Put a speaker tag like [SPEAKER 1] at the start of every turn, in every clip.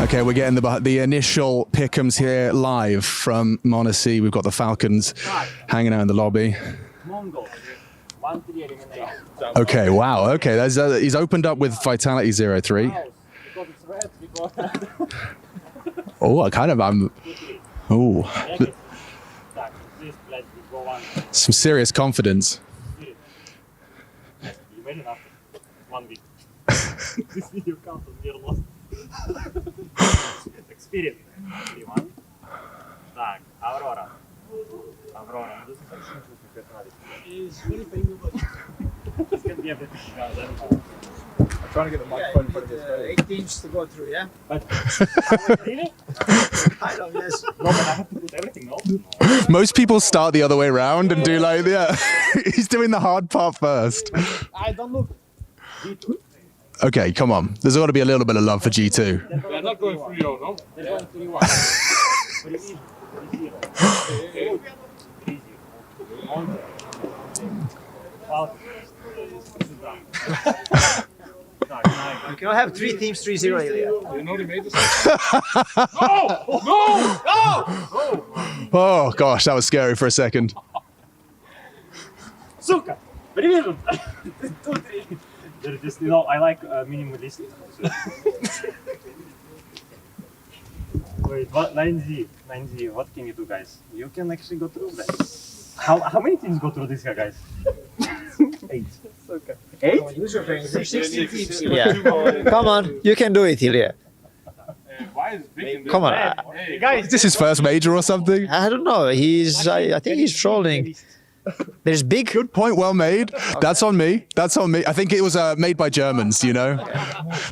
[SPEAKER 1] Okay, we're getting the initial pick'ems here live from Monte. We've got the Falcons hanging out in the lobby. Okay, wow. Okay, he's opened up with Vitality 0-3. Oh, some serious confidence.
[SPEAKER 2] Experience. Так, Aurora. Aurora.
[SPEAKER 3] I'm trying to get the microphone in front of his face.
[SPEAKER 4] 8 teams to go through, yeah?
[SPEAKER 2] But really?
[SPEAKER 4] I don't yes.
[SPEAKER 2] No, but I have to put everything, no?
[SPEAKER 1] Most people start the other way around and do like, yeah. He's doing the hard part first.
[SPEAKER 4] I don't look.
[SPEAKER 1] Okay, come on. There's got to be a little bit of love for G2.
[SPEAKER 3] They're not going 3-0, no?
[SPEAKER 2] They're going 3-1.
[SPEAKER 4] You cannot have 3 teams 3-0 here.
[SPEAKER 3] You know they made this? No! No! No!
[SPEAKER 1] Oh, gosh, that was scary for a second.
[SPEAKER 2] Сука! Привет! They're just, I like minimalist. Wait, what? 9Z, what can you do, guys? You can actually go through that. How many teams go through this guy, guys? 8. Okay. 8?
[SPEAKER 4] Use your brain. There's 16 teams. Yeah. Come on, you can do it, Ilya.
[SPEAKER 3] Why is big?
[SPEAKER 4] Come on.
[SPEAKER 3] Hey,
[SPEAKER 2] Guys,
[SPEAKER 1] Is this his first major or something?
[SPEAKER 4] I don't know. I think he's trolling. There's big.
[SPEAKER 1] Good point, well made. That's on me. That's on me. I think it was made by Germans, you know?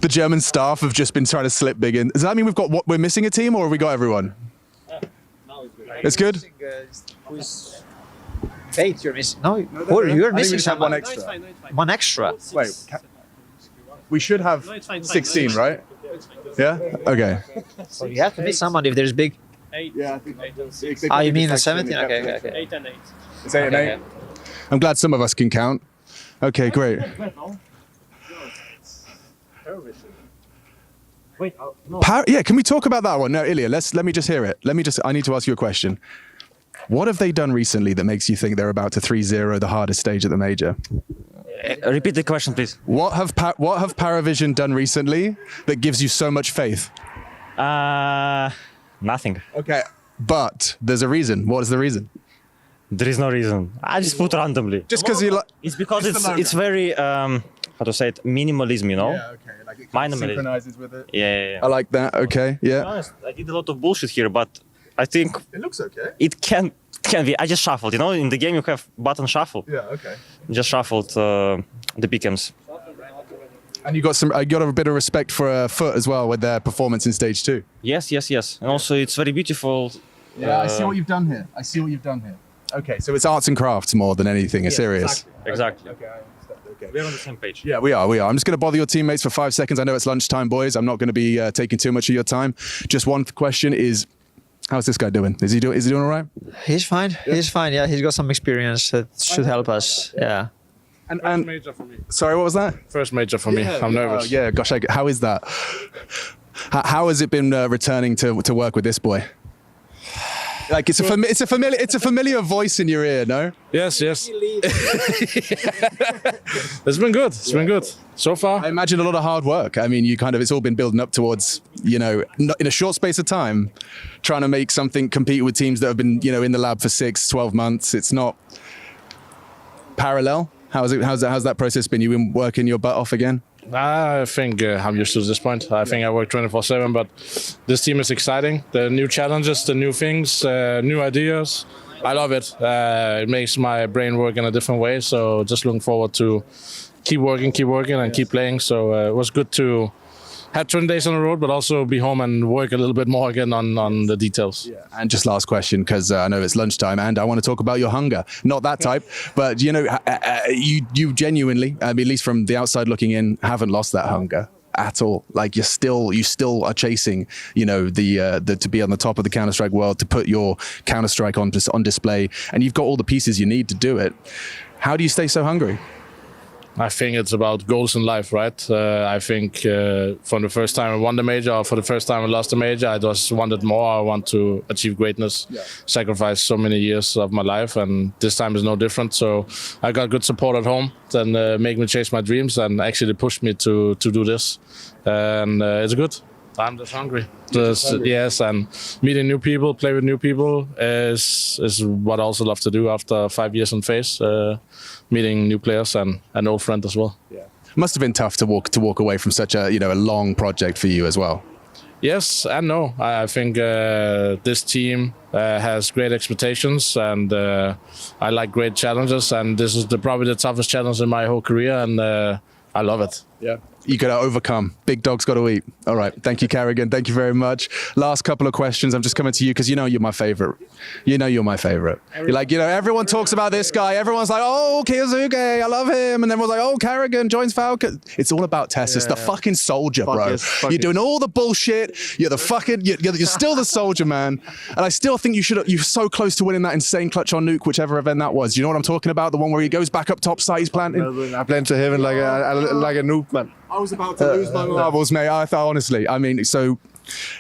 [SPEAKER 1] The German staff have just been trying to slip big in. Does that mean we're missing a team or have we got everyone? It's good?
[SPEAKER 4] Who's 8 you're missing? No, you're missing someone.
[SPEAKER 1] one extra.
[SPEAKER 4] One extra.
[SPEAKER 1] Wait, we should have 16, right? Yeah? Okay.
[SPEAKER 4] So you have to miss someone if there's big.
[SPEAKER 3] 8. Yeah, I think
[SPEAKER 4] You mean the 17? Okay.
[SPEAKER 3] 8 and 8.
[SPEAKER 1] It's 8 and 8. I'm glad some of us can count. Okay, great.
[SPEAKER 2] Wait, no.
[SPEAKER 1] Yeah, can we talk about that one? No, Ilya, let me just hear it. I need to ask you a question. What have they done recently that makes you think they're about to 3-0 the hardest stage at the major?
[SPEAKER 5] Repeat the question, please.
[SPEAKER 1] What have PARIVISION done recently that gives you so much faith?
[SPEAKER 5] Nothing.
[SPEAKER 1] Okay, but there's a reason. What is the reason?
[SPEAKER 5] There is no reason. I just put randomly.
[SPEAKER 1] Just because you like...
[SPEAKER 5] It's because it's very how to say it, minimalism, you know?
[SPEAKER 1] Yeah, okay. Like it
[SPEAKER 5] Minimalism.
[SPEAKER 1] synchronizes with it.
[SPEAKER 5] Yeah.
[SPEAKER 1] I like that. Okay,
[SPEAKER 5] To be
[SPEAKER 1] yeah.
[SPEAKER 5] honest, I did a lot of bullshit here, but I think
[SPEAKER 1] It looks okay.
[SPEAKER 5] it can be. I just shuffled, you know? In the game you have button shuffle.
[SPEAKER 1] Yeah, okay.
[SPEAKER 5] Just shuffled the pick'ems.
[SPEAKER 1] And you got a bit of respect for Foot as well with their performance in stage 2.
[SPEAKER 5] Yes. And also it's very beautiful.
[SPEAKER 1] Yeah, I see what you've done here. Okay, so it's arts and crafts more than anything. Serious.
[SPEAKER 5] Exactly.
[SPEAKER 1] Okay, I understand. Okay.
[SPEAKER 5] We're on the same page.
[SPEAKER 1] Yeah, we are. I'm just going to bother your teammates for 5 seconds. I know it's lunchtime, boys. I'm not going to be taking too much of your time. Just one question is, how's this guy doing? Is he doing all right?
[SPEAKER 4] He's fine. Yeah. He's fine. Yeah, he's got some experience that should help us. Yeah.
[SPEAKER 3] First major for me.
[SPEAKER 1] Sorry, what was that?
[SPEAKER 3] First major for me. I'm nervous.
[SPEAKER 1] Oh, yeah, gosh, how is that? How has it been returning to work with this boy? Like it's a familiar voice in your ear, no?
[SPEAKER 3] Yes. It's been good. It's been good so far.
[SPEAKER 1] I imagine a lot of hard work. I mean, it's all been building up towards, in a short space of time, trying to make something compete with teams that have been, in the lab for 6, 12 months. It's not parallel. How's that process been? You been working your butt off again?
[SPEAKER 3] I think I'm used to this point. I think I work 24/7, but this team is exciting. The new challenges, the new things, new ideas. I love it. It makes my brain work in a different way. So just looking forward to keep working and keep playing. So it was good to have 20 days on the road, but also be home and work a little bit more again on the details.
[SPEAKER 1] Yeah. And just last question, because I know it's lunchtime and I want to talk about your hunger. Not that type, but you genuinely, I mean, at least from the outside looking in, haven't lost that hunger at all. Like you still are chasing, the to be on the top of the Counter-Strike world, to put your Counter-Strike on display, and you've got all the pieces you need to do it. How do you stay so hungry?
[SPEAKER 3] I think it's about goals in life, right? I think from the first time I won the major, or for the first time I lost the major, I just wanted more. I want to achieve greatness, sacrifice so many years of my life, and this time is no different. So I got good support at home and make me chase my dreams, and actually pushed me to do this. And it's good. I'm just hungry. Yes, and meeting new people, play with new people is what I also love to do after 5 years in FaZe. Meeting new players and an old friend as well.
[SPEAKER 1] Yeah, must have been tough to walk away from such a a long project for you as well.
[SPEAKER 3] Yes and no. I think this team has great expectations, and I like great challenges. And this is probably the toughest challenge in my whole career, and I love it.
[SPEAKER 1] Yeah. You got to overcome. Big dog's got to eat. All right. Thank you, Carrigan. Thank you very much. Last couple of questions. I'm just coming to you because you're my favorite. You're my favorite. You're like, everyone talks about this guy. Everyone's like, oh, Kiyosuke, I love him. And then we're like, oh, Carrigan joins Falcon. It's all about Tessus, the fucking soldier, bro. You're doing all the bullshit. You're the fucking, you're still the soldier, man. And I still think you're so close to winning that insane clutch on Nuke, whichever event that was. You know what I'm talking about? The one where he goes back up top side, he's planting.
[SPEAKER 6] I plan to heaven like a noob, man.
[SPEAKER 1] I was about to lose my marbles, mate. I thought, honestly. I mean, so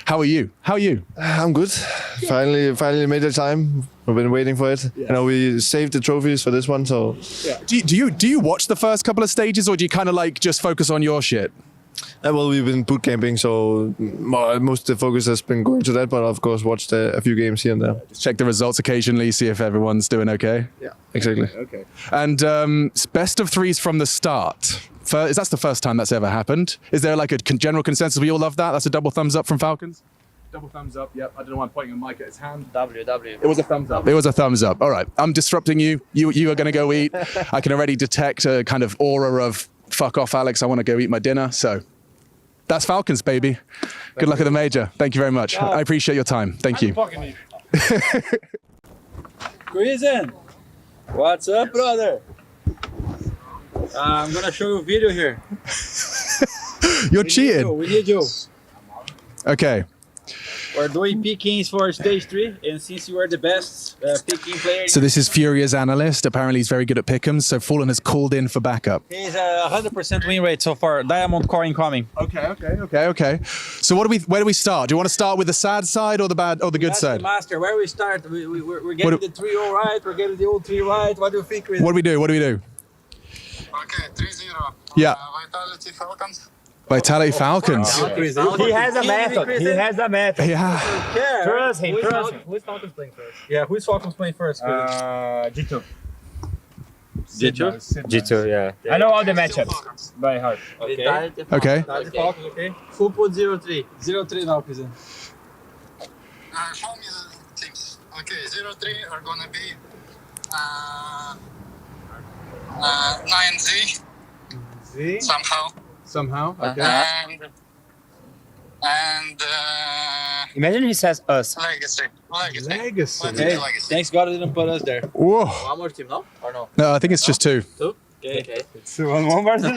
[SPEAKER 1] how are you?
[SPEAKER 6] I'm good. Finally made the time. I've been waiting for it.
[SPEAKER 1] Yeah.
[SPEAKER 6] We saved the trophies for this one, so.
[SPEAKER 1] Yeah. Do you watch the first couple of stages, or do you kind of like just focus on your shit?
[SPEAKER 6] Well, we've been boot camping, so most of the focus has been going to that. But of course, watched a few games here and there.
[SPEAKER 1] Just check the results occasionally, see if everyone's doing okay.
[SPEAKER 6] Yeah, exactly.
[SPEAKER 1] Okay. And best of threes from the start. That's the first time that's ever happened. Is there like a general consensus? We all love that. That's a double thumbs up from Falcons. Double thumbs up. Yep. I don't know why I'm pointing a mic at his hand.
[SPEAKER 4] W.
[SPEAKER 1] It was a thumbs up. It was a thumbs up. All right. I'm disrupting you. You are going to go eat. I can already detect a kind of aura of fuck off, Alex. I want to go eat my dinner. So that's Falcons, baby. Good luck at the major. Thank you very much. I appreciate your time. Thank you.
[SPEAKER 7] Grayson, what's up, brother? I'm gonna show you a video here.
[SPEAKER 1] You're cheating.
[SPEAKER 7] We need you.
[SPEAKER 1] Okay.
[SPEAKER 7] We're doing pickings for stage 3, and since you are the best picking player,
[SPEAKER 1] So this is Furia's analyst. Apparently he's very good at pick'ems. So Fallen has called in for backup.
[SPEAKER 7] he's a 100% win rate so far. Diamond core incoming.
[SPEAKER 1] Okay. So where do we start? Do you want to start with the sad side or the bad or the good
[SPEAKER 7] That's
[SPEAKER 1] side?
[SPEAKER 7] the master. Where we start? We're getting the 3-0 right. We're getting the old 3 right. What do you think, Chris?
[SPEAKER 1] What do we do?
[SPEAKER 8] Okay, 3-0.
[SPEAKER 1] Yeah.
[SPEAKER 8] Vitality Falcons.
[SPEAKER 1] Vitality Falcons.
[SPEAKER 4] He has a method.
[SPEAKER 1] Yeah.
[SPEAKER 4] Trust him. Who's Falcons playing first?
[SPEAKER 7] Yeah, who's Falcons playing first?
[SPEAKER 4] G2.
[SPEAKER 7] G2,
[SPEAKER 4] yeah. I know all the matchups by heart.
[SPEAKER 7] Okay.
[SPEAKER 1] Okay.
[SPEAKER 7] Falcons, okay. Full put 0-3. 0-3 now, Chris.
[SPEAKER 8] Show me the teams. Okay, 0-3 are gonna be 9Z
[SPEAKER 1] Z
[SPEAKER 8] somehow.
[SPEAKER 1] Okay.
[SPEAKER 8] And
[SPEAKER 4] Imagine he says us.
[SPEAKER 8] Legacy.
[SPEAKER 7] Okay. Thanks God I didn't put us there.
[SPEAKER 1] Whoa.
[SPEAKER 7] One more team, no? Or no?
[SPEAKER 1] No, I think it's just two.
[SPEAKER 7] Okay.
[SPEAKER 4] So one person.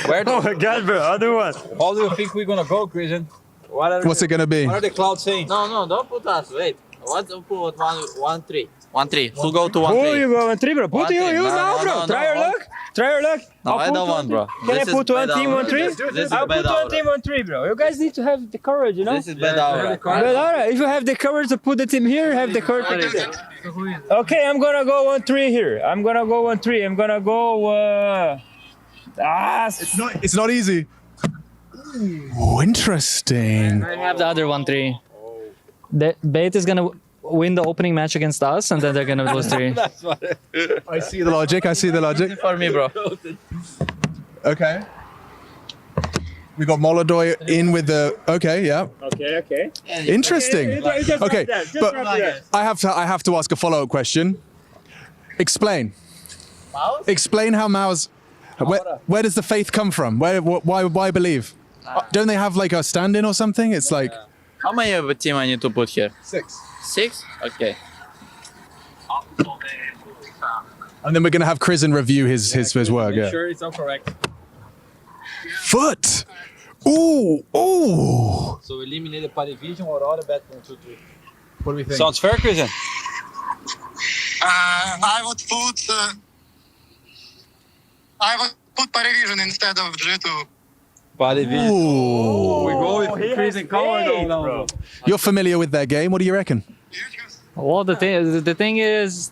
[SPEAKER 7] Where
[SPEAKER 4] Oh my God, bro! Other one.
[SPEAKER 7] How do you think we're gonna go, Christian?
[SPEAKER 1] What's it gonna be?
[SPEAKER 7] What are the clouds saying?
[SPEAKER 9] No, don't put us. Wait. What to put 1-3? 1-3. Who go to
[SPEAKER 4] Who
[SPEAKER 9] 1-3?
[SPEAKER 4] you go on 3, bro? Put
[SPEAKER 9] 1-3.
[SPEAKER 4] you
[SPEAKER 9] No,
[SPEAKER 4] now,
[SPEAKER 9] no,
[SPEAKER 4] bro.
[SPEAKER 9] no,
[SPEAKER 4] Try your
[SPEAKER 9] no.
[SPEAKER 4] luck. Try your luck.
[SPEAKER 9] No, I don't want, bro.
[SPEAKER 4] Can I
[SPEAKER 9] This
[SPEAKER 4] put
[SPEAKER 9] is
[SPEAKER 4] one
[SPEAKER 9] bad
[SPEAKER 4] team on
[SPEAKER 9] aura.
[SPEAKER 4] 3?
[SPEAKER 9] This is
[SPEAKER 4] I'll
[SPEAKER 9] bad
[SPEAKER 4] put one
[SPEAKER 9] aura.
[SPEAKER 4] team on 3, bro. You guys need to have the courage, you know?
[SPEAKER 9] This is bad aura.
[SPEAKER 4] But alright, if you have the courage to put the team here, have the courage to put it. Okay, I'm gonna go 1-3 here. I'm gonna go 1-3. I'm gonna go.
[SPEAKER 1] It's not easy. Ooh, interesting.
[SPEAKER 10] I have the other 1-3. The Bait is gonna win the opening match against us, and then they're gonna lose 3.
[SPEAKER 1] I see the logic.
[SPEAKER 9] For me, bro.
[SPEAKER 1] Okay. We got Molodoy in with the. Okay, yeah.
[SPEAKER 4] Okay.
[SPEAKER 1] Interesting. Okay, but I have to ask a follow-up question. Explain how Mao's. Where does the faith come from? Why believe? Don't they have like a stand-in or something? It's like.
[SPEAKER 9] How many of a team I need to put here?
[SPEAKER 1] 6.
[SPEAKER 9] 6? Okay.
[SPEAKER 1] And then we're gonna have Krisen review his work.
[SPEAKER 7] Make
[SPEAKER 1] Yeah.
[SPEAKER 7] sure it's all correct.
[SPEAKER 1] Foot. Ooh.
[SPEAKER 7] So eliminate the PARIVISION or other bet 1-2-3.
[SPEAKER 1] What do we think?
[SPEAKER 7] Sounds fair, Christian?
[SPEAKER 8] I would put put PARIVISION instead of G2.
[SPEAKER 7] PARIVISION.
[SPEAKER 1] Ooh.
[SPEAKER 7] We go with increasing color. No.
[SPEAKER 1] You're familiar with their game. What do you reckon?
[SPEAKER 10] Well, the thing is,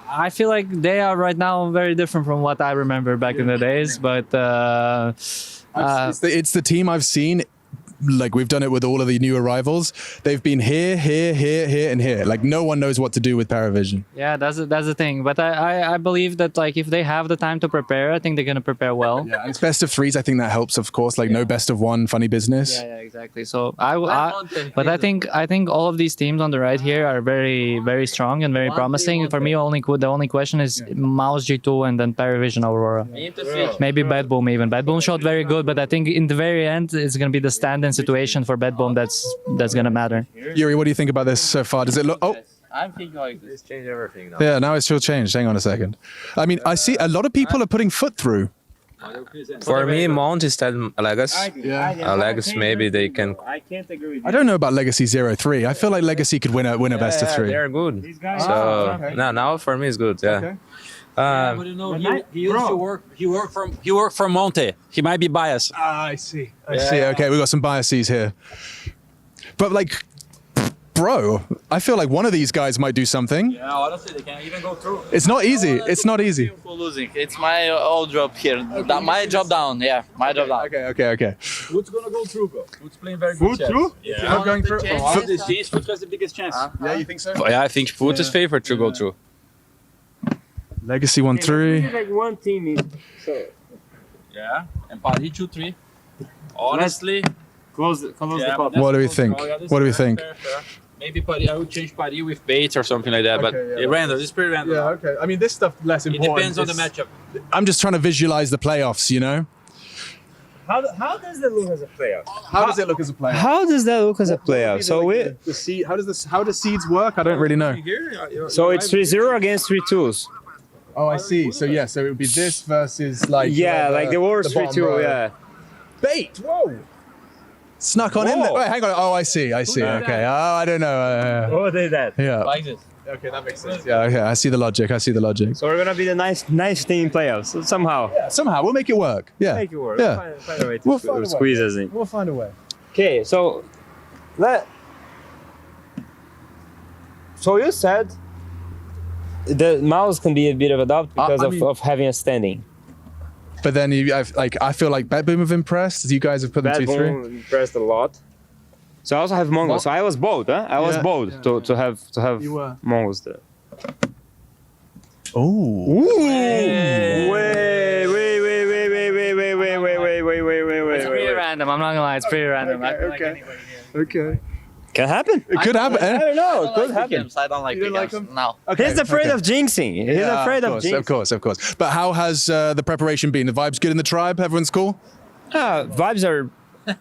[SPEAKER 10] I feel like they are right now very different from what I remember back in the days. But
[SPEAKER 1] It's the team I've seen. Like we've done it with all of the new arrivals. They've been here, and here. Like no one knows what to do with PARIVISION.
[SPEAKER 10] yeah, that's the thing. But I believe that like if they have the time to prepare, I think they're gonna prepare well.
[SPEAKER 1] Yeah, and it's best of threes. I think that helps, of course. Like no best of one, funny business.
[SPEAKER 10] Yeah, exactly. So but I think all of these teams on the right here are very strong and very promising. For me, the only question is MongolZ G2 and then PARIVISION Aurora. Maybe Bad Boom even. Bad Boom shot very good, but I think in the very end it's gonna be the stand-in situation for Bad Boom that's gonna matter.
[SPEAKER 1] Yuri, what do you think about this so far? Does it look? Oh.
[SPEAKER 9] I'm thinking like this. Change everything now.
[SPEAKER 1] Yeah, now it's still changed. Hang on a second. I mean, I see a lot of people are putting foot through.
[SPEAKER 11] For me, Monte instead Legacy.
[SPEAKER 1] Yeah.
[SPEAKER 11] Legacy, maybe they can.
[SPEAKER 4] I can't agree with you.
[SPEAKER 1] I don't know about Legacy 0-3. I feel like Legacy could win a best of three.
[SPEAKER 11] They're good.
[SPEAKER 4] guys-
[SPEAKER 11] So
[SPEAKER 4] okay.
[SPEAKER 11] now for me it's good. Yeah.
[SPEAKER 1] Okay.
[SPEAKER 7] But you know, he used to work. He worked for Monte. He might be biased.
[SPEAKER 1] I see. I see. Okay, we've got some biases here. But like, bro, I feel like one of these guys might do something.
[SPEAKER 7] Yeah, honestly, they can't even go through.
[SPEAKER 1] It's not easy. It's not easy.
[SPEAKER 9] For losing. It's my old job here. My job down. Yeah, my job down.
[SPEAKER 1] Okay.
[SPEAKER 7] Who's gonna go through, bro? Who's playing very good?
[SPEAKER 4] Foot through?
[SPEAKER 7] Yeah.
[SPEAKER 1] Not going through.
[SPEAKER 7] Foot has the biggest chance.
[SPEAKER 1] Yeah, you think so?
[SPEAKER 11] Yeah, I think Foot is favored to go through.
[SPEAKER 1] Legacy 1-3.
[SPEAKER 4] Like one team is
[SPEAKER 7] Yeah, and Paris 2-3. Honestly,
[SPEAKER 4] close the
[SPEAKER 7] yeah,
[SPEAKER 4] cup.
[SPEAKER 1] What do we think? What do we think?
[SPEAKER 7] Fair. Maybe Paris. I would change Paris with Bates or something like that. But
[SPEAKER 1] Okay, yeah.
[SPEAKER 7] random. It's pretty random.
[SPEAKER 1] Okay. I mean, this stuff less
[SPEAKER 7] It
[SPEAKER 1] important.
[SPEAKER 7] depends on the matchup.
[SPEAKER 1] I'm just trying to visualize the playoffs. You know.
[SPEAKER 4] How does that look as a player?
[SPEAKER 1] How does it look as a player?
[SPEAKER 4] How does that look as a player? So
[SPEAKER 1] The seed. How does seeds work? I don't really know.
[SPEAKER 4] so it's 3-0 against 3-2s.
[SPEAKER 1] Oh, I see. So yeah, so it would be this versus like
[SPEAKER 4] Yeah, like the worst
[SPEAKER 1] bottom
[SPEAKER 4] 3-2.
[SPEAKER 1] row.
[SPEAKER 4] Yeah.
[SPEAKER 1] Bait. Whoa. Snuck on in there. Wait, hang on. Oh, I see. Okay. Oh, I don't know.
[SPEAKER 4] What is that?
[SPEAKER 1] Yeah.
[SPEAKER 9] Like this.
[SPEAKER 1] Okay, that makes sense. Yeah. Okay. I see the logic. So
[SPEAKER 4] So we're gonna be the nice team in playoffs somehow.
[SPEAKER 1] yeah, somehow we'll make it work. Yeah.
[SPEAKER 4] Make it work.
[SPEAKER 1] Yeah.
[SPEAKER 4] Find a way to
[SPEAKER 1] We'll find a way.
[SPEAKER 4] squeeze us in.
[SPEAKER 1] We'll find a way.
[SPEAKER 4] Okay, so you said the mouse can be a bit of a doubt because
[SPEAKER 1] I mean-
[SPEAKER 4] of having a standing.
[SPEAKER 1] But then I feel like Bet Boom have impressed. You guys have put them
[SPEAKER 4] Bad
[SPEAKER 1] 2-3.
[SPEAKER 4] Boom impressed a lot. So I also have Mongol. So I was bold, huh? I was
[SPEAKER 1] Yeah.
[SPEAKER 4] bold to have
[SPEAKER 1] You were.
[SPEAKER 4] Mongols there.
[SPEAKER 1] Oh.
[SPEAKER 10] It's pretty random. I'm not gonna lie. It's pretty random. I feel like
[SPEAKER 1] Okay.
[SPEAKER 10] anybody here.
[SPEAKER 1] Okay.
[SPEAKER 4] Can happen.
[SPEAKER 1] It could happen.
[SPEAKER 4] I don't know. It could
[SPEAKER 9] Like
[SPEAKER 4] happen.
[SPEAKER 9] Pick'ems. I don't like
[SPEAKER 1] You don't like
[SPEAKER 9] Pick'ems.
[SPEAKER 1] them?
[SPEAKER 9] No.
[SPEAKER 1] Okay.
[SPEAKER 4] He's afraid
[SPEAKER 1] okay.
[SPEAKER 4] of jinxing. He's
[SPEAKER 1] Yeah,
[SPEAKER 4] afraid of jinxing.
[SPEAKER 1] Of course. But how has the preparation been? The vibes good in the tribe? Everyone's cool?
[SPEAKER 4] Vibes are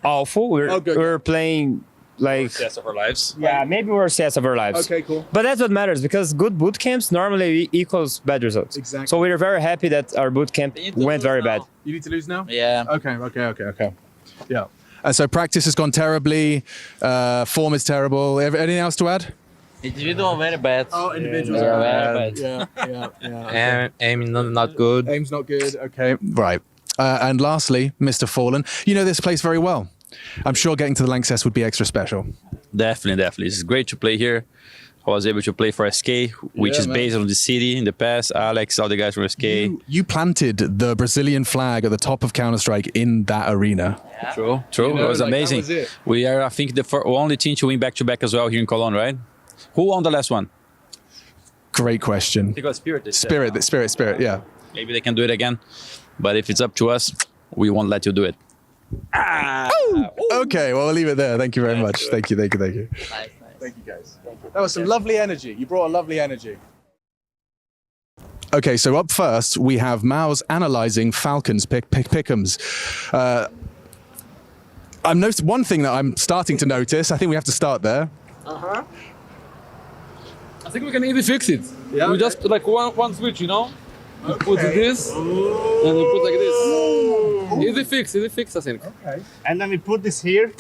[SPEAKER 4] awful. We're playing like
[SPEAKER 7] Yes, of our lives.
[SPEAKER 4] maybe we're CS of our lives.
[SPEAKER 1] Okay, cool.
[SPEAKER 4] But that's what matters because good boot camps normally equals bad results.
[SPEAKER 1] Exactly.
[SPEAKER 4] So we are very happy that our boot camp
[SPEAKER 9] You need to
[SPEAKER 4] went
[SPEAKER 9] lose
[SPEAKER 4] very
[SPEAKER 9] now.
[SPEAKER 4] bad.
[SPEAKER 1] You need to lose now?
[SPEAKER 9] Yeah.
[SPEAKER 1] Okay. Yeah. And so practice has gone terribly. Form is terrible. Anything else to add?
[SPEAKER 9] Individual very bad.
[SPEAKER 1] Oh, individuals
[SPEAKER 9] Yeah,
[SPEAKER 1] are
[SPEAKER 9] very
[SPEAKER 1] bad.
[SPEAKER 9] bad.
[SPEAKER 1] Yeah.
[SPEAKER 11] Aim not good.
[SPEAKER 1] Aim's not good. Okay. Right. And lastly, Mr. Fallen. You know this place very well. I'm sure getting to the Lanxess would be extra special.
[SPEAKER 11] Definitely. It's great to play here. I was able to play for SK, which
[SPEAKER 1] Yeah,
[SPEAKER 11] is
[SPEAKER 1] man.
[SPEAKER 11] based on the city in the past. Alex, all the guys from SK.
[SPEAKER 1] You planted the Brazilian flag at the top of Counter-Strike in that arena.
[SPEAKER 11] True.
[SPEAKER 1] You know,
[SPEAKER 11] It was
[SPEAKER 1] like, that
[SPEAKER 11] amazing.
[SPEAKER 1] was it.
[SPEAKER 11] We are, I think, the only team to win back-to-back as well here in Cologne, right? Who won the last one?
[SPEAKER 1] Great question.
[SPEAKER 11] Because Spirit.
[SPEAKER 1] Spirit, yeah.
[SPEAKER 11] Maybe they can do it again. But if it's up to us, we won't let you do it.
[SPEAKER 1] Okay, well, we'll leave it there. Thank you very much. Thank you.
[SPEAKER 9] Nice.
[SPEAKER 1] Thank you, guys. That was some lovely energy. You brought a lovely energy. Okay, so up first, we have Mao's analyzing Falcons pick'ems. I'm one thing that I'm starting to notice. I think we have to start there.
[SPEAKER 12] I think we can easily fix it.
[SPEAKER 1] Yeah,
[SPEAKER 12] We just like one switch, you know? You put this, and you put like this. Easy fix, I think.
[SPEAKER 1] Okay.
[SPEAKER 2] And then we put this here.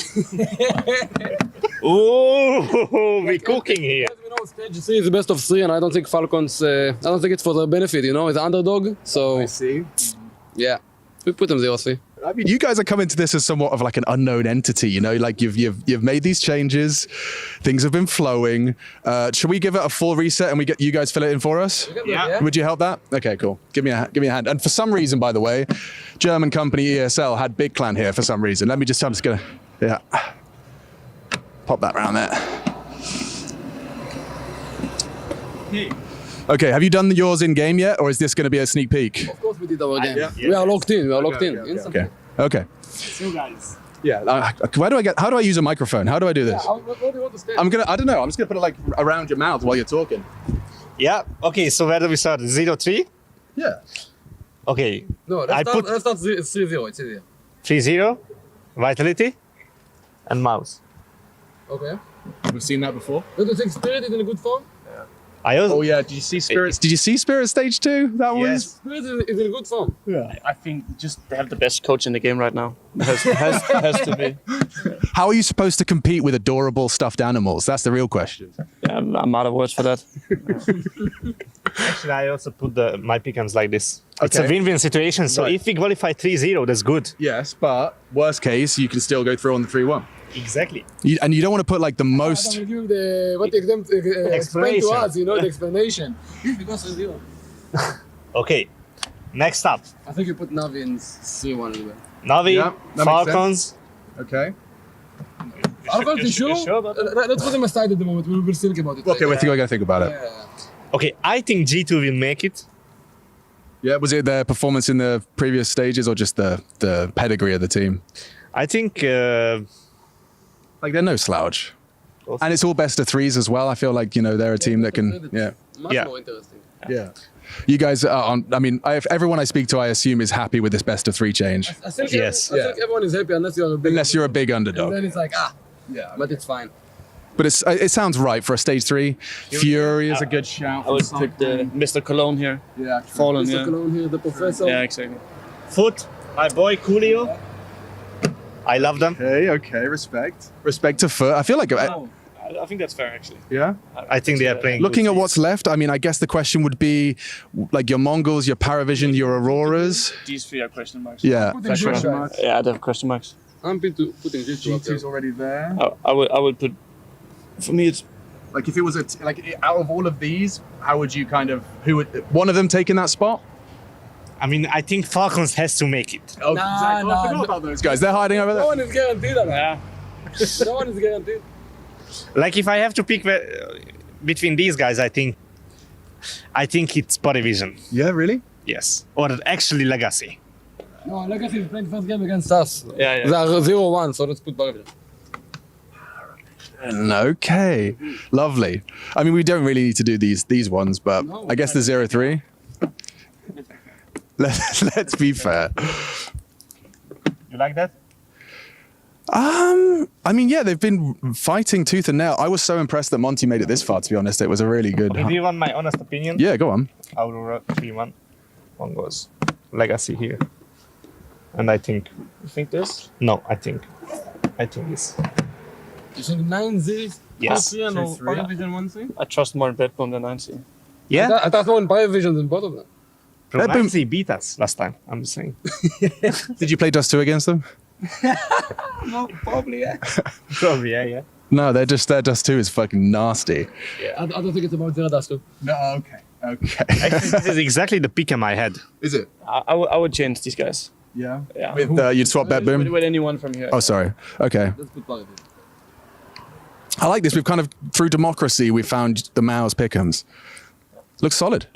[SPEAKER 4] Oh, we cooking here.
[SPEAKER 12] You know, Stage 3 is the best of 3, and I don't think Falcons. I don't think it's for their benefit. You know, it's an underdog. So
[SPEAKER 1] I see.
[SPEAKER 12] Yeah, we put them 0-3.
[SPEAKER 1] I mean, you guys are coming to this as somewhat of like an unknown entity, you know, like you've made these changes, things have been flowing. Should we give it a full reset and you guys fill it in for us?
[SPEAKER 12] Yeah.
[SPEAKER 1] Would you help that? Okay, cool. Give me a hand. And for some reason, by the way, German company ESL had Big Clan here for some reason. I'm just gonna, pop that around there. Okay, have you done yours in game yet, or is this going to be a sneak peek?
[SPEAKER 12] Of course we did our game. We are locked in. We are locked in.
[SPEAKER 1] Okay.
[SPEAKER 2] So guys.
[SPEAKER 1] Yeah. How do I use a microphone? How do I do this?
[SPEAKER 12] What do you want to say?
[SPEAKER 1] I don't know. I'm just gonna put it like around your mouth while you're talking.
[SPEAKER 5] Yeah. Okay. So where do we start? 0-3.
[SPEAKER 1] Yeah.
[SPEAKER 5] Okay.
[SPEAKER 12] No, let's start 3-0. It's easier.
[SPEAKER 5] 3-0. Vitality. And mouse.
[SPEAKER 12] Okay.
[SPEAKER 1] We've seen that before.
[SPEAKER 12] Don't you think Spirit is in a good form?
[SPEAKER 1] Oh yeah, did you see Spirits? Did you see Spirit Stage 2? That was.
[SPEAKER 12] Spirit is in a good form.
[SPEAKER 1] Yeah.
[SPEAKER 9] I think just they have the best coach in the game right now. Has to be.
[SPEAKER 1] How are you supposed to compete with adorable stuffed animals? That's the real question.
[SPEAKER 9] Yeah, I'm out of words for that.
[SPEAKER 5] Actually, I also put my pick'ems like this. It's a
[SPEAKER 1] Okay.
[SPEAKER 5] win-win situation. So if we qualify 3-0, that's good.
[SPEAKER 1] Yes, but worst case, you can still go through on the 3-1.
[SPEAKER 5] Exactly.
[SPEAKER 1] And you don't want to put like the most.
[SPEAKER 12] I'm gonna give what they explain to us, you know, the explanation. Because of you.
[SPEAKER 5] Okay. Next up.
[SPEAKER 12] I think you put Navi in C1 as well.
[SPEAKER 5] Navi,
[SPEAKER 1] Yeah, that makes
[SPEAKER 5] Falcons.
[SPEAKER 1] Okay.
[SPEAKER 12] Falcons, you sure? Let's put them aside at the moment. We'll think about it.
[SPEAKER 1] Okay, we're gonna think about it.
[SPEAKER 12] Yeah.
[SPEAKER 5] Okay, I think G2 will make it.
[SPEAKER 1] Yeah, was it their performance in the previous stages or just the pedigree of the team?
[SPEAKER 5] I think.
[SPEAKER 1] Like they're no slouch, and it's all best of threes as well. I feel like they're a team that can
[SPEAKER 12] Much more interesting.
[SPEAKER 1] yeah. You guys are on. I mean, everyone I speak to, I assume, is happy with this best of 3 change.
[SPEAKER 12] I think,
[SPEAKER 5] Yes.
[SPEAKER 12] I think everyone is happy unless you're a big
[SPEAKER 1] underdog.
[SPEAKER 12] And then it's like, but it's fine.
[SPEAKER 1] But it sounds right for a stage 3. Fury is a good shout.
[SPEAKER 9] I would put Mr. Cologne here.
[SPEAKER 1] Yeah,
[SPEAKER 9] Fallen,
[SPEAKER 12] Mr. Cologne here, the professor.
[SPEAKER 9] Yeah, exactly.
[SPEAKER 5] Foot, my boy Coolio. I love them.
[SPEAKER 1] Okay, respect to Foot. I feel like
[SPEAKER 9] I think that's fair, actually.
[SPEAKER 1] yeah.
[SPEAKER 5] I think they are playing.
[SPEAKER 1] Looking at what's left, I mean, I guess the question would be like your Mongols, your PARIVISION, your Auroras.
[SPEAKER 9] These 3 are question marks.
[SPEAKER 1] Yeah.
[SPEAKER 9] Yeah, they have question marks.
[SPEAKER 12] I'm putting G2 up there.
[SPEAKER 1] already there.
[SPEAKER 9] I would put. For me, it's
[SPEAKER 1] Like if it was out of all of these, how would you who would one of them taking that spot?
[SPEAKER 5] I mean, I think Falcons has to make it.
[SPEAKER 1] Oh, exactly. I forgot about those guys. They're hiding over there.
[SPEAKER 12] No one is guaranteed on that. No one is guaranteed.
[SPEAKER 5] Like if I have to pick between these guys, I think it's PARIVISION.
[SPEAKER 1] Yeah, really?
[SPEAKER 5] Yes. Or actually Legacy.
[SPEAKER 12] No, Legacy is playing first game against us.
[SPEAKER 9] Yeah.
[SPEAKER 12] They are 0-1, so let's put PARIVISION.
[SPEAKER 1] Okay, lovely. I mean, we don't really need to do these ones, but I guess the 0-3. Let's be fair.
[SPEAKER 5] You like that?
[SPEAKER 1] I mean, yeah, they've been fighting tooth and nail. I was so impressed that Monte made it this far, to be honest. It was a really good...
[SPEAKER 5] If you want my honest opinion,
[SPEAKER 1] Yeah, go on.
[SPEAKER 5] Aurora 3-1. One goes Legacy here. And I think...
[SPEAKER 12] You think this?
[SPEAKER 5] No, I think this.
[SPEAKER 12] You think 9-0?
[SPEAKER 5] Yes.
[SPEAKER 12] No, PARIVISION 1-3?
[SPEAKER 9] I trust more Bedbomb than 9C.
[SPEAKER 5] Yeah?
[SPEAKER 12] I thought more in PARIVISION than both of them.
[SPEAKER 5] Legacy beat us last time, I'm just saying.
[SPEAKER 1] Did you play Dust 2 against them?
[SPEAKER 12] No, probably, yeah.
[SPEAKER 5] Probably, yeah.
[SPEAKER 1] No, their Dust 2 is fucking nasty.
[SPEAKER 12] Yeah. I don't think it's about Zeradas.
[SPEAKER 1] No, okay.
[SPEAKER 5] Actually, this is exactly the pick I had.
[SPEAKER 1] Is it?
[SPEAKER 9] I would change these guys.
[SPEAKER 1] Yeah.
[SPEAKER 9] Yeah.
[SPEAKER 1] With, you'd swap Bet Boom?
[SPEAKER 9] With anyone from here.
[SPEAKER 1] Oh, sorry. Okay.
[SPEAKER 12] Let's put PARIVISION.
[SPEAKER 1] I like this. We've through democracy, we found the Mao's pick'ems. Looks solid.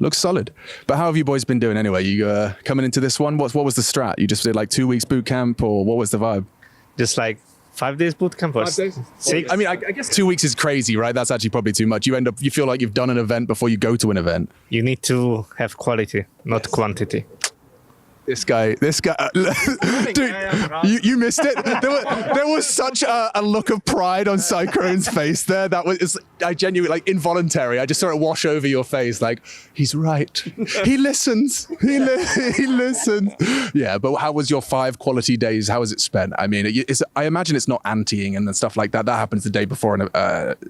[SPEAKER 1] But how have you boys been doing anyway? You coming into this one? What was the strat? You just did like 2 weeks boot camp, or what was the vibe?
[SPEAKER 5] Just like 5 days boot camp or
[SPEAKER 12] 5 days?
[SPEAKER 5] 6?
[SPEAKER 1] I mean, I guess 2 weeks is crazy, right? That's actually probably too much. You feel like you've done an event before you go to an event.
[SPEAKER 5] You need to have quality, not quantity.
[SPEAKER 1] This guy, dude, you missed it. There was such a look of pride on Cyclone's face there. I genuinely, like, involuntary. I just saw it wash over your face. Like, he's right. He listens. He listens. Yeah, but how was your 5 quality days? How was it spent? I mean, I imagine it's not anteing and stuff like that. That happens the day before, and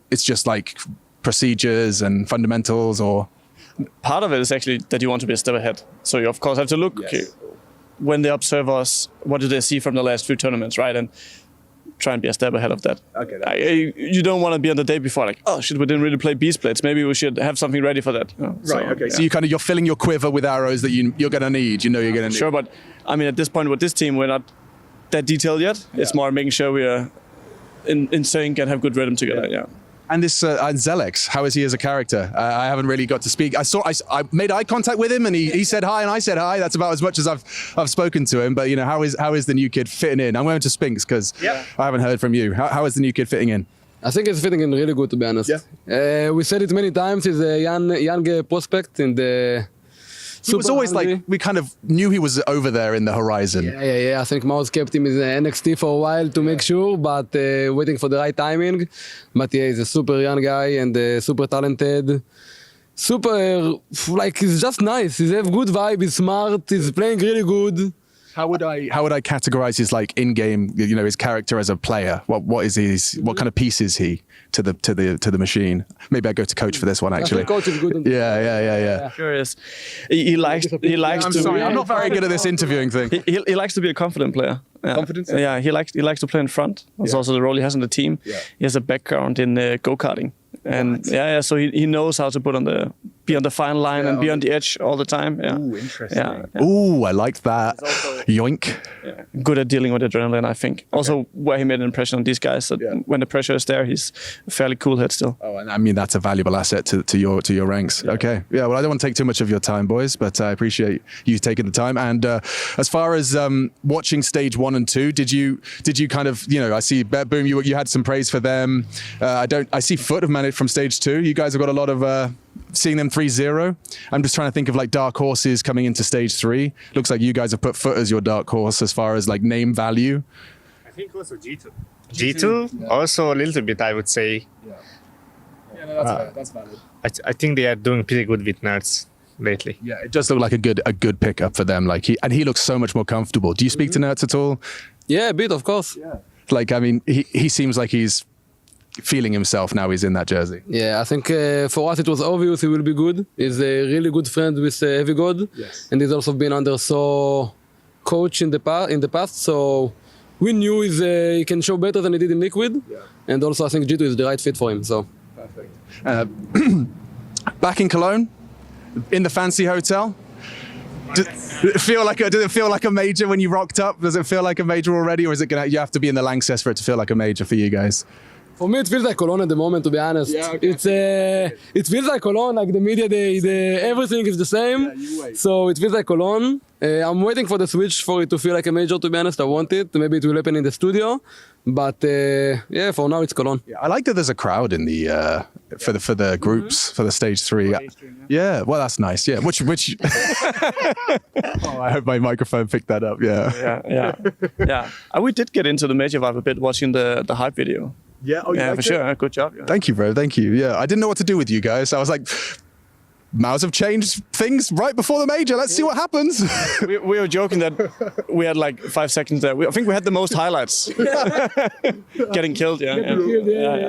[SPEAKER 1] it's just like procedures and fundamentals, or?
[SPEAKER 13] Part of it is actually that you want to be a step ahead. So you of course have to look when they observe us, what do they see from the last few tournaments, right? And try and be a step ahead of that. Okay. You don't want to be on the day before like, oh shit, we didn't really play beast blades. Maybe we should have something ready for that.
[SPEAKER 1] Right. Okay. So you're filling your quiver with arrows that you're going to need. You know you're going to need.
[SPEAKER 13] Sure, but I mean at this point with this team we're not that detailed yet. Yeah. It's more making sure we are in sync and have good rhythm together. Yeah.
[SPEAKER 1] And this Zelex, how is he as a character? I haven't really got to speak. I made eye contact with him, and he said hi, and I said hi. That's about as much as I've spoken to him. But you know, how is the new kid fitting in? I'm going to Spinks because I haven't heard from you. How is the new kid fitting in?
[SPEAKER 12] I think he's fitting in really good, to be honest. Yeah. We said it many times. He's a young prospect in the.
[SPEAKER 1] He was always like, we kind of knew he was over there in the horizon.
[SPEAKER 12] Yeah. I think MongolZ kept him in NXT for a while to make sure, but waiting for the right timing. But yeah, he's a super young guy and super talented. Super, like, he's just nice. He has good vibe, he's smart, he's playing really good.
[SPEAKER 1] How would I categorize his like in-game, you know, his character as a player? What is what kind of piece is he to the machine? Maybe I go to coach for this one actually.
[SPEAKER 12] Coach is good.
[SPEAKER 1] Yeah.
[SPEAKER 13] Sure is. He likes
[SPEAKER 1] I'm
[SPEAKER 13] to.
[SPEAKER 1] sorry, I'm not very good at this interviewing thing.
[SPEAKER 13] He likes to be a confident player. Yeah.
[SPEAKER 1] Confidence?
[SPEAKER 13] Yeah, he likes to play in front. That's also the role he has in the team. Yeah. He has a background in go-karting. And so he knows how to be on the fine line and be on the edge all the time. Yeah.
[SPEAKER 1] Ooh, interesting. Yeah. Ooh, I liked that. Yoink.
[SPEAKER 13] Yeah. Good at dealing with adrenaline, I think. Also, where he made an impression on these guys that when the pressure is there, he's a fairly cool head still.
[SPEAKER 1] Oh, and I mean that's a valuable asset to your ranks. Yeah. Okay. Yeah. Well, I don't want to take too much of your time, boys, but I appreciate you taking the time. And as far as watching stage 1 and 2, did you kind of, you know, I see Boom, you had some praise for them. I see Foot have managed from stage 2. You guys have got a lot of seeing them 3-0. I'm just trying to think of like dark horses coming into stage 3. Looks like you guys have put Foot as your dark horse as far as like name value.
[SPEAKER 2] I think also G2.
[SPEAKER 5] G2 also a little bit, I would say.
[SPEAKER 2] Yeah, no, that's fair. That's valid.
[SPEAKER 5] I think they are doing pretty good with Nerds lately.
[SPEAKER 1] Yeah, it does look like a good pickup for them. Like he looks so much more comfortable. Do you speak to Nerds at all?
[SPEAKER 12] Yeah, a bit, of course.
[SPEAKER 1] Yeah. Like, I mean, he seems like he's feeling himself now he's in that jersey.
[SPEAKER 12] Yeah, I think for us it was obvious he will be good. He's a really good friend with Heavy God.
[SPEAKER 1] Yes.
[SPEAKER 12] And he's also been under coach in the past, so we knew he can show better than he did in Liquid. Yeah. And also I think G2 is the right fit for him. So
[SPEAKER 1] perfect. Back in Cologne, in the fancy hotel. Did it feel like a major when you rocked up? Does it feel like a major already, or is it you have to be in the Lanxess for it to feel like a major for you guys?
[SPEAKER 12] For me, it feels like Cologne at the moment, to be honest. Yeah, okay. It feels like Cologne, like the media everything is the same. Yeah, you wait. So it feels like Cologne. I'm waiting for the switch for it to feel like a major, to be honest. I want it. Maybe it will happen in the studio. But yeah, for now it's Cologne.
[SPEAKER 1] Yeah, I like that there's a crowd in the for the groups for the stage 3. Yeah, well that's nice. Yeah, which oh, I hope my microphone picked that up.
[SPEAKER 13] Yeah. We did get into the major vibe a bit watching the hype video.
[SPEAKER 1] Yeah,
[SPEAKER 13] for sure. Good job. Yeah.
[SPEAKER 1] Thank you, bro. Thank you. Yeah, I didn't know what to do with you guys. I was like, MongolZ have changed things right before the major. Let's see what happens.
[SPEAKER 13] we were joking that we had like 5 seconds there. I think we had the most highlights. Getting killed, yeah.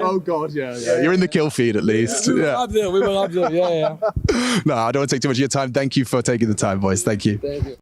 [SPEAKER 1] Oh God, yeah. You're in the kill feed at least.
[SPEAKER 12] We were up there. Yeah.
[SPEAKER 1] No, I don't want to take too much of your time. Thank you for taking the time, boys. Thank you.
[SPEAKER 12] Thank you.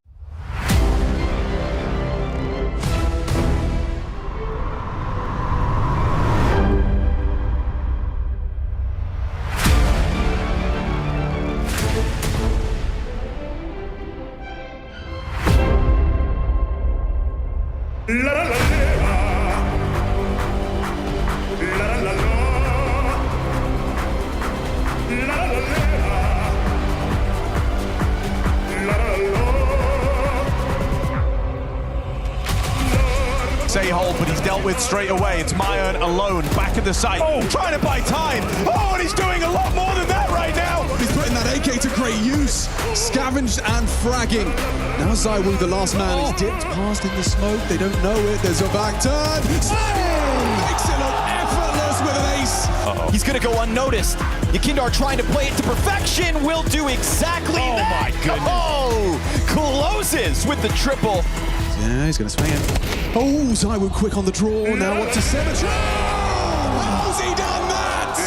[SPEAKER 14] Hold, but he's dealt with straight away. It's Myron alone, back at the site. Oh, trying to buy time. Oh, and he's doing a lot more than that right now.
[SPEAKER 15] He's putting that AK to great use. Scavenged and fragging. Now Zywoo, the last man, is dipped past in the smoke. They don't know it. There's a back turn. Makes it look effortless with an ace.
[SPEAKER 16] He's going to go unnoticed. Yakindar trying to play it to perfection will do exactly that.
[SPEAKER 14] Oh, my goodness.
[SPEAKER 16] Oh, closes with the triple.
[SPEAKER 15] Yeah, he's going to swing it. Oh, Zywoo quick on the draw. Now up to Symmetry. How's he done that?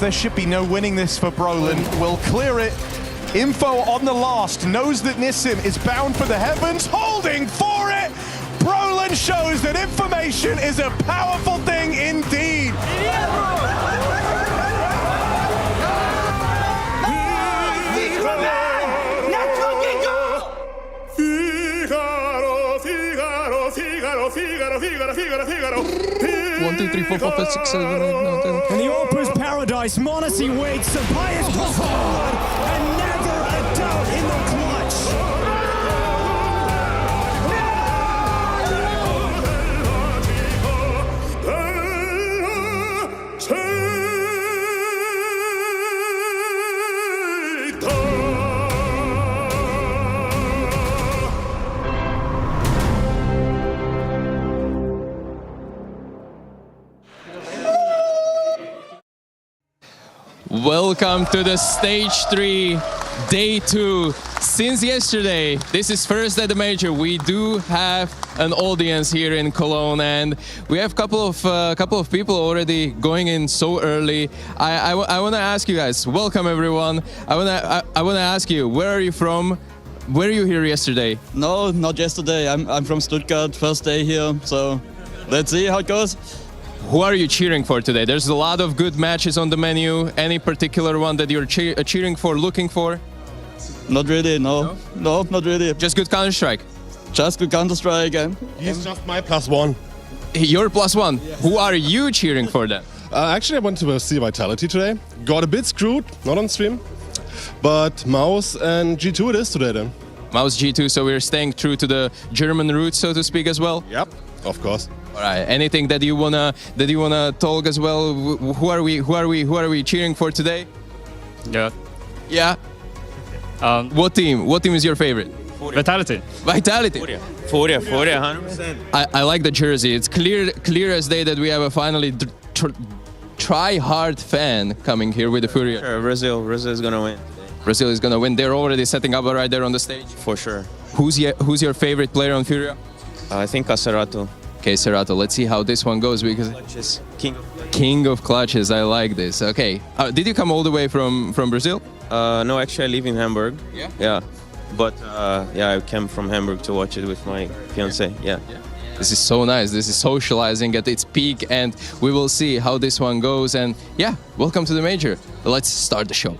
[SPEAKER 14] There should be no winning this for Brolin. Will clear it. Info on the last. Knows that Nissim is bound for the heavens. Holding for it. Brolin shows that information is a powerful thing indeed.
[SPEAKER 17] Figaro. 1, 2, 3, 4, 5, 6, 7, 8, 9, 10.
[SPEAKER 16] In the Opera's paradise, Monte waits, the bias goes forward, and never a doubt in the clutch.
[SPEAKER 17] Welcome to the stage 3, day 2. Since yesterday, this is first at the major. We do have an audience here in Cologne, and we have a couple of people already going in so early. I want to ask you guys, welcome everyone. I want to ask you, where are you from? Were you here yesterday?
[SPEAKER 18] No, not yesterday. I'm from Stuttgart, first day here. So let's see how it goes.
[SPEAKER 17] Who are you cheering for today? There's a lot of good matches on the menu. Any particular one that you're cheering for, looking for?
[SPEAKER 18] Not really, no. No, not really.
[SPEAKER 17] Just good Counter-Strike?
[SPEAKER 18] Just good Counter-Strike.
[SPEAKER 19] He's just my +1.
[SPEAKER 17] You're +1. Yeah. Who are you cheering for then?
[SPEAKER 19] Actually, I went to see Vitality today. Got a bit screwed, not on stream. But MongolZ and G2 it is today then.
[SPEAKER 17] MongolZ G2, so we're staying true to the German roots, so to speak, as well?
[SPEAKER 19] Yep, of course.
[SPEAKER 17] All right. Anything that you wanna talk as well? Who are we cheering for today?
[SPEAKER 20] Yeah.
[SPEAKER 17] Yeah. What team? What team is your favorite?
[SPEAKER 20] Vitality.
[SPEAKER 17] Vitality.
[SPEAKER 20] Furia, 100%.
[SPEAKER 17] I like the jersey. It's clear as day that we have a finally try-hard fan coming here with the Furia.
[SPEAKER 20] Sure, Brazil is gonna win.
[SPEAKER 17] Brazil is gonna win. They're already setting up right there on the stage.
[SPEAKER 20] For sure.
[SPEAKER 17] Who's your favorite player on Furia?
[SPEAKER 20] I think Acerato.
[SPEAKER 17] Okay, Cerato. Let's see how this one goes because
[SPEAKER 20] Clutches.
[SPEAKER 17] King of clutches. I like this. Okay. Did you come all the way from Brazil?
[SPEAKER 20] No, actually I live in Hamburg.
[SPEAKER 17] Yeah.
[SPEAKER 20] Yeah. But yeah, I came from Hamburg to watch it with my fiance. Yeah.
[SPEAKER 17] This is so nice. This is socializing at its peak, and we will see how this one goes. And yeah, welcome to the major. Let's start the show.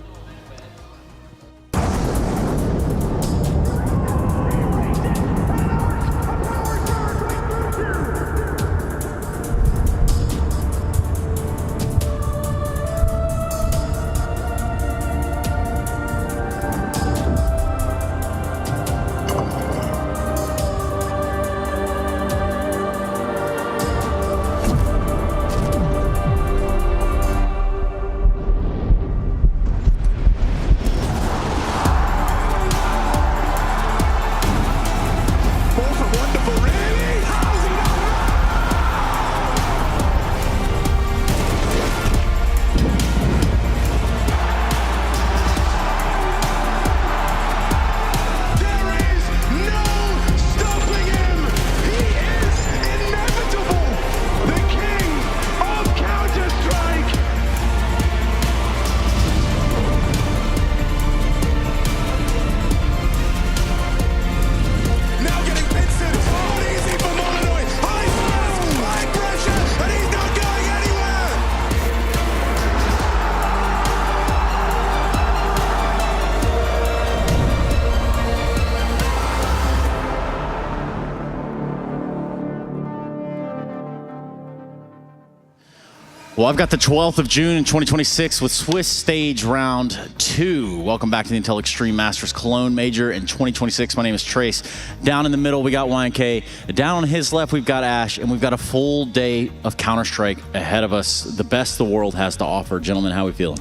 [SPEAKER 21] Well, I've got the 12th of June in 2026 with Swiss Stage Round 2. Welcome back to the Intel Extreme Masters Cologne Major in 2026. My name is Trace. Down in the middle, we got YNK. Down on his left, we've got Ash, and we've got a full day of Counter-Strike ahead of us. The best the world has to offer. Gentlemen, how are we feeling?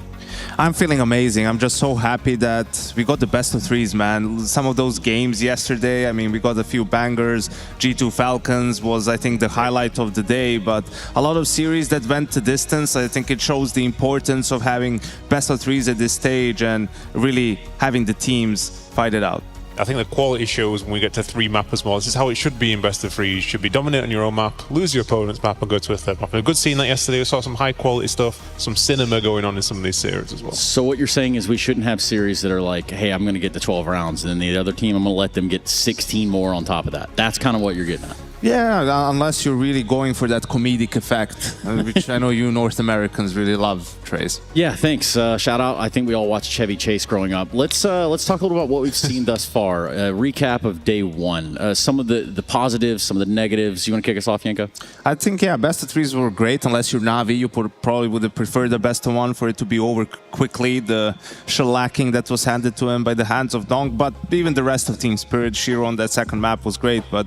[SPEAKER 22] I'm feeling amazing. I'm just so happy that we got the best of threes, man. Some of those games yesterday, I mean, we got a few bangers. G2 Falcons was, I think, the highlight of the day, but a lot of series that went the distance. I think it shows the importance of having best of threes at this stage and really having the teams fight it out.
[SPEAKER 3] I think the quality shows when we get to 3 map as well. This is how it should be in best of 3. You should be dominant on your own map, lose your opponent's map, and go to a third map. And a good seeing that yesterday. We saw some high quality stuff, some cinema going on in some of these series as well.
[SPEAKER 21] So what you're saying is we shouldn't have series that are like, hey, I'm going to get to 12 rounds, and then the other team, I'm going to let them get 16 more on top of that. That's kind of what you're getting at.
[SPEAKER 22] Yeah, unless you're really going for that comedic effect, which I know you North Americans really love, Trace.
[SPEAKER 21] Yeah, thanks. Shout out. I think we all watched Chevy Chase growing up. Let's talk a little about what we've seen thus far. Recap of day 1. Some of the positives, some of the negatives. You want to kick us off, Yanko?
[SPEAKER 22] I think, yeah, best of 3s were great. Unless you're Navi, you probably would have preferred the best of 1 for it to be over quickly. The shellacking that was handed to him by the hands of Donk. But even the rest of Team Spirit, Shiro on that second map was great. But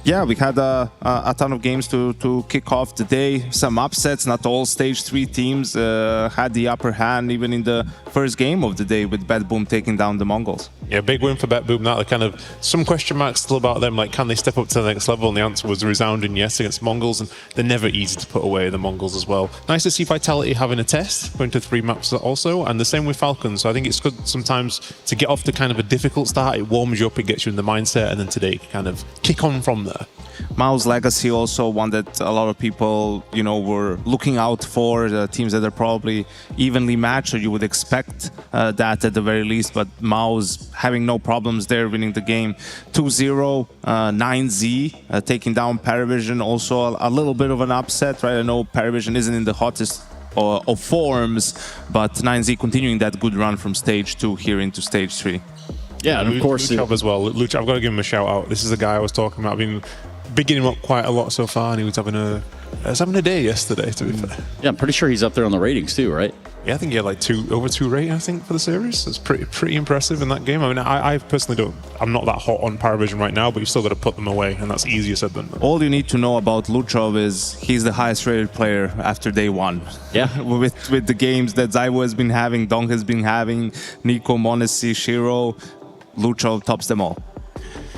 [SPEAKER 22] yeah, we had a ton of games to kick off the day. Some upsets. Not all Stage 3 teams had the upper hand, even in the first game of the day, with Bad Boom taking down the Mongols.
[SPEAKER 3] Yeah, big win for Bet Boom. That kind of some question marks still about them. Like, can they step up to the next level? And the answer was a resounding yes against Mongols, and they're never easy to put away, the Mongols as well. Nice to see Vitality having a test, going to 3 maps also, and the same with Falcons. So I think it's good sometimes to get off to kind of a difficult start. It warms you up, it gets you in the mindset, and then today you can kind of kick on from there.
[SPEAKER 22] Mao's Legacy also one that a lot of people, you know, were looking out for. The teams that are probably evenly matched, or you would expect that at the very least. But Mao's having no problems there, winning the game 2-0. 9Z taking down PARIVISION, also a little bit of an upset, right? I know PARIVISION isn't in the hottest of forms, but 9Z continuing that good run from stage 2 here into stage 3.
[SPEAKER 21] Yeah, and of course
[SPEAKER 3] Luchov as well. Luchov, I've got to give him a shout out. This is the guy I was talking about. I've been bigging him up quite a lot so far, and he was having a day yesterday, to be fair.
[SPEAKER 21] Yeah, I'm pretty sure he's up there on the ratings too, right?
[SPEAKER 3] Yeah, I think he had like over 2 rating, I think, for the series. It's pretty impressive in that game. I mean, I personally I'm not that hot on PARIVISION right now, but you've still got to put them away, and that's easier said than done.
[SPEAKER 22] All you need to know about Luchov is he's the highest rated player after day 1.
[SPEAKER 21] Yeah.
[SPEAKER 22] with the games that Zaiwo has been having, Donk has been having, Nico, Monesi, Shiro, Luchov tops them all.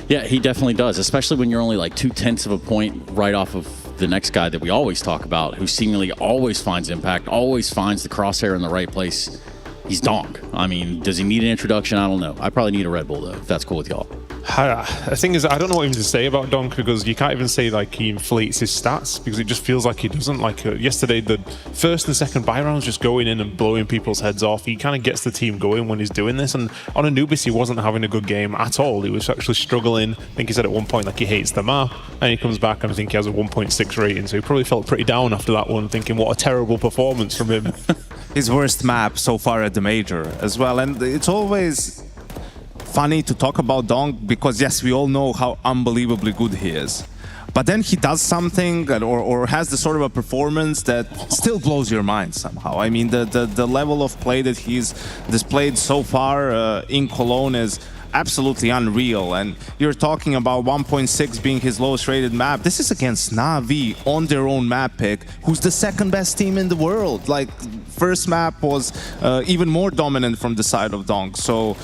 [SPEAKER 21] Yeah, he definitely does, especially when you're only like 0.2 of a point right off of the next guy that we always talk about, who seemingly always finds impact, always finds the crosshair in the right place. He's Donk. I mean, does he need an introduction? I don't know. I probably need a Red Bull, though, if that's cool with y'all.
[SPEAKER 3] The thing is, I don't know what even to say about Donk, because you can't even say like he inflates his stats, because it just feels like he doesn't. Like yesterday, the first and second buy rounds just going in and blowing people's heads off. He kind of gets the team going when he's doing this, and on Anubis he wasn't having a good game at all. He was actually struggling. I think he said at one point like he hates the map, and he comes back and I think he has a 1.6 rating, so he probably felt pretty down after that one, thinking what a terrible performance from him.
[SPEAKER 22] His worst map so far at the major as well, and it's always funny to talk about Donk because yes, we all know how unbelievably good he is, but then he does something or has the sort of a performance that still blows your mind somehow. I mean, the level of play that he's displayed so far in Cologne is absolutely unreal, and you're talking about 1.6 being his lowest rated map. This is against Navi on their own map pick, who's the second best team in the world. Like, first map was even more dominant from the side of Donk, so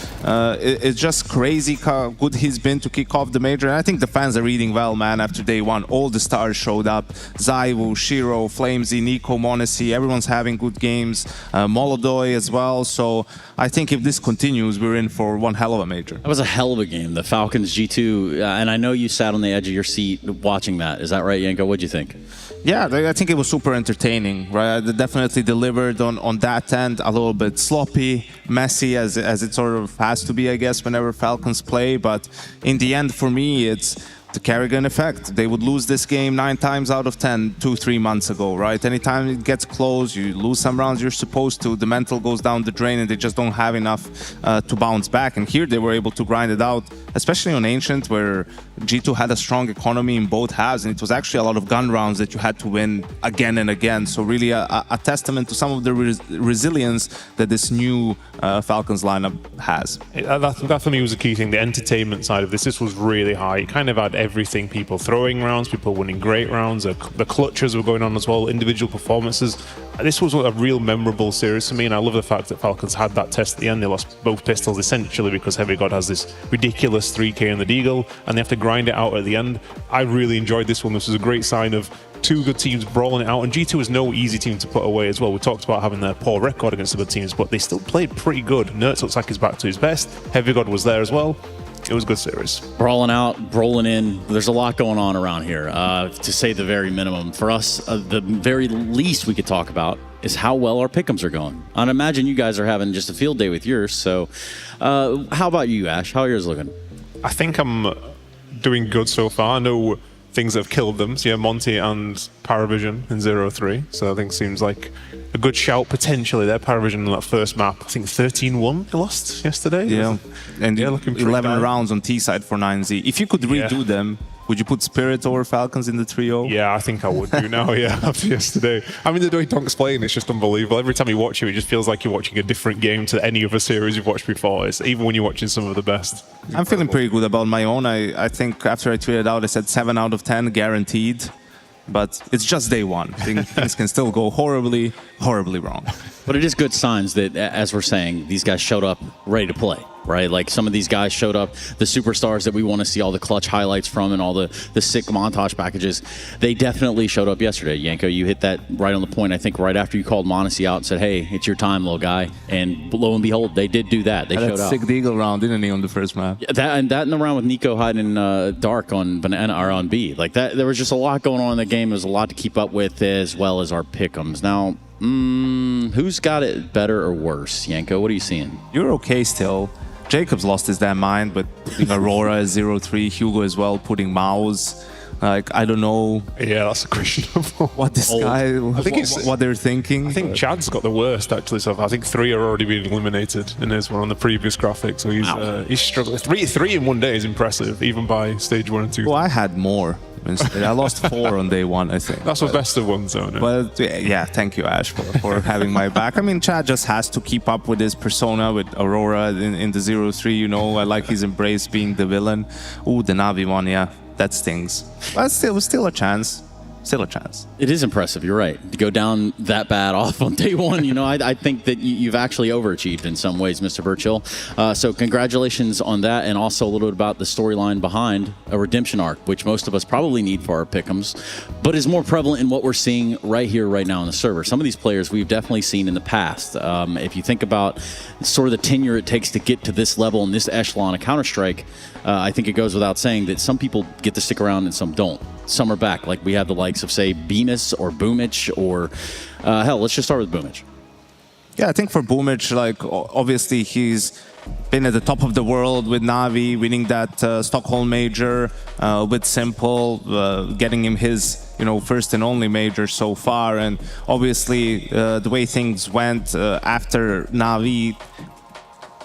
[SPEAKER 22] it's just crazy how good he's been to kick off the major. And I think the fans are reading well, man. After day 1, all the stars showed up. Zaiwo, Shiro, Flamesy, Nico, Monesi, everyone's having good games. Molodoi as well, so I think if this continues, we're in for one hell of a major.
[SPEAKER 21] That was a hell of a game, the Falcons G2, and I know you sat on the edge of your seat watching that. Is that right, Yanko? What'd you think?
[SPEAKER 22] Yeah, I think it was super entertaining, right? They definitely delivered on that end. A little bit sloppy, messy, as it sort of has to be, I guess, whenever Falcons play. But in the end, for me, it's the Kerrigan effect. They would lose this game 9 times out of 10 2-3 months ago, right? Anytime it gets close, you lose some rounds you're supposed to, the mental goes down the drain and they just don't have enough to bounce back. And here they were able to grind it out, especially on Ancient, where G2 had a strong economy in both halves, and it was actually a lot of gun rounds that you had to win again and again. So really a testament to some of the resilience that this new Falcons lineup has.
[SPEAKER 3] That for me was a key thing, the entertainment side of this. This was really high. It kind of had everything, people throwing rounds, people winning great rounds, the clutches were going on as well, individual performances. This was a real memorable series for me, and I love the fact that Falcons had that test at the end. They lost both pistols essentially because Heavy God has this ridiculous 3k in the Deagle, and they have to grind it out at the end. I really enjoyed this one. This was a great sign of 2 good teams brawling it out, and G2 is no easy team to put away as well. We talked about having their poor record against the good teams, but they still played pretty good. Nertz looks like he's back to his best. Heavy God was there as well. It was a good series.
[SPEAKER 21] Brawling out, rolling in. There's a lot going on around here, to say the very minimum. For us, the very least we could talk about is how well our pick'ems are going. I'd imagine you guys are having just a field day with yours. So how about you, Ash? How are yours looking?
[SPEAKER 3] I think I'm doing good so far. I know things that have killed them. So yeah, Monte and PARIVISION in 0-3. So I think seems like a good shout potentially there. PARIVISION on that first map, I think 13-1 they lost yesterday.
[SPEAKER 22] Yeah, and
[SPEAKER 3] yeah, looking
[SPEAKER 22] 11 rounds on T side for 9Z. If you could redo them, would you put Spirit over Falcons in the trio?
[SPEAKER 3] Yeah, I think I would do now, yeah, after yesterday. I mean, the way Donk's playing, it's just unbelievable. Every time you watch him, it just feels like you're watching a different game to any other series you've watched before. It's, even when you're watching some of the best.
[SPEAKER 22] I'm feeling pretty good about my own. I think after I tweeted out, I said 7 out of 10 guaranteed. But it's just day one. Things can still go horribly, horribly wrong.
[SPEAKER 21] But it is good signs that, as we're saying, these guys showed up ready to play, right? Like some of these guys showed up, the superstars that we want to see all the clutch highlights from and all the sick montage packages. They definitely showed up yesterday. Yanko, you hit that right on the point. I think right after you called MongolZ out and said, hey, it's your time, little guy. And lo and behold, they did do that. They showed up.
[SPEAKER 22] Sick Deagle round, didn't he, on the first map?
[SPEAKER 21] Yeah, that in the round with Nico hiding dark on Banana or on B. Like that, there was just a lot going on in the game. There was a lot to keep up with as well as our pick'ems. Now, who's got it better or worse? Yanko, what are you seeing?
[SPEAKER 22] You're okay still. Jacob's lost his damn mind, but putting Aurora as 0-3, Hugo as well, putting MongolZ. Like, I don't know.
[SPEAKER 3] Yeah, that's a questionable.
[SPEAKER 22] What this guy,
[SPEAKER 3] I think it's
[SPEAKER 22] what they're thinking.
[SPEAKER 3] I think Chad's got the worst actually. So I think 3 are already being eliminated in this one on the previous graphic. So he's struggling. Three in one day is impressive, even by stage 1 and 2.
[SPEAKER 22] Well, I had more. I lost 4 on day 1, I think.
[SPEAKER 3] That's the best of ones, though. No?
[SPEAKER 22] But yeah, thank you, Ash, for having my back. I mean, Chad just has to keep up with his persona with Aurora in the 0-3. You know, I like his embrace being the villain. Ooh, the Navi one, yeah, that stings. But still a chance. Still a chance.
[SPEAKER 21] It is impressive. You're right. To go down that bad off on day 1, you know, I think that you've actually overachieved in some ways, Mr. Birchill. So congratulations on that, and also a little bit about the storyline behind a redemption arc, which most of us probably need for our pick'ems, but is more prevalent in what we're seeing right here, right now on the server. Some of these players we've definitely seen in the past. If you think about sort of the tenure it takes to get to this level and this echelon of Counter-Strike, I think it goes without saying that some people get to stick around and some don't. Some are back, like we have the likes of, say, Bemis or Boomich, or hell, let's just start with Boomich.
[SPEAKER 22] Yeah, I think for Boomich, like, obviously he's been at the top of the world with Navi, winning that Stockholm major with Simple, getting him his, you know, first and only major so far. And obviously the way things went after Navi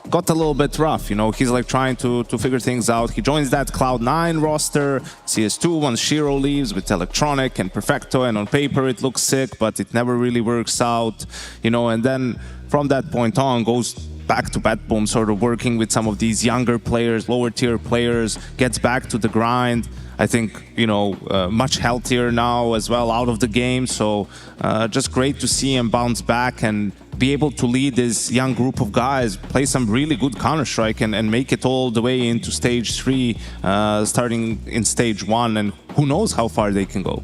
[SPEAKER 22] got a little bit rough, you know. He's like trying to figure things out. He joins that Cloud9 roster, CS2, once Shiro leaves with Electronic and Perfecto, and on paper it looks sick, but it never really works out, you know. And then from that point on goes back to BetBoom, sort of working with some of these younger players, lower tier players, gets back to the grind. I think, you know, much healthier now as well, out of the game. So just great to see him bounce back and be able to lead this young group of guys, play some really good Counter-Strike and make it all the way into stage 3, starting in stage 1, and who knows how far they can go.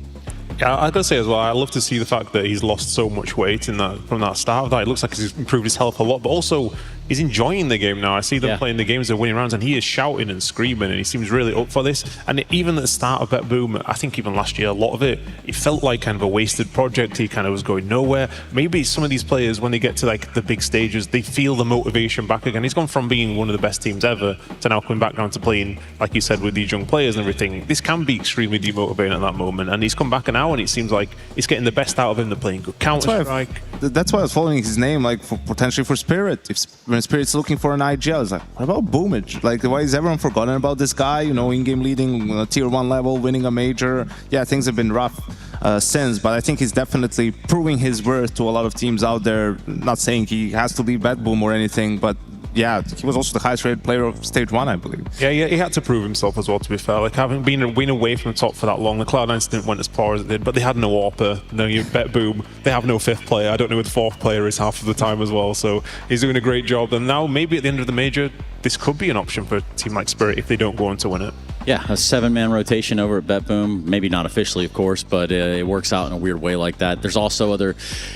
[SPEAKER 3] Yeah, I gotta say as well, I love to see the fact that he's lost so much weight in that from that start of that. It looks like he's improved his health a lot, but also he's enjoying the game now. I see them playing the games, they're winning rounds, and he is shouting and screaming, and he seems really up for this. And even at the start of BetBoom, I think even last year, a lot of it felt like kind of a wasted project. He kind of was going nowhere. Maybe some of these players, when they get to like the big stages, they feel the motivation back again. He's gone from being one of the best teams ever to now coming back down to playing, like you said, with these young players and everything. This can be extremely demotivating at that moment, and he's come back now, and it seems like he's getting the best out of him. They're playing good Counter-Strike.
[SPEAKER 22] That's why I was following his name, like potentially for Spirit. When Spirit's looking for an IGL, I was like, what about Boomich? Like, why is everyone forgotten about this guy? You know, in-game leading, tier 1 level, winning a major. Yeah, things have been rough since, but I think he's definitely proving his worth to a lot of teams out there. Not saying he has to leave BetBoom or anything, but yeah, he was also the highest rated player of stage 1, I believe.
[SPEAKER 3] Yeah, he had to prove himself as well, to be fair. Like, having been away from the top for that long, the Cloud9 incident went as far as it did, but they had no AWPer, no BetBoom, they have no 5th player. I don't know who the 4th player is half of the time as well, so he's doing a great job. And now, maybe at the end of the major, this could be an option for a team like Spirit if they don't go on to win it.
[SPEAKER 21] Yeah, a 7-man rotation over at BetBoom. Maybe not officially, of course, but it works out in a weird way like that. There's also other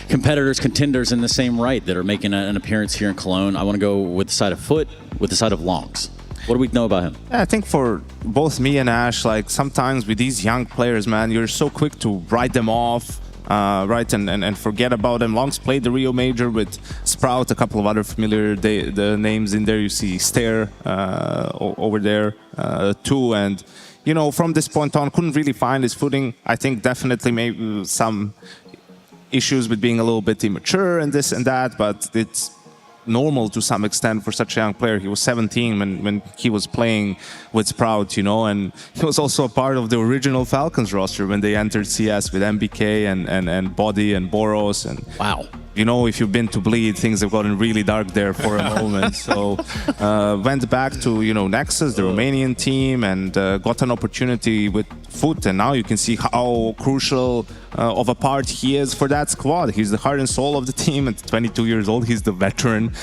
[SPEAKER 21] competitors, contenders in the same right that are making an appearance here in Cologne. I want to go with the side of Foot, with the side of Longs. What do we know about him?
[SPEAKER 22] Yeah, I think for both me and Ash, like sometimes with these young players, man, you're so quick to write them off, right, and forget about them. Long's played the Rio Major with Sprout, a couple of other familiar the names in there. You see Stair over there too, and you know, from this point on, couldn't really find his footing. I think definitely maybe some issues with being a little bit immature and this and that, but it's normal to some extent for such a young player. He was 17 when he was playing with Sprout, you know, and he was also a part of the original Falcons roster when they entered CS with MBK and Body and Boros. And
[SPEAKER 21] wow.
[SPEAKER 22] You know, if you've been to Bleed, things have gotten really dark there for a moment. So went back to, you know, Nexus, the Romanian team, and got an opportunity with Foot. And now you can see how crucial of a part he is for that squad. He's the heart and soul of the team. At 22 years old, he's the veteran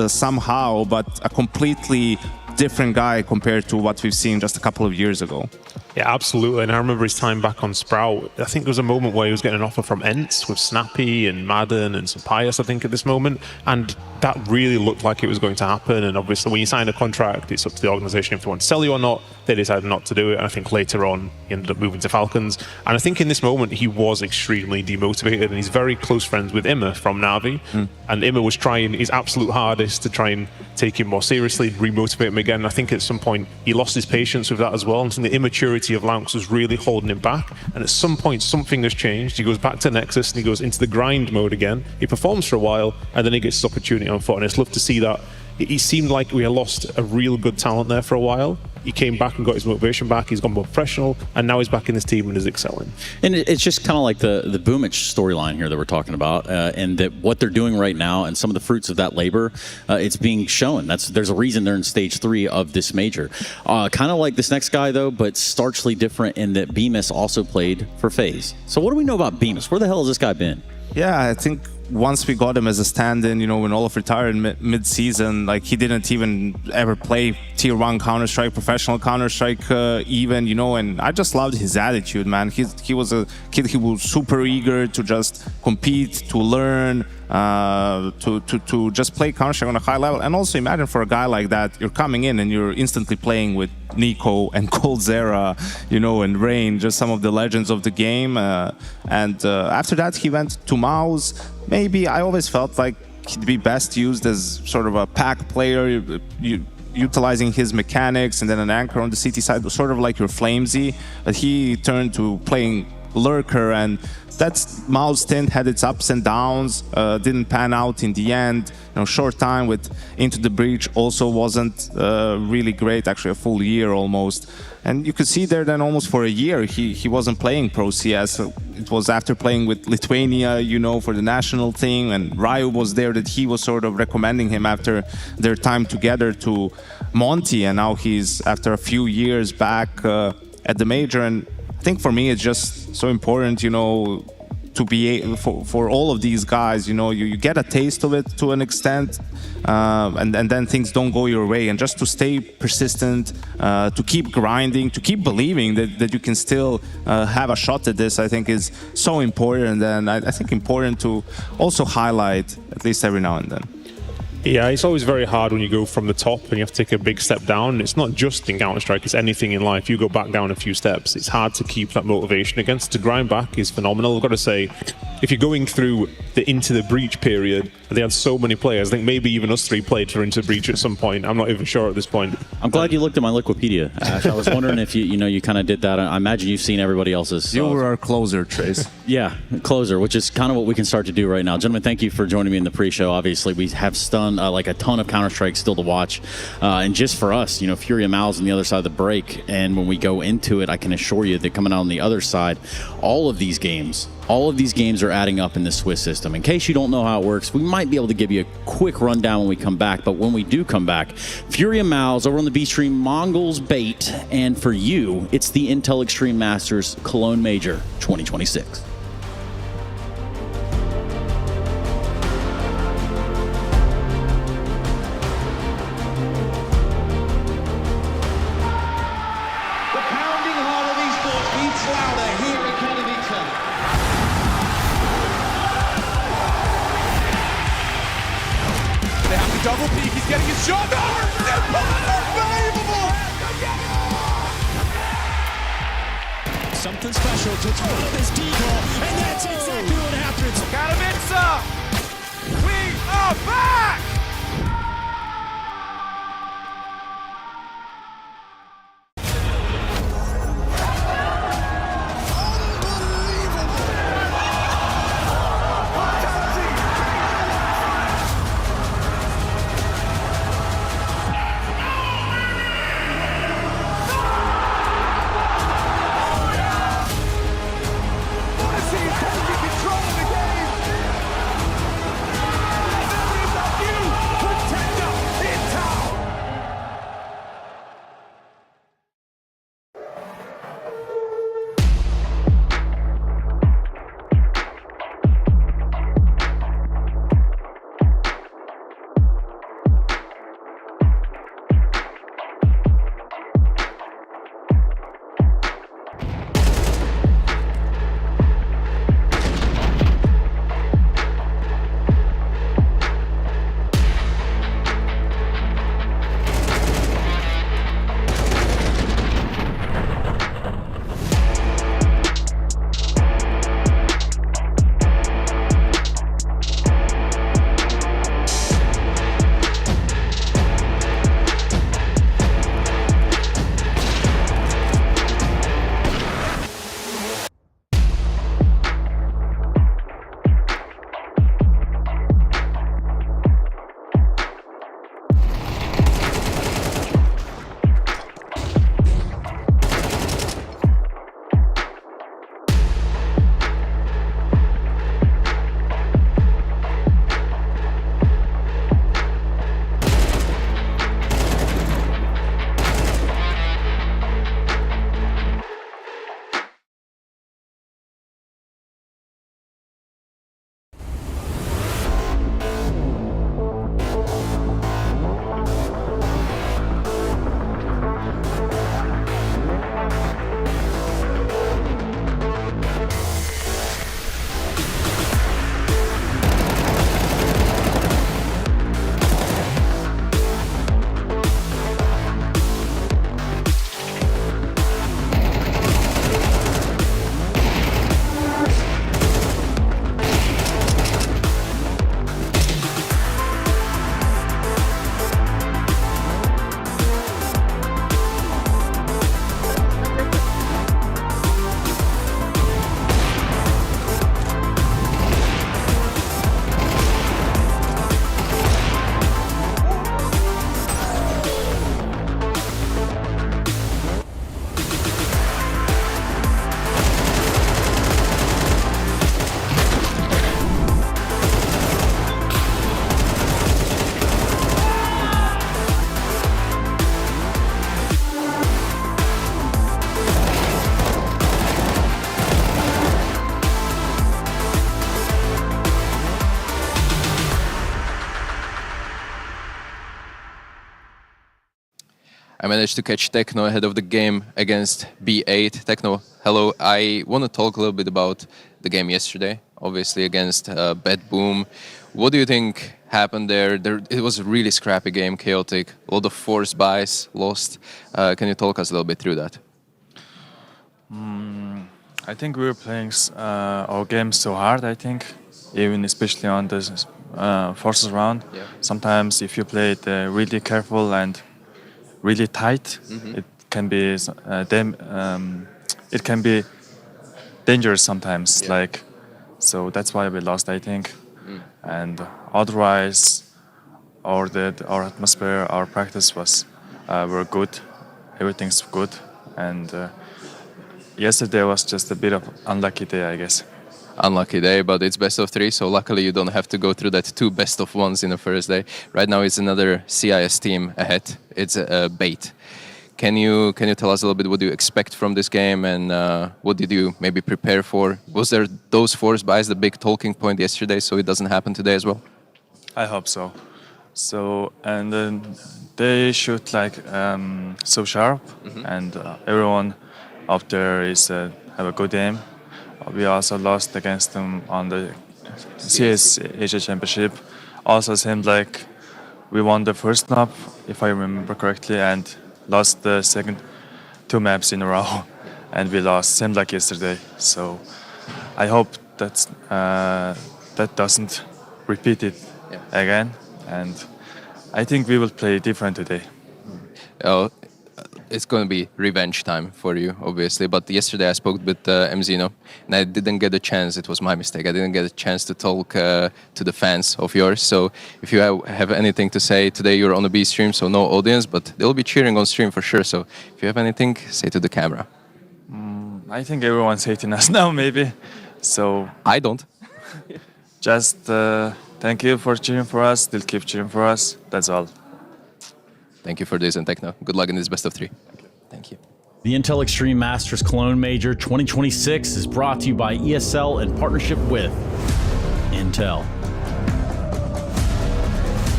[SPEAKER 22] somehow, but a completely different guy compared to what we've seen just a couple of years ago.
[SPEAKER 3] Yeah, absolutely. And I remember his time back on Sprout. I think there was a moment where he was getting an offer from Ents with Snappy and Madden and some Pius, I think, at this moment. And that really looked like it was going to happen. And obviously, when you sign a contract, it's up to the organization if they want to sell you or not. They decided not to do it. And I think later on, he ended up moving to Falcons. And I think in this moment, he was extremely demotivated. And he's very close friends with Imma from Na'Vi. And Imma was trying his absolute hardest to try and take him more seriously, remotivate him again. And I think at some point, he lost his patience with that as well. And the immaturity of Lanx was really holding him back. And at some point, something has changed. He goes back to Nexus and he goes into the grind mode again. He performs for a while and then he gets his opportunity on Foot. And it's love to see that. It seemed like we had lost a real good talent there for a while. He came back and got his motivation back. He's gone more professional, and now he's back in this team and is excelling.
[SPEAKER 21] And it's just kind of like the Boomich storyline here that we're talking about, and that what they're doing right now and some of the fruits of that labor, it's being shown. There's a reason they're in stage 3 of this major. Kind of like this next guy, though, but starkly different in that Bemis also played for FaZe. So what do we know about Bemis? Where the hell has this guy been?
[SPEAKER 22] Yeah, I think once we got him as a stand-in, you know, when Olaf retired mid-season, like he didn't even ever play Tier 1 Counter-Strike, professional Counter-Strike even, you know, and I just loved his attitude, man. He was a kid, he was super eager to just compete, to learn, to just play Counter-Strike on a high level. And also imagine for a guy like that, you're coming in and you're instantly playing with Nico and MongolZ, you know, and Rain, just some of the legends of the game. And after that, he went to MongolZ. Maybe I always felt like he'd be best used as sort of a pack player, utilizing his mechanics, and then an anchor on the CT side, sort of like your Flamesy. But he turned to playing Lurker, and that's MongolZ stint had its ups and downs, didn't pan out in the end. You know, short time with Into the Breach also wasn't really great, actually a full year almost. And you could see there then almost for a year he wasn't playing Pro CS. It was after playing with Lithuania, you know, for the national thing, and Ryu was there that he was sort of recommending him after their time together to Monte, and now he's after a few years back at the major. And I think for me it's just so important, you know, to be for all of these guys, you know, you get a taste of it to an extent, and then things don't go your way, and just to stay persistent, to keep grinding, to keep believing that you can still have a shot at this, I think is so important. And I think important to also highlight at least every now and then.
[SPEAKER 3] Yeah, it's always very hard when you go from the top and you have to take a big step down. It's not just in Counter-Strike, it's anything in life. You go back down a few steps, it's hard to keep that motivation against. To grind back is phenomenal. I've got to say, if you're going through the Into the Breach period, they had so many players. I think maybe even us three played for Into the Breach at some point. I'm not even sure at this point.
[SPEAKER 21] I'm glad you looked at my Wikipedia, Ash. I was wondering if you kind of did that. I imagine you've seen everybody else's.
[SPEAKER 22] You were our closer, Trace.
[SPEAKER 21] Yeah, closer, which is kind of what we can start to do right now. Gentlemen, thank you for joining me in the pre-show. Obviously, we have like a ton of Counter-Strike still to watch. And just for us, you know, Fury and Mal's on the other side of the break. And when we go into it, I can assure you that coming out on the other side, all of these games are adding up in the Swiss system. In case you don't know how it works, we might be able to give you a quick rundown when we come back. But when we do come back, Fury and Mal's over on the B stream, MongolZ, and for you, it's the Intel Extreme Masters Cologne Major 2026.
[SPEAKER 14] double peek, he's getting his shot. Unbelievable!
[SPEAKER 16] Something special to throw this people, and that's exactly what happens.
[SPEAKER 14] Katowice! We are back!
[SPEAKER 6] I managed to catch Techno ahead of the game against B8. Techno, hello. I want to talk a little bit about the game yesterday, obviously against Bad Boom. What do you think happened there? It was a really scrappy game, chaotic, a lot of forced buys, lost. Can you talk us a little bit through that?
[SPEAKER 8] I think we were playing our game so hard, I think, even especially on the forces round.
[SPEAKER 6] Yeah.
[SPEAKER 8] Sometimes if you play it really careful and really tight, it can be it can be dangerous sometimes.
[SPEAKER 6] Yeah.
[SPEAKER 8] So that's why we lost, I think. And otherwise, our atmosphere, our practice was were good. Everything's good, and yesterday was just a bit of unlucky day, I guess.
[SPEAKER 6] Unlucky day, but it's best of 3, so luckily you don't have to go through that 2 best of 1s in the first day. Right now it's another CIS team ahead. It's Bait. Can you tell us a little bit what you expect from this game, and what did you maybe prepare for? Was there those forced buys the big talking point yesterday, so it doesn't happen today as well?
[SPEAKER 8] I hope so. So, and then they shoot so sharp, and everyone up there is have a good aim. We also lost against them on the CS Asia Championship. Also seemed like we won the first map, if I remember correctly, and lost the second 2 maps in a row. And we lost, same like yesterday. So I hope that doesn't repeat it again. And I think we will play different today.
[SPEAKER 6] It's going to be revenge time for you, obviously. But yesterday I spoke with MZino, and I didn't get a chance. It was my mistake. I didn't get a chance to talk to the fans of yours. So if you have anything to say today, you're on a B stream, so no audience, but they'll be cheering on stream for sure. So if you have anything, say to the camera.
[SPEAKER 8] I think everyone's hating us now, maybe. So
[SPEAKER 6] I don't.
[SPEAKER 8] Just thank you for cheering for us. Still keep cheering for us. That's all.
[SPEAKER 6] Thank you for this, and Techno. Good luck in this best of 3. Thank you.
[SPEAKER 21] The Intel Extreme Masters Cologne Major 2026 is brought to you by ESL in partnership with Intel,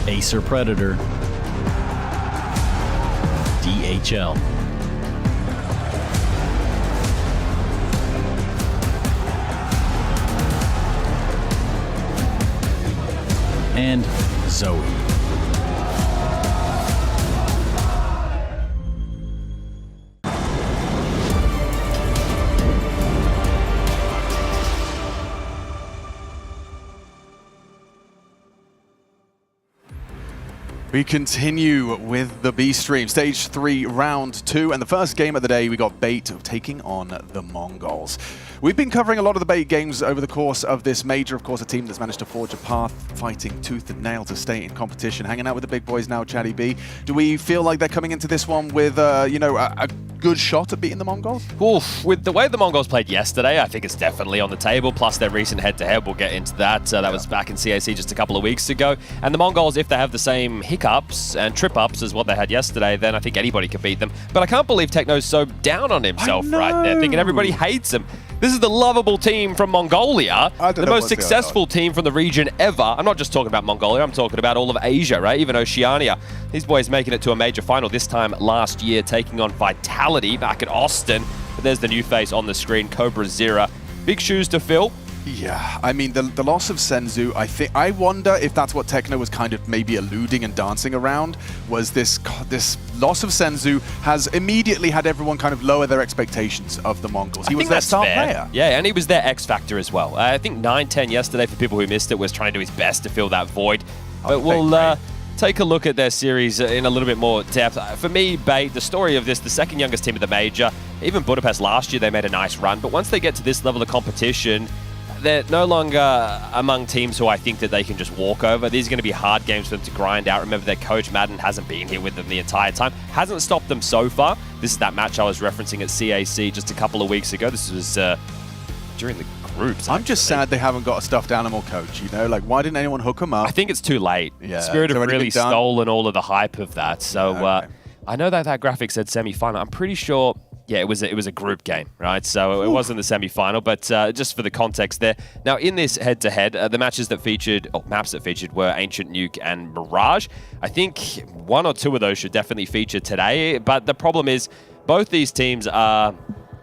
[SPEAKER 21] Acer Predator, DHL, and Zoe.
[SPEAKER 1] We continue with the B stream, stage 3, round 2, and the first game of the day we got Bait taking on the Mongols. We've been covering a lot of the Bait games over the course of this major. Of course, a team that's managed to forge a path, fighting tooth and nail to stay in competition, hanging out with the big boys now, Chatty B. Do we feel like they're coming into this one with, you know, a good shot at beating the Mongols?
[SPEAKER 7] Oof, with the way the Mongols played yesterday, I think it's definitely on the table, plus their recent head-to-head, we'll get into that. That was back in CAC just a couple of weeks ago. And the Mongols, if they have the same hiccups and trip-ups as what they had yesterday, then I think anybody could beat them. But I can't believe Techno's so down on himself right there, thinking everybody hates him. This is the lovable team from Mongolia, the most successful team from the region ever. I'm not just talking about Mongolia, I'm talking about all of Asia, right? Even Oceania. These boys making it to a major final this time last year, taking on Vitality back at Austin. But there's the new face on the screen, Cobra Zira. Big shoes to fill.
[SPEAKER 1] Yeah, I mean, the loss of Senzu, I wonder if that's what Techno was kind of maybe alluding and dancing around, was this loss of Senzu has immediately had everyone kind of lower their expectations of the Mongols. He was their star player.
[SPEAKER 7] Yeah, and he was their X factor as well. I think 9-10 yesterday, for people who missed it, was trying to do his best to fill that void. But we'll take a look at their series in a little bit more depth. For me, Bait, the story of this, the second youngest team of the major, even Budapest last year, they made a nice run. But once they get to this level of competition, they're no longer among teams who I think that they can just walk over. These are going to be hard games for them to grind out. Remember, their coach, Madden, hasn't been here with them the entire time. Hasn't stopped them so far. This is that match I was referencing at CAC just a couple of weeks ago. This was during the groups.
[SPEAKER 1] I'm just sad they haven't got a stuffed animal coach, you know? Like, why didn't anyone hook them up?
[SPEAKER 7] I think it's too late.
[SPEAKER 1] Yeah,
[SPEAKER 7] Spirit have really stolen all of the hype of that. So I know that graphic said semi-final. I'm pretty sure... Yeah, it was a group game, right? So it wasn't the semi-final, but just for the context there. Now, in this head-to-head, the matches that featured, maps that featured were Ancient Nuke and Mirage. I think one or two of those should definitely feature today, but the problem is both these teams are,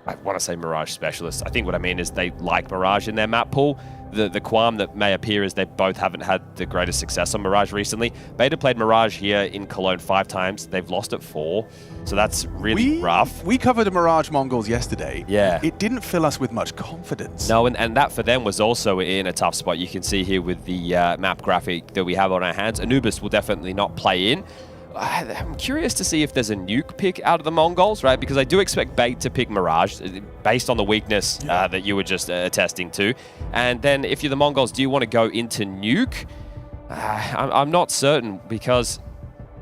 [SPEAKER 7] I want to say Mirage specialists. I think what I mean is they like Mirage in their map pool. The qualm that may appear is they both haven't had the greatest success on Mirage recently. Beta played Mirage here in Cologne 5 times. They've lost it 4, so that's really rough.
[SPEAKER 1] We covered the Mirage Mongols yesterday.
[SPEAKER 7] Yeah.
[SPEAKER 1] It didn't fill us with much confidence.
[SPEAKER 7] No, and that for them was also in a tough spot. You can see here with the map graphic that we have on our hands. Anubis will definitely not play in. I'm curious to see if there's a nuke pick out of the Mongols, right? Because I do expect Bait to pick Mirage based on the weakness that you were just attesting to. And then if you're the Mongols, do you want to go into nuke? I'm not certain because,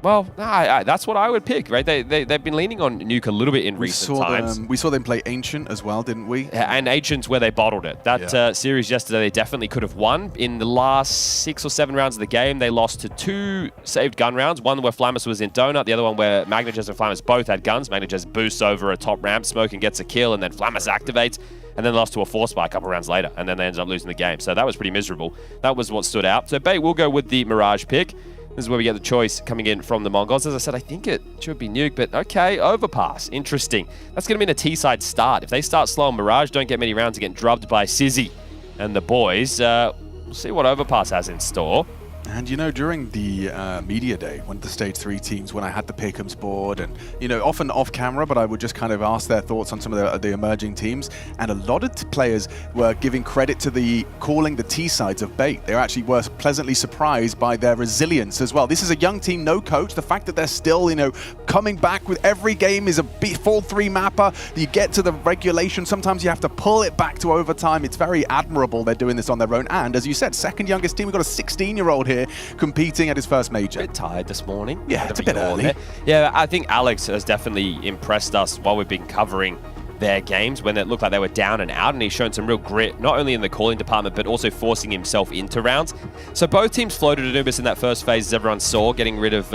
[SPEAKER 7] well, that's what I would pick, right? They've been leaning on nuke a little bit in recent times.
[SPEAKER 1] We saw them play Ancient as well, didn't we?
[SPEAKER 7] And Ancient's where they bottled it. That series yesterday, they definitely could have won. In the last 6 or 7 rounds of the game, they lost to 2 saved gun rounds. One where Flammus was in donut, the other one where Magnagez and Flammus both had guns. Magnagez boosts over a top ramp smoke and gets a kill, and then Flammus activates, and then lost to a force by a couple rounds later, and then they ended up losing the game. So that was pretty miserable. That was what stood out. So Bait will go with the Mirage pick. This is where we get the choice coming in from the Mongols. As I said, I think it should be nuke, but okay, Overpass. Interesting. That's going to be a T-side start. If they start slow on Mirage, don't get many rounds, and get drubbed by Sizzy and the boys. We'll see what Overpass has in store.
[SPEAKER 1] And you know, during the media day, when the stage 3 teams, when I had the pick'ems board, and you know, often off camera, but I would just kind of ask their thoughts on some of the emerging teams, and a lot of players were giving credit to calling the T sides of bait. They actually were pleasantly surprised by their resilience as well. This is a young team, no coach. The fact that they're still, you know, coming back with every game is a full 3 mapper. You get to the regulation, sometimes you have to pull it back to overtime. It's very admirable they're doing this on their own. And as you said, second youngest team, we've got a 16-year-old here competing at his first major.
[SPEAKER 7] A bit tired this morning.
[SPEAKER 1] Yeah, it's a bit early.
[SPEAKER 7] Yeah, I think Alex has definitely impressed us while we've been covering their games when it looked like they were down and out, and he's shown some real grit, not only in the calling department, but also forcing himself into rounds. So both teams floated Anubis in that first phase, as everyone saw, getting rid of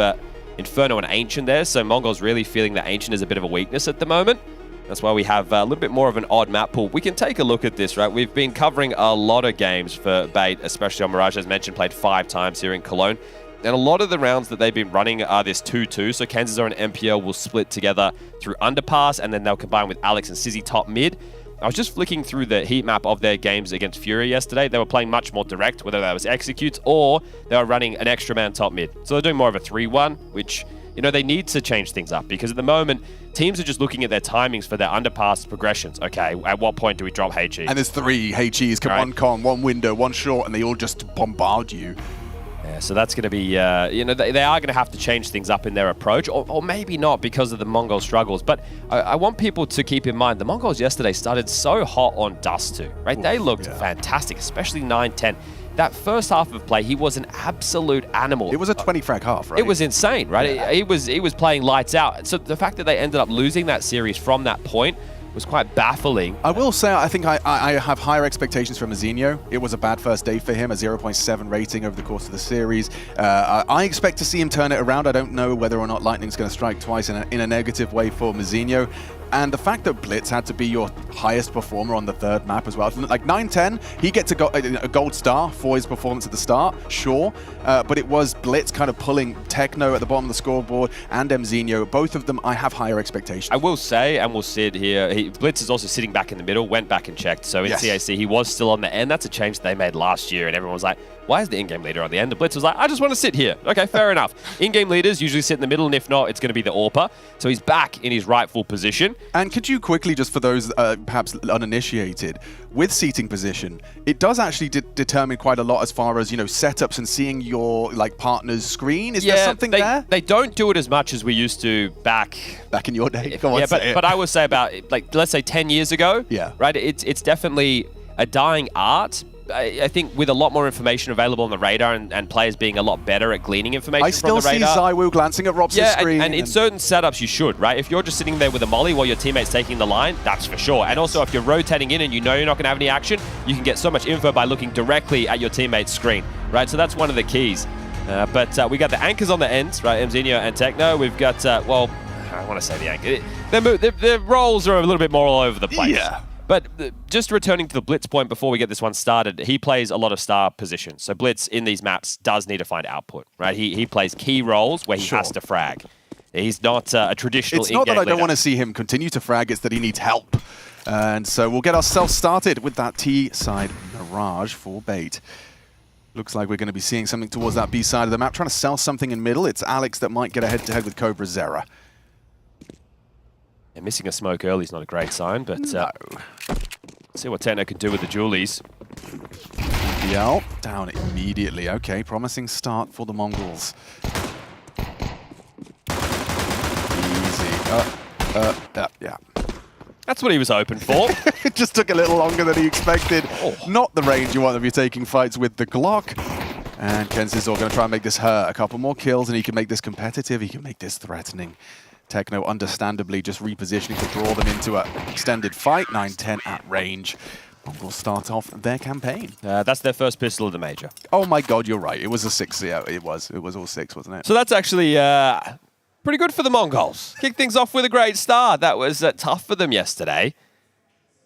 [SPEAKER 7] Inferno and Ancient there. So MongolZ really feeling that Ancient is a bit of a weakness at the moment. That's why we have a little bit more of an odd map pool. We can take a look at this, right? We've been covering a lot of games for Bait, especially on Mirage, as mentioned, played 5 times here in Cologne. And a lot of the rounds that they've been running are this 2-2. So Kenzor and MPL will split together through Underpass, and then they'll combine with Alex and Sizzy top mid. I was just flicking through the heat map of their games against Fury yesterday. They were playing much more direct, whether that was executes or they were running an extra man top mid. So they're doing more of a 3-1, which, you know, they need to change things up, because at the moment, teams are just looking at their timings for their underpass progressions. Okay, at what point do we drop HE?
[SPEAKER 1] And there's 3 HEs, right? 1 con, 1 window, 1 short, and they all just bombard you.
[SPEAKER 7] Yeah, so that's going to be, you know, they are going to have to change things up in their approach, or maybe not because of the Mongol struggles. But I want people to keep in mind, the Mongols yesterday started so hot on Dust 2, right? They looked fantastic, especially 9-10. That first half of play, he was an absolute animal.
[SPEAKER 1] It was a 20 frag half, right?
[SPEAKER 7] It was insane, right?
[SPEAKER 1] Yeah.
[SPEAKER 7] He was playing lights out. So the fact that they ended up losing that series from that point was quite baffling.
[SPEAKER 1] I will say, I think I have higher expectations from Mazinho. It was a bad first day for him, a 0.7 rating over the course of the series. I expect to see him turn it around. I don't know whether or not Lightning's going to strike twice in a negative way for Mazinho. And the fact that Blitz had to be your highest performer on the 3rd map as well. Like 9-10, he gets a gold star for his performance at the start, sure. But it was Blitz kind of pulling Techno at the bottom of the scoreboard and Mzinho. Both of them, I have higher expectations.
[SPEAKER 7] I will say, and we'll sit here, Blitz is also sitting back in the middle, went back and checked. So in CAC, he was still on the end. That's a change they made last year, and everyone was like, why is the in-game leader on the end? And Blitz was like, I just want to sit here. Okay, fair enough. In-game leaders usually sit in the middle, and if not, it's going to be the AWPer. So he's back in his rightful position.
[SPEAKER 1] And could you quickly, just for those perhaps uninitiated, with seating position, it does actually determine quite a lot as far as, you know, setups and seeing your like partner's screen. Is there something there?
[SPEAKER 7] They don't do it as much as we used to back
[SPEAKER 1] in your day. Go on,
[SPEAKER 7] but I would say about, like, let's say 10 years ago.
[SPEAKER 1] Yeah.
[SPEAKER 7] Right. It's definitely a dying art. I think with a lot more information available on the radar and players being a lot better at gleaning information from the radar.
[SPEAKER 1] I still see Zywoo glancing at Robs's screen.
[SPEAKER 7] And in certain setups you should, right? If you're just sitting there with a molly while your teammate's taking the line, that's for sure. And also if you're rotating in and you know you're not going to have any action, you can get so much info by looking directly at your teammate's screen, right? So that's one of the keys. But we got the anchors on the ends, right? Mzinho and Techno. We've got, well, I want to say the anchor. Their roles are a little bit more all over the place.
[SPEAKER 1] Yeah.
[SPEAKER 7] But just returning to the Blitz point before we get this one started, he plays a lot of star positions. So Blitz in these maps does need to find output, right? He plays key roles where he has to frag. He's not a traditional
[SPEAKER 1] It's not that I
[SPEAKER 7] leader.
[SPEAKER 1] don't want to see him continue to frag, it's that he needs help. And so we'll get ourselves started with that T side Mirage for Bait. Looks like we're going to be seeing something towards that B side of the map, trying to sell something in middle. It's Alex that might get a head-to-head with Cobra Zera.
[SPEAKER 7] Yeah, missing a smoke early is not a great sign, but
[SPEAKER 1] no.
[SPEAKER 7] See what Techno can do with the Julies.
[SPEAKER 1] Yell down immediately. Okay, promising start for the Mongols. Easy. Yeah.
[SPEAKER 7] That's what he was hoping for.
[SPEAKER 1] It just took a little longer than he expected. Not the range you want to be taking fights with the Glock. And Kenzor going to try and make this hurt. A couple more kills and he can make this competitive. He can make this threatening. Techno, understandably, just repositioning to draw them into an extended fight. 9-10 at range. We'll start off their campaign.
[SPEAKER 7] That's their first pistol of the major.
[SPEAKER 1] Oh my god, you're right. It was a 6. Yeah, it was. It was all 6, wasn't it?
[SPEAKER 7] So that's actually pretty good for the Mongols. Kicked things off with a great start. That was tough for them yesterday.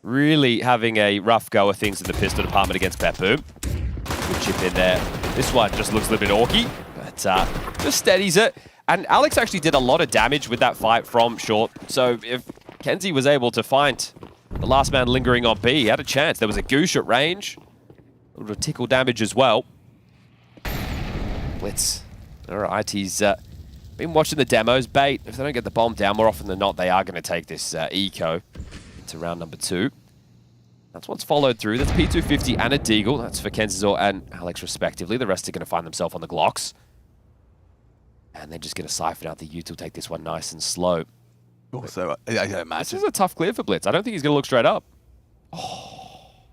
[SPEAKER 7] Really having a rough go of things in the pistol department against Beppu. Good chip in there. This one just looks a little bit orky, but just steadies it. And Alex actually did a lot of damage with that fight from short. So if Kenzie was able to find the last man lingering on B, he had a chance. There was a goosh at range. A little tickle damage as well. Blitz. All right, he's been watching the demos. Bait, if they don't get the bomb down, more often than not, they are going to take this eco into round number 2. That's what's followed through. That's P250 and a Deagle. That's for MongolZ and Alex, respectively. The rest are going to find themselves on the Glocks. And they're just going to siphon out the Ute will take this one nice and slow.
[SPEAKER 1] Also, I imagine.
[SPEAKER 7] This is a tough clear for Blitz. I don't think he's going to look straight up.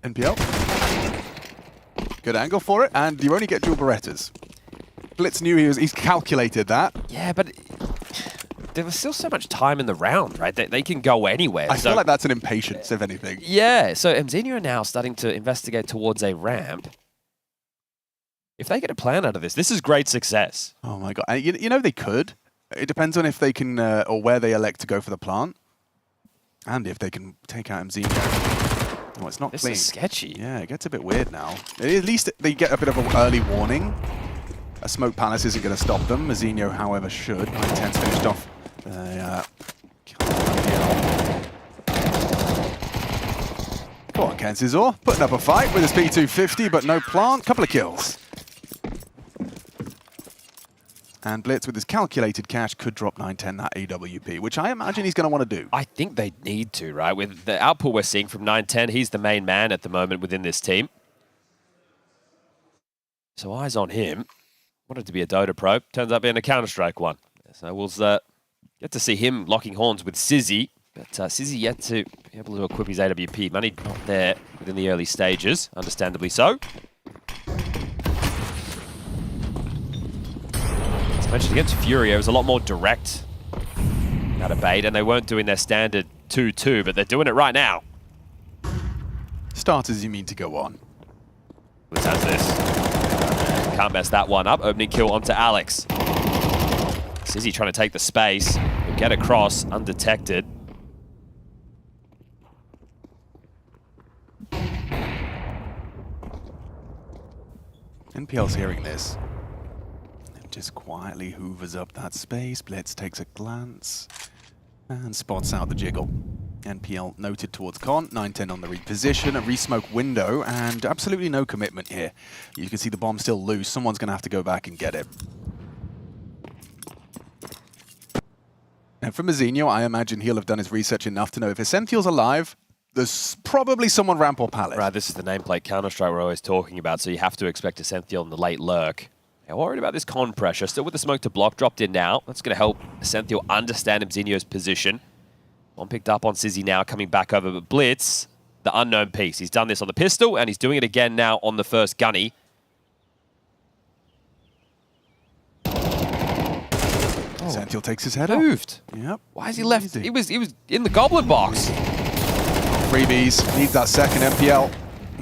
[SPEAKER 1] NPL. Good angle for it, and you only get dual Berettas. Blitz knew he's calculated that.
[SPEAKER 7] Yeah, but there was still so much time in the round, right? They can go anywhere.
[SPEAKER 1] I feel like that's an impatience, if anything.
[SPEAKER 7] Yeah, so MongolZ are now starting to investigate towards a ramp. If they get a plan out of this, this is great success.
[SPEAKER 1] Oh my god. And you know they could. It depends on if they can, or where they elect to go for the plant. And if they can take out MongolZ. Oh, it's not clean.
[SPEAKER 7] This is sketchy.
[SPEAKER 1] Yeah, it gets a bit weird now. At least they get a bit of an early warning. A smoke palace isn't going to stop them. MongolZ, however, should. 9-10's finished off. Go on, MongolZ. Putting up a fight with his P250, but no plant. Couple of kills. And Blitz, with his calculated cash, could drop 9-10 that AWP, which I imagine he's going to want to do.
[SPEAKER 7] I think they need to, right? With the output we're seeing from 9-10, he's the main man at the moment within this team. So eyes on him. Wanted to be a Dota pro. Turns out being a Counter-Strike one. So we'll get to see him locking horns with Sizzy. But Sizzy yet to be able to equip his AWP. Money not there within the early stages, understandably so. As I mentioned against Fury, it was a lot more direct out of Bait, and they weren't doing their standard 2-2, but they're doing it right now.
[SPEAKER 1] Starters you mean to go on.
[SPEAKER 7] Blitz has this. Can't mess that one up. Opening kill onto Alex. Sizzy trying to take the space. He'll get across undetected.
[SPEAKER 1] NPL's hearing this. And just quietly hoovers up that space. Blitz takes a glance and spots out the jiggle. NPL noted towards Con, 9-10 on the reposition, a resmoke window, and absolutely no commitment here. You can see the bomb still loose. Someone's going to have to go back and get it. And for MongolZ, I imagine he'll have done his research enough to know if Essential's alive, there's probably someone ramp or pallet.
[SPEAKER 7] Right, this is the nameplate Counter-Strike we're always talking about, so you have to expect Essential in the late lurk. Now, worried about this con pressure, still with the smoke to block, dropped in now. That's going to help Essential understand MongolZ's position. One picked up on Sizzy now, coming back over, but Blitz, the unknown piece. He's done this on the pistol, and he's doing it again now on the first gunny.
[SPEAKER 1] Essential takes his head
[SPEAKER 7] Moved.
[SPEAKER 1] off. Yep.
[SPEAKER 7] Why is he left? He was in the goblin box.
[SPEAKER 1] Freebies, needs that second MPL.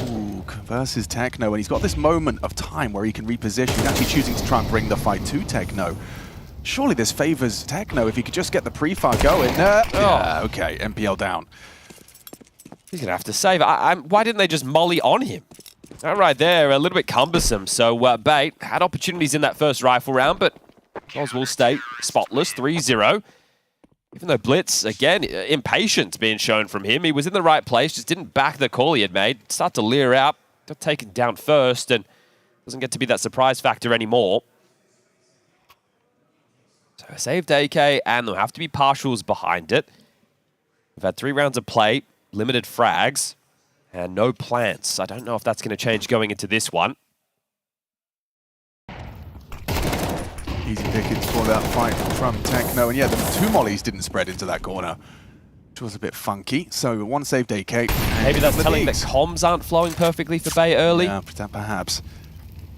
[SPEAKER 1] Ooh, versus Techno, and he's got this moment of time where he can reposition. He's actually choosing to try and bring the fight to Techno. Surely this favors Techno if he could just get the pre-fire going. Yeah, okay, MPL down.
[SPEAKER 7] He's going to have to save. Why didn't they just molly on him? All right there, a little bit cumbersome. So Bait had opportunities in that first rifle round, but MongolZ will stay spotless, 3-0. Even though Blitz, again, impatient being shown from him. He was in the right place, just didn't back the call he had made. Start to leer out, got taken down first, and doesn't get to be that surprise factor anymore. So a saved AK, and there'll have to be partials behind it. We've had 3 rounds of play, limited frags, and no plants. I don't know if that's going to change going into this one.
[SPEAKER 1] Easy pickings for that fight from Techno. And yeah, the 2 mollies didn't spread into that corner, which was a bit funky. So 1 saved AK.
[SPEAKER 7] Maybe that's telling that comms aren't flowing perfectly for Bay early.
[SPEAKER 1] Yeah, perhaps.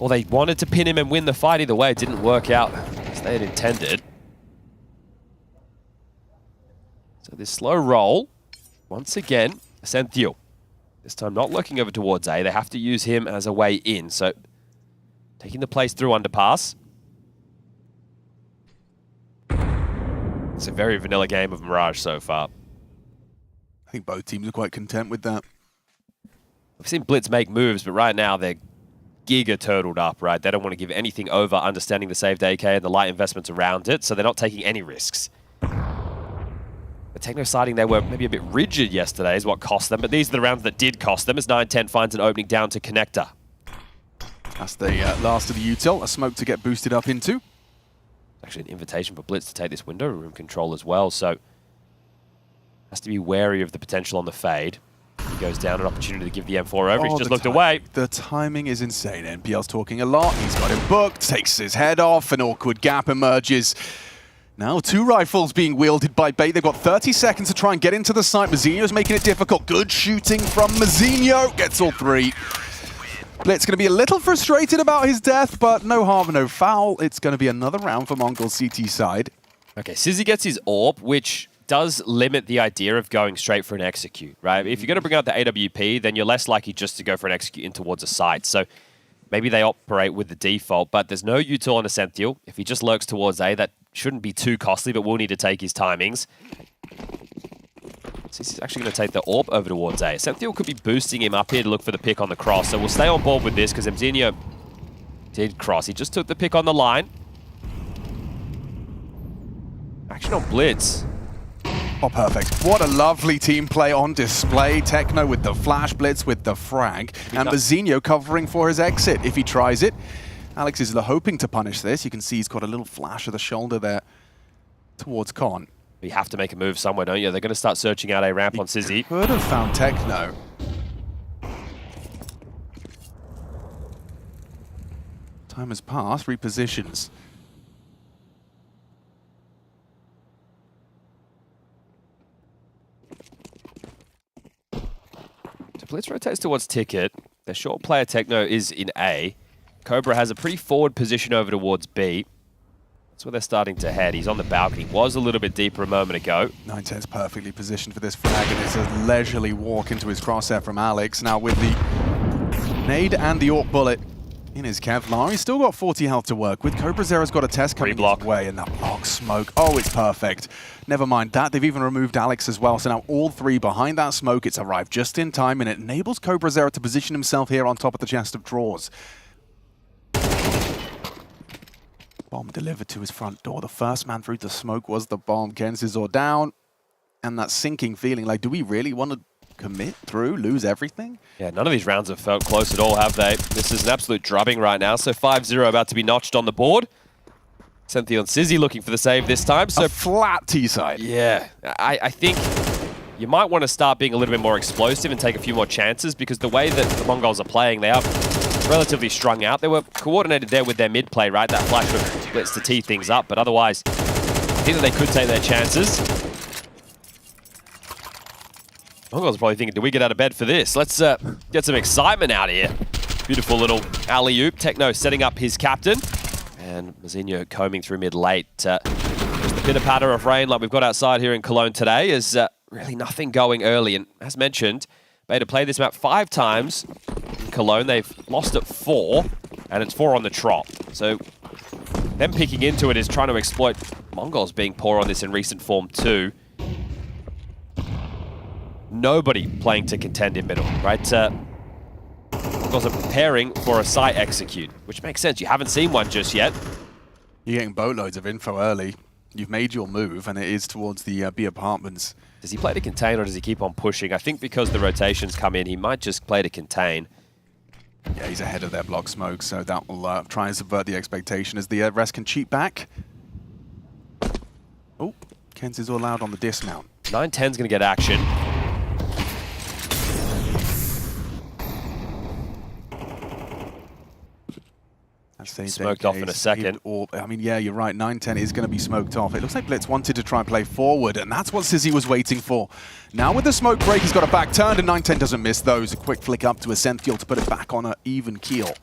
[SPEAKER 7] Or they wanted to pin him and win the fight. Either way, it didn't work out as they had intended. So this slow roll, once again, Essential. This time not looking over towards A. They have to use him as a way in. So taking the place through underpass. It's a very vanilla game of Mirage so far.
[SPEAKER 1] I think both teams are quite content with that.
[SPEAKER 7] We've seen Blitz make moves, but right now they're giga-turtled up, right? They don't want to give anything over understanding the saved AK and the light investments around it, so they're not taking any risks. The Techno siding, they were maybe a bit rigid yesterday is what cost them, but these are the rounds that did cost them as 9-10 finds an opening down to Connector.
[SPEAKER 1] That's the last of the util. A smoke to get boosted up into.
[SPEAKER 7] Actually, an invitation for Blitz to take this window room control as well, so has to be wary of the potential on the fade. He goes down, an opportunity to give the M4 over. He's just looked away.
[SPEAKER 1] The timing is insane. NPL's talking a lot. He's got him booked, takes his head off, an awkward gap emerges. Now 2 rifles being wielded by Bait. They've got 30 seconds to try and get into the site. Mazzinho's making it difficult. Good shooting from Mazzinho. Gets all 3. Blitz going to be a little frustrated about his death, but no harm, no foul. It's going to be another round for MongolZ CT side.
[SPEAKER 7] Okay, Sizzy gets his AWP, which does limit the idea of going straight for an execute, right? If you're going to bring out the AWP, then you're less likely just to go for an execute in towards a site. So maybe they operate with the default, but there's no util on Essential. If he just lurks towards A, that shouldn't be too costly, but we'll need to take his timings. So he's actually going to take the AWP over towards A. Essential could be boosting him up here to look for the pick on the cross. So we'll stay on board with this because Mazzinho did cross. He just took the pick on the line. Action on Blitz.
[SPEAKER 1] Oh, perfect. What a lovely team play on display. Techno with the flash, Blitz with the frag, and Mazzinho covering for his exit if he tries it. Alex is hoping to punish this. You can see he's got a little flash of the shoulder there towards Con.
[SPEAKER 7] You have to make a move somewhere, don't you? They're going to start searching out a ramp on Sizzy.
[SPEAKER 1] Could have found Techno. Time has passed, repositions.
[SPEAKER 7] Blitz rotates towards Ticket. The short player Techno is in A. Cobra has a pretty forward position over towards B. That's where they're starting to head. He's on the balcony. Was a little bit deeper a moment ago.
[SPEAKER 1] 910's perfectly positioned for this frag, and it's a leisurely walk into his crosshair from Alex. Now with the nade and the AWP bullet in his Kevlar, he's still got 40 health to work with. CobraZero's got a test coming his way, and that block smoke. Oh, it's perfect. Never mind that. They've even removed Alex as well, so now all 3 behind that smoke. It's arrived just in time, and it enables CobraZero to position himself here on top of the chest of drawers. Bomb delivered to his front door. The first man through the smoke was the bomb. Kenzizor down, and that sinking feeling like, do we really want to commit through, lose everything?
[SPEAKER 7] Yeah, none of these rounds have felt close at all, have they? This is an absolute drubbing right now. So 5-0 about to be notched on the board. Senthio and Sizzy looking for the save this time. So
[SPEAKER 1] a flat T-side.
[SPEAKER 7] Yeah, I think you might want to start being a little bit more explosive and take a few more chances, because the way that the Mongols are playing, they are relatively strung out. They were coordinated there with their mid play, right? That flash with Blitz to tee things up, but otherwise, I think that they could take their chances. Mongols are probably thinking, do we get out of bed for this? Let's get some excitement out here. Beautiful little alley-oop. Techno setting up his captain. And Mazzinho combing through mid-late. Just the pitter-patter of rain like we've got outside here in Cologne today is really nothing going early. And as mentioned, Beta played this map 5 times in Cologne. They've lost it 4, and it's 4 on the trot. So them picking into it is trying to exploit Mongols being poor on this in recent form too. Nobody playing to contend in middle, right? Mongols are preparing for a site execute, which makes sense. You haven't seen one just yet.
[SPEAKER 1] You're getting boatloads of info early. You've made your move, and it is towards the B apartments.
[SPEAKER 7] Does he play to contain, or does he keep on pushing? I think because the rotations come in, he might just play to contain.
[SPEAKER 1] Yeah, he's ahead of their block smoke, so that will try and subvert the expectation as the rest can cheat back. Oh, Kens is all allowed on the dismount.
[SPEAKER 7] 910's going to get action. Smoked off in a second.
[SPEAKER 1] I mean, yeah, you're right. 910 is going to be smoked off. It looks like Blitz wanted to try and play forward, and that's what Sizzy was waiting for. Now with the smoke break, he's got a back turn, and 910 doesn't miss those. A quick flick up to Essential to put it back on an even keel.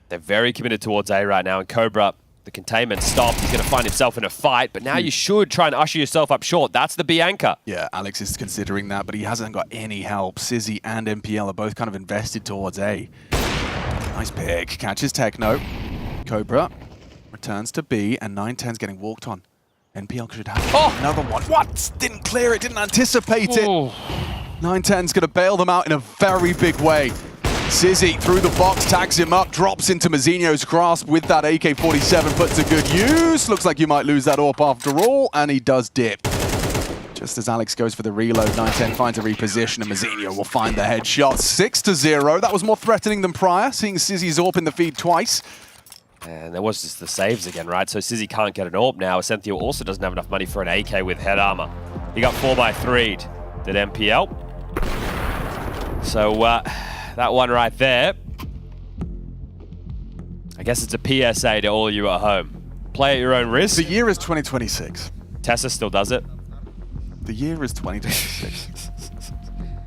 [SPEAKER 7] They're very committed towards A right now, and Cobra, the containment stopped. He's going to find himself in a fight, but now you should try and usher yourself up short. That's the B anchor.
[SPEAKER 1] Yeah, Alex is considering that, but he hasn't got any help. Sizzy and MPL are both kind of invested towards A. Nice pick. Catches Techno. Cobra returns to B, and 910's getting walked on. NPL should have another one. What? Didn't clear it, didn't anticipate it. 910's going to bail them out in a very big way. Sizzy through the box, tags him up, drops into Mazzinho's grasp with that AK-47, puts a good use. Looks like you might lose that AWP after all, and he does dip. Just as Alex goes for the reload, 910 finds a reposition, and Mazzinho will find the headshot. 6-0. That was more threatening than prior, seeing Sizzy Zorp in the feed twice.
[SPEAKER 7] And there was just the saves again, right? So Sizzy can't get an AWP now. Ascencio also doesn't have enough money for an AK with head armor. He got 4x3'd. Did MPL. So that one right there. I guess it's a PSA to all you at home. Play at your own risk.
[SPEAKER 1] The year is 2026.
[SPEAKER 7] Tessa still does it.
[SPEAKER 1] The year is 2026.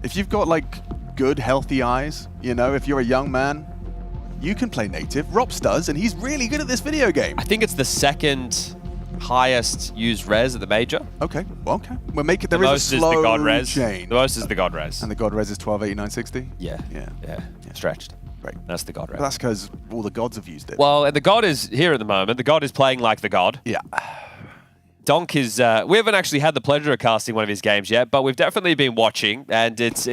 [SPEAKER 1] If you've got like good, healthy eyes, you know, if you're a young man, you can play native. Rops does, and he's really good at this video game.
[SPEAKER 7] I think it's the second highest used res at the major.
[SPEAKER 1] Okay, well, okay. We'll make it.
[SPEAKER 7] The
[SPEAKER 1] There is
[SPEAKER 7] most
[SPEAKER 1] a
[SPEAKER 7] is the
[SPEAKER 1] slow
[SPEAKER 7] God res.
[SPEAKER 1] chain.
[SPEAKER 7] The most is the God res.
[SPEAKER 1] And the God res is 128960?
[SPEAKER 7] Yeah. Stretched.
[SPEAKER 1] Right.
[SPEAKER 7] That's the God res.
[SPEAKER 1] But that's because all the gods have used it.
[SPEAKER 7] Well, and the God is here at the moment. The God is playing like the God.
[SPEAKER 1] Yeah.
[SPEAKER 7] Donk is, we haven't actually had the pleasure of casting one of his games yet, but we've definitely been watching, and it's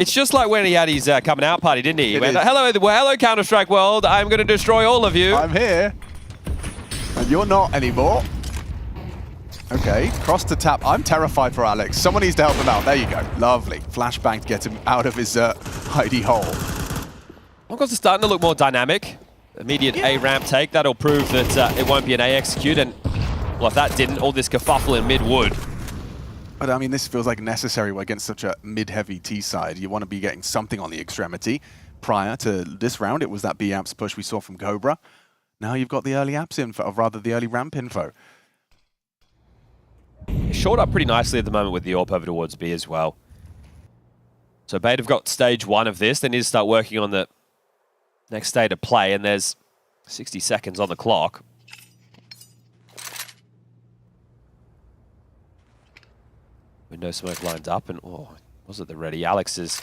[SPEAKER 7] just like when he had his coming out party, didn't he? He went, hello Counter-Strike world, I'm going to destroy all of you.
[SPEAKER 1] I'm here, and you're not anymore. Okay, cross to tap. I'm terrified for Alex. Someone needs to help him out. There you go. Lovely. Flashbang to get him out of his hidey hole.
[SPEAKER 7] MongolZ is starting to look more dynamic. Immediate A ramp take. That'll prove that it won't be an A execute. And well, if that didn't, all this kerfuffle in mid would.
[SPEAKER 1] But I mean, this feels like necessary against such a mid-heavy T side. You want to be getting something on the extremity. Prior to this round, it was that B amps push we saw from Cobra. Now you've got the early apps info, or rather the early ramp info.
[SPEAKER 7] Short up pretty nicely at the moment with the AWP over towards B as well. So Bait have got stage 1 of this. They need to start working on the next state of play, and there's 60 seconds on the clock. Window smoke lines up, and oh, was it the ready? Alex is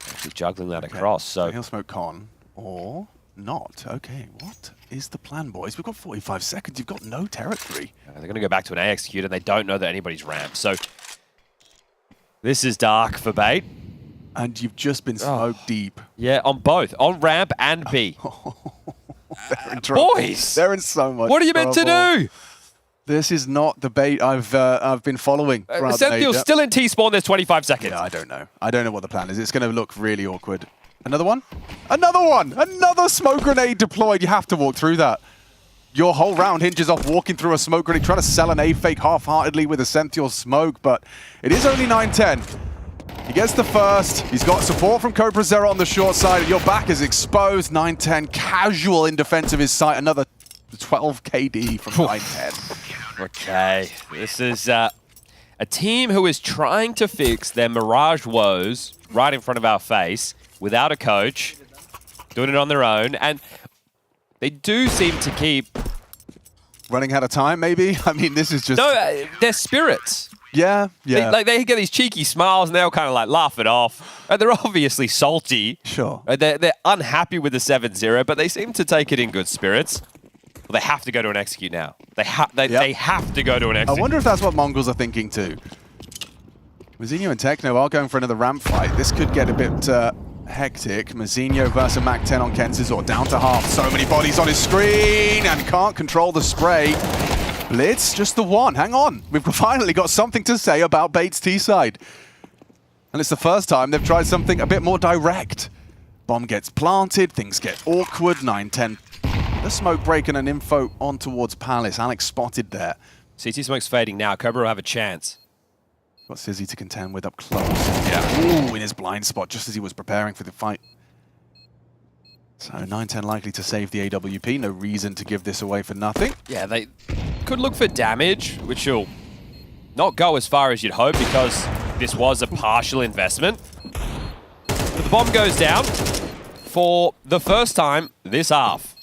[SPEAKER 7] actually juggling that across. So
[SPEAKER 1] he'll smoke con or not. Okay, what is the plan, boys? We've got 45 seconds. You've got no territory.
[SPEAKER 7] They're going to go back to an A execute, and they don't know that anybody's ramped. So this is dark for Bait.
[SPEAKER 1] And you've just been smoked deep.
[SPEAKER 7] Yeah, on both. On ramp and B.
[SPEAKER 1] They're in trouble.
[SPEAKER 7] Boys!
[SPEAKER 1] They're in so much
[SPEAKER 7] What are you meant to do?
[SPEAKER 1] This is not the Bait I've been following.
[SPEAKER 7] Senthil's still in T-spawn. There's 25 seconds.
[SPEAKER 1] Yeah, I don't know. I don't know what the plan is. It's going to look really awkward. Another one? Another one! Another smoke grenade deployed. You have to walk through that. Your whole round hinges off walking through a smoke grenade, trying to sell an A fake half-heartedly with a Senthiel smoke, but it is only 9-10. He gets the first. He's got support from Cobra Zero on the short side. Your back is exposed. 9-10, casual in defense of his site. Another 12 KD from 9-10.
[SPEAKER 7] Okay, this is a team who is trying to fix their Mirage woes right in front of our face without a coach, doing it on their own, and they do seem to keep
[SPEAKER 1] running out of time, maybe? I mean, this is just...
[SPEAKER 7] No, they're spirits.
[SPEAKER 1] Yeah, yeah.
[SPEAKER 7] They get these cheeky smiles and they'll kind of like laugh it off. And they're obviously salty.
[SPEAKER 1] Sure.
[SPEAKER 7] They're unhappy with the 7-0, but they seem to take it in good spirits. Well, they have to go to an execute now. They have to go to an execute.
[SPEAKER 1] I wonder if that's what Mongols are thinking too. Mazzinho and Techno are going for another ramp fight. This could get a bit hectic. Mazzinho versus Mac 10 on Kens's, or down to half. So many bodies on his screen and can't control the spray. Blitz, just the one. Hang on. We've finally got something to say about Bait's T-side. And it's the first time they've tried something a bit more direct. Bomb gets planted, things get awkward. 9-10. The smoke break and an info on towards Palace. Alex spotted there.
[SPEAKER 7] CT smoke's fading now. Cobra will have a chance.
[SPEAKER 1] Got Sizzy to contend with up close. Yeah. Ooh, in his blind spot, just as he was preparing for the fight. So 9-10 likely to save the AWP. No reason to give this away for nothing.
[SPEAKER 7] Yeah, they could look for damage, which will not go as far as you'd hope because this was a partial investment. But the bomb goes down for the first time this half.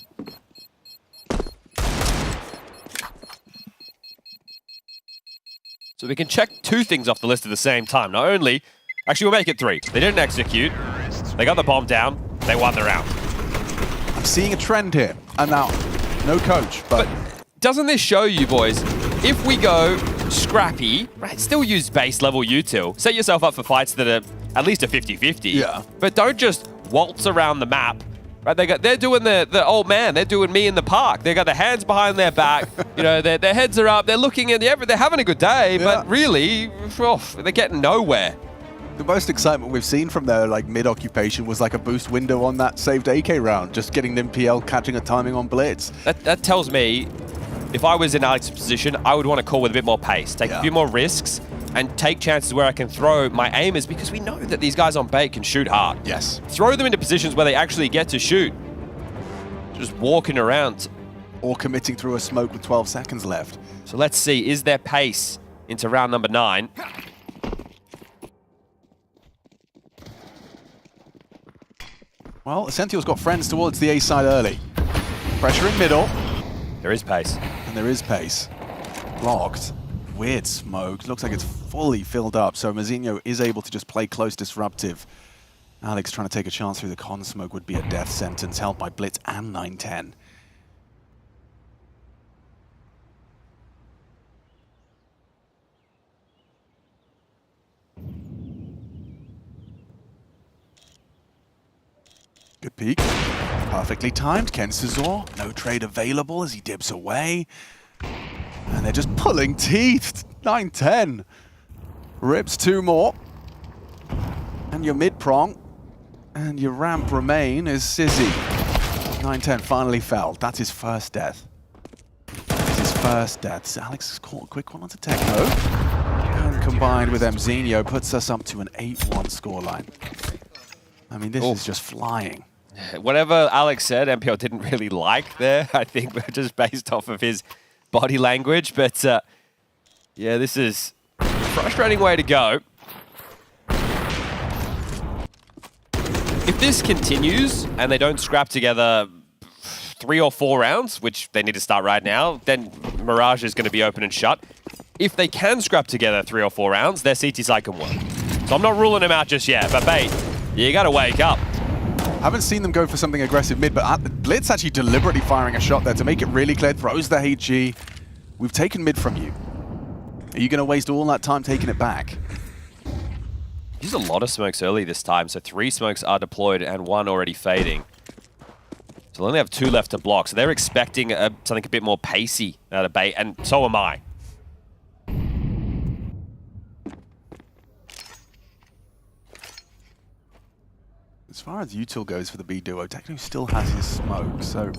[SPEAKER 7] So we can check two things off the list at the same time. Not only, actually we'll make it 3. They didn't execute. They got the bomb down. They won the round.
[SPEAKER 1] I'm seeing a trend here. And now, no coach, but
[SPEAKER 7] doesn't this show you, boys, if we go scrappy, right, still use base level util. Set yourself up for fights that are at least a 50-50.
[SPEAKER 1] Yeah.
[SPEAKER 7] But don't just waltz around the map Right, they're doing the old man. They're doing me in the park. They got their hands behind their back. You know, their heads are up. They're looking at they're having a good day, but really, they're getting nowhere.
[SPEAKER 1] The most excitement we've seen from their like mid-occupation was like a boost window on that saved AK round, just getting them PL catching a timing on Blitz.
[SPEAKER 7] That tells me, if I was in Alex's position, I would want to call with a bit more pace, take a few more risks, and take chances where I can throw my aimers, because we know that these guys on bait can shoot hard.
[SPEAKER 1] Yes.
[SPEAKER 7] Throw them into positions where they actually get to shoot. Just walking around.
[SPEAKER 1] Or committing through a smoke with 12 seconds left.
[SPEAKER 7] So let's see, is there pace into round number 9?
[SPEAKER 1] Well, Essential's got friends towards the A side early. Pressure in middle.
[SPEAKER 7] There is pace.
[SPEAKER 1] And there is pace. Blocked. Weird smoke. Looks like it's fully filled up, so Mazinho is able to just play close disruptive. Alex trying to take a chance through the con smoke would be a death sentence, held by Blitz and 910. Good peek. Perfectly timed. Ken Cesar, no trade available as he dips away. And they're just pulling teeth. 910. Rips 2 more. And your mid-prong and your ramp remain is Sizzy. 910 finally fell. That's his first death. That's his first death. So Alex has caught a quick one onto Techno. And combined with Mzinho puts us up to an 8-1 scoreline. I mean, this is just flying.
[SPEAKER 7] Whatever Alex said, MPL didn't really like there, I think, just based off of his body language. But yeah, this is a frustrating way to go. If this continues and they don't scrap together 3 or 4 rounds, which they need to start right now, then Mirage is going to be open and shut. If they can scrap together 3 or 4 rounds, their CT side can work. So I'm not ruling them out just yet, but Bait, you got to wake up.
[SPEAKER 1] I haven't seen them go for something aggressive mid, but Blitz actually deliberately firing a shot there to make it really clear, throws the HG. We've taken mid from you. Are you going to waste all that time taking it back?
[SPEAKER 7] Used a lot of smokes early this time, so 3 smokes are deployed and 1 already fading. So they only have 2 left to block, so they're expecting something a bit more pacey out of Bait, and so am I.
[SPEAKER 1] As far as util goes for the B duo, Techno still has his smoke, so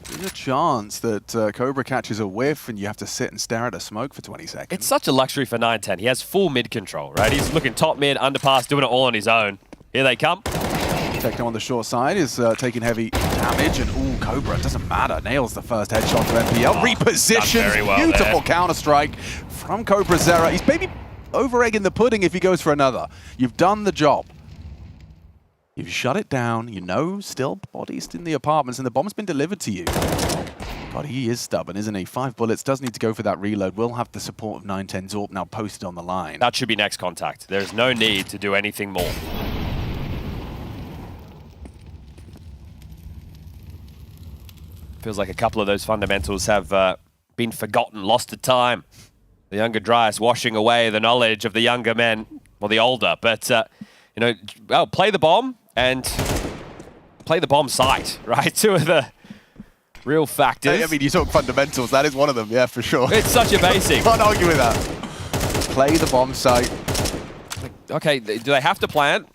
[SPEAKER 1] there's a chance that Cobra catches a whiff and you have to sit and stare at a smoke for 20 seconds.
[SPEAKER 7] It's such a luxury for 910. He has full mid control, right? He's looking top mid, underpass, doing it all on his own. Here they come.
[SPEAKER 1] Techno on the short side is taking heavy damage, and ooh, Cobra, it doesn't matter, nails the first headshot to MPL. Repositions,
[SPEAKER 7] very well
[SPEAKER 1] beautiful
[SPEAKER 7] there.
[SPEAKER 1] Counter-strike from Cobra Zera. He's maybe over-egging the pudding if he goes for another. You've done the job. You've shut it down, you know, still bodies in the apartments, and the bomb's been delivered to you. God, he is stubborn, isn't he? 5 bullets, does need to go for that reload. Will have the support of 910 Zorp now posted on the line.
[SPEAKER 7] That should be next contact. There's no need to do anything more. Feels like a couple of those fundamentals have been forgotten, lost to time. The younger Dryas washing away the knowledge of the younger men, or the older. But, you know, well, play the bomb and play the bomb site, right? 2 of the real factors.
[SPEAKER 1] I mean, you talk fundamentals, that is one of them, yeah, for sure.
[SPEAKER 7] It's such a basic.
[SPEAKER 1] Can't argue with that. Play the bomb site.
[SPEAKER 7] Okay, do they have to plant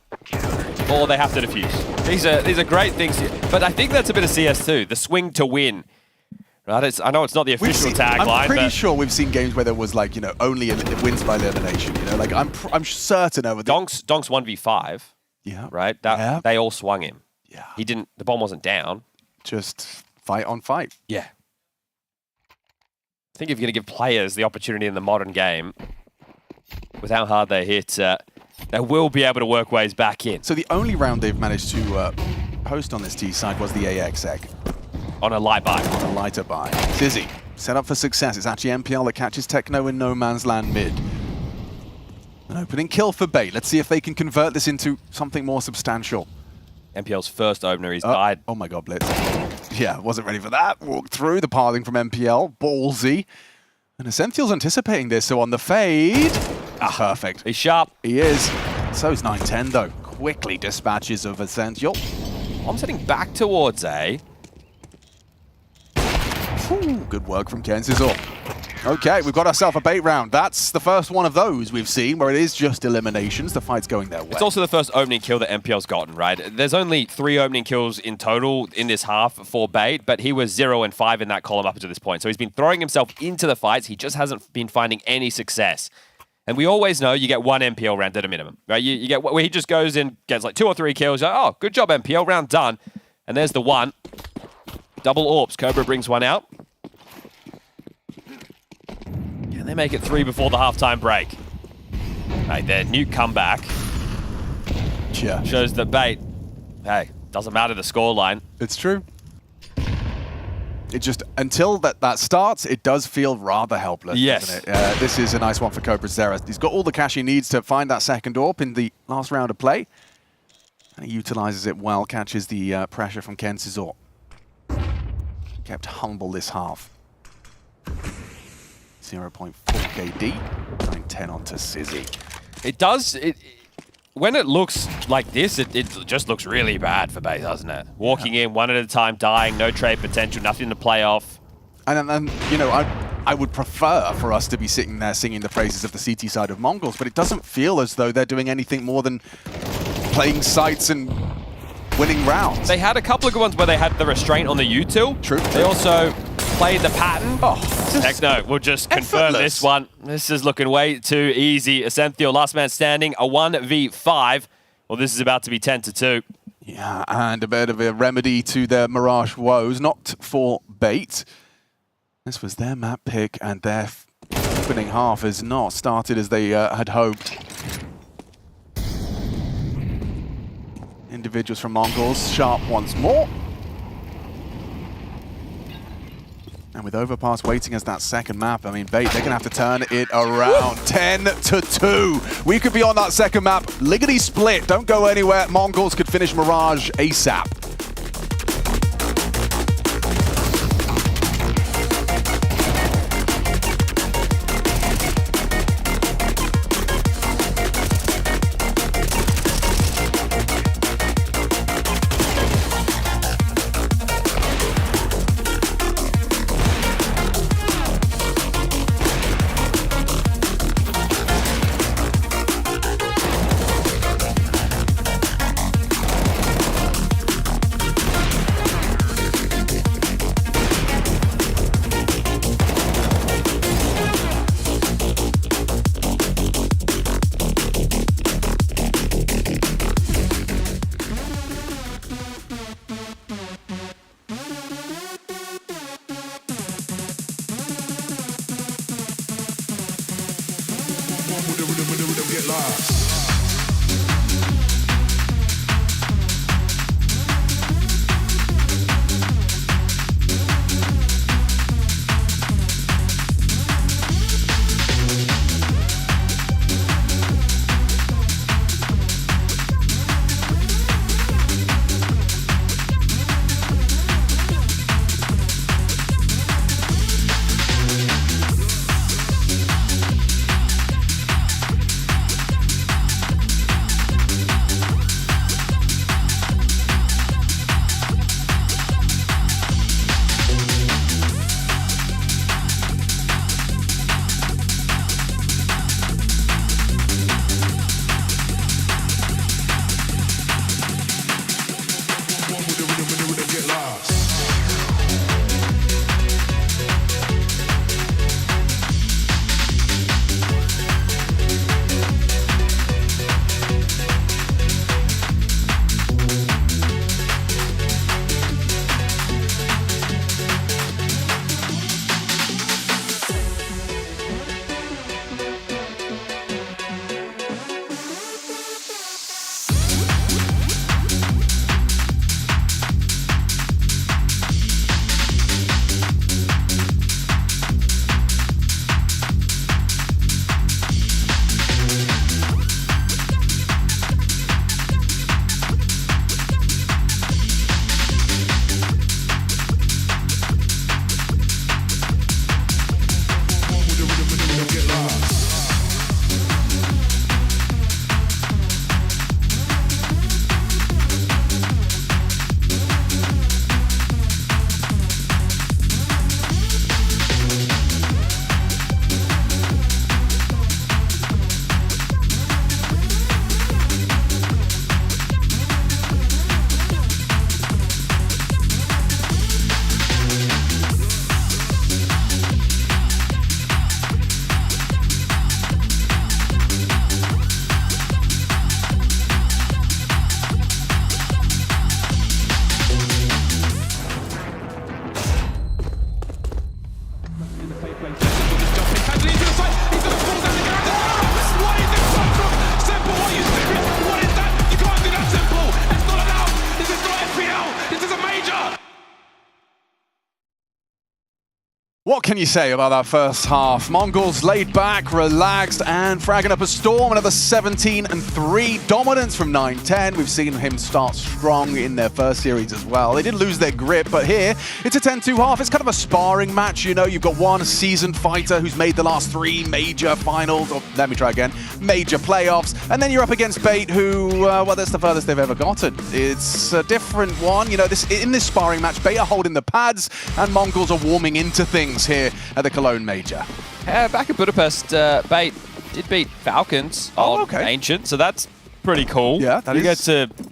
[SPEAKER 7] or they have to defuse? These are great things here. But I think that's a bit of CS2, the swing to win. Right? I know it's not the official tagline.
[SPEAKER 1] I'm pretty sure we've seen games where there was like, you know, only wins by elimination. You know, like I'm certain over
[SPEAKER 7] Donk's 1v5.
[SPEAKER 1] Yeah.
[SPEAKER 7] Right? They all swung him. Yeah. He didn't. The bomb wasn't down.
[SPEAKER 1] Just fight on fight.
[SPEAKER 7] Yeah. I think if you're going to give players the opportunity in the modern game, with how hard they hit, they will be able to work ways back in.
[SPEAKER 1] So the only round they've managed to post on this T side was the AX egg.
[SPEAKER 7] On a light buy.
[SPEAKER 1] On a lighter buy. Sizzy, set up for success. It's actually MPL that catches Techno in no man's land mid. An opening kill for Bait. Let's see if they can convert this into something more substantial.
[SPEAKER 7] MPL's first opener, he's died.
[SPEAKER 1] Oh my god, Blitz. Yeah, wasn't ready for that. Walked through the pathing from MPL. Ballsy. And Essential's anticipating this, so on the fade. Perfect.
[SPEAKER 7] He's sharp.
[SPEAKER 1] He is. So is 910 though. Quickly dispatches of Essential.
[SPEAKER 7] Bomb's heading back towards A.
[SPEAKER 1] Ooh, good work from MongolZ. Okay, we've got ourselves a bait round. That's the first one of those we've seen where it is just eliminations. The fight's going their way.
[SPEAKER 7] It's also the first opening kill that MPL's gotten, right? There's only 3 opening kills in total in this half for Bait, but he was 0 and 5 in that column up until this point. So he's been throwing himself into the fights. He just hasn't been finding any success. And we always know you get 1 MPL round at a minimum, right? You get where he just goes in, gets like 2 or 3 kills. Like, oh, good job, MPL, round done. And there's the 1. Double AWPs. Cobra brings 1 out. They make it 3 before the halftime break. Right, their nuke comeback shows that Bait, hey, doesn't matter the scoreline.
[SPEAKER 1] It's true. It just, until that starts, it does feel rather helpless, doesn't it? This is a nice one for MongolZ. He's got all the cash he needs to find that second AWP in the last round of play. And he utilizes it well, catches the pressure from MongolZ. Kept humble this half. 0.4 KD, 9-10 onto Sizzy.
[SPEAKER 7] It does, when it looks like this, it just looks really bad for Bait, doesn't it? Walking in, 1 at a time, dying, no trade potential, nothing to play off.
[SPEAKER 1] And you know, I would prefer for us to be sitting there singing the praises of the CT side of Mongols, but it doesn't feel as though they're doing anything more than playing sites and winning rounds.
[SPEAKER 7] They had a couple of good ones where they had the restraint on the util.
[SPEAKER 1] True.
[SPEAKER 7] They also played the pattern. Heck no, we'll just confirm this one. This is looking way too easy. Ascenthio, last man standing, a 1v5. Well, this is about to be 10-2.
[SPEAKER 1] Yeah, and a bit of a remedy to their Mirage woes, not for Bait. This was their map pick, and their opening half has not started as they had hoped. Individuals from Mongols, sharp once more. And with Overpass waiting as that second map, I mean, Bait, they're going to have to turn it around. 10-2. We could be on that second map. Liggity split. Don't go anywhere. Mongols could finish Mirage ASAP. What can you say about that first half? Mongols laid back, relaxed, and fragging up a storm. Another 17-3 dominance from 9-10. We've seen him start strong in their first series as well. They did lose their grip, but here it's a 10-2 half. It's kind of a sparring match, you know. You've got one seasoned fighter who's made the last 3 major finals, or let me try again, major playoffs, and then you're up against Bait, who, well, that's the furthest they've ever gotten. It's a different one, you know. In this sparring match, Bait are holding the pads, and Mongols are warming into things here at the Cologne Major.
[SPEAKER 7] Back at Budapest, Bait did beat Falcons on Ancient, so that's pretty cool.
[SPEAKER 1] Yeah, that
[SPEAKER 7] you
[SPEAKER 1] is.
[SPEAKER 7] get to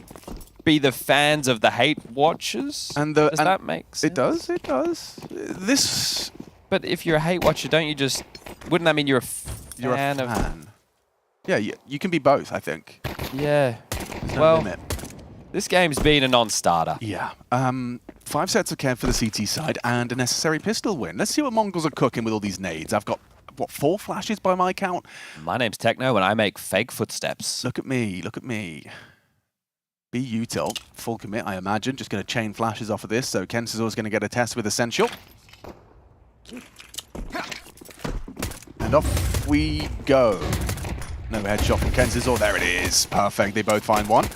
[SPEAKER 7] be the fans of the hate watchers. Does that make sense?
[SPEAKER 1] It does, it does. This...
[SPEAKER 7] But if you're a hate watcher, don't you just... Wouldn't that mean you're a fan of...
[SPEAKER 1] Yeah, you can be both, I think.
[SPEAKER 7] Yeah.
[SPEAKER 1] No
[SPEAKER 7] well,
[SPEAKER 1] limit.
[SPEAKER 7] This game's been a non-starter.
[SPEAKER 1] Yeah. 5 sets of care for the CT side and a necessary pistol win. Let's see what Mongols are cooking with all these nades. I've got, what, 4 flashes by my count?
[SPEAKER 7] My name's Techno and I make fake footsteps.
[SPEAKER 1] Look at me, look at me. Be util, full commit, I imagine. Just going to chain flashes off of this, so Kensizor is going to get a test with Essential. And off we go. No headshot from Kensizor, there it is. Perfect, they both find one.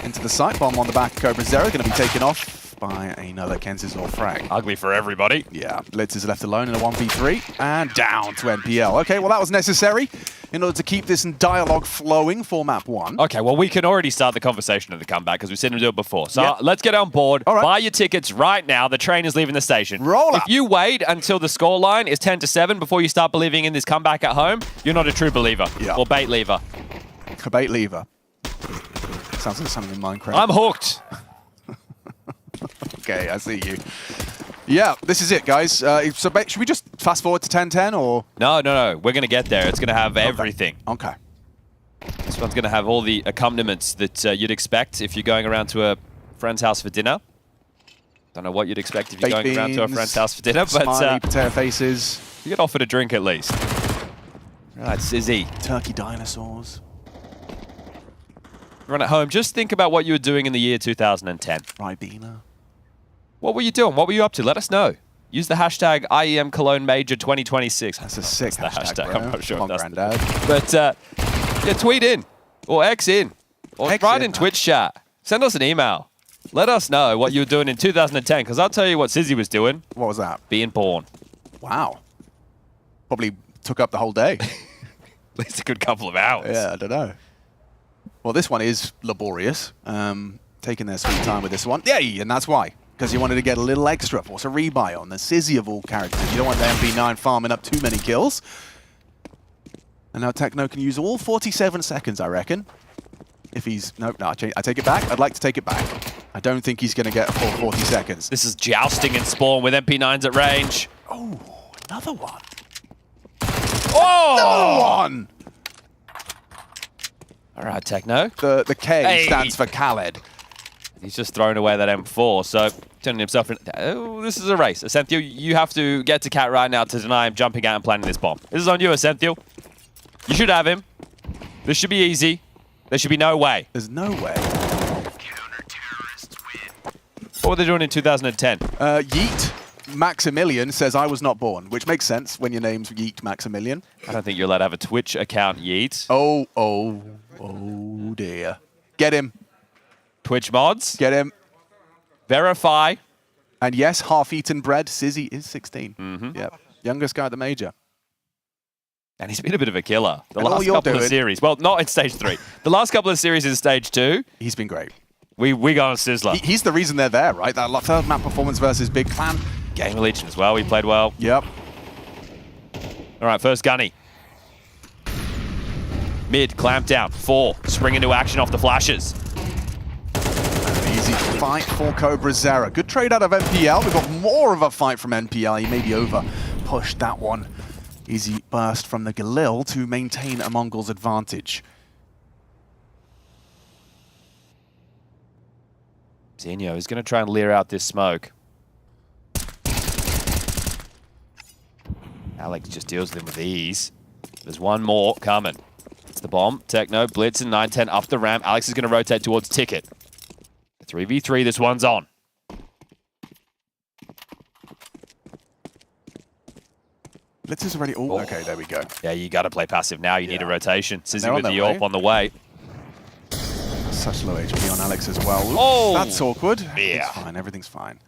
[SPEAKER 1] Into the site, bomb on the back of Cobra Zero, going to be taken off by another Kensizor frag.
[SPEAKER 7] Ugly for everybody.
[SPEAKER 1] Yeah, Blitz is left alone in a 1v3, and down to NPL. Okay, well that was necessary in order to keep this dialogue flowing for map 1.
[SPEAKER 7] Okay, well we can already start the conversation of the comeback because we've seen him do it before. So let's get on board, buy your tickets right now, the train is leaving the station.
[SPEAKER 1] Roll up.
[SPEAKER 7] If you wait until the scoreline is 10-7 before you start believing in this comeback at home, you're not a true believer, or bait leaver.
[SPEAKER 1] A bait leaver. Sounds like something in Minecraft.
[SPEAKER 7] I'm hooked.
[SPEAKER 1] Okay, I see you. Yeah, this is it, guys. So should we just fast forward to 10-10 or?
[SPEAKER 7] No. We're going to get there. It's going to have everything.
[SPEAKER 1] Okay.
[SPEAKER 7] This one's going to have all the accompaniments that you'd expect if you're going around to a friend's house for dinner. Don't know what you'd expect if you're going around to a friend's house for dinner, but
[SPEAKER 1] smiley potato faces.
[SPEAKER 7] You get offered a drink at least. Right, Sizzy.
[SPEAKER 1] Turkey dinosaurs.
[SPEAKER 7] Run at home. Just think about what you were doing in the year 2010.
[SPEAKER 1] Ribena.
[SPEAKER 7] What were you doing? What were you up to? Let us know. Use the hashtag IEM Cologne Major 2026.
[SPEAKER 1] That's a sick hashtag,
[SPEAKER 7] I'm not sure
[SPEAKER 1] Come
[SPEAKER 7] if
[SPEAKER 1] on,
[SPEAKER 7] that's
[SPEAKER 1] Grandad.
[SPEAKER 7] But yeah, tweet in or X in or write in Twitch chat. Send us an email. Let us know what you were doing in 2010 because I'll tell you what Sizzy was doing.
[SPEAKER 1] What was that?
[SPEAKER 7] Being born.
[SPEAKER 1] Wow. Probably took up the whole day.
[SPEAKER 7] At least a good couple of hours.
[SPEAKER 1] Yeah, I don't know. Well, this one is laborious. Taking their sweet time with this one. Yay, and that's why. Because you wanted to get a little extra. Force a rebuy on the Sizzy of all characters. You don't want the MP9 farming up too many kills. And now Techno can use all 47 seconds, I reckon. If he's... No, I take it back. I'd like to take it back. I don't think he's going to get a full 40 seconds.
[SPEAKER 7] This is jousting in Spawn with MP9s at range.
[SPEAKER 1] Oh, another one.
[SPEAKER 7] Oh!
[SPEAKER 1] Another one!
[SPEAKER 7] All right, Techno.
[SPEAKER 1] The K stands for Khaled.
[SPEAKER 7] He's just thrown away that M4, so turning himself in. Oh, this is a race. Ascenthio, you have to get to Cat right now to deny him jumping out and planting this bomb. This is on you, Ascenthio. You should have him. This should be easy. There should be no way.
[SPEAKER 1] There's no way.
[SPEAKER 7] What were they doing in 2010?
[SPEAKER 1] Yeet Maximilian says I was not born, which makes sense when your name's Yeet Maximilian.
[SPEAKER 7] I don't think you're allowed to have a Twitch account, Yeet.
[SPEAKER 1] Oh dear. Get him.
[SPEAKER 7] Twitch mods.
[SPEAKER 1] Get him.
[SPEAKER 7] Verify.
[SPEAKER 1] And yes, half-eaten bread. Sizzy is 16. Yep. Youngest guy at the major.
[SPEAKER 7] And he's been a bit of a killer. The
[SPEAKER 1] And all
[SPEAKER 7] last
[SPEAKER 1] you're
[SPEAKER 7] couple of
[SPEAKER 1] doing-
[SPEAKER 7] series. Well, not in stage 3. The last couple of series in stage 2.
[SPEAKER 1] He's been great.
[SPEAKER 7] We got on Sizzler.
[SPEAKER 1] He's the reason they're there, right? That third map performance versus Big Clan.
[SPEAKER 7] Game of Legion as well. We played well.
[SPEAKER 1] Yep.
[SPEAKER 7] All right, first Gunny. Mid, clamp down. 4. Spring into action off the flashes.
[SPEAKER 1] An easy fight for Cobra Zera. Good trade out of NPL. We've got more of a fight from NPL. He maybe over pushed that one. Easy burst from the Galil to maintain a Mongol's advantage.
[SPEAKER 7] Zinho is going to try and leer out this smoke. Alex just deals with him with ease. There's one more coming. It's the bomb. Techno, Blitz, and 9-10 up the ramp. Alex is going to rotate towards Ticket. 3v3, this one's on.
[SPEAKER 1] Blitz is already... Oh, okay, there we go.
[SPEAKER 7] Yeah, you got to play passive now. You need a rotation. Sizzy
[SPEAKER 1] they're
[SPEAKER 7] with
[SPEAKER 1] on
[SPEAKER 7] the
[SPEAKER 1] their
[SPEAKER 7] AWP on the way.
[SPEAKER 1] Such low HP on Alex as well. Oops,
[SPEAKER 7] Oh!
[SPEAKER 1] that's awkward.
[SPEAKER 7] Yeah.
[SPEAKER 1] It's fine, everything's fine.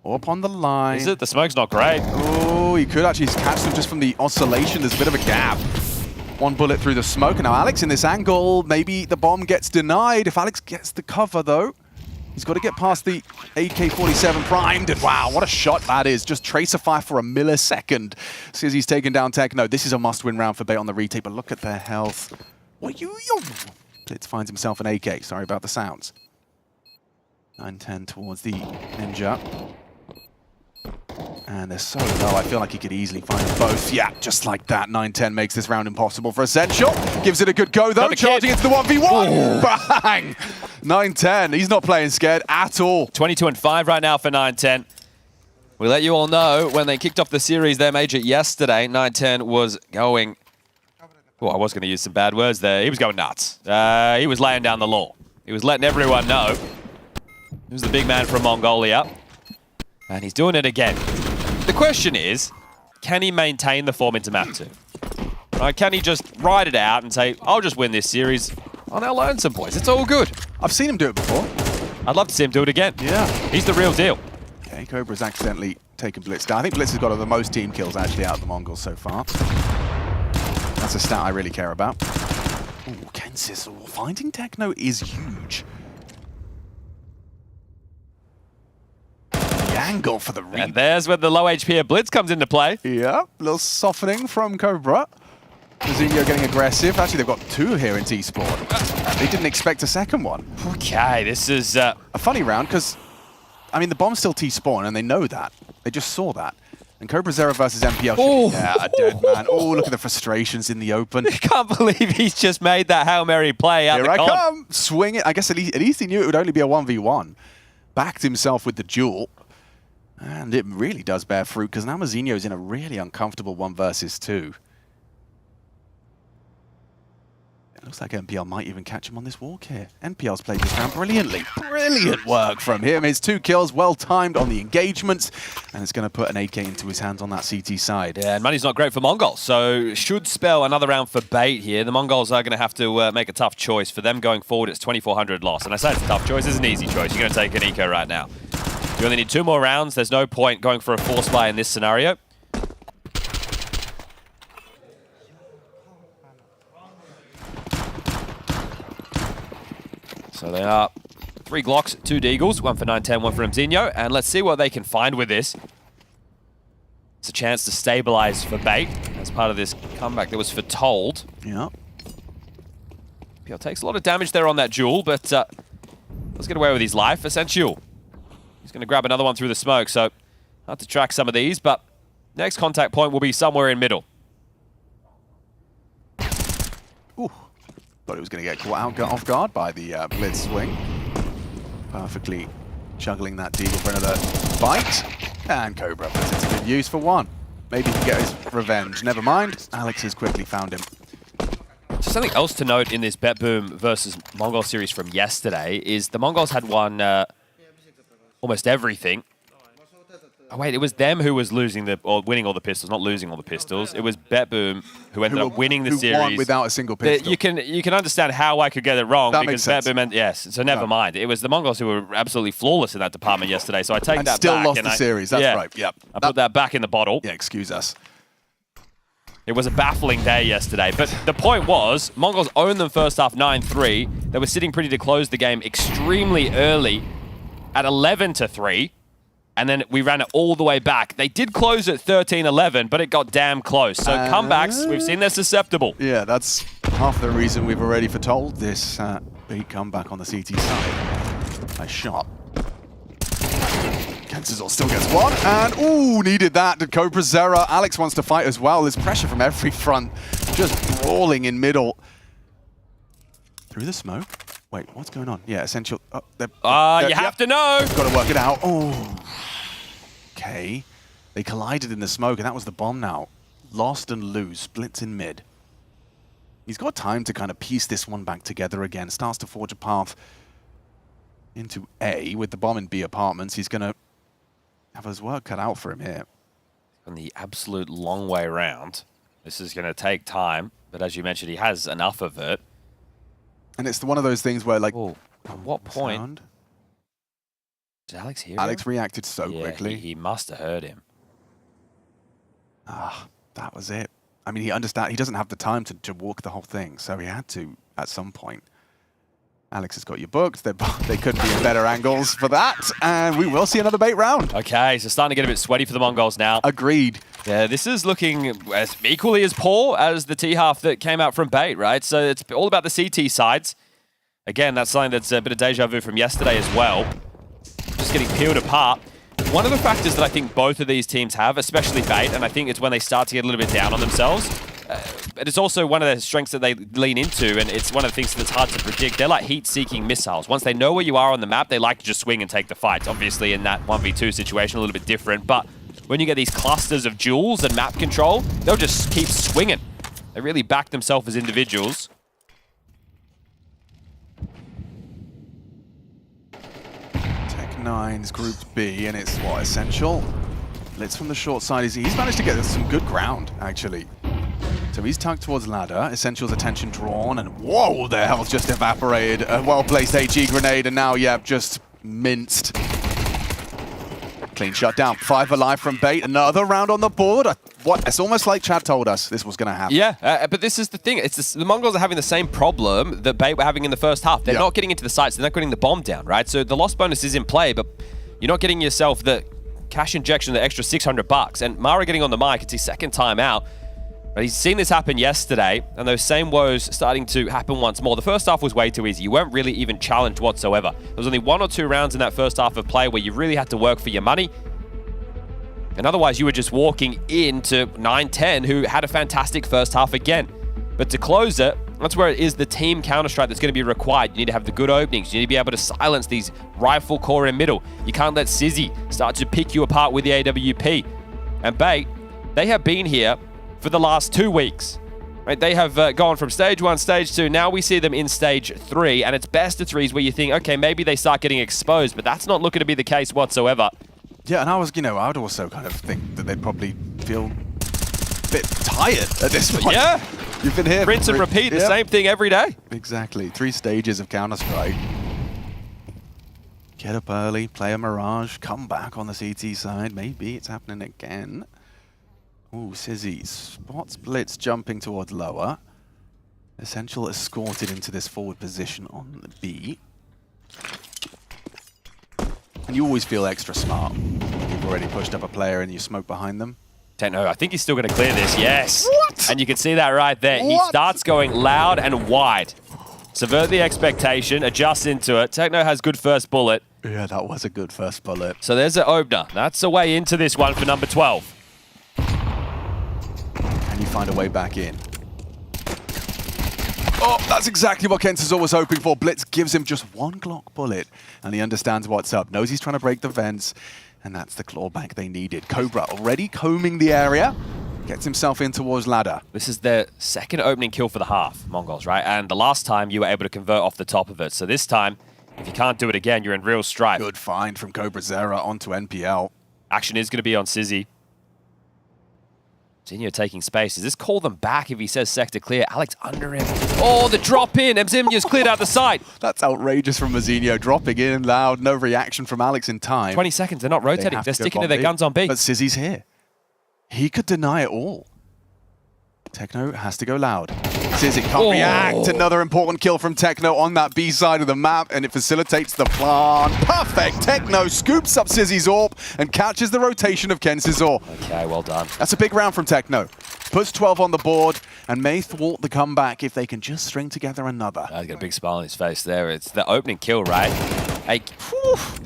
[SPEAKER 1] Up on the line.
[SPEAKER 7] Is it? The smoke's not great.
[SPEAKER 1] Oh, he could actually catch them just from the oscillation. There's a bit of a gap. One bullet through the smoke. And now Alex in this angle. Maybe the bomb gets denied. If Alex gets the cover, though, he's got to get past the AK-47 primed. And wow, what a shot that is. Just tracer fire for a millisecond. Says he's taken down Techno. This is a must-win round for Bait on the retake, but look at their health. What you? Blitz finds himself an AK. Sorry about the sounds. 9-10 towards the Ninja. And they're so low, I feel like he could easily find them both. Yeah, just like that. 9-10 makes this round impossible for Essential. Gives it a good go, though. Charging into the 1v1. Bang! 9-10. He's not playing scared at all.
[SPEAKER 7] 22-5 right now for 9-10. We let you all know when they kicked off the series, their major yesterday, 9-10 was going... Oh, I was going to use some bad words there. He was going nuts. He was laying down the law. He was letting everyone know. He was the big man from Mongolia. And he's doing it again. The question is, can he maintain the form into map 2? Right, can he just ride it out and say, I'll just win this series, I'll now learn some points. It's all good.
[SPEAKER 1] I've seen him do it before.
[SPEAKER 7] I'd love to see him do it again.
[SPEAKER 1] Yeah.
[SPEAKER 7] He's the real deal.
[SPEAKER 1] Okay, Cobra's accidentally taken Blitz down. I think Blitz has got the most team kills actually out of the Mongols so far. That's a stat I really care about. Ooh, Kensis, finding Techno is huge. The angle for the read.
[SPEAKER 7] And there's where the low HP of Blitz comes into play.
[SPEAKER 1] Yeah, a little softening from Cobra. Zinho getting aggressive. Actually, they've got two here in T-Sport. They didn't expect a second one.
[SPEAKER 7] Okay, this is...
[SPEAKER 1] a funny round, because, I mean, the bomb's still T-spawn, and they know that. They just saw that. And Cobra Zero versus MPL.
[SPEAKER 7] Oh.
[SPEAKER 1] Yeah, a dead man. Oh, look at the frustrations in the open.
[SPEAKER 7] I can't believe he's just made that Hail Mary play out
[SPEAKER 1] Here
[SPEAKER 7] the
[SPEAKER 1] I
[SPEAKER 7] con.
[SPEAKER 1] come. Swing it. I guess at least he knew it would only be a 1v1. Backed himself with the duel. And it really does bear fruit, because now Mazinho's in a really uncomfortable 1 versus 2. It looks like NPL might even catch him on this walk here. NPL's played this round brilliantly. Brilliant work from him. His 2 kills, well timed on the engagements, and it's going to put an AK into his hands on that CT side.
[SPEAKER 7] Yeah, and money's not great for Mongols, so should spell another round for Bait here. The Mongols are going to have to make a tough choice. For them going forward, it's 2,400 loss. And I say it's a tough choice, it's an easy choice. You're going to take an eco right now. You only need 2 more rounds. There's no point going for a force buy in this scenario. So they are 3 Glocks, 2 Deagles, 1 for 9-10, 1 for Mzinho. And let's see what they can find with this. It's a chance to stabilize for Bait as part of this comeback that was foretold.
[SPEAKER 1] Yeah.
[SPEAKER 7] PL takes a lot of damage there on that duel, but let's get away with his life. Essential. He's going to grab another one through the smoke, so hard to track some of these, but next contact point will be somewhere in middle.
[SPEAKER 1] Ooh. Thought he was going to get caught out off guard by the Blitz swing. Perfectly juggling that Deagle for another bite. And Cobra puts it to good use for 1. Maybe he can get his revenge. Never mind. Alex has quickly found him.
[SPEAKER 7] So something else to note in this Bet Boom versus Mongol series from yesterday is the Mongols had won almost everything. Oh wait, it was them who was losing or winning all the pistols, not losing all the pistols. It was Bet Boom who ended up winning the series.
[SPEAKER 1] Won without a single pistol.
[SPEAKER 7] You can understand how I could get it wrong,
[SPEAKER 1] that
[SPEAKER 7] because
[SPEAKER 1] makes sense.
[SPEAKER 7] Bet Boom yes. So never mind. It was the Mongols who were absolutely flawless in that department yesterday. So I take
[SPEAKER 1] And
[SPEAKER 7] that
[SPEAKER 1] still
[SPEAKER 7] back.
[SPEAKER 1] lost the series. That's right. Yep.
[SPEAKER 7] I put that back in the bottle.
[SPEAKER 1] Yeah, excuse us.
[SPEAKER 7] It was a baffling day yesterday, but the point was, Mongols owned them first half 9-3. They were sitting pretty to close the game extremely early at 11-3, and then we ran it all the way back. They did close at 13-11, but it got damn close. So comebacks, we've seen they're susceptible.
[SPEAKER 1] Yeah, that's half the reason we've already foretold this big comeback on the CT side. Nice shot. Kensizor still gets 1, and ooh, needed that. Did Cobra Zera. Alex wants to fight as well. There's pressure from every front, just brawling in middle. Through the smoke. Wait, what's going on? Yeah, Essential. Oh,
[SPEAKER 7] you have to know.
[SPEAKER 1] Got to work it out. Oh, okay. They collided in the smoke, and that was the bomb now. Lost and lose. Splits in mid. He's got time to kind of piece this one back together again. Starts to forge a path into A with the bomb in B apartments. He's going to have his work cut out for him here.
[SPEAKER 7] from the absolute long way round. This is going to take time, but as you mentioned, he has enough of it.
[SPEAKER 1] And it's one of those things where, like,
[SPEAKER 7] at what point did Alex hear
[SPEAKER 1] Alex
[SPEAKER 7] him?
[SPEAKER 1] reacted so quickly.
[SPEAKER 7] He must have heard him.
[SPEAKER 1] That was it. I mean, he doesn't have the time to walk the whole thing, so he had to at some point. Alex has got you booked. They could be in better angles for that, and we will see another bait round.
[SPEAKER 7] Okay, so starting to get a bit sweaty for the Mongols now.
[SPEAKER 1] Agreed.
[SPEAKER 7] Yeah, this is looking as equally as poor as the T-half that came out from bait, right? So it's all about the CT sides. Again, that's something that's a bit of deja vu from yesterday as well. Just getting peeled apart. One of the factors that I think both of these teams have, especially bait, and I think it's when they start to get a little bit down on themselves, but it's also one of the strengths that they lean into, and it's one of the things that's hard to predict. They're like heat-seeking missiles. Once they know where you are on the map, they like to just swing and take the fight. Obviously, in that 1v2 situation, a little bit different, but when you get these clusters of duels and map control, they'll just keep swinging. They really back themselves as individuals.
[SPEAKER 1] Tech9's Group B, and it's what, Essential? Blitz from the short side. He's managed to get some good ground, actually. So he's tugged towards ladder. Essential's attention drawn, and whoa, the health just evaporated. A well-placed HE grenade, and now, yeah, just minced. Clean shut down. 5 alive from bait. Another round on the board. It's almost like Chad told us this was going to happen.
[SPEAKER 7] Yeah, but this is the thing. The Mongols are having the same problem that bait were having in the first half. They're not getting into the sites. They're not getting the bomb down, right? So the loss bonus is in play, but you're not getting yourself the cash injection, the extra $600. And Mara getting on the mic, it's his second time out. But he's seen this happen yesterday, and those same woes starting to happen once more. The first half was way too easy. You weren't really even challenged whatsoever. There was only 1 or 2 rounds in that first half of play where you really had to work for your money. And otherwise, you were just walking into 9-10, who had a fantastic first half again. But to close it, that's where it is the team counter-strike that's going to be required. You need to have the good openings. You need to be able to silence these rifle core in middle. You can't let Sizzy start to pick you apart with the AWP. And bait, they have been here for the last 2 weeks. Right? They have gone from stage 1, stage 2. Now we see them in stage 3, and it's best of 3s where you think, okay, maybe they start getting exposed, but that's not looking to be the case whatsoever.
[SPEAKER 1] Yeah, and I would also kind of think that they'd probably feel a bit tired at this point.
[SPEAKER 7] Yeah.
[SPEAKER 1] You've been here.
[SPEAKER 7] Rinse and repeat the same thing every day.
[SPEAKER 1] Exactly. 3 stages of Counter-Strike. Get up early, play a Mirage, come back on the CT side. Maybe it's happening again. Ooh, Sizzy spots Blitz jumping towards lower. Essential escorted into this forward position on the B. And you always feel extra smart. You've already pushed up a player and you smoke behind them.
[SPEAKER 7] Techno, I think he's still going to clear this, yes. What? And you can see that right there. What? He starts going loud and wide. Subvert the expectation, adjust into it. Techno has good first bullet.
[SPEAKER 1] Yeah, that was a good first bullet.
[SPEAKER 7] So there's an opener. That's a way into this one for number 12.
[SPEAKER 1] Can you find a way back in? Oh, that's exactly what Kensazor was hoping for. Blitz gives him just 1 Glock bullet, and he understands what's up. Knows he's trying to break the vents, and that's the clawback they needed. Cobra already combing the area, gets himself in towards ladder.
[SPEAKER 7] This is their second opening kill for the half, Mongols, right? And the last time you were able to convert off the top of it. So this time, if you can't do it again, you're in real strife.
[SPEAKER 1] Good find from Cobra Zera onto NPL.
[SPEAKER 7] Action is going to be on Sizzy. Zinho taking space. Does this call them back if he says sector clear? Alex under him. Oh, the drop in. Mzimya's cleared out the side.
[SPEAKER 1] That's outrageous from Mazinho. Dropping in loud. No reaction from Alex in time.
[SPEAKER 7] 20 seconds. They're not rotating. They're sticking to their guns on B.
[SPEAKER 1] But Sizzy's here. He could deny it all. Techno has to go loud. Sizzy can't react. Another important kill from Techno on that B side of the map, and it facilitates the plan. Perfect. Techno scoops up Sizzy's AWP and catches the rotation of Kensazor.
[SPEAKER 7] Okay, well done.
[SPEAKER 1] That's a big round from Techno. Puts 12 on the board and may thwart the comeback if they can just string together another.
[SPEAKER 7] He's got a big smile on his face there. It's the opening kill, right? Like,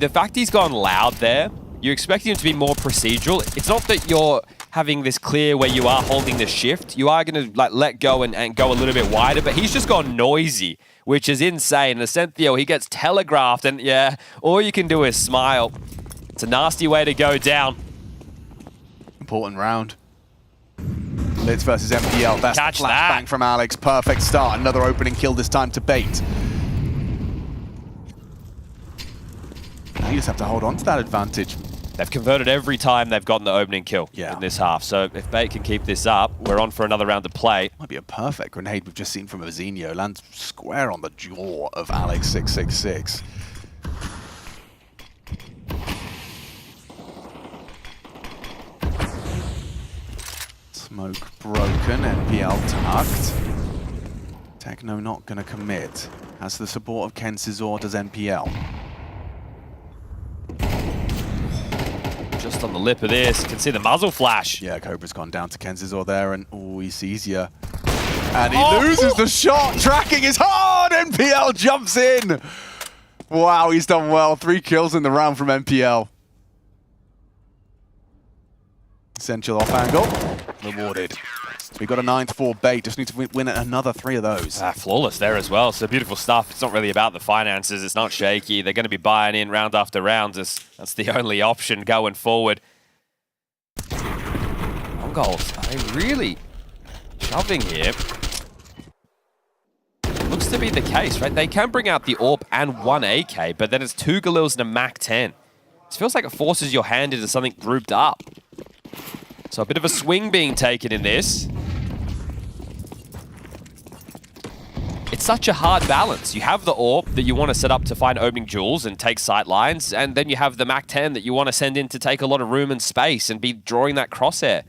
[SPEAKER 7] the fact he's gone loud there, you're expecting him to be more procedural. It's not that you're having this clear where you are holding the shift. You are going to like let go and go a little bit wider, but he's just gone noisy, which is insane. And Ascenthio, he gets telegraphed, and yeah, all you can do is smile. It's a nasty way to go down.
[SPEAKER 1] Important round. Blitz versus MPL. That's
[SPEAKER 7] Catch
[SPEAKER 1] the flashbang from Alex. Perfect start. Another opening kill this time to bait. Now you just have to hold on to that advantage.
[SPEAKER 7] They've converted every time they've gotten the opening kill in this half. So if Bait can keep this up, we're on for another round of play.
[SPEAKER 1] Might be a perfect grenade we've just seen from Ozinho. Lands square on the jaw of Alex666. Smoke broken, NPL tucked. Techno not going to commit. Has the support of Kensizor, does NPL.
[SPEAKER 7] Just on the lip of this, you can see the muzzle flash.
[SPEAKER 1] Yeah, Cobra's gone down to Kensizor there, and he sees you. And he loses the shot. Tracking is hard. NPL jumps in. Wow, he's done well. 3 kills in the round from NPL. Essential off angle. Rewarded. We got a 9-4 Bait. Just need to win another 3 of those.
[SPEAKER 7] Flawless there as well. So beautiful stuff. It's not really about the finances. It's not shaky. They're going to be buying in round after round. That's the only option going forward. MongolZ, they're really shoving here. Looks to be the case, right? They can bring out the AWP and 1 AK, but then it's 2 Galils and a MAC-10. It feels like it forces your hand into something grouped up. So a bit of a swing being taken in this. It's such a hard balance. You have the AWP that you want to set up to find opening jewels and take sight lines, and then you have the MAC-10 that you want to send in to take a lot of room and space and be drawing that crosshair.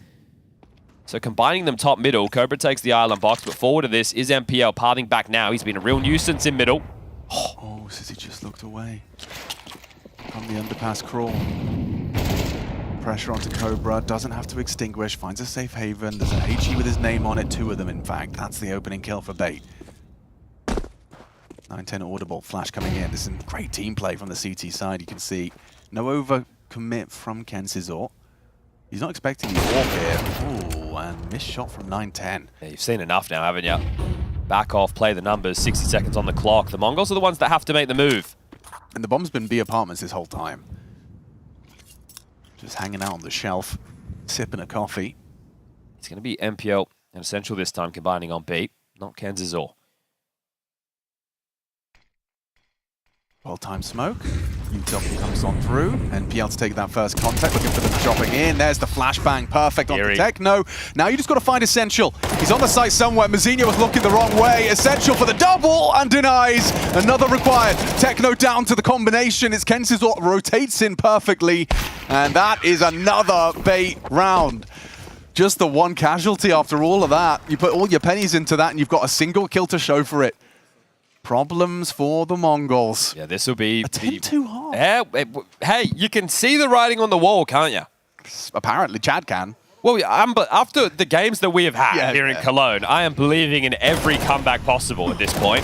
[SPEAKER 7] So combining them top middle, Cobra takes the island box, but forward of this is NPL parting back now. He's been a real nuisance in middle.
[SPEAKER 1] Oh, Sissy just looked away. On the underpass crawl. Pressure onto Cobra, doesn't have to extinguish, finds a safe haven. There's an HE with his name on it, 2 of them in fact. That's the opening kill for Bait. 9-10 audible, flash coming in. This is great team play from the CT side. You can see no over commit from Kensizor. He's not expecting the AWP here. Ooh, and missed shot from 9-10.
[SPEAKER 7] Yeah, you've seen enough now, haven't you? Back off, play the numbers, 60 seconds on the clock. The Mongols are the ones that have to make the move.
[SPEAKER 1] And the bomb's been B apartments this whole time. Just hanging out on the shelf, sipping a coffee.
[SPEAKER 7] It's going to be NPL and Essential this time, combining on B, not Kensizor.
[SPEAKER 1] Well-timed smoke. UW comes on through. NPL to take that first contact, looking for them dropping in. There's the flashbang, perfect on the Techno. Now you just got to find Essential. He's on the site somewhere. Mazinho was looking the wrong way. Essential for the double and denies. Another required. Techno down to the combination. It's Kensizor rotates in perfectly. And that is another Bait round. Just the 1 casualty after all of that. You put all your pennies into that and you've got a single kill to show for it. Problems for the Mongols.
[SPEAKER 7] Yeah, this will be...
[SPEAKER 1] A 10-2 half.
[SPEAKER 7] Yeah, hey, you can see the writing on the wall, can't you?
[SPEAKER 1] Apparently, Chad can.
[SPEAKER 7] Well, after the games that we have had here in Cologne, I am believing in every comeback possible at this point.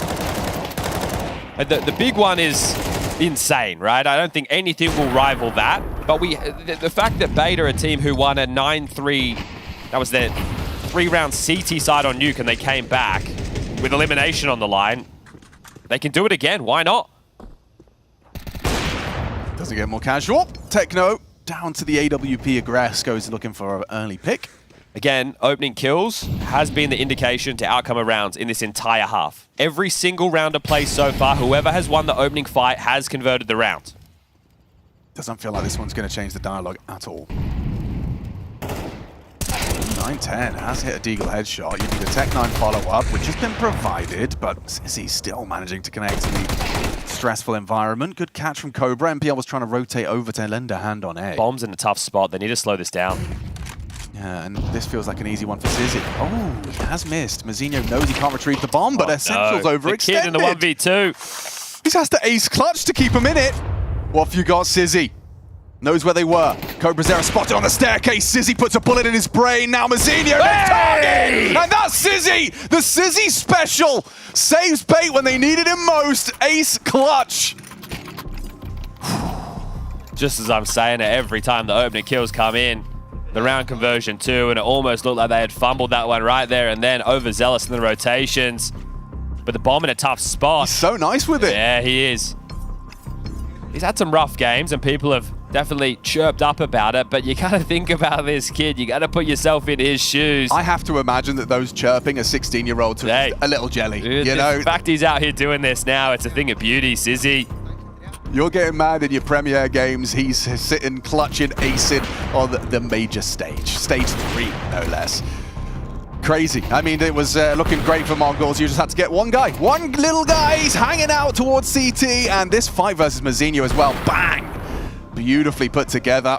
[SPEAKER 7] And the big one is insane, right? I don't think anything will rival that. But the fact that Bait are a team who won a 9-3, that was their 3-round CT side on Nuke, and they came back with elimination on the line. They can do it again. Why not?
[SPEAKER 1] Doesn't get more casual. Techno down to the AWP aggress. Goes looking for an early pick.
[SPEAKER 7] Again, opening kills has been the indication to outcome of rounds in this entire half. Every single round of play so far, whoever has won the opening fight has converted the round.
[SPEAKER 1] Doesn't feel like this one's going to change the dialogue at all. 9-10 has hit a Deagle headshot. You need a Tech-9 follow-up, which has been provided, but Sissy still managing to connect to the stressful environment. Good catch from Cobra. NPL was trying to rotate over to lend a hand on A.
[SPEAKER 7] Bomb's in a tough spot. They need to slow this down.
[SPEAKER 1] Yeah, and this feels like an easy one for Sissy. Oh, he has missed. Mazinho knows he can't retrieve the bomb, but Essential's overextended.
[SPEAKER 7] The kid in the 1v2.
[SPEAKER 1] He has to ace clutch to keep him in it. What have you got, Sizzy? Knows where they were. Cobra's there, spotted on the staircase. Sizzy puts a bullet in his brain. Now Mazinho, target! And that's Sizzy! The Sizzy special! Saves Bait when they needed him most. Ace clutch.
[SPEAKER 7] Just as I'm saying it, every time the opening kills come in, the round conversion too, and it almost looked like they had fumbled that one right there and then overzealous in the rotations. But the bomb in a tough spot.
[SPEAKER 1] He's so nice with it.
[SPEAKER 7] Yeah, he is. He's had some rough games and people have definitely chirped up about it, but you gotta think about this kid. You gotta put yourself in his shoes.
[SPEAKER 1] I have to imagine that those chirping a 16-year-old to a little jelly.
[SPEAKER 7] Dude,
[SPEAKER 1] you know,
[SPEAKER 7] the fact he's out here doing this now, it's a thing of beauty, Sizzy.
[SPEAKER 1] You're getting mad in your Premier games. He's sitting, clutching, acing on the major stage. Stage 3, no less. Crazy. I mean, it was looking great for Mongols. You just had to get one guy. One little guy. He's hanging out towards CT. And this fight versus Mazinho as well. Bang! Beautifully put together.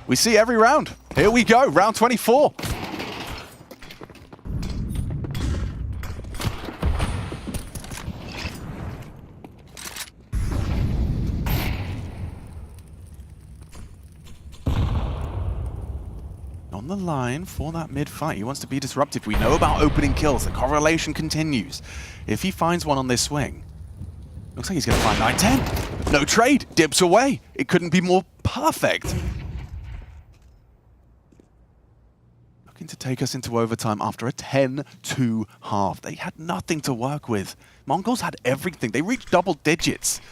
[SPEAKER 1] We see every round. Here we go. Round 24. On the line for that mid-fight. He wants to be disruptive. We know about opening kills. The correlation continues. If he finds one on this swing, looks like he's going to find 9-10. No trade. Dips away. It couldn't be more perfect. Looking to take us into overtime after a 10-2 half. They had nothing to work with. Mongols had everything. They reached double digits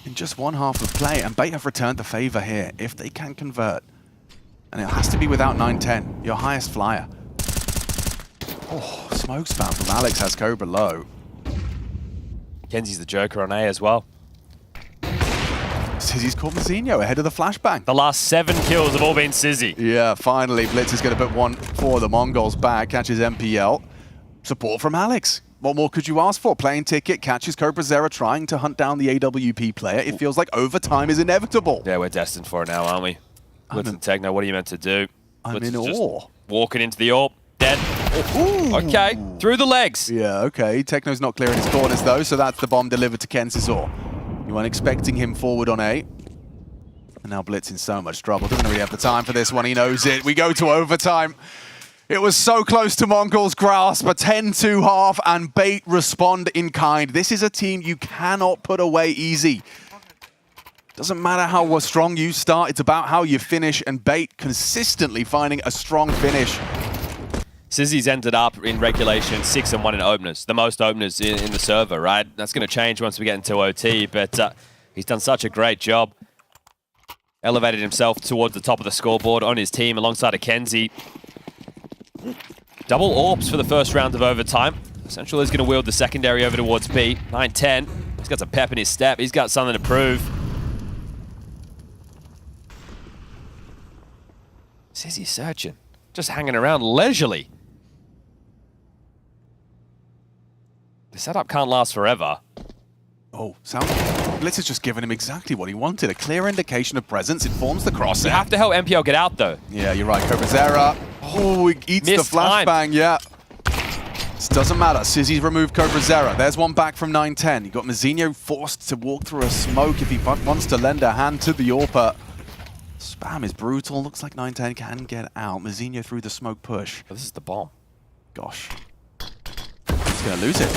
[SPEAKER 1] in just one half of play. And Bait have returned the favor here if they can convert. And it has to be without 9-10, your highest flyer. Oh, smoke spam from Alex has Cobra low.
[SPEAKER 7] Kenzie's the Joker on A as well.
[SPEAKER 1] Sizzy's caught Mazinho ahead of the flashbang.
[SPEAKER 7] The last 7 kills have all been Sizzy.
[SPEAKER 1] Yeah, finally, Blitz is going to put one for the Mongols back, catches MPL. Support from Alex. What more could you ask for? Playing ticket, catches CobraZera trying to hunt down the AWP player. It feels like overtime is inevitable.
[SPEAKER 7] Yeah, we're destined for it now, aren't we? Blitz and Techno, what are you meant to do?
[SPEAKER 1] I'm in
[SPEAKER 7] just
[SPEAKER 1] awe.
[SPEAKER 7] Walking into the AWP, dead.
[SPEAKER 1] Ooh.
[SPEAKER 7] Okay, through the legs.
[SPEAKER 1] Yeah, okay. Techno's not clearing his corners though, so that's the bomb delivered to Kenzizor. You weren't expecting him forward on A. And now Blitz in so much trouble. Doesn't really have the time for this one. He knows it. We go to overtime. It was so close to Mongol's grasp, a 10-2 half, and Bait respond in kind. This is a team you cannot put away easy. Doesn't matter how strong you start, it's about how you finish, and Bait consistently finding a strong finish.
[SPEAKER 7] Sizzy's ended up in regulation 6-1 in openers, the most openers in the server, right? That's going to change once we get into OT, but he's done such a great job. Elevated himself towards the top of the scoreboard on his team alongside a Kenzie. Double AWPs for the first round of overtime. Central is going to wield the secondary over towards B. 9-10. He's got some pep in his step. He's got something to prove. Sizzy's searching. Just hanging around leisurely. The setup can't last forever.
[SPEAKER 1] Oh, Blitz has just given him exactly what he wanted. A clear indication of presence. It forms the crosshair.
[SPEAKER 7] You have to help MPL get out, though.
[SPEAKER 1] Yeah, you're right. CobraZera. Oh, he eats
[SPEAKER 7] Missed
[SPEAKER 1] the flashbang, yeah. This doesn't matter. Sizzy's removed CobraZera. There's one back from 9-10. You got Mazinho forced to walk through a smoke if he wants to lend a hand to the AWPer. Spam is brutal. Looks like 9-10 can get out. Mazinho through the smoke push.
[SPEAKER 7] Oh, this is the bomb.
[SPEAKER 1] Gosh. He's going to lose it.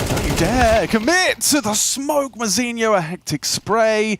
[SPEAKER 1] Don't you dare commit to the smoke. Mazinho, a hectic spray.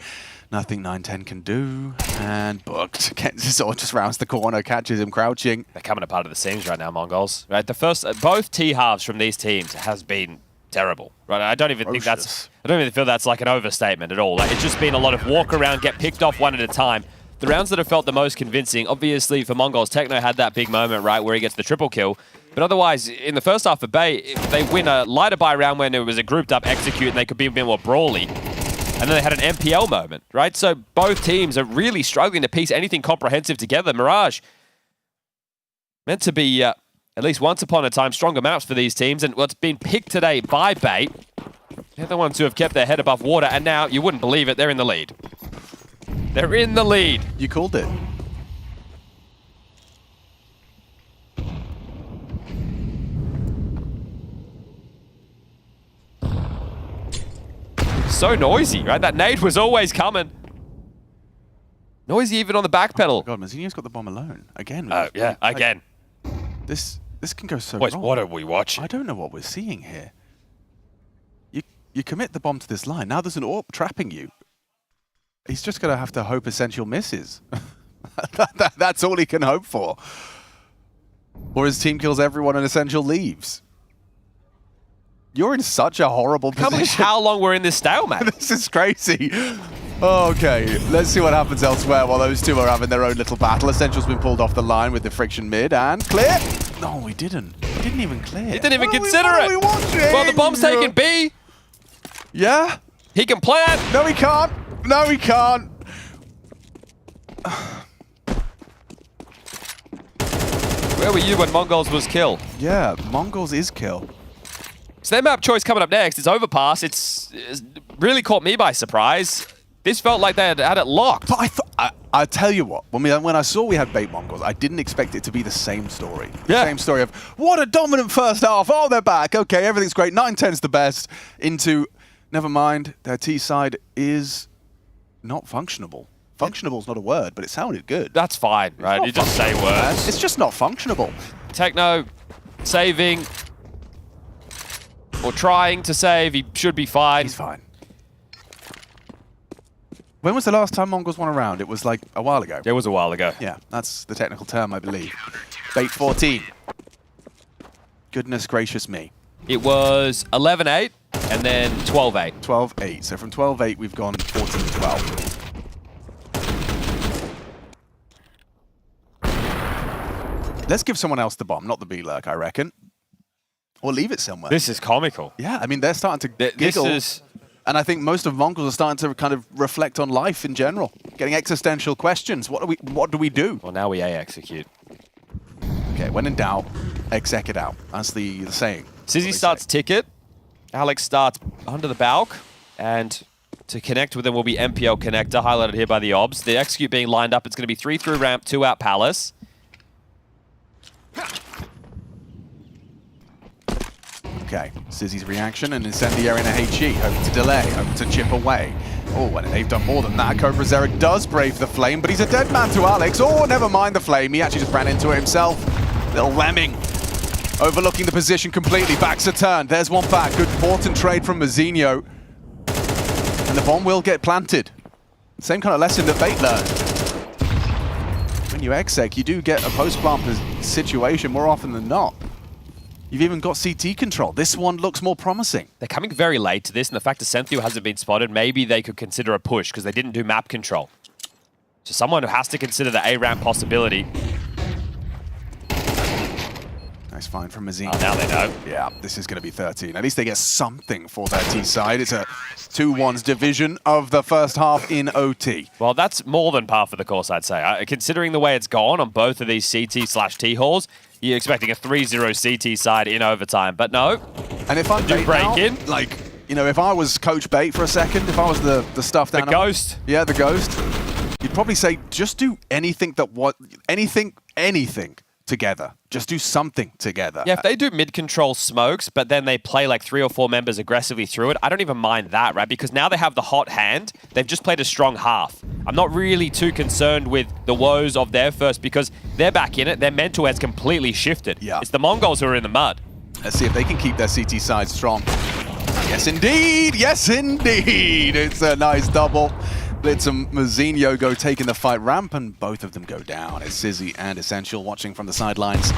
[SPEAKER 1] Nothing 9-10 can do. And booked. Kenzizor just rounds the corner, catches him crouching.
[SPEAKER 7] They're coming apart of the seams right now, Mongols. Right, the first, both T halves from these teams has been terrible. Right, I don't even think that's. I don't even feel that's like an overstatement at all. Like, it's just been a lot of walk around, get picked off one at a time. The rounds that have felt the most convincing, obviously for Mongols, Techno had that big moment, right, where he gets the triple kill. But otherwise, in the first half of Bay, they win a lighter buy round when it was a grouped up execute and they could be a bit more brawly. And then they had an MPL moment, right? So both teams are really struggling to piece anything comprehensive together. Mirage, meant to be, at least once upon a time, stronger maps for these teams. And what's been picked today by Bait, they're the ones who have kept their head above water. And now, you wouldn't believe it, they're in the lead. They're in the lead.
[SPEAKER 1] You called it.
[SPEAKER 7] So noisy, right? That nade was always coming. Noisy even on the back pedal.
[SPEAKER 1] Oh my God, Mazinho's got the bomb alone. Again.
[SPEAKER 7] Yeah,
[SPEAKER 1] like,
[SPEAKER 7] again.
[SPEAKER 1] This can go so
[SPEAKER 7] Wait,
[SPEAKER 1] wrong.
[SPEAKER 7] what are we watching?
[SPEAKER 1] I don't know what we're seeing here. You commit the bomb to this line. Now there's an AWP trapping you. He's just going to have to hope Essential misses. That's all he can hope for. Or his team kills everyone and Essential leaves. You're in such a horrible position.
[SPEAKER 7] I can't believe how long we're in this stalemate.
[SPEAKER 1] This is crazy. Okay, let's see what happens elsewhere while those two are having their own little battle. Essential's been pulled off the line with the friction mid and clear. No, he didn't. He didn't even clear.
[SPEAKER 7] He didn't even consider it. Well, the bomb's taking B.
[SPEAKER 1] Yeah?
[SPEAKER 7] He can plant!
[SPEAKER 1] No, he can't! No, he can't!
[SPEAKER 7] Where were you when MongolZ was kill?
[SPEAKER 1] Yeah, MongolZ is kill.
[SPEAKER 7] So their map choice coming up next is Overpass. It's really caught me by surprise. This felt like they had it locked.
[SPEAKER 1] But I tell you what, when I saw we had bait MongolZ, I didn't expect it to be the same story.
[SPEAKER 7] Yeah.
[SPEAKER 1] Same story of, what a dominant first half. Oh, they're back. Okay, everything's great. 9-10's the best. Into, never mind, their T side is not functionable. Functionable's not a word, but it sounded good.
[SPEAKER 7] That's fine, right? You just say words.
[SPEAKER 1] It's just not functionable.
[SPEAKER 7] Techno saving or trying to save. He should be fine.
[SPEAKER 1] He's fine. When was the last time MongolZ won a round? It was like a while ago.
[SPEAKER 7] It was a while ago.
[SPEAKER 1] Yeah, that's the technical term, I believe. Bait 14. Goodness gracious me.
[SPEAKER 7] It was 11-8 and then 12-8.
[SPEAKER 1] 12-8. So from 12-8, we've gone 14-12. Let's give someone else the bomb, not the B-Lurk, I reckon. Or leave it somewhere.
[SPEAKER 7] This is comical.
[SPEAKER 1] Yeah, I mean, they're starting to giggle. And I think most of MongolZ are starting to kind of reflect on life in general. Getting existential questions. What do we do?
[SPEAKER 7] Well, now we execute.
[SPEAKER 1] Okay, when in doubt, exec it out. That's the saying.
[SPEAKER 7] Sizzy starts ticket. Alex starts under the balk. And to connect with them will be MPL connector, highlighted here by the obs. The execute being lined up, it's going to be 3 through ramp, 2 out palace.
[SPEAKER 1] Okay, Sizzy's reaction and incendiary in a HE, hoping to delay, hoping to chip away. Oh, and they've done more than that. Cobra Zerek does brave the flame, but he's a dead man to Alex. Oh, never mind the flame. He actually just ran into it himself. Little lemming. Overlooking the position completely. Backs a turn. There's one back. Good important trade from Mazinho. And the bomb will get planted. Same kind of lesson that Bait learned. When you exec, you do get a post-plant situation more often than not. You've even got CT control. This one looks more promising.
[SPEAKER 7] They're coming very late to this, and the fact that Senthio hasn't been spotted, maybe they could consider a push because they didn't do map control. So someone who has to consider the A-ramp possibility.
[SPEAKER 1] Nice find from Mazinho.
[SPEAKER 7] Oh, now they know.
[SPEAKER 1] Yeah, this is going to be 13. At least they get something for their T side. It's a 2-1's division of the first half in OT.
[SPEAKER 7] Well, that's more than par for the course, I'd say. Considering the way it's gone on both of these CT/T halls, you're expecting a 3-0 CT side in overtime, but no.
[SPEAKER 1] And if I'm Bait now, like, you know, if I was Coach Bait for a second, if I was the stuff down...
[SPEAKER 7] The ghost.
[SPEAKER 1] Yeah, the ghost. You'd probably say, just do anything anything together. Just do something together.
[SPEAKER 7] Yeah, if they do mid-control smokes, but then they play like 3 or 4 members aggressively through it, I don't even mind that, right? Because now they have the hot hand. They've just played a strong half. I'm not really too concerned with the woes of their first because they're back in it. Their mental has completely shifted.
[SPEAKER 1] Yeah.
[SPEAKER 7] It's the MongolZ who are in the mud.
[SPEAKER 1] Let's see if they can keep their CT side strong. Yes, indeed. Yes, indeed. It's a nice double. Blitz and Mazinho go taking the fight ramp, and both of them go down. It's Sizzy and Essential watching from the sidelines.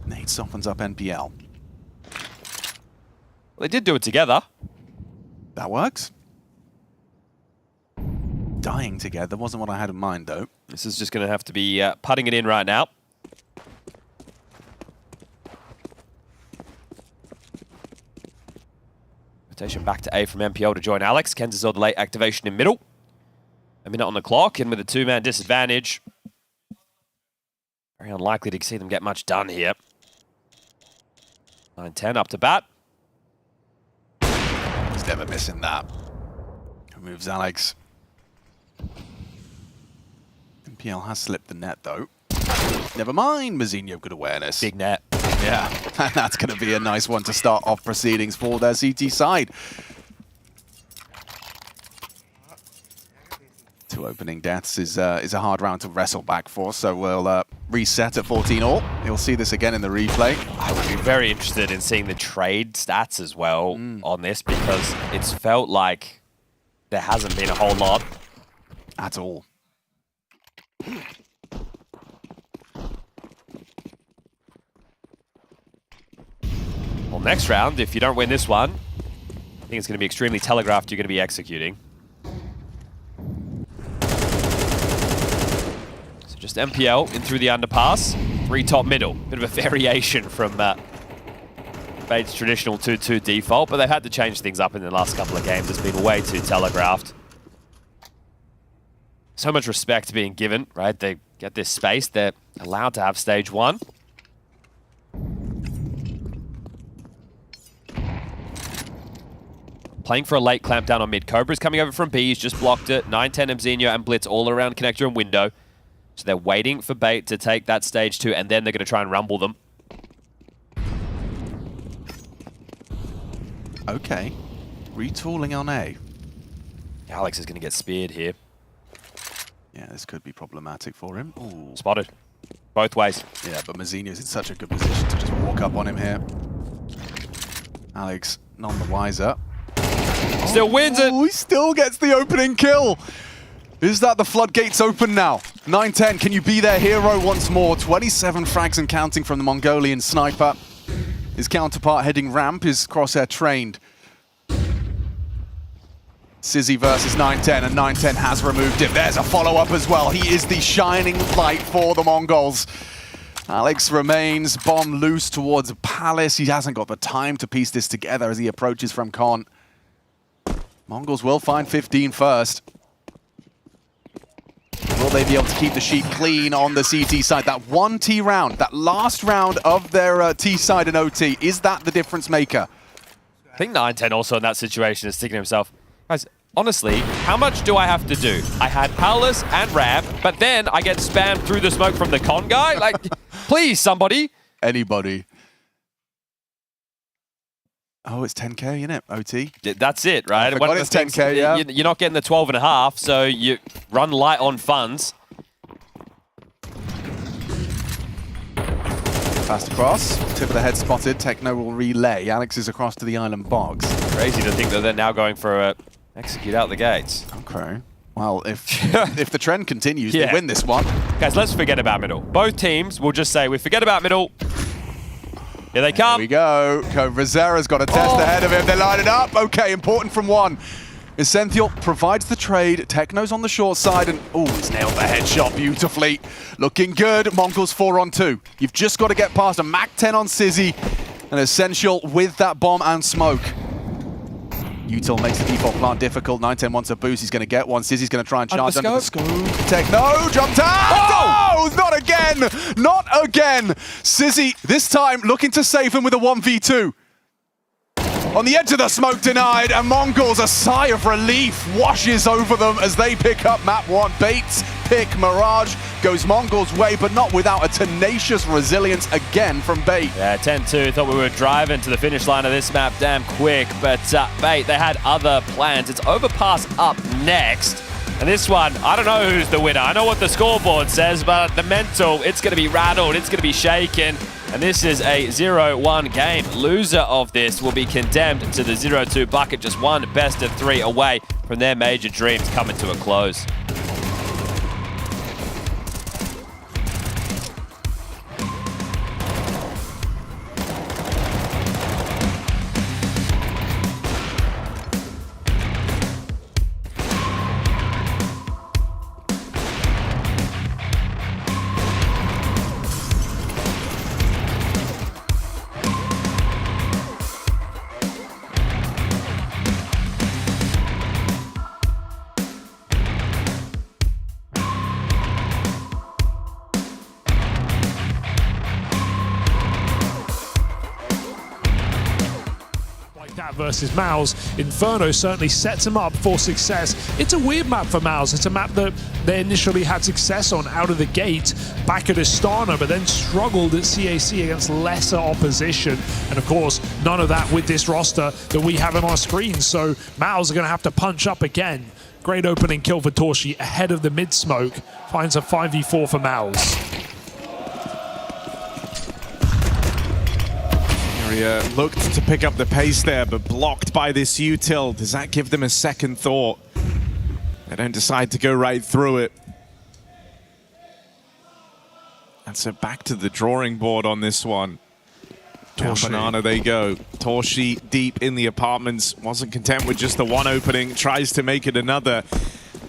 [SPEAKER 1] Nate softens up NPL.
[SPEAKER 7] Well, they did do it together.
[SPEAKER 1] That works. Dying together wasn't what I had in mind, though.
[SPEAKER 7] This is just going to have to be putting it in right now. Rotation back to A from MPL to join Alex. Kenzazor the late activation in middle. A minute on the clock, and with a 2-man disadvantage. Very unlikely to see them get much done here. 9-10 up to bat.
[SPEAKER 1] He's never missing that. Moves Alex. MPL has slipped the net, though. Never mind, Mazinho, good awareness.
[SPEAKER 7] Big net.
[SPEAKER 1] Yeah, and that's going to be a nice one to start off proceedings for their CT side. 2 opening deaths is a hard round to wrestle back for, so we'll reset at 14-all. You'll see this again in the replay.
[SPEAKER 7] I would be very interested in seeing the trade stats as well on this because it's felt like there hasn't been a whole lot.
[SPEAKER 1] At all.
[SPEAKER 7] Well, next round, if you don't win this one, I think it's going to be extremely telegraphed you're going to be executing. So just MPL in through the underpass, 3 top middle. Bit of a variation from Bait's traditional 2-2 default, but they've had to change things up in the last couple of games. It's been way too telegraphed. So much respect being given, right? They get this space. They're allowed to have stage 1. Playing for a late clamp down on mid. Cobra's coming over from B. He's just blocked it. 9-10 Mzinho and Blitz all around connector and window. So they're waiting for Bait to take that stage 2, and then they're going to try and rumble them.
[SPEAKER 1] Okay. Retooling on A.
[SPEAKER 7] Alex is going to get speared here.
[SPEAKER 1] Yeah, this could be problematic for him. Ooh.
[SPEAKER 7] Spotted. Both ways.
[SPEAKER 1] Yeah, but Mzinho's in such a good position to just walk up on him here. Alex, none the wiser.
[SPEAKER 7] Still wins it.
[SPEAKER 1] He still gets the opening kill. Is that the floodgates open now? 9-10, can you be their hero once more? 27 frags and counting from the Mongolian sniper. His counterpart heading ramp is crosshair trained. Sizzy versus 9-10, and 9-10 has removed him. There's a follow-up as well. He is the shining light for the Mongols. Alex remains bomb loose towards Palace. He hasn't got the time to piece this together as he approaches from Con. Mongols will find 15 first. Will they be able to keep the sheet clean on the CT side? That one T round, that last round of their T side and OT, is that the difference maker?
[SPEAKER 7] I think 9-10 also in that situation is thinking to himself, guys, honestly, how much do I have to do? I had Palace and Ramp, but then I get spammed through the smoke from the Con guy? Like, please, somebody.
[SPEAKER 1] Anybody. Oh, it's 10K, isn't it? OT?
[SPEAKER 7] That's it, right?
[SPEAKER 1] I forgot it's 10K, yeah.
[SPEAKER 7] You're not getting the 12.5, so you run light on funds.
[SPEAKER 1] Fast across. Tip of the head spotted. Techno will relay. Alex is across to the island box.
[SPEAKER 7] Crazy to think that they're now going for a execute out the gates.
[SPEAKER 1] Okay. Well, if the trend continues, they win this one.
[SPEAKER 7] Guys, let's forget about middle. Both teams will just say, we forget about middle. Here they come.
[SPEAKER 1] Here we go. Vincera's got a test ahead of him. They line it up. Okay, important from one. Essential provides the trade. Techno's on the short side, and he's nailed the headshot beautifully. Looking good. Mongols 4-on-2. You've just got to get past a Mac 10 on Sizzy, and Essential with that bomb and smoke. Util makes the default plant difficult. 9-10 wants a boost. He's going to get one. Sizzy's going to try and charge under the scope. Techno jumped out. Oh, not again. Not again. Sizzy this time looking to save him with a 1v2. On the edge of the smoke denied, and Mongols, a sigh of relief washes over them as they pick up map 1. Bait's pick, Mirage, goes Mongols' way, but not without a tenacious resilience again from Bait.
[SPEAKER 7] Yeah, 10-2. Thought we were driving to the finish line of this map damn quick, but Bait, they had other plans. It's Overpass up next. And this one, I don't know who's the winner. I know what the scoreboard says, but the mental, it's going to be rattled, it's going to be shaken. And this is a 0-1 game. Loser of this will be condemned to the 0-2 bucket, just one best of 3 away from their major dreams coming to a close.
[SPEAKER 10] Versus MongolZ, Inferno certainly sets him up for success. It's a weird map for MongolZ. It's a map that they initially had success on out of the gate back at Astana, but then struggled at CAC against lesser opposition. And of course, none of that with this roster that we have on our screen. So MongolZ are going to have to punch up again. Great opening kill for Torshi ahead of the mid smoke. Finds a 5v4 for MongolZ.
[SPEAKER 22] Looked to pick up the pace there, but blocked by this util. Does that give them a second thought? They don't decide to go right through it. And so back to the drawing board on this one. Banana they go. Torshi deep in the apartments. Wasn't content with just the one opening. Tries to make it another.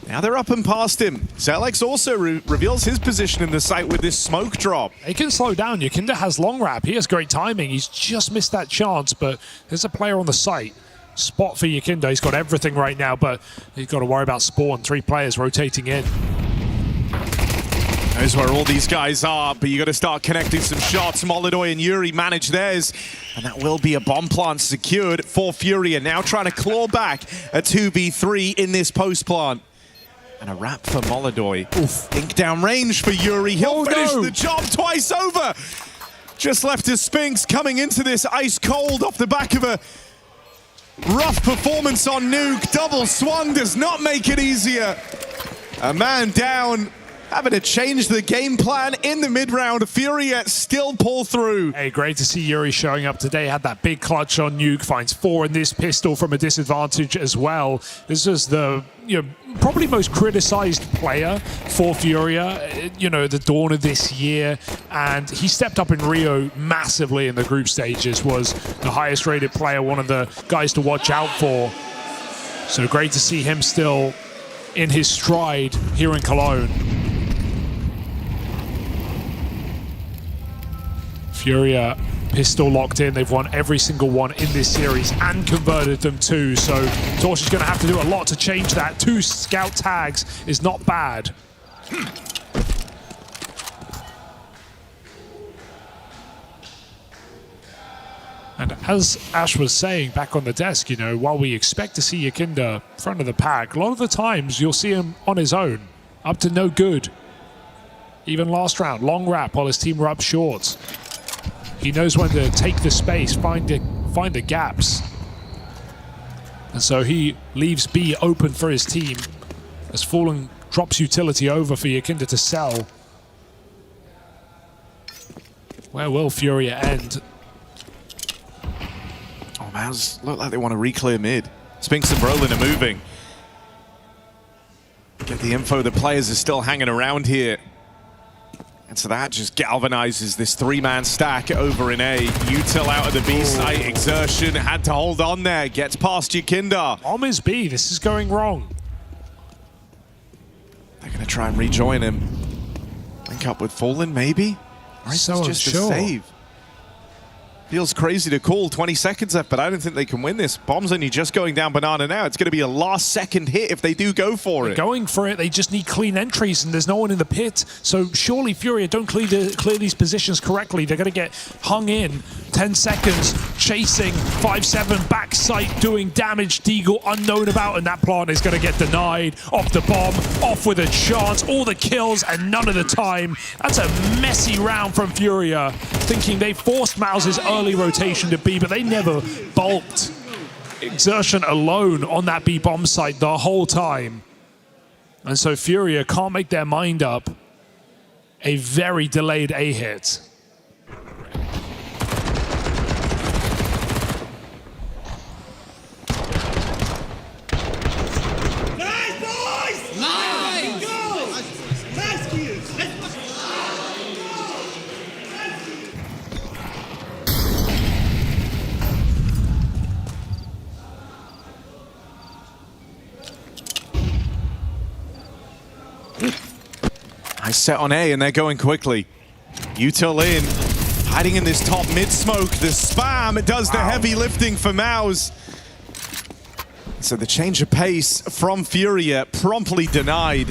[SPEAKER 14] Now they're up and past him. Zelex also reveals his position in the site with this smoke drop.
[SPEAKER 10] He can slow down. Yakinda has long wrap. He has great timing. He's just missed that chance, but there's a player on the site. Spot for Yakinda. He's got everything right now, but he's got to worry about spawn. 3 players rotating in.
[SPEAKER 14] Knows where all these guys are, but you got to start connecting some shots. Molodoy and Yuri manage theirs, and that will be a bomb plant secured for Furia. Now trying to claw back a 2v3 in this post plant. And a wrap for Molodoy. Ink down range for Yuri. He'll finish the job twice over. Just left his Sphinx coming into this ice cold off the back of a rough performance on Nuke. Double swung does not make it easier. A man down. Having to change the game plan in the mid-round. Furia still pull through.
[SPEAKER 10] Hey, great to see Yuri showing up today. Had that big clutch on Nuke. Finds 4 in this pistol from a disadvantage as well. This is the probably most criticized player for Furia, the dawn of this year. And he stepped up in Rio massively in the group stages. Was the highest rated player, one of the guys to watch out for. So great to see him still in his stride here in Cologne. Furia pistol locked in. They've won every single one in this series and converted them too. So Torch is going to have to do a lot to change that. 2 scout tags is not bad. And as Ash was saying back on the desk, while we expect to see Yakinda front of the pack, a lot of the times you'll see him on his own, up to no good. Even last round, long wrap while his team were up short. He knows when to take the space, find the gaps. And so he leaves B open for his team as Fallen drops utility over for Yakinda to sell. Where will Furia end?
[SPEAKER 14] Oh, man, look like they want to re-clear mid. Sphinx and Brolin are moving. Get the info, the players are still hanging around here. And so that just galvanizes this 3-man stack over in A. Util out of the B site. Exertion had to hold on there. Gets past Yakinda.
[SPEAKER 10] Bomb is B. This is going wrong.
[SPEAKER 14] They're going to try and rejoin him. Link up with Fallen, maybe? Or is this just a save? Feels crazy to call. 20 seconds left, but I don't think they can win this. Bomb's only just going down banana now. It's going to be a last-second hit if they do go for it.
[SPEAKER 10] Going for it. They just need clean entries, and there's no one in the pit. So surely Furia don't clear these positions correctly. They're going to get hung in. 10 seconds, chasing, 5-7, back sight, doing damage. Deagle unknown about, and that plant is going to get denied. Off the bomb, off with a chance. All the kills and none of the time. That's a messy round from Furia. Thinking they forced MongolZ's early rotation to B, but they never bulked. Exertion alone on that B bomb site the whole time. And so Furia can't make their mind up. A very delayed A hit.
[SPEAKER 14] Nice set on A, and they're going quickly. Util in, hiding in this top mid smoke. The spam does the heavy lifting for MongolZ. So the change of pace from Furia promptly denied.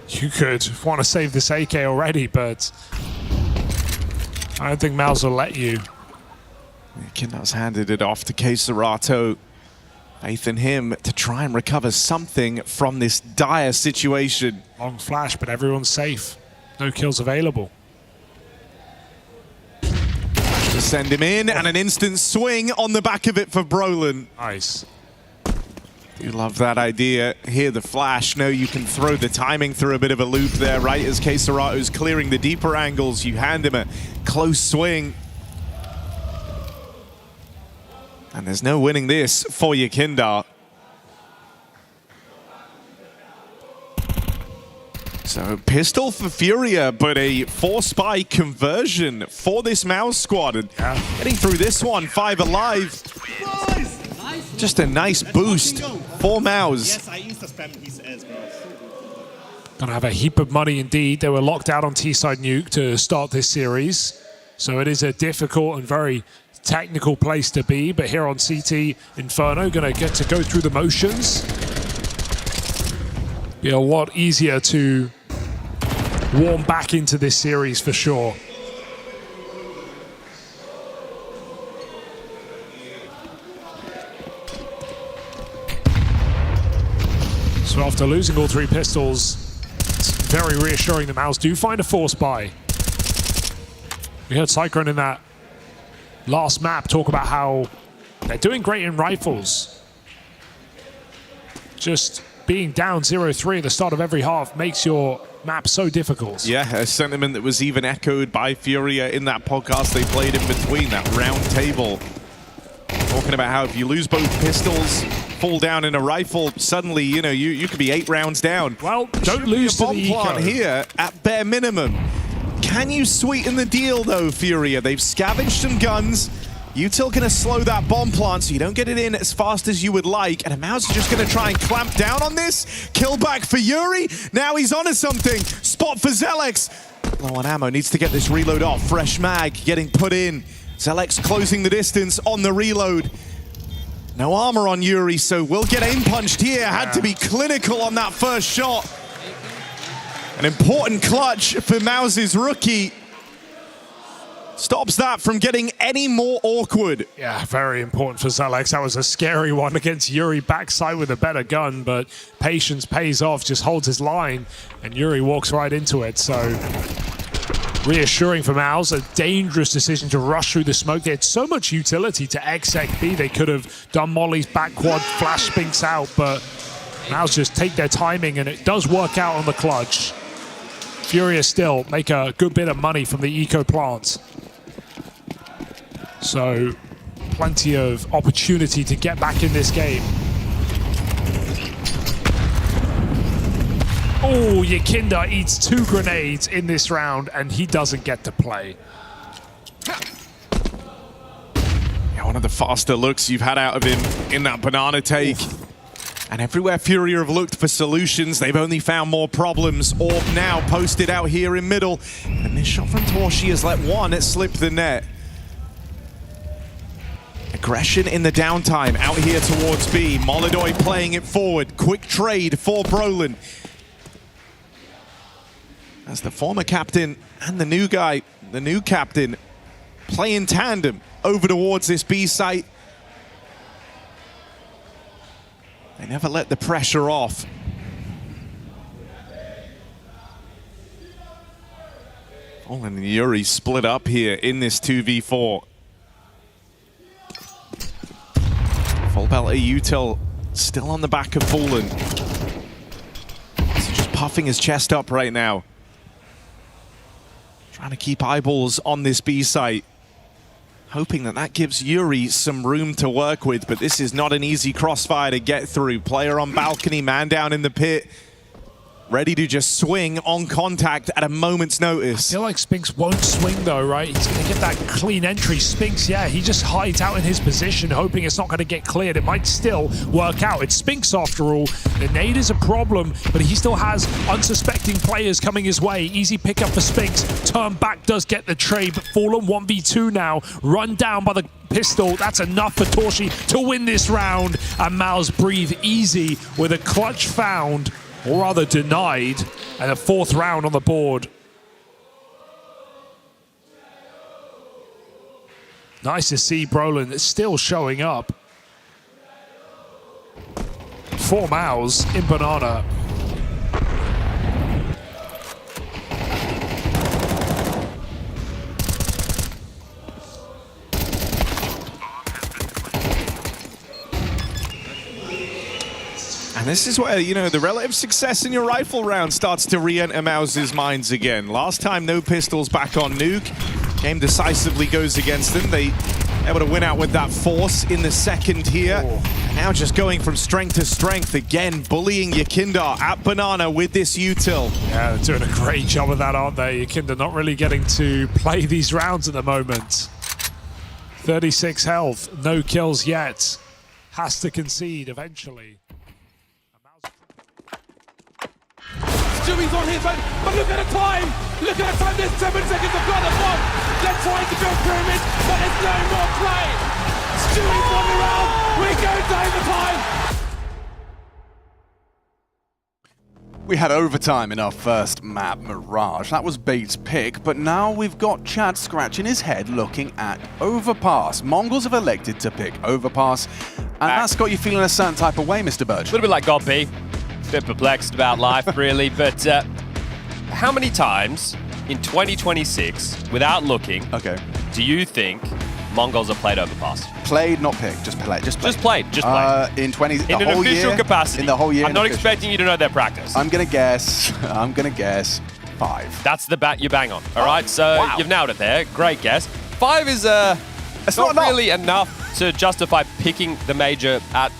[SPEAKER 10] You could want to save this AK already, but I don't think MongolZ will let you.
[SPEAKER 14] Kinda's handed it off to Keserato. Faith in him to try and recover something from this dire situation.
[SPEAKER 10] Long flash, but everyone's safe. No kills available.
[SPEAKER 14] To send him in, and an instant swing on the back of it for Brolin.
[SPEAKER 10] Nice.
[SPEAKER 14] You love that idea. Hear the flash. No, you can throw the timing through a bit of a loop there, right? As Keserato's clearing the deeper angles, you hand him a close swing. And there's no winning this for Yakinda. So pistol for Furia, but a 4-spy conversion for this MongolZ squad. And getting through this one, 5 alive. Just a nice boost for MongolZ.
[SPEAKER 2] Yes, I insta-spammed his
[SPEAKER 10] Gonna have a heap of money indeed. They were locked out on T-side nuke to start this series. So it is a difficult and very technical place to be. But here on CT, Inferno gonna get to go through the motions. Be a lot easier to warm back into this series for sure. So after losing all 3 pistols, it's very reassuring that MongolZ do find a force buy. We heard Cyclone in that last map talk about how they're doing great in rifles. Just being down 0-3 at the start of every half makes your map so difficult.
[SPEAKER 4] Yeah, a sentiment that was even echoed by Furia in that podcast they played in between, that round table. Talking about how if you lose both pistols, fall down in a rifle, suddenly, you know, you could be 8 rounds down.
[SPEAKER 10] Well, don't lose to the
[SPEAKER 4] bomb plant here at bare minimum. Can you sweeten the deal though, Furia? They've scavenged some guns. Util gonna slow that bomb plant so you don't get it in as fast as you would like. And MongolZ is just gonna try and clamp down on this. Kill back for Yuri. Now he's onto something. Spot for Zelex. Low on ammo, needs to get this reload off. Fresh mag getting put in. Zelex closing the distance on the reload. No armor on Yuri, so we'll get aim punched here. Had to be clinical on that first shot. An important clutch for MongolZ's rookie. Stops that from getting any more awkward.
[SPEAKER 10] Yeah, very important for Zelex. That was a scary one against Yuri backside with a better gun, but patience pays off, just holds his line, and Yuri walks right into it. So reassuring for MongolZ, a dangerous decision to rush through the smoke. They had so much utility to XXB. They could have done Molly's back quad, flash Spinks out, but MongolZ just take their timing, and it does work out on the clutch. Furia still make a good bit of money from the eco plant. So plenty of opportunity to get back in this game. Oh, Yakinda eats 2 grenades in this round, and he doesn't get to play.
[SPEAKER 4] Yeah, one of the faster looks you've had out of him in that banana take. Oof. And everywhere Furia have looked for solutions, they've only found more problems. Orb now posted out here in middle. And this shot from Torshi has let one slip the net. Aggression in the downtime out here towards B. Molidoy playing it forward. Quick trade for Brolin. As the former captain and the new guy, the new captain, play in tandem over towards this B site. They never let the pressure off. Fallen and Yuri split up here in this 2v4. Full belly Util still on the back of Fallen. He's just puffing his chest up right now. Trying to keep eyeballs on this B site. Hoping that that gives Yuri some room to work with, but this is not an easy crossfire to get through. Player on balcony, man down in the pit. Ready to just swing on contact at a moment's notice.
[SPEAKER 10] I feel like Spinks won't swing though, right? He's going to get that clean entry. Spinks, yeah, he just hides out in his position, hoping it's not going to get cleared. It might still work out. It's Spinks after all. The nade is a problem, but he still has unsuspecting players coming his way. Easy pickup for Spinks. Turn back does get the trade, but Fallen 1v2 now. Run down by the pistol. That's enough for Torshi to win this round. And MongolZ breathe easy with a clutch found, or rather denied, and a 4th round on the board. Nice to see Brolin still showing up. For MongolZ in Banana.
[SPEAKER 4] And this is where, you know, the relative success in your rifle round starts to re-enter MongolZ's minds again. Last time, no pistols back on Nuke. Game decisively goes against them. They able to win out with that force in the second here. And now just going from strength to strength again, bullying Yakinda at Banana with this Util.
[SPEAKER 10] Yeah, they're doing a great job of that, aren't they? Yakinda not really getting to play these rounds at the moment. 36 health, no kills yet. Has to concede eventually.
[SPEAKER 9] Stewie's on his own, but look at the time! Look at the time, there's 7 seconds of blood and bomb! They're trying to build pyramids, but there's no more play! Stewie's won the round! We're going to overtime!
[SPEAKER 1] We had overtime in our first map, Mirage. That was Bait's pick, but now we've got Chad scratching his head looking at Overpass. Mongols have elected to pick Overpass, and that's got you feeling a certain type of way, Mr. Birch.
[SPEAKER 7] A little bit like God B. Bit perplexed about life, really, but how many times in 2026, without looking, do you think Mongols have played Overpass?
[SPEAKER 1] Played, not picked, just played. Just played.
[SPEAKER 7] Just played.
[SPEAKER 1] In 20,
[SPEAKER 7] in an official capacity.
[SPEAKER 1] In the whole year.
[SPEAKER 7] I'm not expecting you to know their practice.
[SPEAKER 1] I'm gonna guess 5.
[SPEAKER 7] That's the bat you bang on. All right, so you've nailed it there. Great guess. 5 is it's not really enough to justify picking the major at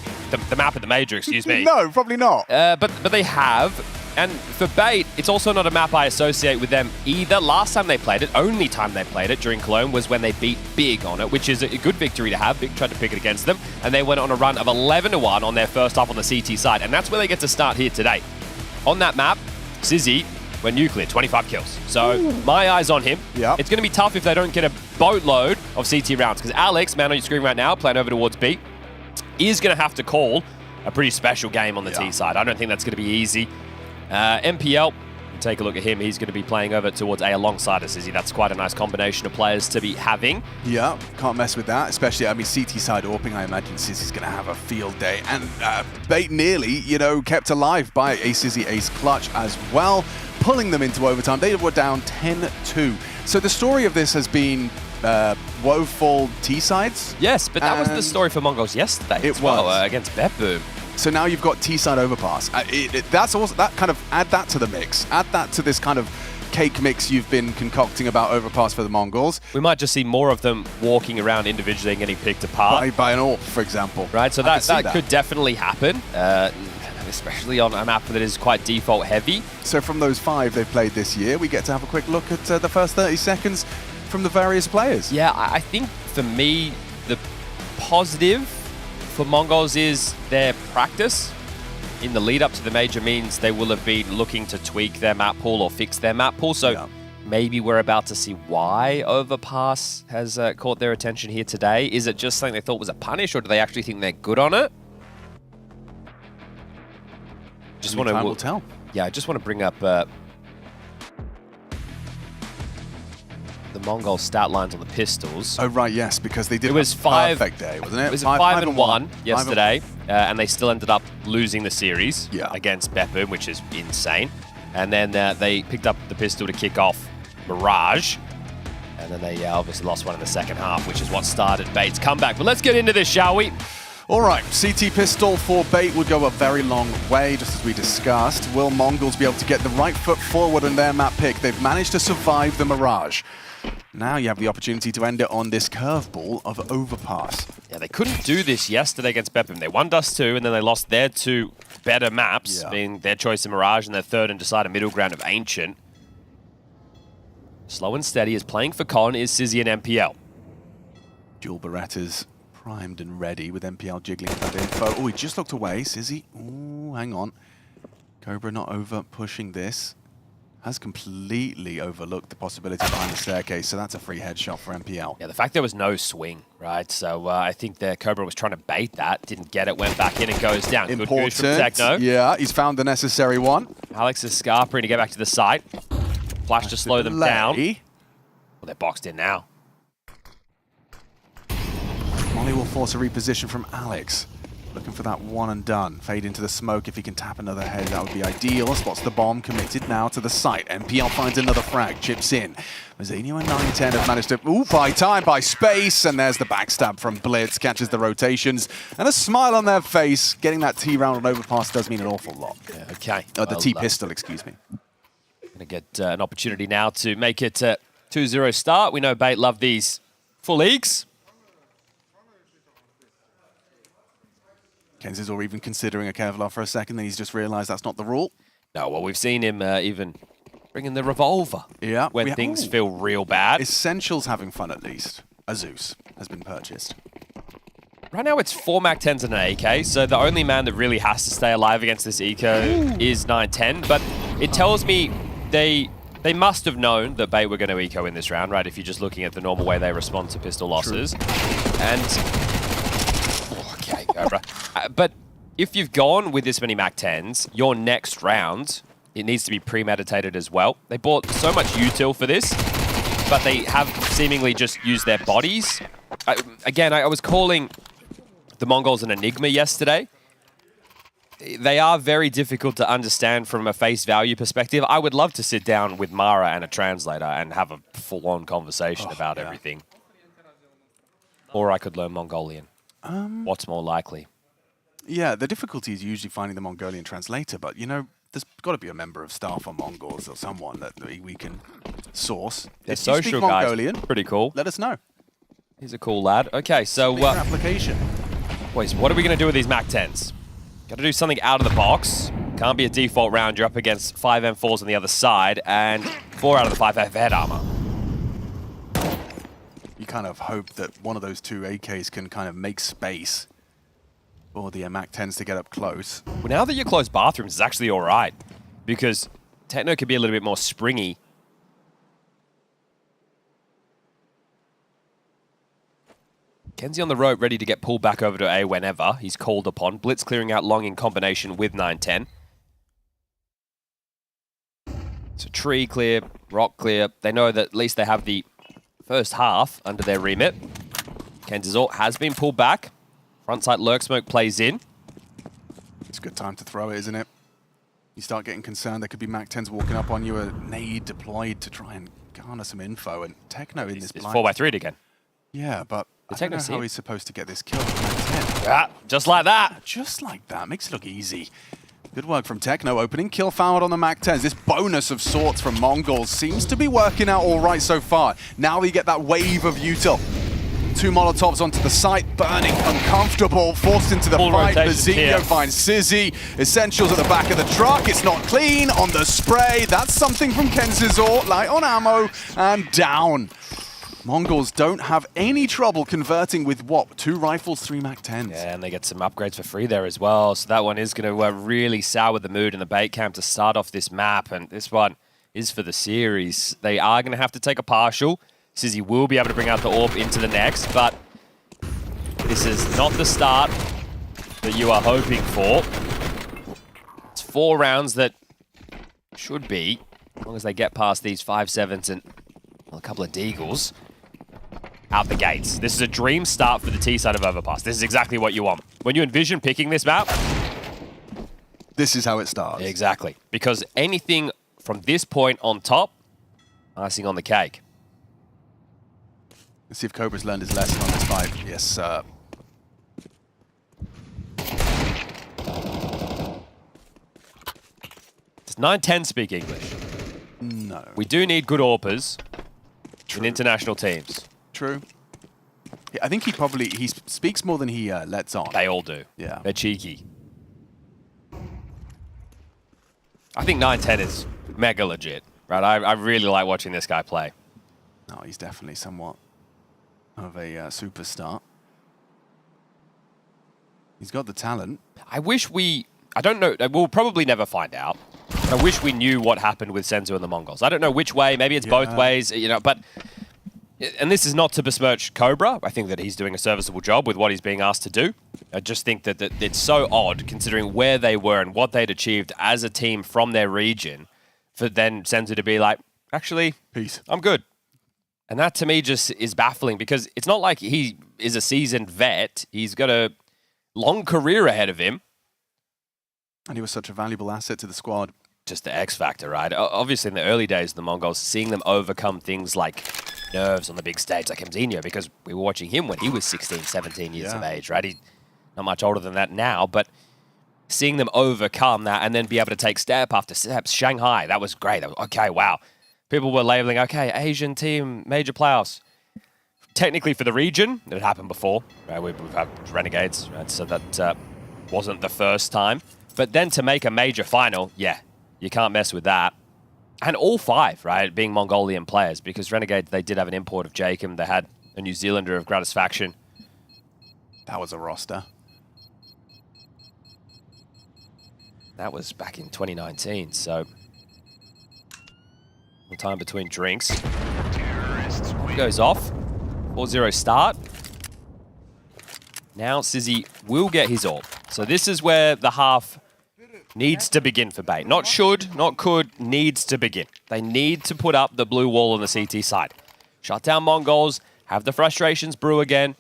[SPEAKER 7] the map of the major. Excuse me.
[SPEAKER 1] No, probably not.
[SPEAKER 7] But they have. And for Bait, it's also not a map I associate with them either. Last time they played it, only time they played it during Cologne was when they beat Big on it, which is a good victory to have. Big tried to pick it against them, and they went on a run of 11-1 on their first half on the CT side, and that's where they get to start here today. On that map, Sizzy went nuclear, 25 kills. So my eyes on him.
[SPEAKER 1] Yeah.
[SPEAKER 7] It's going to be tough if they don't get a boatload of CT rounds, because Alex, man on your screen right now, playing over towards B, is going to have to call a pretty special game on the T side. I don't think that's going to be easy. MPL, take a look at him. He's going to be playing over towards A alongside us, Izzy. That's quite a nice combination of players to be having.
[SPEAKER 1] Yeah, can't mess with that. Especially, I mean, CT side AWPing, I imagine Sizzy's going to have a field day. And Bait nearly, kept alive by a Sizzy ace clutch as well, pulling them into overtime. They were down 10-2. So the story of this has been woeful T-sides.
[SPEAKER 7] Yes, but that was the story for MongolZ yesterday as well, against Bepboom.
[SPEAKER 1] So now you've got T-side Overpass. That's also, that kind of, add that to the mix. Add that to this kind of cake mix you've been concocting about Overpass for the Mongols.
[SPEAKER 7] We might just see more of them walking around individually and getting picked apart.
[SPEAKER 1] By an AWP, for example.
[SPEAKER 7] Right, so that could definitely happen, especially on a map that is quite default heavy.
[SPEAKER 1] So from those 5 they've played this year, we get to have a quick look at the first 30 seconds from the various players.
[SPEAKER 7] Yeah, I think for me, the positive for MongolZ is their practice in the lead up to the major means they will have been looking to tweak their map pool or fix their map pool. So maybe we're about to see why Overpass has caught their attention here today. Is it just something they thought was a punish, or do they actually think they're good on it? Just want to.
[SPEAKER 1] Time will tell.
[SPEAKER 7] Yeah, I just want to bring up the Mongol stat lines on the pistols.
[SPEAKER 1] Oh, right, yes, because they did
[SPEAKER 7] it was
[SPEAKER 1] a
[SPEAKER 7] 5,
[SPEAKER 1] perfect day, wasn't it?
[SPEAKER 7] It was 5-1 yesterday, and they still ended up losing the series against Bepboom, which is insane. And then they picked up the pistol to kick off Mirage, and then they obviously lost one in the second half, which is what started Bait's comeback. But let's get into this, shall we?
[SPEAKER 1] All right, CT pistol for Bait would go a very long way, just as we discussed. Will Mongols be able to get the right foot forward on their map pick? They've managed to survive the Mirage. Now you have the opportunity to end it on this curveball of Overpass.
[SPEAKER 7] Yeah, they couldn't do this yesterday against Bepboom. They won Dust 2, and then they lost their 2 better maps, being their choice of Mirage and their third and decided middle ground of Ancient. Slow and steady is playing for Con is Sizzy and MPL.
[SPEAKER 1] Dual Berettas primed and ready with MPL jiggling that info. Oh, he just looked away. Sizzy, oh, hang on. Cobra not over pushing this. Has completely overlooked the possibility behind the staircase, so that's a free headshot for MPL.
[SPEAKER 7] Yeah, the fact there was no swing, right? So I think the Cobra was trying to bait that, didn't get it, went back in and goes down.
[SPEAKER 1] Important.
[SPEAKER 7] Good news from Techno.
[SPEAKER 1] Yeah, he's found the necessary one.
[SPEAKER 7] Alex is scarpering to get back to the site. Flash to slow them down. Well, they're boxed in now.
[SPEAKER 1] Molly will force a reposition from Alex. Looking for that one and done. Fade into the smoke. If he can tap another head, that would be ideal. Spots the bomb, committed now to the site. MPL finds another frag, chips in. Mazzino and 9-10 have managed to, buy time, buy space, and there's the backstab from Blitz, catches the rotations, and a smile on their face. Getting that T-round on Overpass does mean an awful lot.
[SPEAKER 7] Yeah, okay.
[SPEAKER 1] The T-pistol, excuse me.
[SPEAKER 7] Gonna get an opportunity now to make it 2-0 start. We know Bait love these full leagues.
[SPEAKER 1] Ken's or even considering a Kevlar for a second, then he's just realised that's not the rule.
[SPEAKER 7] No, well, we've seen him even bring in the revolver.
[SPEAKER 1] Yeah.
[SPEAKER 7] When things feel real bad.
[SPEAKER 1] Essentials having fun at least. A Zeus has been purchased.
[SPEAKER 7] Right now it's 4 Mac 10s and an AK, so the only man that really has to stay alive against this eco is 9-10, but It tells me they must have known that Bait were going to eco in this round, right? If you're just looking at the normal way they respond to pistol losses. And okay, Cobra. But if you've gone with this many MAC-10s, your next round, it needs to be premeditated as well. They bought so much util for this, but they have seemingly just used their bodies. I was calling the Mongols an enigma yesterday. They are very difficult to understand from a face value perspective. I would love to sit down with Mara and a translator and have a full-on conversation about everything. Or I could learn Mongolian. What's more likely?
[SPEAKER 1] Yeah, the difficulty is usually finding the Mongolian translator, but you know, there's got to be a member of staff on MongolZ or someone that we can source.
[SPEAKER 7] Their
[SPEAKER 1] If you speak
[SPEAKER 7] social guys,
[SPEAKER 1] Mongolian,
[SPEAKER 7] pretty cool.
[SPEAKER 1] let us know.
[SPEAKER 7] He's a cool lad. Okay, so
[SPEAKER 1] application.
[SPEAKER 7] Boys, what are we going to do with these MAC-10s? Got to do something out of the box. Can't be a default round. You're up against 5 M4s on the other side, and 4 out of the 5 have head armor.
[SPEAKER 1] You kind of hope that one of those 2 AKs can kind of make space for the MAC-10s to get up close.
[SPEAKER 7] Well, now that you're close bathrooms, it's actually all right, because Techno could be a little bit more springy. Kenzie on the rope, ready to get pulled back over to A whenever he's called upon. Blitz clearing out long in combination with 910. So tree clear, rock clear. They know that at least they have the first half under their remit. Kenzie's ult has been pulled back. Frontside lurk smoke plays in.
[SPEAKER 1] It's a good time to throw it, isn't it? You start getting concerned there could be MAC-10s walking up on you, a nade deployed to try and garner some info, and Techno in this blind.
[SPEAKER 7] 4x3 again.
[SPEAKER 1] Yeah, but I don't know how he's supposed to get this kill from MAC-10.
[SPEAKER 7] Yeah, just like that.
[SPEAKER 1] Just like that. Makes it look easy. Good work from Techno, opening kill found on the MAC-10s. This bonus of sorts from MongolZ seems to be working out all right so far. Now we get that wave of util. 2 Molotovs onto the site, burning, uncomfortable, forced into the fight. Bazinho finds Sizzy. Essentials at the back of the truck. It's not clean on the spray. That's something from Kenzizor. Light on ammo and down. Mongols don't have any trouble converting with what? 2 rifles, 3 MAC-10s.
[SPEAKER 7] Yeah, and they get some upgrades for free there as well. So that one is going to really sour the mood in the bait camp to start off this map. And this one is for the series. They are going to have to take a partial. Sizzy will be able to bring out the AWP into the next, but this is not the start that you are hoping for. It's 4 rounds that should be, as long as they get past these 5-7s and a couple of deagles, out the gates. This is a dream start for the T side of Overpass. This is exactly what you want. When you envision picking this map,
[SPEAKER 1] this is how it starts.
[SPEAKER 7] Exactly. Because anything from this point on top, icing on the cake.
[SPEAKER 1] Let's see if Cobra's learned his lesson on this fight. Yes, sir.
[SPEAKER 7] Does 910 speak English?
[SPEAKER 1] No.
[SPEAKER 7] We do need good AWPers in international teams.
[SPEAKER 1] True. Yeah, I think he speaks more than he lets on.
[SPEAKER 7] They all do.
[SPEAKER 1] Yeah.
[SPEAKER 7] They're cheeky. I think 910 is mega legit, right? I really like watching this guy play.
[SPEAKER 1] No, he's definitely somewhat of a superstar. He's got the talent.
[SPEAKER 7] I don't know, we'll probably never find out. But I wish we knew what happened with Senzu and the Mongols. I don't know which way, maybe it's both ways, you know, but... And this is not to besmirch Cobra. I think that he's doing a serviceable job with what he's being asked to do. I just think that it's so odd, considering where they were and what they'd achieved as a team from their region, for then Senzu to be like, actually,
[SPEAKER 1] peace,
[SPEAKER 7] I'm good. And that to me just is baffling, because it's not like he is a seasoned vet. He's got a long career ahead of him.
[SPEAKER 1] And he was such a valuable asset to the squad.
[SPEAKER 7] Just the X factor, right? Obviously, in the early days of the Mongols, seeing them overcome things like nerves on the big stage, like Mzinho, because we were watching him when he was 16, 17 years of age, right? He's not much older than that now, but seeing them overcome that and then be able to take step after step. Shanghai, that was great. That was, okay, wow. People were labeling, okay, Asian team, major playoffs. Technically for the region, it had happened before, right? We've had Renegades, right? So that wasn't the first time. But then to make a major final, yeah, you can't mess with that. And all 5, right, being Mongolian players, because Renegade, they did have an import of Jacob. They had a New Zealander of Gratisfaction.
[SPEAKER 1] That was a roster.
[SPEAKER 7] That was back in 2019, so The time between drinks. Goes off. 4-0 start. Now Sizzy will get his ult. So this is where the half needs to begin for Bait. Not should, not could, needs to begin. They need to put up the blue wall on the CT side. Shut down MongolZ, have the frustrations brew again.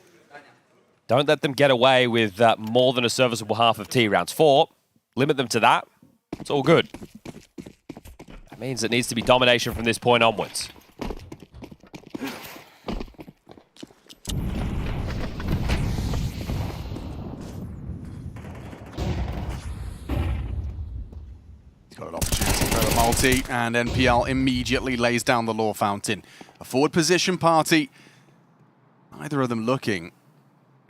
[SPEAKER 7] Don't let them get away with more than a serviceable half of T rounds 4. Limit them to that. It's all good. That means it needs to be domination from this point onwards.
[SPEAKER 1] Got an opportunity for the multi, and NPL immediately lays down the Law Fountain. A forward position party. Neither of them looking.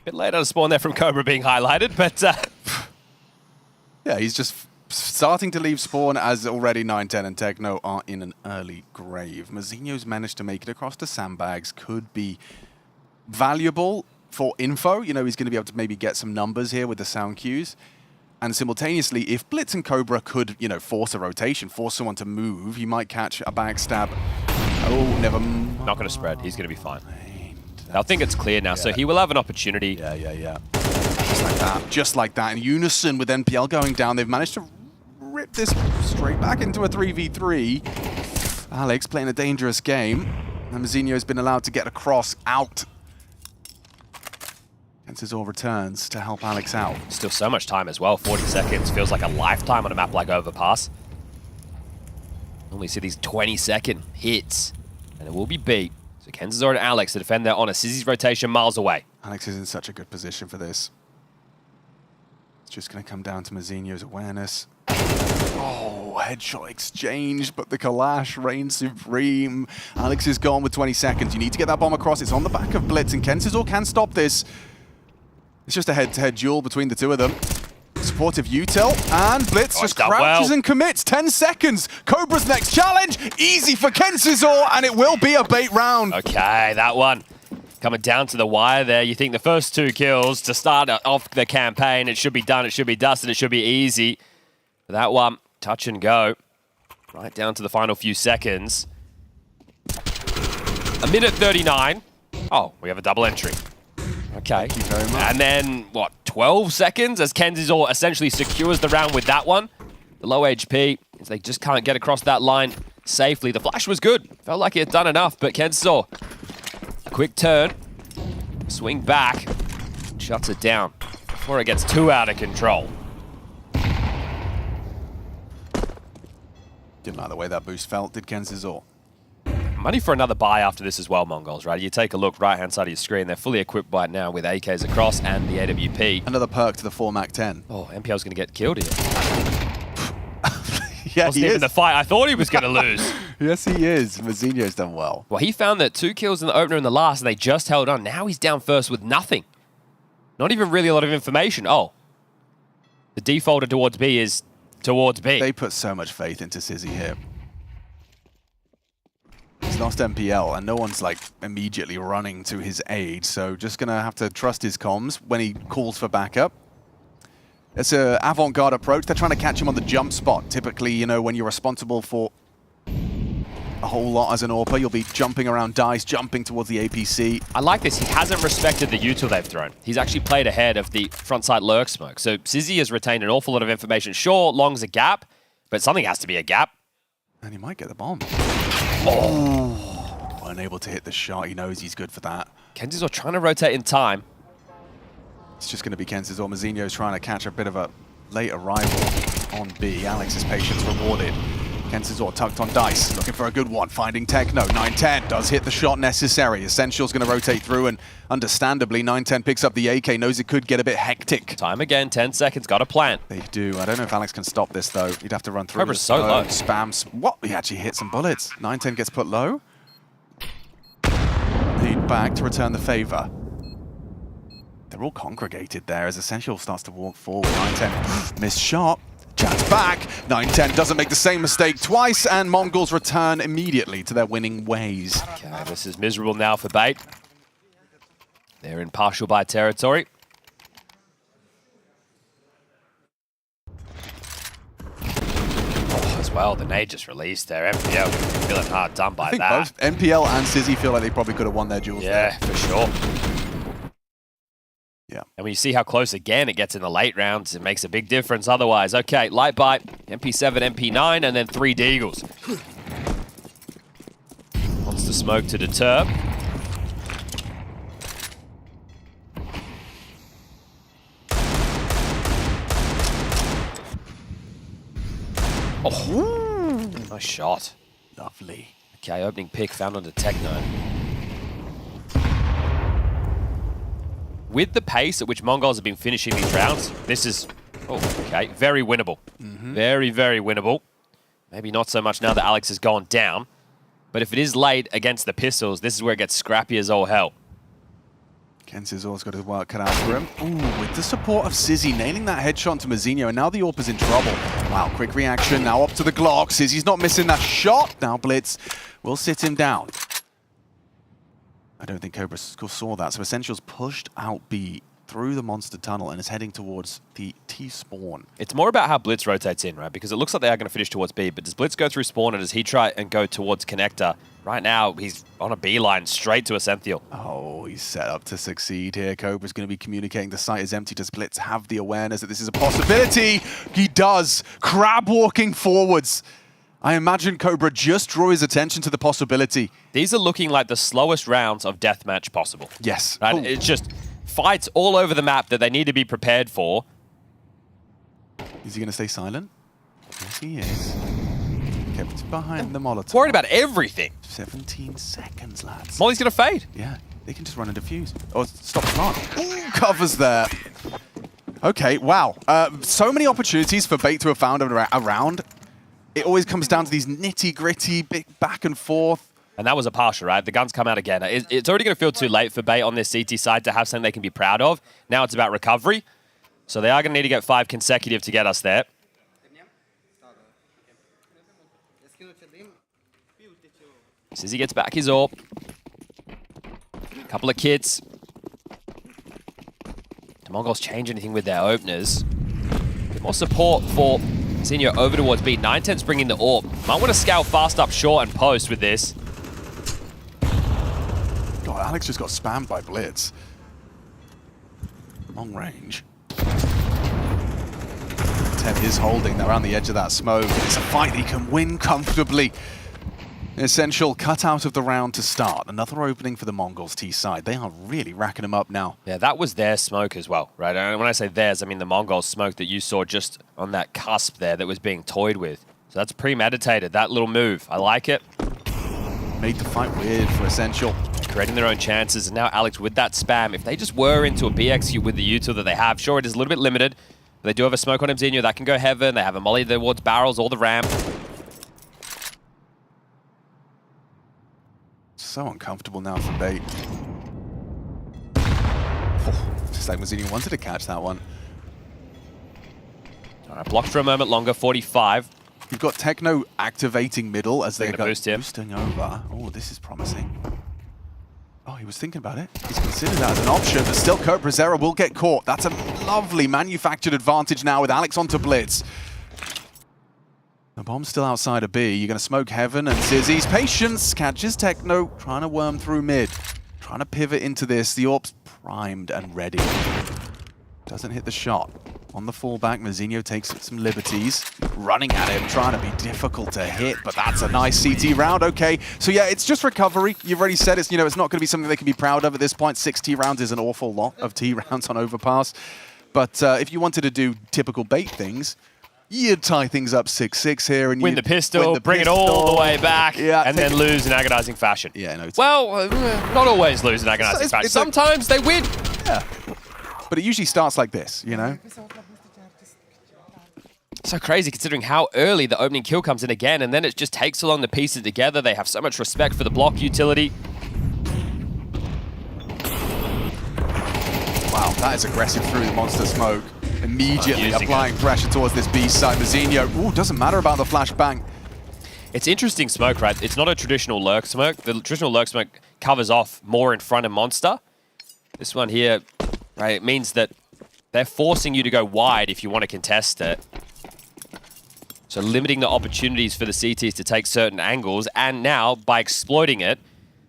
[SPEAKER 7] Bit late out of spawn there from Cobra being highlighted, but...
[SPEAKER 1] yeah, he's just starting to leave spawn as already 9-10 and Techno are in an early grave. Mazinho's managed to make it across the sandbags. Could be valuable for info. You know, he's going to be able to maybe get some numbers here with the sound cues. And simultaneously, if Blitz and Cobra could, you know, force a rotation, force someone to move, he might catch a backstab. Oh, never mind.
[SPEAKER 7] Not going to spread. He's going to be fine. I think it's clear now, so he will have an opportunity.
[SPEAKER 1] Yeah. Just like that. Just like that. In unison with NPL going down, they've managed to rip this straight back into a 3v3. Alex playing a dangerous game. And Mazinho's been allowed to get across out. All returns to help Alex out.
[SPEAKER 7] Still so much time as well. 40 seconds feels like a lifetime on a map like Overpass. Normally see these 20-second hits, and it will be beat. So Kenzor and Alex to defend their honor. Sizzy's rotation miles away.
[SPEAKER 1] Alex is in such a good position for this. It's just going to come down to Mazinho's awareness. Oh, headshot exchange, but the Kalash reigns supreme. Alex is gone with 20 seconds. You need to get that bomb across. It's on the back of Blitz, and Kenzor can stop this. It's just a head-to-head duel between the two of them. Supportive util, and Blitz just crouches and commits. 10 seconds. Cobra's next challenge. Easy for Kenzor, and it will be a bait round.
[SPEAKER 7] Okay, that one coming down to the wire there. You think the first 2 kills to start off the campaign, it should be done, it should be dusted, it should be easy. But that one, touch and go. Right down to the final few seconds. 1:39. Oh, we have a double entry. Okay.
[SPEAKER 1] Thank you very much.
[SPEAKER 7] And then, what, 12 seconds as Kenzor essentially secures the round with that one. The low HP, they just can't get across that line safely. The flash was good. Felt like he had done enough, but Kenzor, a quick turn, swing back, shuts it down before it gets too out of control.
[SPEAKER 1] Didn't like the way that boost felt, did Kenzor.
[SPEAKER 7] Money for another buy after this as well, MongolZ, right? You take a look right-hand side of your screen. They're fully equipped right now with AKs across and the AWP.
[SPEAKER 1] Another perk to the 4-Mac-10.
[SPEAKER 7] Oh, MPL's going to get killed here.
[SPEAKER 1] Yeah,
[SPEAKER 7] Wasn't even the fight I thought he was going to lose.
[SPEAKER 1] Yes, he is. Mazinho's done well.
[SPEAKER 7] Well, he found that 2 kills in the opener and the last, and they just held on. Now he's down first with nothing. Not even really a lot of information. Oh, the defaulter towards B is towards B.
[SPEAKER 1] They put so much faith into Sizzy here. He's lost MPL, and no one's like immediately running to his aid, so just gonna have to trust his comms when he calls for backup. It's an avant-garde approach. They're trying to catch him on the jump spot. Typically, you know, when you're responsible for a whole lot as an AWPer, you'll be jumping around dice, jumping towards the APC.
[SPEAKER 7] I like this. He hasn't respected the util they've thrown. He's actually played ahead of the frontside lurk smoke. So Sizzy has retained an awful lot of information. Sure, long's a gap, but something has to be a gap.
[SPEAKER 1] And he might get the bomb. Oh, unable to hit the shot. He knows he's good for that.
[SPEAKER 7] Kenzor trying to rotate in time.
[SPEAKER 1] It's just going to be Kenzor. Mazinho's trying to catch a bit of a late arrival on B. Alex's patience rewarded. Kenzor tucked on dice, looking for a good one, finding Techno. 9-10 does hit the shot necessary. Essential's going to rotate through, and understandably, 9-10 picks up the AK, knows it could get a bit hectic.
[SPEAKER 7] Time again, 10 seconds, got a plan.
[SPEAKER 1] They do. I don't know if Alex can stop this, though. He'd have to run through.
[SPEAKER 7] Cobra's so low.
[SPEAKER 1] Spams. What? He actually hit some bullets. 9-10 gets put low. Lead back to return the favor. They're all congregated there as Essential starts to walk forward. 9-10 missed shot. Chance back. 9-10 doesn't make the same mistake twice, and MongolZ return immediately to their winning ways.
[SPEAKER 7] Okay, this is miserable now for Bait. They're in partial buy territory. Oh, as well. The nade just released there. MPL feeling hard done by
[SPEAKER 1] I think
[SPEAKER 7] that.
[SPEAKER 1] both MPL and Sizzy feel like they probably could have won their duels there.
[SPEAKER 7] Yeah, for sure.
[SPEAKER 1] Yeah.
[SPEAKER 7] And when you see how close again it gets in the late rounds, it makes a big difference otherwise. Okay, Light Bite, MP7, MP9, and then 3 Deagles. Wants to smoke to deter. Oh, nice shot.
[SPEAKER 1] Lovely.
[SPEAKER 7] Okay, opening pick found onto Techno. With the pace at which Mongols have been finishing these rounds, this is, okay, very winnable. Very, very winnable. Maybe not so much now that Alex has gone down. But if it is late against the pistols, this is where it gets scrappy as all hell.
[SPEAKER 1] Kenz's always got his work cut out for him. Ooh, with the support of Sizzy, nailing that headshot to Mazinho, and now the AWP is in trouble. Wow, quick reaction, now up to the Glock. Sizzy's not missing that shot. Now Blitz will sit him down. I don't think Cobra saw that, so Essentials pushed out B through the monster tunnel and is heading towards the T spawn.
[SPEAKER 7] It's more about how Blitz rotates in, right? Because it looks like they are going to finish towards B, but does Blitz go through spawn or does he try and go towards connector? Right now, he's on a B line straight to Essential.
[SPEAKER 1] Oh, he's set up to succeed here. Cobra's going to be communicating the site is empty. Does Blitz have the awareness that this is a possibility? He does. Crab walking forwards. I imagine Cobra just drew his attention to the possibility.
[SPEAKER 7] These are looking like the slowest rounds of deathmatch possible.
[SPEAKER 1] Yes.
[SPEAKER 7] Right? It's just fights all over the map that they need to be prepared for.
[SPEAKER 1] Is he going to stay silent? Yes, he is. Kept behind the Molotov.
[SPEAKER 7] Worried about everything.
[SPEAKER 1] 17 seconds, lads.
[SPEAKER 7] Molly's going to fade.
[SPEAKER 1] Yeah, they can just run and defuse. Oh, stop the plant. Ooh, covers there. Okay, wow. So many opportunities for Bait to have found around. It always comes down to these nitty-gritty, big back and forth.
[SPEAKER 7] And that was a partial, right? The guns come out again. It's already going to feel too late for Bait on this CT side to have something they can be proud of. Now it's about recovery. So they are going to need to get 5 consecutive to get us there. Sizzy gets back his AWP. Couple of kits. Do Mongols change anything with their openers? Bit more support for Senior over towards B. 910's bringing the AWP. Might want to scale fast up short and post with this.
[SPEAKER 1] God, Alex just got spammed by Blitz. Long range. 10 is holding. They're around the edge of that smoke. It's a fight he can win comfortably. Essential cut out of the round to start. Another opening for the Mongols T side. They are really racking them up now.
[SPEAKER 7] Yeah, that was their smoke as well, right? And when I say theirs, I mean the Mongols smoke that you saw just on that cusp there that was being toyed with. So that's premeditated, that little move. I like it.
[SPEAKER 1] Made the fight weird for Essential.
[SPEAKER 7] Creating their own chances. And now Alex with that spam, if they just were into a BXU with the util that they have, sure, it is a little bit limited. But they do have a smoke on Mzinho. That can go heaven. They have a molly towards barrels or the ramp.
[SPEAKER 1] So uncomfortable now for Bait. Oh, just like Mzinho wanted to catch that one.
[SPEAKER 7] All right, blocked for a moment longer, 45.
[SPEAKER 1] You've got Techno activating middle as they go
[SPEAKER 7] boosting
[SPEAKER 1] over. Oh, this is promising. Oh, he was thinking about it. He's considered that as an option, but still Cobra Zera will get caught. That's a lovely manufactured advantage now with Alex onto Blitz. The bomb's still outside of B. You're going to smoke heaven, and Sizzy's patience catches Techno, trying to worm through mid. Trying to pivot into this. The AWP's primed and ready. Doesn't hit the shot. On the fallback, Mzinho takes some liberties. Running at him, trying to be difficult to hit, but that's a nice CT round. Okay, so yeah, it's just recovery. You've already said it's, it's not going to be something they can be proud of at this point. 6 T rounds is an awful lot of T rounds on Overpass. But if you wanted to do typical Bait things, you'd tie things up 6-6 here and
[SPEAKER 7] win the pistol, bring it all the way back,
[SPEAKER 1] yeah,
[SPEAKER 7] and then lose in agonizing fashion.
[SPEAKER 1] Yeah, no.
[SPEAKER 7] Well, not always lose in agonizing fashion. Sometimes they win.
[SPEAKER 1] Yeah. But it usually starts like this,
[SPEAKER 7] So crazy considering how early the opening kill comes in again, and then it just takes along the pieces together. They have so much respect for the block utility.
[SPEAKER 1] Wow, that is aggressive through the monster smoke. Immediately applying pressure towards this B side. Mzinho, ooh, doesn't matter about the flashbang.
[SPEAKER 7] It's interesting smoke, right? It's not a traditional lurk smoke. The traditional lurk smoke covers off more in front of monster. This one here, right, it means that they're forcing you to go wide if you want to contest it. So limiting the opportunities for the CTs to take certain angles, and now, by exploiting it,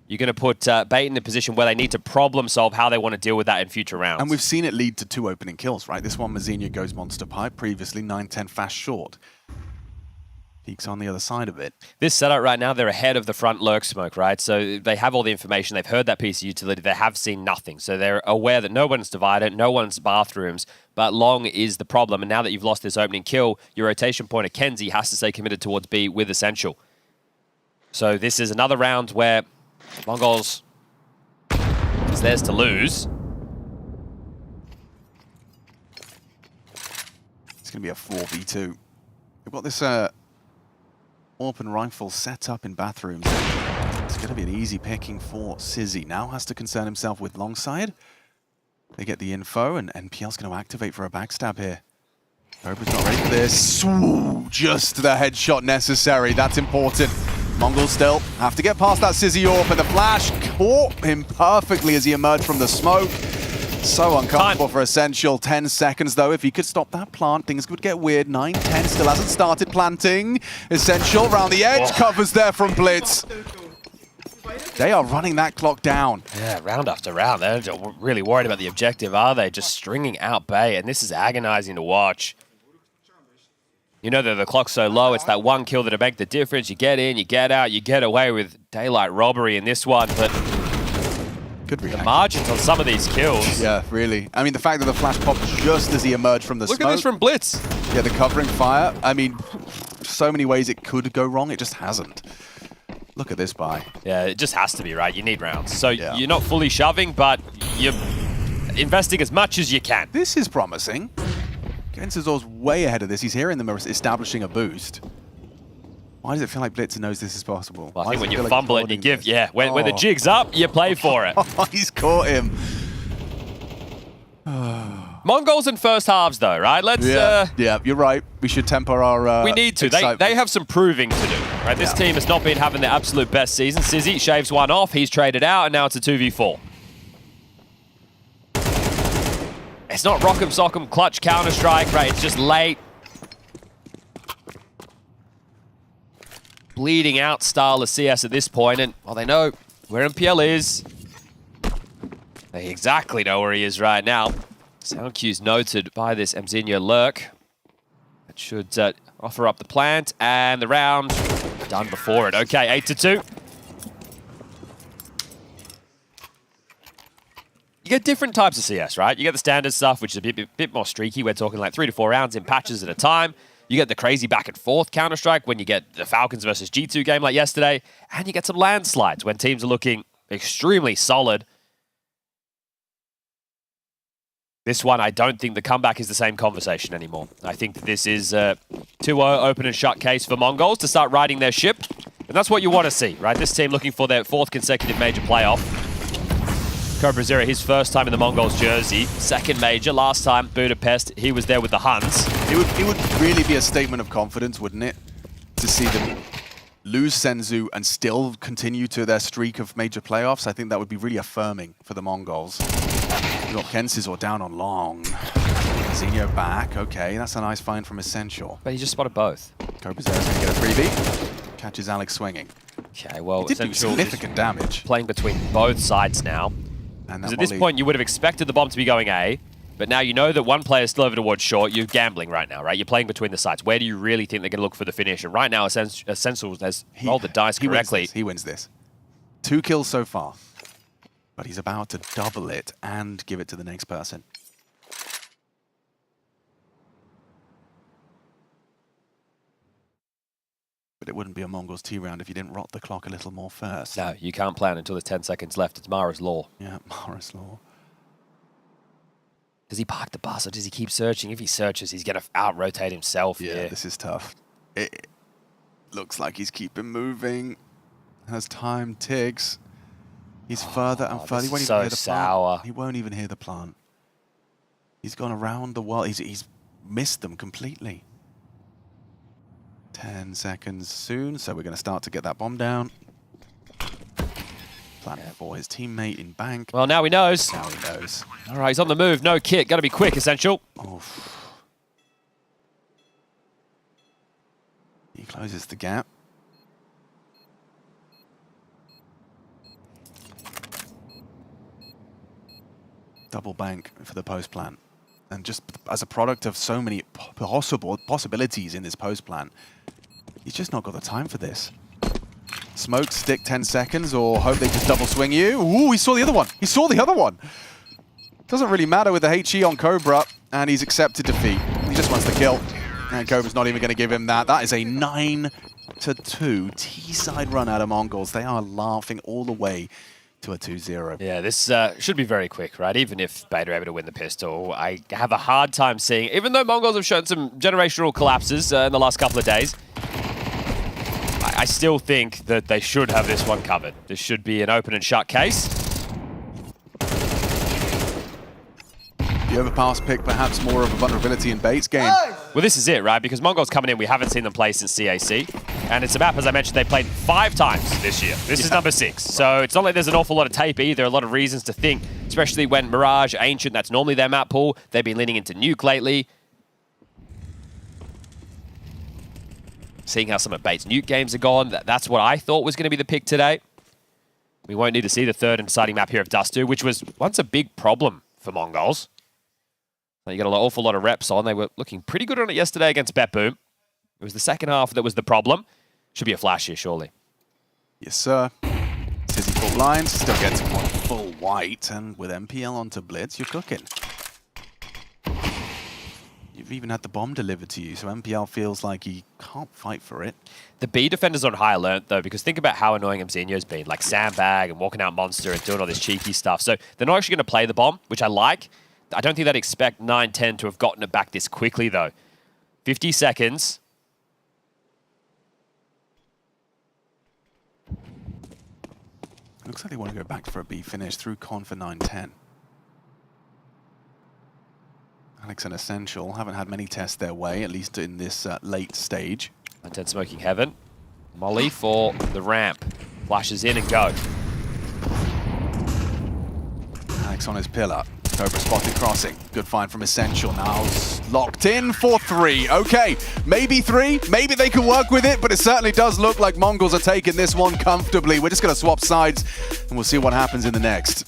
[SPEAKER 7] you're going to put Bait in a position where they need to problem solve how they want to deal with that in future rounds.
[SPEAKER 1] And we've seen it lead to 2 opening kills, right? This one, Mazinha goes Monster Pipe, previously 9-10 fast short. Peaks on the other side of it.
[SPEAKER 7] This setup right now, they're ahead of the front lurk smoke, right? So they have all the information. They've heard that piece of utility. They have seen nothing. So they're aware that no one's divided, no one's bathrooms, but long is the problem. And now that you've lost this opening kill, your rotation point of Kenzie has to stay committed towards B with Essential. So this is another round where Mongols is theirs to lose.
[SPEAKER 1] It's going to be a 4v2. We've got this open rifle set up in bathrooms. It's going to be an easy picking for Sizzy. Now has to concern himself with longside. They get the info, and NPL's going to activate for a backstab here. Cobra's not ready for this. Ooh, just the headshot necessary. That's important. Mongols still have to get past that Sizzy AWP, and the flash caught him perfectly as he emerged from the smoke. So uncomfortable for Essential. 10 seconds, though. If he could stop that plant, things would get weird. 9-10 still hasn't started planting. Essential round the edge. Covers there from Blitz. They are running that clock down.
[SPEAKER 7] Yeah, round after round. They're not really worried about the objective, are they? Just stringing out Bay, and this is agonizing to watch. You know that the clock's so low, it's that one kill that'll make the difference. You get in, you get out, you get away with daylight robbery in this one, but
[SPEAKER 1] good reaction.
[SPEAKER 7] The margins on some of these kills.
[SPEAKER 1] Yeah, really. I mean, the fact that the flash popped just as he emerged from the smoke.
[SPEAKER 7] Look at this from Blitz.
[SPEAKER 1] Yeah, the covering fire. I mean, so many ways it could go wrong. It just hasn't. Look at this buy.
[SPEAKER 7] Yeah, it just has to be, right? You need rounds. So you're not fully shoving, but you're investing as much as you can.
[SPEAKER 1] This is promising. Gensizor's way ahead of this. He's hearing them establishing a boost. Why does it feel like Blitzer knows this is possible?
[SPEAKER 7] Well, I think when you fumble it, you give, when the jig's up, you play for it.
[SPEAKER 1] He's caught him.
[SPEAKER 7] Mongols in first halves, though, right? Let's.
[SPEAKER 1] Yeah, you're right. We should temper our.
[SPEAKER 7] We need to. They have some proving to do, right? This team has not been having their absolute best season. Sizzy shaves one off. He's traded out, and now it's a 2v4. It's not rock'em sock'em clutch Counter-Strike, right? It's just late. Bleeding out style of CS at this point, and well, they know where MPL is. They exactly know where he is right now. Sound cues noted by this Mzinho lurk. That should offer up the plant, and the round done before it. Okay, 8-2. You get different types of CS, right? You get the standard stuff, which is a bit more streaky. We're talking like 3 to 4 rounds in patches at a time. You get the crazy back and forth Counter-Strike when you get the Falcons versus G2 game like yesterday. And you get some landslides when teams are looking extremely solid. This one, I don't think the comeback is the same conversation anymore. I think that this is a 2-0 open and shut case for Mongols to start riding their ship. And that's what you want to see, right? This team looking for their 4th consecutive major playoff. Vincere, his first time in the Mongols jersey. 2nd major, last time Budapest, he was there with the Huns.
[SPEAKER 1] It would really be a statement of confidence, wouldn't it? To see them lose Senzu and still continue to their streak of major playoffs. I think that would be really affirming for the Mongols. You've got Kensizor down on long. Zinho back. Okay, that's a nice find from Essential.
[SPEAKER 7] But he just spotted both.
[SPEAKER 1] Vincire's going to get a freebie. Catches Alex swinging.
[SPEAKER 7] Okay, well,
[SPEAKER 1] he did do significant damage.
[SPEAKER 7] Playing between both sides now. Because at this point, you would have expected the bomb to be going A, but now you know that one player is still over towards short. You're gambling right now, right? You're playing between the sides. Where do you really think they're going to look for the finish? And right now, Essential has rolled the dice correctly.
[SPEAKER 1] He wins this. 2 kills so far. But he's about to double it and give it to the next person. But it wouldn't be a Mongols T round if you didn't rot the clock a little more first.
[SPEAKER 7] No, you can't plan until there's 10 seconds left. It's Mara's law.
[SPEAKER 1] Yeah, Mara's law.
[SPEAKER 7] Does he park the bus or does he keep searching? If he searches, he's going to out-rotate himself.
[SPEAKER 1] Yeah, this is tough. It looks like he's keeping moving. As time ticks, he's further and further. He won't even hear the plant. He won't even hear the plant. He's gone around the world. He's missed them completely. 10 seconds soon, so we're going to start to get that bomb down. Planning for his teammate in bank.
[SPEAKER 7] Well, now he knows.
[SPEAKER 1] Now he knows.
[SPEAKER 7] All right, he's on the move. No kit. Got to be quick, Essential.
[SPEAKER 1] Oof. He closes the gap. Double bank for the post plant. And just as a product of so many possibilities in this post plant, he's just not got the time for this. Smoke, stick 10 seconds, or hope they just double swing you. Ooh, he saw the other one. He saw the other one. Doesn't really matter with the HE on Cobra, and he's accepted defeat. He just wants the kill. And Cobra's not even going to give him that. That is a 9-2 T-side run out of Mongols. They are laughing all the way to a 2-0.
[SPEAKER 7] Yeah, this should be very quick, right? Even if Beta are able to win the pistol, I have a hard time seeing, even though Mongols have shown some generational collapses in the last couple of days, I still think that they should have this one covered. This should be an open and shut case.
[SPEAKER 1] The Overpass pick perhaps more of a vulnerability in Bates' game.
[SPEAKER 7] Well, this is it, right? Because Mongols coming in, we haven't seen them play since CAC. And it's a map, as I mentioned, they played 5 times this year. This is number 6. So it's not like there's an awful lot of tape either. A lot of reasons to think, especially when Mirage, Ancient, that's normally their map pool. They've been leaning into Nuke lately. Seeing how some of Bates' Nuke games are gone, that's what I thought was going to be the pick today. We won't need to see the third and deciding map here of Dustu, which was once a big problem for Mongols. You got an awful lot of reps on. They were looking pretty good on it yesterday against BetBoom. It was the second half that was the problem. Should be a flash here, surely.
[SPEAKER 1] Yes, sir. Tizzy full blinds, still gets one full white, and with MPL onto Blitz, you're cooking. You've even had the bomb delivered to you, so MPL feels like he can't fight for it.
[SPEAKER 7] The B defender's on high alert, though, because think about how annoying Mzinho's been, like sandbag and walking out monster and doing all this cheeky stuff. So they're not actually going to play the bomb, which I like. I don't think they'd expect 9-10 to have gotten it back this quickly, though. 50 seconds.
[SPEAKER 1] Looks like they want to go back for a B finish through Con for 9-10. Alex and Essential haven't had many tests their way, at least in this late stage.
[SPEAKER 7] 9-10 smoking heaven. Molly for the ramp. Flashes in and go.
[SPEAKER 1] Alex on his pillar. Cobra spotted crossing. Good find from Essential. Now locked in for 3. Okay, maybe 3. Maybe they can work with it, but it certainly does look like Mongols are taking this one comfortably. We're just going to swap sides, and we'll see what happens in the next.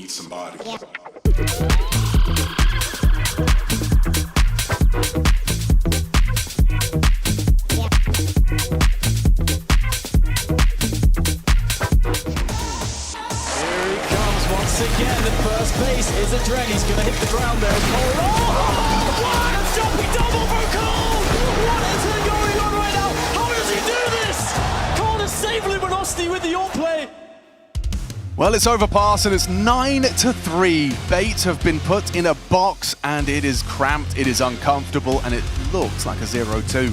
[SPEAKER 15] need somebody.
[SPEAKER 16] Again, at first base is a drag. He's gonna hit the ground there. Oh, what a jumping double for Cole! What is going on right now? How does he do this? Cole is saved Luminosity with the on-play.
[SPEAKER 1] Well, it's Overpass and it's 9-3. Bait have been put in a box and it is cramped, it is uncomfortable, and it looks like a 0-2.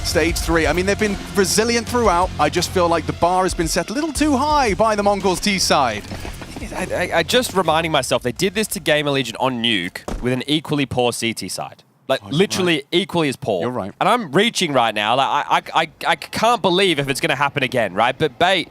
[SPEAKER 1] Stage 3, I mean, they've been resilient throughout. I just feel like the bar has been set a little too high by the MongolZ side.
[SPEAKER 7] I just reminding myself, they did this to Gamer Legion on Nuke with an equally poor CT side. Like, literally equally as poor.
[SPEAKER 1] You're right.
[SPEAKER 7] And I'm reaching right now. Like, I can't believe if it's going to happen again, right? But Bait,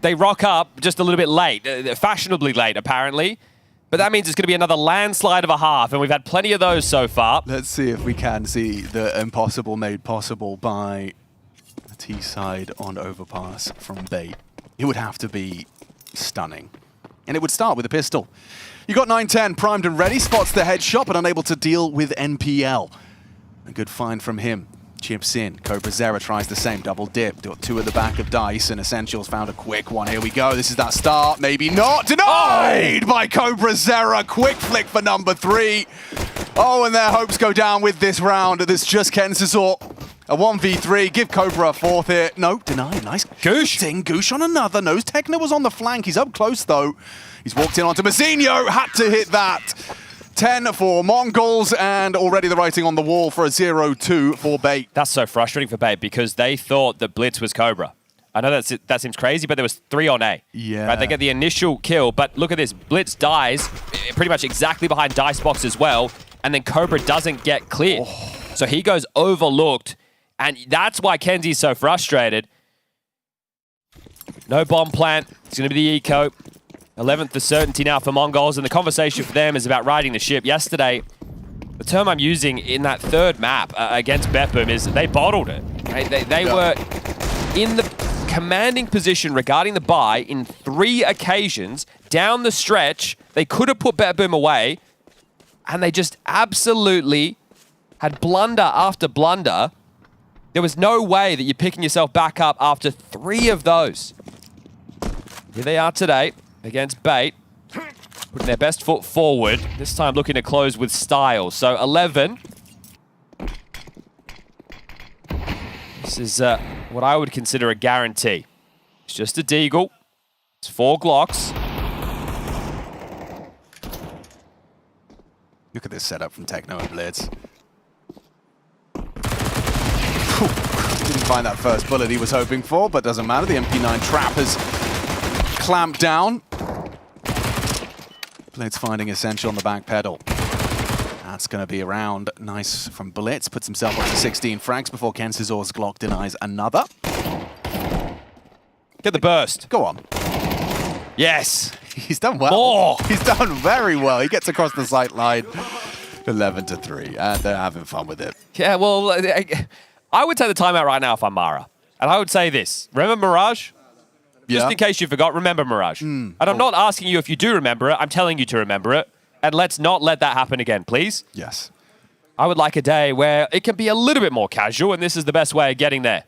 [SPEAKER 7] they rock up just a little bit late, fashionably late, apparently. But that means it's going to be another landslide of a half, and we've had plenty of those so far.
[SPEAKER 1] Let's see if we can see the impossible made possible by the T side on Overpass from Bait. It would have to be stunning. And it would start with a pistol. You got 9-10 primed and ready, spots the headshot, but unable to deal with NPL. A good find from him. Chips in. CobraZera tries the same, double dip. Got two at the back of Dice, and Essentials found a quick one. Here we go. This is that start. Maybe not. Denied by CobraZera. Quick flick for number 3. Oh, and their hopes go down with this round. There's just Kensizor. A 1v3. Give Cobra a 4th here. No, denied. Nice. Goosh. Goosh on another. Knows Techno was on the flank. He's up close, though. He's walked in onto Mazinho. Had to hit that. 10 for Mongols, and already the writing on the wall for a 0-2 for Bait.
[SPEAKER 7] That's so frustrating for Bait because they thought that Blitz was Cobra. I know that seems crazy, but there was 3 on A.
[SPEAKER 1] Yeah.
[SPEAKER 7] Right, they get the initial kill, but look at this. Blitz dies pretty much exactly behind Dicebox as well, and then Cobra doesn't get cleared. Oh. So he goes overlooked, and that's why Kenzie's so frustrated. No bomb plant. It's going to be the eco. 11th the certainty now for Mongols, and the conversation for them is about riding the ship. Yesterday, the term I'm using in that third map against Betboom is they bottled it. They were in the commanding position regarding the buy in 3 occasions down the stretch. They could have put Betboom away, and they just absolutely had blunder after blunder. There was no way that you're picking yourself back up after 3 of those. Here they are today against Bait, putting their best foot forward, this time looking to close with style. So 11. This is what I would consider a guarantee. It's just a Deagle. It's 4 Glocks.
[SPEAKER 1] Look at this setup from Techno and Blitz. Didn't find that first bullet he was hoping for, but doesn't matter. The MP9 trap has clamped down. Blitz finding Essential on the back pedal. That's going to be around. Nice from Blitz. Puts himself up to 16 frags before Kensizor's Glock denies another.
[SPEAKER 7] Get the burst.
[SPEAKER 1] Go on.
[SPEAKER 7] Yes.
[SPEAKER 1] He's done well.
[SPEAKER 7] More.
[SPEAKER 1] He's done very well. He gets across the sight line. 11-3. And they're having fun with it.
[SPEAKER 7] Yeah, well, I would take the timeout right now if I'm Mara. And I would say this. Remember Mirage? Just in case you forgot, remember Mirage. And I'm not asking you if you do remember it. I'm telling you to remember it. And let's not let that happen again, please.
[SPEAKER 1] Yes.
[SPEAKER 7] I would like a day where it can be a little bit more casual, and this is the best way of getting there.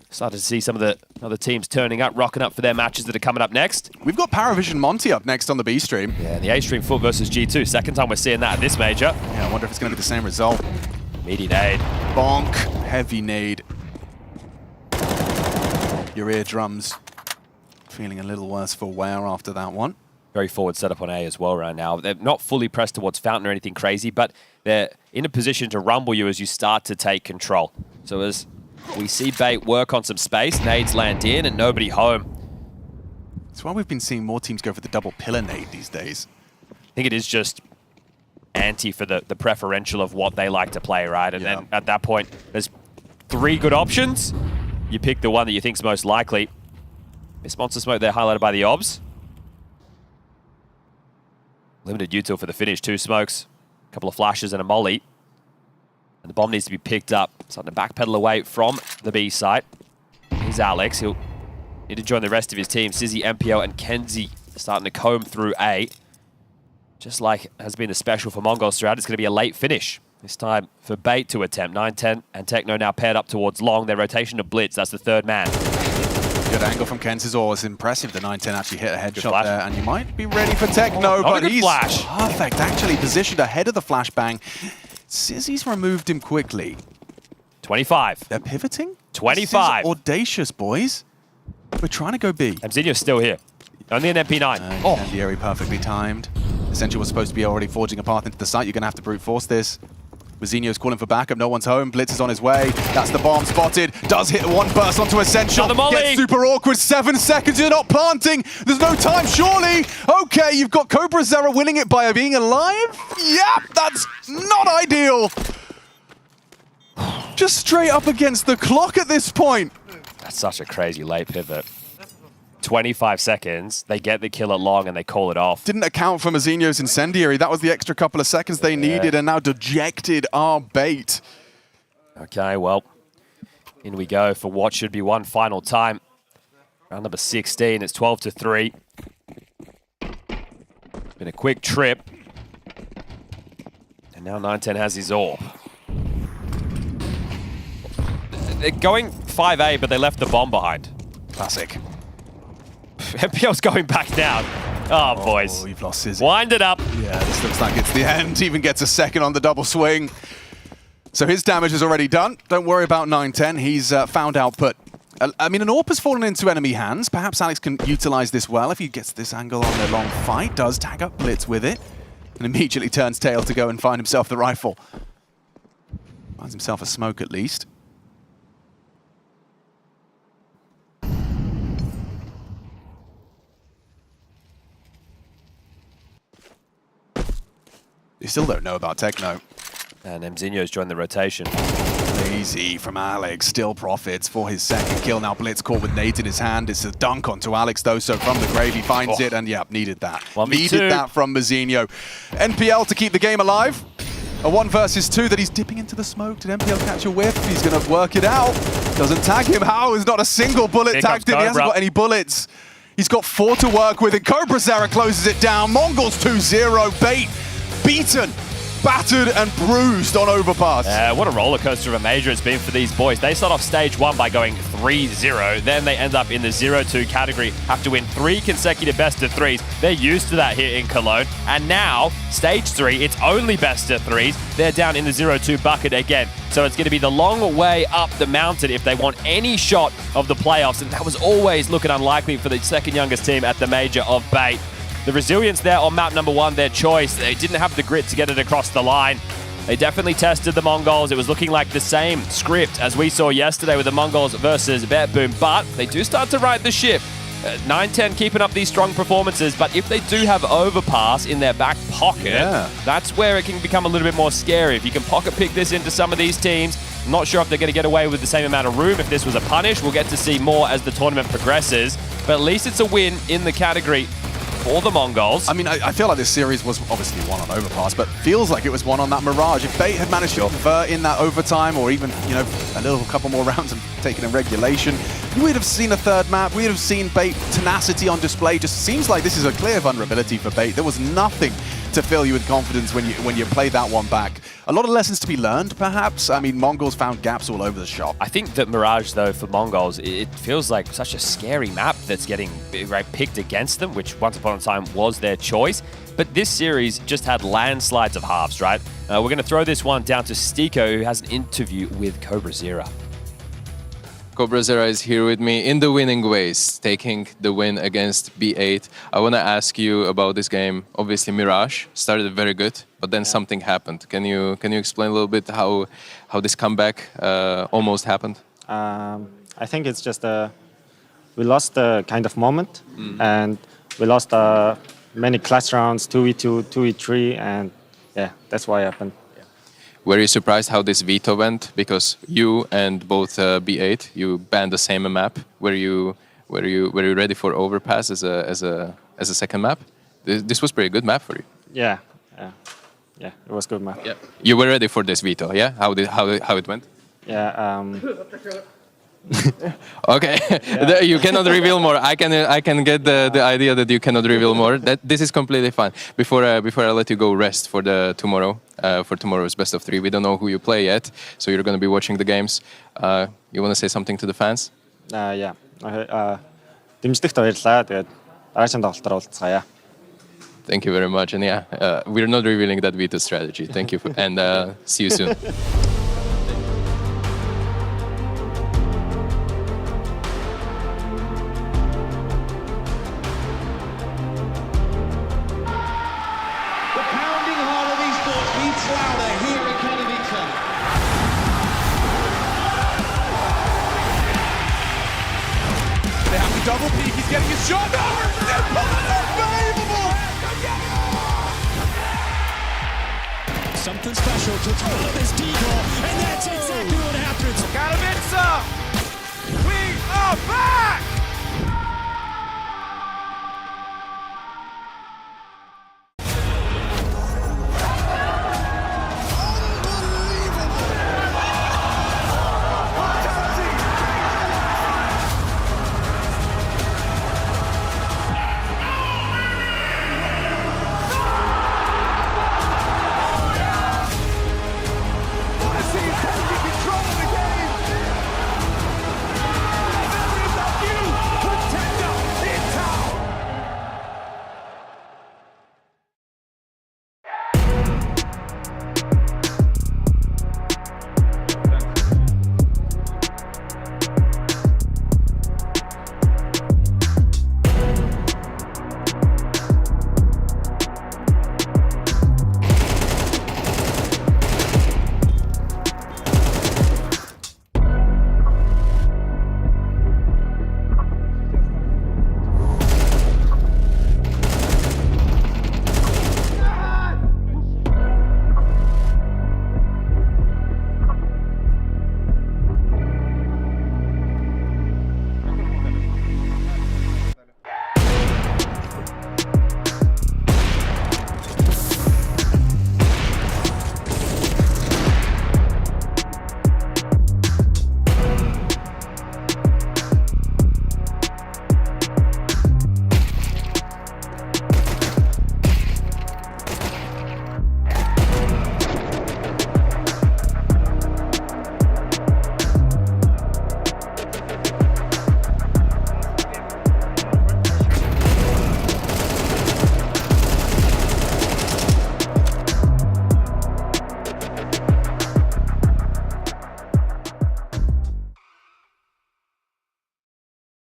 [SPEAKER 7] Started to see some of the other teams turning up, rocking up for their matches that are coming up next.
[SPEAKER 1] We've got PARIVISION Monte up next on the B stream.
[SPEAKER 7] Yeah, the A stream Foot versus G2. Second time we're seeing that at this major.
[SPEAKER 1] Yeah, I wonder if it's going to be the same result.
[SPEAKER 7] Meaty nade.
[SPEAKER 1] Bonk. Heavy nade. Your eardrums feeling a little worse for wear after that one.
[SPEAKER 7] Very forward setup on A as well right now. They're not fully pressed towards Fountain or anything crazy, but they're in a position to rumble you as you start to take control. So as we see Bait work on some space, nades land in and nobody home.
[SPEAKER 1] That's why we've been seeing more teams go for the double pillar nade these days.
[SPEAKER 7] I think it is just anti for the preferential of what they like to play, right? And then at that point, there's 3 good options. You pick the one that you think's most likely. This monster smoke there highlighted by the obs. Limited util for the finish. 2 smokes, a couple of flashes and a molly. And the bomb needs to be picked up. Starting to backpedal away from the B site. Here's Alex. He'll Need to join the rest of his team. Sizzy, MPL, and Kenzie starting to comb through A. Just like has been the special for MongolZ throughout, it's going to be a late finish. This time for Bait to attempt. 9-10 and Techno now paired up towards Long. Their rotation to Blitz. That's the third man.
[SPEAKER 1] Good angle from Kenzizor. It's impressive. The 9-10 actually hit a headshot there, and you might be ready for Techno, but he's perfect. Actually positioned ahead of the flashbang. Sizzy's removed him quickly.
[SPEAKER 7] 25.
[SPEAKER 1] They're pivoting?
[SPEAKER 7] 25.
[SPEAKER 1] This is audacious, boys. We're trying to go B.
[SPEAKER 7] Mzinho's still here. Only an MP9.
[SPEAKER 1] Candieri perfectly timed. Essential was supposed to be already forging a path into the site. You're going to have to brute force this. Mzinho's calling for backup. No one's home. Blitz is on his way. That's the bomb spotted. Does hit one burst onto Essential. Gets super awkward. 7 seconds. You're not planting. There's no time, surely. Okay, you've got CobraZera winning it by being alive. Yep, that's not ideal. Just straight up against the clock at this point.
[SPEAKER 7] That's such a crazy late pivot. 25 seconds, they get the kill at Long and they call it off.
[SPEAKER 1] Didn't account for Mzinho's incendiary. That was the extra couple of seconds they needed, and now dejected our Bait.
[SPEAKER 7] Okay, well, in we go for what should be one final time. Round number 16, it's 12-3. Been a quick trip. And now 9-10 has his AWP. They're going 5A, but they left the bomb behind.
[SPEAKER 1] Classic.
[SPEAKER 7] MPL's going back down. Oh, boys.
[SPEAKER 1] We've lost Sizzy.
[SPEAKER 7] Wind it up.
[SPEAKER 1] Yeah, this looks like it's the end. Even gets a second on the double swing. So his damage is already done. Don't worry about 9-10. He's found output. I mean, an AWP has fallen into enemy hands. Perhaps Alex can utilize this well if he gets this angle on the long fight. Does tag up Blitz with it. And immediately turns tail to go and find himself the rifle. Finds himself a smoke at least. You still don't know about Techno.
[SPEAKER 7] And Mzinho's joined the rotation.
[SPEAKER 1] Easy from Alex, still profits for his second kill. Now Blitz caught with nades in his hand. It's a dunk onto Alex though, so from the grave he finds it, and yeah, needed that.
[SPEAKER 7] 1v2.
[SPEAKER 1] Needed that from Mzinho. NPL to keep the game alive. A 1 versus 2 that he's dipping into the smoke. Did NPL catch a whiff? He's going to work it out. Doesn't tag him. How is not a single bullet tagged him? He hasn't got any bullets. He's got 4 to work with, and CobraZera closes it down. MongolZ 2-0. Bait beaten, battered and bruised on Overpass.
[SPEAKER 7] What a roller coaster of a major it's been for these boys. They start off stage 1 by going 3-0. Then they end up in the 0-2 category, have to win 3 consecutive best of 3s. They're used to that here in Cologne. And now, stage 3, it's only best of 3s. They're down in the 0-2 bucket again. So it's going to be the long way up the mountain if they want any shot of the playoffs. And that was always looking unlikely for the second youngest team at the major of Bait. The resilience there on map number 1, their choice. They didn't have the grit to get it across the line. They definitely tested the MongolZ. It was looking like the same script as we saw yesterday with the MongolZ versus BetBoom, but they do start to right the ship. 9-10 keeping up these strong performances, but if they do have Overpass in their back pocket, that's where it can become a little bit more scary. If you can pocket pick this into some of these teams, I'm not sure if they're going to get away with the same amount of room if this was a punish. We'll get to see more as the tournament progresses, but at least it's a win in the category for the MongolZ.
[SPEAKER 1] I mean, I feel like this series was obviously won on Overpass, but feels like it was won on that Mirage. If Bait had managed to convert in that overtime, or even, you know, a couple more rounds and taken in regulation, you would have seen a third map. We'd have seen Bait tenacity on display. Just seems like this is a clear vulnerability for Bait. There was nothing to fill you with confidence when you play that one back. A lot of lessons to be learned, perhaps. I mean, MongolZ found gaps all over the shop.
[SPEAKER 7] I think that Mirage, though, for MongolZ, it feels like such a scary map that's getting picked against them, which once upon a time was their choice. But this series just had landslides of halves, right? We're going to throw this one down to Stiko, who has an interview with CobraZera.
[SPEAKER 6] CobraZera is here with me in the winning ways, taking the win against B8. I want to ask you about this game. Obviously, Mirage started very good, but then something happened. Can you explain a little bit how this comeback almost happened?
[SPEAKER 2] I think it's just we lost a kind of moment, and we lost many class rounds, 2v2, 2v3, and yeah, that's why it happened.
[SPEAKER 6] Were you surprised how this veto went? Because you and both B8, you banned the same map. Were you ready for Overpass as a second map? This was pretty good map for you.
[SPEAKER 2] Yeah, it was good map.
[SPEAKER 6] Yeah. You were ready for this veto, yeah? How it went?
[SPEAKER 2] Yeah,
[SPEAKER 6] Okay, you cannot reveal more. I can get the idea that you cannot reveal more. This is completely fine. Before I let you go rest for the tomorrow, for tomorrow's best of 3. We don't know who you play yet, so you're going to be watching the games. You want to say something to the fans?
[SPEAKER 2] Yeah. Дэмжлэгт баярлалаа. Тэгээд дараагийн тоглолтоор уулзцаая.
[SPEAKER 6] Thank you very much, and we're not revealing that veto strategy. Thank you, and see you soon.
[SPEAKER 9] Double peek, he's getting his shot. Unbelievable!
[SPEAKER 16] Something special to throw this decoy, and that's exactly what happens.
[SPEAKER 9] Katowice! We are back!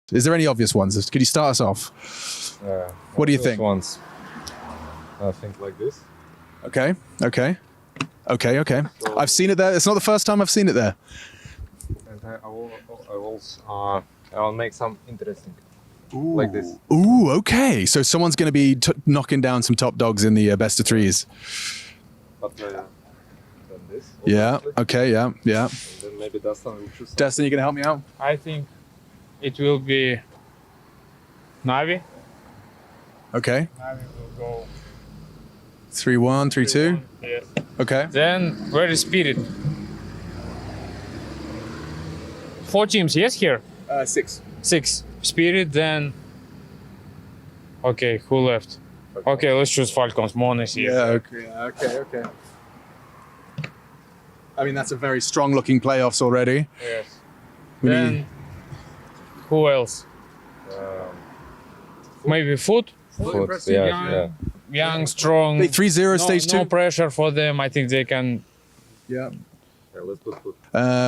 [SPEAKER 1] Is there any obvious ones? Could you start us off? What do you think?
[SPEAKER 5] Ones. I think like this.
[SPEAKER 1] Okay. I've seen it there. It's not the first time I've seen it there.
[SPEAKER 5] And I'll make some interesting. Like this.
[SPEAKER 1] Ooh, okay. So someone's going to be knocking down some top dogs in the best of 3s.
[SPEAKER 5] But then this.
[SPEAKER 1] Yeah. Okay. Yeah.
[SPEAKER 5] And then maybe Dustin will choose.
[SPEAKER 1] Dustin, you going to help me out?
[SPEAKER 11] I think it will be Navi.
[SPEAKER 1] Okay.
[SPEAKER 11] Navi will go
[SPEAKER 1] 3-1, 3-2.
[SPEAKER 11] Yes.
[SPEAKER 1] Okay.
[SPEAKER 11] Then where is Spirit? 4 teams, yes, here?
[SPEAKER 1] 6.
[SPEAKER 11] 6. Spirit, then... Okay, who left? Okay, let's choose Falcons. Mon is here.
[SPEAKER 1] Yeah, okay. I mean, that's a very strong-looking playoffs already.
[SPEAKER 11] Yes. Then, who else? Maybe Foot?
[SPEAKER 5] Foot, yeah.
[SPEAKER 11] Young, strong.
[SPEAKER 1] 3-0 stage 2.
[SPEAKER 11] No pressure for them. I think they can...
[SPEAKER 1] Yeah.
[SPEAKER 5] Let's put Foot.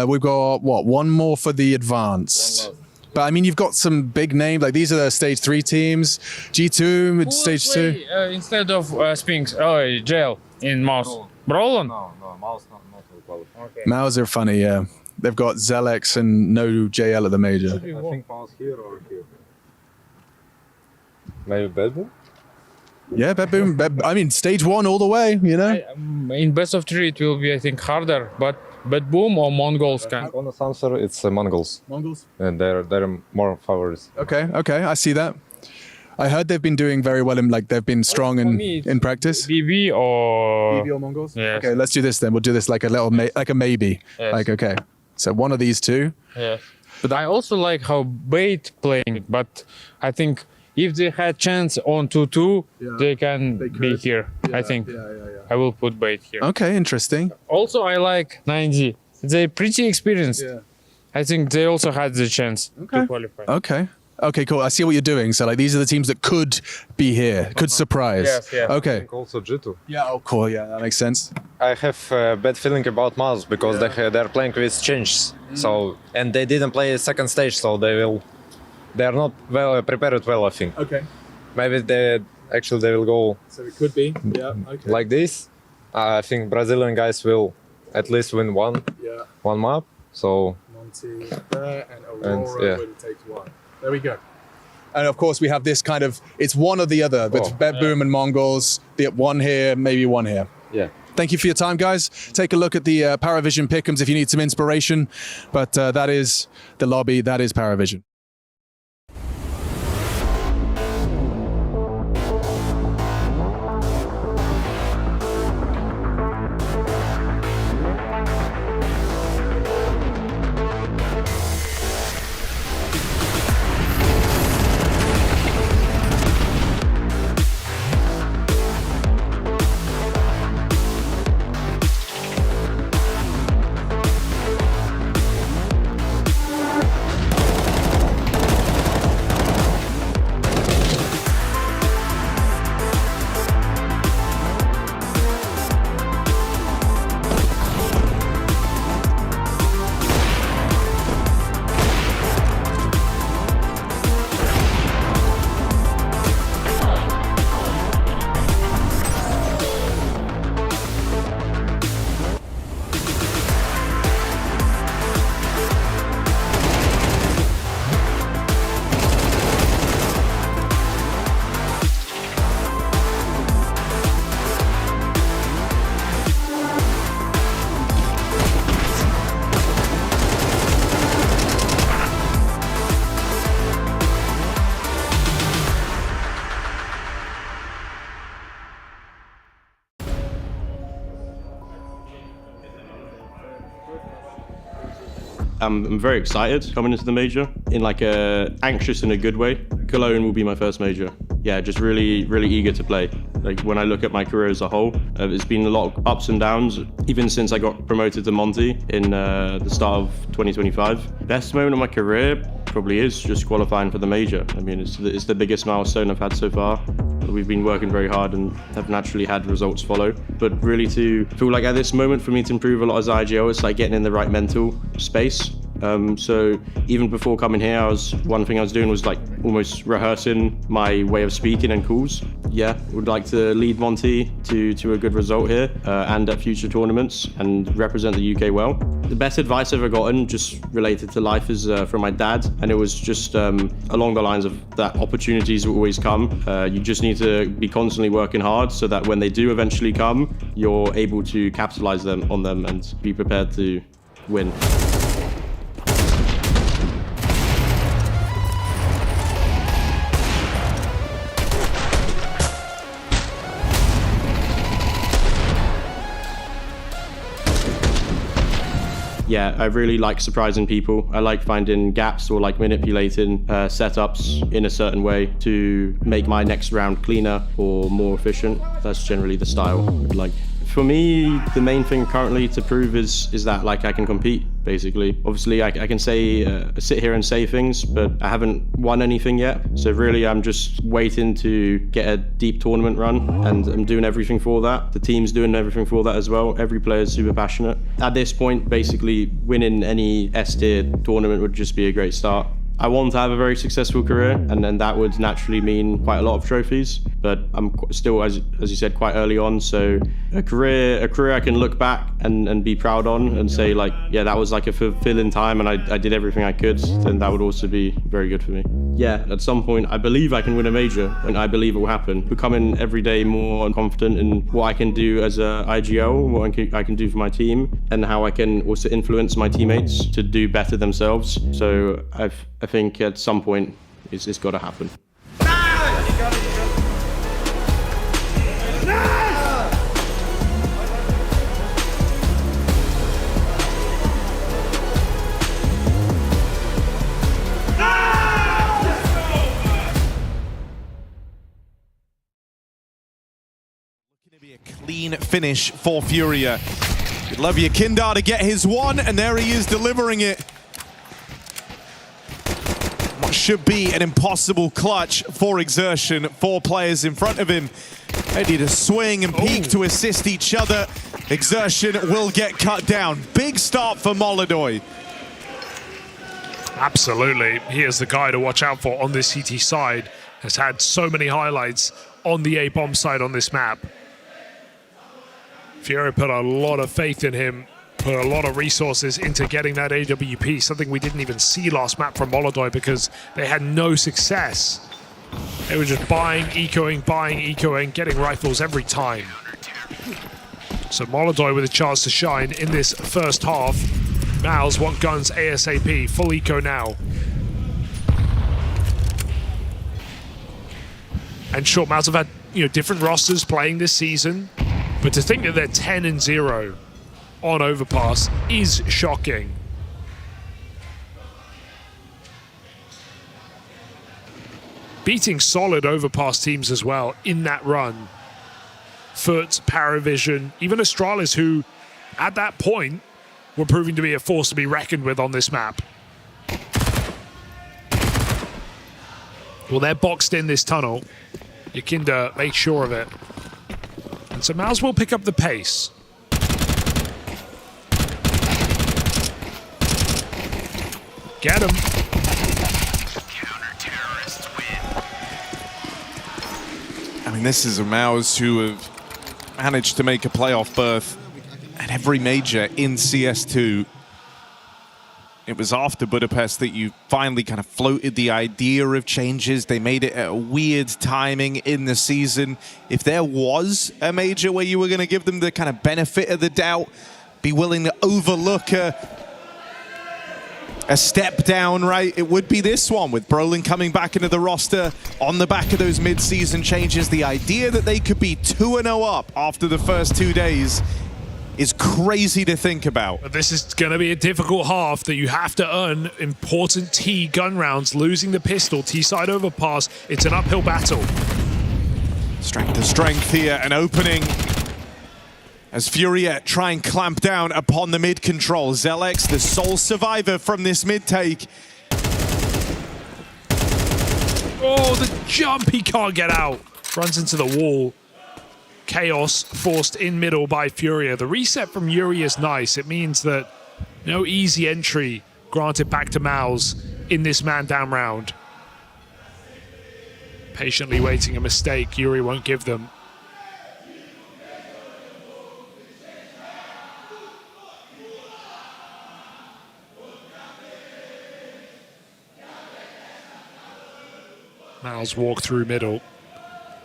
[SPEAKER 1] We've got, one more for the advanced. But I mean, you've got some big names. Like, these are the stage 3 teams. G2 with stage 2.
[SPEAKER 11] Instead of Spinks, Jail in Mouse. Brolin?
[SPEAKER 5] No, Mouse not will qualify.
[SPEAKER 11] Okay.
[SPEAKER 1] Mouse are funny, yeah. They've got Zelex and no JL at the major.
[SPEAKER 5] I think Mouse here or here. Maybe Bedboom?
[SPEAKER 1] Yeah, Bedboom. I mean, stage 1 all the way, you know?
[SPEAKER 11] In best of 3, it will be, I think, harder. But Boom or MongolZ can.
[SPEAKER 5] Honest answer, it's MongolZ.
[SPEAKER 1] MongolZ?
[SPEAKER 5] And they're more favorites.
[SPEAKER 1] Okay, I see that. I heard they've been doing very well in, like, they've been strong in practice.
[SPEAKER 11] BB or
[SPEAKER 1] MongolZ?
[SPEAKER 11] Yes.
[SPEAKER 1] Okay, let's do this then. We'll do this like a little, like a maybe.
[SPEAKER 11] Yes.
[SPEAKER 1] Like, okay. So one of these two.
[SPEAKER 11] Yes. But I also like how Bait playing. But I think if they had chance on 2-2, they can be here. I think I will put Bait here.
[SPEAKER 1] Okay, interesting.
[SPEAKER 11] Also, I like 9Z. They're pretty experienced. I think they also had the chance to qualify.
[SPEAKER 1] Okay, cool. I see what you're doing. So like these are the teams that could be here, could surprise. Okay.
[SPEAKER 5] Also G2.
[SPEAKER 1] Yeah, oh cool. Yeah, that makes sense.
[SPEAKER 5] I have a bad feeling about Mouse because they're playing with changes. So and they didn't play second stage, so they are not well prepared well, I think.
[SPEAKER 1] Okay.
[SPEAKER 5] Maybe they will go.
[SPEAKER 1] So it could be. Yeah. Okay.
[SPEAKER 5] Like this. I think Brazilian guys will at least win one map. So
[SPEAKER 1] Monte there and Aurora will take one. There we go. And of course, we have this kind of, it's one or the other, but Boom and MongolZ, one here, maybe one here.
[SPEAKER 5] Yeah.
[SPEAKER 1] Thank you for your time, guys. Take a look at the PARIVISION pick'ems if you need some inspiration. But that is the lobby, that is PARIVISION.
[SPEAKER 20] I'm very excited coming into the major, in like a anxious in a good way. Cologne will be my first major. Yeah, just really eager to play. Like when I look at my career as a whole, it's been a lot of ups and downs, even since I got promoted to Monte in the start of 2025. Best moment of my career probably is just qualifying for the major. I mean, it's the biggest milestone I've had so far. We've been working very hard and have naturally had results follow. But really to feel like at this moment for me to improve a lot as IGL, it's like getting in the right mental space. So even before coming here, one thing I was doing was like almost rehearsing my way of speaking and calls. Yeah, would like to lead Monte to a good result here and at future tournaments and represent the UK well. The best advice I've ever gotten just related to life is from my dad, and it was just along the lines of that opportunities will always come. You just need to be constantly working hard so that when they do eventually come, you're able to capitalize on them and be prepared to win. Yeah, I really like surprising people. I like finding gaps or like manipulating setups in a certain way to make my next round cleaner or more efficient. That's generally the style I'd like. For me, the main thing currently to prove is that like I can compete, basically. Obviously, I can say sit here and say things, but I haven't won anything yet. So really, I'm just waiting to get a deep tournament run, and I'm doing everything for that. The team's doing everything for that as well. Every player's super passionate. At this point, basically, winning any S-tier tournament would just be a great start. I want to have a very successful career, and then that would naturally mean quite a lot of trophies. But I'm still, as you said, quite early on. So a career I can look back and be proud on and say like, yeah, that was like a fulfilling time, and I did everything I could. Then that would also be very good for me. Yeah, at some point, I believe I can win a major, and I believe it will happen. Becoming every day more confident in what I can do as a IGL, what I can do for my team, and how I can also influence my teammates to do better themselves. So I think at some point it's got to happen.
[SPEAKER 4] clean finish for Furia. You'd love your Kindar to get his one, and there he is delivering it. What should be an impossible clutch for Exertion. 4 players in front of him, ready to swing and peek to assist each other. Exertion will get cut down. Big start for MongolZ.
[SPEAKER 10] Absolutely. He is the guy to watch out for on this CT side. Has had so many highlights on the A-bomb side on this map. Furia put a lot of faith in him, put a lot of resources into getting that AWP, something we didn't even see last map from MongolZ because they had no success. They were just buying, ecoing, getting rifles every time. So MongolZ with a chance to shine in this first half. MongolZ want guns ASAP, full eco now. And sure, MongolZ have had different rosters playing this season, but to think that they're 10-0 on Overpass is shocking. Beating solid Overpass teams as well in that run. Foot, PARIVISION, even Astralis, who at that point were proving to be a force to be reckoned with on this map. Well, they're boxed in this tunnel. Yakinda makes sure of it. And so MongolZ will pick up the pace. Get him.
[SPEAKER 4] I mean, this is a MongolZ who have managed to make a playoff berth at every major in CS2. It was after Budapest that you finally kind of floated the idea of changes. They made it at a weird timing in the season. If there was a major where you were going to give them the kind of benefit of the doubt, be willing to overlook a step down, right? It would be this one with Brolin coming back into the roster on the back of those mid-season changes. The idea that they could be 2-0 up after the first 2 days is crazy to think about.
[SPEAKER 10] But this is going to be a difficult half that you have to earn important T gun rounds. Losing the pistol, T-side overpass, it's an uphill battle.
[SPEAKER 4] Strength to strength here, an opening as Furia try and clamp down upon the mid control. Zelex, the sole survivor from this mid take.
[SPEAKER 10] Oh, the jump, he can't get out. Runs into the wall. Chaos forced in middle by Furia. The reset from Yuri is nice. It means that no easy entry granted back to MongolZ in this man-down round. Patiently waiting a mistake Yuri won't give them. MongolZ walk through middle.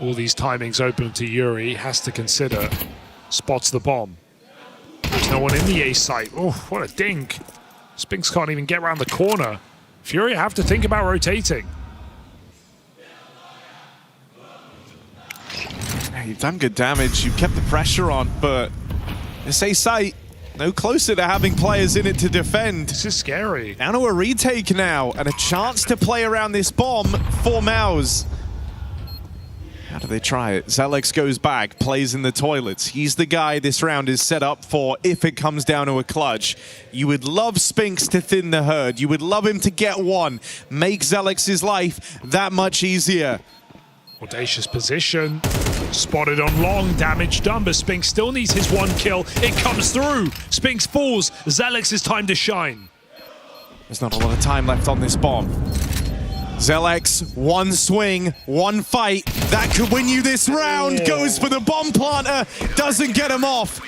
[SPEAKER 10] All these timings open to Yuri, has to consider. Spots the bomb. There's no one in the A site. Oh, what a dink. Spinks can't even get around the corner. Furia have to think about rotating.
[SPEAKER 4] Yeah, you've done good damage, you've kept the pressure on, but this A site, no closer to having players in it to defend.
[SPEAKER 10] This is scary.
[SPEAKER 4] Down to a retake now, and a chance to play around this bomb for MongolZ. How do they try it? Zelex goes back, plays in the toilets. He's the guy this round is set up for if it comes down to a clutch. You would love Spinks to thin the herd. You would love him to get one. Make Zelex's life that much easier.
[SPEAKER 10] Audacious position. Spotted on long, damage done, but Spinks still needs his one kill. It comes through. Spinks falls. Zelex's time to shine.
[SPEAKER 4] There's not a lot of time left on this bomb. Zelex, one swing, one fight. That could win you this round. Goes for the bomb planter. Doesn't get him off.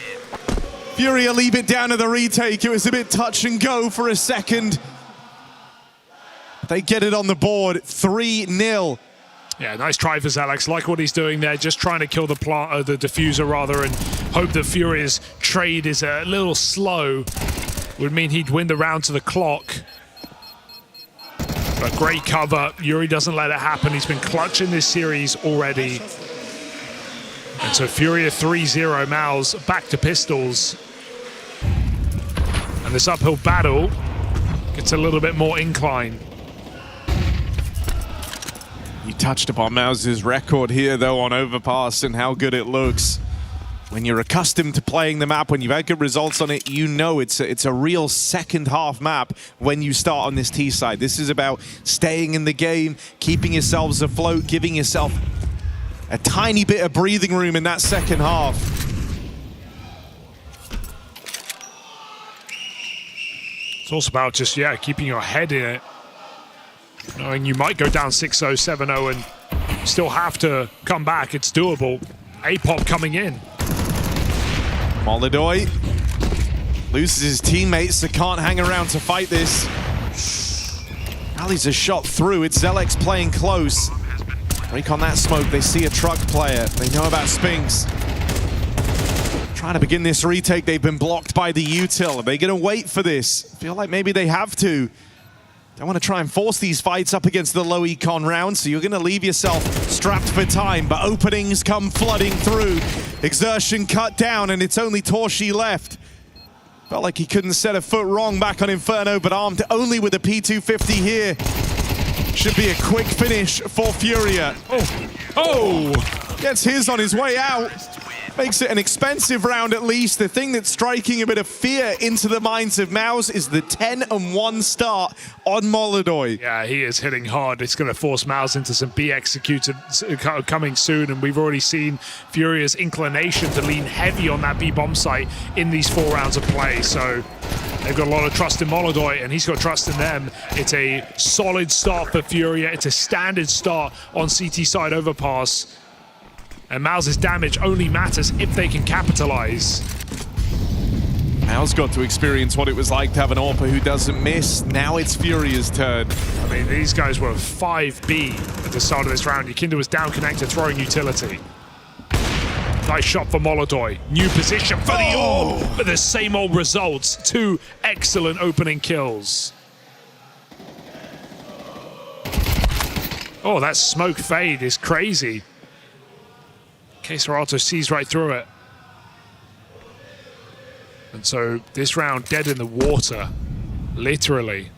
[SPEAKER 4] Furia leave it down to the retake. It was a bit touch and go for a second. They get it on the board. 3-0.
[SPEAKER 10] Yeah, nice try for Zelex. Like what he's doing there, just trying to kill the diffuser rather, and hope that Furia's trade is a little slow. Would mean he'd win the round to the clock. But great cover. Yuri doesn't let it happen. He's been clutch in this series already. And so Furia 3-0, MongolZ back to pistols. And this uphill battle gets a little bit more incline.
[SPEAKER 4] You touched upon MongolZ's record here, though, on Overpass and how good it looks. when you're accustomed to playing the map, when you've had good results on it, you know it's a real second half map when you start on this T side. This is about staying in the game, keeping yourselves afloat, giving yourself a tiny bit of breathing room in that second half.
[SPEAKER 10] It's also about just, yeah, keeping your head in it. Knowing you might go down 6-0, 7-0 and still have to come back. It's doable. A-Pop coming in.
[SPEAKER 4] MongolZ loses his teammates, so can't hang around to fight this. Ali's a shot through. It's Zelex playing close. Break on that smoke. They see a truck player. They know about Spinks. Trying to begin this retake. They've been blocked by the util. Are they going to wait for this? I feel like maybe they have to. Don't want to try and force these fights up against the low econ round, so you're going to leave yourself strapped for time, but openings come flooding through. Exertion cut down, and it's only Torshi left. Felt like he couldn't set a foot wrong back on Inferno, but armed only with a P250 here. Should be a quick finish for Furia. Oh! Gets his on his way out. Makes it an expensive round at least. The thing that's striking a bit of fear into the minds of MongolZ is the 10-1 start on MongolZ.
[SPEAKER 10] Yeah, he is hitting hard. It's going to force MongolZ into some B executed coming soon, and we've already seen Furia's inclination to lean heavy on that B bomb site in these 4 rounds of play. So they've got a lot of trust in MongolZ, and he's got trust in them. It's a solid start for Furia. It's a standard start on CT side Overpass. And MongolZ's damage only matters if they can capitalize.
[SPEAKER 4] MongolZ got to experience what it was like to have an AWPer who doesn't miss. Now it's Furia's turn.
[SPEAKER 10] I mean, these guys were 5B at the start of this round. Yakinda was down connector, throwing utility. Nice shot for MongolZ. New position for the AWP, but the same old results. 2 excellent opening kills. Oh, that smoke fade is crazy. Serato sees right through it. And so this round dead in the water, literally.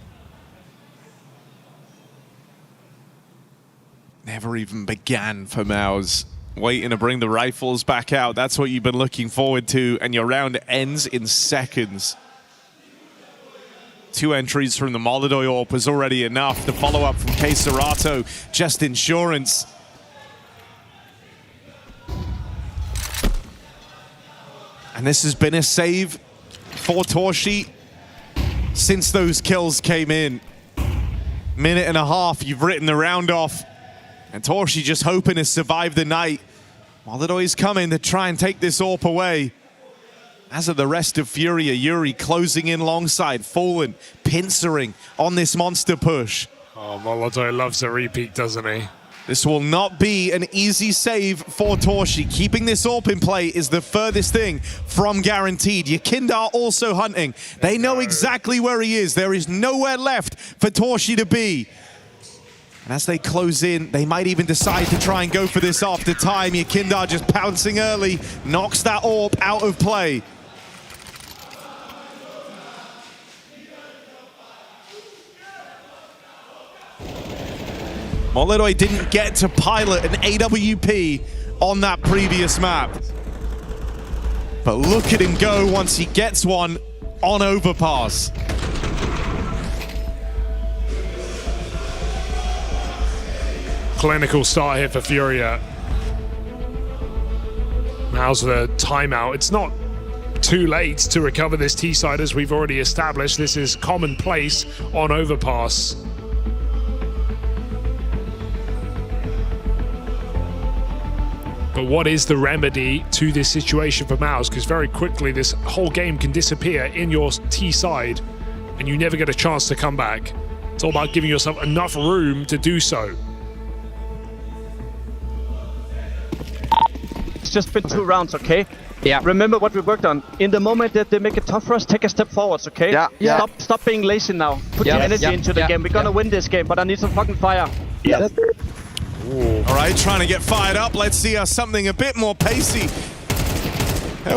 [SPEAKER 4] Never even began for MongolZ. Waiting to bring the rifles back out. That's what you've been looking forward to, and your round ends in seconds. 2 entries from the MongolZ AWP was already enough. The follow-up from Serato, just insurance. And this has been a save for Torshi since those kills came in. 1.5 minutes, you've written the round off. And Torshi just hoping to survive the night. MongolZ is coming to try and take this AWP away. As are the rest of Furia. Yuri closing in alongside, Fallen, pincering on this monster push.
[SPEAKER 10] Oh, MongolZ loves a repeat, doesn't he?
[SPEAKER 4] This will not be an easy save for Torshi. Keeping this AWP in play is the furthest thing from guaranteed. Yakinda also hunting. They know exactly where he is. There is nowhere left for Torshi to be. And as they close in, they might even decide to try and go for this after time. Yakinda just pouncing early, knocks that AWP out of play. MongolZ didn't get to pilot an AWP on that previous map. But look at him go once he gets one on Overpass.
[SPEAKER 10] Clinical start here for Furia. Now's the timeout. It's not too late to recover this T-side, as we've already established. This is commonplace on Overpass. But what is the remedy to this situation for MongolZ? Because very quickly this whole game can disappear in your T side and you never get a chance to come back. It's all about giving yourself enough room to do so.
[SPEAKER 12] It's just been 2 rounds, okay? Yeah. Remember what we worked on. In the moment that they make it tough for us, take a step forwards, okay? Yeah. Stop being lazy now. Put your energy into the game. We're gonna win this game, but I need some fucking fire. Yeah.
[SPEAKER 4] All right, trying to get fired up. Let's see something a bit more pacey.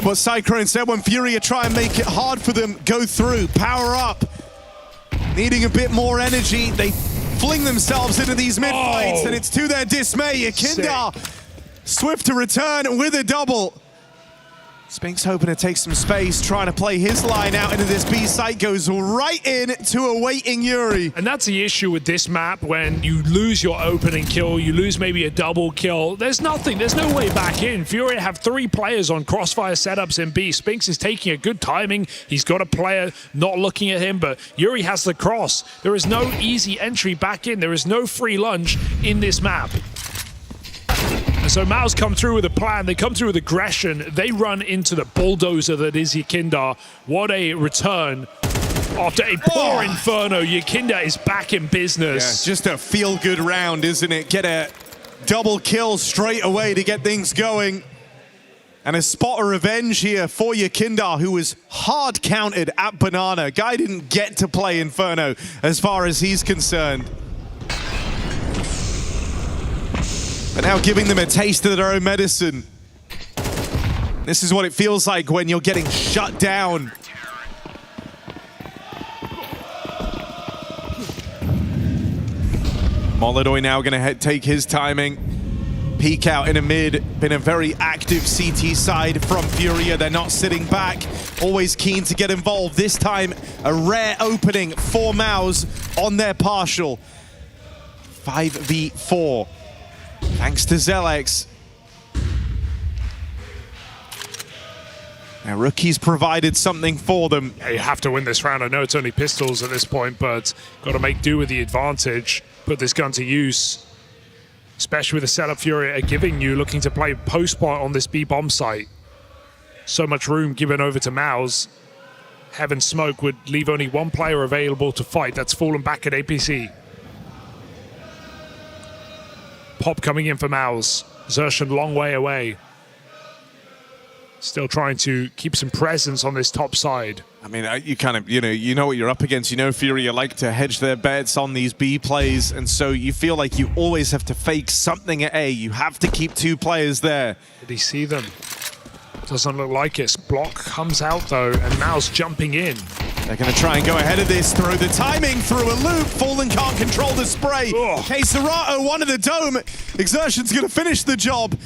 [SPEAKER 4] What Cyclone said, when Furia try and make it hard for them, go through, power up. Needing a bit more energy, they fling themselves into these mid-fights, and it's to their dismay. Yakinda, swift to return with a double. Spinks hoping to take some space, trying to play his line out into this B site, goes right in to a waiting Yuri.
[SPEAKER 10] And that's the issue with this map. When you lose your opening kill, you lose maybe a double kill, there's nothing, there's no way back in. Fury have 3 players on crossfire setups in B. Spinks is taking a good timing. He's got a player not looking at him, but Yuri has the cross. There is no easy entry back in. There is no free lunch in this map. And so MongolZ come through with a plan. They come through with aggression. They run into the bulldozer that is Yakinda. What a return. After a poor Inferno, Yakinda is back in business.
[SPEAKER 4] Yeah, just a feel-good round, isn't it? Get a double kill straight away to get things going. And a spot of revenge here for Yakinda, who was hard counted at Banana. Guy didn't get to play Inferno as far as he's concerned. But now giving them a taste of their own medicine. This is what it feels like when you're getting shut down. MongolZ now going to take his timing. Peek out in a mid. Been a very active CT side from Furia. They're not sitting back. Always keen to get involved. This time, a rare opening for MongolZ on their partial. 5v4. Thanks to Zelex. Now, Rookie's provided something for them.
[SPEAKER 10] Yeah, you have to win this round. I know it's only pistols at this point, but got to make do with the advantage. Put this gun to use. Especially with the setup Fury are giving you, looking to play post-point on this B-bomb site. So much room given over to MongolZ. Heaven Smoke would leave only 1 player available to fight. That's fallen back at APC. Pop coming in for MongolZ. Xertion long way away. Still trying to keep some presence on this top side.
[SPEAKER 4] I mean, you kind of, you know what you're up against. You know Fury like to hedge their bets on these B plays, and so you feel like you always have to fake something at A. You have to keep 2 players there.
[SPEAKER 10] Did he see them? Doesn't look like it. Block comes out though, and MongolZ jumping in.
[SPEAKER 4] They're going to try and go ahead of this, throw the timing through a loop. Fallen can't control the spray. Queserato, one of the dome. Exertion's going to finish the job.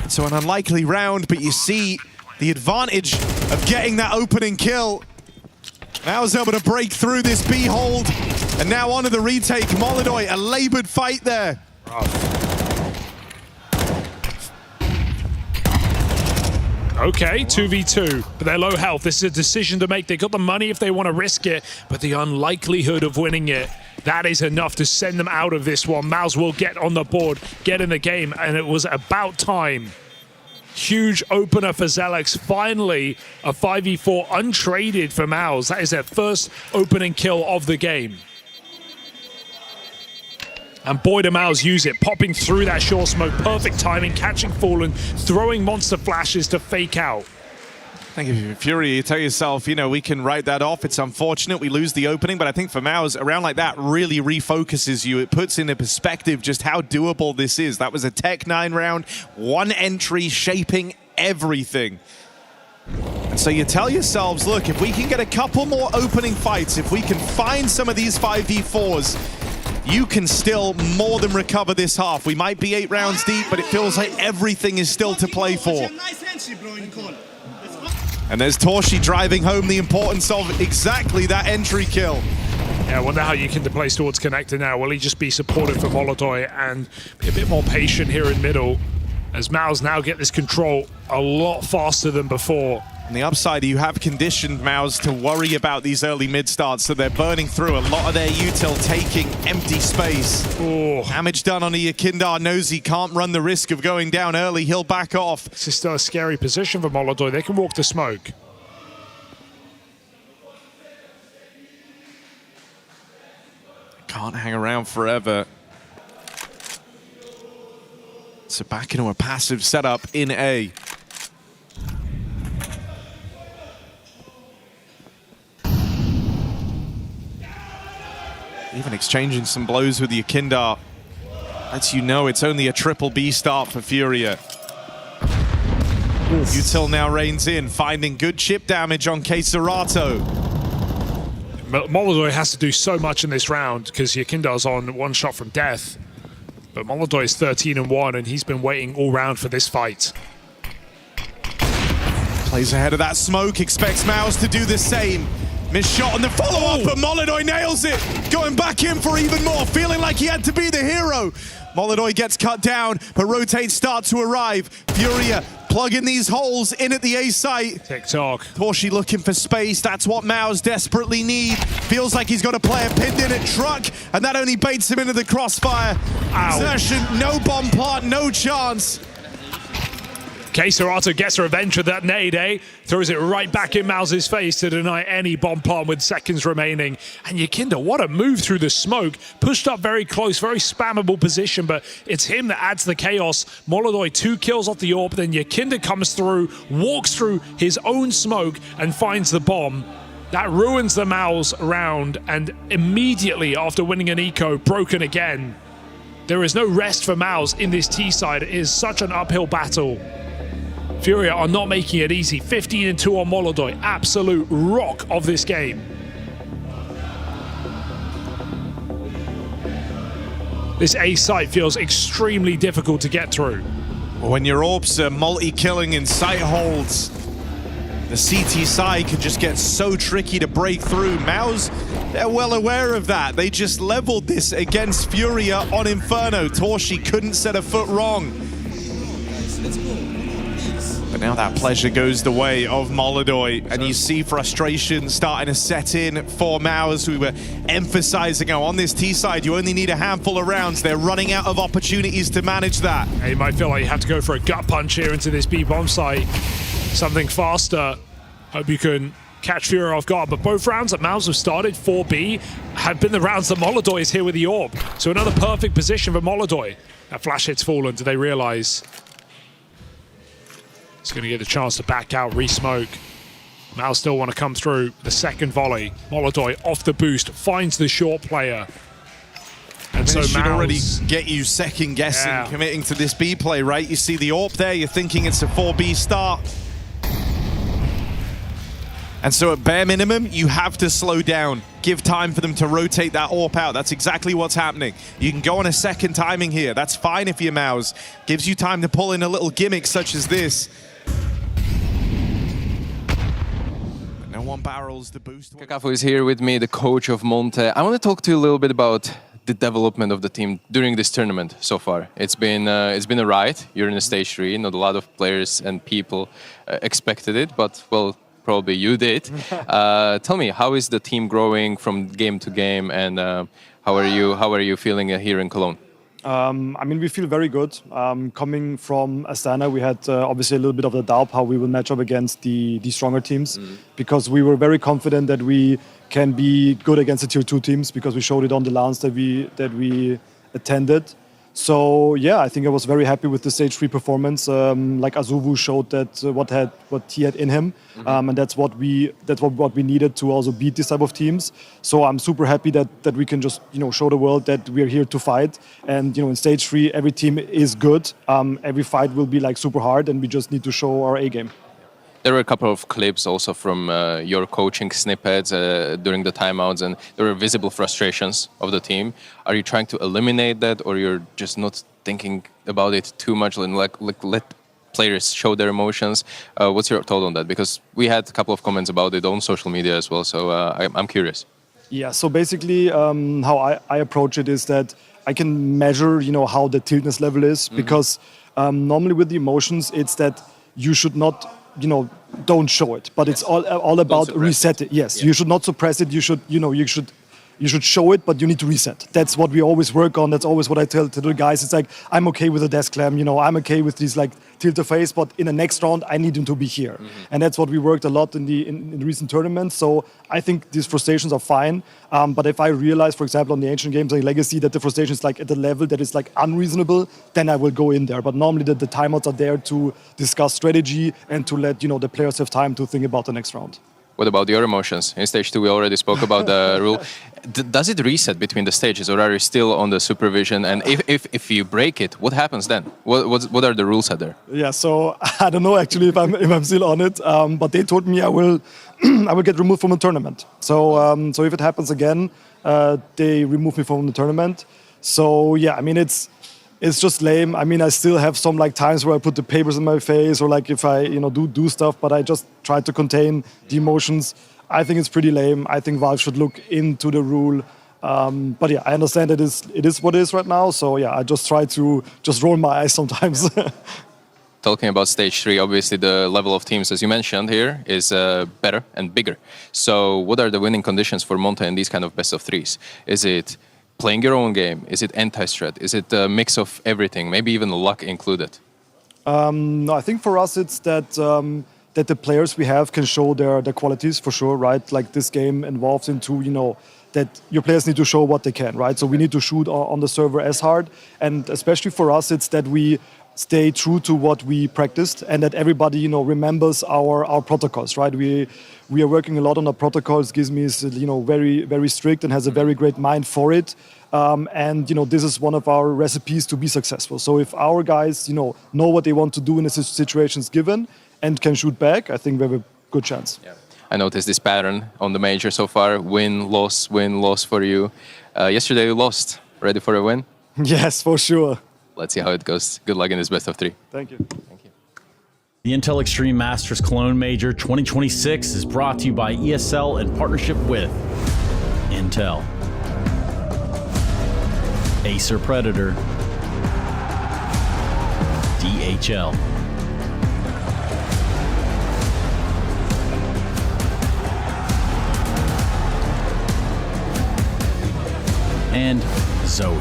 [SPEAKER 4] So an unlikely round, but you see the advantage of getting that opening kill. MongolZ able to break through this B hold, and now onto the retake. MongolZ, a labored fight there.
[SPEAKER 10] Okay, 2v2, but they're low health. This is a decision to make. They got the money if they want to risk it, but the unlikelihood of winning it, that is enough to send them out of this one. MongolZ will get on the board, get in the game, and it was about time. Huge opener for Zelex. Finally, a 5v4 untraded for MongolZ. That is their first opening kill of the game. And boy, do MongolZ use it, popping through that short smoke. Perfect timing, catching Fallen, throwing monster flashes to fake out.
[SPEAKER 4] Thank you, Fury. You tell yourself, we can write that off. It's unfortunate we lose the opening, but I think for MongolZ, a round like that really refocuses you. It puts into perspective just how doable this is. That was a Tech 9 round, 1 entry shaping everything. And so you tell yourselves, look, if we can get a couple more opening fights, if we can find some of these 5v4s, you can still more than recover this half. We might be 8 rounds deep, but it feels like everything is still to play for. And there's Torshi driving home the importance of exactly that entry kill.
[SPEAKER 10] Yeah, I wonder how you can place towards connector now. Will he just be supported for MongolZ and be a bit more patient here in middle as MongolZ now get this control a lot faster than before.
[SPEAKER 4] On the upside, you have conditioned MongolZ to worry about these early mid starts, so they're burning through a lot of their util, taking empty space. Damage done on a Yakinda, knows he can't run the risk of going down early, he'll back off.
[SPEAKER 10] This is still a scary position for MongolZ. They can walk the smoke.
[SPEAKER 4] Can't hang around forever. So back into a passive setup in A. Even exchanging some blows with the Yakinda. Lets you know it's only a triple B start for Furia. Util now reigns in, finding good chip damage on Queserato.
[SPEAKER 10] MongolZ has to do so much in this round because Yakinda's on 1 shot from death. But MongolZ is 13-1 and he's been waiting all round for this fight.
[SPEAKER 4] Plays ahead of that smoke, expects MongolZ to do the same. Missed shot on the follow-up, but MongolZ nails it. Going back in for even more, feeling like he had to be the hero. MongolZ gets cut down, but rotates start to arrive. Furia plugging these holes in at the A site.
[SPEAKER 10] TikTok.
[SPEAKER 4] Torshi looking for space. That's what MongolZ desperately need. Feels like he's got a player pinned in at truck, and that only baits him into the crossfire. Exertion, no bomb plant, no chance.
[SPEAKER 10] Serato gets revenge with that nade, eh? Throws it right back in MongolZ's face to deny any bomb plant with seconds remaining. And Yakinda, what a move through the smoke. Pushed up very close, very spammable position, but it's him that adds the chaos. MongolZ 2 kills off the AWP, then Yakinda comes through, walks through his own smoke and finds the bomb. That ruins the MongolZ round, and immediately after winning an eco, broken again. There is no rest for MongolZ in this T side. It is such an uphill battle. Furia are not making it easy. 15-2 on MongolZ. Absolute rock of this game. This A site feels extremely difficult to get through.
[SPEAKER 4] When your AWPs are multi-killing in sight holds, the CT side can just get so tricky to break through. MongolZ, they're well aware of that. They just leveled this against Furia on Inferno. Torshi couldn't set a foot wrong. But now that pleasure goes the way of MongolZ, and you see frustration starting to set in for MongolZ. We were emphasizing how on this T side, you only need a handful of rounds. They're running out of opportunities to manage that.
[SPEAKER 10] You might feel like you have to go for a gut punch here into this B bomb site. Something faster. Hope you can catch Furia off guard. But both rounds that MongolZ have started, 4B, have been the rounds that MongolZ is here with the AWP. So another perfect position for MongolZ. That flash hit's fallen. Do they realize? He's going to get a chance to back out, re-smoke. MongolZ still want to come through the second volley. MongolZ off the boost, finds the short player. And so
[SPEAKER 4] it should already
[SPEAKER 10] MongolZ
[SPEAKER 4] get you second guessing, committing to this B play, right? You see the AWP there, you're thinking it's a 4B start. And so at bare minimum, you have to slow down. Give time for them to rotate that AWP out. That's exactly what's happening. You can go on a second timing here. That's fine if you're MongolZ. Gives you time to pull in a little gimmick such as this. But no one barrels the boost.
[SPEAKER 6] Kakafo is here with me, the coach of Monte. I want to talk to you a little bit about the development of the team during this tournament so far. It's been a ride. You're in a stage 3. Not a lot of players and people expected it, but well, probably you did. Tell me, how is the team growing from game to game, and how are you feeling here in Cologne?
[SPEAKER 13] I mean, we feel very good. Coming from Astana, we had obviously a little bit of the doubt how we will match up against the stronger teams, because we were very confident that we can be good against the tier 2 teams, because we showed it on the LANs that we attended. So yeah, I think I was very happy with the stage 3 performance. Like Azuvu showed that what he had in him, and that's what we needed to also beat this type of teams. So I'm super happy that we can just show the world that we are here to fight. And in stage 3, every team is good. Every fight will be like super hard, and we just need to show our A game.
[SPEAKER 6] There were a couple of clips also from your coaching snippets during the timeouts, and there were visible frustrations of the team. Are you trying to eliminate that, or you're just not thinking about it too much and let players show their emotions? What's your thought on that? Because we had a couple of comments about it on social media as well, so I'm curious.
[SPEAKER 13] Yeah, so basically how I approach it is that I can measure how the tiltness level is, because normally with the emotions, it's that you should not don't show it, but it's all about reset it. Yes, you should not suppress it. You should show it, but you need to reset. That's what we always work on. That's always what I tell to the guys. It's like, I'm okay with a desk clam, I'm okay with these like tilt face, but in the next round, I need him to be here. And that's what we worked a lot in the recent tournaments. So I think these frustrations are fine. But if I realize, for example, on the Ancient Games like Legacy, that the frustration is like at the level that is like unreasonable, then I will go in there. But normally the timeouts are there to discuss strategy and to let the players have time to think about the next round.
[SPEAKER 6] What about your emotions? In stage 2, we already spoke about the rule. Does it reset between the stages, or are you still on the supervision? And if you break it, what happens then? What are the rules out there?
[SPEAKER 13] Yeah, so I don't know actually if I'm still on it, but they told me I will get removed from the tournament. So so if it happens again, they remove me from the tournament. So yeah, I mean it's just lame. I mean, I still have some like times where I put the papers in my face, or like if I do stuff, but I just try to contain the emotions. I think it's pretty lame. I think Valve should look into the rule. But yeah, I understand it is what it is right now. So yeah, I just try to just roll my eyes sometimes.
[SPEAKER 6] Talking about stage 3, obviously the level of teams, as you mentioned here, is better and bigger. So what are the winning conditions for Monte in these kind of best of 3s? Is it playing your own game? Is it anti-strat? Is it a mix of everything, maybe even luck included?
[SPEAKER 13] No, I think for us it's that that the players we have can show their qualities for sure, right? Like this game involves into, that your players need to show what they can, right? So we need to shoot on the server as hard. And especially for us, it's that we stay true to what we practiced and that everybody, remembers our protocols, right? We are working a lot on our protocols. Gizmi is, very, very strict and has a very great mind for it. And, this is one of our recipes to be successful. So if our guys, know what they want to do in the situations given and can shoot back, I think we have a good chance.
[SPEAKER 6] Yeah. I noticed this pattern on the major so far. Win, loss for you. Yesterday you lost. Ready for a win?
[SPEAKER 13] Yes, for sure.
[SPEAKER 6] Let's see how it goes. Good luck in this best of 3.
[SPEAKER 13] Thank you.
[SPEAKER 6] Thank you.
[SPEAKER 21] The Intel Extreme Masters Cologne Major 2026 is brought to you by ESL in partnership with Intel, Acer Predator, DHL, and Zoe.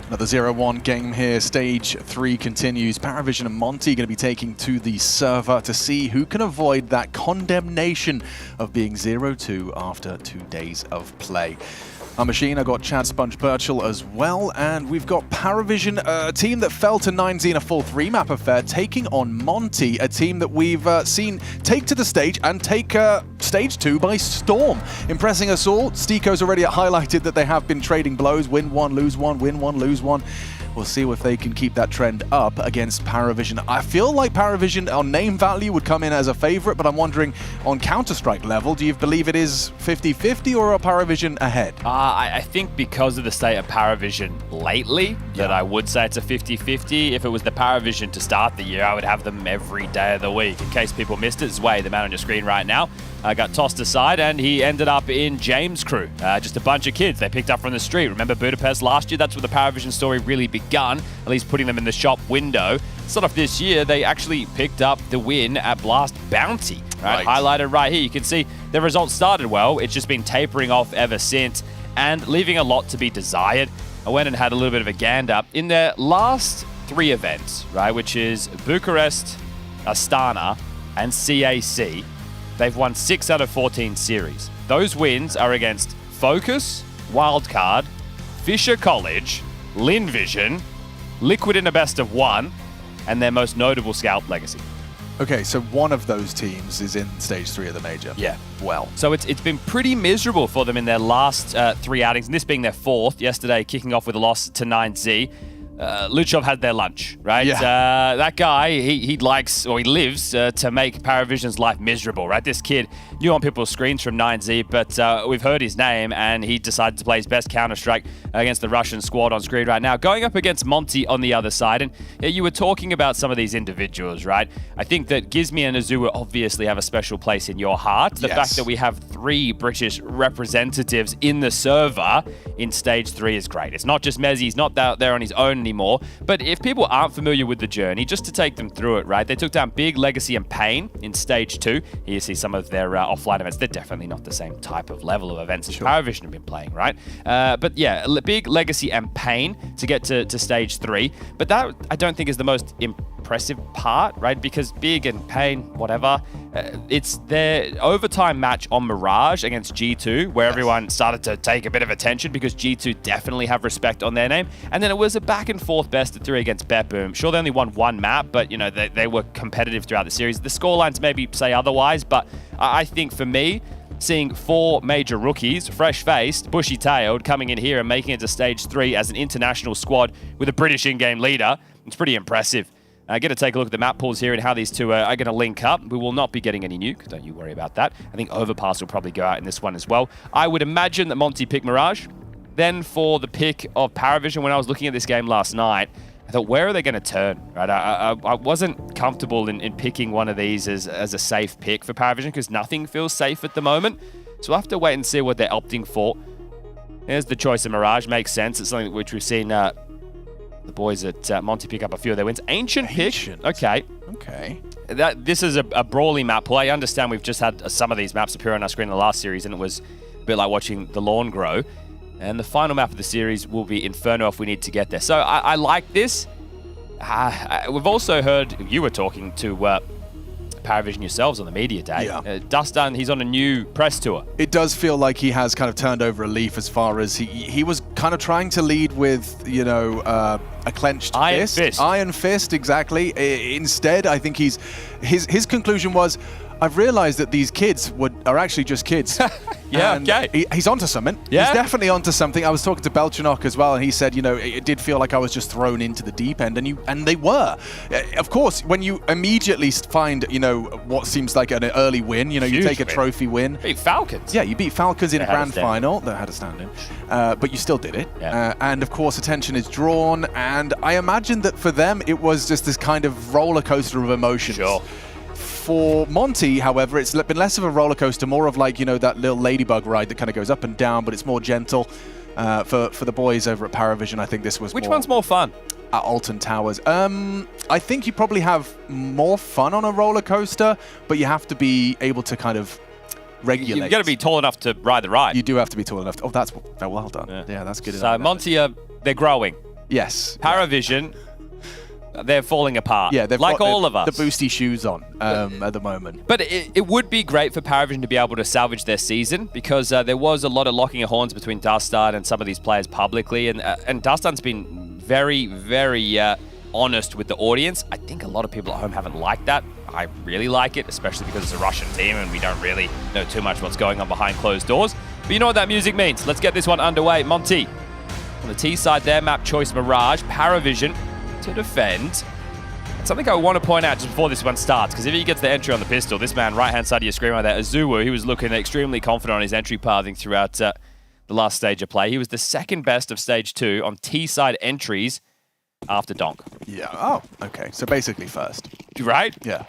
[SPEAKER 1] Another 0-1 game here. Stage 3 continues. PARIVISION and Monte going to be taking to the server to see who can avoid that condemnation of being 0-2 after 2 days of play. Our machine, I got Chad Sponge Birchall as well, and we've got PARIVISION, a team that fell to 9Z in a full 3-map affair, taking on Monte, a team that we've seen take to the stage and take stage 2 by storm. Impressing us all. Stiko's already highlighted that they have been trading blows, win one, lose one, win one, lose one. We'll see if they can keep that trend up against PARIVISION. I feel like PARIVISION on name value would come in as a favorite, but I'm wondering on Counter-Strike level, do you believe it is 50-50 or are PARIVISION ahead?
[SPEAKER 7] I think because of the state of PARIVISION lately, that I would say it's a 50-50. If it was the PARIVISION to start the year, I would have them every day of the week. In case people missed it, Zwei, the man on your screen right now, got tossed aside and he ended up in James' crew. Just a bunch of kids they picked up from the street. Remember Budapest last year? That's where the PARIVISION story really begun, at least putting them in the shop window. Sort of this year, they actually picked up the win at Blast Bounty. Right? Highlighted right here. You can see the results started well. It's just been tapering off ever since and leaving a lot to be desired. I went and had a little bit of a gander. In their last 3 events, right, which is Bucharest, Astana, and CAC, they've won 6 out of 14 series. Those wins are against Focus, Wildcard, Fisher College, Linvision, Liquid in a best of 1, and their most notable Scout Legacy.
[SPEAKER 1] Okay, so one of those teams is in stage 3 of the major.
[SPEAKER 7] Yeah.
[SPEAKER 1] Well.
[SPEAKER 7] So it's been pretty miserable for them in their last 3 outings, and this being their 4th, yesterday kicking off with a loss to 9Z. Luchov had their lunch, right?
[SPEAKER 1] Yeah.
[SPEAKER 7] That guy, he likes, or he lives to make PARIVISION's life miserable, right? This kid new on people's screens from 9Z, but we've heard his name, and he decided to play his best Counter-Strike against the Russian squad on screen right now, going up against Monte on the other side. And you were talking about some of these individuals, right? I think that Gizmi and Azua obviously have a special place in your heart. The fact that we have 3 British representatives in the server in stage 3 is great. It's not just Mezzi, he's not out there on his own anymore. But if people aren't familiar with the journey, just to take them through it, right? They took down Big, Legacy, and Pain in stage 2. Here you see some of their offline events. They're definitely not the same type of level of events as PARIVISION have been playing, right? But yeah, Big, Legacy, and Pain to get to stage 3. But that, I don't think, is the most impressive part, right? Because Big and Pain, whatever, it's their overtime match on Mirage against G2, where everyone started to take a bit of attention because G2 definitely have respect on their name. And then it was a back and forth best of 3 against Betboom. Sure, they only won 1 map, but they were competitive throughout the series. The scorelines maybe say otherwise, but I think for me, seeing 4 major rookies, fresh-faced, bushy-tailed, coming in here and making it to stage 3 as an international squad with a British in-game leader. It's pretty impressive. Going to take a look at the map pools here and how these two are going to link up. We will not be getting any nuke. Don't you worry about that. I think Overpass will probably go out in this one as well. I would imagine that Monte picked Mirage. Then for the pick of PARIVISION, when I was looking at this game last night, I thought, where are they going to turn? Right? I wasn't comfortable in picking one of these as a safe pick for PARIVISION because nothing feels safe at the moment. So we'll have to wait and see what they're opting for. There's the choice of Mirage. Makes sense. It's something which we've seen the boys at Monte pick up a few of their wins. Ancient pick. Okay. This is a brawly map play. I understand we've just had some of these maps appear on our screen in the last series, and it was a bit like watching the lawn grow. And the final map of the series will be Inferno if we need to get there. So I like this. We've also heard, you were talking to PARIVISION yourselves on the media day.
[SPEAKER 1] Yeah.
[SPEAKER 7] Dustin, he's on a new press tour.
[SPEAKER 1] It does feel like he has kind of turned over a leaf as far as he was kind of trying to lead with, you know, a clenched fist. Iron fist, exactly. Instead, I think his conclusion was, I've realized that these kids are actually just kids.
[SPEAKER 7] Yeah, okay.
[SPEAKER 1] He's onto something.
[SPEAKER 7] Yeah.
[SPEAKER 1] He's definitely onto something. I was talking to Belchanok as well, and he said, you know, it did feel like I was just thrown into the deep end, and they were. Of course, when you immediately find, you know, what seems like an early win, you know, you take a trophy win.
[SPEAKER 7] Beat Falcons.
[SPEAKER 1] Yeah, you beat Falcons in a grand final. They had a stand-in. But you still did it.
[SPEAKER 7] Yeah.
[SPEAKER 1] And of course, attention is drawn, and I imagine that for them, it was just this kind of roller coaster of emotions.
[SPEAKER 7] Sure.
[SPEAKER 1] For Monte, however, it's been less of a roller coaster, more of like, you know, that little ladybug ride that kind of goes up and down, but it's more gentle. For the boys over at PARIVISION, I think this was
[SPEAKER 7] Which one's more fun?
[SPEAKER 1] At Alton Towers. I think you probably have more fun on a roller coaster, but you have to be able to kind of regulate.
[SPEAKER 7] You've got to be tall enough to ride the ride.
[SPEAKER 1] You do have to be tall enough. Oh, that's well done. Yeah, that's good.
[SPEAKER 7] So Monte, they're growing.
[SPEAKER 1] Yes.
[SPEAKER 7] PARIVISION, they're falling apart.
[SPEAKER 1] Yeah, they've
[SPEAKER 7] like
[SPEAKER 1] got
[SPEAKER 7] all of us.
[SPEAKER 1] The boosty shoes on at the moment.
[SPEAKER 7] But it would be great for PARIVISION to be able to salvage their season because there was a lot of locking of horns between Dustin and some of these players publicly, and Dustin's been very, very honest with the audience. I think a lot of people at home haven't liked that. I really like it, especially because it's a Russian team and we don't really know too much what's going on behind closed doors. But you know what that music means. Let's get this one underway. Monte, on the T side there, map choice Mirage, PARIVISION to defend. And something I want to point out just before this one starts, because if he gets the entry on the pistol, this man right-hand side of your screen right there, Azuwu, he was looking extremely confident on his entry pathing throughout the last stage of play. He was the second best of stage 2 on T-side entries after Donk.
[SPEAKER 1] Yeah, oh, okay. So basically first.
[SPEAKER 7] Right?
[SPEAKER 1] Yeah.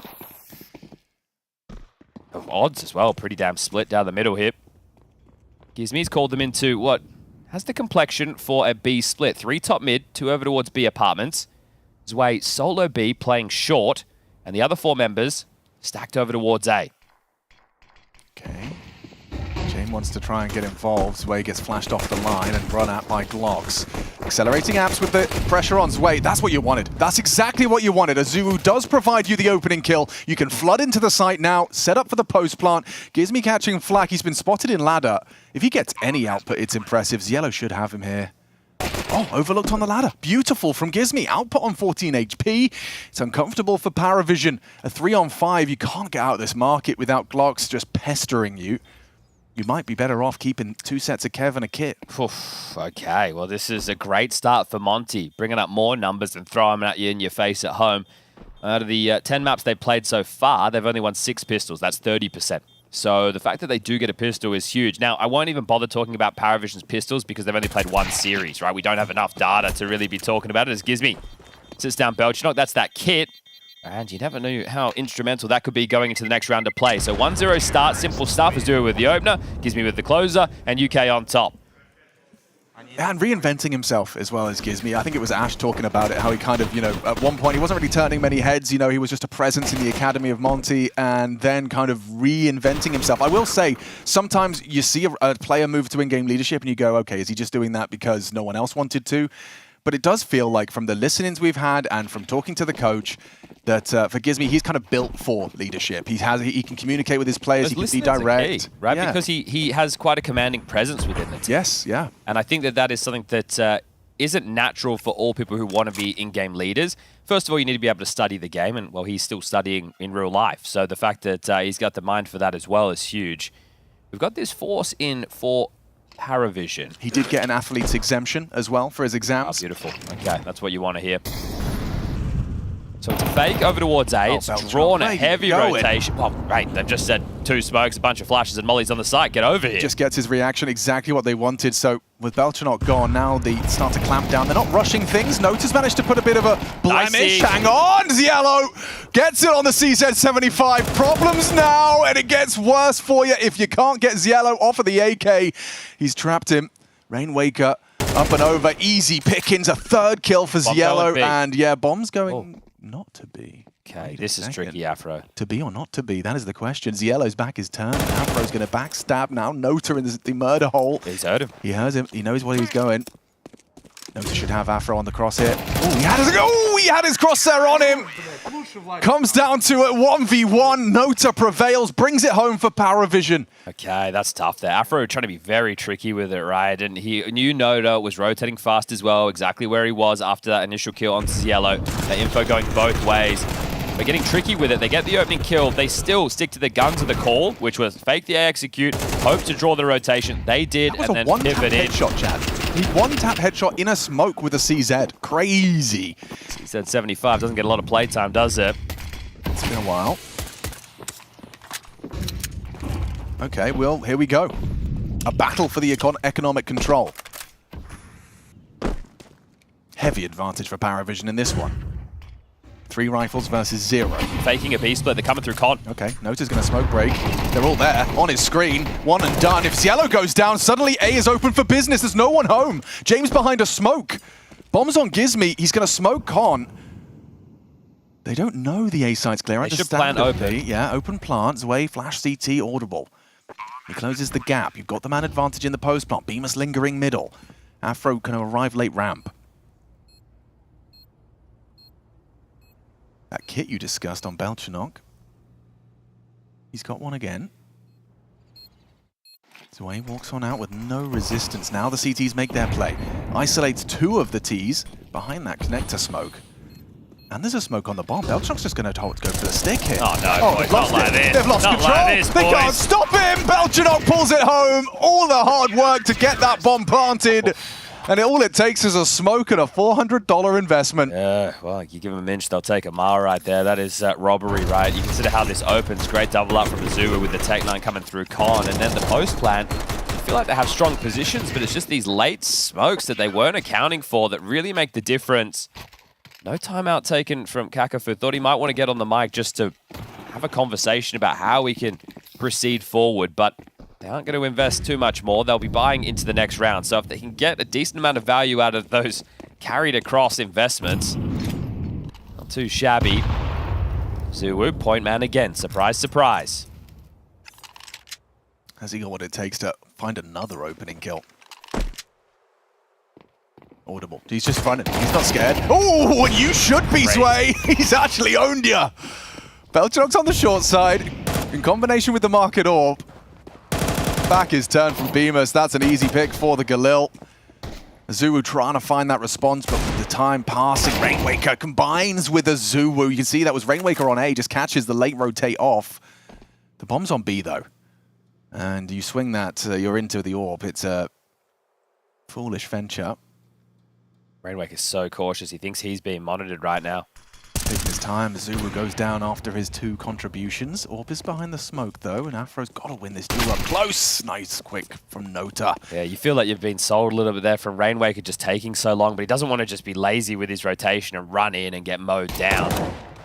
[SPEAKER 7] Odds as well, pretty damn split down the middle here. Gizmi's called them into what has the complexion for a B split. 3 top mid, 2 over towards B apartments. Zwei solo B playing short, and the other 4 members stacked over towards A.
[SPEAKER 1] Okay. Jane wants to try and get involved. Zwei gets flashed off the line and run at by Glocks. Accelerating apps with the pressure on Zwei. That's what you wanted. That's exactly what you wanted. Azuwu does provide you the opening kill. You can flood into the site now, set up for the post plant. Gizmi catching flak. He's been spotted in ladder. If he gets any output, it's impressive. Yellow should have him here. Oh, overlooked on the ladder. Beautiful from Gizmi. Output on 14 HP. It's uncomfortable for PARIVISION. A 3-on-5. You can't get out of this market without Glocks just pestering you. You might be better off keeping 2 sets of Kev and a kit.
[SPEAKER 7] Oof, okay, well, this is a great start for Monte, bringing up more numbers and throwing them at you in your face at home. Out of the 10 maps they've played so far, they've only won 6 pistols. That's 30%. So the fact that they do get a pistol is huge. Now, I won't even bother talking about PARIVISION's pistols because they've only played 1 series, right? We don't have enough data to really be talking about it. As Gizmi sits down Belchanok, that's that kit. And you never knew how instrumental that could be going into the next round of play. So 1-0 start, simple stuff. Azuwu with the opener, Gizmi with the closer, and UK on top.
[SPEAKER 1] And reinventing himself as well as Gizmi. I think it was Ash talking about it, how he kind of, you know, at one point he wasn't really turning many heads. You know, he was just a presence in the academy of Monte and then kind of reinventing himself. I will say, sometimes you see a player move to in-game leadership and you go, okay, is he just doing that because no one else wanted to? But it does feel like from the listenings we've had and from talking to the coach that for Gizmi, he's kind of built for leadership. He can communicate with his players, he can be direct.
[SPEAKER 7] Key, right? Yeah. Because he has quite a commanding presence within the team.
[SPEAKER 1] Yes, yeah.
[SPEAKER 7] And I think that is something that isn't natural for all people who want to be in-game leaders. First of all, you need to be able to study the game, and well, he's still studying in real life. So the fact that he's got the mind for that as well is huge. We've got this force in for PARIVISION.
[SPEAKER 1] He did get an athlete's exemption as well for his exams.
[SPEAKER 7] Oh, beautiful. Okay, that's what you want to hear. So it's a fake over towards A. It's drawn a heavy rotation. Well, great. They've just said 2 smokes, a bunch of flashes, and Molly's on the site. Get over here.
[SPEAKER 1] Just gets his reaction exactly what they wanted. So with Belchanok gone, now they start to clamp down. They're not rushing things. Notus managed to put a bit of a blemish. Hang on, Yellow gets it on the CZ75. Problems now, and it gets worse for you if you can't get Ziello off of the AK. He's trapped him. Rainwaker up and over. Easy pickings. A 3rd kill for Ziello. And yeah, bomb's going not to be.
[SPEAKER 7] Okay, this is tricky, Afro.
[SPEAKER 1] To be or not to be? That is the question. Ziello's back his turn. Afro's going to backstab now. Nota in the murder hole.
[SPEAKER 7] He's heard him.
[SPEAKER 1] He heard him. He knows where he's going. Nota should have Afro on the crosshair. Oh, he had his crosshair on him. Comes down to it. 1v1. Nota prevails. Brings it home for PARIVISION.
[SPEAKER 7] Okay, that's tough there. Afro trying to be very tricky with it, right? And he knew Nota was rotating fast as well, exactly where he was after that initial kill onto Ziello. The info going both ways. They're getting tricky with it. They get the opening kill. They still stick to the guns of the call, which was fake the A execute, hope to draw the rotation. They did, and then pivot in.
[SPEAKER 1] Headshot, Chad. He 1-tap headshot in a smoke with a CZ. Crazy.
[SPEAKER 7] CZ 75 doesn't get a lot of playtime, does it?
[SPEAKER 1] It's been a while. Okay, well, here we go. A battle for the economic control. Heavy advantage for PARIVISION in this one. 3 rifles versus 0.
[SPEAKER 7] Faking a B-split, they're coming through con.
[SPEAKER 1] Okay, Nota's going to smoke break. They're all there on his screen. 1 and done. If Ziello goes down, suddenly A is open for business. There's no one home. James behind a smoke. Bombs on Gizmy. He's going to smoke con. They don't know the A site's clear.
[SPEAKER 7] They should plant open.
[SPEAKER 1] Yeah, open plant. Zwei, flash CT, audible. He closes the gap. You've got the man advantage in the post plant. Bemis lingering middle. Afro can arrive late ramp. That kit you discussed on Belchanok. He's got one again. Zwei walks on out with no resistance. Now the CTs make their play. Isolates 2 of the Ts behind that connector smoke. And there's a smoke on the bomb. Belchanok's just going to go for the stick here.
[SPEAKER 7] Oh, no, boys, not like this.
[SPEAKER 1] They've lost control.
[SPEAKER 7] Like this,
[SPEAKER 1] they can't stop him. Belchanok pulls it home. All the hard work to get that bomb planted. And all it takes is a smoke and a $400 investment.
[SPEAKER 7] Yeah, well, you give them an inch, they'll take a mile right there. That is robbery, right? You consider how this opens. Great double up from Azua with the Tech 9 coming through con. And then the post plant, I feel like they have strong positions, but it's just these late smokes that they weren't accounting for that really make the difference. No timeout taken from Kakafu. Thought he might want to get on the mic just to have a conversation about how we can proceed forward, but they aren't going to invest too much more. They'll be buying into the next round. So if they can get a decent amount of value out of those carried across investments, not too shabby. Zuwu, point man again. Surprise, surprise.
[SPEAKER 1] Has he got what it takes to find another opening kill? Audible. He's just running. He's not scared. Oh, and you should be, Zwei. He's actually owned you. Belchanok's on the short side in combination with the market orb. Back his turn from Bemis. That's an easy pick for the Galil. Azuu trying to find that response, but with the time passing, Rainwaker combines with Azuu. You can see that was Rainwaker on A, just catches the late rotate off. The bomb's on B, though. And you swing that, you're into the orb. It's a foolish venture.
[SPEAKER 7] Rainwaker's so cautious. He thinks he's being monitored right now.
[SPEAKER 1] Taking his time, Zulu goes down after his 2 contributions. Orb is behind the smoke, though, and Afro's got to win this duel up close. Nice, quick from Nota.
[SPEAKER 7] Yeah, you feel like you've been sold a little bit there from Rainwaker just taking so long, but he doesn't want to just be lazy with his rotation and run in and get mowed down.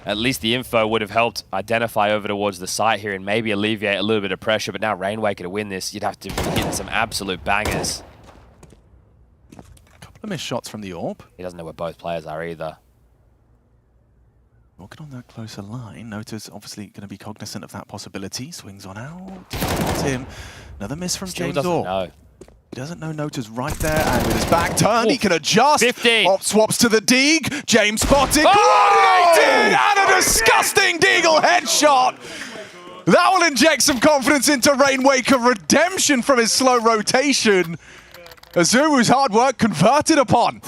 [SPEAKER 7] At least the info would have helped identify over towards the site here and maybe alleviate a little bit of pressure, but now Rainwaker to win this, you'd have to be hitting some absolute bangers.
[SPEAKER 1] A couple of missed shots from the Orb.
[SPEAKER 7] He doesn't know where both players are either.
[SPEAKER 1] Walking on that closer line, Nota's obviously going to be cognizant of that possibility. Swings on out. Him. Another miss from
[SPEAKER 7] Still
[SPEAKER 1] James
[SPEAKER 7] doesn't
[SPEAKER 1] Orr.
[SPEAKER 7] know.
[SPEAKER 1] He doesn't know Nota's right there, and with his back turned, he can adjust.
[SPEAKER 7] 50.
[SPEAKER 1] Op swaps to the Deeg. James spotted. Coordinated! And a disgusting Deagle headshot. That will inject some confidence into Rainwaker. Redemption from his slow rotation. Azuru's hard work converted upon.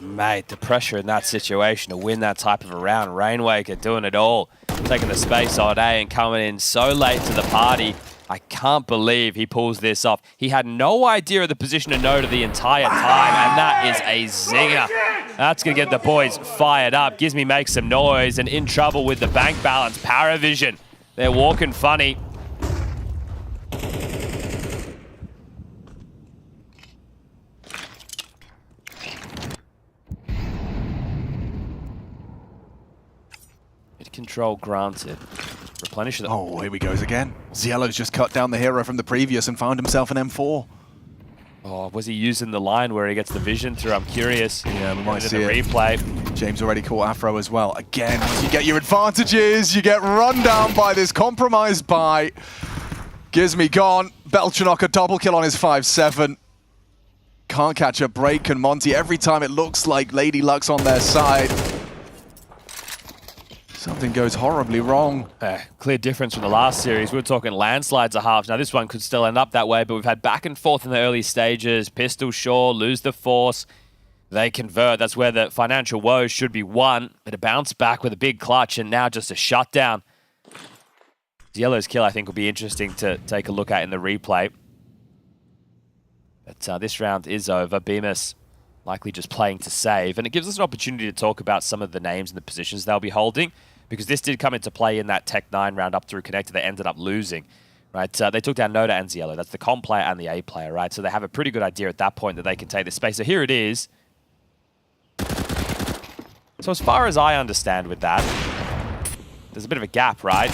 [SPEAKER 7] Mate, the pressure in that situation to win that type of a round. Rainwaker doing it all. Taking the space all day and coming in so late to the party. I can't can't believe he pulls this off. He had no idea of the position of Noda the entire time, and that is a zinger. That's going to get the boys fired up. Gizmy makes some noise, and in trouble with the bank balance. PARIVISION, they're walking funny. Control granted. Replenish the...
[SPEAKER 1] Oh, here we goes again. Zielo's just cut down the hero from the previous and found himself an M4.
[SPEAKER 7] Oh, was he using the line where he gets the vision through? I'm curious.
[SPEAKER 1] Yeah, we might see
[SPEAKER 7] the
[SPEAKER 1] it.
[SPEAKER 7] replay.
[SPEAKER 1] James already caught Afro as well. Again, you get your advantages. You get run down by this compromised buy. Gizmy gone. Belchanok a double kill on his 5-7. Can't catch a break, and Monte, every time it looks like Lady Luck's on their side, something goes horribly wrong.
[SPEAKER 7] Clear difference from the last series. We were talking landslides of halves. Now this one could still end up that way, but we've had back and forth in the early stages. Pistol Shore, lose the force. They convert. That's where the financial woes should be won. But a bounce back with a big clutch, and now just a shutdown. Yellow's kill, I think, will be interesting to take a look at in the replay. But this round is over. Bemis likely just playing to save. And it gives us an opportunity to talk about some of the names and the positions they'll be holding, because this did come into play in that Tech 9 round up through Connector. They ended up losing, right? They took down Noda and Zielo. That's the comp player and the A player, right? So they have a pretty good idea at that point that they can take this space. So here it is. So as far as I understand with that, there's a bit of a gap, right?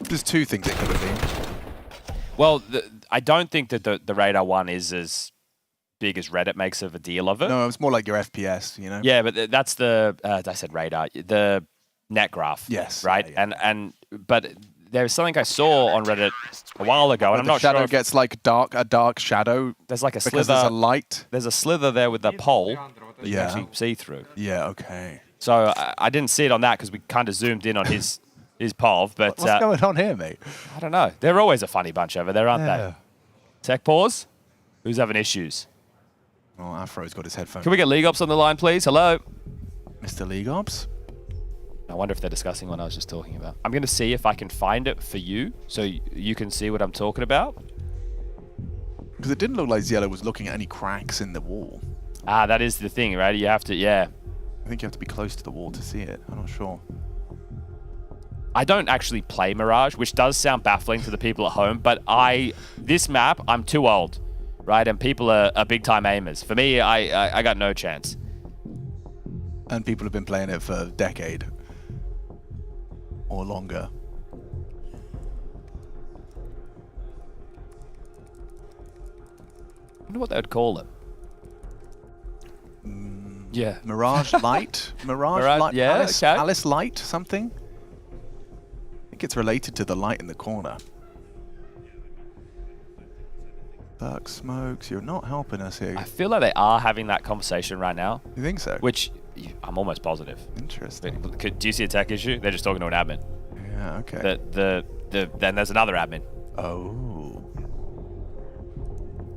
[SPEAKER 1] There's two things it could have been.
[SPEAKER 7] Well, I don't think that the radar one is as big as Reddit makes of a deal of it.
[SPEAKER 1] No, it's more like your FPS, you know?
[SPEAKER 7] Yeah, but that's the, I said radar, the net graph.
[SPEAKER 1] Yes.
[SPEAKER 7] Right? Yeah. But there's something I saw on Reddit a while ago, and I'm not sure
[SPEAKER 1] shadow
[SPEAKER 7] if
[SPEAKER 1] gets like a dark shadow.
[SPEAKER 7] There's like a slither.
[SPEAKER 1] Because there's a light.
[SPEAKER 7] There's a slither there with the pole that you can actually see through.
[SPEAKER 1] Yeah, okay.
[SPEAKER 7] So I didn't see it on that because we kind of zoomed in on his POV. But
[SPEAKER 1] what's going on here, mate?
[SPEAKER 7] I don't know. They're always a funny bunch over there, aren't they? Tech pause? Who's having issues?
[SPEAKER 1] Oh, Afro's got his headphones.
[SPEAKER 7] Can we get League Ops on the line, please? Hello?
[SPEAKER 1] Mr. League Ops?
[SPEAKER 7] I wonder if they're discussing what I was just talking about. I'm going to see if I can find it for you so you can see what I'm talking about.
[SPEAKER 1] Because it didn't look like Zielo was looking at any cracks in the wall.
[SPEAKER 7] Ah, that is the thing, right? You have to, yeah.
[SPEAKER 1] I think you have to be close to the wall to see it. I'm not sure.
[SPEAKER 7] I don't actually play Mirage, which does sound baffling to the people at home, but this map, I'm too old, right? And people are big-time aimers. For me, I got no chance.
[SPEAKER 1] And people have been playing it for a decade or longer.
[SPEAKER 7] I wonder what they would call it. Yeah.
[SPEAKER 1] Mirage Light? Mirage Light?
[SPEAKER 7] Yeah,
[SPEAKER 1] Alice,
[SPEAKER 7] okay.
[SPEAKER 1] Alice Light something? I think it's related to the light in the corner. Dark smokes, you're not helping us here.
[SPEAKER 7] I feel like they are having that conversation right now.
[SPEAKER 1] You think so?
[SPEAKER 7] Which I'm almost positive.
[SPEAKER 1] Interesting.
[SPEAKER 7] Do you see a tech issue? They're just talking to an admin.
[SPEAKER 1] Yeah, okay.
[SPEAKER 7] Then there's another admin.
[SPEAKER 1] Oh.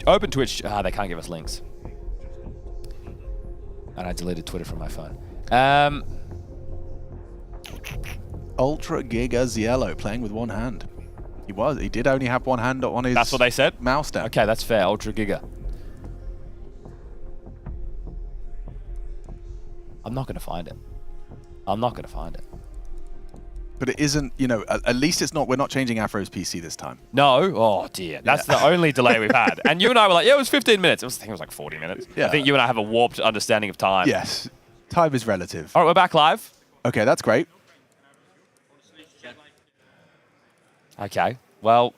[SPEAKER 7] Open Twitch. They can't give us links. And I deleted Twitter from my phone.
[SPEAKER 1] Ultra Giga Zielo playing with one hand. He did only have one hand on his...
[SPEAKER 7] That's what they said?
[SPEAKER 1] Mouse down.
[SPEAKER 7] Okay, that's fair. Ultra Giga. I'm not going to find it. I'm not going to find it.
[SPEAKER 1] But it isn't, you know, at least it's not, we're not changing Afro's PC this time.
[SPEAKER 7] No? Oh, dear. That's the only delay we've had. And you and I were like, yeah, it was 15 minutes. I think it was like 40 minutes.
[SPEAKER 1] Yeah.
[SPEAKER 7] I think you and I have a warped understanding of time.
[SPEAKER 1] Yes. Time is relative.
[SPEAKER 7] All right, we're back live.
[SPEAKER 1] Okay, that's great.
[SPEAKER 7] Okay, well...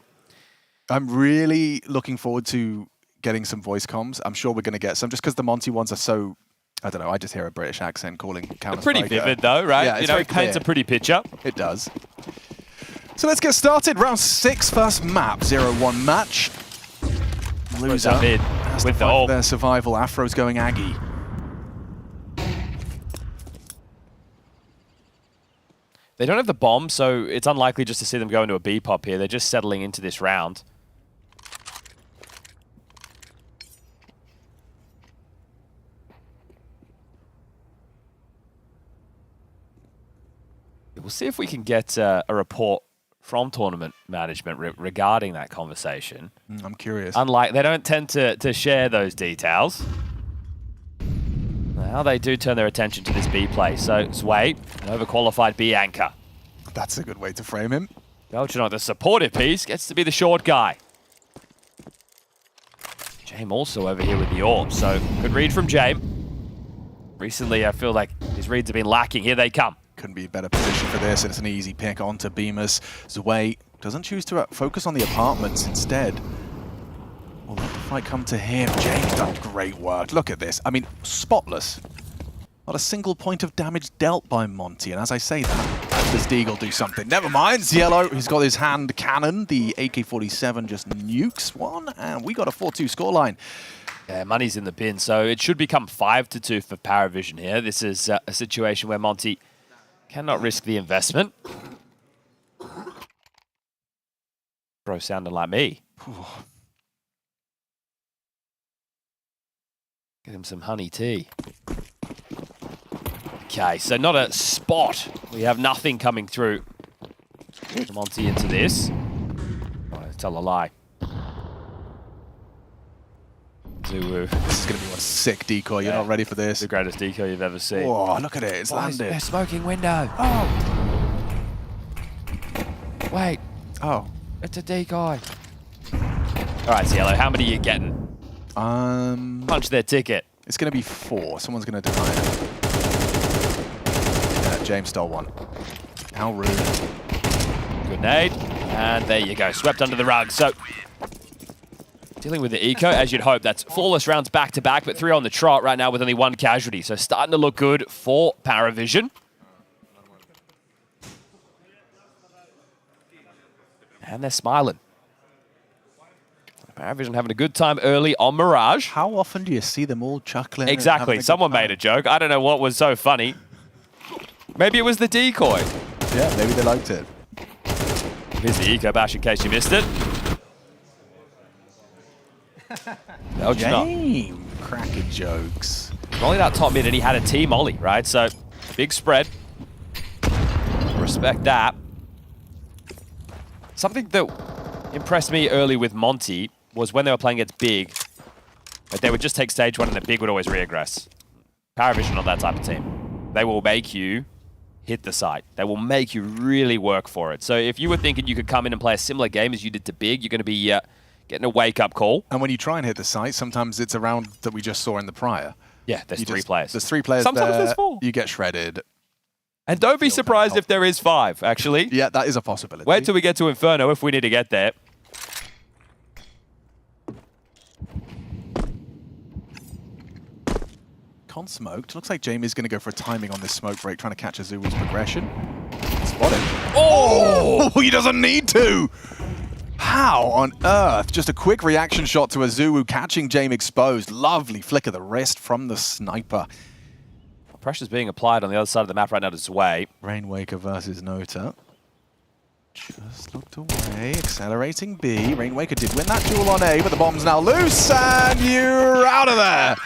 [SPEAKER 1] I'm really looking forward to getting some voice comms. I'm sure we're going to get some, just because the Monte ones are so... I don't know, I just hear a British accent calling Counter-Strike.
[SPEAKER 7] Pretty vivid, though, right?
[SPEAKER 1] Yeah,
[SPEAKER 7] you know, it paints a pretty picture.
[SPEAKER 1] It does. So let's get started. Round 6, first map, 0-1 match. Loser has to fight for their survival. Afro's going Aggie.
[SPEAKER 7] They don't have the bomb, so it's unlikely just to see them go into a B pop here. They're just settling into this round. We'll see if we can get a report from tournament management regarding that conversation.
[SPEAKER 1] I'm curious.
[SPEAKER 7] Unlike, they don't tend to share those details. Now they do turn their attention to this B play. So Zwei, an overqualified B anchor.
[SPEAKER 1] That's a good way to frame him.
[SPEAKER 7] Belgian on the supportive piece, gets to be the short guy. James also over here with the AWP, so good read from James. Recently, I feel like his reads have been lacking. Here they come.
[SPEAKER 1] Couldn't be a better position for this, and it's an easy pick onto Beamers. Zwei doesn't choose to focus on the apartments instead. Will let the fight come to him. James done great work. Look at this. I mean, spotless. Not a single point of damage dealt by Monte, and as I say that, does Deagle do something? Never mind, Cielo, who's got his hand cannon. The AK-47 just nukes one, and we got a 4-2 scoreline.
[SPEAKER 7] Yeah, money's in the bin, so it should become 5-2 for PARIVISION here. This is a situation where Monte cannot risk the investment. Bro sounding like me. Get him some honey tea. Okay, so not a spot. We have nothing coming through. Monte into this. Oh, tell a lie. Zuwu.
[SPEAKER 1] This is going to be one sick decoy. You're not ready for this.
[SPEAKER 7] The greatest decoy you've ever seen.
[SPEAKER 1] Oh, look at it. It's landed.
[SPEAKER 7] They're smoking window. Oh. Wait.
[SPEAKER 1] Oh.
[SPEAKER 7] It's a decoy. All right, Cielo, how many are you getting? Punch their ticket.
[SPEAKER 1] It's going to be 4. Someone's going to deny it. James stole one. How rude.
[SPEAKER 7] Good nade. And there you go. Swept under the rug. So, dealing with the eco, as you'd hope. That's flawless rounds back-to-back, but 3 on the trot right now with only 1 casualty. So starting to look good for PARIVISION. And they're smiling. PARIVISION having a good time early on Mirage.
[SPEAKER 1] How often do you see them all chuckling?
[SPEAKER 7] Exactly. Someone made a joke. I don't know what was so funny. Maybe it was the decoy.
[SPEAKER 1] Yeah, maybe they liked it.
[SPEAKER 7] Here's the eco bash in case you missed it.
[SPEAKER 1] James, cracking jokes.
[SPEAKER 7] Rolling out top mid, and he had a team ollie, right? So, big spread. Respect that. Something that impressed me early with Monte was when they were playing against Big, that they would just take stage 1 and the Big would always reaggress. PARIVISION not that type of team. They will make you hit the site. They will make you really work for it. So if you were thinking you could come in and play a similar game as you did to Big, you're going to be getting a wake-up call.
[SPEAKER 1] And when you try and hit the site, sometimes it's a round that we just saw in the prior.
[SPEAKER 7] Yeah, there's 3 players.
[SPEAKER 1] There's 3 players.
[SPEAKER 7] Sometimes
[SPEAKER 1] there,
[SPEAKER 7] there's 4.
[SPEAKER 1] You get shredded.
[SPEAKER 7] And don't be surprised if there is 5, actually.
[SPEAKER 1] Yeah, that is a possibility.
[SPEAKER 7] Wait till we get to Inferno if we need to get there.
[SPEAKER 1] Con smoked. Looks like Jamie's going to go for a timing on this smoke break, trying to catch Azui's progression. Spot him. Oh! He doesn't need to! How on earth? Just a quick reaction shot to Azuwu, catching James exposed. Lovely flick of the wrist from the sniper.
[SPEAKER 7] Pressure's being applied on the other side of the map right now to Zwei.
[SPEAKER 1] Rainwaker versus Nota. Just looked away, accelerating B. Rainwaker did win that duel on A, but the bomb's now loose, and you're out of there!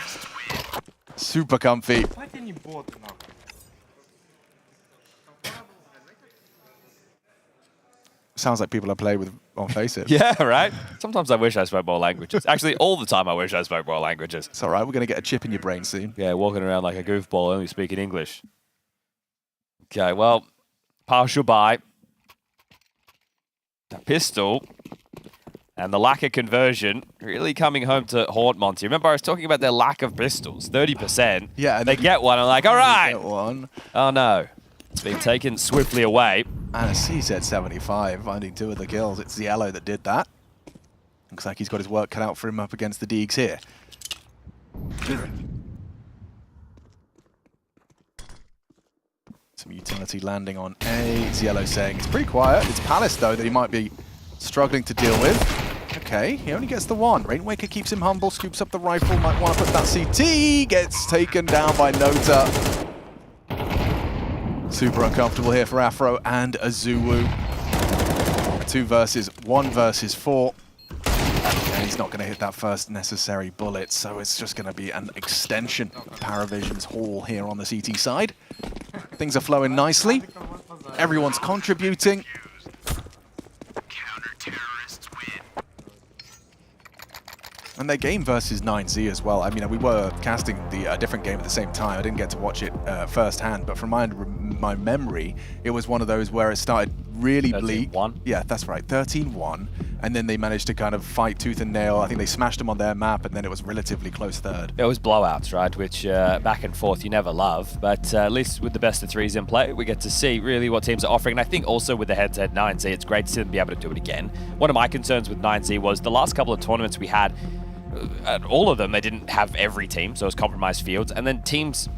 [SPEAKER 1] Super comfy.
[SPEAKER 18] Why didn't you board now?
[SPEAKER 1] Sounds like people I play with on FaceIt.
[SPEAKER 7] Yeah, right? Sometimes I wish I spoke more languages. Actually, all the time I wish I spoke more languages.
[SPEAKER 1] It's all right. We're going to get a chip in your brain soon.
[SPEAKER 7] Yeah, walking around like a goofball, only speaking English. Okay, well, partial buy. A pistol. And the lack of conversion really coming home to haunt Monte. Remember, I was talking about their lack of pistols. 30%.
[SPEAKER 1] Yeah.
[SPEAKER 7] They get one. I'm like, all right.
[SPEAKER 1] Get one.
[SPEAKER 7] Oh, no. It's been taken swiftly away.
[SPEAKER 1] And a CZ75 finding 2 of the kills. It's the Yellow that did that. Looks like he's got his work cut out for him up against the Deegs here. Some utility landing on A. It's Yellow saying it's pretty quiet. It's Palace, though, that he might be struggling to deal with. Okay, he only gets the 1. Rainwaker keeps him humble, scoops up the rifle, might want to put that CT. Gets taken down by Nota. Super uncomfortable here for Afro and Azuwu. 2 versus 1 versus 4. And he's not going to hit that first necessary bullet, so it's just going to be an extension of PARIVISION's haul here on the CT side. Things are flowing nicely. Everyone's contributing. And their game versus 9Z as well. I mean, we were casting the different game at the same time. I didn't get to watch it firsthand, but from my memory, it was one of those where it started really bleak.
[SPEAKER 7] 13-1.
[SPEAKER 1] Yeah, that's right, 13-1. And then they managed to kind of fight tooth and nail. I think they smashed them on their map, and then it was relatively close third.
[SPEAKER 7] It was blowouts, right? Which back and forth you never love, but at least with the best of threes in play, we get to see really what teams are offering. And I think also with the head-to-head 9Z, it's great to see them be able to do it again. One of my concerns with 9Z was the last couple of tournaments we had, at all of them, they didn't have every team, so it was compromised fields, and then teams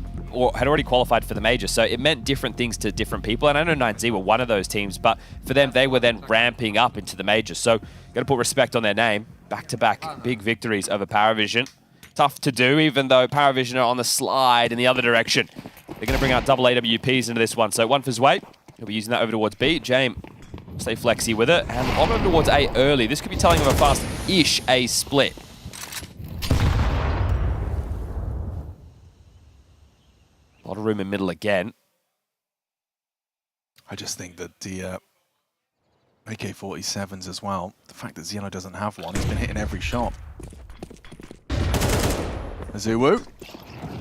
[SPEAKER 7] had already qualified for the major, so it meant different things to different people. And I know 9Z were one of those teams, but for them, they were then ramping up into the major. So got to put respect on their name. Back-to-back big victories over PARIVISION. Tough to do, even though PARIVISION are on the slide in the other direction. They're going to bring out double AWPs into this one. So one for Zway. He'll be using that over towards B. James, stay flexy with it. And on over towards A early. This could be telling them a fast-ish A split. A lot of room in middle again.
[SPEAKER 1] I just think that the AK-47s as well, the fact that Zeno doesn't have one, he's been hitting every shot. Azuwu,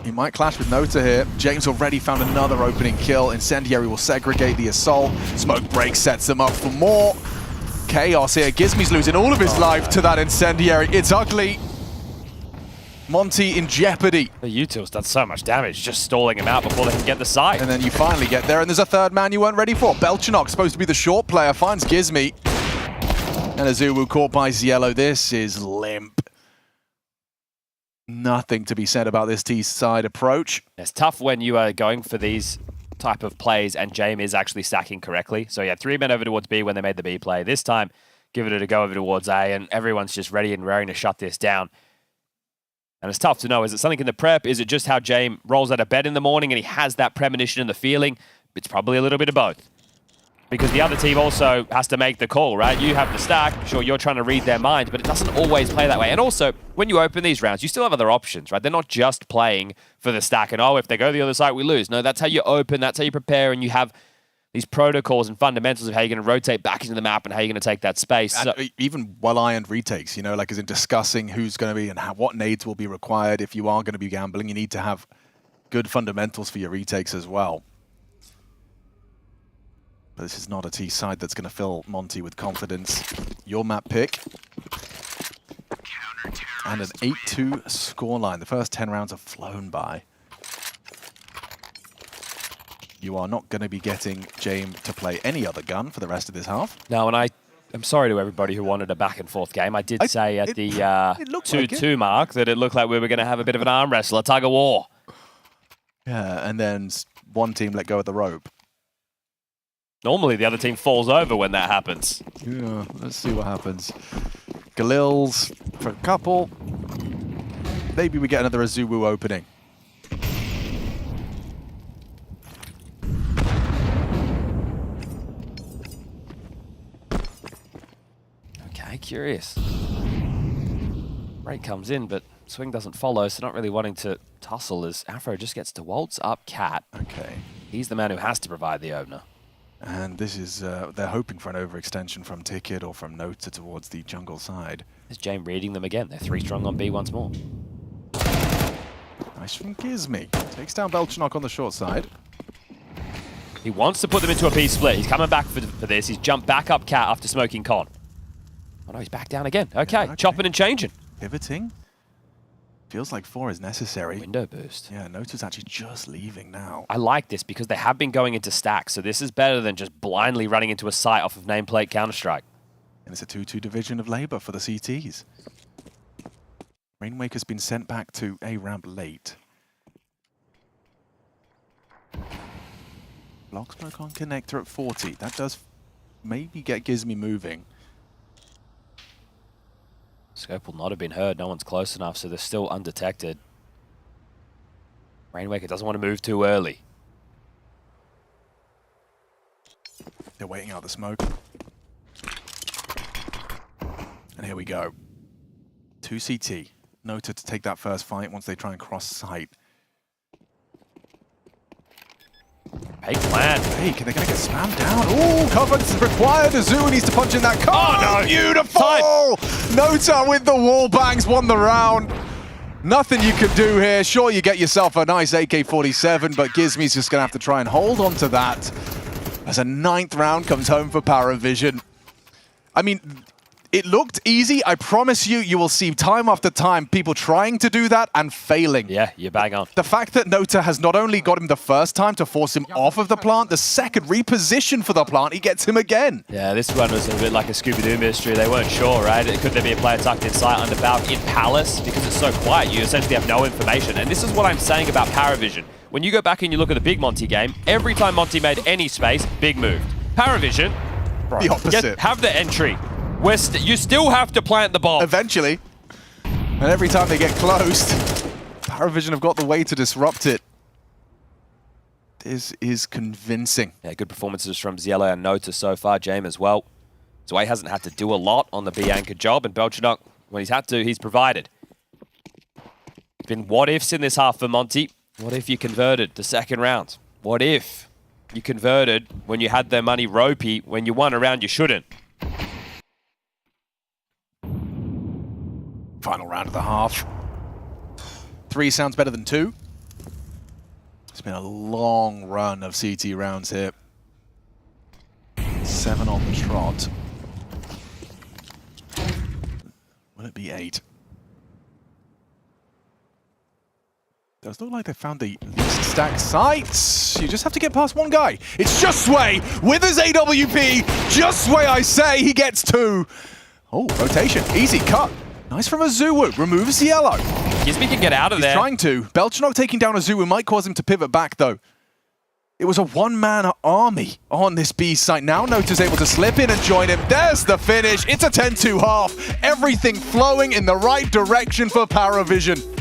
[SPEAKER 1] he might clash with Nota here. James already found another opening kill. Incendiary will segregate the assault. Smoke break sets them up for more. Chaos here. Gizmy's losing all of his life to that Incendiary. It's ugly. Monte in jeopardy.
[SPEAKER 7] The Util's done so much damage, just stalling him out before they can get the side.
[SPEAKER 1] And then you finally get there, and there's a third man you weren't ready for. Belchanok, supposed to be the short player, finds Gizmy. And Azuwu caught by Ziello. This is limp. Nothing to be said about this T-side approach.
[SPEAKER 7] It's tough when you are going for these type of plays and James is actually stacking correctly. So yeah, 3 men over towards B when they made the B play. This time, giving it a go over towards A, and everyone's just ready and raring to shut this down. And it's tough to know, is it something in the prep? Is it just how James rolls out of bed in the morning and he has that premonition and the feeling? It's probably a little bit of both. Because the other team also has to make the call, right? You have the stack, sure, you're trying to read their minds, but it doesn't always play that way. And also, when you open these rounds, you still have other options, right? They're not just playing for the stack and, oh, if they go the other side, we lose. No, that's how you open, that's how you prepare, and you have these protocols and fundamentals of how you're going to rotate back into the map and how you're going to take that space. So,
[SPEAKER 1] even well-ironed retakes, you know, like as in discussing who's going to be and what nades will be required. If you are going to be gambling, you need to have good fundamentals for your retakes as well. But this is not a T side that's going to fill Monte with confidence. Your map pick. And an 8-2 scoreline. The first 10 rounds have flown by. You are not going to be getting James to play any other gun for the rest of this half.
[SPEAKER 7] No, and I'm sorry to everybody who wanted a back and forth game. I did say at the 2-2 mark that it looked like we were going to have a bit of an arm wrestle, a tug of war.
[SPEAKER 1] Yeah, and then one team let go of the rope.
[SPEAKER 7] Normally the other team falls over when that happens.
[SPEAKER 1] Yeah, let's see what happens. Galil's for a couple. Maybe we get another Azuwu opening.
[SPEAKER 7] Okay, curious. Rate comes in, but swing doesn't follow, so not really wanting to tussle as Afro just gets to waltz up Cat.
[SPEAKER 1] Okay.
[SPEAKER 7] He's the man who has to provide the opener.
[SPEAKER 1] And this is, they're hoping for an overextension from Ticket or from Nota towards the jungle side.
[SPEAKER 7] Is James reading them again? They're 3 strong on B once more.
[SPEAKER 1] Nice from Gizmy. Takes down Belchanok on the short side.
[SPEAKER 7] He wants to put them into a B split. He's coming back for this. He's jumped back up Cat after smoking Con. Oh no, he's back down again. Okay, chopping and changing.
[SPEAKER 1] Pivoting. Feels like 4 is necessary.
[SPEAKER 7] Window boost.
[SPEAKER 1] Yeah, Nota's actually just leaving now.
[SPEAKER 7] I like this because they have been going into stacks, so this is better than just blindly running into a site off of nameplate Counter-Strike.
[SPEAKER 1] And it's a 2-2 division of labor for the CTs. Rainwaker's been sent back to A ramp late. Block smoke on connector at 40. That does maybe get Gizmy moving.
[SPEAKER 7] Scope will not have been heard. No one's close enough, so they're still undetected. Rainwaker doesn't want to move too early.
[SPEAKER 1] They're waiting out the smoke. And here we go. 2 CT. Nota to take that first fight once they try and cross sight.
[SPEAKER 7] Fake plan.
[SPEAKER 1] Fake, and they're going to get spammed down. Ooh, cover's required. Azul needs to punch in that card.
[SPEAKER 7] Oh, no.
[SPEAKER 1] Beautiful! Nota with the wall bangs won the round. Nothing you can do here. Sure, you get yourself a nice AK-47, but Gizmi's just going to have to try and hold on to that as a 9th round comes home for PARIVISION. I mean, it looked easy. I promise you, you will see time after time people trying to do that and failing.
[SPEAKER 7] Yeah, you're bang on.
[SPEAKER 1] The fact that Nota has not only got him the first time to force him off of the plant, the second reposition for the plant, he gets him again.
[SPEAKER 7] Yeah, this one was a bit like a Scooby-Doo mystery. They weren't sure, right? Could there be a player tucked in sight under Valve in Palace? Because it's so quiet, you essentially have no information. And this is what I'm saying about PARIVISION. When you go back and you look at the big Monte game, every time Monte made any space, big moved. PARIVISION,
[SPEAKER 1] the opposite.
[SPEAKER 7] have the entry. You still have to plant the bomb.
[SPEAKER 1] Eventually. And every time they get closed, PARIVISION have got the way to disrupt it. This is convincing.
[SPEAKER 7] Yeah, good performances from Ziello and Nota so far. Jame as well. Zwei hasn't had to do a lot on the B anchor job, and Belchinock, when he's had to, he's provided. It's been what ifs in this half for Monte. What if you converted the second round? What if you converted when you had their money ropey, when you won a round you shouldn't?
[SPEAKER 1] Final round of the half. 3 sounds better than 2. It's been a long run of CT rounds here. 7 on the trot. Will it be 8? Does look like they found the least stacked sites. You just have to get past one guy. It's just Sway with his AWP. Just Sway, I say. He gets 2. Oh, rotation. Easy cut. Nice from Azuwu. Removes the yellow.
[SPEAKER 7] Gizmi can get out of there.
[SPEAKER 1] He's trying to. Belchinock taking down Azuwu might cause him to pivot back, though. It was a one-man army on this B site. Now Nota's able to slip in and join him. There's the finish. It's a 10-2 half. Everything flowing in the right direction for PARIVISION.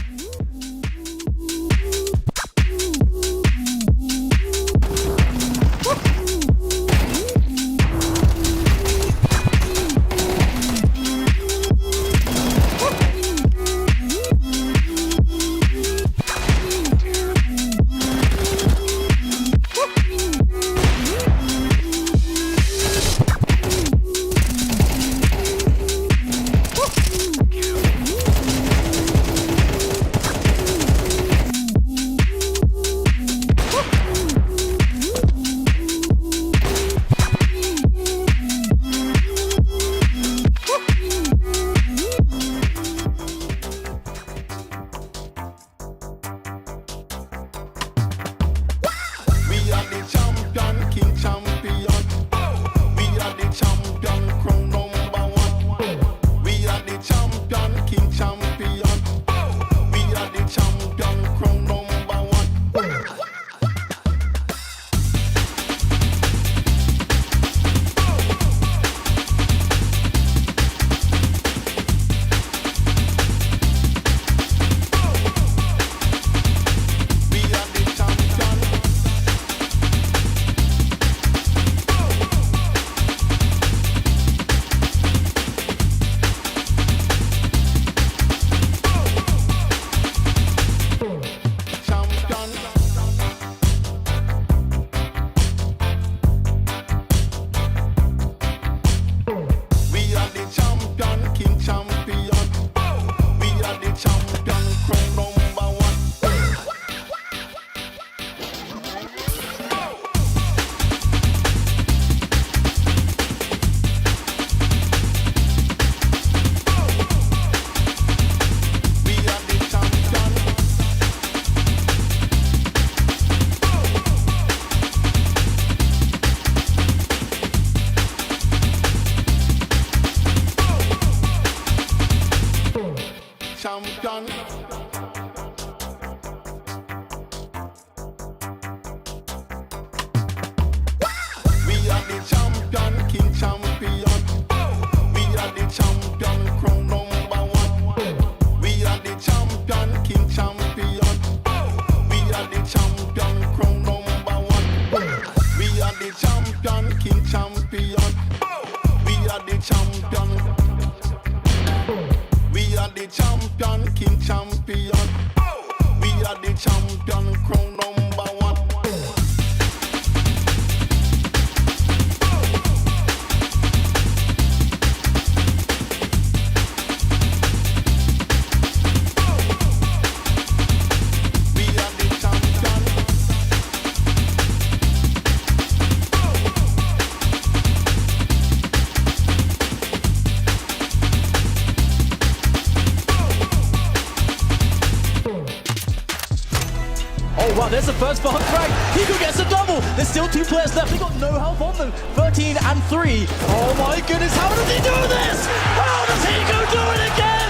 [SPEAKER 16] there's the first for Frag. Hiko gets a double. There's still 2 players left. They got no help on them. 13 and 3. Oh my goodness, how does he do this? How does Hiko do it again?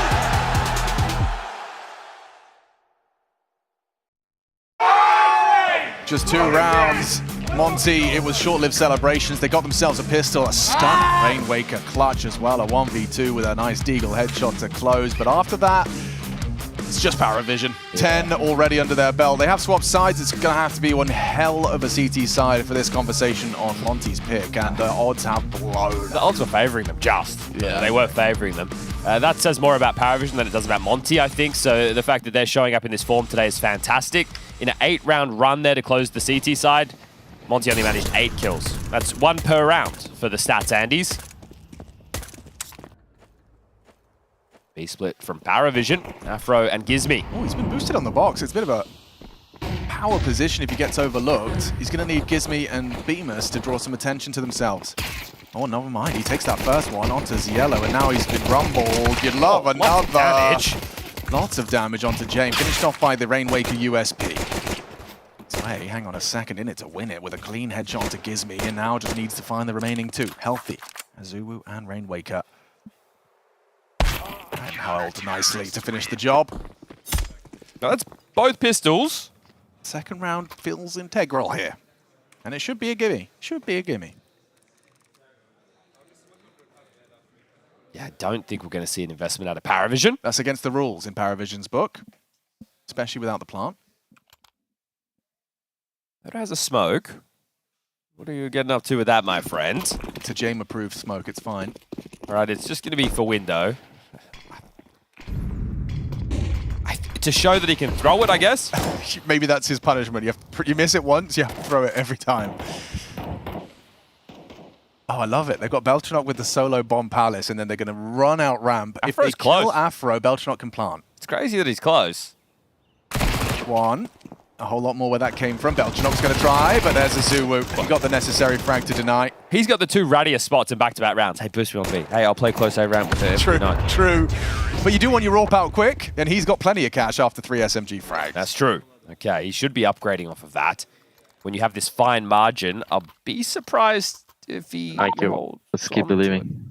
[SPEAKER 1] Just 2 rounds. Monte, it was short-lived celebrations. They got themselves a pistol, a stunned Rain Waker clutch as well, a 1v2 with a nice Deagle headshot to close. But after that, it's just PARIVISION. 10 already under their belt. They have swapped sides. It's going to have to be one hell of a CT side for this conversation on Monte's pick, and the odds have blown.
[SPEAKER 7] The odds were favouring them, just. Yeah. They were favouring them. That says more about PARIVISION than it does about Monte, I think. So the fact that they're showing up in this form today is fantastic. In an 8-round run there to close the CT side, Monte only managed 8 kills. That's 1 per round for the stats Andes. B-split from PARIVISION, Afro and Gizmi.
[SPEAKER 1] Oh, he's been boosted on the box. It's a bit of a power position if he gets overlooked. He's going to need Gizmi and Bemis to draw some attention to themselves. Oh, never mind. He takes that first one onto Ziello, and now he's been rumbled. You'd love another.
[SPEAKER 7] Damage.
[SPEAKER 1] Lots of damage onto James. Finished off by the Rain Waker USP. So, hey, hang on a second, in it to win it with a clean headshot to Gizmi, and now just needs to find the remaining 2. Healthy. Azuwu and Rain Waker. And held nicely to finish the job.
[SPEAKER 7] Now that's both pistols.
[SPEAKER 1] Second round feels integral here. And it should be a gimme. Should be a gimme.
[SPEAKER 7] Yeah, I don't think we're going to see an investment out of PARIVISION.
[SPEAKER 1] That's against the rules in PARIVISION's book, especially without the plant.
[SPEAKER 7] That has a smoke. What are you getting up to with that, my friend?
[SPEAKER 1] It's a Jame-approved smoke, it's fine.
[SPEAKER 7] All right, it's just going to be for window. To show that he can throw it, I guess?
[SPEAKER 1] Maybe that's his punishment. You miss it once, you have to throw it every time. Oh, I love it. They've got Beltranok with the solo bomb palace, and then they're going to run out ramp.
[SPEAKER 7] Afro's
[SPEAKER 1] if they
[SPEAKER 7] close.
[SPEAKER 1] kill Afro, Beltranok can plant.
[SPEAKER 7] It's crazy that he's close.
[SPEAKER 1] One. A whole lot more where that came from. Beltranok's going to try, but there's a Azuwu. He got the necessary frag to deny.
[SPEAKER 7] He's got the 2 rattiest spots in back-to-back rounds. Hey, boost me on B. Hey, I'll play close A round with it.
[SPEAKER 1] True. But you do want your AWP out quick, and he's got plenty of cash after 3 SMG frags.
[SPEAKER 7] That's true. Okay, he should be upgrading off of that. When you have this fine margin, I'll be surprised if he...
[SPEAKER 18] Thank you. Let's keep believing.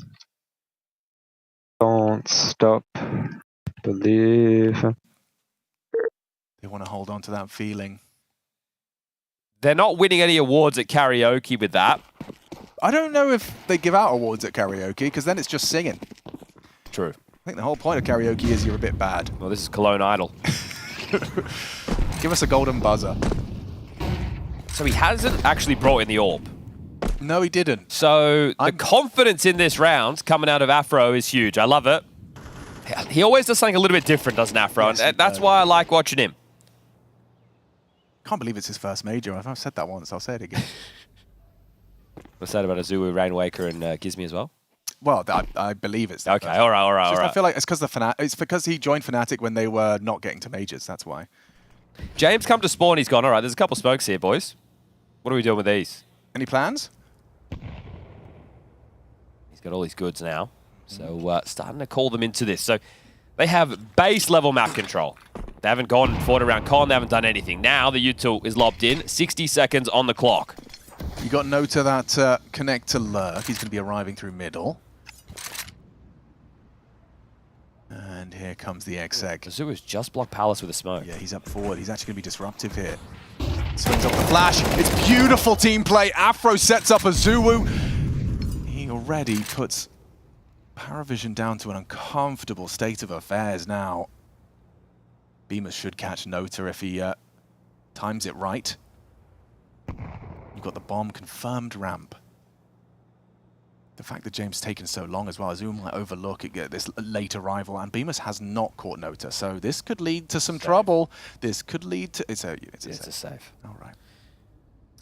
[SPEAKER 18] Don't stop. Believe.
[SPEAKER 1] They want to hold on to that feeling.
[SPEAKER 7] They're not winning any awards at karaoke with that.
[SPEAKER 1] I don't know if they give out awards at karaoke, because then it's just singing.
[SPEAKER 7] True.
[SPEAKER 1] I think the whole point of karaoke is you're a bit bad.
[SPEAKER 7] Well, this is Cologne Idol.
[SPEAKER 1] Give us a golden buzzer.
[SPEAKER 7] So he hasn't actually brought in the AWP.
[SPEAKER 1] No, he didn't.
[SPEAKER 7] So the confidence in this round coming out of Afro is huge. I love it. He always does something a little bit different, doesn't Afro? Yes, and that's why I like watching him.
[SPEAKER 1] Can't believe it's his first major. I've said that once. I'll say it again.
[SPEAKER 7] What's that about Azuwu, Rain Waker, and Gizmi as well?
[SPEAKER 1] Well, I believe it's
[SPEAKER 7] okay. All right.
[SPEAKER 1] I feel like it's because he joined Fnatic when they were not getting to majors. That's why.
[SPEAKER 7] James come to spawn. He's gone. All right. There's a couple smokes here, boys. What are we doing with these?
[SPEAKER 1] Any plans?
[SPEAKER 7] He's got all his goods now. So starting to call them into this. So they have base level map control. They haven't gone forward around con. They haven't done anything. Now the util is lobbed in. 60 seconds on the clock.
[SPEAKER 1] You got Nota that connect to lurk. He's going to be arriving through middle. And here comes the exec.
[SPEAKER 7] Azuwu's just blocked Palace with a smoke.
[SPEAKER 1] Yeah, he's up forward. He's actually going to be disruptive here. Swings up the flash. It's beautiful team play. Afro sets up Azuwu. He already puts PARIVISION down to an uncomfortable state of affairs now. Bemis should catch Nota if he times it right. You've got the bomb confirmed ramp. The fact that James taken so long as well, Azuwu might overlook it, this late arrival, and Bemis has not caught Nota, so this could lead to some trouble. This could lead to... It's a save. All right.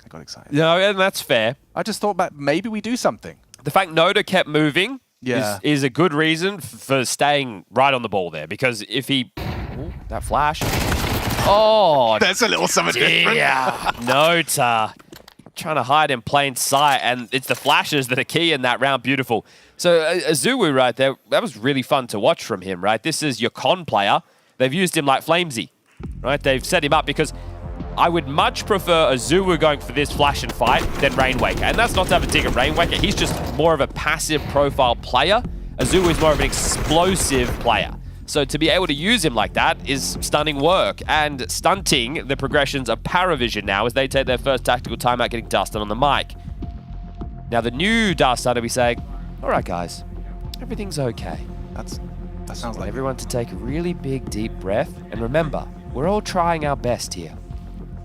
[SPEAKER 1] I got excited.
[SPEAKER 7] No, and that's fair.
[SPEAKER 1] I just thought maybe we do something.
[SPEAKER 7] The fact Nota kept moving is a good reason for staying right on the ball there, because if he... Ooh, that flash. Oh,
[SPEAKER 1] there's a little something different.
[SPEAKER 7] Yeah, Nota. Trying to hide in plain sight, and it's the flashes that are key in that round. Beautiful. So Azuwu right there, that was really fun to watch from him, right? This is your con player. They've used him like Flamesy, right? They've set him up because I would much prefer a Zulu going for this flash and fight than Rainwaker. And that's not to have a dig at Rainwaker. He's just more of a passive profile player. A Zulu is more of an explosive player. So to be able to use him like that is stunning work and stunting the progressions of PARIVISION now as they take their first tactical timeout, getting Dustin on the mic. Now the new Dustin will be saying, all right guys, everything's okay.
[SPEAKER 1] That sounds like
[SPEAKER 7] everyone to take a really big deep breath and remember, we're all trying our best here.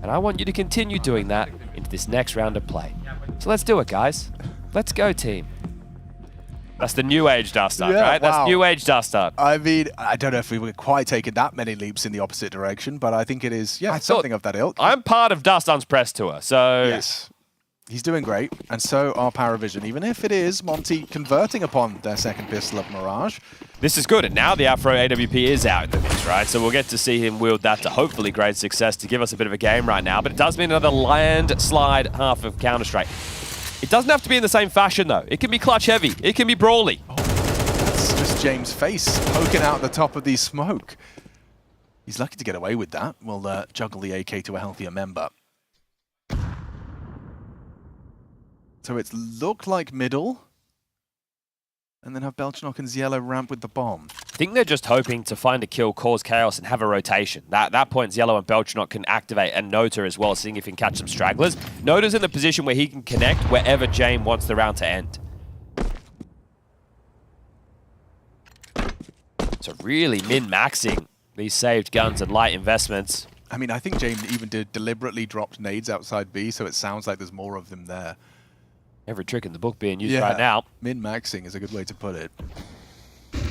[SPEAKER 7] And I want you to continue doing that into this next round of play. So let's do it, guys. Let's go, team. That's the new age Dust Up, right?
[SPEAKER 1] Wow.
[SPEAKER 7] That's new age Dust Up.
[SPEAKER 1] I mean, I don't know if we were quite taking that many leaps in the opposite direction, but I think it is, something of that ilk.
[SPEAKER 7] I'm part of Dust Up's press tour, so...
[SPEAKER 1] Yes. He's doing great, and so are PARIVISION, even if it is Monte converting upon their second pistol of Mirage.
[SPEAKER 7] This is good, and now the Afro AWP is out in the mix, right? So we'll get to see him wield that to hopefully great success to give us a bit of a game right now, but it does mean another landslide half of Counter-Strike. It doesn't have to be in the same fashion, though. It can be clutch heavy. It can be brawly.
[SPEAKER 1] Oh, that's just James' face poking out the top of the smoke. He's lucky to get away with that. We'll juggle the AK to a healthier member. So it's looked like middle, and then have Belchenok and Ziello ramp with the bomb.
[SPEAKER 7] I think they're just hoping to find a kill, cause chaos, and have a rotation. At that point, Ziello and Belchenok can activate, and Nota as well, seeing if he can catch some stragglers. Nota's in the position where he can connect wherever James wants the round to end. So really min-maxing these saved guns and light investments.
[SPEAKER 1] I mean, I think James even deliberately dropped nades outside B, so it sounds like there's more of them there.
[SPEAKER 7] Every trick in the book being used right now.
[SPEAKER 1] Min-maxing is a good way to put it.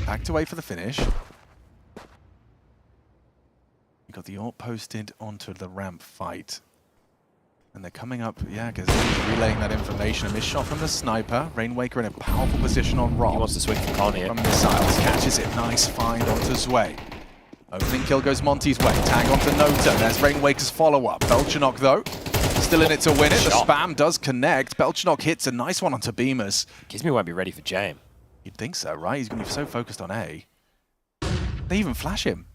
[SPEAKER 1] Back to wait for the finish. You got the AWP posted onto the ramp fight. And they're coming up, because he's relaying that information. A missed shot from the sniper. Rainwaker in a powerful position on Rob.
[SPEAKER 7] He wants to swing from Con here.
[SPEAKER 1] From missiles, catches it. Nice find onto Zwei. Opening kill goes Monte's way. Tag onto Nota. There's Rainwaker's follow-up. Belchenok, though, still in it to win it. The spam does connect. Belchenok hits a nice one onto Beamers.
[SPEAKER 7] Gizmi won't be ready for James.
[SPEAKER 1] You'd think so, right? He's going to be so focused on A. They even flash him.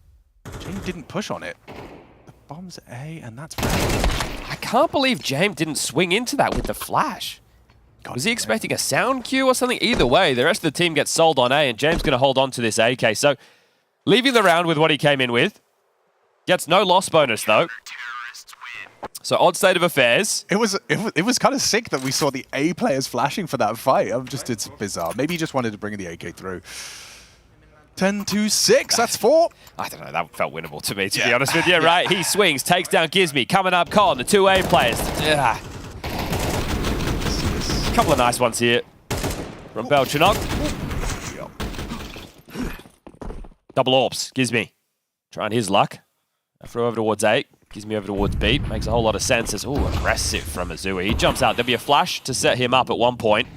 [SPEAKER 1] James didn't push on it. The bomb's A, and that's right.
[SPEAKER 7] I can't believe James didn't swing into that with the flash. Was he expecting a sound cue or something? Either way, the rest of the team gets sold on A, and James going to hold on to this AK. So, leaving the round with what he came in with. Gets no loss bonus, though. So, odd state of affairs.
[SPEAKER 1] It was kind of sick that we saw the A players flashing for that fight. It's bizarre. Maybe he just wanted to bring the AK through. 10-6, that's 4.
[SPEAKER 7] I don't know, that felt winnable to me, to be honest with you, right? He swings, takes down Gizmi, coming up Con, the 2 A players. A couple of nice ones here from Belchenok. Double AWPs, Gizmi. Trying his luck. Throw over towards A, Gizmi over towards B. Makes a whole lot of sense. As, aggressive from Azui. He jumps out. There'll be a flash to set him up at one point.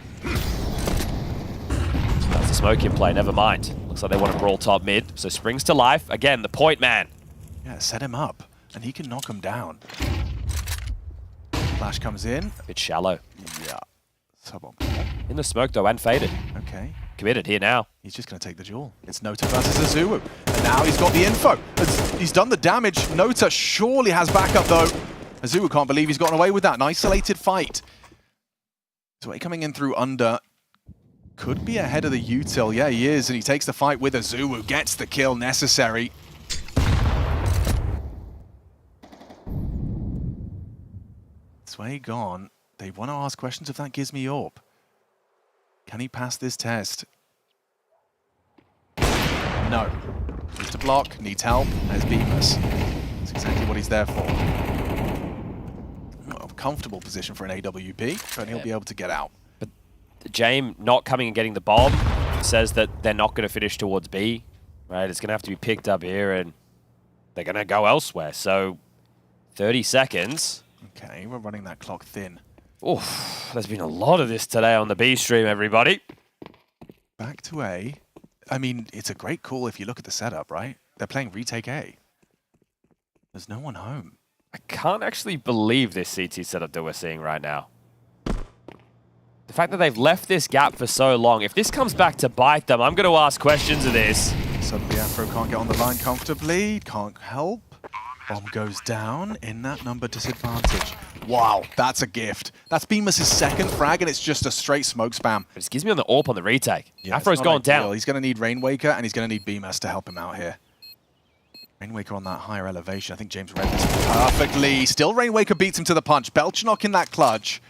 [SPEAKER 7] That's a smoke in play, never mind. Looks like they want to brawl top mid. So springs to life. Again, the point man.
[SPEAKER 1] Yeah, set him up, and he can knock him down. Flash comes in.
[SPEAKER 7] A bit shallow.
[SPEAKER 1] Yeah. Sub-on.
[SPEAKER 7] In the smoke, though, and faded.
[SPEAKER 1] Okay.
[SPEAKER 7] Committed here now.
[SPEAKER 1] He's just going to take the duel. It's Nota versus Azuu. And now he's got the info. He's done the damage. Nota surely has backup, though. Azuu can't believe he's gotten away with that. An isolated fight. Zwei coming in through under. Could be ahead of the util. Yeah, he is. And he takes the fight with Azuu. Gets the kill necessary. Zwei gone. They want to ask questions of that Gizmi AWP. Can he pass this test? No. Needs to block, needs help. There's Beamers. That's exactly what he's there for. A comfortable position for an AWP, but he'll be able to get out.
[SPEAKER 7] But James not coming and getting the bomb says that they're not going to finish towards B. Right? It's going to have to be picked up here, and they're going to go elsewhere. So, 30 seconds.
[SPEAKER 1] Okay, we're running that clock thin.
[SPEAKER 7] Oof, there's been a lot of this today on the B stream, everybody.
[SPEAKER 1] Back to A. I mean, it's a great call if you look at the setup, right? They're playing retake A. There's no one home.
[SPEAKER 7] I can't actually believe this CT setup that we're seeing right now. The fact that they've left this gap for so long, if this comes back to bite them, I'm going to ask questions of this.
[SPEAKER 1] Suddenly Afro can't get on the line comfortably, can't help. Bomb goes down in that number disadvantage. Wow, that's a gift. That's Bemis' second frag, and it's just a straight smoke spam.
[SPEAKER 7] It gives me on the AWP on the retake.
[SPEAKER 1] Yeah,
[SPEAKER 7] Afro's gone down.
[SPEAKER 1] He's going to need Rainwaker, and he's going to need Bemis to help him out here. Rainwaker on that higher elevation. I think James read this perfectly. Still, Rainwaker beats him to the punch. Belchnok in that clutch.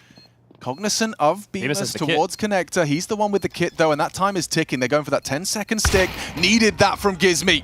[SPEAKER 1] Cognizant of Bemis towards Connector. He's the one with the kit, though, and that time is ticking. They're going for that 10-second stick. Needed that from Gizmy.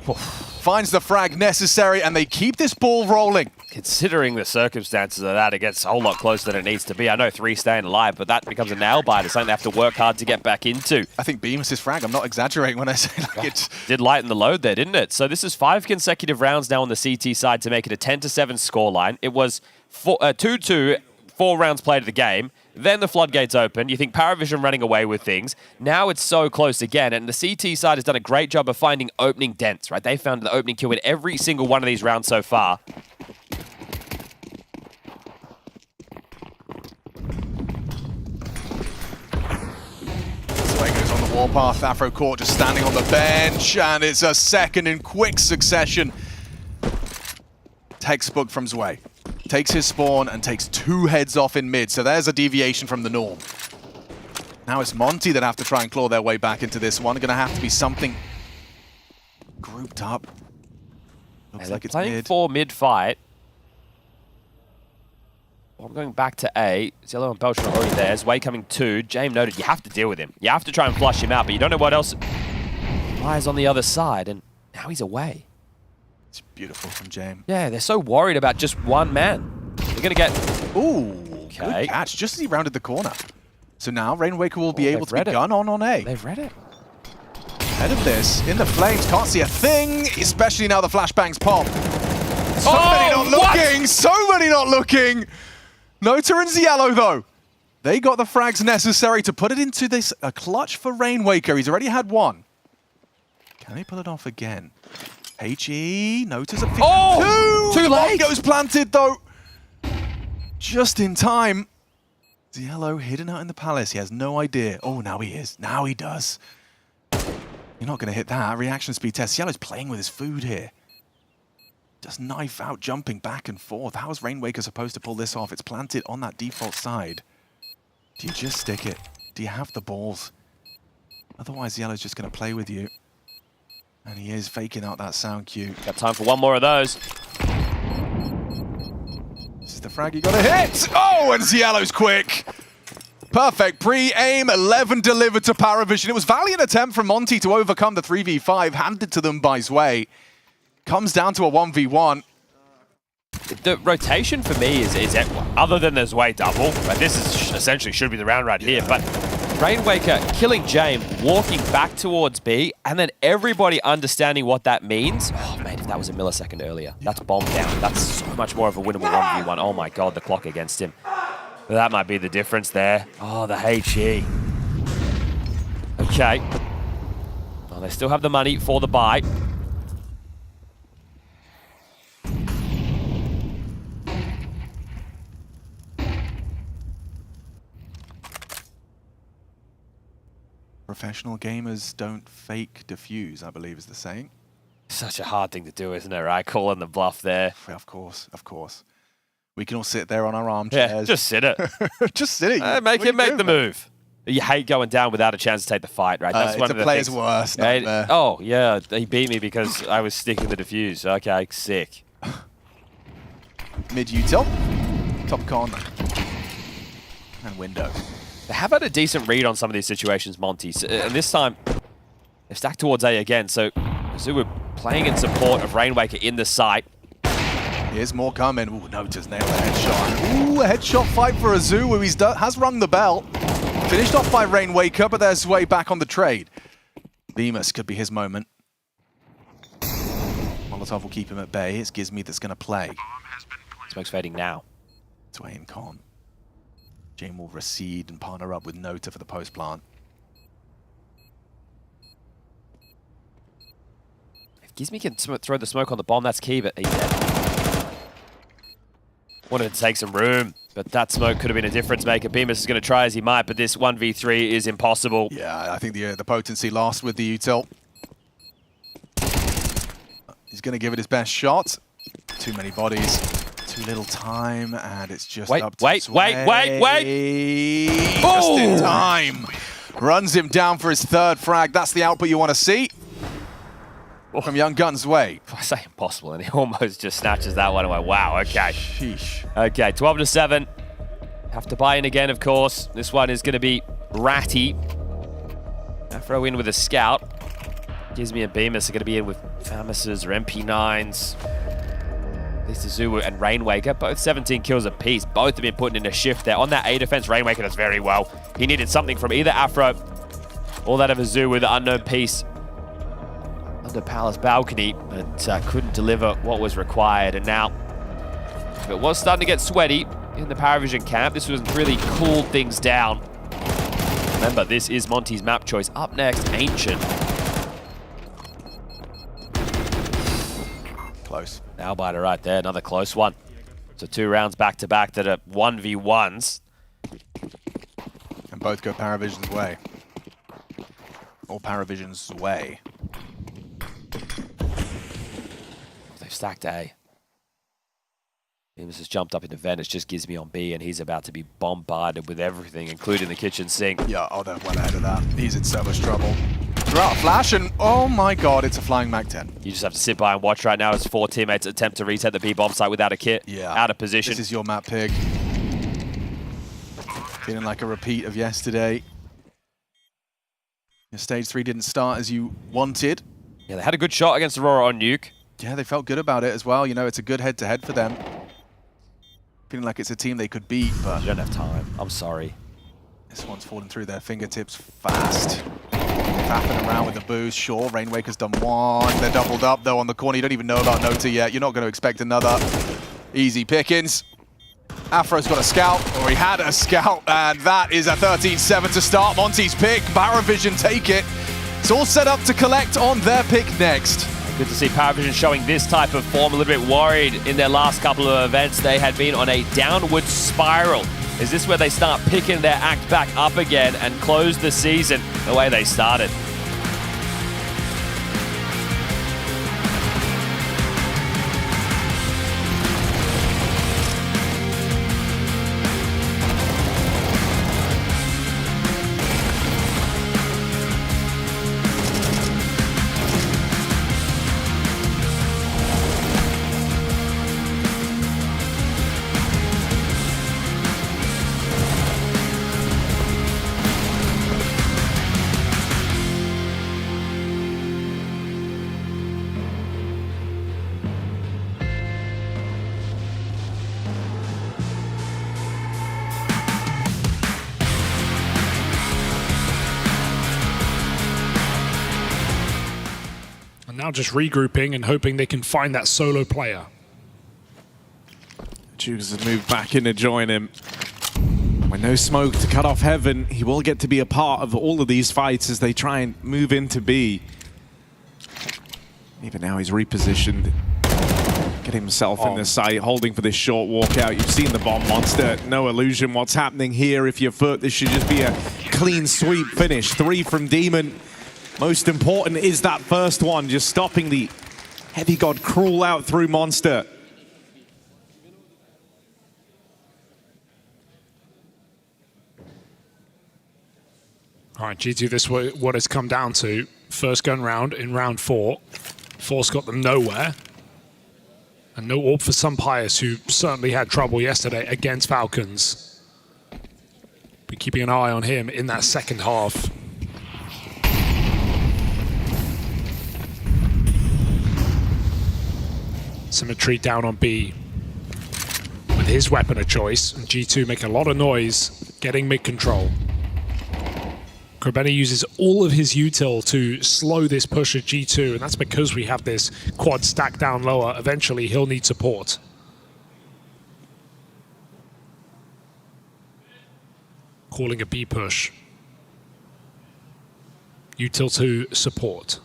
[SPEAKER 1] Finds the frag necessary, and they keep this ball rolling.
[SPEAKER 7] Considering the circumstances of that, it gets a whole lot closer than it needs to be. I know 3 staying alive, but that becomes a nail biter, something they have to work hard to get back into.
[SPEAKER 1] I think Bemis' frag, I'm not exaggerating when I say like it.
[SPEAKER 7] Did lighten the load there, didn't it? So this is 5 consecutive rounds now on the CT side to make it a 10-7 scoreline. It was 2-2, 4 rounds played of the game. Then the floodgates open. You think PARIVISION running away with things. Now it's so close again, and the CT side has done a great job of finding opening dents, right? They found the opening kill in every single one of these rounds so far.
[SPEAKER 1] Goes on the warpath. Afro Court just standing on the bench, and it's a second in quick succession. Textbook from Zwei. Takes his spawn and takes 2 heads off in mid, so there's a deviation from the norm. Now it's Monte that have to try and claw their way back into this one. Going to have to be something grouped up. Looks like it's
[SPEAKER 7] playing
[SPEAKER 1] mid.
[SPEAKER 7] 4 mid-fight. I'm going back to A. Zello and Belcher are already there. Zwei coming 2. James noted you have to deal with him. You have to try and flush him out, but you don't know what else lies on the other side, and now he's away.
[SPEAKER 1] It's beautiful from James.
[SPEAKER 7] Yeah, they're so worried about just one man. They're going to get...
[SPEAKER 1] Ooh, good catch, just as he rounded the corner. So now Rainwaker will be able to be gun on A.
[SPEAKER 7] They've read it.
[SPEAKER 1] Ahead of this, in the flames, can't see a thing, especially now the flashbangs pop. So many not looking, so many not looking. Nota and Ziello, though. They got the frags necessary to put it into this, a clutch for Rainwaker. He's already had 1. Can they pull it off again? HE, Nota's at 52.
[SPEAKER 7] Oh, too late.
[SPEAKER 1] Goes planted, though. Just in time. Ziello hidden out in the palace. He has no idea. Oh, now he is. Now he does. You're not going to hit that. Reaction speed test. Ziello's playing with his food here. Just knife out, jumping back and forth. How is Rainwaker supposed to pull this off? It's planted on that default side. Do you just stick it? Do you have the balls? Otherwise, Ziello's just going to play with you. And he is faking out that sound cue.
[SPEAKER 7] Got time for 1 more of those.
[SPEAKER 1] This is the frag you got to hit. Oh, and Ziello's quick. Perfect pre-aim, 11 delivered to PARIVISION. It was valiant attempt from Monte to overcome the 3v5, handed to them by Zwei. Comes down to a 1v1.
[SPEAKER 7] The rotation for me is other than the Zwei double, but this is essentially should be the round right here, but Rainwaker killing James, walking back towards B, and then everybody understanding what that means. Oh, man, if that was a millisecond earlier, that's bomb down. That's so much more of a winnable 1v1. Oh, my God, the clock against him. That might be the difference there. Oh, the HE. Okay. Oh, they still have the money for the buy.
[SPEAKER 1] Professional gamers don't fake diffuse, I believe is the saying.
[SPEAKER 7] Such a hard thing to do, isn't it, right? Calling the bluff there.
[SPEAKER 1] Yeah, of course, of course. We can all sit there on our armchairs.
[SPEAKER 7] Yeah, just sit it.
[SPEAKER 1] Just sit it.
[SPEAKER 7] Make the move. You hate going down without a chance to take the fight, right? That's one of the
[SPEAKER 1] player's
[SPEAKER 7] things.
[SPEAKER 1] worst.
[SPEAKER 7] Oh, yeah, he beat me because I was sticking the diffuse. Okay, sick.
[SPEAKER 1] Mid-util, top corner, and window.
[SPEAKER 7] They have had a decent read on some of these situations, Monte. And this time, they're stacked towards A again. So, Zoo playing in support of Rainwaker in the site.
[SPEAKER 1] Here's more coming. Ooh, Nota's nailed a headshot. Ooh, a headshot fight for Azu, who has rung the bell. Finished off by Rainwaker, but there's Zwei back on the trade. Bemis could be his moment. Molotov will keep him at bay. It's Gizmy that's going to play.
[SPEAKER 7] Smoke's fading now.
[SPEAKER 1] Zwei and Con. Jane will recede and partner up with Nota for the post plant.
[SPEAKER 7] If Gizmy can throw the smoke on the bomb, that's key, but he's dead. Wanted to take some room, but that smoke could have been a difference maker. Bemis is going to try as he might, but this 1v3 is impossible.
[SPEAKER 1] Yeah, I think the potency lost with the util. He's going to give it his best shot. too many bodies, too little time, and it's just
[SPEAKER 7] Wait,
[SPEAKER 1] up to
[SPEAKER 7] wait,
[SPEAKER 1] Sway. Just in time. Runs him down for his third frag. That's the output you want to see from Young Guns Way.
[SPEAKER 7] I say impossible, and he almost just snatches that one away. Wow, okay.
[SPEAKER 1] Sheesh.
[SPEAKER 7] Okay, 12-7. Have to buy in again, of course. This one is going to be Ratty. Afro in with a scout. Gizmi and Bemis are going to be in with Famis's or MP9s. This is Zulu and Rainwaker, both 17 kills apiece. Both have been putting in a shift there. On that A defense, Rainwaker does very well. He needed something from either Afro or that of Azu with the unknown piece under Palace balcony, but couldn't deliver what was required. And now it was starting to get sweaty in the PARIVISION camp. This was really cooled things down. Remember, this is Monte's map choice. Up next, Ancient.
[SPEAKER 1] Close.
[SPEAKER 7] Nailbiter right there, another close one. So 2 rounds back-to-back that are 1v1s.
[SPEAKER 1] And both go PARIVISION's way. Or PARIVISION's way.
[SPEAKER 7] They've stacked A. Bemis has jumped up into Ven. It's just Gizmi on B, and he's about to be bombarded with everything, including the kitchen sink.
[SPEAKER 1] Yeah, oh, they're well ahead of that. He's in so much trouble. Throw out a flash, and oh my god, it's a flying Mac-10.
[SPEAKER 7] You just have to sit by and watch right now as 4 teammates attempt to reset the B bomb site without a kit.
[SPEAKER 1] Yeah.
[SPEAKER 7] Out of position.
[SPEAKER 1] This is your map, Pig. Feeling like a repeat of yesterday. Your stage 3 didn't start as you wanted.
[SPEAKER 7] Yeah, they had a good shot against Aurora on Nuke.
[SPEAKER 1] Yeah, they felt good about it as well. You know, it's a good head-to-head for them. Feeling like it's a team they could beat, but...
[SPEAKER 7] You don't have time. I'm sorry.
[SPEAKER 1] This one's falling through their fingertips fast. Faffing around with the boost. Sure, Rainwaker's done one. They're doubled up, though, on the corner. You don't even know about Nota yet. You're not going to expect another. Easy pickings. Afro's got a scout, or he had a scout, and that is a 13-7 to start. Monte's pick. PARIVISION take it. It's all set up to collect on their pick next.
[SPEAKER 7] Good to see PARIVISION showing this type of form. A little bit worried in their last couple of events. They had been on a downward spiral. Is this where they start picking their act back up again and close the season the way they started?
[SPEAKER 10] Now just regrouping and hoping they can find that solo player.
[SPEAKER 4] Jugas has moved back in to join him. With no smoke to cut off Heaven, he will get to be a part of all of these fights as they try and move into B. Even now he's repositioned. Get himself in the sight, holding for this short walkout. You've seen the bomb monster. No illusion what's happening here. If you're Foot, this should just be a clean sweep finish. 3 from Demon. Most important is that first one, just stopping the Heavy God crawl out through Monster.
[SPEAKER 10] All right, G2, this is what it's come down to. First gun round in round 4. Force got them nowhere. And no AWP for Sunpius, who certainly had trouble yesterday against Falcons. Be keeping an eye on him in that second half. Symmetry down on B with his weapon of choice, and G2 make a lot of noise getting mid-control. Krabeni uses all of his util to slow this push at G2, and that's because we have this quad stack down lower. Eventually he'll need support. Calling a B push. Util to support.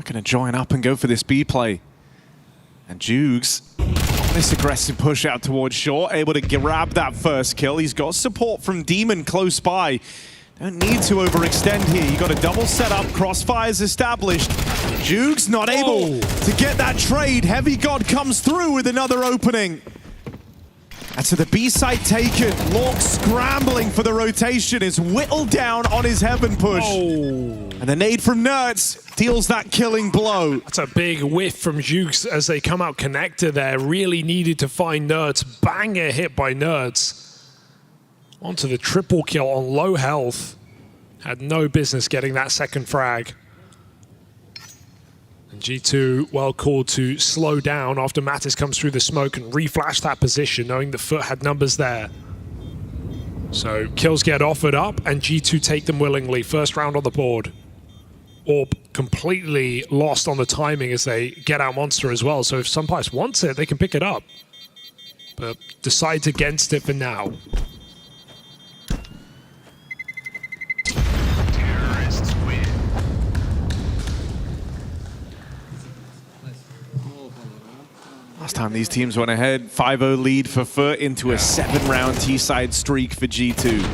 [SPEAKER 4] Not going to join up and go for this B play. And Jugs, this aggressive push out towards short, able to grab that first kill. He's got support from Demon close by. Don't need to overextend here. You got a double setup, crossfires established. Jugs not able to get that trade. Heavy God comes through with another opening. And so the B site taken. Lork scrambling for the rotation is whittled down on his heaven push. And the nade from Nerds deals that killing blow.
[SPEAKER 10] That's a big whiff from Jugs as they come out connector there. Really needed to find Nerds. Banger hit by Nerds. Onto the triple kill on low health. Had no business getting that second frag. And G2 well called to slow down after Mattis comes through the smoke and reflash that position, knowing the Foot had numbers there. So kills get offered up and G2 take them willingly. First round on the board. Orb completely lost on the timing as they get out Monster as well. So if Sunpice wants it, they can pick it up. But decides against it for now.
[SPEAKER 4] Last time these teams went ahead, 5-0 lead for Foot into a 7-round T-side streak for G2.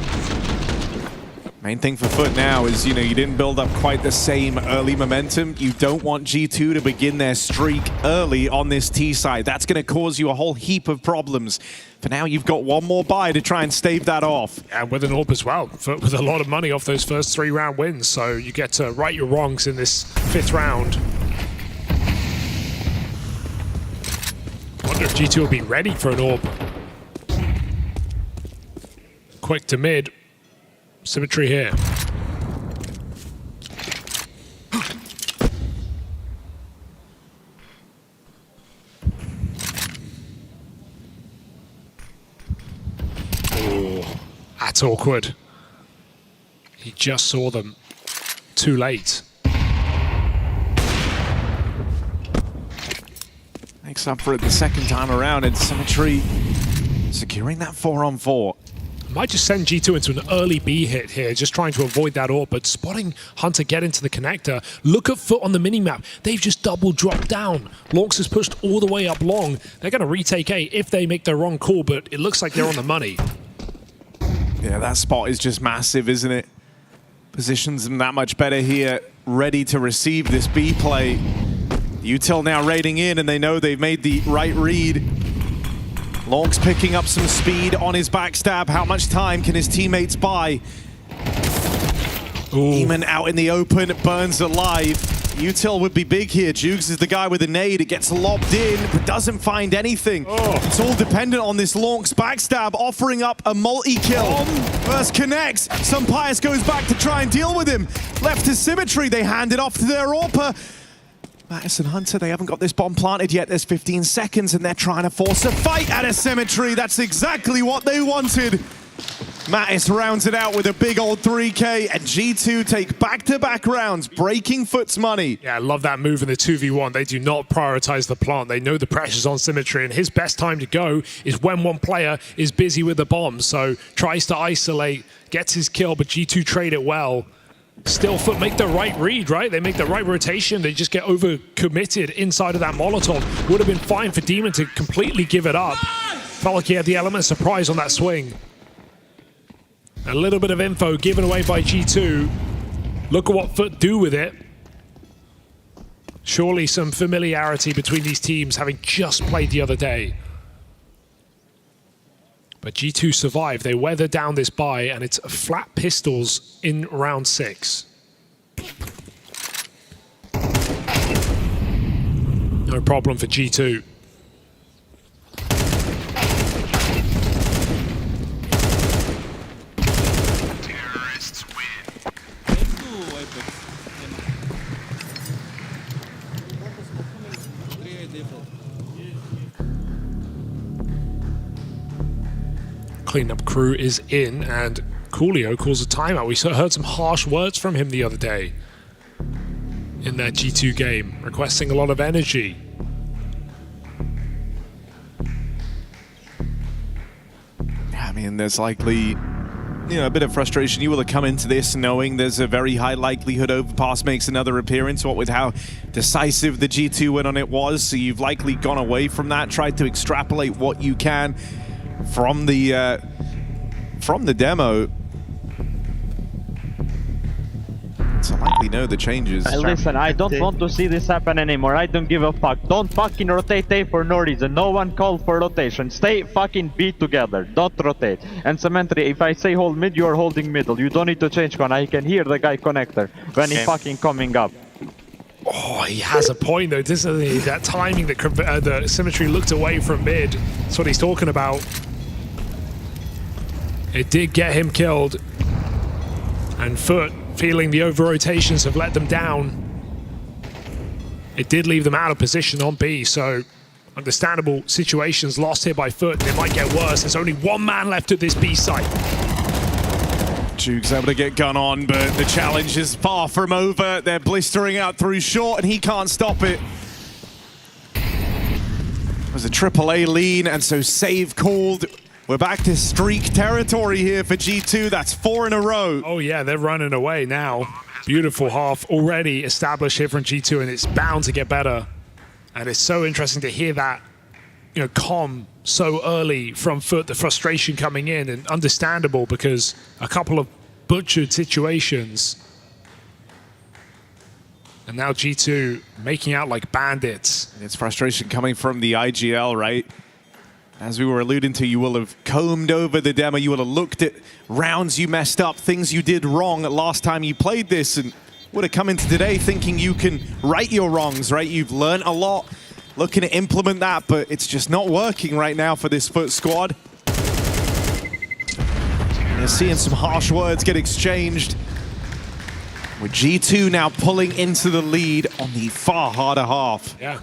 [SPEAKER 4] Main thing for Foot now is, you didn't build up quite the same early momentum. You don't want G2 to begin their streak early on this T-side. That's going to cause you a whole heap of problems. For now, you've got one more buy to try and stave that off.
[SPEAKER 10] And with an AWP as well, Foot with a lot of money off those first 3-round wins. So you get to right your wrongs in this 5th round. I wonder if G2 will be ready for an AWP. Quick to mid. Symmetry here. Oh, that's awkward. He just saw them too late.
[SPEAKER 4] Makes up for it the second time around, and Symmetry securing that 4-on-4.
[SPEAKER 10] Might just send G2 into an early B hit here, just trying to avoid that AWP, but spotting Hunter get into the connector. Look at Foot on the minimap. They've just double dropped down. Lorx is pushed all the way up long. They're going to retake A if they make the wrong call, but it looks like they're on the money.
[SPEAKER 4] Yeah, that spot is just massive, isn't it? Positions them that much better here, ready to receive this B play. Util now raiding in, and they know they've made the right read. Long's picking up some speed on his backstab. How much time can his teammates buy? Demon out in the open, burns alive. Util would be big here. Jugs is the guy with the nade. It gets lobbed in, but doesn't find anything. It's all dependent on this Long's backstab, offering up a multi-kill. First connects. Sunpice goes back to try and deal with him. Left to Symmetry. They hand it off to their AWPer. Mattis and Hunter, they haven't got this bomb planted yet. There's 15 seconds, and they're trying to force a fight out of Symmetry. That's exactly what they wanted. Mattis rounds it out with a big old 3K, and G2 take back-to-back rounds, breaking Foot's money.
[SPEAKER 10] Yeah, I love that move in the 2v1. They do not prioritize the plant. They know the pressure's on Symmetry, and his best time to go is when one player is busy with the bomb. So tries to isolate, gets his kill, but G2 trade it well. Still, Foot make the right read, right? They make the right rotation. They just get over-committed inside of that Molotov. Would have been fine for Demon to completely give it up. Felt like he had the element of surprise on that swing. A little bit of info given away by G2. Look at what Foot do with it. Surely some familiarity between these teams, having just played the other day. But G2 survive. They weather down this buy, and it's flat pistols in round 6. No problem for G2. Cleanup crew is in, and Coolio calls a timeout. We heard some harsh words from him the other day in that G2 game, requesting a lot of energy.
[SPEAKER 4] I mean, there's likely a bit of frustration. You will have come into this knowing there's a very high likelihood Overpass makes another appearance, what with how decisive the G2 win on it was. So you've likely gone away from that, tried to extrapolate what you can from the demo. So likely know the changes.
[SPEAKER 12] Listen, I don't want to see this happen anymore. I don't give a fuck. Don't fucking rotate A for no reason. No one called for rotation. Stay fucking B together. Don't rotate. And Cemetery, if I say hold mid, you are holding middle. You don't need to change con. I can hear the guy connector when he's fucking coming up.
[SPEAKER 10] Oh, he has a point though, doesn't he? That timing that the Symmetry looked away from mid. That's what he's talking about. It did get him killed. And Foot, feeling the over-rotations have let them down. It did leave them out of position on B, so understandable situations lost here by Foot, and it might get worse. There's only one man left at this B site.
[SPEAKER 4] Juke's able to get gun on, but the challenge is far from over. They're blistering out through short, and he can't stop it. It was a AAA lean, and so save called. We're back to streak territory here for G2. That's 4 in a row.
[SPEAKER 10] Oh yeah, they're running away now. Beautiful half already established here from G2, and it's bound to get better. And it's so interesting to hear that, calm so early from Foot, the frustration coming in, and understandable because a couple of butchered situations. And now G2 making out like bandits.
[SPEAKER 4] And it's frustration coming from the IGL, right? As we were alluding to, you will have combed over the demo, you will have looked at rounds you messed up, things you did wrong last time you played this, and would have come into today thinking you can right your wrongs, right? You've learned a lot, looking to implement that, but it's just not working right now for this Foot squad. You're seeing some harsh words get exchanged, with G2 now pulling into the lead on the far harder half.
[SPEAKER 10] Yeah.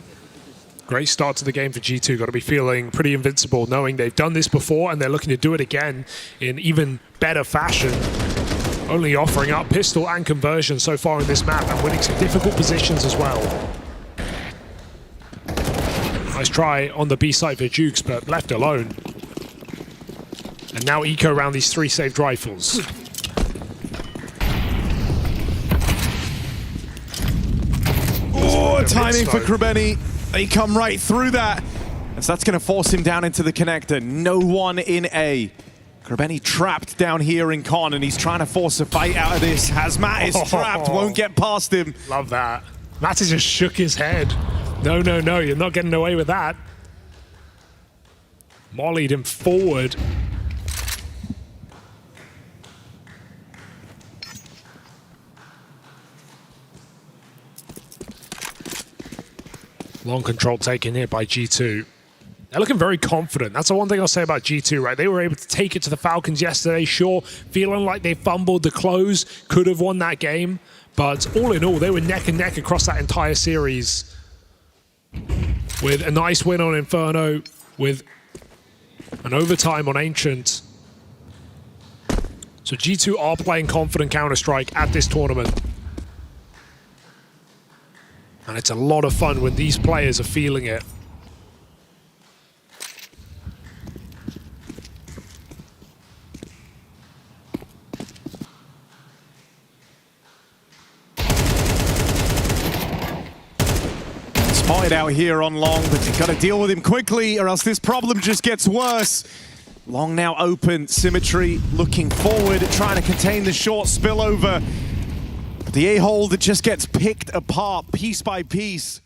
[SPEAKER 10] Great start to the game for G2. Got to be feeling pretty invincible, knowing they've done this before and they're looking to do it again in even better fashion. Only offering up pistol and conversion so far in this map and winning some difficult positions as well. Nice try on the B site for Jukes, but left alone. And now eco around these 3 saved rifles.
[SPEAKER 4] Oh, timing for Krabeni. They come right through that. And so that's going to force him down into the connector. No one in A. Krabeni trapped down here in con, and he's trying to force a fight out of this. Hazmat is trapped, won't get past him.
[SPEAKER 10] Love that. Matty just shook his head. No, no, no, you're not getting away with that. Mollied him forward. Long control taken here by G2. They're looking very confident. That's the one thing I'll say about G2, right? They were able to take it to the Falcons yesterday, sure, feeling like they fumbled the close, could have won that game, but all in all, they were neck and neck across that entire series. With a nice win on Inferno, with an overtime on Ancient. So G2 are playing confident Counter-Strike at this tournament. And it's a lot of fun when these players are feeling it.
[SPEAKER 4] Spotted out here on Long, but you've got to deal with him quickly or else this problem just gets worse. Long now open, Symmetry looking forward, trying to contain the short spillover. The A-hole that just gets picked apart piece by piece.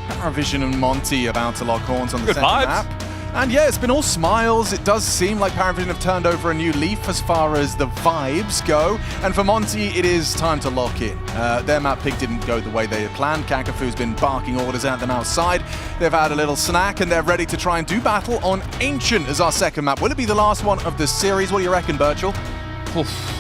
[SPEAKER 1] PARIVISION and Monte about to lock horns on the
[SPEAKER 17] Good
[SPEAKER 1] second
[SPEAKER 17] vibes.
[SPEAKER 1] map. And yeah, it's been all smiles. It does seem like PARIVISION have turned over a new leaf as far as the vibes go. And for Monte, it is time to lock in. Their map pick didn't go the way they had planned. Kakafu's been barking orders at them outside. They've had a little snack and they're ready to try and do battle on Ancient as our second map. Will it be the last one of the series? What do you reckon, Birchall?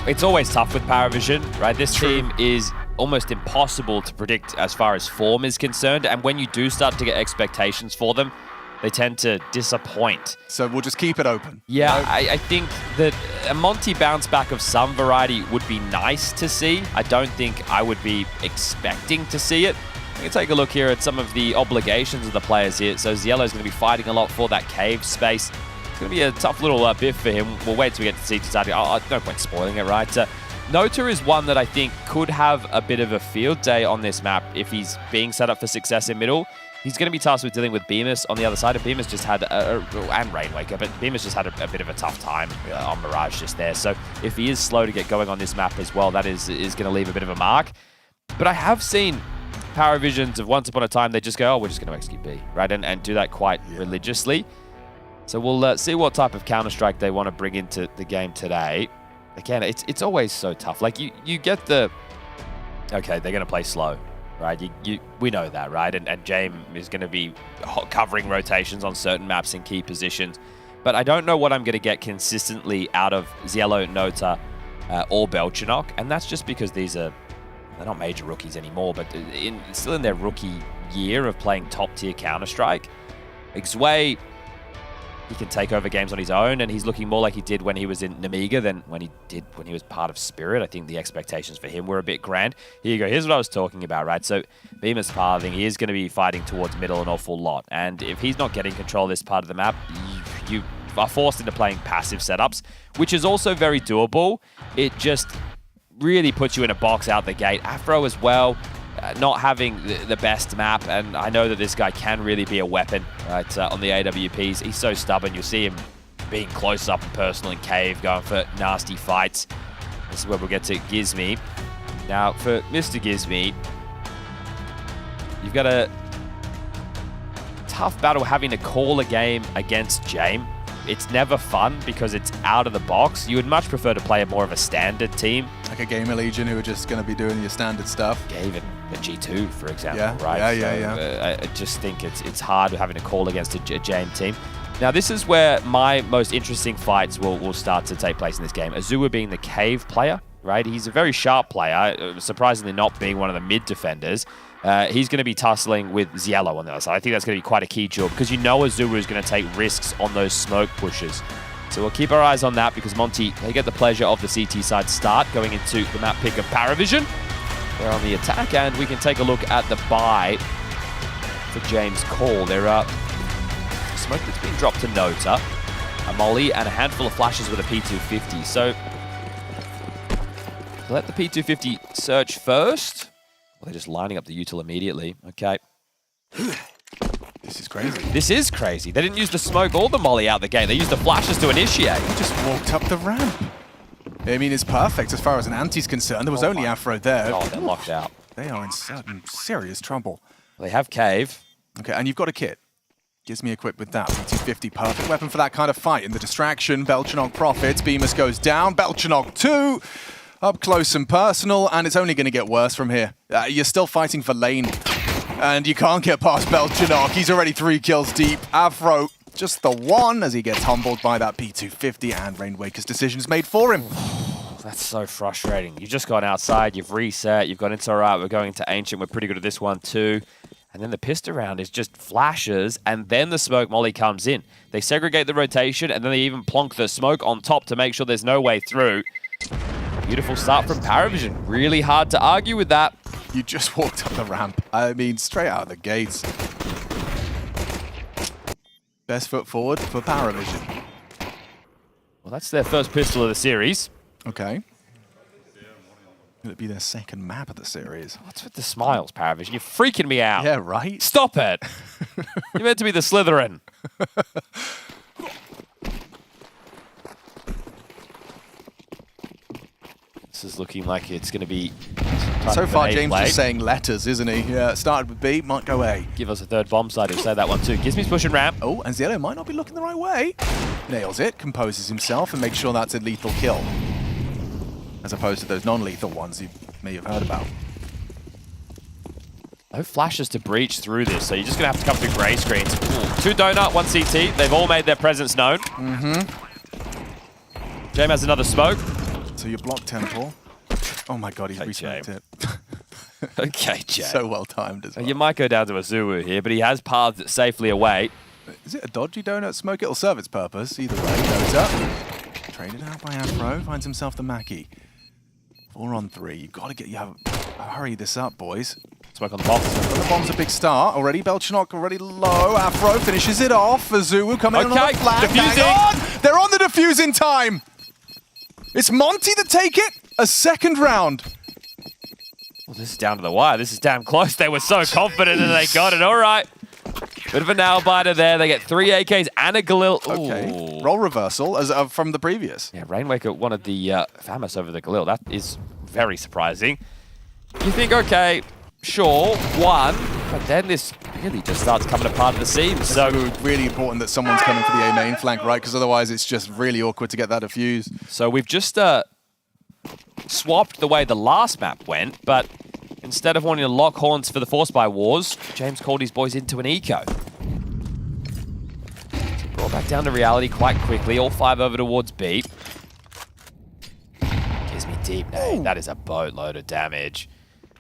[SPEAKER 7] It's always tough with PARIVISION, right? This team is almost impossible to predict as far as form is concerned. And when you do start to get expectations for them, they tend to disappoint.
[SPEAKER 1] So we'll just keep it open.
[SPEAKER 7] Yeah, I think that a Monte bounce back of some variety would be nice to see. I don't think I would be expecting to see it. We can take a look here at some of the obligations of the players here. So Ziello's going to be fighting a lot for that cave space. It's going to be a tough little biff for him. We'll wait till we get to see Tazadi. No point spoiling it, right? Nota is one that I think could have a bit of a field day on this map if he's being set up for success in middle. He's going to be tasked with dealing with Bemis on the other side. And Bemis just had, and Rainwaker, but Bemis just had a bit of a tough time on Mirage just there. So if he is slow to get going on this map as well, that is going to leave a bit of a mark. But I have seen PARIVISIONs of once upon a time, they just go, oh, we're just going to execute B, right? And do that quite religiously. So we'll see what type of Counter-Strike they want to bring into the game today. Again, it's always so tough. Like, you get the, okay, they're going to play slow, right? We know that, right? And James is going to be covering rotations on certain maps in key positions. But I don't know what I'm going to get consistently out of Ziello, Nota, or Belchinok. And that's just because they're not major rookies anymore, but still in their rookie year of playing top-tier Counter-Strike. Xway, he can take over games on his own, and he's looking more like he did when he was in Namiga than when he was part of Spirit. I think the expectations for him were a bit grand. Here you go. Here's what I was talking about, right? So Bemis pathing, he is going to be fighting towards middle an awful lot, and if he's not getting control of this part of the map, you are forced into playing passive setups, which is also very doable. It just really puts you in a box out the gate. Afro as well, not having the best map, and I know that this guy can really be a weapon, right, on the AWPs. He's so stubborn. You'll see him being close up and personal in cave, going for nasty fights. This is where we'll get to Gizmi. Now, for Mr. Gizmi, you've got a tough battle having to call a game against James. It's never fun because it's out of the box. You would much prefer to play more of a standard team.
[SPEAKER 1] Like a Gamer Legion who are just going to be doing your standard stuff.
[SPEAKER 7] Yeah, even a G2, for example,
[SPEAKER 1] yeah,
[SPEAKER 7] right?
[SPEAKER 1] Yeah.
[SPEAKER 7] I just think it's hard having to call against a James team. Now, this is where my most interesting fights will start to take place in this game. Azua being the cave player, right? He's a very sharp player, surprisingly not being one of the mid defenders. He's going to be tussling with Ziello on the other side. I think that's going to be quite a key job because you know Azua is going to take risks on those smoke pushes. So we'll keep our eyes on that because Monte, they get the pleasure of the CT side start going into the map pick of PARIVISION. They're on the attack, and we can take a look at the buy for James Call. There are smoke that's been dropped to Nota, a molly, and a handful of flashes with a P250. So let the P250 search first. They're just lining up the util immediately. Okay.
[SPEAKER 1] This is crazy.
[SPEAKER 7] This is crazy. They didn't use the smoke or the molly out the gate. They used the flashes to initiate.
[SPEAKER 1] He just walked up the ramp. I mean, it's perfect as far as an anti's concerned. There was only Afro there.
[SPEAKER 7] Oh, they're locked out.
[SPEAKER 1] They are in certain serious trouble.
[SPEAKER 7] They have cave.
[SPEAKER 1] Okay, and you've got a kit. Gives me equipped with that. P250, perfect weapon for that kind of fight. In the distraction, Belchinok profits. Bemis goes down. Belchinok 2. Up close and personal, and it's only going to get worse from here. You're still fighting for lane, and you can't get past Belchinok. He's already 3 kills deep. Afro, just the one as he gets humbled by that P250, and Rainwaker's decision is made for him.
[SPEAKER 7] That's so frustrating. You've just gone outside, you've reset, you've gone into, all right, we're going into Ancient, we're pretty good at this one too. And then the pistol round is just flashes, and then the smoke molly comes in. They segregate the rotation, and then they even plonk the smoke on top to make sure there's no way through. Beautiful start from PARIVISION. Really hard to argue with that.
[SPEAKER 1] You just walked up the ramp. I mean, straight out of the gates. Best foot forward for PARIVISION.
[SPEAKER 7] Well, that's their first pistol of the series.
[SPEAKER 1] Okay. Will it be their second map of the series?
[SPEAKER 7] What's with the smiles, PARIVISION? You're freaking me out.
[SPEAKER 1] Yeah, right?
[SPEAKER 7] Stop it. You're meant to be the Slytherin. This is looking like it's going to be...
[SPEAKER 1] So far, James is saying letters, isn't he? Yeah, started with B, might go A.
[SPEAKER 7] Give us a third bomb side, he'll say that one too. Gizmi's pushing ramp.
[SPEAKER 1] Oh, and Ziello might not be looking the right way. Nails it, composes himself, and makes sure that's a lethal kill. As opposed to those non-lethal ones you may have heard about.
[SPEAKER 7] No flashes to breach through this, so you're just going to have to come through grey screens. Ooh, 2 donut, 1 CT. They've all made their presence known. James has another smoke.
[SPEAKER 1] So you block temple. Oh my god, he's resmoked it.
[SPEAKER 7] Okay, Jay.
[SPEAKER 1] So well timed as well.
[SPEAKER 7] You might go down to a Zulu here, but he has pathed it safely away.
[SPEAKER 1] Is it a dodgy donut smoke? It'll serve its purpose. Either way, goes up. Traded out by Afro. Finds himself the Mackie. 4 on 3. You've got to get... hurry this up, boys.
[SPEAKER 7] Smoke on the bomb.
[SPEAKER 1] The bomb's a big start already. Belchanok already low. Afro finishes it off. Azuwu coming in on the flag. Hang on! They're on the defusing time! It's Monte that take it. A second round.
[SPEAKER 7] Well, this is down to the wire. This is damn close. They were so confident and they got it. All right. Bit of a nail biter there. They get 3 AKs and a Galil.
[SPEAKER 1] Okay. Role reversal as from the previous.
[SPEAKER 7] Yeah, Rainwaker wanted the Famous over the Galil. That is very surprising. You think, okay, sure, 1, but then this really just starts coming apart at the seams. So
[SPEAKER 1] really important that someone's coming for the A main flank, right? Because otherwise it's just really awkward to get that defused.
[SPEAKER 7] So we've just swapped the way the last map went, but instead of wanting to lock horns for the Force by Wars, James called his boys into an eco. So brought back down to reality quite quickly. All 5 over towards B. Gives me deep nade. That is a boatload of damage.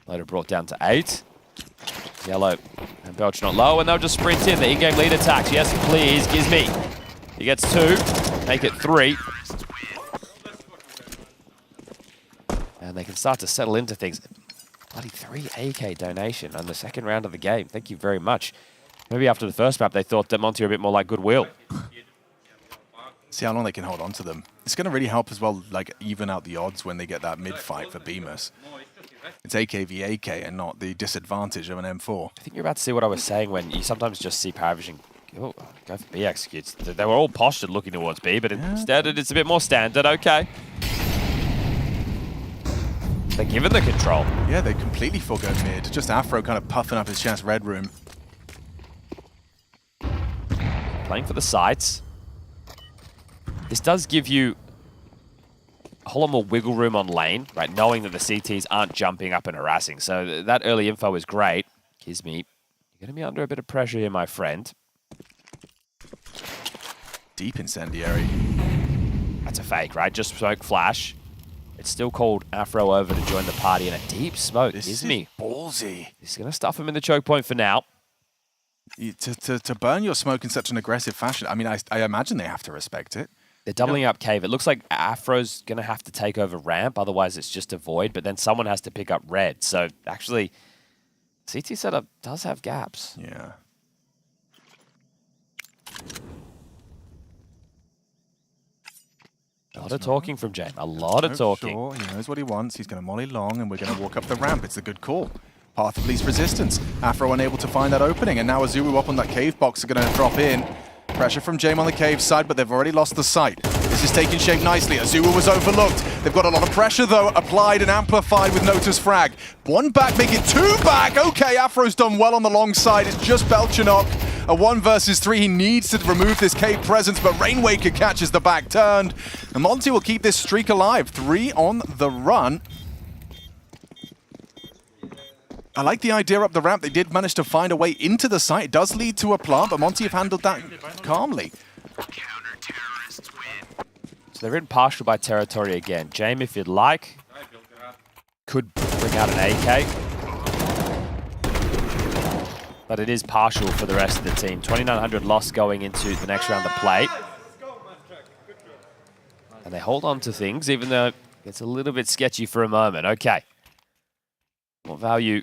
[SPEAKER 7] Loader brought down to 8. Yellow and Belch not low, and they'll just sprint in. The in-game lead attacks. Yes, please. Gizmy. He gets 2. Make it 3. And they can start to settle into things. Bloody 3 AK donation on the second round of the game. Thank you very much. Maybe after the first map, they thought that Monte were a bit more like Goodwill.
[SPEAKER 1] See how long they can hold on to them. It's going to really help as well, like, even out the odds when they get that mid-fight for Bemis. It's AK v AK and not the disadvantage of an M4.
[SPEAKER 7] I think you're about to see what I was saying when you sometimes just see PARIVISION go for B executes. They were all postured looking towards B, but instead it's a bit more standard. Okay. They're given the control.
[SPEAKER 1] Yeah, they completely forgo mid. Just Afro kind of puffing up his chest red room.
[SPEAKER 7] Playing for the sights. This does give you a whole lot more wiggle room on lane, right? Knowing that the CTs aren't jumping up and harassing. So that early info is great. Gizmy, you're going to be under a bit of pressure here, my friend.
[SPEAKER 1] Deep incendiary.
[SPEAKER 7] That's a fake, right? Just smoke flash. It's still called Afro over to join the party in a deep smoke.
[SPEAKER 1] This
[SPEAKER 7] Gizmy.
[SPEAKER 1] is ballsy.
[SPEAKER 7] He's going to stuff him in the choke point for now.
[SPEAKER 1] To burn your smoke in such an aggressive fashion, I mean, I imagine they have to respect it.
[SPEAKER 7] They're doubling up cave. It looks like Afro's going to have to take over ramp, otherwise it's just a void, but then someone has to pick up red. So actually, CT setup does have gaps.
[SPEAKER 1] Yeah.
[SPEAKER 7] A lot of talking from James. A lot of talking.
[SPEAKER 1] Sure, he knows what he wants. He's going to molly long, and we're going to walk up the ramp. It's a good call. Path of least resistance. Afro unable to find that opening, and now Azuwu up on that cave box are going to drop in. Pressure from Jame on the cave side, but they've already lost the sight. This is taking shape nicely. Azuwu was overlooked. They've got a lot of pressure, though, applied and amplified with Natus frag. 1 back, make it 2 back. Okay, Afro's done well on the long side. It's just Belchanok. A 1 versus 3. He needs to remove this cave presence, but Rainwaker catches the back turned. And Monte will keep this streak alive. 3 on the run. I like the idea up the ramp. They did manage to find a way into the site. It does lead to a plant, but Monte have handled that calmly.
[SPEAKER 7] So they're in partial by territory again. Jame, if you'd like, could bring out an AK. But it is partial for the rest of the team. 2,900 loss going into the next round of play. And they hold on to things, even though it's a little bit sketchy for a moment. Okay. What value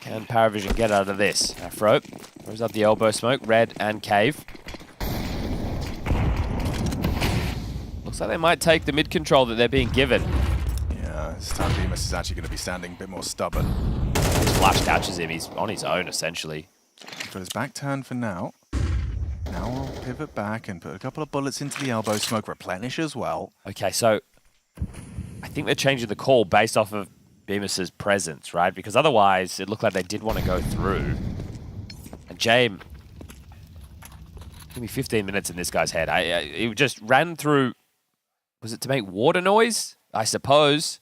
[SPEAKER 7] can PARIVISION get out of this? Afro throws up the elbow smoke, red and cave. Looks like they might take the mid control that they're being given.
[SPEAKER 1] Yeah, this time Bemis is actually going to be standing a bit more stubborn.
[SPEAKER 7] His flash catches him. He's on his own, essentially.
[SPEAKER 1] He's got his back turned for now. Now we'll pivot back and put a couple of bullets into the elbow smoke, replenish as well.
[SPEAKER 7] Okay, so I think they're changing the call based off of Bemis's presence, right? Because otherwise, it looked like they did want to go through. And Jame, give me 15 minutes in this guy's head. He just ran through. Was it to make water noise? I suppose.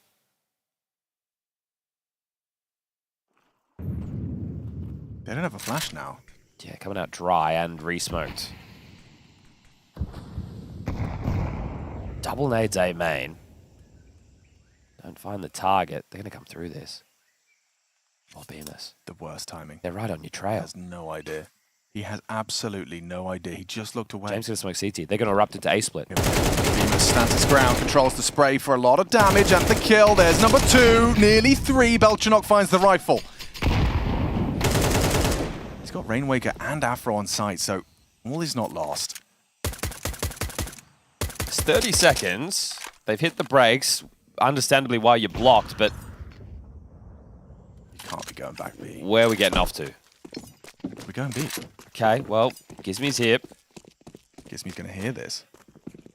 [SPEAKER 1] They don't have a flash now.
[SPEAKER 7] Yeah, coming out dry and re-smoked. Double nades A main. Don't find the target. They're going to come through this. Or Bemis.
[SPEAKER 1] The worst timing.
[SPEAKER 7] They're right on your trail.
[SPEAKER 1] Has no idea. He has absolutely no idea. He just looked away.
[SPEAKER 7] James going to smoke CT. They're going to erupt into A split.
[SPEAKER 1] Bemis stands his ground, controls the spray for a lot of damage and the kill. There's number 2, nearly 3. Belchanok finds the rifle. He's got Rainwaker and Afro on site, so all is not lost.
[SPEAKER 7] It's 30 seconds. They've hit the brakes. Understandably why you're blocked, but...
[SPEAKER 1] You can't be going back B.
[SPEAKER 7] Where are we getting off to?
[SPEAKER 1] We're going B.
[SPEAKER 7] Okay, well, Gizmy's here.
[SPEAKER 1] Gizmy's going to hear this.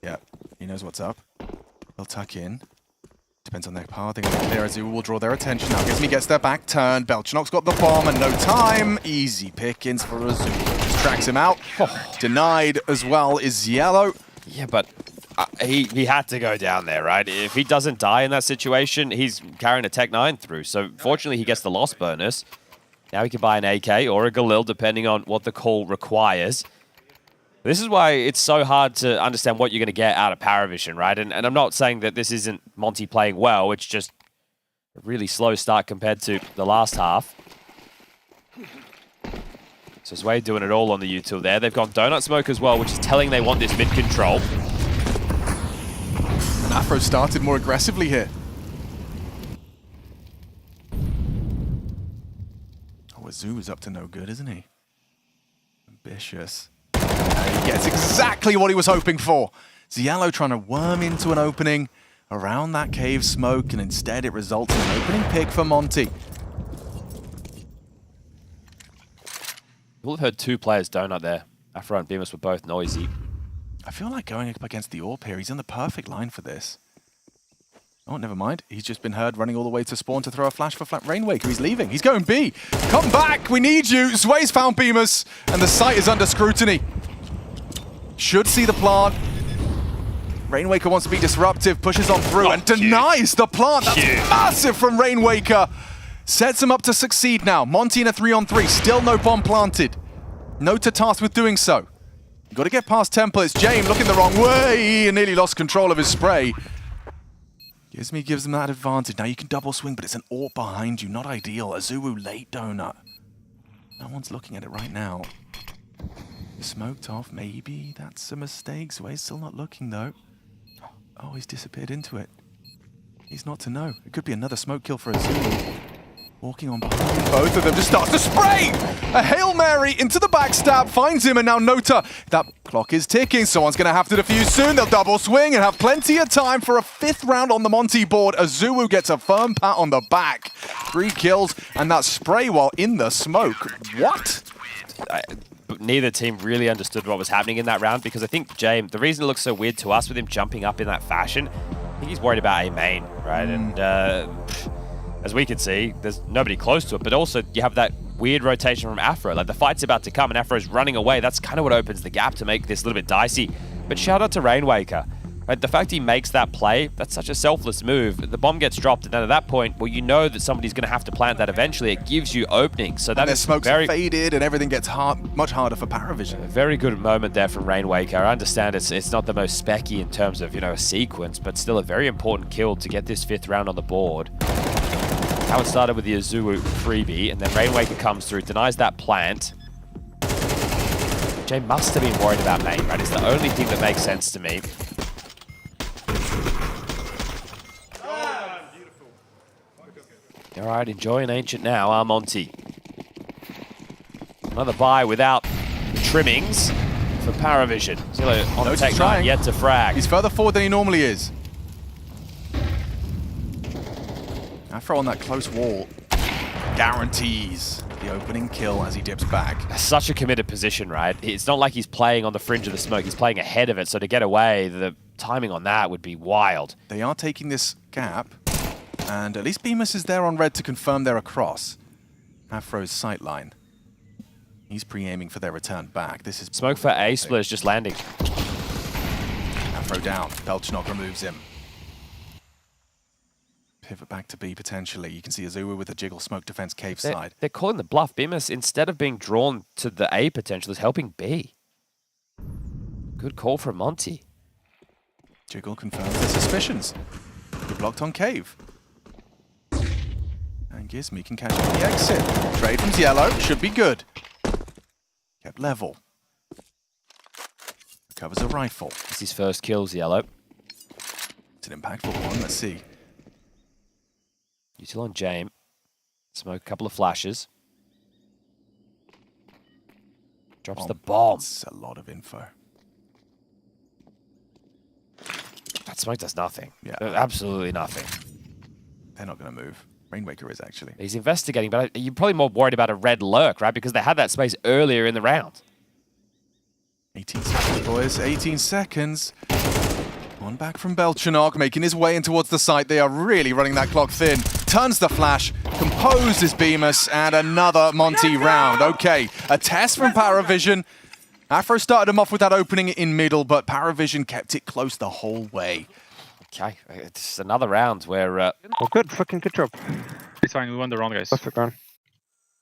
[SPEAKER 1] Yeah, he knows what's up. They'll tuck in. Depends on their path. They're going to clear. Azu will draw their attention. Now Gizmy gets their back turned. Belchanok's got the bomb and no time. Easy pickings for Azu. Just tracks him out. Denied as well is Yellow.
[SPEAKER 7] Yeah, but he had to go down there, right? If he doesn't die in that situation, he's carrying a Tech 9 through. So fortunately, he gets the loss bonus. Now he can buy an AK or a Galil, depending on what the call requires. This is why it's so hard to understand what you're going to get out of PARIVISION, right? And I'm not saying that this isn't Monte playing well. It's just a really slow start compared to the last half. So Zway doing it all on the util there. They've gone Donut Smoke as well, which is telling they want this mid control.
[SPEAKER 1] And Afro started more aggressively here. Azu is up to no good, isn't he? Ambitious. And he gets exactly what he was hoping for. Zialo trying to worm into an opening around that cave smoke, and instead it results in an opening pick for Monte.
[SPEAKER 7] We'll have heard 2 players donut there. Afro and Bemis were both noisy.
[SPEAKER 1] I feel like going up against the AWP here, he's in the perfect line for this. Oh, never mind. He's just been heard running all the way to spawn to throw a flash for Rainwaker. He's leaving. He's going B. Come back. We need you. Zway's found Bemis, and the site is under scrutiny. Should see the plant. Rainwaker wants to be disruptive, pushes on through, and denies the plant. That's massive from Rainwaker. Sets him up to succeed now. Monte in a 3-on-3. Still no bomb planted. No to task with doing so. Got to get past Temple. It's James looking the wrong way and nearly lost control of his spray. Gizmy gives them that advantage. Now you can double swing, but it's an AWP behind you. Not ideal. Azuwu late donut. No one's looking at it right now. Smoked off, maybe that's a mistake. Zway's still not looking though. Oh, he's disappeared into it. He's not to know. It could be another smoke kill for Azuwu. Walking on behind both of them, just starts to spray! A Hail Mary into the backstab, finds him, and now Nota. That clock is ticking, someone's going to have to defuse soon. They'll double swing and have plenty of time for a 5th round on the Monte board. Azuwu gets a firm pat on the back. 3 kills, and that spray while in the smoke. What?
[SPEAKER 7] Neither team really understood what was happening in that round, because I think James, the reason it looks so weird to us with him jumping up in that fashion, I think he's worried about A main, right? And as we can see, there's nobody close to it, but also you have that weird rotation from Afro. Like the fight's about to come and Afro's running away. That's kind of what opens the gap to make this a little bit dicey. But shout out to Rainwaker. Right? The fact he makes that play, that's such a selfless move. The bomb gets dropped, and then at that point, well, you know that somebody's going to have to plant that eventually. It gives you openings. So that is
[SPEAKER 1] smoke's faded, and everything gets much harder for PARIVISION.
[SPEAKER 7] A very good moment there from Rainwaker. I understand it's not the most specky in terms of, a sequence, but still a very important kill to get this 5th round on the board. How it started with the Azuwu freebie, and then Rainwaker comes through, denies that plant. Jay must have been worried about main, right? It's the only thing that makes sense to me. All right, enjoying Ancient now, Monte. Another buy without trimmings for PARIVISION. Zillow on the Tech 9, yet to frag.
[SPEAKER 1] He's further forward than he normally is. Afro on that close wall guarantees the opening kill as he dips back.
[SPEAKER 7] That's such a committed position, right? It's not like he's playing on the fringe of the smoke. He's playing ahead of it, so to get away, the timing on that would be wild.
[SPEAKER 1] They are taking this gap, and at least Bemis is there on red to confirm they're across Afro's sight line. He's pre-aiming for their return back. This is
[SPEAKER 7] smoke for A split is just landing.
[SPEAKER 1] Afro down. Belchanok removes him. Pivot back to B potentially. You can see Azuwu with a jiggle smoke defense cave side.
[SPEAKER 7] They're calling the bluff. Bemis, instead of being drawn to the A potential, is helping B. Good call from Monte.
[SPEAKER 1] Jiggle confirms their suspicions. You're blocked on cave. And Gizmy can catch the exit. Trade from Yellow should be good. Kept level. Recovers a rifle.
[SPEAKER 7] It's his first kills, Yellow.
[SPEAKER 1] It's an impactful one. Let's see.
[SPEAKER 7] Util on James. Smoke a couple of flashes. Drops the bomb.
[SPEAKER 1] That's a lot of info.
[SPEAKER 7] That smoke does nothing.
[SPEAKER 1] Yeah.
[SPEAKER 7] Absolutely nothing.
[SPEAKER 1] They're not going to move. Rainmaker is actually.
[SPEAKER 7] He's investigating, but you're probably more worried about a red lurk, right? Because they had that space earlier in the round.
[SPEAKER 1] 18 seconds, boys. 18 seconds. One back from Belchanok, making his way in towards the site. They are really running that clock thin. Turns the flash, composes Bemis, and another Monte round. Okay, a test from PARIVISION. Afro started him off with that opening in middle, but PARIVISION kept it close the whole way.
[SPEAKER 7] Okay, it's another round where...
[SPEAKER 18] Oh, good, fucking good job.
[SPEAKER 17] It's fine, we won the round, guys.
[SPEAKER 18] Perfect round.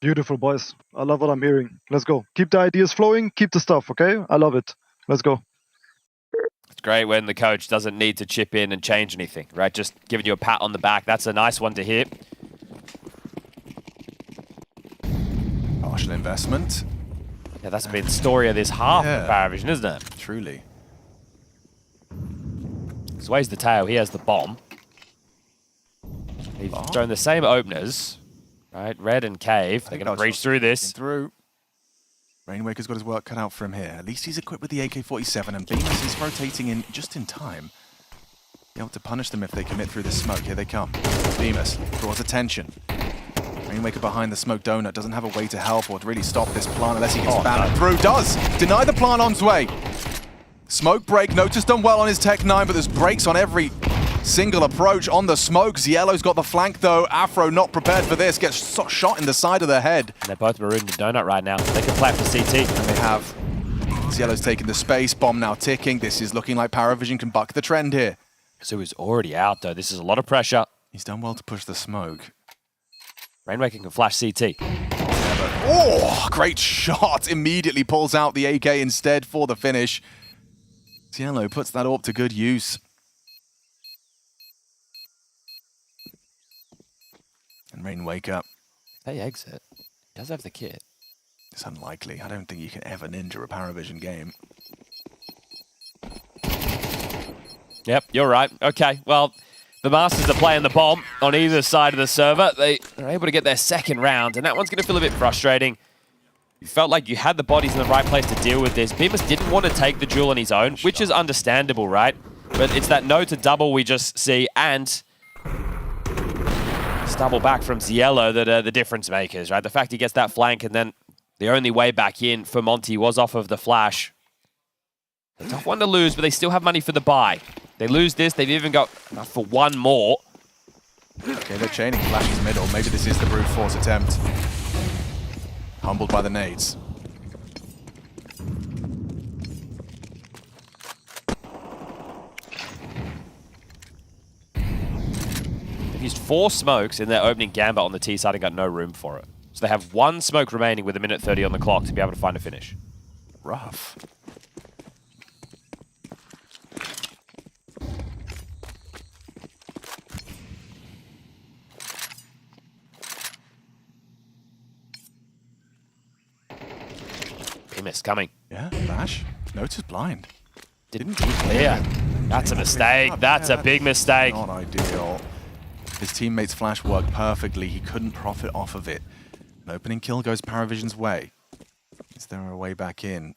[SPEAKER 13] Beautiful, boys. I love what I'm hearing. Let's go. Keep the ideas flowing. Keep the stuff, okay? I love it. Let's go.
[SPEAKER 7] It's great when the coach doesn't need to chip in and change anything, right? Just giving you a pat on the back. That's a nice one to hear.
[SPEAKER 1] Partial investment.
[SPEAKER 7] Yeah, that's been the story of this half of PARIVISION, isn't it?
[SPEAKER 1] Truly.
[SPEAKER 7] Sways the tail. He has the bomb. They've thrown the same openers, right? Red and Cave. They're going to breach through this.
[SPEAKER 1] Through. Rainwaker's got his work cut out for him here. At least he's equipped with the AK-47, and Bemis is rotating in just in time. Be able to punish them if they commit through the smoke. Here they come. Bemis draws attention. Rainmaker behind the smoke donut doesn't have a way to help or to really stop this plant unless he gets banned through. Does! Deny the plant on its way. Smoke break. Natus done well on his Tech 9, but there's breaks on every single approach on the smokes. Yellow's got the flank though. Afro not prepared for this. Gets shot in the side of the head.
[SPEAKER 7] And they're both marooned in donut right now. They can play for CT.
[SPEAKER 1] And they have. Yellow's taking the space. Bomb now ticking. This is looking like PARIVISION can buck the trend here.
[SPEAKER 7] So he's already out though. This is a lot of pressure.
[SPEAKER 1] He's done well to push the smoke.
[SPEAKER 7] Rainmaker can flash CT.
[SPEAKER 1] Oh, great shot. Immediately pulls out the AK instead for the finish. Yellow puts that AWP to good use. And Rainmaker.
[SPEAKER 7] They exit. He does have the kit.
[SPEAKER 1] It's unlikely. I don't think you can ever ninja a PARIVISION game.
[SPEAKER 7] Yep, you're right. Okay, well, the Masters are playing the bomb on either side of the server. They are able to get their second round, and that one's going to feel a bit frustrating. You felt like you had the bodies in the right place to deal with this. Bemis didn't want to take the duel on his own, which is understandable, right? But it's that no to double we just see, and double back from Ziello that are the difference makers, right? The fact he gets that flank, and then the only way back in for Monte was off of the flash. A tough one to lose, but they still have money for the buy. They lose this, they've even got enough for one more.
[SPEAKER 1] Okay, they're chaining flashes middle. Maybe this is the brute force attempt. Humbled by the nades.
[SPEAKER 7] They've used 4 smokes in their opening gambit on the T side and got no room for it. So they have 1 smoke remaining with 1:30 on the clock to be able to find a finish.
[SPEAKER 1] Rough.
[SPEAKER 7] Miss coming.
[SPEAKER 1] Yeah, flash. Natus blind.
[SPEAKER 7] Didn't clear. That's a mistake. That's a big mistake.
[SPEAKER 1] Not ideal. His teammate's flash worked perfectly. He couldn't profit off of it. An opening kill goes PARIVISION's way. Is there a way back in?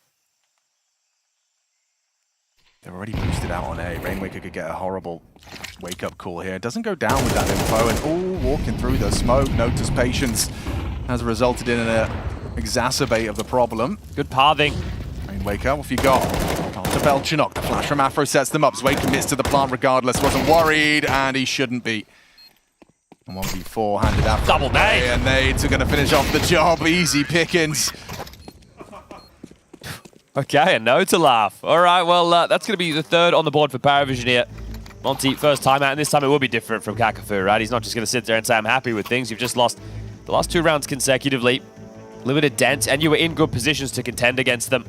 [SPEAKER 1] They're already boosted out on A. Rainmaker could get a horrible wake-up call here. Doesn't go down with that info, and walking through the smoke. Natus' patience has resulted in an exacerbate of the problem.
[SPEAKER 7] Good pathing.
[SPEAKER 1] Rainmaker, what have you got? On to Belchanok. The flash from Afro sets them up. Zwade commits to the plant regardless. Wasn't worried, and he shouldn't be. And 1v4 handed out.
[SPEAKER 7] Double nade.
[SPEAKER 1] And nades are going to finish off the job. Easy pickings.
[SPEAKER 7] Okay, a no to laugh. All right, well, that's going to be the third on the board for PARIVISION here. Monte, first time out, and this time it will be different from Kakafu, right? He's not just going to sit there and say, I'm happy with things. You've just lost the last 2 rounds consecutively. Limited dent, and you were in good positions to contend against them.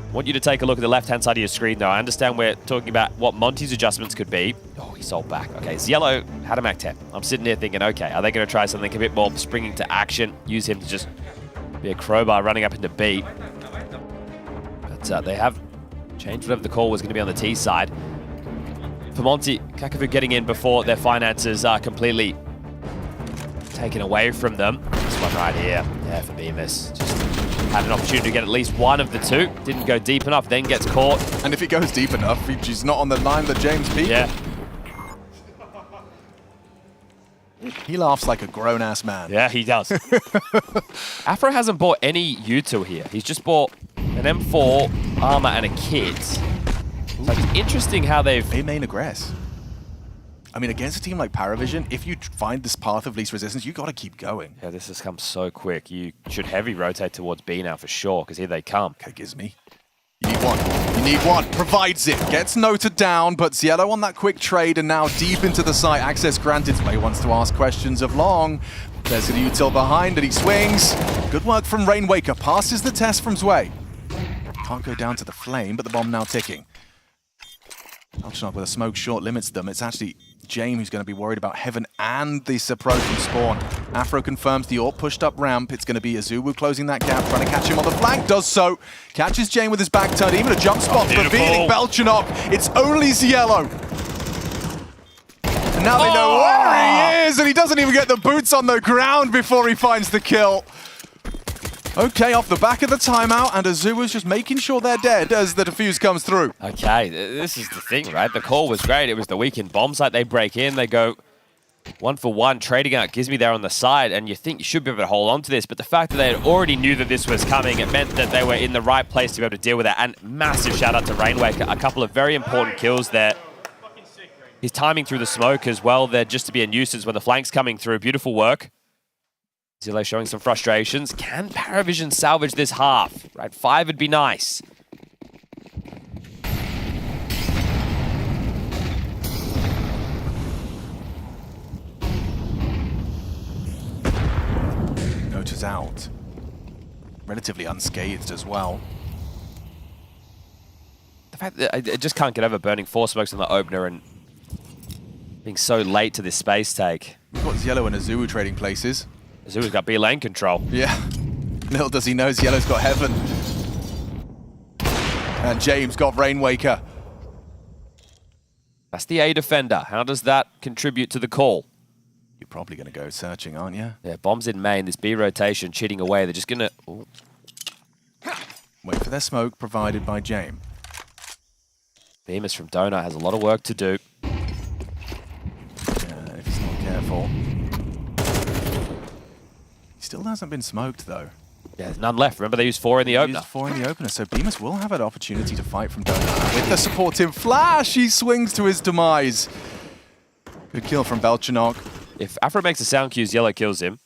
[SPEAKER 7] I want you to take a look at the left-hand side of your screen, though. I understand we're talking about what Monte's adjustments could be. Oh, he sold back. Okay, Ziello had a Mac 10. I'm sitting here thinking, okay, are they going to try something a bit more springing to action? Use him to just be a crowbar running up into B. But they have changed whatever the call was going to be on the T side. For Monte, Kakavu getting in before their finances are completely taken away from them. This one right here, yeah, for Bemis. Just had an opportunity to get at least one of the two. Didn't go deep enough, then gets caught.
[SPEAKER 1] And if he goes deep enough, he's not on the line that James beat.
[SPEAKER 7] Yeah.
[SPEAKER 1] He laughs like a grown-ass man.
[SPEAKER 7] Yeah, he does. Afro hasn't bought any util here. He's just bought an M4 armor and a kit. So it's interesting how they
[SPEAKER 1] main aggress. I mean, against a team like PARIVISION, if you find this path of least resistance, you got to keep going.
[SPEAKER 7] Yeah, this has come so quick. You should heavy rotate towards B now for sure, because here they come.
[SPEAKER 1] Okay, gives me. You need one. You need one. Provides it. Gets noted down, but Cielo on that quick trade and now deep into the site. Access granted. Sway wants to ask questions of Long. There's a util behind and he swings. Good work from Rainwaker. Passes the test from Sway. Can't go down to the flame, but the bomb now ticking. Belchenok with a smoke short limits them. It's actually James who's going to be worried about Heaven and this approach from Spawn. Afro confirms the AWP pushed up ramp. It's going to be Azuwu closing that gap, trying to catch him on the flank. Does so. Catches James with his back turned. Even a jump spot revealing Belchenok. It's only Cielo. And now they know where he is, and he doesn't even get the boots on the ground before he finds the kill. Okay, off the back of the timeout, and Azuwu's just making sure they're dead as the defuse comes through.
[SPEAKER 7] Okay, this is the thing, right? The call was great. It was the weekend bomb site. They break in, they go 1-for-1, trading out Gizmy there on the side, and you think you should be able to hold on to this, but the fact that they had already knew that this was coming, it meant that they were in the right place to be able to deal with it, and massive shout out to Rainwaker. A couple of very important kills there. His timing through the smoke as well there, just to be a nuisance when the flank's coming through. Beautiful work. Zile showing some frustrations. Can PARIVISION salvage this half? Right, 5 would be nice.
[SPEAKER 1] Nota's out. Relatively unscathed as well.
[SPEAKER 7] The fact that I just can't get over burning 4 smokes on the opener and being so late to this space take.
[SPEAKER 1] We've got Cielo and Azuwu trading places.
[SPEAKER 7] Azuwu's got B lane control.
[SPEAKER 1] Yeah. Little does he know, Yellow's got Heaven. And James got Rainwaker.
[SPEAKER 7] That's the A defender. How does that contribute to the call?
[SPEAKER 1] You're probably going to go searching, aren't you?
[SPEAKER 7] Yeah, bombs in main. This B rotation cheating away. They're just going to...
[SPEAKER 1] Wait for their smoke provided by James.
[SPEAKER 7] Bemis from Donut has a lot of work to do.
[SPEAKER 1] If he's not careful. He still hasn't been smoked, though.
[SPEAKER 7] Yeah, there's none left. Remember, they used 4 in the opener.
[SPEAKER 1] Used 4 in the opener, so Bemis will have an opportunity to fight from Donut. With the supportive flash, he swings to his demise. Good kill from Belchenok.
[SPEAKER 7] If Afro makes a sound cue, Yellow kills him.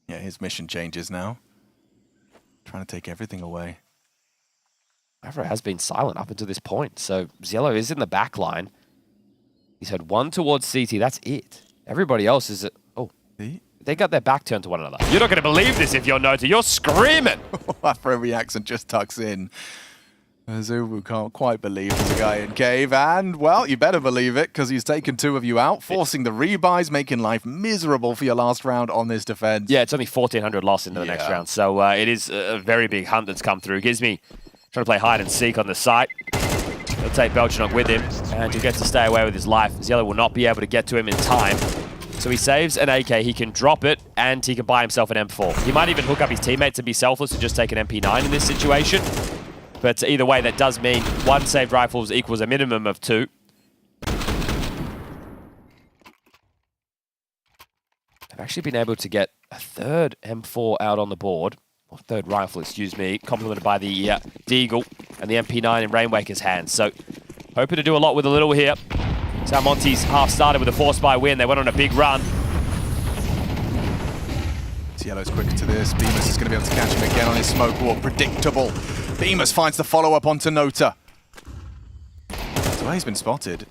[SPEAKER 1] Yeah, his mission changes now. Trying to take everything away.
[SPEAKER 7] Afro has been silent up until this point, so Yellow is in the back line. He's had 1 towards CT, that's it. Everybody else is... Oh, they got their back turned to one another. You're not going to believe this if you're Nota. You're screaming!
[SPEAKER 1] Afro reacts and just tucks in. Azuwu can't quite believe there's a guy in cave, and, well, you better believe it, because he's taken 2 of you out, forcing the rebuys, making life miserable for your last round on this defense.
[SPEAKER 7] Yeah, it's only 1,400 loss into the next round, so it is a very big hunt that's come through. Gizmy trying to play hide and seek on the site. He'll take Belchenok with him, and he'll get to stay away with his life. Zelo will not be able to get to him in time. So he saves an AK, he can drop it, and he can buy himself an M4. He might even hook up his teammates and be selfless and just take an MP9 in this situation. But either way, that does mean 1 saved rifles equals a minimum of 2. I've actually been able to get a 3rd M4 out on the board. Or 3rd rifle, excuse me, complemented by the Deagle and the MP9 in Rainwaker's hands. So, hoping to do a lot with a little here. That's how Monte's half started with a 4-spy win. They went on a big run.
[SPEAKER 1] Yellow's quicker to this. Bemis is going to be able to catch him again on his smoke wall. Predictable. Bemis finds the follow-up onto Nota. That's where he's been spotted.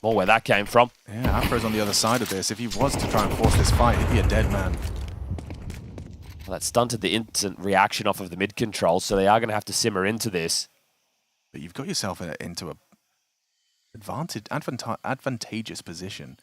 [SPEAKER 7] More where that came from.
[SPEAKER 1] Yeah, Afro's on the other side of this. If he was to try and force this fight, he'd be a dead man.
[SPEAKER 7] Well, that stunted the instant reaction off of the mid control, so they are going to have to simmer into this.
[SPEAKER 1] But you've got yourself into a advantageous position.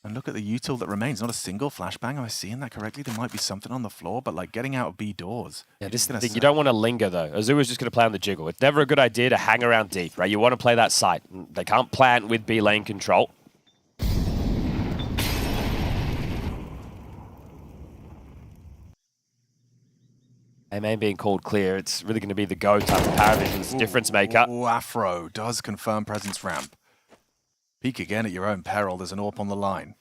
[SPEAKER 1] And look at the util that remains. Not a single flashbang. Am I seeing that correctly? There might be something on the floor, but like getting out of B doors.
[SPEAKER 7] Yeah, this is the thing. You don't want to linger, though. Azua's just going to play on the jiggle. It's never a good idea to hang around deep, right? You want to play that site. They can't plant with B lane control. A main being called clear. It's really going to be the go type of PARIVISION's difference maker.
[SPEAKER 1] Ooh, Afro does confirm presence ramp. Peek again at your own peril. There's an AWP on the line.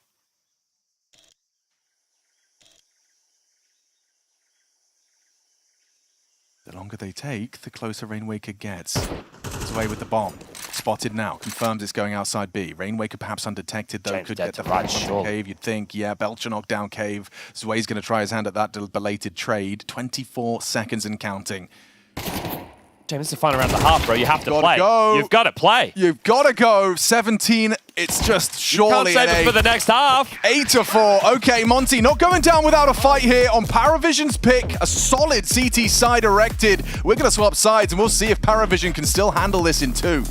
[SPEAKER 1] The longer they take, the closer Rainwaker gets. It's away with the bomb. Spotted now. Confirms it's going outside B. Rainwaker perhaps undetected, though. Could get the right shot. Cave, you'd think. Yeah, Belcher knocked down Cave. Zway's going to try his hand at that belated trade. 24 seconds and counting.
[SPEAKER 7] James, this is a fun around the half, bro. You have to play.
[SPEAKER 1] Go.
[SPEAKER 7] You've got to play.
[SPEAKER 1] You've got to go. 17. It's just surely
[SPEAKER 7] you can't save it for the next half.
[SPEAKER 1] 8-4. Okay, Monte not going down without a fight here on PARIVISION's pick. A solid CT side erected. We're going to swap sides and we'll see if PARIVISION can still handle this in 2.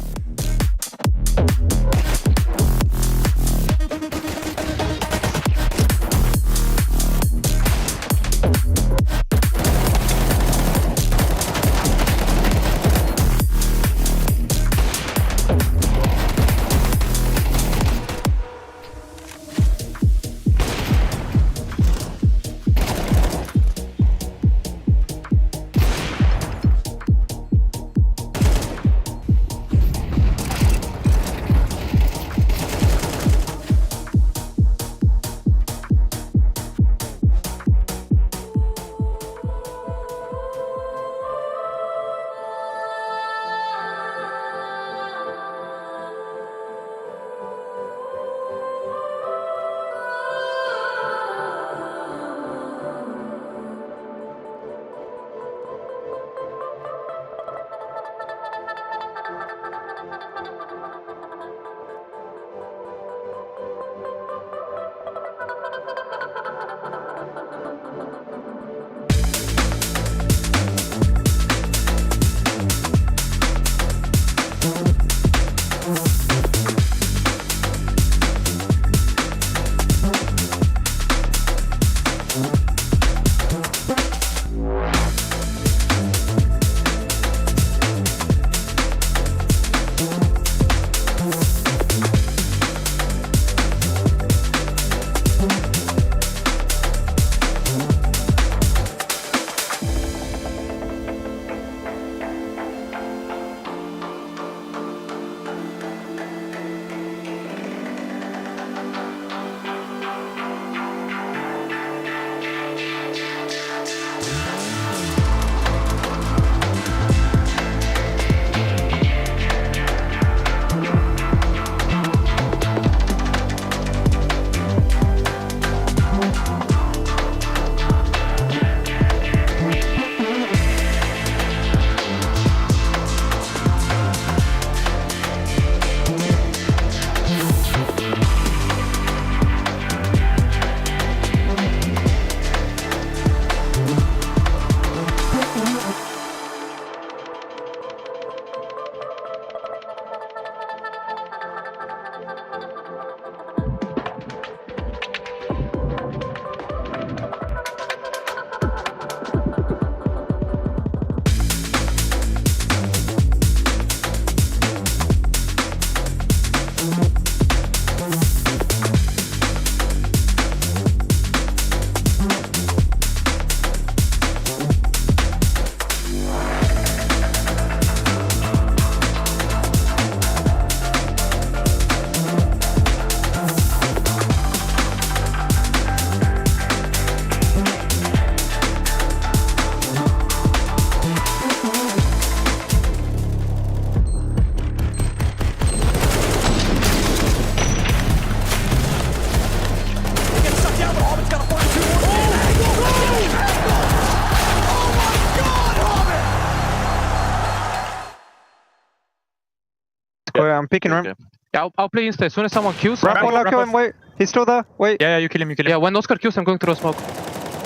[SPEAKER 18] I'm picking ramp.
[SPEAKER 3] Okay. Yeah, I'll play insta. As soon as someone kills,
[SPEAKER 18] Ramp one, I'll kill him. Wait, he's still there. Wait.
[SPEAKER 3] Yeah, you kill him. Yeah, when Oscar kills, I'm going to throw smoke.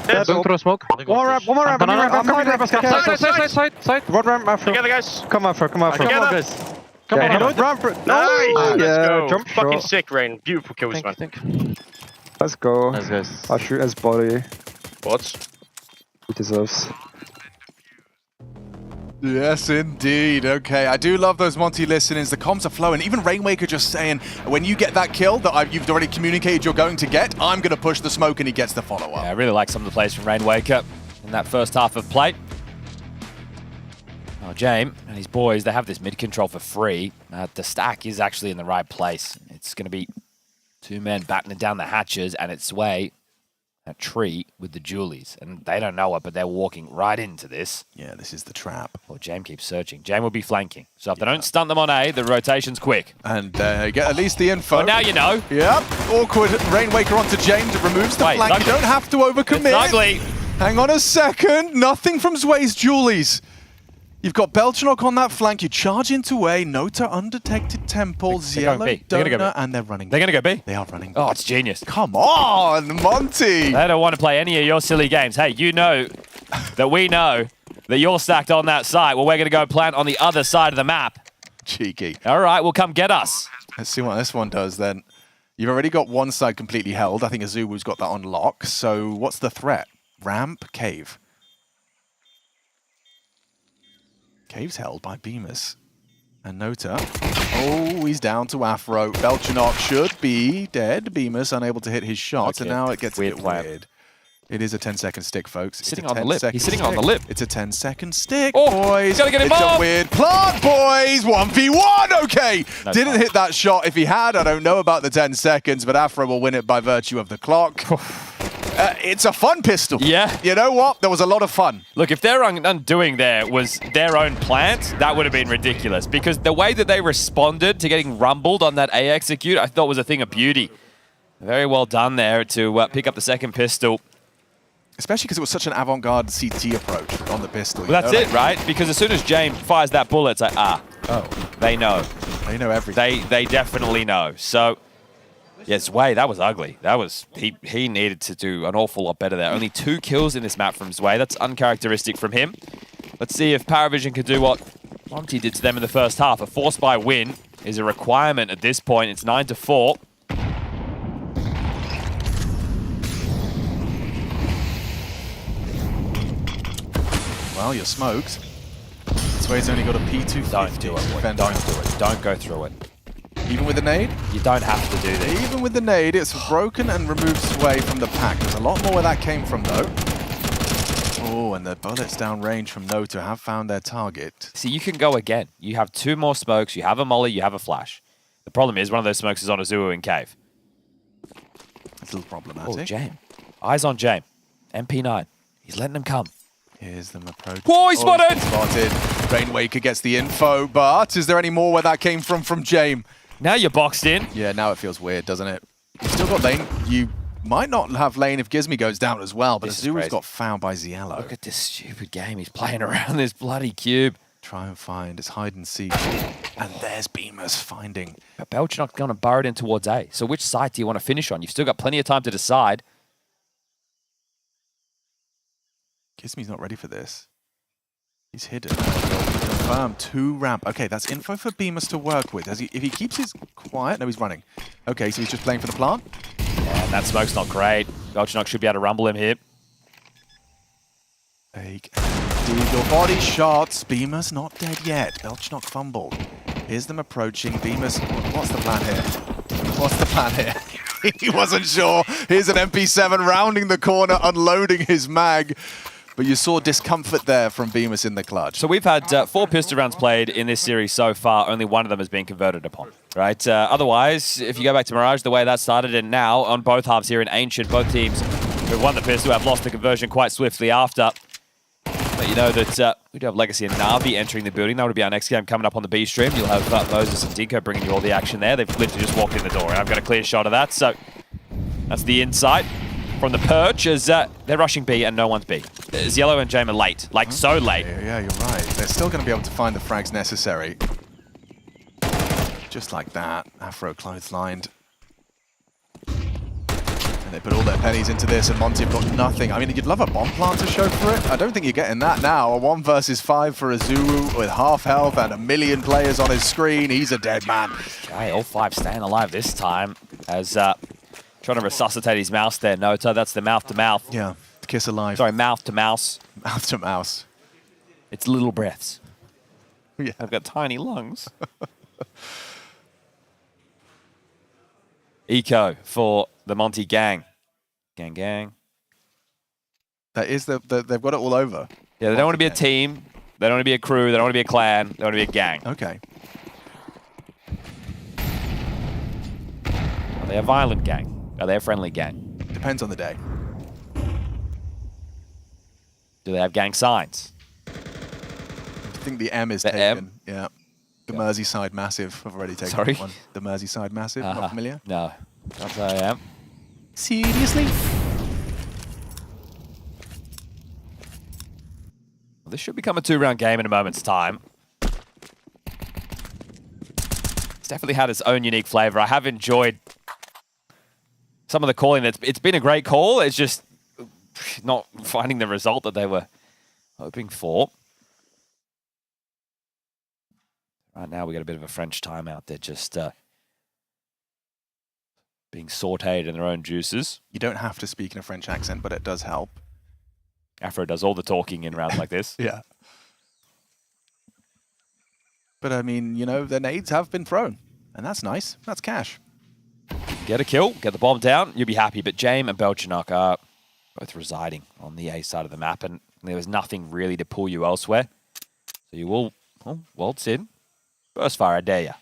[SPEAKER 3] Yeah, going to throw smoke.
[SPEAKER 18] One more ramp. I'm coming ramp.
[SPEAKER 3] Side.
[SPEAKER 18] One ramp after.
[SPEAKER 19] Together, guys.
[SPEAKER 18] Come on, come on,
[SPEAKER 19] Together.
[SPEAKER 3] Come on,
[SPEAKER 18] ramp.
[SPEAKER 19] Nice.
[SPEAKER 18] Jump
[SPEAKER 19] Fucking
[SPEAKER 18] shot.
[SPEAKER 19] sick, Rain. Beautiful kills, man.
[SPEAKER 18] Let's go.
[SPEAKER 3] Nice, guys.
[SPEAKER 18] I'll shoot his body.
[SPEAKER 3] What?
[SPEAKER 18] He deserves.
[SPEAKER 1] Yes, indeed. Okay, I do love those Monte listenings. The comms are flowing. Even Rainwaker just saying, when you get that kill that you've already communicated you're going to get, I'm going to push the smoke, and he gets the follow-up.
[SPEAKER 7] Yeah, I really like some of the plays from Rainwaker in that first half of play. Well, James and his boys, they have this mid-control for free. The stack is actually in the right place. It's going to be 2 men battening down the hatches, and it's Sway, a tree with the Julies. And they don't know it, but they're walking right into this.
[SPEAKER 1] Yeah, this is the trap.
[SPEAKER 7] Well, James keeps searching. James will be flanking. So if they don't stunt them on A, the rotation's quick.
[SPEAKER 1] And get at least the info.
[SPEAKER 7] Well, now you know.
[SPEAKER 1] Yep. Awkward. Rainwaker onto James. It removes the flank. You don't have to overcommit.
[SPEAKER 7] It's ugly.
[SPEAKER 1] Hang on a second. Nothing from Zway's Julies. You've got Belchenok on that flank. You charge into A. Nota undetected Temple. Yellow Donor, and they're running.
[SPEAKER 7] They're going to go B.
[SPEAKER 1] They are running.
[SPEAKER 7] Oh, it's genius.
[SPEAKER 1] Come on, Monte.
[SPEAKER 7] They don't want to play any of your silly games. Hey, you know that we know that you're stacked on that site. Well, we're going to go plant on the other side of the map.
[SPEAKER 1] Cheeky.
[SPEAKER 7] All right, well, come get us.
[SPEAKER 1] Let's see what this one does then. You've already got one side completely held. I think Azubu's got that on lock. So what's the threat? Ramp, cave. Cave's held by Bemis. And Nota. Oh, he's down to Afro. Belchenok should be dead. Bemis unable to hit his shot, and now it gets a bit weird. It is a 10-second stick, folks.
[SPEAKER 7] Sitting on the lip. He's sitting on the lip.
[SPEAKER 1] It's a 10-second stick,
[SPEAKER 7] boys.
[SPEAKER 1] Gotta
[SPEAKER 7] get him
[SPEAKER 1] it's
[SPEAKER 7] off.
[SPEAKER 1] a weird plant, boys. 1v1. Okay.
[SPEAKER 7] No
[SPEAKER 1] Didn't
[SPEAKER 7] time.
[SPEAKER 1] hit that shot. If he had, I don't know about the 10 seconds, but Afro will win it by virtue of the clock. It's a fun pistol.
[SPEAKER 7] Yeah.
[SPEAKER 1] You know what? There was a lot of fun.
[SPEAKER 7] Look, if their undoing there was their own plant, that would have been ridiculous. Because the way that they responded to getting rumbled on that A execute, I thought was a thing of beauty. Very well done there to pick up the second pistol.
[SPEAKER 1] Especially because it was such an avant-garde CT approach on the pistol.
[SPEAKER 7] Well, that's it, right? Because as soon as James fires that bullet, it's like, they know.
[SPEAKER 1] They know everything.
[SPEAKER 7] They definitely know. So, yes, Zway, that was ugly. That was he needed to do an awful lot better there. Only 2 kills in this map from Zway. That's uncharacteristic from him. Let's see if PARIVISION can do what Monte did to them in the first half. A force buy win is a requirement at this point. It's 9-4.
[SPEAKER 1] Well, you're smoked. Zway's only got a P250.
[SPEAKER 7] Don't do it. Don't do it. Don't go through it.
[SPEAKER 1] Even with the nade?
[SPEAKER 7] You don't have to do this.
[SPEAKER 1] Even with the nade, it's broken and removed Sway from the pack. There's a lot more where that came from, though. Oh, and the bullets downrange from Nota have found their target.
[SPEAKER 7] See, you can go again. You have 2 more smokes. You have a molly. You have a flash. The problem is one of those smokes is on Azubu in cave.
[SPEAKER 1] It's a little problematic.
[SPEAKER 7] Oh, Jame. Eyes on Jame. MP9. He's letting them come.
[SPEAKER 1] Here's them approach.
[SPEAKER 7] Whoa, he's spotted!
[SPEAKER 1] Spotted. Rainwaker gets the info, but is there any more where that came from Jame?
[SPEAKER 7] Now you're boxed in.
[SPEAKER 1] Yeah, now it feels weird, doesn't it? You've still got lane. You might not have lane if Gizmy goes down as well, but Azubu's got found by Ziello.
[SPEAKER 7] Look at this stupid game. He's playing around this bloody cube.
[SPEAKER 1] Try and find. It's hide and seek. And there's Bemis finding.
[SPEAKER 7] But Belchenok's going to burrow it in towards A. So which side do you want to finish on? You've still got plenty of time to decide.
[SPEAKER 1] Gizmy's not ready for this. He's hidden. Confirm 2 ramp. Okay, that's info for Bemis to work with. If he keeps his quiet, no, he's running. Okay, so he's just playing for the plant.
[SPEAKER 7] Yeah, that smoke's not great. Belchenok should be able to rumble him here.
[SPEAKER 1] Fake. Deagle body shots. Bemis not dead yet. Belchenok fumbled. Here's them approaching. Bemis, what's the plan here? What's the plan here? He wasn't sure. Here's an MP7 rounding the corner, unloading his mag. But you saw discomfort there from Bemis in the clutch.
[SPEAKER 7] So we've had 4 pistol rounds played in this series so far. Only one of them has been converted upon, right? Otherwise, if you go back to Mirage, the way that started, and now on both halves here in Ancient, both teams who have won the pistol have lost the conversion quite swiftly after. But you know that we do have Legacy and Na'Vi entering the building. That would be our next game coming up on the B stream. You'll have Moses and Dinko bringing you all the action there. They've literally just walked in the door, and I've got a clear shot of that. So that's the insight from the perch as they're rushing B and no one's B. Ziello and Jame are late, like so late.
[SPEAKER 1] Yeah, you're right. They're still going to be able to find the frags necessary. Just like that. Afro clotheslined. And they put all their pennies into this, and Monte have got nothing. I mean, you'd love a bomb plant to show for it. I don't think you're getting that now. A 1 versus 5 for Azubu with half health and 1 million players on his screen. He's a dead man.
[SPEAKER 7] Okay, all 5 staying alive this time as Trying to resuscitate his mouse there, Nota. That's the mouth-to-mouth.
[SPEAKER 1] Yeah, kiss alive.
[SPEAKER 7] Sorry, mouth-to-mouse.
[SPEAKER 1] Mouth-to-mouse.
[SPEAKER 7] It's little breaths.
[SPEAKER 1] Yeah.
[SPEAKER 7] I've got tiny lungs. Eco for the Monte gang. Gang.
[SPEAKER 1] That is they've got it all over.
[SPEAKER 7] Yeah, they don't want to be a team. They don't want to be a crew. They don't want to be a clan. They want to be a gang.
[SPEAKER 1] Okay.
[SPEAKER 7] Are they a violent gang? Are they a friendly gang?
[SPEAKER 1] Depends on the day.
[SPEAKER 7] Do they have gang signs?
[SPEAKER 1] I think the M is
[SPEAKER 7] the
[SPEAKER 1] taken.
[SPEAKER 7] M?
[SPEAKER 1] Yeah. The Merseyside Massive. I've already taken
[SPEAKER 7] Sorry?
[SPEAKER 1] that one. The Merseyside Massive. Not familiar?
[SPEAKER 7] No. Not I am.
[SPEAKER 1] Seriously?
[SPEAKER 7] Well, this should become a 2-round game in a moment's time. It's definitely had its own unique flavor. I have enjoyed some of the calling. It's been a great call. It's just not finding the result that they were hoping for. Right now, we got a bit of a French timeout. They're just being sautéed in their own juices.
[SPEAKER 1] You don't have to speak in a French accent, but it does help.
[SPEAKER 7] Afro does all the talking in rounds like this.
[SPEAKER 1] Yeah. But I mean, you know, the nades have been thrown, and that's nice. That's cash.
[SPEAKER 7] Get a kill, get the bomb down, you'll be happy. But James and Belchenok are both residing on the A side of the map, and there was nothing really to pull you elsewhere. So you will waltz in. Burst fire, I dare ya.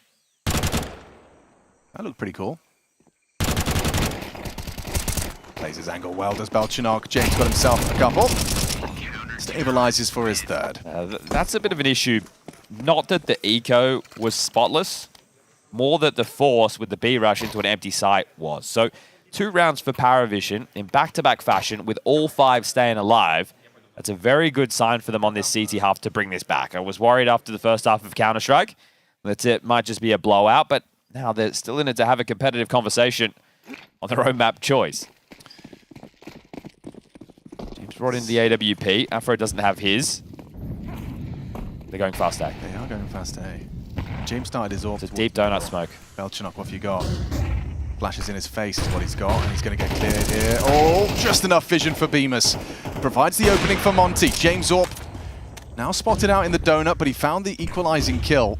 [SPEAKER 1] That looked pretty cool. Plays his angle well, does Belchenok. James got himself a couple. Stabilizes for his third.
[SPEAKER 7] That's a bit of an issue. Not that the eco was spotless, more that the force with the B rush into an empty site was. So 2 rounds for PARIVISION in back-to-back fashion with all 5 staying alive. That's a very good sign for them on this CT half to bring this back. I was worried after the first half of Counter-Strike that it might just be a blowout, but now they're still in it to have a competitive conversation on their own map choice. James brought in the AWP. Afro doesn't have his. They're going fast A.
[SPEAKER 1] They are going fast A. James started his off.
[SPEAKER 7] It's a deep donut smoke.
[SPEAKER 1] Belchenok, what have you got? Flashes in his face is what he's got, and he's going to get cleared here. Oh, just enough vision for Bemis. Provides the opening for Monte. James Orp now spotted out in the donut, but he found the equalizing kill.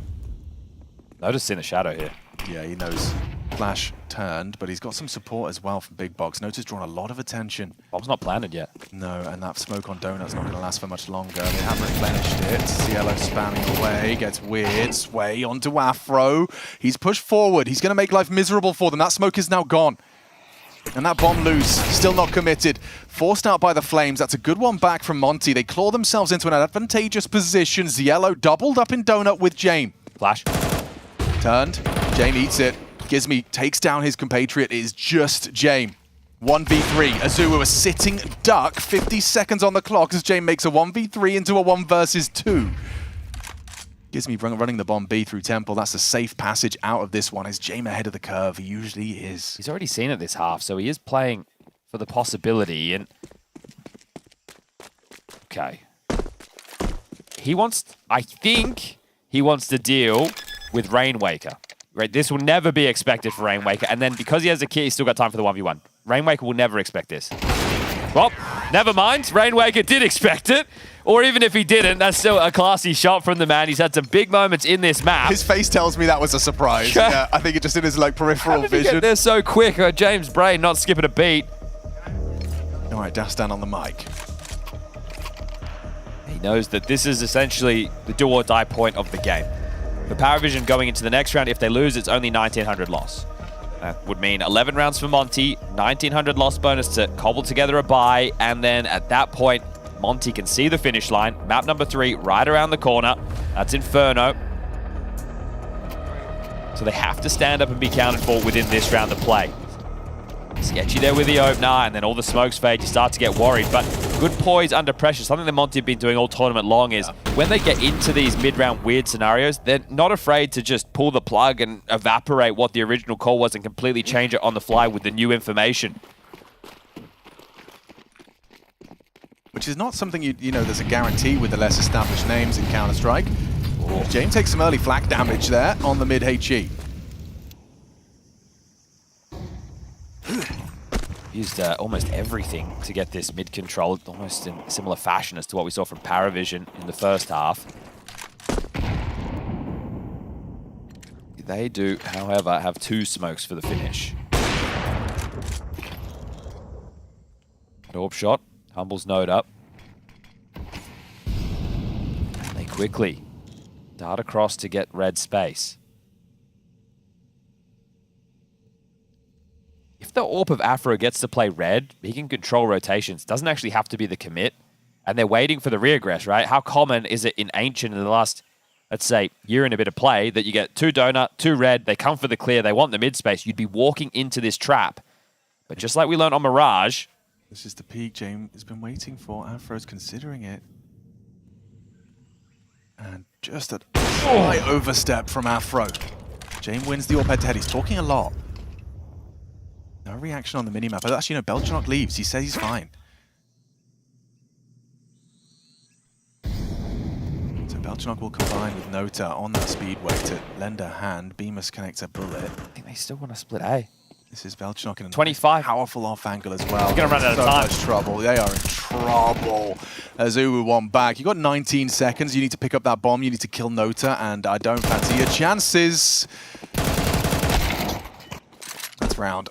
[SPEAKER 7] Notice in the shadow here.
[SPEAKER 1] Yeah, he knows. Flash turned, but he's got some support as well from Big Box. Notice drawn a lot of attention.
[SPEAKER 7] Bomb's not planted yet.
[SPEAKER 1] No, and that smoke on Donut's not going to last for much longer. They have replenished it. Cielo spamming away, gets weird. Sway onto Afro. He's pushed forward. He's going to make life miserable for them. That smoke is now gone. And that bomb loose, still not committed. Forced out by the Flames. That's a good one back from Monte. They claw themselves into an advantageous position. Ziello doubled up in Donut with Jame.
[SPEAKER 7] Flash.
[SPEAKER 1] Turned. Jame eats it. Gizmy takes down his compatriot. It is just Jame. 1v3. Azua a sitting duck. 50 seconds on the clock as Jame makes a 1v3 into a 1 versus 2. Gizmy running the bomb B through Temple. That's a safe passage out of this one. Is Jame ahead of the curve? He usually is.
[SPEAKER 7] He's already seen it this half, so he is playing for the possibility. And okay. He wants, I think he wants to deal with Rainwaker. Right, this will never be expected for Rainwaker, and then because he has a kit, he's still got time for the 1v1. Rainwaker will never expect this. Well, never mind. Rainwaker did expect it, or even if he didn't, that's still a classy shot from the man. He's had some big moments in this map.
[SPEAKER 1] His face tells me that was a surprise. Yeah, I think it just in his peripheral
[SPEAKER 7] How did
[SPEAKER 1] vision.
[SPEAKER 7] He get there so quick? James Brain not skipping a beat.
[SPEAKER 1] All right, Dastan on the mic.
[SPEAKER 7] He knows that this is essentially the do or die point of the game. For PARIVISION going into the next round, if they lose, it's only 1,900 loss. That would mean 11 rounds for Monte, 1,900 loss bonus to cobble together a bye, and then at that point, Monte can see the finish line. Map number 3, right around the corner. That's Inferno. So they have to stand up and be counted for within this round of play. Sketchy there with the opener, and then all the smokes fade. You start to get worried, but good poise under pressure. Something that Monte have been doing all tournament long is when they get into these mid-round weird scenarios, they're not afraid to just pull the plug and evaporate what the original call was and completely change it on the fly with the new information.
[SPEAKER 1] Which is not something you know, there's a guarantee with the less established names in Counter-Strike. Jame takes some early flak damage there on the mid-HE.
[SPEAKER 7] Used almost everything to get this mid control, almost in similar fashion as to what we saw from PARIVISION in the first half. They do, however, have 2 smokes for the finish. Orb shot, Humble's node up. And they quickly dart across to get red space. If the AWP of Afro gets to play red, he can control rotations. Doesn't actually have to be the commit. And they're waiting for the reaggress, right? How common is it in Ancient in the last, let's say, year and a bit of play that you get 2 donut, 2 red, they come for the clear, they want the mid space. You'd be walking into this trap. But just like we learned on Mirage,
[SPEAKER 1] this is the peak James has been waiting for. Afro's considering it. And just a slight overstep from Afro. James wins the AWP head-to-head. He's talking a lot. No reaction on the minimap. But actually, no, Belchanok leaves. He says he's fine. So Belchanok will combine with Nota on that speedway to lend a hand. Bemis connects a bullet.
[SPEAKER 7] I think they still want to split A.
[SPEAKER 1] This is Belchanok in a
[SPEAKER 7] 25.
[SPEAKER 1] Powerful off angle as well.
[SPEAKER 7] He's going to run out of time.
[SPEAKER 1] So much trouble. They are in trouble. Azuwu one back. You got 19 seconds. You need to pick up that bomb. You need to kill Nota, and I don't fancy your chances. That's round.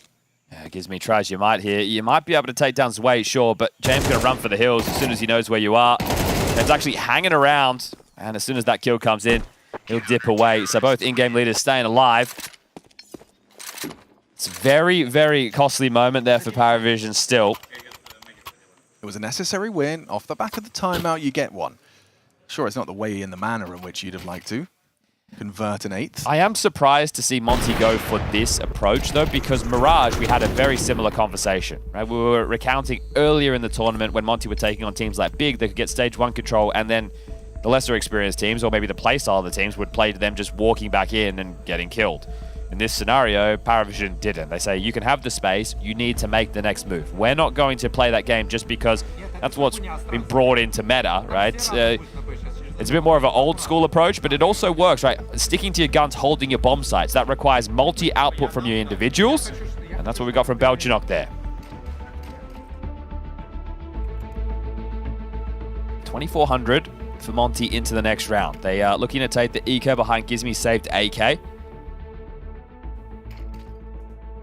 [SPEAKER 7] Yeah, Gizmi tries your might here. You might be able to take down Zwei, sure, but James going to run for the hills as soon as he knows where you are. James actually hanging around, and as soon as that kill comes in, he'll dip away. So both in-game leaders staying alive. It's a very, very costly moment there for PARIVISION still.
[SPEAKER 1] It was a necessary win. Off the back of the timeout, you get one. Sure, it's not the way and the manner in which you'd have liked to convert an 8th.
[SPEAKER 7] I am surprised to see Monte go for this approach, though, because Mirage, we had a very similar conversation. Right? We were recounting earlier in the tournament when Monte were taking on teams like Big, they could get stage 1 control, and then the lesser experienced teams, or maybe the playstyle of the teams, would play to them just walking back in and getting killed. In this scenario, PARIVISION didn't. They say, you can have the space, you need to make the next move. We're not going to play that game just because that's what's been brought into meta, right? It's a bit more of an old school approach, but it also works, right? Sticking to your guns, holding your bomb sites. That requires multi-output from your individuals, and that's what we got from Belchanok there. 2,400 for Monte into the next round. They are looking to take the eco behind Gizmi saved AK.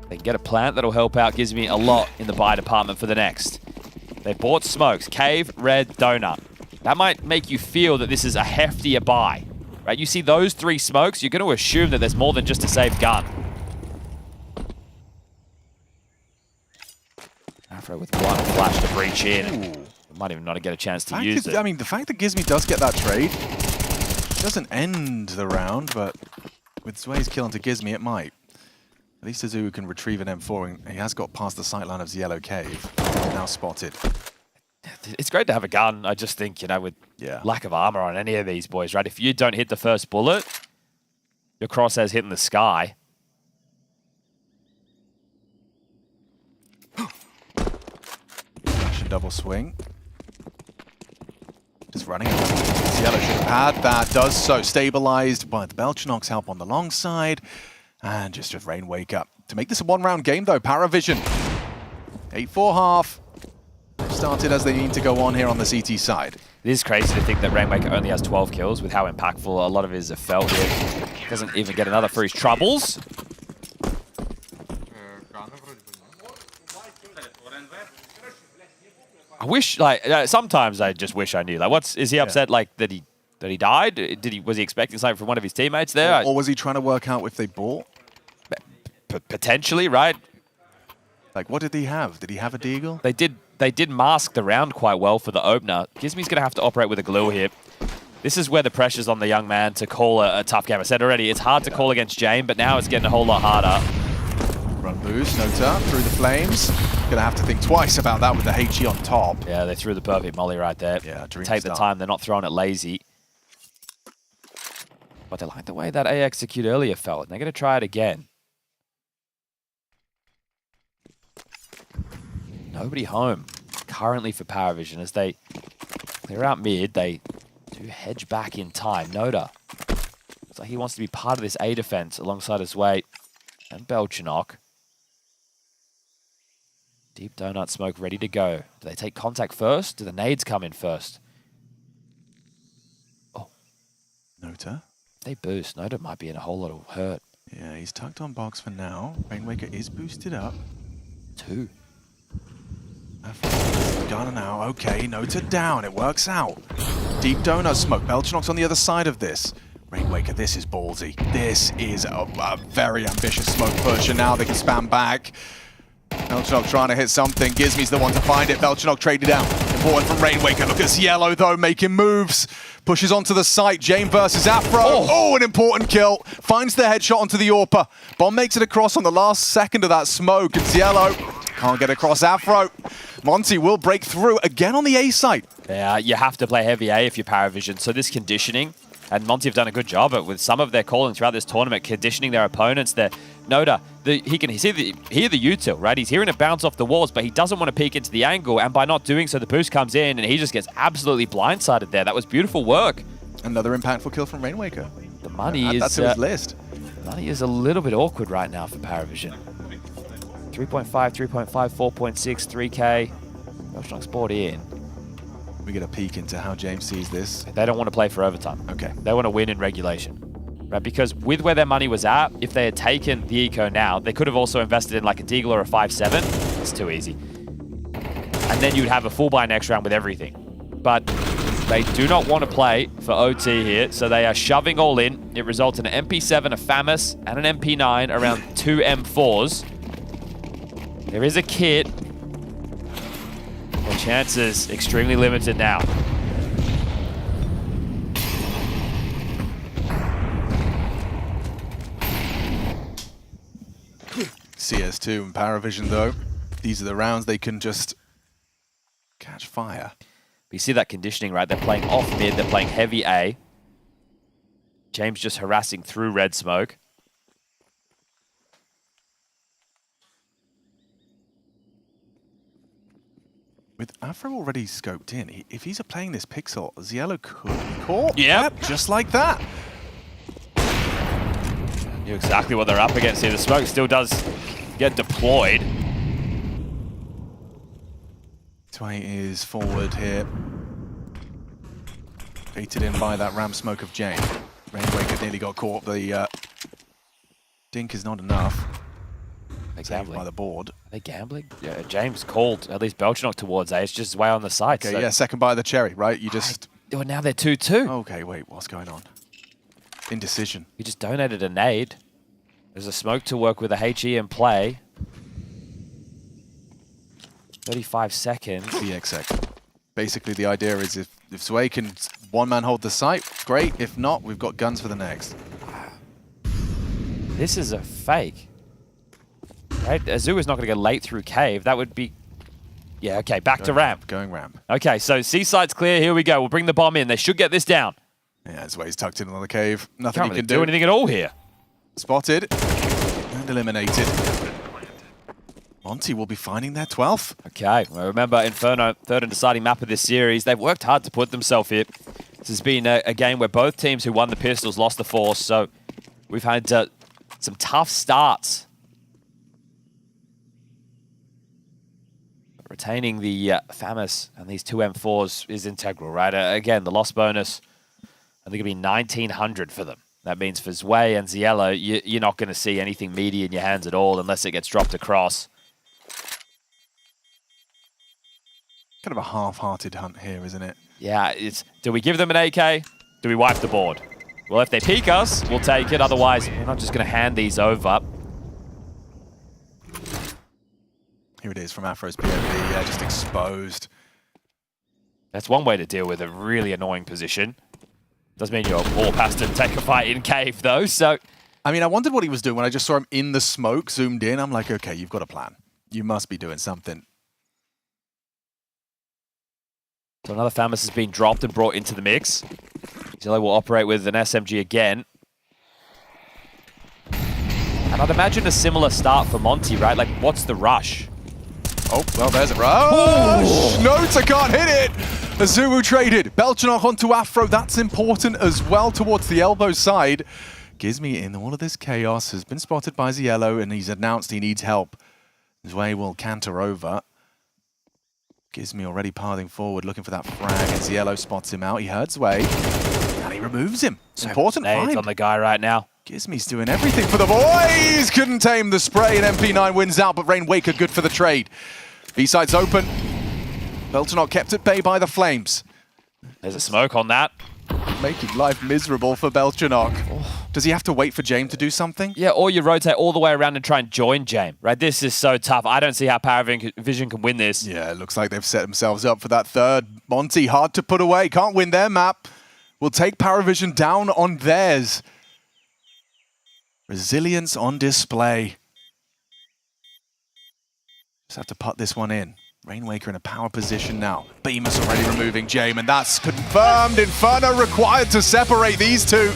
[SPEAKER 7] They can get a plant that'll help out Gizmi a lot in the buy department for the next. They bought smokes, cave, red, donut. That might make you feel that this is a heftier buy, right? You see those 3 smokes, you're going to assume that there's more than just a saved gun. Afro with one flash to breach in. Might even not get a chance to use it.
[SPEAKER 1] I mean, the fact that Gizmi does get that trade doesn't end the round, but with Zwei's kill onto Gizmi, it might. At least Azuwu can retrieve an M4, and he has got past the sightline of the yellow cave. Now spotted.
[SPEAKER 7] It's great to have a gun. I just think, you know, with lack of armor on any of these boys, right? If you don't hit the first bullet, your crosshairs hitting the sky.
[SPEAKER 1] Flash and double swing. Just running. Yellow should have had that. Does so. Stabilized by the Belchanok's help on the long side. And just Rain wake up. To make this a 1-round game, though, PARIVISION. 8-4 half. Started as they need to go on here on the CT side.
[SPEAKER 7] It is crazy to think that Rainmaker only has 12 kills with how impactful a lot of his are felt here. Doesn't even get another for his troubles. I wish, like, sometimes I just wish I knew. Like, is he upset, like, that he died? Was he expecting something from one of his teammates there?
[SPEAKER 1] Or was he trying to work out if they bought?
[SPEAKER 7] Potentially, right?
[SPEAKER 1] Like, what did he have? Did he have a deagle?
[SPEAKER 7] They did mask the round quite well for the opener. Gizmi's going to have to operate with a glue here. This is where the pressure's on the young man to call a tough game. I said already, it's hard to call against Jame, but now it's getting a whole lot harder.
[SPEAKER 1] Run boost, Nota through the flames. Gonna have to think twice about that with the HE on top.
[SPEAKER 7] Yeah, they threw the perfect molly right there.
[SPEAKER 1] Yeah,
[SPEAKER 7] take the time. They're not throwing it lazy. But they like the way that A execute earlier felt, and they're going to try it again. Nobody home currently for PARIVISION as they clear out mid. They do hedge back in time. Nota looks like he wants to be part of this A defense alongside his weight and Belchanok. Deep donut smoke ready to go. Do they take contact first? Do the nades come in first? Oh.
[SPEAKER 1] Nota.
[SPEAKER 7] If they boost, Nota might be in a whole lot of hurt.
[SPEAKER 1] Yeah, he's tucked on box for now. Rainwaker is boosted up.
[SPEAKER 7] 2.
[SPEAKER 1] Gunner now. Okay, Nota down. It works out. Deep donut smoke. Belchenok's on the other side of this. Rainwaker, this is ballsy. This is a very ambitious smoke push, and now they can spam back. Belchenok trying to hit something. Gizmi's the one to find it. Belchenok traded out. Important from Rainwaker. Look at Yellow, though, making moves. Pushes onto the site. Jane versus Afro. Oh, an important kill. Finds the headshot onto the AWPer. Bomb makes it across on the last second of that smoke. It's Yellow. Can't get across Afro. Monte will break through again on the A site.
[SPEAKER 7] Yeah, you have to play heavy A if you're PARIVISION. So this conditioning, and Monte have done a good job with some of their calling throughout this tournament, conditioning their opponents. Nota, he can hear the util, right? He's hearing it bounce off the walls, but he doesn't want to peek into the angle, and by not doing so, the boost comes in, and he just gets absolutely blindsided there. That was beautiful work.
[SPEAKER 1] Another impactful kill from Rainwaker.
[SPEAKER 7] The money
[SPEAKER 1] That's his list.
[SPEAKER 7] Money is a little bit awkward right now for PARIVISION. 3.5, 3.5, 4.6, 3K. Belchenok's bought in.
[SPEAKER 1] We get a peek into how James sees this.
[SPEAKER 7] They don't want to play for overtime.
[SPEAKER 1] Okay.
[SPEAKER 7] They want to win in regulation. Right? Because with where their money was at, if they had taken the eco now, they could have also invested in like a Deagle or a 5-7. It's too easy. And then you'd have a full buy next round with everything. But they do not want to play for OT here, so they are shoving all in. It results in an MP7, a FAMAS, and an MP9, around 2 M4s. There is a kit. The chances extremely limited now.
[SPEAKER 1] CS2 and PARIVISION, though, these are the rounds they can just catch fire.
[SPEAKER 7] But you see that conditioning, right? They're playing off mid, they're playing heavy A. James just harassing through red smoke.
[SPEAKER 1] With Afro already scoped in, if he's playing this pixel, Ziello could be caught.
[SPEAKER 7] Yep.
[SPEAKER 1] Just like that.
[SPEAKER 7] Knew exactly what they're up against here. The smoke still does get deployed.
[SPEAKER 1] Tway is forward here. Baited in by that ramp smoke of Jane. Rainwaker nearly got caught. The dink is not enough.
[SPEAKER 7] They're gambling.
[SPEAKER 1] By the board.
[SPEAKER 7] Are they gambling? Yeah, James called at least Belchenok towards A. It's just way on the side.
[SPEAKER 1] Okay,
[SPEAKER 7] so.
[SPEAKER 1] yeah, second by the cherry, right? You just...
[SPEAKER 7] Well, now they're 2-2.
[SPEAKER 1] Okay, wait, what's going on? Indecision.
[SPEAKER 7] You just donated a nade. There's a smoke to work with a HE in play. 35 seconds.
[SPEAKER 1] BXX. Basically, the idea is if Sway can one-man hold the site, great. If not, we've got guns for the next.
[SPEAKER 7] This is a fake. Right? Azu is not going to go late through cave. That would be... Yeah, okay, back to ramp.
[SPEAKER 1] Going ramp.
[SPEAKER 7] Okay, so C site's clear. Here we go. We'll bring the bomb in. They should get this down.
[SPEAKER 1] Yeah, Sway's tucked in on the cave. Nothing
[SPEAKER 7] Can't
[SPEAKER 1] he
[SPEAKER 7] really
[SPEAKER 1] can
[SPEAKER 7] do anything at all here.
[SPEAKER 1] Spotted and eliminated. Monte will be finding their 12th.
[SPEAKER 7] Okay, well, remember Inferno, third and deciding map of this series. They've worked hard to put themselves here. This has been a game where both teams who won the pistols lost the force, so we've had some tough starts. Retaining the FAMAS and these 2 M4s is integral, right? Again, the loss bonus, I think it'll be 1,900 for them. That means for Zwei and Ziello, you're not going to see anything meaty in your hands at all unless it gets dropped across.
[SPEAKER 1] Kind of a half-hearted hunt here, isn't it?
[SPEAKER 7] Yeah, it's, do we give them an AK? Do we wipe the board? Well, if they peek us, we'll take it. Otherwise, we're not just going to hand these over.
[SPEAKER 1] Here it is from Afro's POV, yeah, just exposed.
[SPEAKER 7] That's one way to deal with a really annoying position. Does mean your Overpass to take a fight in cave, though, so...
[SPEAKER 1] I mean, I wondered what he was doing when I just saw him in the smoke, zoomed in. I'm like, okay, you've got a plan. You must be doing something.
[SPEAKER 7] So another FAMAS has been dropped and brought into the mix. Zillow will operate with an SMG again. And I'd imagine a similar start for Monte, right? Like, what's the rush?
[SPEAKER 1] Oh, well, there's a rush. Nota can't hit it. Azumu traded. Belchenok onto Afro. That's important as well towards the elbow side. Gizmi in all of this chaos has been spotted by Ziello, and he's announced he needs help. Zwei will canter over. Gizmi already pathing forward, looking for that frag as Yellow spots him out. He heard Zwei, and he removes him. Important
[SPEAKER 7] Nades
[SPEAKER 1] find.
[SPEAKER 7] on the guy right now.
[SPEAKER 1] Gizmi's doing everything for the boys. Couldn't tame the spray, and MP9 wins out, but Rainwaker good for the trade. B-side's open. Beltonok kept at bay by the flames.
[SPEAKER 7] There's a smoke on that.
[SPEAKER 1] Making life miserable for Beltonok. Does he have to wait for Jame to do something?
[SPEAKER 7] Yeah, or you rotate all the way around and try and join Jame, right? This is so tough. I don't see how PARIVISION can win this.
[SPEAKER 1] Yeah, it looks like they've set themselves up for that third. Monte, hard to put away. Can't win their map. Will take PARIVISION down on theirs. Resilience on display. Just have to put this one in. Rainwaker in a power position now. Beamus already removing Jame, and that's confirmed. Inferno required to separate these two.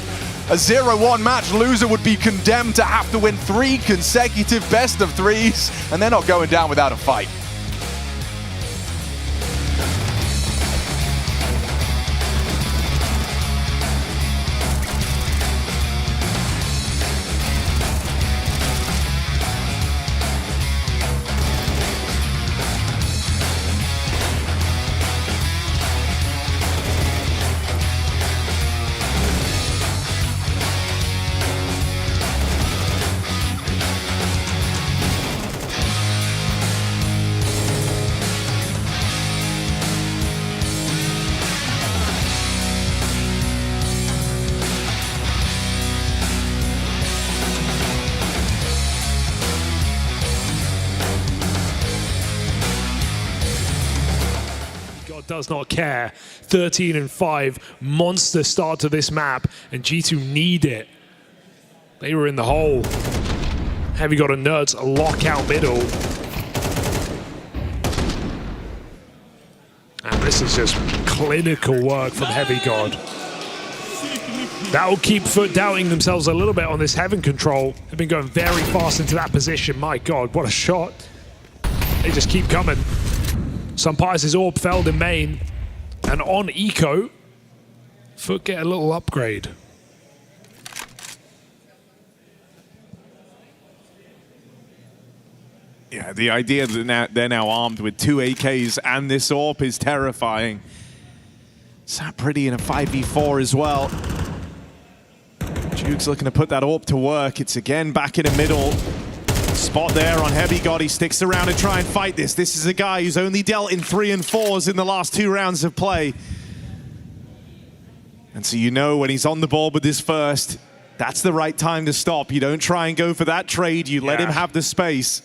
[SPEAKER 1] A 0-1 match. Loser would be condemned to have to win 3 consecutive best of 3s, and they're not going down without a fight.
[SPEAKER 10] Does not care. 13-5, monster start to this map, and G2 need it. They were in the hole. Heavy got a Nerds lockout middle. And this is just clinical work from Heavy God. That will keep Foot doubting themselves a little bit on this Heaven control. They've been going very fast into that position. My God, what a shot. They just keep coming. Sampai's orb failed in main, and on eco, Foot get a little upgrade.
[SPEAKER 14] Yeah, the idea that they're now armed with 2 AKs and this AWP is terrifying. Sat pretty in a 5v4 as well. Duke's looking to put that AWP to work. It's again back in the middle. Spot there on Heavy God. He sticks around to try and fight this. This is a guy who's only dealt in 3 and 4s in the last 2 rounds of play. And so you know when he's on the ball with this first, that's the right time to stop. You don't try and go for that trade. You let him have the space.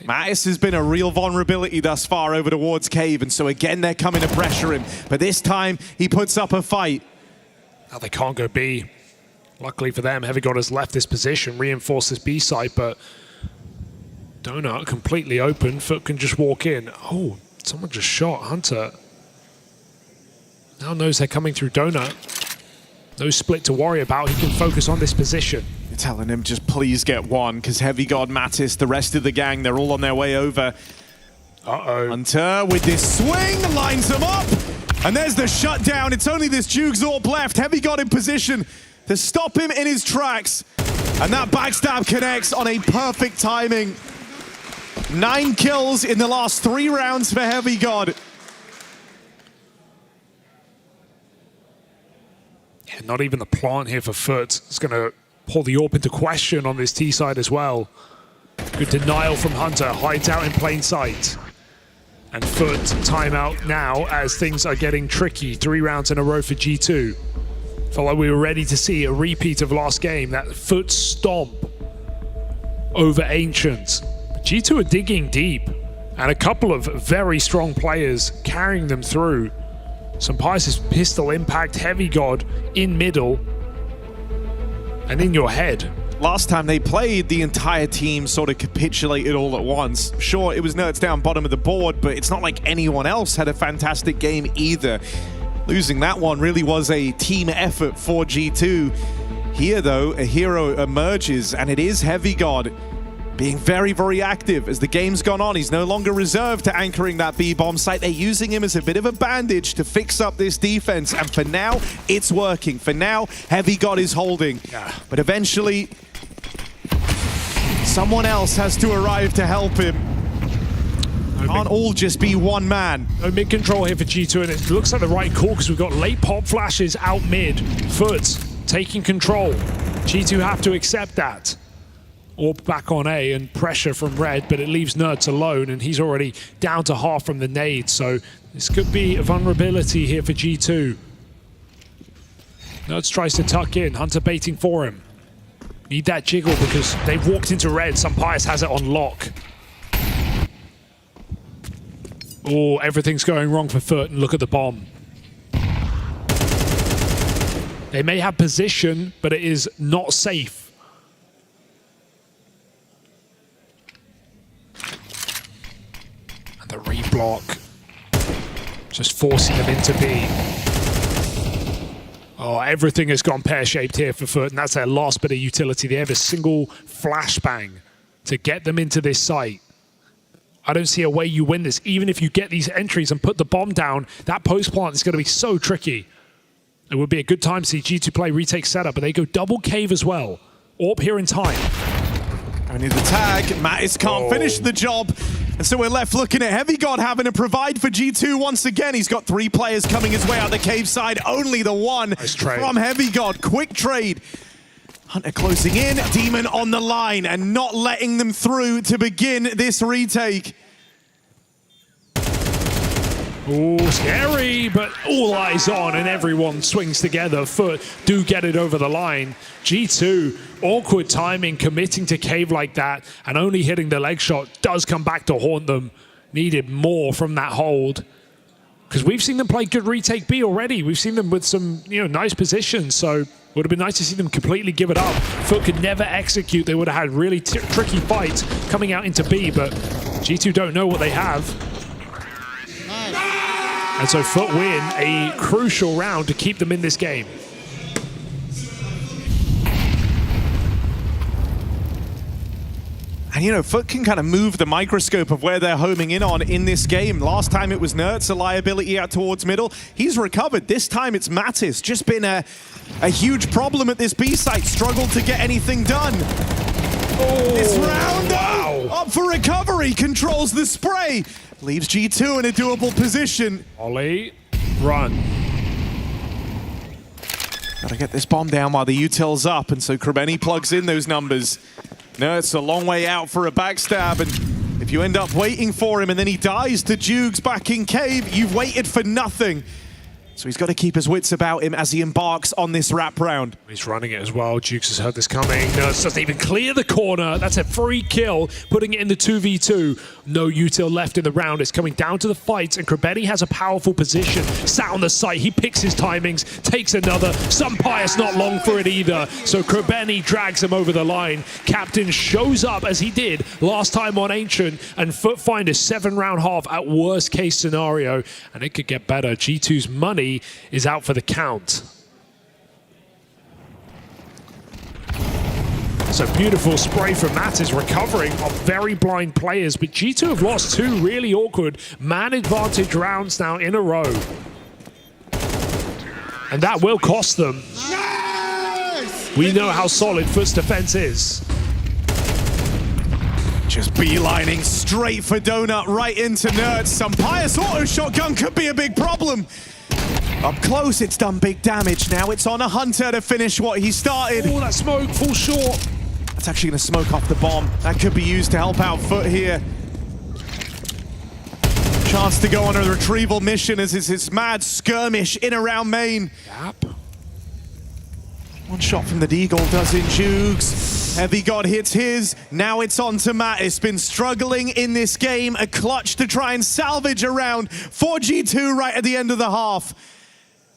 [SPEAKER 14] Natus has been a real vulnerability thus far over towards Cave, and so again they're coming to pressure him. But this time he puts up a fight.
[SPEAKER 10] Now they can't go B. Luckily for them, Heavy God has left this position, reinforced this B side, but Donut completely open. Foot can just walk in. Oh, someone just shot Hunter. Now knows they're coming through Donut. No split to worry about. He can focus on this position.
[SPEAKER 14] You're telling him just please get one, because Heavy God, Mattis, the rest of the gang, they're all on their way over.
[SPEAKER 10] Uh-oh.
[SPEAKER 14] Hunter with this swing, lines them up. And there's the shutdown. It's only this Duke's AWP left. Heavy God in position to stop him in his tracks. And that backstab connects on a perfect timing. 9 kills in the last 3 rounds for Heavy God.
[SPEAKER 10] Yeah, not even the plant here for Foot. It's going to pull the AWP into question on this T side as well. Good denial from Hunter. Hides out in plain sight. And Foot timeout now as things are getting tricky. 3 rounds in a row for G2. Felt like we were ready to see a repeat of last game. That Foot stomp over Ancient. G2 are digging deep. And a couple of very strong players carrying them through. Sampai's pistol impact, Heavy God in middle. And in your head.
[SPEAKER 14] Last time they played, the entire team sort of capitulated all at once. Sure, it was Nerds down bottom of the board, but it's not like anyone else had a fantastic game either. Losing that one really was a team effort for G2. Here, though, a hero emerges, and it is Heavy God being very, very active as the game's gone on. He's no longer reserved to anchoring that B-bomb site. They're using him as a bit of a bandage to fix up this defense, and for now, it's working. For now, Heavy God is holding. But eventually,
[SPEAKER 4] Someone else has to arrive to help him. Can't all just be one man.
[SPEAKER 10] No mid control here for G2, and it looks like the right call because we've got late pop flashes out mid. Foot taking control. G2 have to accept that. Orb back on A and pressure from Red, but it leaves Nerds alone, and he's already down to half from the nade, so this could be a vulnerability here for G2. Nerds tries to tuck in, Hunter baiting for him. Need that jiggle because they've walked into Red. Some Pius has it on lock. Oh, everything's going wrong for Foot, and look at the bomb. They may have position, but it is not safe. And the reblock, just forcing them into B. Oh, everything has gone pear-shaped here for Foot, and that's their last bit of utility. They have a single flashbang to get them into this site. I don't see a way you win this. Even if you get these entries and put the bomb down, that post plant is going to be so tricky. It would be a good time to see G2 play retake setup, but they go double cave as well. Orb here in time.
[SPEAKER 4] Only the tag. Mattis can't finish the job. And so we're left looking at Heavy God having to provide for G2 once again. He's got 3 players coming his way out the cave side. Only the one from Heavy God. Quick trade. Hunter closing in, Demon on the line and not letting them through to begin this retake.
[SPEAKER 10] Oh, scary, but all eyes on and everyone swings together. Foot do get it over the line. G2, awkward timing, committing to cave like that and only hitting the leg shot does come back to haunt them. Needed more from that hold. Because we've seen them play good retake B already. We've seen them with some, nice positions. So would have been nice to see them completely give it up. Foot could never execute. They would have had really tricky fights coming out into B, but G2 don't know what they have. And so Foot win a crucial round to keep them in this game.
[SPEAKER 4] And Foot can kind of move the microscope of where they're homing in on in this game. Last time it was Nertz, a liability out towards middle. He's recovered. This time it's Mattis. Just been a huge problem at this B site. Struggled to get anything done. This round up for recovery. Controls the spray. Leaves G2 in a doable position.
[SPEAKER 10] Ollie, run.
[SPEAKER 4] Gotta get this bomb down while the util's up. And so Krebeni plugs in those numbers. No, it's a long way out for a backstab, and if you end up waiting for him and then he dies to Jugs back in cave, you've waited for nothing. So he's got to keep his wits about him as he embarks on this wrap round.
[SPEAKER 10] He's running it as well. Jukes has heard this coming. Nerds doesn't even clear the corner. That's a free kill, putting it in the 2v2. No util left in the round. It's coming down to the fight, and Krebeni has a powerful position. Sat on the site. He picks his timings, takes another. Some Pius not long for it either. So Krebeni drags him over the line. Captain shows up as he did last time on Ancient, and Foot find a 7-round half at worst case scenario, and it could get better. G2's money is out for the count. So beautiful spray from Mattis, recovering off very blind players, but G2 have lost 2 really awkward man advantage rounds now in a row. And that will cost them. We know how solid Foot's defense is.
[SPEAKER 4] Just beelining straight for Donut, right into Nerds. Some Pius auto shotgun could be a big problem. Up close, it's done big damage. Now it's on a Hunter to finish what he started.
[SPEAKER 10] Oh, that smoke, full short.
[SPEAKER 4] That's actually going to smoke off the bomb. That could be used to help out Foot here. Chance to go on a retrieval mission as is his mad skirmish in around main.
[SPEAKER 10] Yep.
[SPEAKER 4] One shot from the Deagle does in Jugs. Heavy God hits his. Now it's on to Mattis. Been struggling in this game. A clutch to try and salvage a round for G2 right at the end of the half.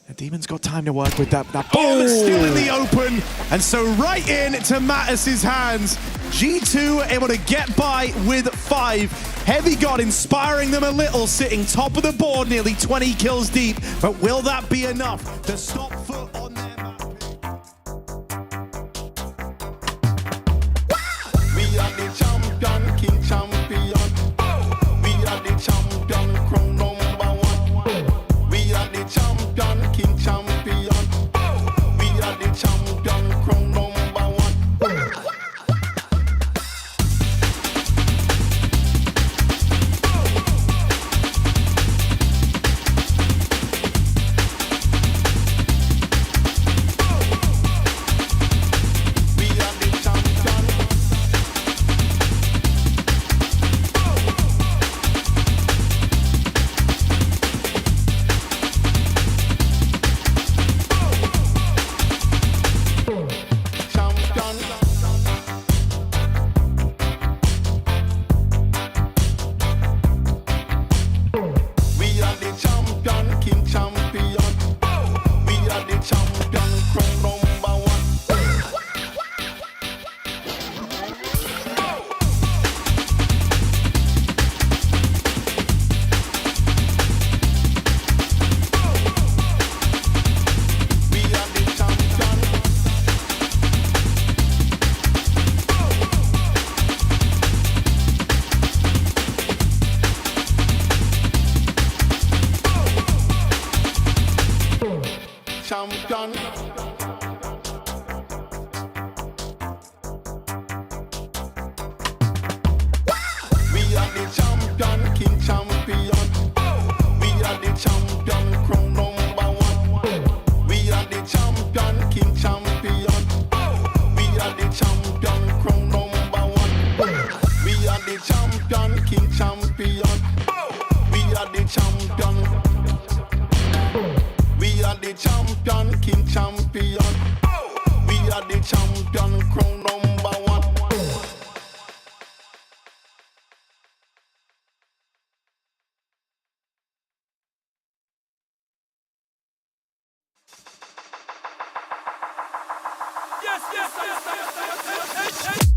[SPEAKER 4] The Demon's got time to work with that. That bomb is still in the open. And so right in to Mattis's hands. G2 able to get by with 5. Heavy God inspiring them a little, sitting top of the board, nearly 20 kills deep. But will that be enough to stop Foot on their map?
[SPEAKER 8] We are the champion, king champion. We are the champion, crown #1. We are the champion, king champion. We are the champion, crown #1. champion. We are the champion, king champion. We are the champion, crown number one. We are the champion, king champion. We are the champion, crown number one. We are the champion, king champion. We are the champion. We are the champion, king champion. We are the champion, crown number one.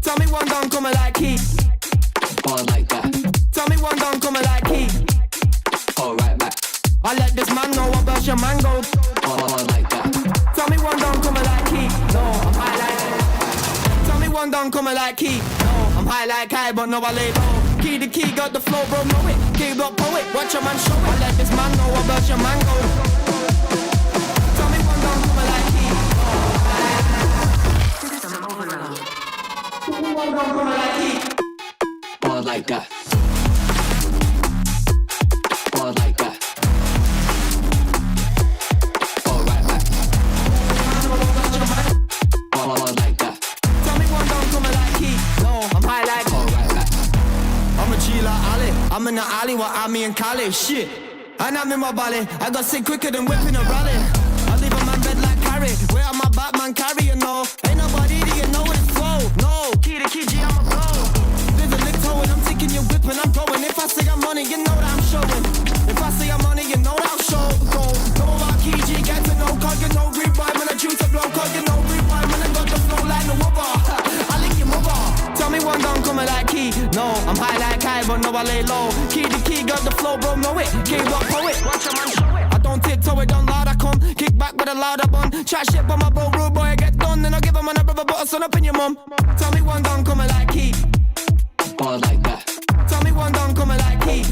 [SPEAKER 16] Tell me one done coming like Keith. Ball like that. Tell me one done coming like Keith. All right back. I let this man know about your mango. Ball like that. Tell me one done coming like Keith. No, I'm high like. Tell me one done coming like Keith. No, I'm high like high, but no I lay low. Key to key, got the flow, bro, know it. Key block poet, watch your man show it. I let this man know about your mango. Tell me one done coming like Keith. Ball like that. Ball like that. Ball right back. Ball like that. Tell me one don't coming like Keith. No, I'm high like. Ball right back. I'm a G like Ali. I'm in the alley with Ami and Kali. Shit. And I'm in my body. I got sick quicker than whipping a rally. I leave a man bed like Carrie. Where am I Batman carrying? No, ain't nobody that you know it's flow. No, key to key G, I'm a blow. There's a lick toe and I'm taking your whip and I'm going. If I say I'm money, you know that I'm showing. If I say I'm money, you know that I'll show. Go, know about key G, get to know. Cause you know revive and I choose to blow. Cause you know revive and I got the flow like the whopper. I lick your mother. Tell me one done coming like key. No, I'm high like high, but no I lay low. Key to key, got the flow, bro, know it. Key rock poet, watch your man show it. I don't tiptoe it, don't loud I come. Kick back with a louder bun. Chat shit, but my bro, rude boy, I get done. Then I give him another brother, but I son up in your mum. Tell me one done coming like key. Ball like that. Tell me one done coming like key.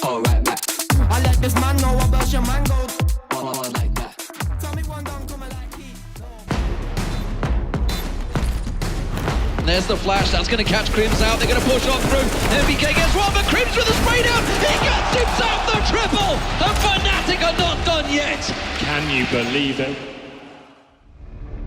[SPEAKER 16] All right back. I let this man know about your mango. Ball like that. Tell me one done coming like key.
[SPEAKER 19] There's the flash, that's going to catch Crims out, they're going to push on through, MBK gets one, but Crims with a spray down, he gets himself the triple, and Fnatic are not done yet!
[SPEAKER 10] Can you believe it?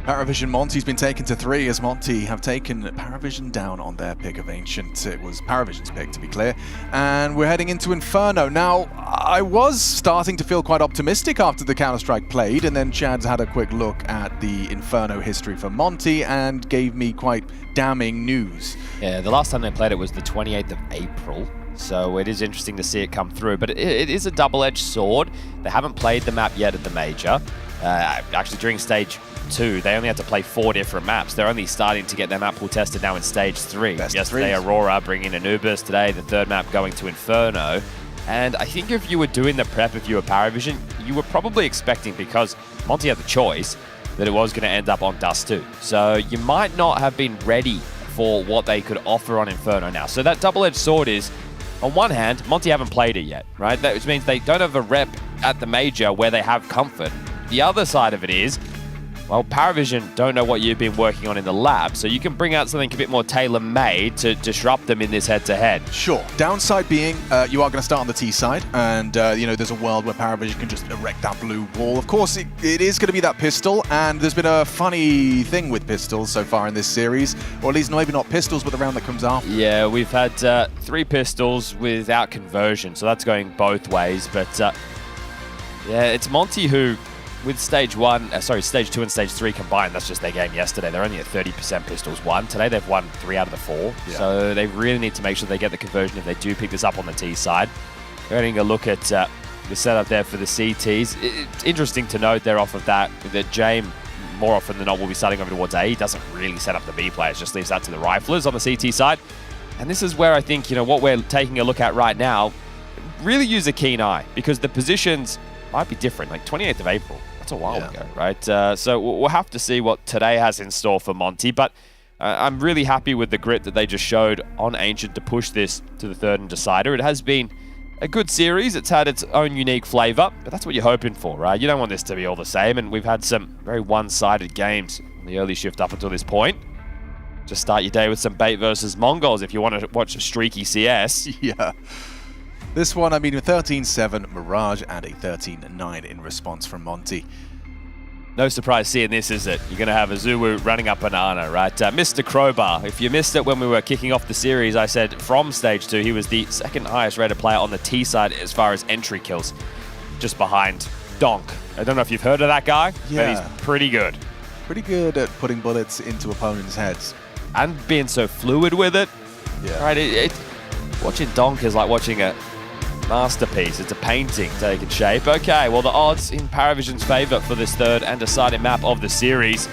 [SPEAKER 1] PARIVISION Monte's been taken to 3 as Monte have taken PARIVISION down on their pick of Ancient. It was PARIVISION's pick, to be clear. And we're heading into Inferno. Now, I was starting to feel quite optimistic after the Counter-Strike played, and then Chad's had a quick look at the Inferno history for Monte and gave me quite damning news.
[SPEAKER 7] Yeah, the last time they played it was the 28th of April. So it is interesting to see it come through, but it is a double-edged sword. They haven't played the map yet at the major. Actually, during stage 2, they only had to play 4 different maps. They're only starting to get their map pool tested now in stage 3. Yesterday, Aurora bringing Anubis. Today, the 3rd map going to Inferno. And I think if you were doing the prep, if you were PARIVISION, you were probably expecting, because Monte had the choice, that it was going to end up on Dust 2. So you might not have been ready for what they could offer on Inferno now. So that double-edged sword is, on one hand, Monte haven't played it yet, right? That which means they don't have a rep at the major where they have comfort. The other side of it is, well, PARIVISION don't know what you've been working on in the lab, so you can bring out something a bit more tailor-made to disrupt them in this head-to-head.
[SPEAKER 1] Sure. Downside being, you are going to start on the T side, and you know, there's a world where PARIVISION can just erect that blue wall. Of course, it is going to be that pistol, and there's been a funny thing with pistols so far in this series, or at least maybe not pistols, but the round that comes after.
[SPEAKER 7] Yeah, we've had 3 pistols without conversion, so that's going both ways. But yeah, it's Monte who, with stage 2 and stage 3 combined, that's just their game yesterday. They're only at 30% pistols won. Today they've won 3 out of the 4. Yeah. So they really need to make sure they get the conversion if they do pick this up on the T side. Having a look at the setup there for the CTs. It's interesting to note there off of that James, more often than not, will be starting over towards A. He doesn't really set up the B players, just leaves that to the riflers on the CT side. And this is where I think, you know, what we're taking a look at right now, really use a keen eye, because the positions might be different. Like 28th of April. That's a while ago, right? So we'll have to see what today has in store for Monte, but I'm really happy with the grit that they just showed on Ancient to push this to the 3rd and decider. It has been a good series. It's had its own unique flavor, but that's what you're hoping for, right? You don't want this to be all the same, and we've had some very one-sided games in the early shift up until this point. Just start your day with some bait versus MongolZ if you want to watch a streaky CS.
[SPEAKER 1] Yeah. This one, I mean, a 13-7 Mirage and a 13-9 in response from Monte.
[SPEAKER 7] No surprise seeing this, is it? You're going to have a Zulu running up banana, right? Mr. Crowbar, if you missed it when we were kicking off the series, I said from stage 2, he was the second highest rated player on the T side as far as entry kills, just behind Donk. I don't know if you've heard of that guy, but he's pretty good.
[SPEAKER 1] Pretty good at putting bullets into opponents' heads.
[SPEAKER 7] And being so fluid with it.
[SPEAKER 1] Yeah.
[SPEAKER 7] Right, watching Donk is like watching a masterpiece. It's a painting taking shape. Okay, well, the odds in PARIVISION's favor for this third and deciding map of the series.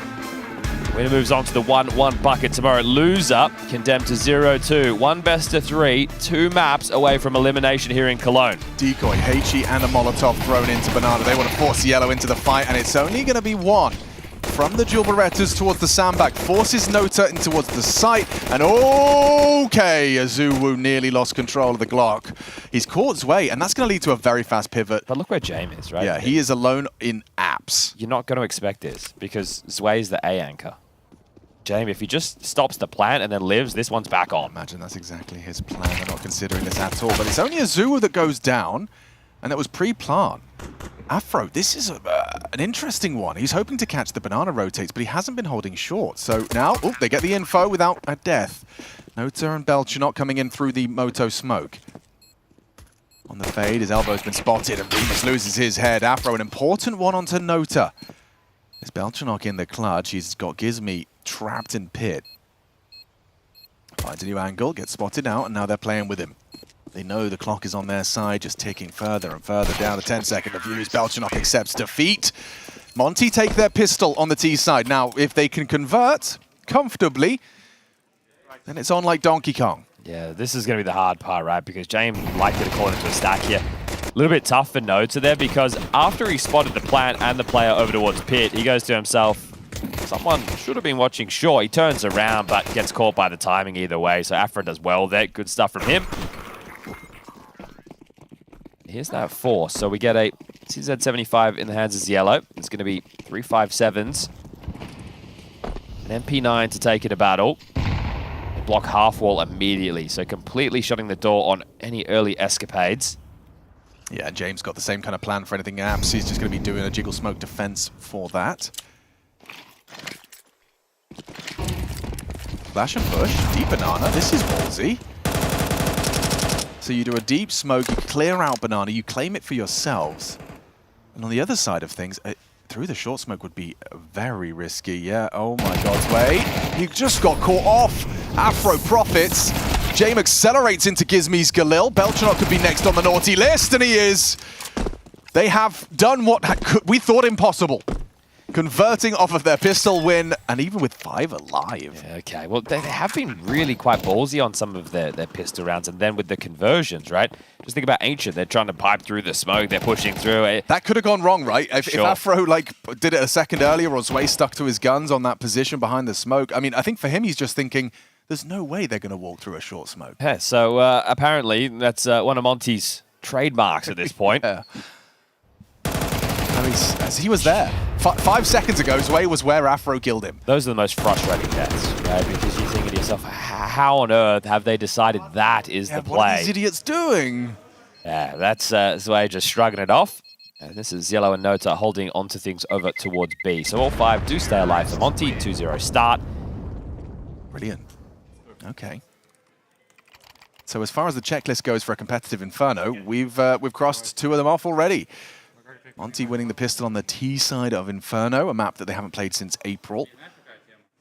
[SPEAKER 7] Winner moves on to the 1-1 bucket tomorrow. Loser condemned to 0-2. 1 best of 3, 2 maps away from elimination here in Cologne.
[SPEAKER 1] Decoy, HE and a Molotov thrown into Banana. They want to force Yellow into the fight, and it's only going to be one. From the dual Berettas towards the sandbag, forces Nota in towards the site, and okay, Azuwu nearly lost control of the Glock. He's caught Zwei, and that's going to lead to a very fast pivot.
[SPEAKER 7] But look where James is, right?
[SPEAKER 1] Yeah, he is alone in apps.
[SPEAKER 7] You're not going to expect this, because Zwei is the A anchor. James, if he just stops the plant and then lives, this one's back on.
[SPEAKER 1] Imagine that's exactly his plan. They're not considering this at all, but it's only Azuwu that goes down, and that was pre-plant. Afro, this is an interesting one. He's hoping to catch the banana rotates, but he hasn't been holding short. So now, they get the info without a death. Nota and Belchanok coming in through the Moto smoke. On the fade, his elbow's been spotted, and Remus loses his head. Afro, an important one onto Nota. There's Belchanok in the clutch. He's got Gizmi trapped in pit. Finds a new angle, gets spotted out, and now they're playing with him. They know the clock is on their side, just ticking further and further down the 10-second reviews. Belchanok accepts defeat. Monte take their pistol on the T side. Now, if they can convert comfortably, then it's on like Donkey Kong.
[SPEAKER 7] Yeah, this is going to be the hard part, right? Because James likely to call it into a stack here. A little bit tough for Nota there, because after he spotted the plant and the player over towards pit, he goes to himself, someone should have been watching short. He turns around, but gets caught by the timing either way. So Afra does well there. Good stuff from him. Here's that force. So we get a CZ75 in the hands of Yellow. It's going to be 357s. An MP9 to take it to battle. They block half wall immediately, so completely shutting the door on any early escapades.
[SPEAKER 1] Yeah, James got the same kind of plan for anything apps. He's just going to be doing a jiggle smoke defense for that. Flash and push, deep banana. This is ballsy. So you do a deep smoke, you clear out banana, you claim it for yourselves. And on the other side of things, through the short smoke would be very risky. Yeah, oh my God, wait. He just got caught off. Afro profits. James accelerates into Gizmi's Galil. Belchanok could be next on the naughty list, and he is. They have done what we thought impossible. Converting off of their pistol win, and even with 5 alive.
[SPEAKER 7] Yeah, okay, well, they have been really quite ballsy on some of their pistol rounds, and then with the conversions, right? Just think about Ancient. They're trying to pipe through the smoke. They're pushing through it.
[SPEAKER 1] That could have gone wrong, right? If Afro did it a second earlier, or Zwei stuck to his guns on that position behind the smoke. I mean, I think for him, he's just thinking, there's no way they're going to walk through a short smoke.
[SPEAKER 7] Yeah, so apparently that's one of Monte's trademarks at this point.
[SPEAKER 1] Yeah. As he was there. 5 seconds ago, Zwei was where Afro killed him.
[SPEAKER 7] Those are the most frustrating deaths, right? Because you think to yourself, how on earth have they decided that is the play?
[SPEAKER 1] What are these idiots doing?
[SPEAKER 7] Yeah, that's Zwei just shrugging it off. And this is Yellow and Nota holding onto things over towards B. So all 5 do stay alive for Monte. 2-0 start.
[SPEAKER 1] Brilliant. Okay. So as far as the checklist goes for a competitive Inferno, we've crossed 2 of them off already. Monte winning the pistol on the T side of Inferno, a map that they haven't played since April.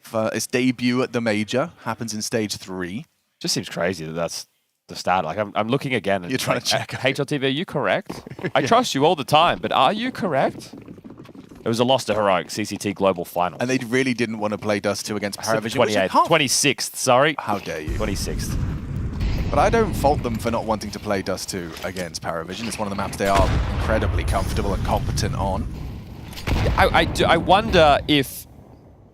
[SPEAKER 1] For its debut at the Major, happens in stage 3.
[SPEAKER 7] Just seems crazy that that's the start. Like, I'm looking again. And
[SPEAKER 1] you're trying to check.
[SPEAKER 7] HLTV, are you correct? I trust you all the time, but are you correct? It was a loss to Heroic CCT Global Final.
[SPEAKER 1] And they really didn't want to play Dust 2 against PARIVISION.
[SPEAKER 7] 26th, sorry.
[SPEAKER 1] How dare you.
[SPEAKER 7] 26th.
[SPEAKER 1] But I don't fault them for not wanting to play Dust 2 against PARIVISION. It's one of the maps they are incredibly comfortable and competent on.
[SPEAKER 7] I wonder if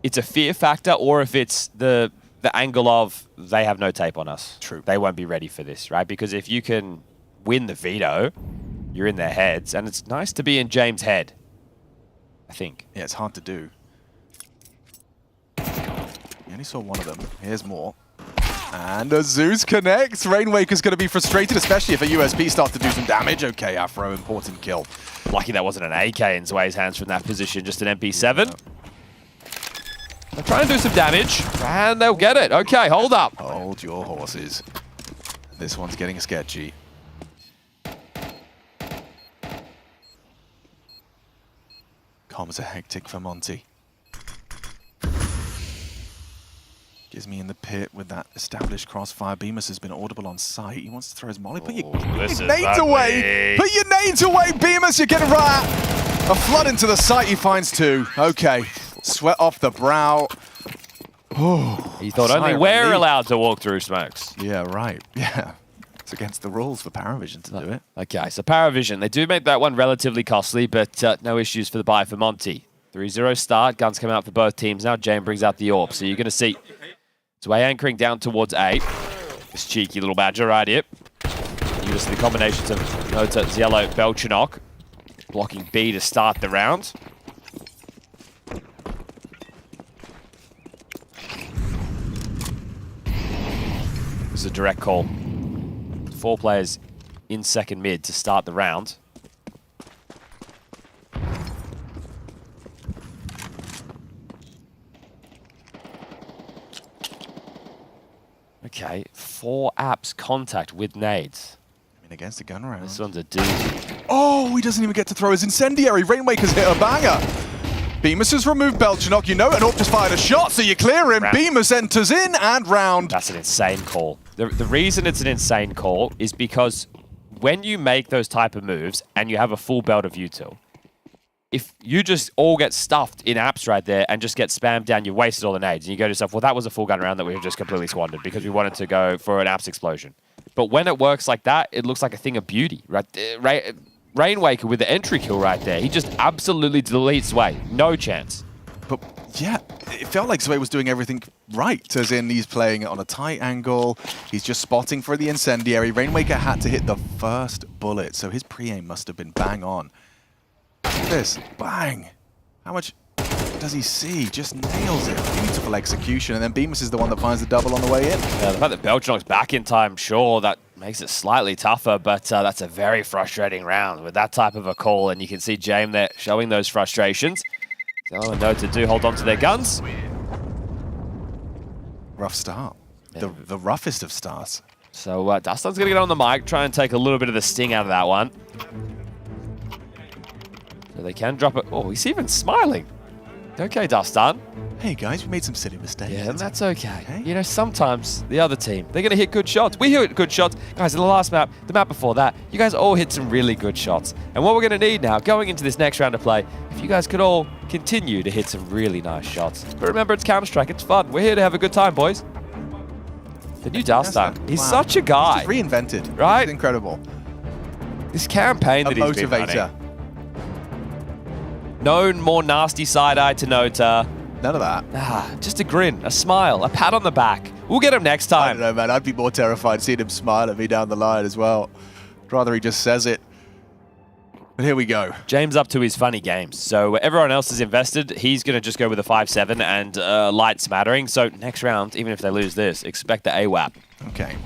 [SPEAKER 7] it's a fear factor or if it's the angle of they have no tape on us.
[SPEAKER 1] True.
[SPEAKER 7] They won't be ready for this, right? Because if you can win the veto, you're in their heads, and it's nice to be in James' head, I think.
[SPEAKER 1] Yeah, it's hard to do. You only saw one of them. Here's more. And a Zeus connects. Rainwaker's going to be frustrated, especially if a USP starts to do some damage. Okay, Afro, important kill.
[SPEAKER 7] Lucky that wasn't an AK in Zway's hands from that position, just an MP7. They'll try and do some damage, and they'll get it. Okay, hold up.
[SPEAKER 1] Hold your horses. This one's getting sketchy. Comms are hectic for Monte. Gives me in the pit with that established crossfire. Bemis has been audible on site. He wants to throw his molly. Put your nades away! Put your nades away, Bemis! You're getting right! A flood into the site. He finds two. Okay. Sweat off the brow. Oh,
[SPEAKER 7] he thought only we're allowed to walk through smokes.
[SPEAKER 1] Yeah, right. Yeah. It's against the rules for PARIVISION to do it.
[SPEAKER 7] Okay, so PARIVISION, they do make that one relatively costly, but no issues for the buy for Monte. 3-0 start, guns come out for both teams now. Jane brings out the AWP, so you're going to see Zway anchoring down towards A. This cheeky little badger right here. You just see the combinations of Nota, Yellow, Belchanok blocking B to start the round. This is a direct call. 4 players in second mid to start the round. Okay, 4 apps contact with nades.
[SPEAKER 1] I mean, against the gun round.
[SPEAKER 7] This one's a doozy.
[SPEAKER 1] Oh, he doesn't even get to throw his incendiary. Rainwaker's hit a banger. Bemis has removed Belchanok, you know, and Orp just fired a shot, so you clear him. Bemis enters in and round.
[SPEAKER 7] That's an insane call. The reason it's an insane call is because when you make those type of moves and you have a full belt of util, if you just all get stuffed in apps right there and just get spammed down, you wasted all the nades, and you go to yourself, well, that was a full gun round that we have just completely squandered because we wanted to go for an apps explosion. But when it works like that, it looks like a thing of beauty, right? Rainwaker with the entry kill right there. He just absolutely deletes Zway. No chance.
[SPEAKER 1] But yeah, it felt like Zway was doing everything right, as in he's playing it on a tight angle. He's just spotting for the incendiary. Rainwaker had to hit the first bullet, so his pre-aim must have been bang on. Look at this. Bang. How much does he see? Just nails it. Beautiful execution. And then Bemis is the one that finds the double on the way in.
[SPEAKER 7] Yeah, the fact that Belchanok's back in time, sure, that makes it slightly tougher, but that's a very frustrating round with that type of a call. And you can see James there showing those frustrations. So a note to do, hold on to their guns.
[SPEAKER 1] Rough start. Yeah. The roughest of starts.
[SPEAKER 7] So Dustin's going to get on the mic, try and take a little bit of the sting out of that one. So they can drop it. Oh, he's even smiling. Okay, Dustin.
[SPEAKER 1] Hey guys, we made some silly mistakes.
[SPEAKER 7] Yeah, and that's okay. You know, sometimes the other team, they're going to hit good shots. We hit good shots. Guys, in the last map, the map before that, you guys all hit some really good shots. And what we're going to need now, going into this next round of play, if you guys could all continue to hit some really nice shots. But remember, it's Counter-Strike. It's fun. We're here to have a good time, boys. The new Dustin. He's such a guy.
[SPEAKER 1] He's reinvented.
[SPEAKER 7] Right?
[SPEAKER 1] It's incredible.
[SPEAKER 7] This campaign that he's been running. No more nasty side-eye to Nota.
[SPEAKER 1] None of that.
[SPEAKER 7] Just a grin, a smile, a pat on the back. We'll get him next time.
[SPEAKER 1] I don't know, man. I'd be more terrified seeing him smile at me down the line as well. I'd rather he just says it. But here we go.
[SPEAKER 7] James up to his funny games. So everyone else is invested. He's going to just go with a 5-7 and light smattering. So next round, even if they lose this, expect the AWAP.
[SPEAKER 1] Okay.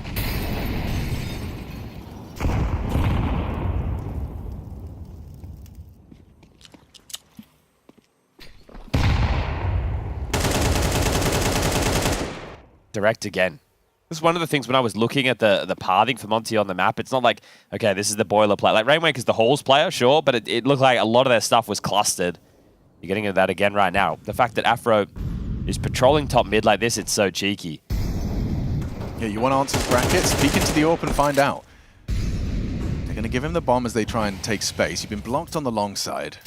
[SPEAKER 7] Direct again. This is one of the things when I was looking at the pathing for Monte on the map, it's not like, okay, this is the boilerplate. Like, Rainwaker's the Halls player, sure, but it looked like a lot of their stuff was clustered. You're getting into that again right now. The fact that Afro is patrolling top mid like this, it's so cheeky.
[SPEAKER 1] Yeah, you want to answer brackets? Peek into the AWP and find out. They're going to give him the bomb as they try and take space. You've been blocked on the long side.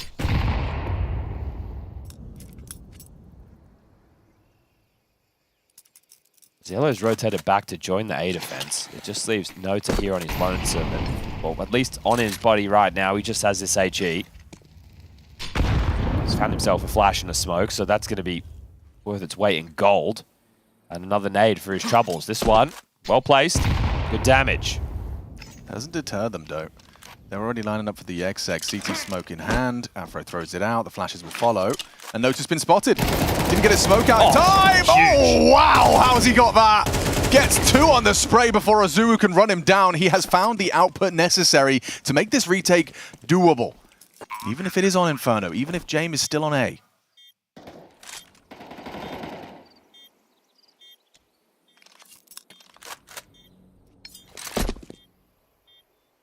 [SPEAKER 7] Yellow's rotated back to join the A defense. It just leaves Nota here on his lonesome, and, well, at least on his body right now, he just has this HE. He's found himself a flash and a smoke, so that's going to be worth its weight in gold. And another nade for his troubles. This one, well placed, good damage.
[SPEAKER 1] Doesn't deter them, though. They're already lining up for the exec. CT smoke in hand. Afro throws it out. The flashes will follow. And Natus been spotted. Didn't get his smoke out in time. Oh, wow. How's he got that? Gets 2 on the spray before Azuu can run him down. He has found the output necessary to make this retake doable. Even if it is on Inferno, even if James is still on A.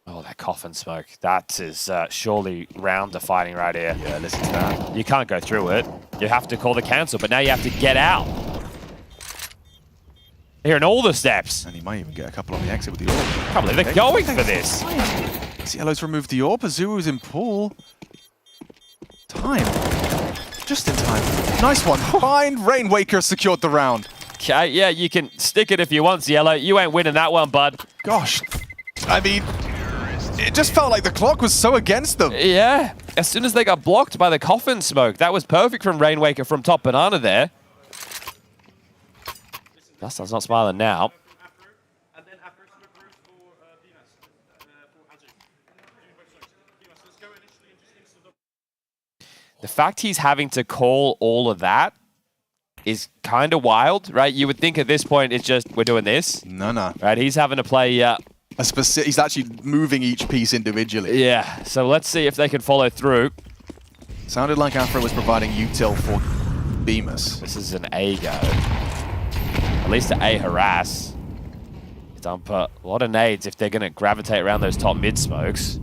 [SPEAKER 7] Oh, that coffin smoke. That is surely rounder fighting right here.
[SPEAKER 1] Yeah, listen to that.
[SPEAKER 7] You can't go through it. You have to call the cancel, but now you have to get out. Hearing all the steps.
[SPEAKER 1] And he might even get a couple on the exit with the AWP.
[SPEAKER 7] I can't believe they're going for this.
[SPEAKER 1] Yellow's removed the AWP. Azuu's in pool. Time. Just in time. Nice one. Fine. Rainwaker secured the round.
[SPEAKER 7] Okay, yeah, you can stick it if you want, Yellow. You ain't winning that one, bud.
[SPEAKER 1] Gosh. I mean, it just felt like the clock was so against them.
[SPEAKER 7] Yeah. As soon as they got blocked by the coffin smoke, that was perfect from Rainwaker from top banana there. Dustin's not smiling now. The fact he's having to call all of that is kind of wild, right? You would think at this point it's just, we're doing this.
[SPEAKER 1] No.
[SPEAKER 7] Right, he's having to play...
[SPEAKER 1] he's actually moving each piece individually.
[SPEAKER 7] Yeah, so let's see if they can follow through.
[SPEAKER 1] Sounded like Afro was providing util for Bemis.
[SPEAKER 7] This is an A go. At least an A harass. Dump a lot of nades if they're going to gravitate around those top mid smokes.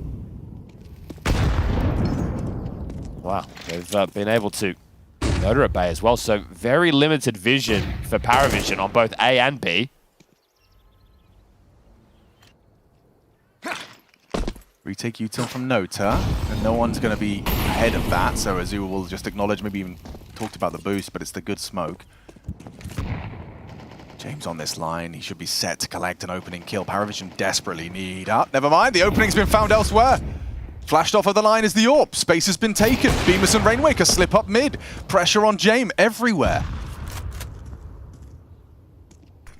[SPEAKER 7] Wow, they've been able to noter at Bay as well, so very limited vision for PARIVISION on both A and B.
[SPEAKER 1] Retake util from Nota, and no one's going to be ahead of that, so Azuu will just acknowledge, maybe even talked about the boost, but it's the good smoke. James on this line, he should be set to collect an opening kill. PARIVISION desperately need... never mind, the opening's been found elsewhere. Flashed off of the line is the AWP. Space has been taken. Bemis and Rainwaker slip up mid. Pressure on James everywhere.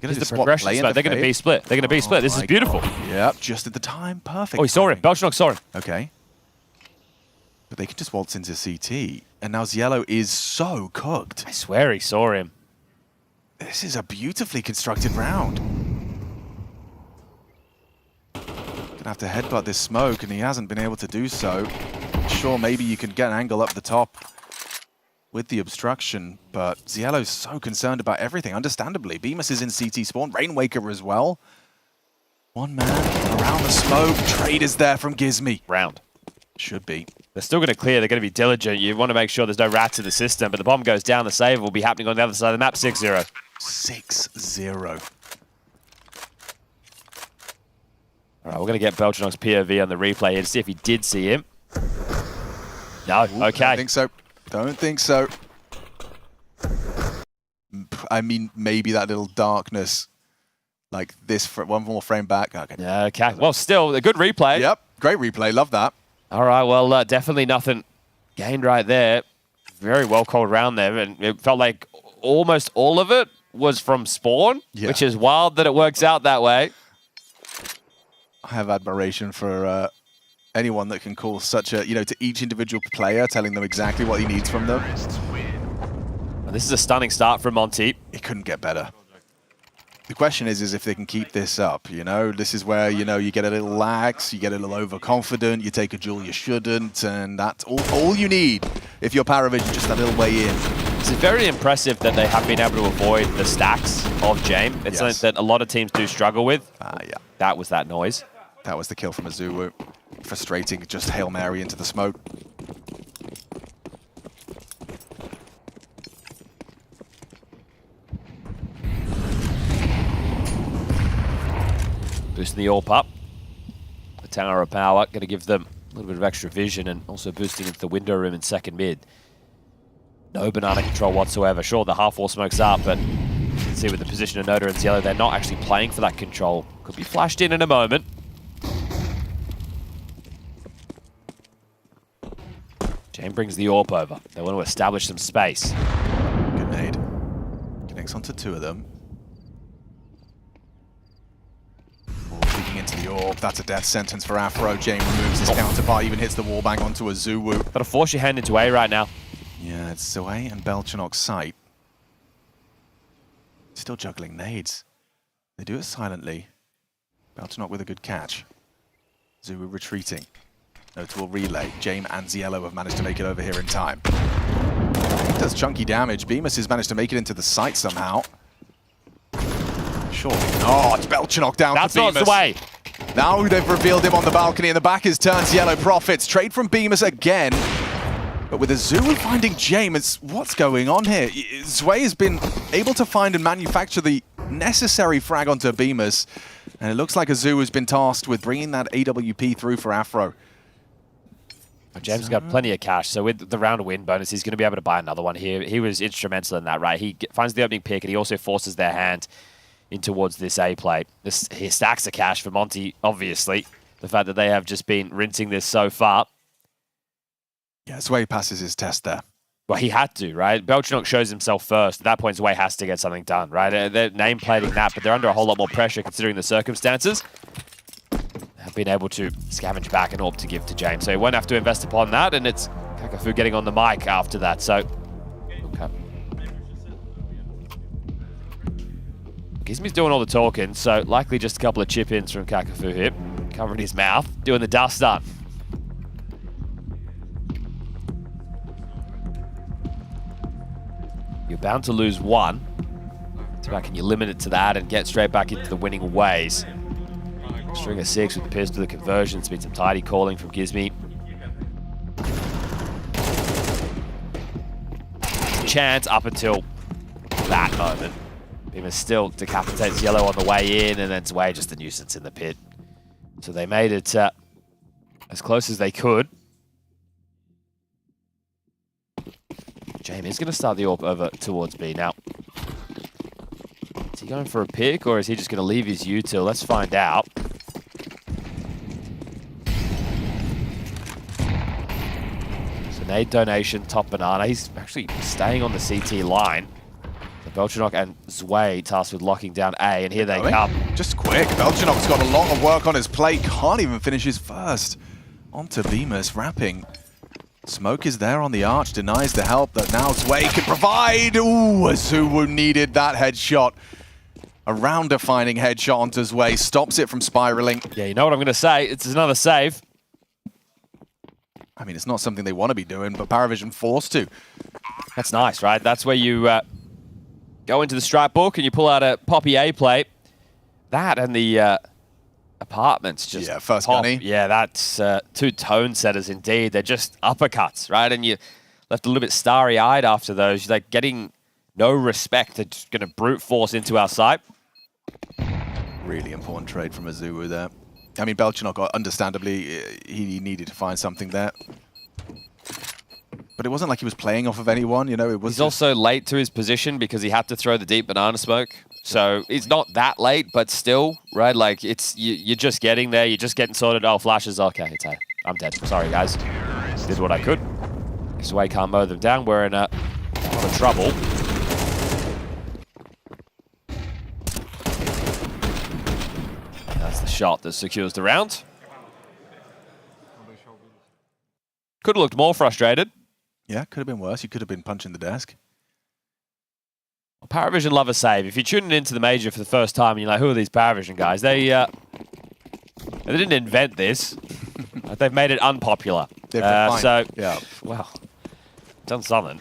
[SPEAKER 7] They're going to be split. They're going to be split. This is beautiful.
[SPEAKER 1] Yep, just at the time. Perfect.
[SPEAKER 7] Oh, he saw him. Belchenok saw him.
[SPEAKER 1] Okay. But they can just waltz into CT. And now Ziello is so cooked.
[SPEAKER 7] I swear he saw him.
[SPEAKER 1] This is a beautifully constructed round. Gonna have to headbutt this smoke, and he hasn't been able to do so. Sure, maybe you can get an angle up the top with the obstruction, but Ziello's so concerned about everything, understandably. Bemis is in CT spawn, Rainwaker as well. One man around the smoke. Trade is there from Gizmi.
[SPEAKER 7] Round.
[SPEAKER 1] Should be.
[SPEAKER 7] They're still going to clear. They're going to be diligent. You want to make sure there's no rats in the system, but the bomb goes down. The save will be happening on the other side of the map. 6-0.
[SPEAKER 1] 6-0.
[SPEAKER 7] All right, we're going to get Belchenok's POV on the replay here to see if he did see him. No, okay.
[SPEAKER 1] Don't think so. Don't think so. I mean, maybe that little darkness, like this, one more frame back. Okay.
[SPEAKER 7] Okay. Well, still, a good replay.
[SPEAKER 1] Yep. Great replay. Love that.
[SPEAKER 7] All right. Well, definitely nothing gained right there. Very well called round there. And it felt like almost all of it was from spawn, which is wild that it works out that way.
[SPEAKER 1] I have admiration for anyone that can call such a, to each individual player, telling them exactly what he needs from them.
[SPEAKER 7] Well, this is a stunning start from Monte.
[SPEAKER 1] It couldn't get better. The question is if they can keep this up, This is where, you get a little lax, you get a little overconfident, you take a duel you shouldn't, and that's all you need if you're PARIVISION, just that little way in.
[SPEAKER 7] It's very impressive that they have been able to avoid the stacks of James. It's something that a lot of teams do struggle with.
[SPEAKER 1] Yeah.
[SPEAKER 7] That was that noise.
[SPEAKER 1] That was the kill from Azuu. Frustrating, just Hail Mary into the smoke.
[SPEAKER 7] Boosting the AWP up. The Tower of Power going to give them a little bit of extra vision and also boosting into the window room in second mid. No banana control whatsoever. Sure, the half-wall smoke's up, but you can see with the position of Nota and Ziello, they're not actually playing for that control. Could be flashed in a moment. Jane brings the AWP over. They want to establish some space.
[SPEAKER 1] Good nade. Connects onto two of them. Peeking into the
[SPEAKER 14] the AWP. That's a death sentence for Afro. James removes his counterpart, even hits the wallbang onto a Zuwu.
[SPEAKER 7] Gotta force your hand into A right now.
[SPEAKER 14] Yeah, it's Zoe and Belchanok's sight. Still juggling nades. They do it silently. Belchanok with a good catch. Zuwu retreating. Notable relay. James and Ziello have managed to make it over here in time. He does chunky damage. Bemis has managed to make it into the site somehow. Surely not. Belchanok down
[SPEAKER 7] That's
[SPEAKER 14] for Bemis.
[SPEAKER 7] not the way.
[SPEAKER 14] Now they've revealed him on the balcony, and the back is turned. Ziello profits. Trade from Bemis again. But with Azul finding James, what's going on here? Zwei has been able to find and manufacture the necessary frag onto Bemis, and it looks like Azul has been tasked with bringing that AWP through for Afro.
[SPEAKER 7] James has got plenty of cash, so with the round win bonus, he's going to be able to buy another one here. He was instrumental in that, right? He finds the opening pick, and he also forces their hand in towards this A plate. He stacks the cash for Monte, obviously. The fact that they have just been rinsing this so far.
[SPEAKER 14] Yeah, Zwei passes his test there.
[SPEAKER 7] Well, he had to, right? Belchanok shows himself first. At that point, Zwei has to get something done, right? They're name-plating that, but they're under a whole lot more pressure considering the circumstances. Have been able to scavenge back an AWP to give to James. So he won't have to invest upon that, and it's Kakafu getting on the mic after that. So, okay. Gizmi's doing all the talking, so likely just a couple of chip-ins from Kakafu here. Covering his mouth, doing the dust up. You're bound to lose one. So back and you limit it to that and get straight back into the winning ways. String of 6 with the pistol, the conversion. It's been some tidy calling from Gizmi. Chance up until that moment. Bemis still decapitates Yellow on the way in, and then Zwei just a nuisance in the pit. So they made it as close as they could. James is going to start the AWP over towards B now. Is he going for a pick, or is he just going to leave his util? Let's find out. So nade donation, top banana. He's actually staying on the CT line. So Belchanok and Zwei tasked with locking down A, and here they come.
[SPEAKER 14] Just quick. Belchanok's got a lot of work on his plate. Can't even finish his first. Onto Bemis, wrapping. Smoke is there on the arch, denies the help that now Zwei can provide. Ooh, Azuwu needed that headshot. A round-defining headshot onto Zwei, stops it from spiraling.
[SPEAKER 7] Yeah, you know what I'm going to say. It's another save.
[SPEAKER 14] I mean, it's not something they want to be doing, but PARIVISION forced to.
[SPEAKER 7] That's nice, right? That's where you go into the strike book and you pull out a Poppy A plate. That and the apartments just
[SPEAKER 14] first
[SPEAKER 7] pop.
[SPEAKER 14] gunny.
[SPEAKER 7] Yeah, that's two tone setters indeed. They're just uppercuts, right? And you left a little bit starry-eyed after those. You're like getting no respect. They're just going to brute force into our site.
[SPEAKER 14] Really important trade from Azuwu there. I mean, Belchanok, understandably, he needed to find something there. But it wasn't like he was playing off of anyone, you know. It was.
[SPEAKER 7] He's also late to his position because he had to throw the deep banana smoke. So it's not that late, but still, right? Like, it's you're just getting there. You're just getting sorted. Oh, flashes. Okay, it's A. I'm dead. Sorry, guys. Did what I could. Zwei can't mow them down. We're in a lot of trouble. That's the shot that secures the round. Could have looked more frustrated.
[SPEAKER 14] Yeah, could have been worse. You could have been punching the desk.
[SPEAKER 7] PARIVISION love a save. If you're tuning into the major for the first time and you're like, who are these PARIVISION guys? They didn't invent this. They've made it unpopular. So,
[SPEAKER 14] yeah.
[SPEAKER 7] Well, done something.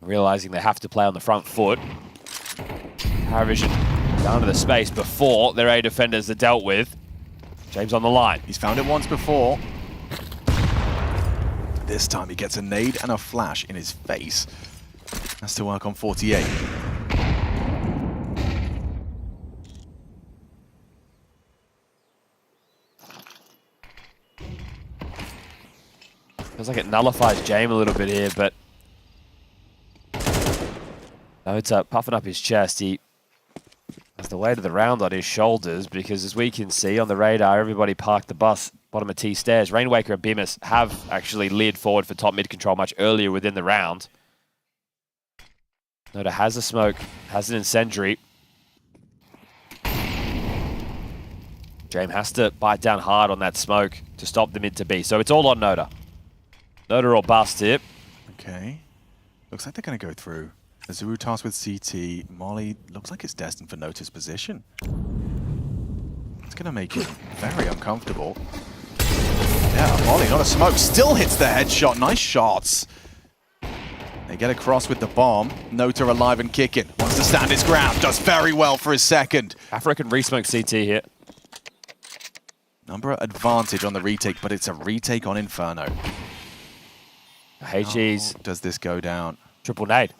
[SPEAKER 7] Realizing they have to play on the front foot. PARIVISION down to the space before their A defenders are dealt with. James on the line.
[SPEAKER 14] He's found it once before. This time he gets a nade and a flash in his face. Has to work on 48.
[SPEAKER 7] Feels like it nullifies James a little bit here, but no, it's puffing up his chest. He has the weight of the round on his shoulders because, as we can see on the radar, everybody parked the bus bottom of T stairs. Rainwaker and Bemis have actually leered forward for top mid control much earlier within the round. Noda has a smoke, has an incendiary. James has to bite down hard on that smoke to stop the mid to B. So it's all on Noda. Noda or bust here.
[SPEAKER 1] Okay. Looks like they're going to go through. Azuru tasked with CT. Molly looks like it's destined for Natus position. It's going to make it very uncomfortable. Yeah, Molly, not a smoke. Still hits the headshot. Nice shots. They get across with the bomb. Nota alive and kicking. Wants to stand his ground. Does very well for his second.
[SPEAKER 7] Afro can re-smoke CT here.
[SPEAKER 1] Number advantage on the retake, but it's a retake on Inferno.
[SPEAKER 7] HG's.
[SPEAKER 1] Oh, does this go down?
[SPEAKER 7] Triple nade.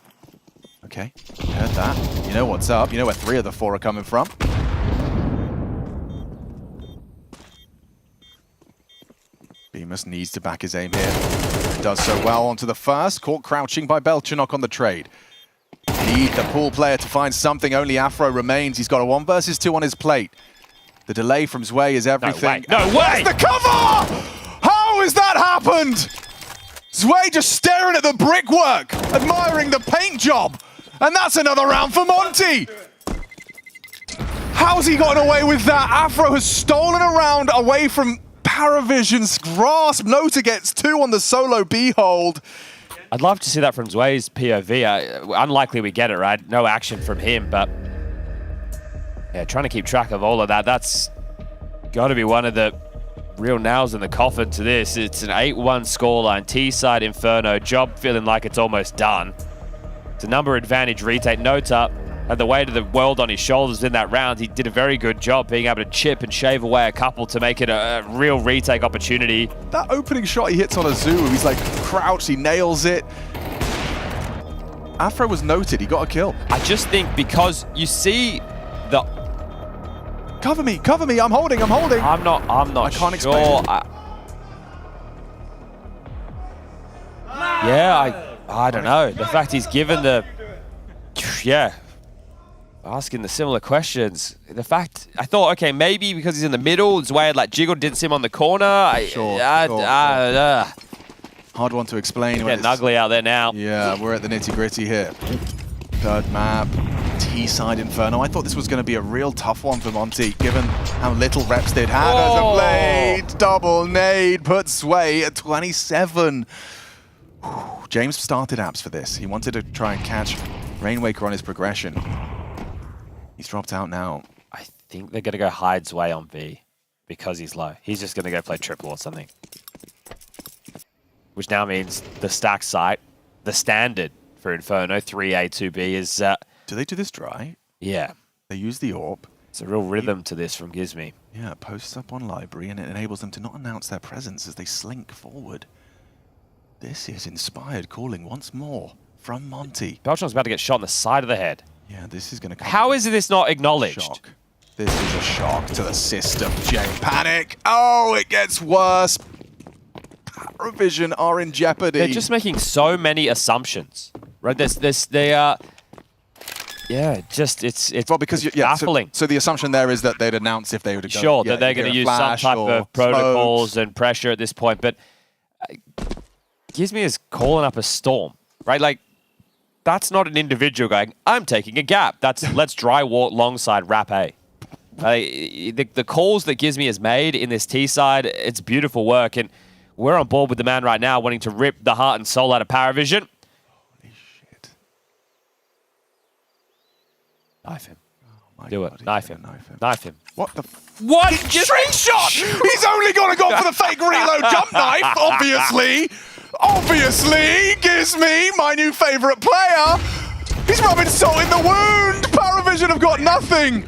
[SPEAKER 1] Okay, heard that. You know what's up. You know where 3 of the 4 are coming from. Bemis needs to back his aim here. Does so well onto the first. Caught crouching by Belchanok on the trade. Need the pool player to find something. Only Afro remains. He's got a 1 versus 2 on his plate. The delay from Zwei is everything.
[SPEAKER 7] No way!
[SPEAKER 1] Where's the cover? How has that happened? Zwei just staring at the brickwork, admiring the paint job. And that's another round for Monte. How's he gotten away with that? Afro has stolen a round away from PARIVISION's grasp. Nota gets 2 on the solo B-hold.
[SPEAKER 7] I'd love to see that from Zwei's POV. Unlikely we get it, right? No action from him, but yeah, trying to keep track of all of that. That's got to be one of the real nails in the coffin to this. It's an 8-1 scoreline. T-side Inferno. Job feeling like it's almost done. It's a number advantage retake. Nota had the weight of the world on his shoulders in that round. He did a very good job being able to chip and shave away a couple to make it a real retake opportunity.
[SPEAKER 1] That opening shot he hits on Azuru, he's like crouched, he nails it. Afro was noted, he got a kill.
[SPEAKER 7] I just think because you see the...
[SPEAKER 1] Cover me, I'm holding.
[SPEAKER 7] I'm not
[SPEAKER 1] I can't
[SPEAKER 7] sure.
[SPEAKER 1] explain.
[SPEAKER 7] I don't know. The fact he's given the... Yeah. Asking the similar questions. The fact, I thought, okay, maybe because he's in the middle, Zwei had like jiggled, didn't see him on the corner.
[SPEAKER 1] Sure. Hard one to explain.
[SPEAKER 7] Getting ugly out there now.
[SPEAKER 1] Yeah, we're at the nitty gritty here. Third map, T-side Inferno. I thought this was going to be a real tough one for Monte, given how little reps they'd had as of late. Double nade puts Zwei at 27. James started apps for this. He wanted to try and catch Rainwaker on his progression. He's dropped out now.
[SPEAKER 7] I think they're going to go hide Zwei on B because he's low. He's just going to go play triple or something. Which now means the stack site, the standard for Inferno, 3A, 2B is...
[SPEAKER 1] do they do this dry?
[SPEAKER 7] Yeah.
[SPEAKER 1] They use the AWP.
[SPEAKER 7] It's a real rhythm to this from Gizmi.
[SPEAKER 1] Yeah, it posts up on library and it enables them to not announce their presence as they slink forward. This is inspired calling once more from Monte.
[SPEAKER 7] Belchanok's about to get shot in the side of the head.
[SPEAKER 1] Yeah, this is going to come.
[SPEAKER 7] How is this not acknowledged?
[SPEAKER 1] Shock. This is a shock to the system, Jane. Panic. Oh, it gets worse. PARIVISION are in jeopardy.
[SPEAKER 7] They're just making so many assumptions, right? It's
[SPEAKER 1] well, because
[SPEAKER 7] baffling.
[SPEAKER 1] So the assumption there is that they'd announce if they would go.
[SPEAKER 7] Sure, that they're going to use some type of protocols and pressure at this point, but Gizmi is calling up a storm, right? Like, that's not an individual going, I'm taking a gap. That's let's dry walk alongside Rap A. The calls that Gizmi has made in this T side, it's beautiful work, and we're on board with the man right now wanting to rip the heart and soul out of PARIVISION.
[SPEAKER 1] Holy shit.
[SPEAKER 7] Knife him.
[SPEAKER 1] Oh
[SPEAKER 7] Do
[SPEAKER 1] God,
[SPEAKER 7] it. Knife him.
[SPEAKER 1] Knife
[SPEAKER 7] him.
[SPEAKER 1] What the
[SPEAKER 7] What?
[SPEAKER 1] Straight shot! He's only gonna go for the fake reload jump knife, obviously. Obviously, Gizmi, my new favorite player. He's rubbing salt in the wound. PARIVISION have got nothing.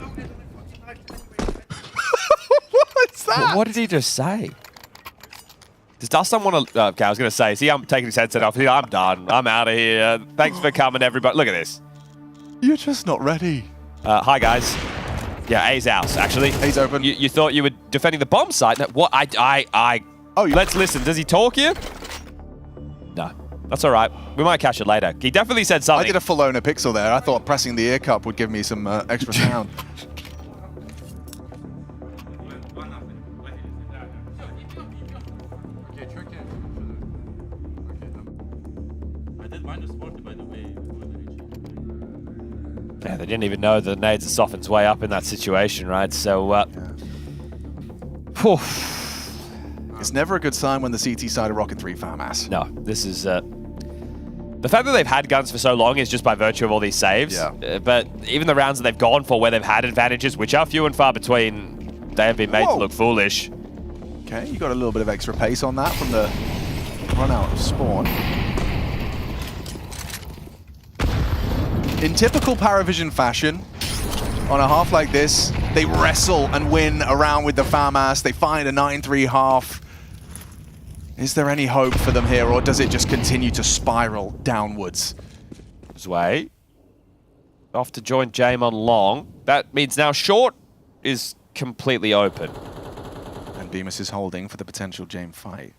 [SPEAKER 1] What's that?
[SPEAKER 7] What did he just say? Does Dustin want to... okay, I was going to say, see, I'm taking his headset off. I'm done. I'm out of here. Thanks for coming, everybody. Look at this.
[SPEAKER 1] You're just not ready.
[SPEAKER 7] Hi, guys. Yeah, A's out, actually.
[SPEAKER 1] A's open.
[SPEAKER 7] You thought you were defending the bomb site. No, what? Oh, let's listen. Does he talk here? No. That's all right. We might catch it later. He definitely said something.
[SPEAKER 1] I did a full owner pixel there. I thought pressing the ear cup would give me some extra sound.
[SPEAKER 7] Yeah, they didn't even know the nades had softened its way up in that situation, right? So,
[SPEAKER 1] It's never a good sign when the CT side are rocking 3 FAMAS.
[SPEAKER 7] No, this is... the fact that they've had guns for so long is just by virtue of all these saves.
[SPEAKER 1] Yeah.
[SPEAKER 7] But even the rounds that they've gone for where they've had advantages, which are few and far between, they have been made to look foolish.
[SPEAKER 1] Okay, you got a little bit of extra pace on that from the run out of spawn. In typical PARIVISION fashion, on a half like this, they wrestle and win around with the FAMAS. They find a 9-3 half. Is there any hope for them here, or does it just continue to spiral downwards?
[SPEAKER 7] Zwei off to join Jame on long. That means now short is completely open.
[SPEAKER 1] And Bemis is holding for the potential Jame fight.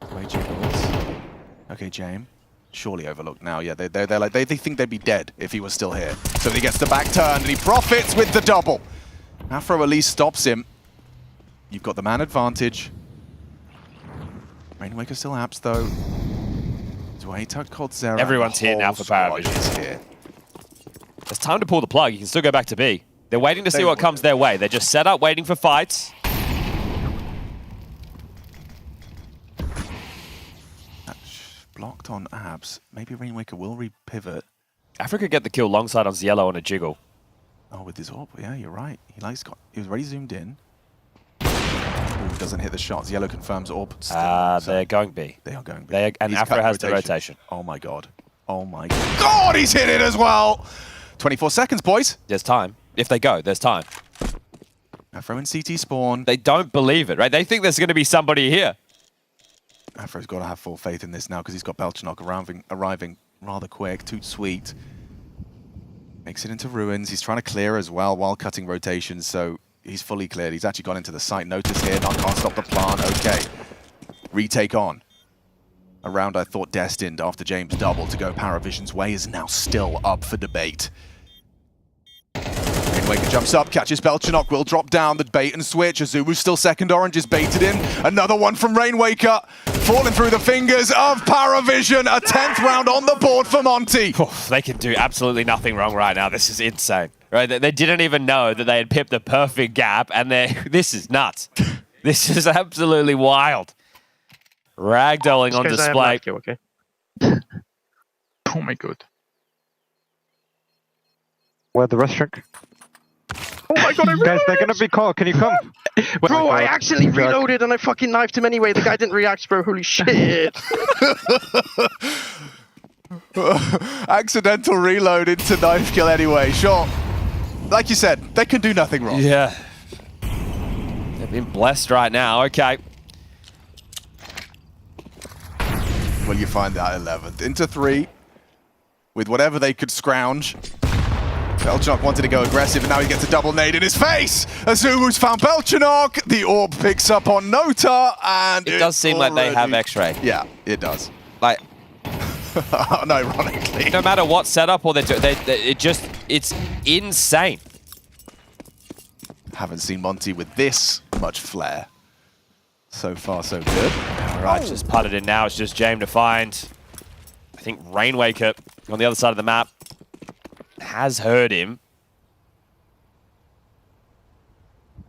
[SPEAKER 1] Okay, Jame. Surely overlooked now. Yeah, they're like they think they'd be dead if he was still here. So he gets the back turn and he profits with the double. Afro at least stops him. You've got the man advantage. Rainwaker still apps though. Zwei tucked cold Zera.
[SPEAKER 7] Everyone's here now for PARIVISION. It's time to pull the plug. You can still go back to B. They're waiting to see what comes their way. They're just set up waiting for fights.
[SPEAKER 1] Blocked on abs. Maybe Rainwaker will re-pivot.
[SPEAKER 7] Africa get the kill alongside on Ziello on a jiggle.
[SPEAKER 1] Oh, with his AWP. Yeah, you're right. He was already zoomed in. Ooh, doesn't hit the shots. Yellow confirms AWP.
[SPEAKER 7] They're going B.
[SPEAKER 1] They are going B.
[SPEAKER 7] And Afro has the rotation.
[SPEAKER 1] Oh my god. Oh my god, he's hit it as well! 24 seconds, boys.
[SPEAKER 7] There's time. If they go, there's time.
[SPEAKER 1] Afro and CT spawn.
[SPEAKER 7] They don't believe it, right? They think there's going to be somebody here.
[SPEAKER 1] Afro's got to have full faith in this now because he's got Belchenok arriving rather quick. Too sweet. Makes it into ruins. He's trying to clear as well while cutting rotations, so he's fully cleared. He's actually gone into the site. Notice here, can't stop the plant. Okay. Retake on. A round I thought destined after James' double to go PARIVISION's way is now still up for debate. Rainwaker jumps up, catches Belchenok, will drop down the bait and switch. Azubu's still second orange, is baited in. Another one from Rainwaker, falling through the fingers of PARIVISION. A 10th round on the board for Monte.
[SPEAKER 7] They can do absolutely nothing wrong right now. This is insane. Right? They didn't even know that they had pipped the perfect gap, and this is nuts. This is absolutely wild. Ragdolling on display.
[SPEAKER 3] Okay. Oh my god.
[SPEAKER 18] Where the restaurant?
[SPEAKER 3] Oh my god,
[SPEAKER 18] guys, they're gonna be caught. Can you come?
[SPEAKER 3] Bro, I actually reloaded and I fucking knifed him anyway. The guy didn't react, bro. Holy shit.
[SPEAKER 1] Accidental reload into knife kill anyway. Sure. Like you said, they can do nothing wrong.
[SPEAKER 7] Yeah. They've been blessed right now. Okay.
[SPEAKER 1] Well, you find that 11th. Into 3. With whatever they could scrounge. Belchenok wanted to go aggressive, and now he gets a double nade in his face! Azubu's found Belchenok! The AWP picks up on Nota, and
[SPEAKER 7] it does seem like they have X-ray.
[SPEAKER 1] Yeah, it does.
[SPEAKER 7] Like,
[SPEAKER 1] ironically.
[SPEAKER 7] No matter what setup or it's insane.
[SPEAKER 1] Haven't seen Monte with this much flair. So far, so good.
[SPEAKER 7] All right, just putted in now. It's just Jame to find, I think, Rainwaker on the other side of the map. Has heard him.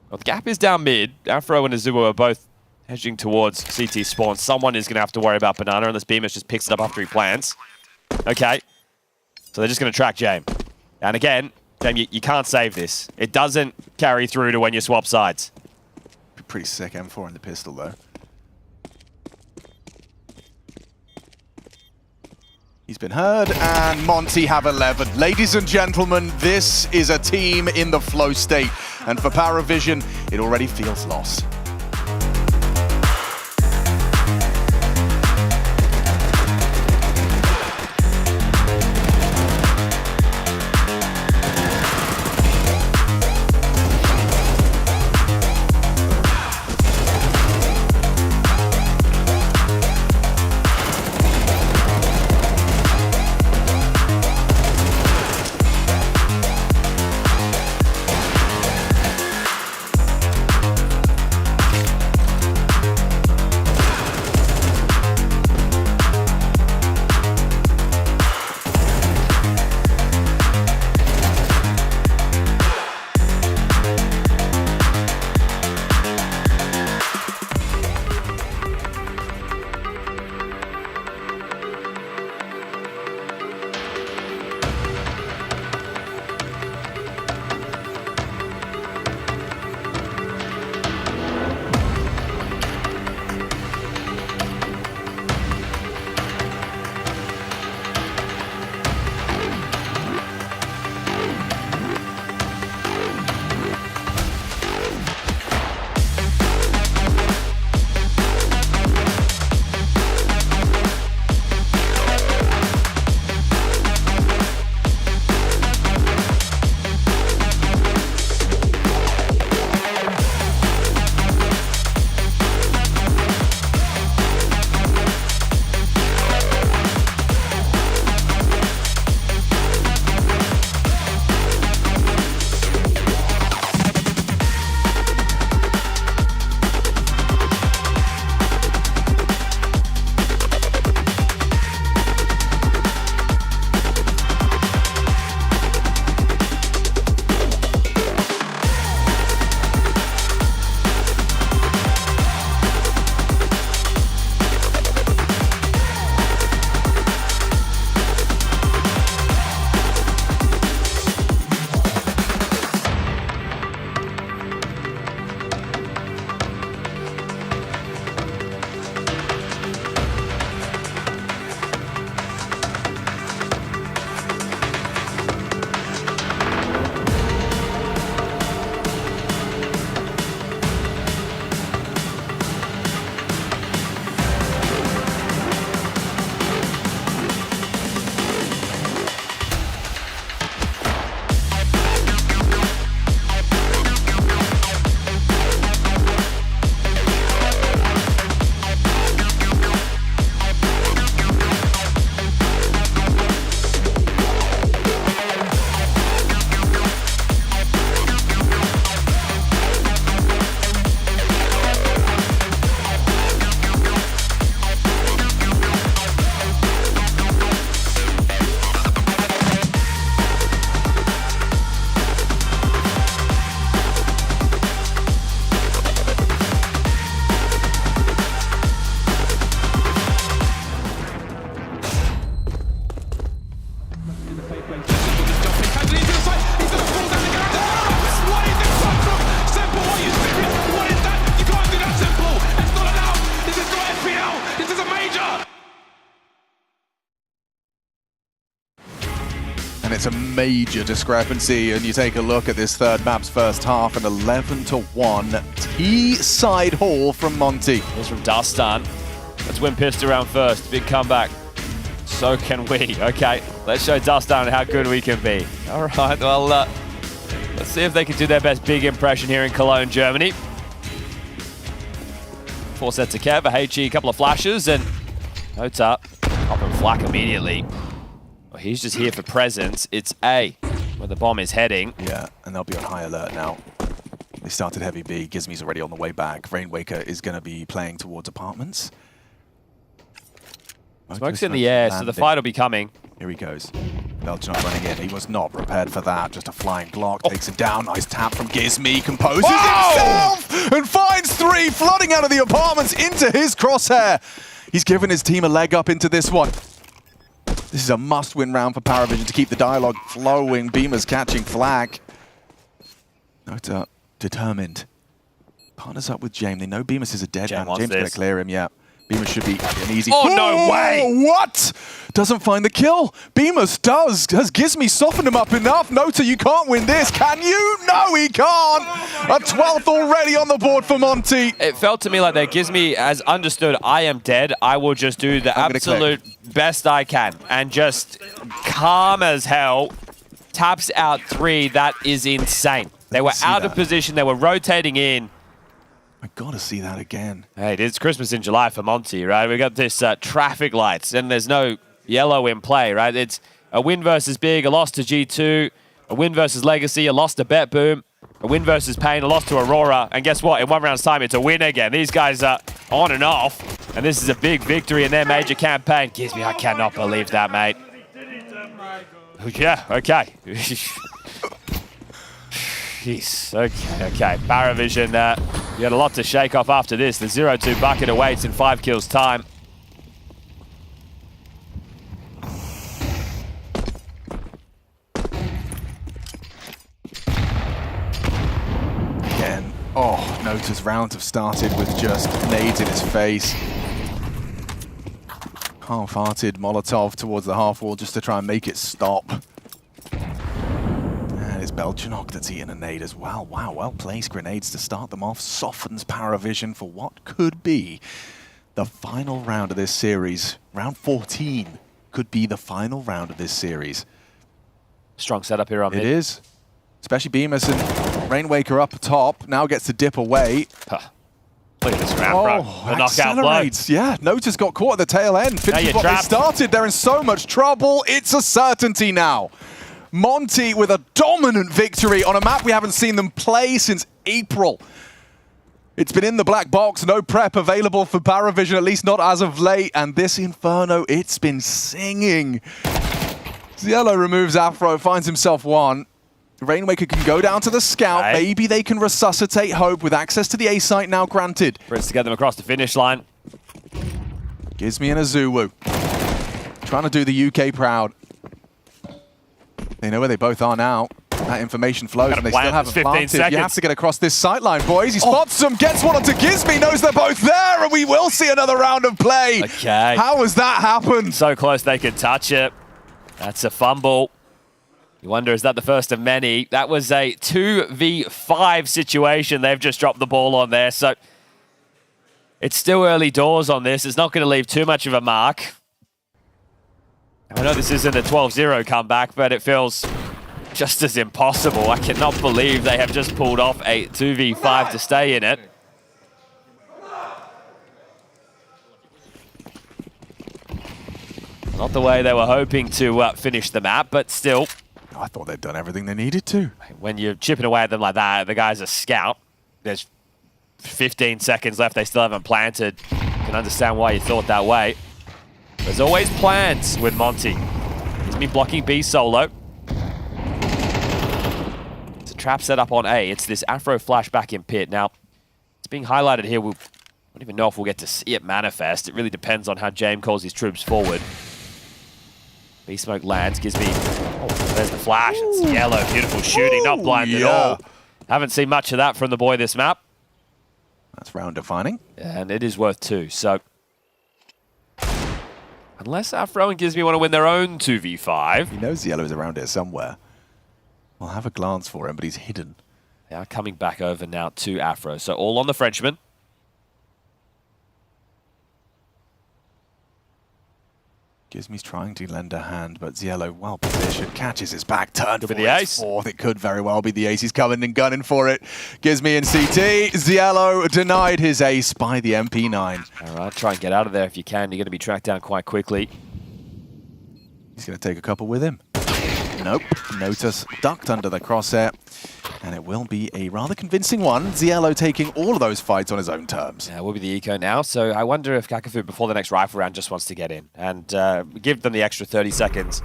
[SPEAKER 7] Well, the gap is down mid. Afro and Azubu are both hedging towards CT spawn. Someone is going to have to worry about Banana unless Bemis just picks it up after he plants. Okay. So they're just going to track Jame. And again, Jame, you can't save this. It doesn't carry through to when you swap sides.
[SPEAKER 1] Pretty sick M4 in the pistol, though. He's been heard, and Monte have 11. Ladies and gentlemen, this is a team in the flow state. And for PARIVISION, it already feels lost. it's a major discrepancy. And you take a look at this third map's first half, an 11-1 T-side haul from Monte.
[SPEAKER 7] Here's from Dastan. Let's win Pissed around first. Big comeback. So can we. Okay, let's show Dastan how good we can be. All right, well, let's see if they can do their best big impression here in Cologne, Germany. 4 sets of Kev, a HE, a couple of flashes, and notes up. Popping flak immediately. Well, he's just here for presence. It's A, where the bomb is heading.
[SPEAKER 1] Yeah, and they'll be on high alert now. They started heavy B. Gizmi's already on the way back. Rainwaker is going to be playing towards apartments.
[SPEAKER 7] Smoke's in the air, so the fight will be coming.
[SPEAKER 1] Here he goes. Belchinok running in. He was not prepared for that. Just a flying Glock takes him down. Nice tap from Gizmi. Composes himself and finds 3, flooding out of the apartments into his crosshair. He's given his team a leg up into this one. This is a must-win round for PARIVISION to keep the dialogue flowing. Beamer's catching flag. Nota determined. Partners up with James. They know Beamus is a dead man. James going to clear him, yeah. Beamus should be an easy...
[SPEAKER 7] Oh, no way!
[SPEAKER 1] What? Doesn't find the kill. Beamus does. Has Gizmi softened him up enough? Nota, you can't win this. Can you? No, he can't. A 12th already on the board for Monte.
[SPEAKER 7] It felt to me like that Gizmi has understood, I am dead. I will just do the absolute best I can. And just calm as hell. Taps out 3. That is insane. They were out of position. They were rotating in.
[SPEAKER 1] I gotta see that again.
[SPEAKER 7] Hey, it's Christmas in July for Monte, right? We got this traffic lights, and there's no yellow in play, right? It's a win versus Big, a loss to G2, a win versus Legacy, a loss to Bet Boom, a win versus Pain, a loss to Aurora, and guess what? In 1 round's time, it's a win again. These guys are on and off, and this is a big victory in their major campaign. Gizmi, I cannot believe that, mate. Yeah, okay. Jeez, okay. PARIVISION, you had a lot to shake off after this. The 0-2 bucket awaits in 5 kills time.
[SPEAKER 1] Again, Nota's rounds have started with just nades in his face. Half-hearted Molotov towards the half wall just to try and make it stop. It's Belchinok that's eaten a nade as well. Wow, well-placed grenades to start them off. Softens PARIVISION for what could be the final round of this series. Round 14 could be the final round of this series.
[SPEAKER 7] Strong setup here on mid.
[SPEAKER 1] It is. Especially Beamus and Rainwaker up top. Now gets to dip away.
[SPEAKER 7] Look at this round, bro. The knockout blow.
[SPEAKER 1] Yeah, Nota's got caught at the tail end. Finishes what they started. They're in so much trouble. It's a certainty now. Monte with a dominant victory on a map we haven't seen them play since April. It's been in the black box, no prep available for PARIVISION, at least not as of late. And this Inferno, it's been singing. Cielo removes Afro, finds himself 1. Rainwaker can go down to the scout. Right. Maybe they can resuscitate hope with access to the A site now granted.
[SPEAKER 7] Brits to get them across the finish line.
[SPEAKER 1] Gizmi and Azuwu. Trying to do the UK proud. They know where they both are now. That information flows and they still have a advantage. You have to get across this sight line, boys. He spots them, gets one onto Gizmi, knows they're both there, and we will see another round of play.
[SPEAKER 7] Okay.
[SPEAKER 1] How has that happened?
[SPEAKER 7] So close they could touch it. That's a fumble. You wonder, is that the first of many? That was a 2v5 situation they've just dropped the ball on there. So it's still early doors on this. It's not going to leave too much of a mark. I know this isn't a 12-0 comeback, but it feels just as impossible. I cannot believe they have just pulled off a 2v5 to stay in it. Not the way they were hoping to finish the map, but still.
[SPEAKER 1] I thought they'd done everything they needed to.
[SPEAKER 7] When you're chipping away at them like that, the guy's a scout. There's 15 seconds left. They still haven't planted. You can understand why you thought that way. There's always plans with Monte. He's been blocking B solo. It's a trap set up on A. It's this Afro flashback in pit. Now, it's being highlighted here. We don't even know if we'll get to see it manifest. It really depends on how James calls his troops forward. B smoke lands, gives me... Oh, there's the flash. It's yellow. Beautiful shooting. Not blind at all. Haven't seen much of that from the boy this map.
[SPEAKER 1] That's round defining.
[SPEAKER 7] And it is worth 2, so... Unless Afro and Gizmi want to win their own 2v5.
[SPEAKER 1] He knows Yellow is around here somewhere. We'll have a glance for him, but he's hidden.
[SPEAKER 7] They are coming back over now to Afro. So all on the Frenchman.
[SPEAKER 1] Gizmi's trying to lend a hand, but Ziello, well positioned, catches his back, turned for
[SPEAKER 7] the ace.
[SPEAKER 1] Fourth. It could very well be the ace. He's coming and gunning for it. Gizmi in CT. Ziello denied his ace by the MP9.
[SPEAKER 7] All right, try and get out of there if you can. You're going to be tracked down quite quickly.
[SPEAKER 1] He's going to take a couple with him. Nope. Natus ducked under the crosshair. And it will be a rather convincing one. Ziello taking all of those fights on his own terms.
[SPEAKER 7] Yeah, it will be the eco now. So I wonder if Kakafu, before the next rifle round, just wants to get in and give them the extra 30 seconds.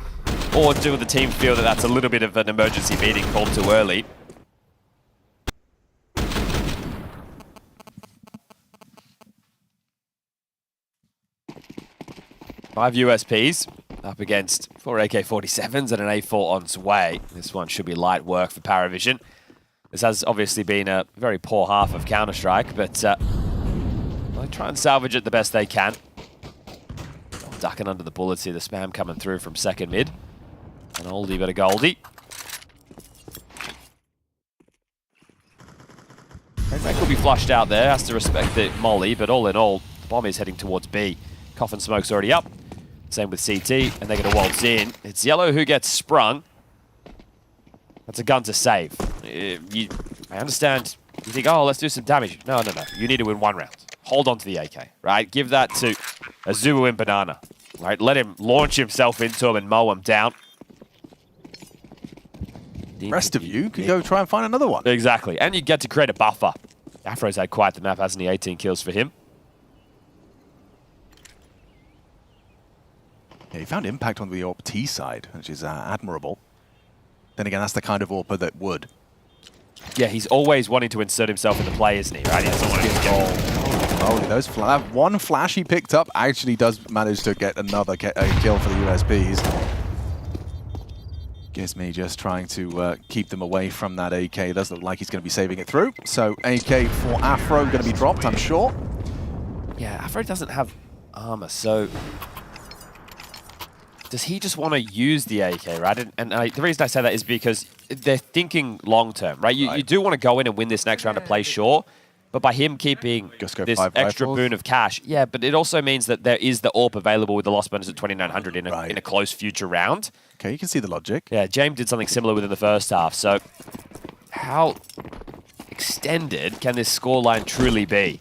[SPEAKER 7] Or do the team feel that that's a little bit of an emergency meeting called too early? Five USPs up against 4 AK-47s and an A4 on its way. This one should be light work for PARIVISION. This has obviously been a very poor half of Counter-Strike, but they'll try and salvage it the best they can. Ducking under the bullets here, the spam coming through from second mid. An oldie but a goldie. Redback will be flushed out there, has to respect the molly, but all in all, the bomb is heading towards B. Coffin smoke's already up. Same with CT, and they're going to waltz in. It's Yellow who gets sprung. That's a gun to save. I understand. You think, oh, let's do some damage. No. You need to win one round. Hold on to the AK, right? Give that to Azubu and Banana, right? Let him launch himself into him and mow him down.
[SPEAKER 1] The rest of you can go try and find another one.
[SPEAKER 7] Exactly, and you get to create a buffer. Afro's had quite the map, hasn't he? 18 kills for him.
[SPEAKER 1] Yeah, he found impact on the AWP T side, which is admirable. Then again, that's the kind of AWPer that would.
[SPEAKER 7] Yeah, he's always wanting to insert himself in the play, isn't he? Right? He doesn't want to get
[SPEAKER 1] Holy, that one flash he picked up actually does manage to get another kill for the USPs. Gizmi just trying to keep them away from that AK. It does look like he's going to be saving it through. So AK for Afro going to be dropped, I'm sure.
[SPEAKER 7] Yeah, Afro doesn't have armor, so does he just want to use the AK, right? And the reason I say that is because they're thinking long-term, right? You do want to go in and win this next round to play, sure, but by him keeping this extra boon of cash, yeah, but it also means that there is the AWP available with the loss bonus at 2,900 in a close future round.
[SPEAKER 1] Okay, you can see the logic.
[SPEAKER 7] Yeah, James did something similar within the first half, so how extended can this scoreline truly be?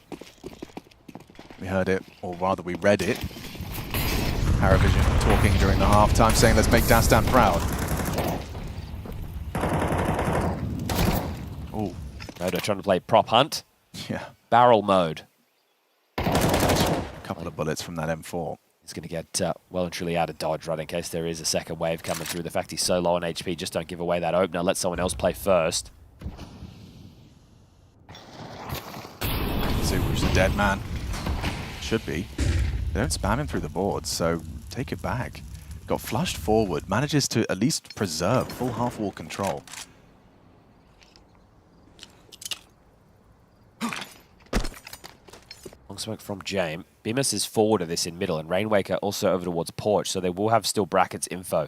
[SPEAKER 1] We heard it, or rather we read it. PARIVISION talking during the halftime, saying let's make Dastan proud.
[SPEAKER 7] Ooh, Modo trying to play prop hunt.
[SPEAKER 1] Yeah.
[SPEAKER 7] Barrel mode.
[SPEAKER 1] A couple of bullets from that M4.
[SPEAKER 7] He's going to get well and truly out of dodge, right, in case there is a second wave coming through. The fact he's so low on HP, just don't give away that opener. Let someone else play first.
[SPEAKER 1] Zubu's a dead man. Should be. They don't spam him through the boards, so take it back. Got flushed forward, manages to at least preserve full half-wall control.
[SPEAKER 7] Long smoke from James. Bemis is forward of this in middle, and Rainwaker also over towards Porch, so they will have still brackets info.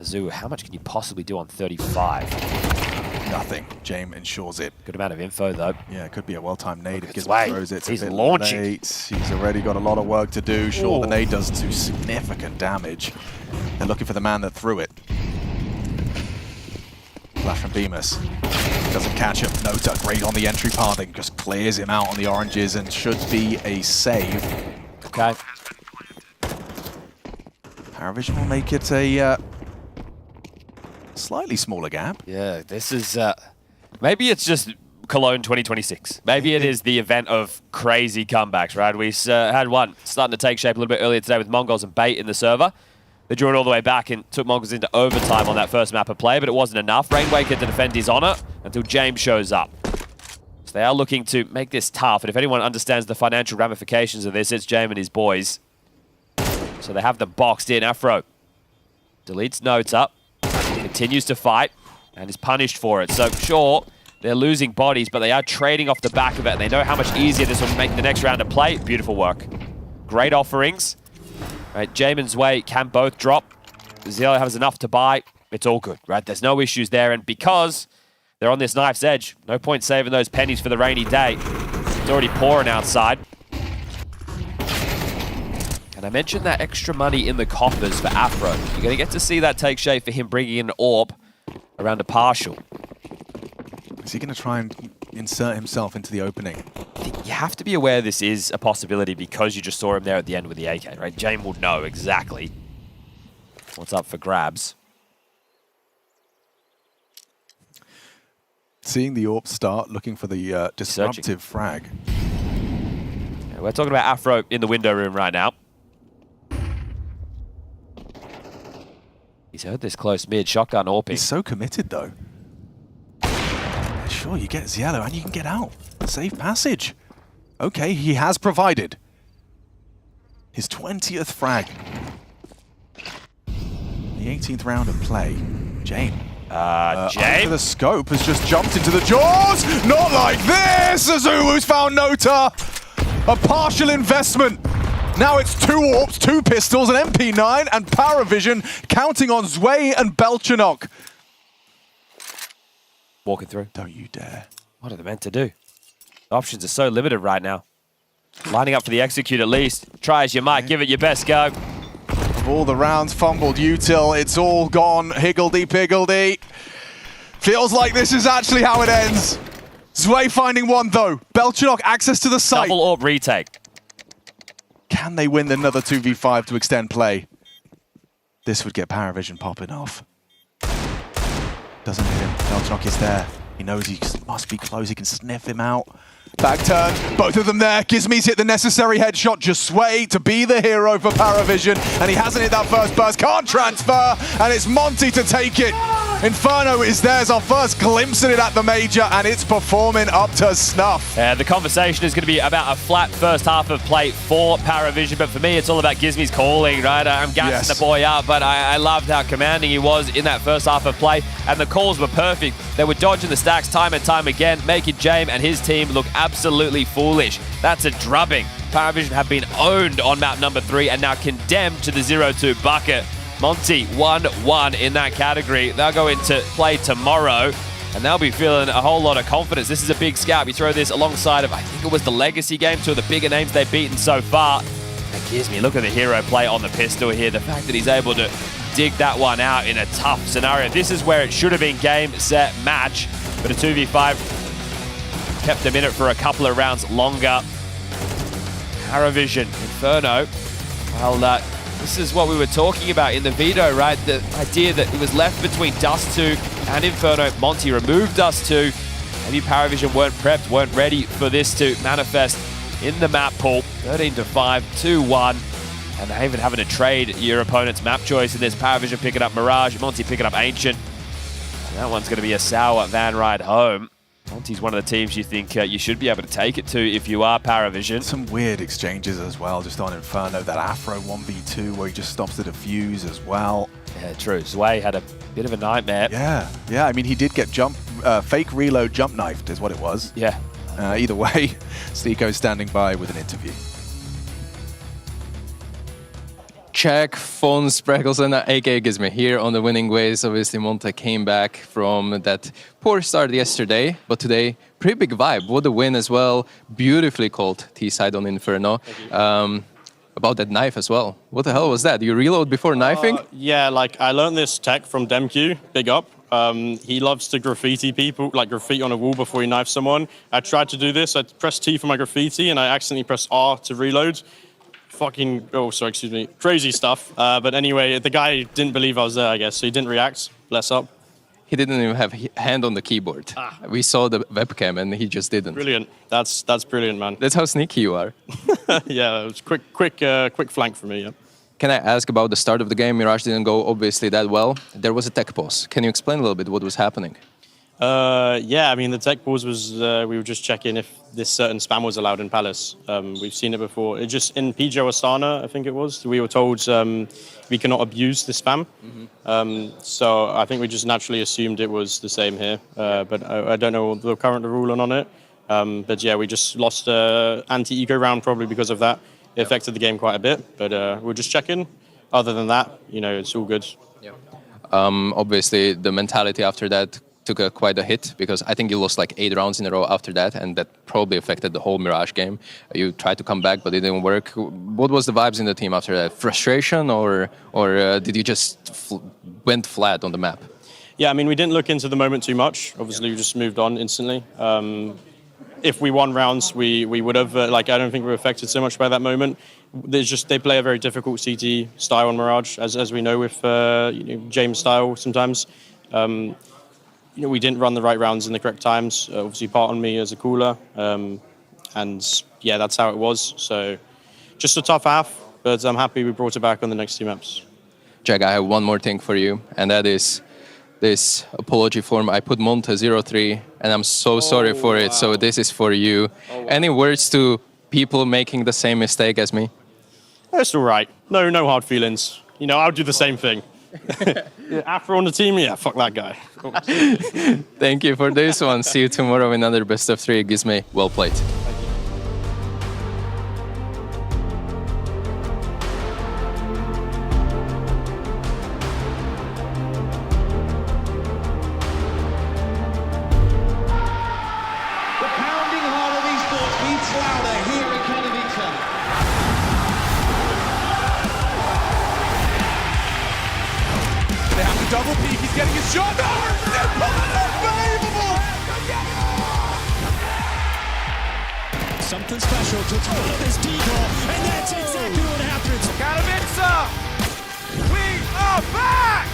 [SPEAKER 7] Azu, how much can you possibly do on 35?
[SPEAKER 1] Nothing. James ensures it.
[SPEAKER 7] Good amount of info, though.
[SPEAKER 1] Yeah, it could be a well-timed nade if
[SPEAKER 7] Gizmi
[SPEAKER 1] throws it.
[SPEAKER 7] He's launching.
[SPEAKER 1] Late. He's already got a lot of work to do. Sure, the nade does do significant damage. They're looking for the man that threw it. Flash from Bemis. Doesn't catch him. Nota great on the entry pathing. Just clears him out on the oranges and should be a save.
[SPEAKER 7] Okay.
[SPEAKER 1] PARIVISION will make it a slightly smaller gap.
[SPEAKER 7] Yeah, this is... maybe it's just Cologne 2026. Maybe it is the event of crazy comebacks, right? We had one starting to take shape a little bit earlier today with MongolZ and Bait in the server. They drew it all the way back and took MongolZ into overtime on that first map of play, but it wasn't enough. Rainwaker to defend his honor until James shows up. So they are looking to make this tough, and if anyone understands the financial ramifications of this, it's James and his boys. So they have them boxed in. Afro deletes notes up, continues to fight, and is punished for it. So sure, they're losing bodies, but they are trading off the back of it, and they know how much easier this will make the next round of play. Beautiful work. Great offerings. Right, Jame and Zwei can both drop. Zero has enough to buy. It's all good, right? There's no issues there. And because they're on this knife's edge, no point saving those pennies for the rainy day. It's already pouring outside. And I mentioned that extra money in the coffers for Afro. You're going to get to see that take shape for him bringing in an AWP around a partial.
[SPEAKER 1] Is he going to try and insert himself into the opening?
[SPEAKER 7] You have to be aware this is a possibility because you just saw him there at the end with the AK, right? Jame will know exactly what's up for grabs.
[SPEAKER 1] Seeing the AWP start, looking for the disruptive frag.
[SPEAKER 7] Yeah, we're talking about Afro in the window room right now. He's heard this close mid, shotgun AWPing.
[SPEAKER 1] He's so committed though. Sure, you get Ziello and you can get out. Safe passage. Okay, he has provided his 20th frag. The 18th round of play. Jame.
[SPEAKER 7] Jame?
[SPEAKER 1] Under the scope has just jumped into the jaws. Not like this! Azulu's found Nota. A partial investment. Now it's 2 AWPs, 2 pistols, an MP9, and PARIVISION counting on Zwei and Belchenok.
[SPEAKER 7] Walking through.
[SPEAKER 1] Don't you dare.
[SPEAKER 7] What are they meant to do? The options are so limited right now. Lining up for the execute at least. Try as you might, give it your best go.
[SPEAKER 1] Of all the rounds fumbled util, it's all gone higgledy-piggledy. Feels like this is actually how it ends. Zwei finding one though. Belchenok access to the site.
[SPEAKER 7] Double AWP retake.
[SPEAKER 1] Can they win another 2v5 to extend play? This would get PARIVISION popping off. Doesn't hit him. Belchenok is there. He knows he must be close. He can sniff him out. Back turn. Both of them there. Gizmi's hit the necessary headshot. Just Zwei to be the hero for PARIVISION. And he hasn't hit that first burst. Can't transfer. And it's Monte to take it. Inferno is there's our first glimpse at it at the major, and it's performing up to snuff.
[SPEAKER 7] The conversation is going to be about a flat first half of play for PARIVISION, but for me, it's all about Gizmi's calling, right? I'm gassing the boy up, but I loved how commanding he was in that first half of play, and the calls were perfect. They were dodging the stacks time and time again, making Jame and his team look absolutely foolish. That's a drubbing. PARIVISION have been owned on map number 3 and now condemned to the 0-2 bucket. Monte 1-1 in that category. They'll go into play tomorrow and they'll be feeling a whole lot of confidence. This is a big scalp. You throw this alongside of, I think it was the Legacy game, 2 of the bigger names they've beaten so far. That gives me, look at the hero play on the pistol here. The fact that he's able to dig that one out in a tough scenario. This is where it should have been game, set, match. But a 2v5 kept them in it for a couple of rounds longer. PARIVISION, Inferno, well, this is what we were talking about in the veto, right? The idea that it was left between Dust2 and Inferno. Monte removed Dust2. Maybe PARIVISION weren't prepped, weren't ready for this to manifest in the map pool. 13-5, 2-1. And they're even having to trade your opponent's map choice in this. PARIVISION picking up Mirage, Monte picking up Ancient. And that one's going to be a sour van ride home. Monte's one of the teams you think you should be able to take it to if you are PARIVISION.
[SPEAKER 1] Some weird exchanges as well, just on Inferno. That Afro 1v2 where he just stops the defuse as well.
[SPEAKER 7] Yeah, true. Zwei had a bit of a nightmare.
[SPEAKER 1] Yeah. I mean, he did get fake reload jump knifed is what it was.
[SPEAKER 7] Yeah.
[SPEAKER 1] Either way, Stiko's standing by with an interview.
[SPEAKER 6] Check, phone, Spreckles, and AK Gizmi here on the winning ways. Obviously, Monte came back from that poor start yesterday, but today, pretty big vibe. What a win as well. Beautifully called T-side on Inferno. About that knife as well. What the hell was that? You reload before knifing?
[SPEAKER 20] Yeah, like I learned this tech from DemQ, big up. He loves to graffiti people, like graffiti on a wall before he knifes someone. I tried to do this. I pressed T for my graffiti and I accidentally pressed R to reload. Crazy stuff. But anyway, the guy didn't believe I was there, I guess, so he didn't react. Bless up.
[SPEAKER 6] He didn't even have hand on the keyboard. We saw the webcam and he just didn't.
[SPEAKER 20] Brilliant. That's brilliant, man.
[SPEAKER 6] That's how sneaky you are.
[SPEAKER 20] Yeah, it was quick flank for me, yeah.
[SPEAKER 6] Can I ask about the start of the game? Mirage didn't go obviously that well. There was a tech pause. Can you explain a little bit what was happening?
[SPEAKER 20] Yeah, I mean, the tech pause was, we were just checking if this certain spam was allowed in Palace. We've seen it before. It just, in PJ Astana, I think it was, we were told we cannot abuse the spam. So I think we just naturally assumed it was the same here. But I don't know the current ruling on it. But yeah, we just lost anti-eco round probably because of that. It affected the game quite a bit, but we'll just check in. Other than that, you know, it's all good.
[SPEAKER 6] Obviously, the mentality after that took quite a hit, because I think you lost like 8 rounds in a row after that, and that probably affected the whole Mirage game. You tried to come back, but it didn't work. What was the vibes in the team after that? Frustration, or did you just went flat on the map?
[SPEAKER 20] Yeah, I mean, we didn't look into the moment too much. Obviously, we just moved on instantly. If we won rounds, we would have. I don't think we were affected so much by that moment. They play a very difficult CT style on Mirage, as we know with James style sometimes. We didn't run the right rounds in the correct times. Obviously, part on me as a cooler, and yeah, that's how it was. So, just a tough half, but I'm happy we brought it back on the next 2 maps.
[SPEAKER 6] Jack, I have one more thing for you, and that is this apology form. I put Monte 0-3, and I'm so sorry for it. So this is for you. Any words to people making the same mistake as me?
[SPEAKER 20] It's all right. No hard feelings. I'll do the same thing. Afro on the team, yeah, fuck that guy.
[SPEAKER 6] Thank you for this one. See you tomorrow in another best of 3. Gizme, well played.
[SPEAKER 16] The pounding heart of esports beats louder here in Katowice.
[SPEAKER 9] They have to double peek. He's getting his shot. Unbelievable!
[SPEAKER 16] Something special to throw this decoy, and that's exactly what happens.
[SPEAKER 9] Katowice! We are back!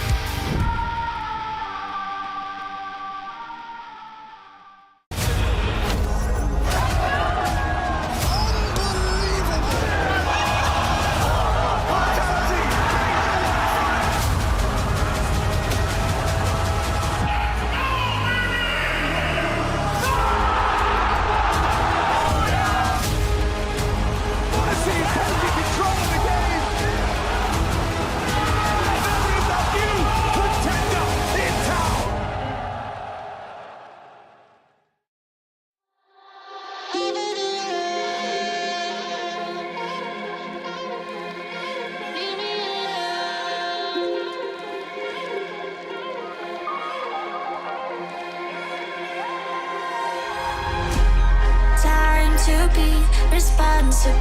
[SPEAKER 15] To be responsible.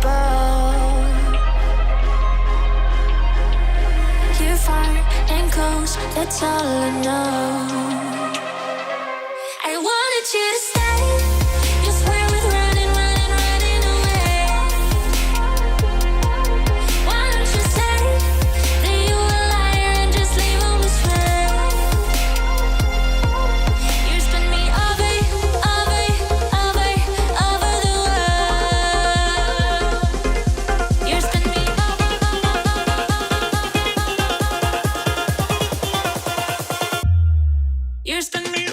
[SPEAKER 15] You're far and close, that's all I know. I wanted you to stay. You swear with running away. Why don't you say that you were a liar and just leave him astray? You spin me over the world. You spin me You spin me.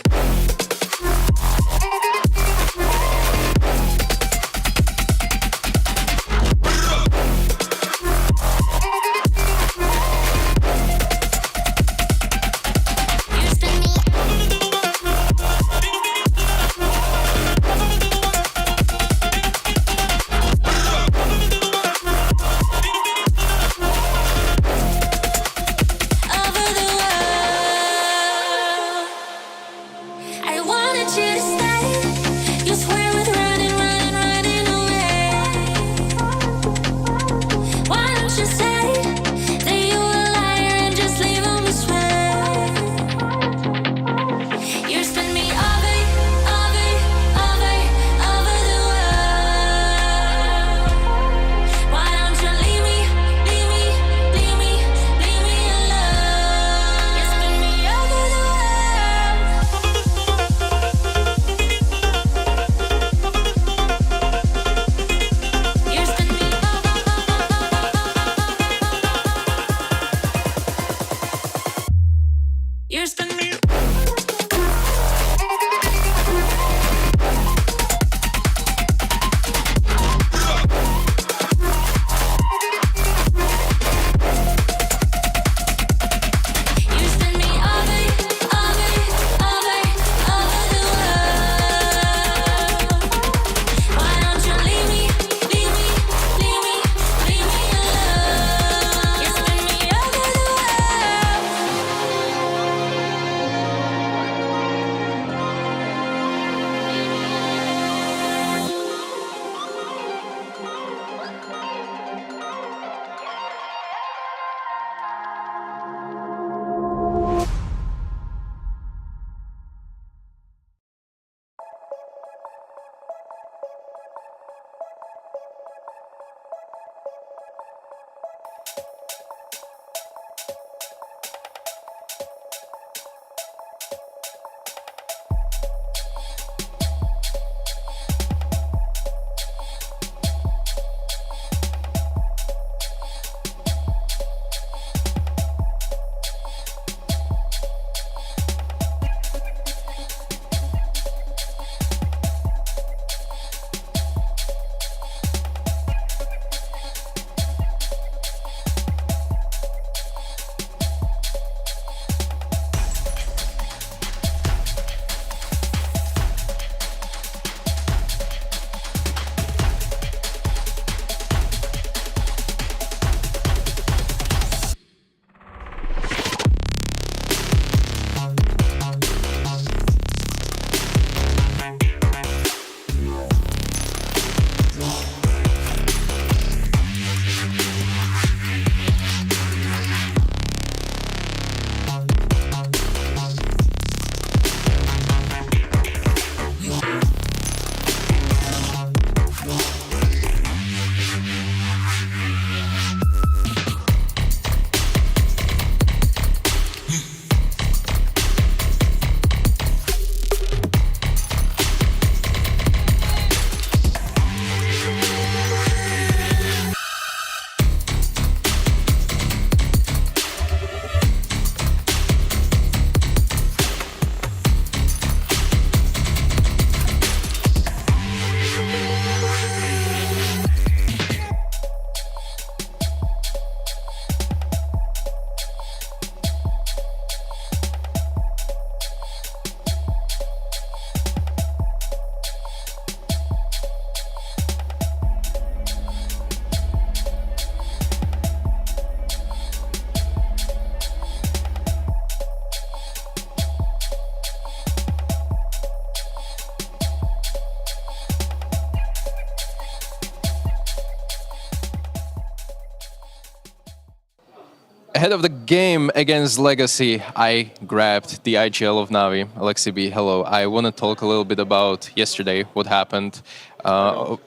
[SPEAKER 6] Ahead of the game against Legacy, I grabbed the IGL of Navi. Alexi B, hello. I want to talk a little bit about yesterday, what happened. No,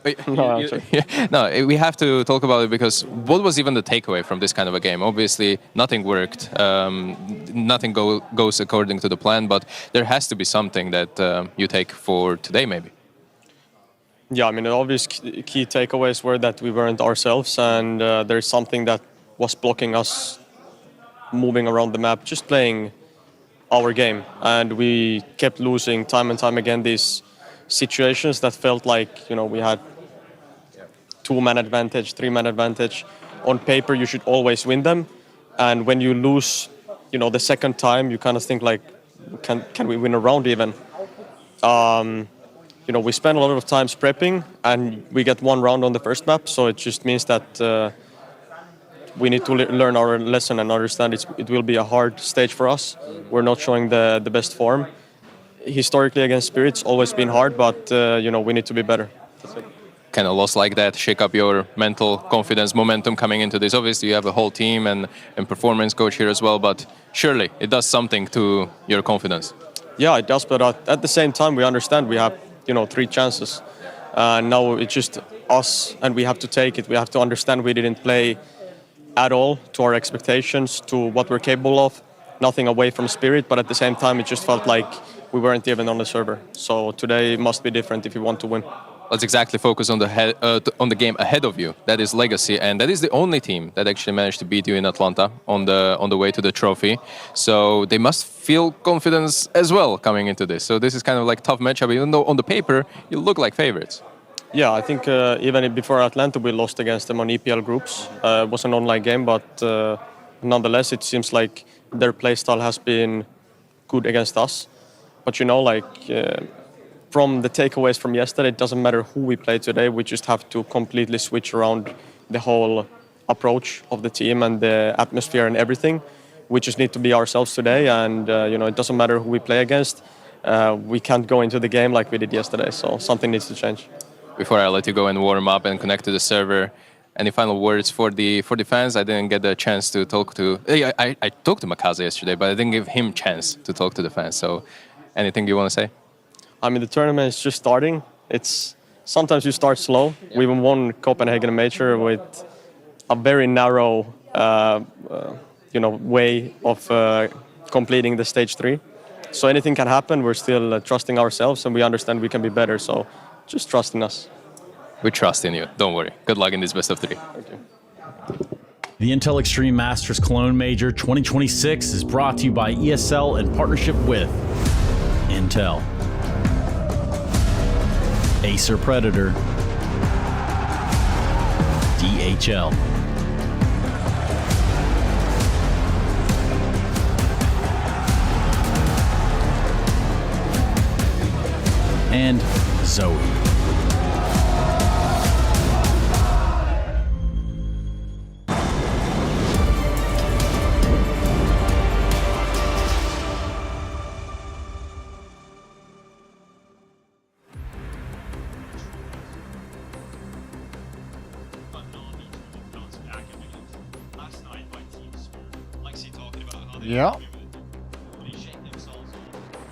[SPEAKER 6] we have to talk about it because what was even the takeaway from this kind of a game? Obviously, nothing worked. Nothing goes according to the plan, but there has to be something that you take for today, maybe.
[SPEAKER 2] Yeah, I mean, the obvious key takeaways were that we weren't ourselves, and there's something that was blocking us moving around the map, just playing our game. And we kept losing time and time again these situations that felt like, you know, we had 2-man advantage, 3-man advantage. On paper, you should always win them. And when you lose, you know, the second time, you kind of think like, can we win a round even? You know, we spend a lot of time prepping and we get one round on the first map. So it just means that we need to learn our lesson and understand it will be a hard stage for us. We're not showing the best form. Historically against Spirit, it's always been hard, but you know, we need to be better.
[SPEAKER 6] Kind of loss like that shake up your mental confidence, momentum coming into this? Obviously, you have a whole team and performance coach here as well, but surely it does something to your confidence.
[SPEAKER 2] Yeah, it does, but at the same time, we understand we have, you know, 3 chances. Now it's just us, and we have to take it. We have to understand we didn't play at all to our expectations, to what we're capable of. Nothing away from Spirit, but at the same time, it just felt like we weren't even on the server. So today must be different if you want to win.
[SPEAKER 6] Let's exactly focus on the game ahead of you. That is Legacy, and that is the only team that actually managed to beat you in Atlanta on the way to the trophy. So they must feel confidence as well coming into this. So this is kind of like tough matchup, even though on the paper you look like favorites.
[SPEAKER 2] Yeah, I think even before Atlanta we lost against them on EPL groups. It was an online game, but nonetheless it seems like their playstyle has been good against us. But you know, like from the takeaways from yesterday, it doesn't matter who we play today. We just have to completely switch around the whole approach of the team and the atmosphere and everything. We just need to be ourselves today, and you know, it doesn't matter who we play against. We can't go into the game like we did yesterday, so something needs to change.
[SPEAKER 6] Before I let you go and warm up and connect to the server, any final words for the fans? I didn't get the chance to talk to. I talked to MongolZ yesterday, but I didn't give him chance to talk to the fans. So, anything you want to say?
[SPEAKER 2] I mean, the tournament is just starting. It's sometimes you start slow. Yeah. We even won Copenhagen Major with a very narrow, you know, way of completing the stage 3. So anything can happen. We're still trusting ourselves, and we understand we can be better. So just trust in us.
[SPEAKER 6] We trust in you. Don't worry. Good luck in this best of 3.
[SPEAKER 2] Thank you.
[SPEAKER 21] The Intel Extreme Masters Cologne Major 2026 is brought to you by ESL in partnership with Intel, Acer Predator, DHL, and Zoe.
[SPEAKER 22] Yeah.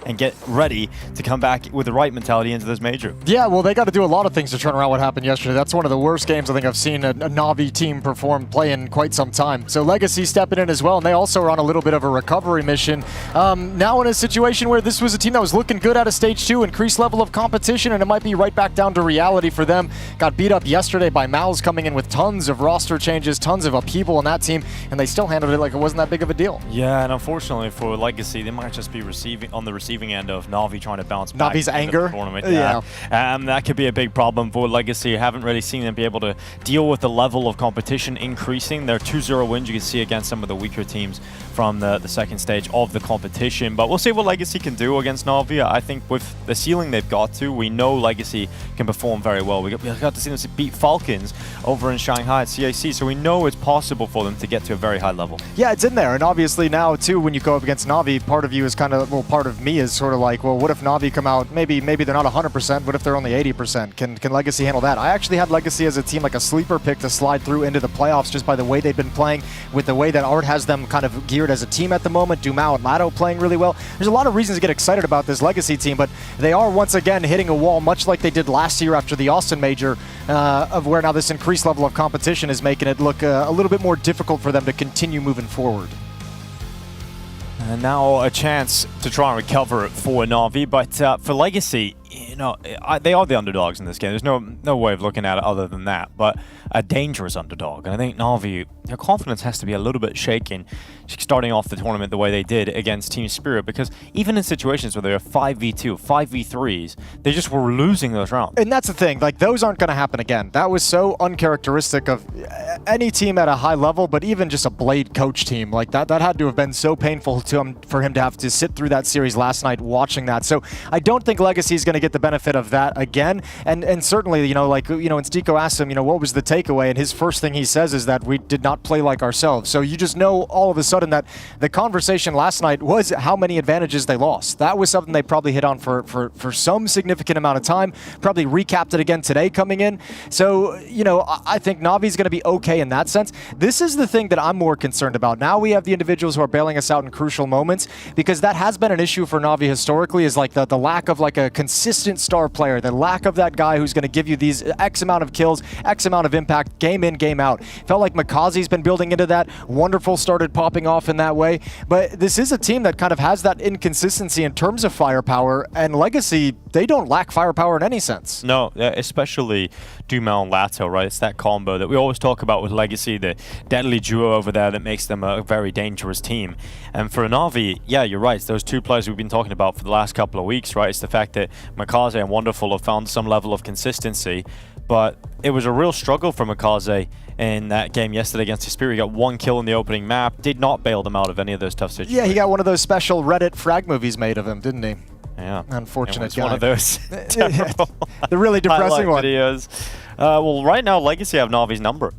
[SPEAKER 22] And get ready to come back with the right mentality into this major.
[SPEAKER 23] Yeah, well, they got to do a lot of things to turn around what happened yesterday. That's one of the worst games I think I've seen a Na'Vi team play in quite some time. So Legacy stepping in as well, and they also are on a little bit of a recovery mission. Now in a situation where this was a team that was looking good out of stage 2, increased level of competition, and it might be right back down to reality for them. Got beat up yesterday by MongolZ coming in with tons of roster changes, tons of upheaval in that team, and they still handled it like it wasn't that big of a deal.
[SPEAKER 22] Yeah, and unfortunately for Legacy, they might just be on the receiving end of Na'Vi trying to bounce back.
[SPEAKER 23] Na'Vi's anger.
[SPEAKER 22] Tournament. Yeah. That could be a big problem for Legacy. I haven't really seen them be able to deal with the level of competition increasing. Their 2-0 wins you can see against some of the weaker teams from the second stage of the competition. But we'll see what Legacy can do against Na'Vi. I think with the ceiling they've got to, we know Legacy can perform very well. We got to see them beat Falcons over in Shanghai at CAC, so we know it's possible for them to get to a very high level.
[SPEAKER 23] Yeah, it's in there, and obviously now too, when you go up against Na'Vi, part of you is kind of, well, part of me is sort of like, well, what if Na'Vi come out, maybe they're not 100%, what if they're only 80%? Can Legacy handle that? I actually had Legacy as a team like a sleeper pick to slide through into the playoffs just by the way they've been playing, with the way that Art has them kind of geared as a team at the moment, Dumao and Lado playing really well. There's a lot of reasons to get excited about this Legacy team, but they are once again hitting a wall, much like they did last year after the Austin Major, of where now this increased level of competition is making it look a little bit more difficult for them to continue moving forward.
[SPEAKER 22] And now a chance to try and recover for Na'Vi, but for Legacy, you know, they are the underdogs in this game. There's no way of looking at it other than that, but a dangerous underdog. And I think Na'Vi, their confidence has to be a little bit shaken starting off the tournament the way they did against Team Spirit, because even in situations where they're 5v2, 5v3s, they just were losing those rounds.
[SPEAKER 23] And that's the thing, like, those aren't going to happen again. That was so uncharacteristic of any team at a high level, but even just a Blade coach team. Like, that had to have been so painful to him, for him to have to sit through that series last night watching that. So I don't think Legacy is going to get the benefit of that again. And certainly, you know, like, you know, when Stico asked him, you know, what was the takeaway, and his first thing he says is that we did not play like ourselves. So you just know all of a sudden that the conversation last night was how many advantages they lost. That was something they probably hit on for some significant amount of time, probably recapped it again today coming in. So, you know, I think Na'Vi's going to be okay in that sense. This is the thing that I'm more concerned about. Now we have the individuals who are bailing us out in crucial moments, because that has been an issue for Na'Vi historically, is like the lack of like a consistent star player, the lack of that guy who's going to give you these X amount of kills, X amount of impact, game in, game out. Felt like MongolZ's been building into that. Wonderful started popping off in that way, but this is a team that kind of has that inconsistency in terms of firepower, and Legacy, they don't lack firepower in any sense.
[SPEAKER 22] No, especially Dumao and Lato, right? It's that combo that we always talk about with Legacy, the deadly duo over there that makes them a very dangerous team. And for Na'Vi, yeah, you're right. It's those two players we've been talking about for the last couple of weeks, right? It's the fact that MongolZ and Wonderful have found some level of consistency, but it was a real struggle for MongolZ in that game yesterday against Spirit. He got one kill in the opening map, did not bail them out of any of those tough situations.
[SPEAKER 23] Yeah, he got one of those special Reddit frag movies made of him, didn't he?
[SPEAKER 22] Yeah.
[SPEAKER 23] Unfortunate guy.
[SPEAKER 22] One of those terrible
[SPEAKER 23] the really depressing one.
[SPEAKER 22] Videos. Well, right now, Legacy have Na'Vi's number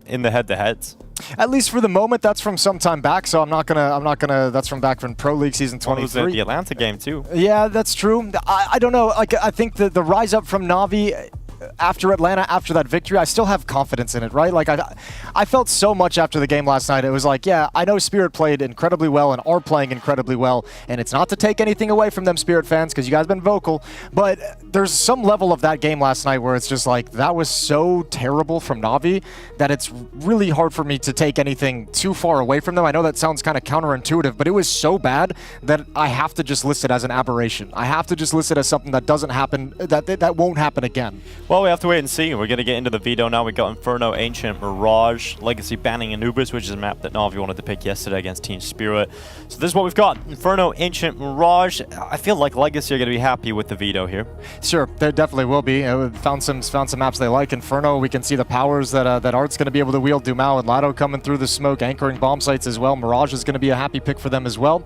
[SPEAKER 22] in the head-to-heads.
[SPEAKER 23] At least for the moment, that's from some time back. So I'm not gonna. That's from back from Pro League season 23.
[SPEAKER 22] Well, the Atlanta game too.
[SPEAKER 23] Yeah, that's true. I don't know. Like, I think the rise up from Na'Vi after Atlanta, after that victory, I still have confidence in it, right? Like, I felt so much after the game last night. It was like, yeah, I know Spirit played incredibly well and are playing incredibly well, and it's not to take anything away from them, Spirit fans, because you guys have been vocal, but there's some level of that game last night where it's just like, that was so terrible from Na'Vi that it's really hard for me to take anything too far away from them. I know that sounds kind of counterintuitive, but it was so bad that I have to just list it as an aberration. I have to just list it as something that doesn't happen, that won't happen again.
[SPEAKER 22] Well, we have to wait and see. We're going to get into the veto now. We got Inferno, Ancient, Mirage, Legacy banning Anubis, which is a map that Na'Vi wanted to pick yesterday against Team Spirit. So this is what we've got. Inferno, Ancient, Mirage. I feel like Legacy are going to be happy with the veto here.
[SPEAKER 23] Sure, there definitely will be. Found some maps they like. Inferno, we can see the powers that Art's going to be able to wield. Dumao and Lado coming through the smoke, anchoring bomb sites as well. Mirage is going to be a happy pick for them as well.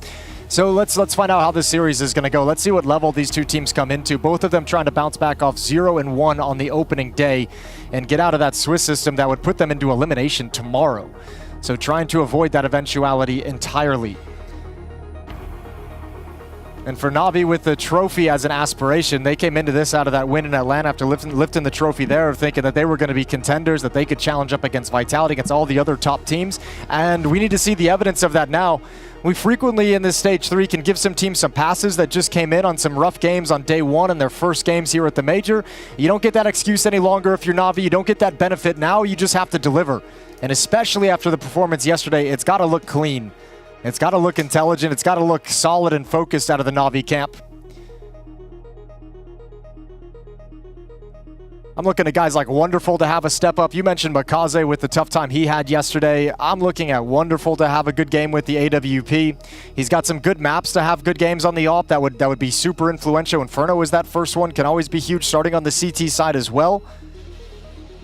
[SPEAKER 23] So let's find out how this series is going to go. Let's see what level these two teams come into. Both of them trying to bounce back off 0-1 on the opening day and get out of that Swiss system that would put them into elimination tomorrow. So trying to avoid that eventuality entirely. And for Na'Vi with the trophy as an aspiration, they came into this out of that win in Atlanta after lifting the trophy there, thinking that they were going to be contenders, that they could challenge up against Vitality, against all the other top teams. And we need to see the evidence of that now. We frequently in this stage 3 can give some teams some passes that just came in on some rough games on day 1 and their first games here at the Major. You don't get that excuse any longer if you're Na'Vi. You don't get that benefit now. You just have to deliver. And especially after the performance yesterday, it's got to look clean. It's got to look intelligent. It's got to look solid and focused out of the Na'Vi camp. I'm looking at guys like Wonderful to have a step up. You mentioned MongolZ with the tough time he had yesterday. I'm looking at Wonderful to have a good game with the AWP. He's got some good maps to have good games on the AWP. That would be super influential. Inferno is that first one. Can always be huge starting on the CT side as well.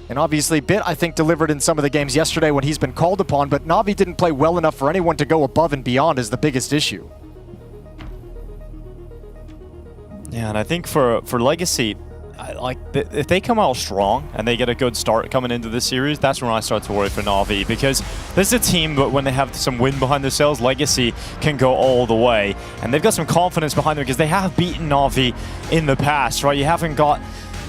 [SPEAKER 23] And obviously Bit, I think, delivered in some of the games yesterday when he's been called upon, but Na'Vi didn't play well enough for anyone to go above and beyond is the biggest issue.
[SPEAKER 22] Yeah, and I think for Legacy, if they come out strong and they get a good start coming into this series, that's when I start to worry for Na'Vi, because this is a team that when they have some wind behind themselves, Legacy can go all the way. and they've got some confidence behind them because they have beaten Na'Vi in the past, right? You haven't got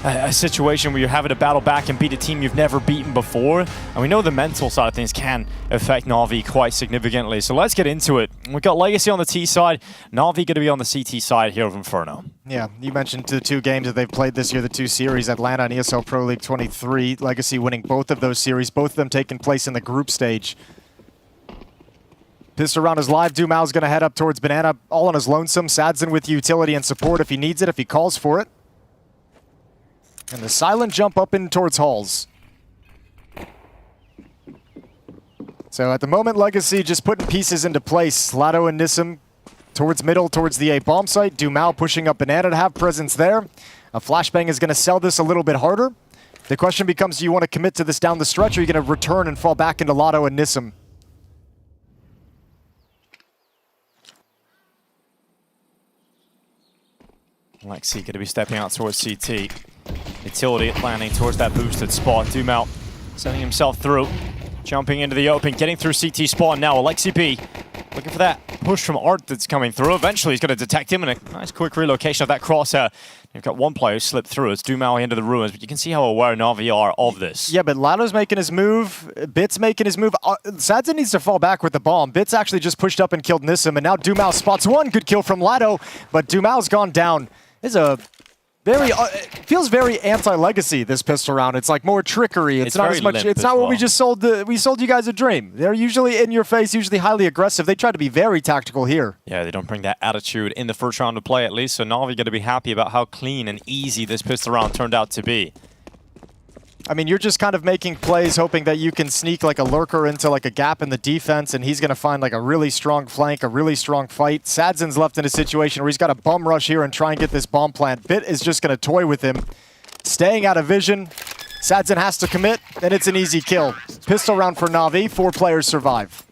[SPEAKER 22] a situation where you're having to battle back and beat a team you've never beaten before. And we know the mental side of things can affect Na'Vi quite significantly. So let's get into it. We've got Legacy on the T side, Na'Vi going to be on the CT side here of Inferno.
[SPEAKER 23] Yeah, you mentioned the 2 games that they've played this year, the 2 series, Atlanta and ESL Pro League 23. Legacy winning both of those series, both of them taking place in the group stage. Pistol round is live. Dumao's going to head up towards Banana, all on his lonesome. Sadzen with utility and support if he needs it, if he calls for it. And the silent jump up in towards Halls. So at the moment, Legacy just putting pieces into place. Lado and Nissim towards middle, towards the A bomb site. Dumao pushing up Banana to have presence there. A flashbang is going to sell this a little bit harder. The question becomes, do you want to commit to this down the stretch, or are you going to return and fall back into Lado and Nissim?
[SPEAKER 22] Lexi going to be stepping out towards CT. Utility landing towards that boosted spot. Dumao sending himself through. Jumping into the open, getting through CT spawn now. Alexi B looking for that push from Art that's coming through. Eventually he's going to detect him, and a nice quick relocation of that crosshair. You've got one player who slipped through. It's Dumao into the ruins, but you can see how aware Na'Vi are of this.
[SPEAKER 23] Yeah, but Lado's making his move. Bit's making his move. Sadzen needs to fall back with the bomb. Bit's actually just pushed up and killed Nissim, and now Dumao spots one. Good kill from Lado, but Dumao's gone down. This is a very, it feels very anti-Legacy, this pistol round. It's like more trickery. It's not as much, it's not what we just sold. We sold you guys a dream. They're usually in your face, usually highly aggressive. They try to be very tactical here.
[SPEAKER 22] Yeah, they don't bring that attitude in the first round of play at least, so Na'Vi got to be happy about how clean and easy this pistol round turned out to be.
[SPEAKER 23] I mean, you're just kind of making plays, hoping that you can sneak like a lurker into like a gap in the defense, and he's going to find like a really strong flank, a really strong fight. Sadzen's left in a situation where he's got a bum rush here and try and get this bomb plant. Bit is just going to toy with him. Staying out of vision. Sadzen has to commit, and it's an easy kill. Pistol round for Na'Vi. 4 players survive.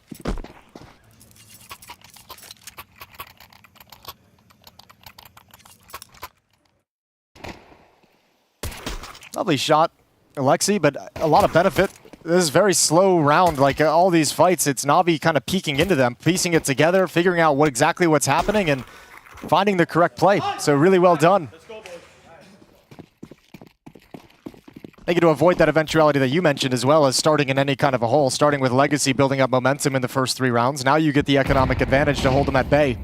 [SPEAKER 23] Lovely shot, Alexi, but a lot of benefit. This is a very slow round. Like all these fights, it's Na'Vi kind of peeking into them, piecing it together, figuring out exactly what's happening, and finding the correct play. So really well done. They get to avoid that eventuality that you mentioned, as well as starting in any kind of a hole, starting with Legacy, building up momentum in the first 3 rounds. Now you get the economic advantage to hold them at bay.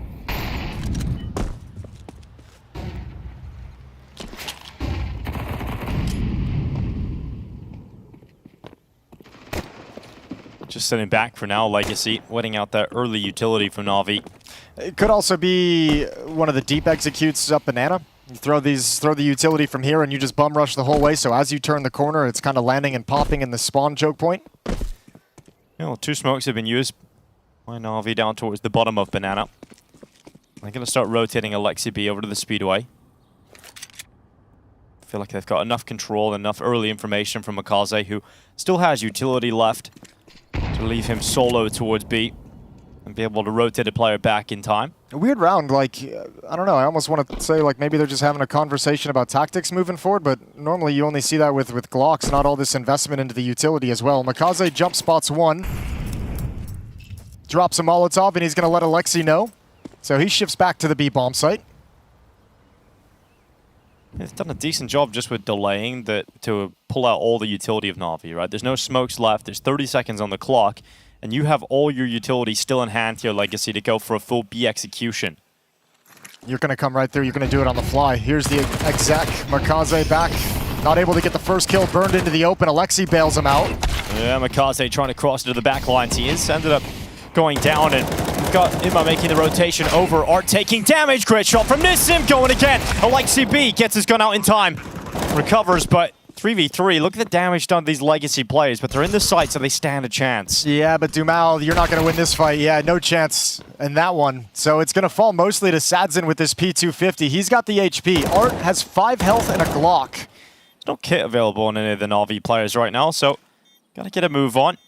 [SPEAKER 22] Just sitting back for now, Legacy, wetting out that early utility from Na'Vi.
[SPEAKER 23] It could also be one of the deep executes up Banana. You throw the utility from here and you just bum rush the whole way, so as you turn the corner, it's kind of landing and popping in the spawn choke point.
[SPEAKER 22] You know, 2 smokes have been used by Na'Vi down towards the bottom of Banana. They're going to start rotating Alexi B over to the Speedway. Feel like they've got enough control, enough early information from MongolZ, who still has utility left, to leave him solo towards B and be able to rotate a player back in time.
[SPEAKER 23] A weird round, like, I don't know, I almost want to say like maybe they're just having a conversation about tactics moving forward, but normally you only see that with Glocks, not all this investment into the utility as well. MongolZ jump spots one, drops a Molotov, and he's going to let Alexi know. So he shifts back to the B bomb site.
[SPEAKER 22] They've done a decent job just with delaying to pull out all the utility of Na'Vi, right? There's no smokes left, there's 30 seconds on the clock, and you have all your utility still in hand here, Legacy, to go for a full B execution.
[SPEAKER 23] You're going to come right through, you're going to do it on the fly. Here's the exec, MongolZ back, not able to get the first kill, burned into the open. Alexi bails him out.
[SPEAKER 22] Yeah, MongolZ trying to cross into the back lines. He is ended up going down, and we've got Ima making the rotation over. Art taking damage. Great shot from Nissim, going again. Alexi B gets his gun out in time. Recovers, but 3v3. Look at the damage done to these Legacy players, but they're in the site, so they stand a chance.
[SPEAKER 23] Yeah, but Dumao, you're not going to win this fight. Yeah, no chance in that one. So it's going to fall mostly to Sadzen with this P250. He's got the HP. Art has 5 health and a Glock.
[SPEAKER 22] There's no kit available on any of the Na'Vi players right now, so got to get a move on.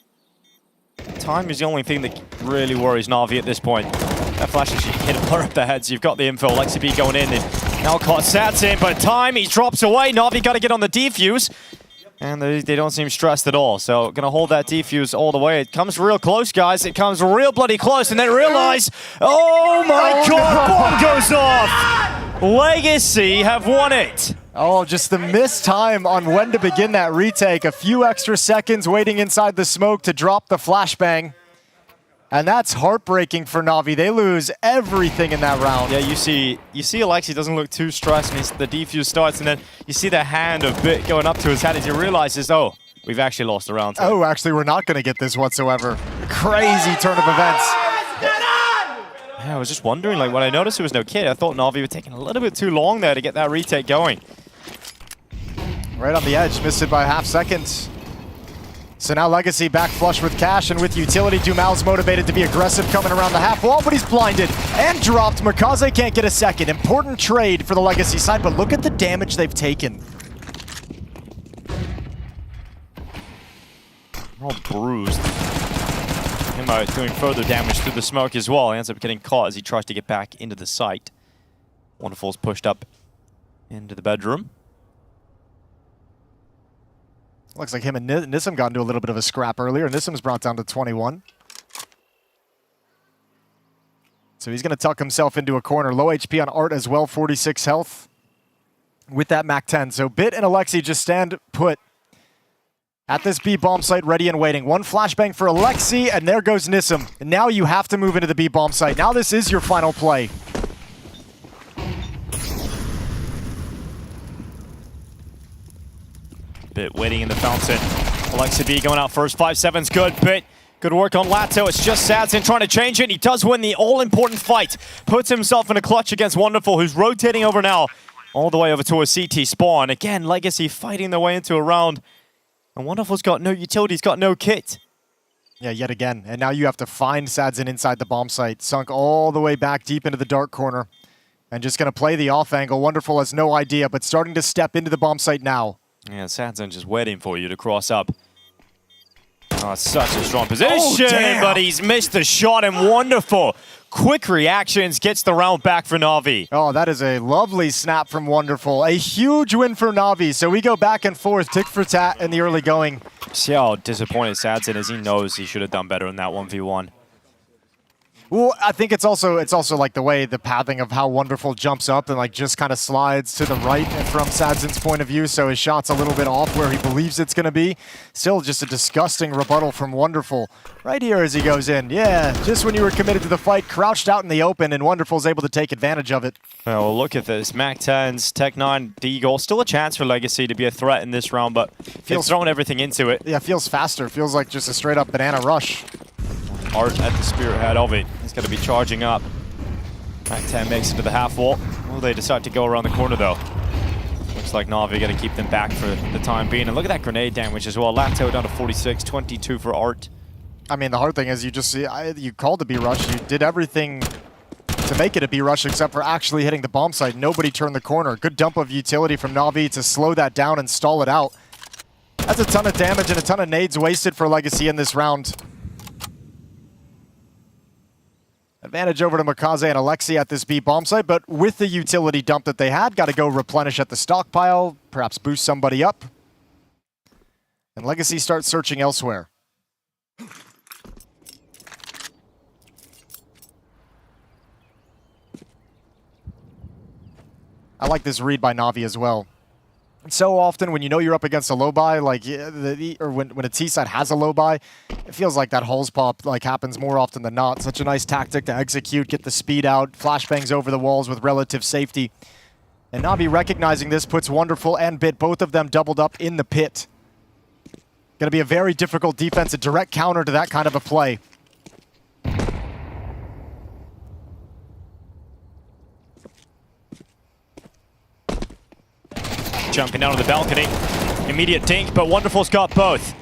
[SPEAKER 22] Time is the only thing that really worries Na'Vi at this point. That flash actually hit a blur up the head, so you've got the info. Alexi B going in, and now caught Sadzen, but time, he drops away. Na'Vi got to get on the defuse. And they don't seem stressed at all. So going to hold that defuse all the way. It comes real close, guys. It comes real bloody close. And then realize, oh my God, bomb goes off. Legacy have won it.
[SPEAKER 23] Oh, just the missed time on when to begin that retake. A few extra seconds waiting inside the smoke to drop the flashbang. And that's heartbreaking for Na'Vi. They lose everything in that round.
[SPEAKER 22] Yeah, you see Alexi doesn't look too stressed, and the defuse starts, and then you see the hand of Bit going up to his head as he realizes, oh, we've actually lost the round.
[SPEAKER 23] Oh, actually, we're not going to get this whatsoever. Crazy turn of events.
[SPEAKER 22] Yeah, I was just wondering, like, when I noticed there was no kid, I thought Na'Vi were taking a little bit too long there to get that retake going.
[SPEAKER 23] Right on the edge, missed it by a half second. So now Legacy back flush with cash and with utility. Dumal's motivated to be aggressive coming around the half wall, but he's blinded and dropped. MongolZ can't get a second. Important trade for the Legacy side, but look at the damage they've taken.
[SPEAKER 22] All bruised. Him doing further damage through the smoke as well. He ends up getting caught as he tries to get back into the site. Wonderful's pushed up into the bedroom.
[SPEAKER 23] Looks like him and Nissim got into a little bit of a scrap earlier. Nissim's brought down to 21. So he's going to tuck himself into a corner. Low HP on Art as well, 46 health with that MAC-10. So Bit and Alexi just stand put at this B bomb site, ready and waiting. One flashbang for Alexi, and there goes Nissim. And now you have to move into the B bomb site. Now this is your final play.
[SPEAKER 22] Bit waiting in the fountain. Alexi B going out first. 5-7's good. Bit, good work on Lato. It's just Sadzin trying to change it. He does win the all-important fight. Puts himself in a clutch against Wonderful, who's rotating over now all the way over to a CT spawn. Again, Legacy fighting their way into a round. And Wonderful's got no utility. He's got no kit.
[SPEAKER 23] Yeah, yet again. And now you have to find Sadzin inside the bomb site. Sunk all the way back deep into the dark corner. And just going to play the off angle. Wonderful has no idea, but starting to step into the bomb site now.
[SPEAKER 22] Yeah, Sadzin just waiting for you to cross up. Oh, such a strong position, but he's missed the shot, and Wonderful. Quick reactions, gets the round back for Na'Vi.
[SPEAKER 23] Oh, that is a lovely snap from Wonderful. A huge win for Na'Vi. So we go back and forth, tick for tat in the early going.
[SPEAKER 22] See how disappointed Sadzin is. He knows he should have done better in that 1v1.
[SPEAKER 23] Well, I think it's also like the way the pathing of how Wonderful jumps up and like just kind of slides to the right from Sadzin's point of view, so his shot's a little bit off where he believes it's going to be. Still just a disgusting rebuttal from Wonderful right here as he goes in. Yeah, just when you were committed to the fight, crouched out in the open, and Wonderful's able to take advantage of it.
[SPEAKER 22] Well, look at this. MAC-10s, Tech-9, D-Goal. Still a chance for Legacy to be a threat in this round, but they've thrown everything into it.
[SPEAKER 23] Yeah, feels faster. Feels like just a straight-up banana rush.
[SPEAKER 22] Art at the spearhead of it. He's going to be charging up. MAC-10 makes it to the half wall. Will they decide to go around the corner, though? Looks like Na'Vi going to keep them back for the time being. And look at that grenade damage as well. Lato down to 46, 22 for Art.
[SPEAKER 23] I mean, the hard thing is you just see, you called a B-rush. You did everything to make it a B-rush except for actually hitting the bomb site. Nobody turned the corner. Good dump of utility from Na'Vi to slow that down and stall it out. That's a ton of damage and a ton of nades wasted for Legacy in this round. Advantage over to MongolZ and Alexi at this B bomb site, but with the utility dump that they had, got to go replenish at the stockpile, perhaps boost somebody up. And Legacy starts searching elsewhere. I like this read by Na'Vi as well. So often when you know you're up against a low buy, like or when a T side has a low buy, it feels like that hulls pop like happens more often than not. Such a nice tactic to execute, get the speed out, flashbangs over the walls with relative safety. And Na'Vi recognizing this puts Wonderful and Bit, both of them doubled up in the pit. Going to be a very difficult defense, a direct counter to that kind of a play.
[SPEAKER 22] Jumping down on the balcony. Immediate dink, but Wonderful's got both.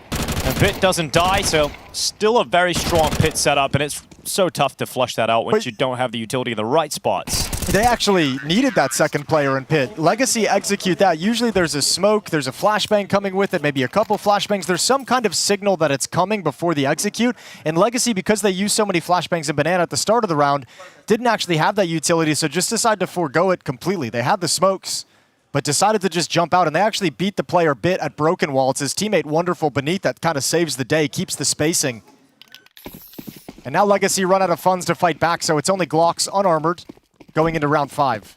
[SPEAKER 22] And Bit doesn't die, so still a very strong pit setup, and it's so tough to flush that out once you don't have the utility in the right spots.
[SPEAKER 23] They actually needed that second player in pit. Legacy execute that. Usually there's a smoke, there's a flashbang coming with it, maybe a couple flashbangs. There's some kind of signal that it's coming before the execute. And Legacy, because they used so many flashbangs and banana at the start of the round, didn't actually have that utility, so just decided to forego it completely. They had the smokes, but decided to just jump out, and they actually beat the player Bit at Broken Wall. It's his teammate Wonderful Beneath that kind of saves the day, keeps the spacing. And now Legacy run out of funds to fight back, so it's only Glocks unarmored going into round 5.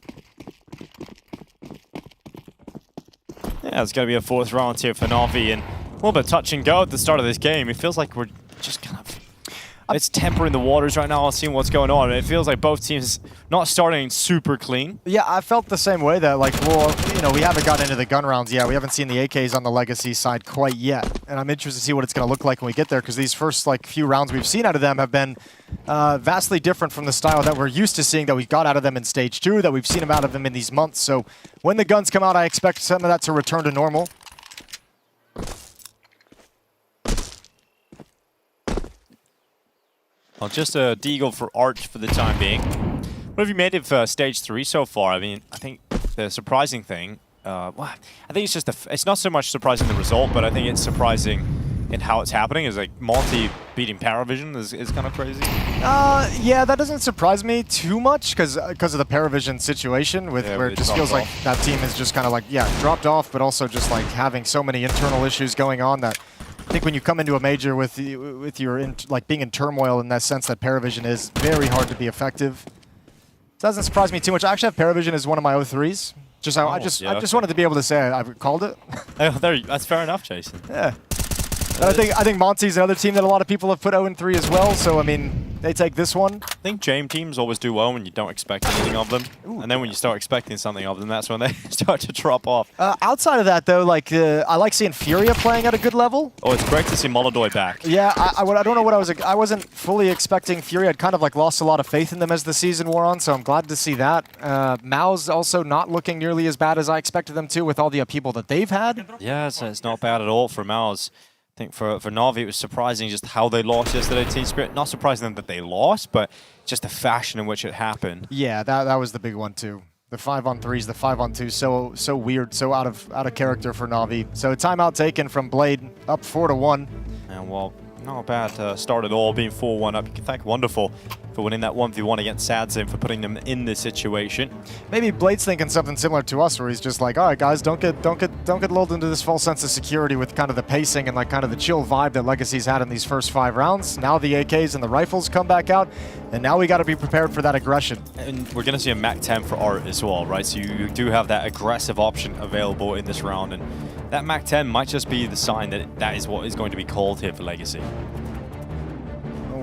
[SPEAKER 22] Yeah, it's going to be a 4th round here for Na'Vi, and a little bit touch and go at the start of this game. It feels like we're just kind of... It's tempering the waters right now, seeing what's going on. It feels like both teams not starting super clean.
[SPEAKER 23] Yeah, I felt the same way that, like, well, you know, we haven't gotten into the gun rounds yet. We haven't seen the AKs on the Legacy side quite yet. And I'm interested to see what it's going to look like when we get there, because these first, like, few rounds we've seen out of them have been vastly different from the style that we're used to seeing, that we got out of them in Stage 2, that we've seen them out of them in these months. So when the guns come out, I expect some of that to return to normal.
[SPEAKER 22] Well, just a deagle for Arch for the time being. What have you made of Stage 3 so far? I mean, I think the surprising thing, well, I think it's just, it's not so much surprising the result, but I think it's surprising in how it's happening. Is like Monte beating PARIVISION is kind of crazy.
[SPEAKER 23] Yeah, that doesn't surprise me too much because of the PARIVISION situation, where it just feels like that team is just kind of like, yeah, dropped off, but also just like having so many internal issues going on that I think when you come into a major with your like being in turmoil in that sense that PARIVISION is very hard to be effective. It doesn't surprise me too much. I actually have PARIVISION as one of my 03s. I just wanted to be able to say I've called it.
[SPEAKER 22] Oh, that's fair enough, Jason.
[SPEAKER 23] Yeah. And I think Monte's another team that a lot of people have put 0-3 as well. So I mean, they take this one.
[SPEAKER 22] I think JAME teams always do well when you don't expect anything of them, and then when you start expecting something of them, that's when they start to drop off.
[SPEAKER 23] Outside of that, though, like I like seeing Furia playing at a good level.
[SPEAKER 22] Oh, it's great to see MongolZ back.
[SPEAKER 23] Yeah, I don't know what I wasn't fully expecting Furia. I'd kind of like lost a lot of faith in them as the season wore on, so I'm glad to see that. Mao's also not looking nearly as bad as I expected them to with all the upheaval that they've had.
[SPEAKER 22] Yeah, it's not bad at all for Mao's. I think for Na'Vi, it was surprising just how they lost yesterday to Team Spirit. Not surprising them that they lost, but just the fashion in which it happened.
[SPEAKER 23] Yeah, that was the big one too. The 5-on-3s, the 5-on-2, so weird, so out of character for Na'Vi. So timeout taken from Blade, up 4-1.
[SPEAKER 22] And well, not a bad start at all, being 4-1 up. You can thank Wonderful for winning that 1v1 against Sadzim, for putting them in this situation.
[SPEAKER 23] Maybe Blade's thinking something similar to us, where he's just like, all right, guys, don't get lulled into this false sense of security with kind of the pacing and like kind of the chill vibe that Legacy's had in these first 5 rounds. Now the AKs and the rifles come back out, and now we got to be prepared for that aggression.
[SPEAKER 22] And we're going to see a Mac 10 for Art as well, right? So you do have that aggressive option available in this round, and that Mac 10 might just be the sign that that is what is going to be called here for Legacy.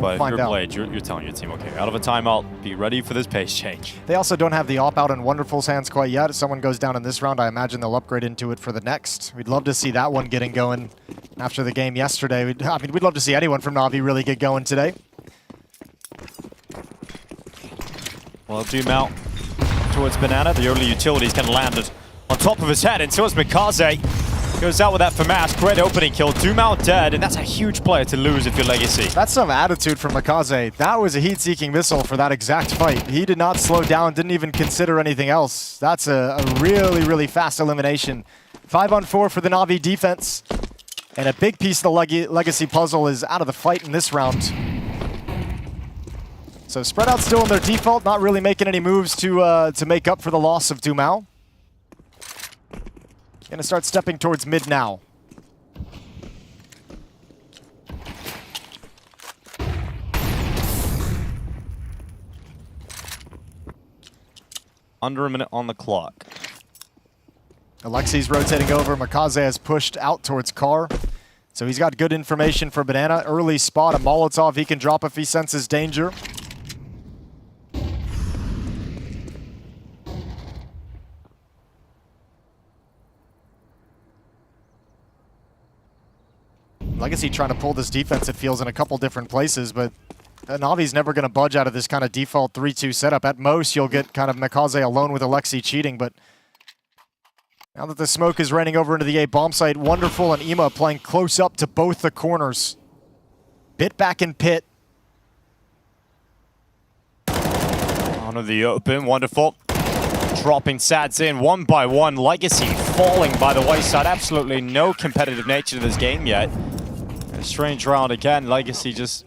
[SPEAKER 22] But if you're Blade, you're telling your team, okay, out of a timeout, be ready for this pace change.
[SPEAKER 23] They also don't have the op out in Wonderful's hands quite yet. If someone goes down in this round, I imagine they'll upgrade into it for the next. We'd love to see that one getting going after the game yesterday. We'd love to see anyone from Na'Vi really get going today.
[SPEAKER 22] Well, Doom out towards Banana. The early utilities kind of landed on top of his head, and so is MongolZ. Goes out with that FAMAS. Great opening kill. Doom out dead, and that's a huge player to lose if you're Legacy.
[SPEAKER 23] That's some attitude from MongolZ. That was a heat-seeking missile for that exact fight. He did not slow down, didn't even consider anything else. That's a really, really fast elimination. 5-on-4 for the Na'Vi defense. And a big piece of the Legacy puzzle is out of the fight in this round. So spread out still in their default, not really making any moves to make up for the loss of Dumao. Gonna start stepping towards mid now.
[SPEAKER 22] Under a minute on the clock.
[SPEAKER 23] Alexi's rotating over. MongolZ has pushed out towards Car. So he's got good information for Banana. Early spot, a Molotov he can drop if he senses danger. Legacy trying to pull this defense, it feels, in a couple different places, but Na'Vi's never going to budge out of this kind of default 3-2 setup. At most, you'll get kind of MongolZ alone with Alexi cheating, but now that the smoke is raining over into the A bomb site, Wonderful and Ema playing close up to both the corners. Bit back in pit.
[SPEAKER 22] Onto the open, Wonderful. Dropping Sads in one by one. Legacy falling by the wayside. Absolutely no competitive nature to this game yet. A strange round again. Legacy just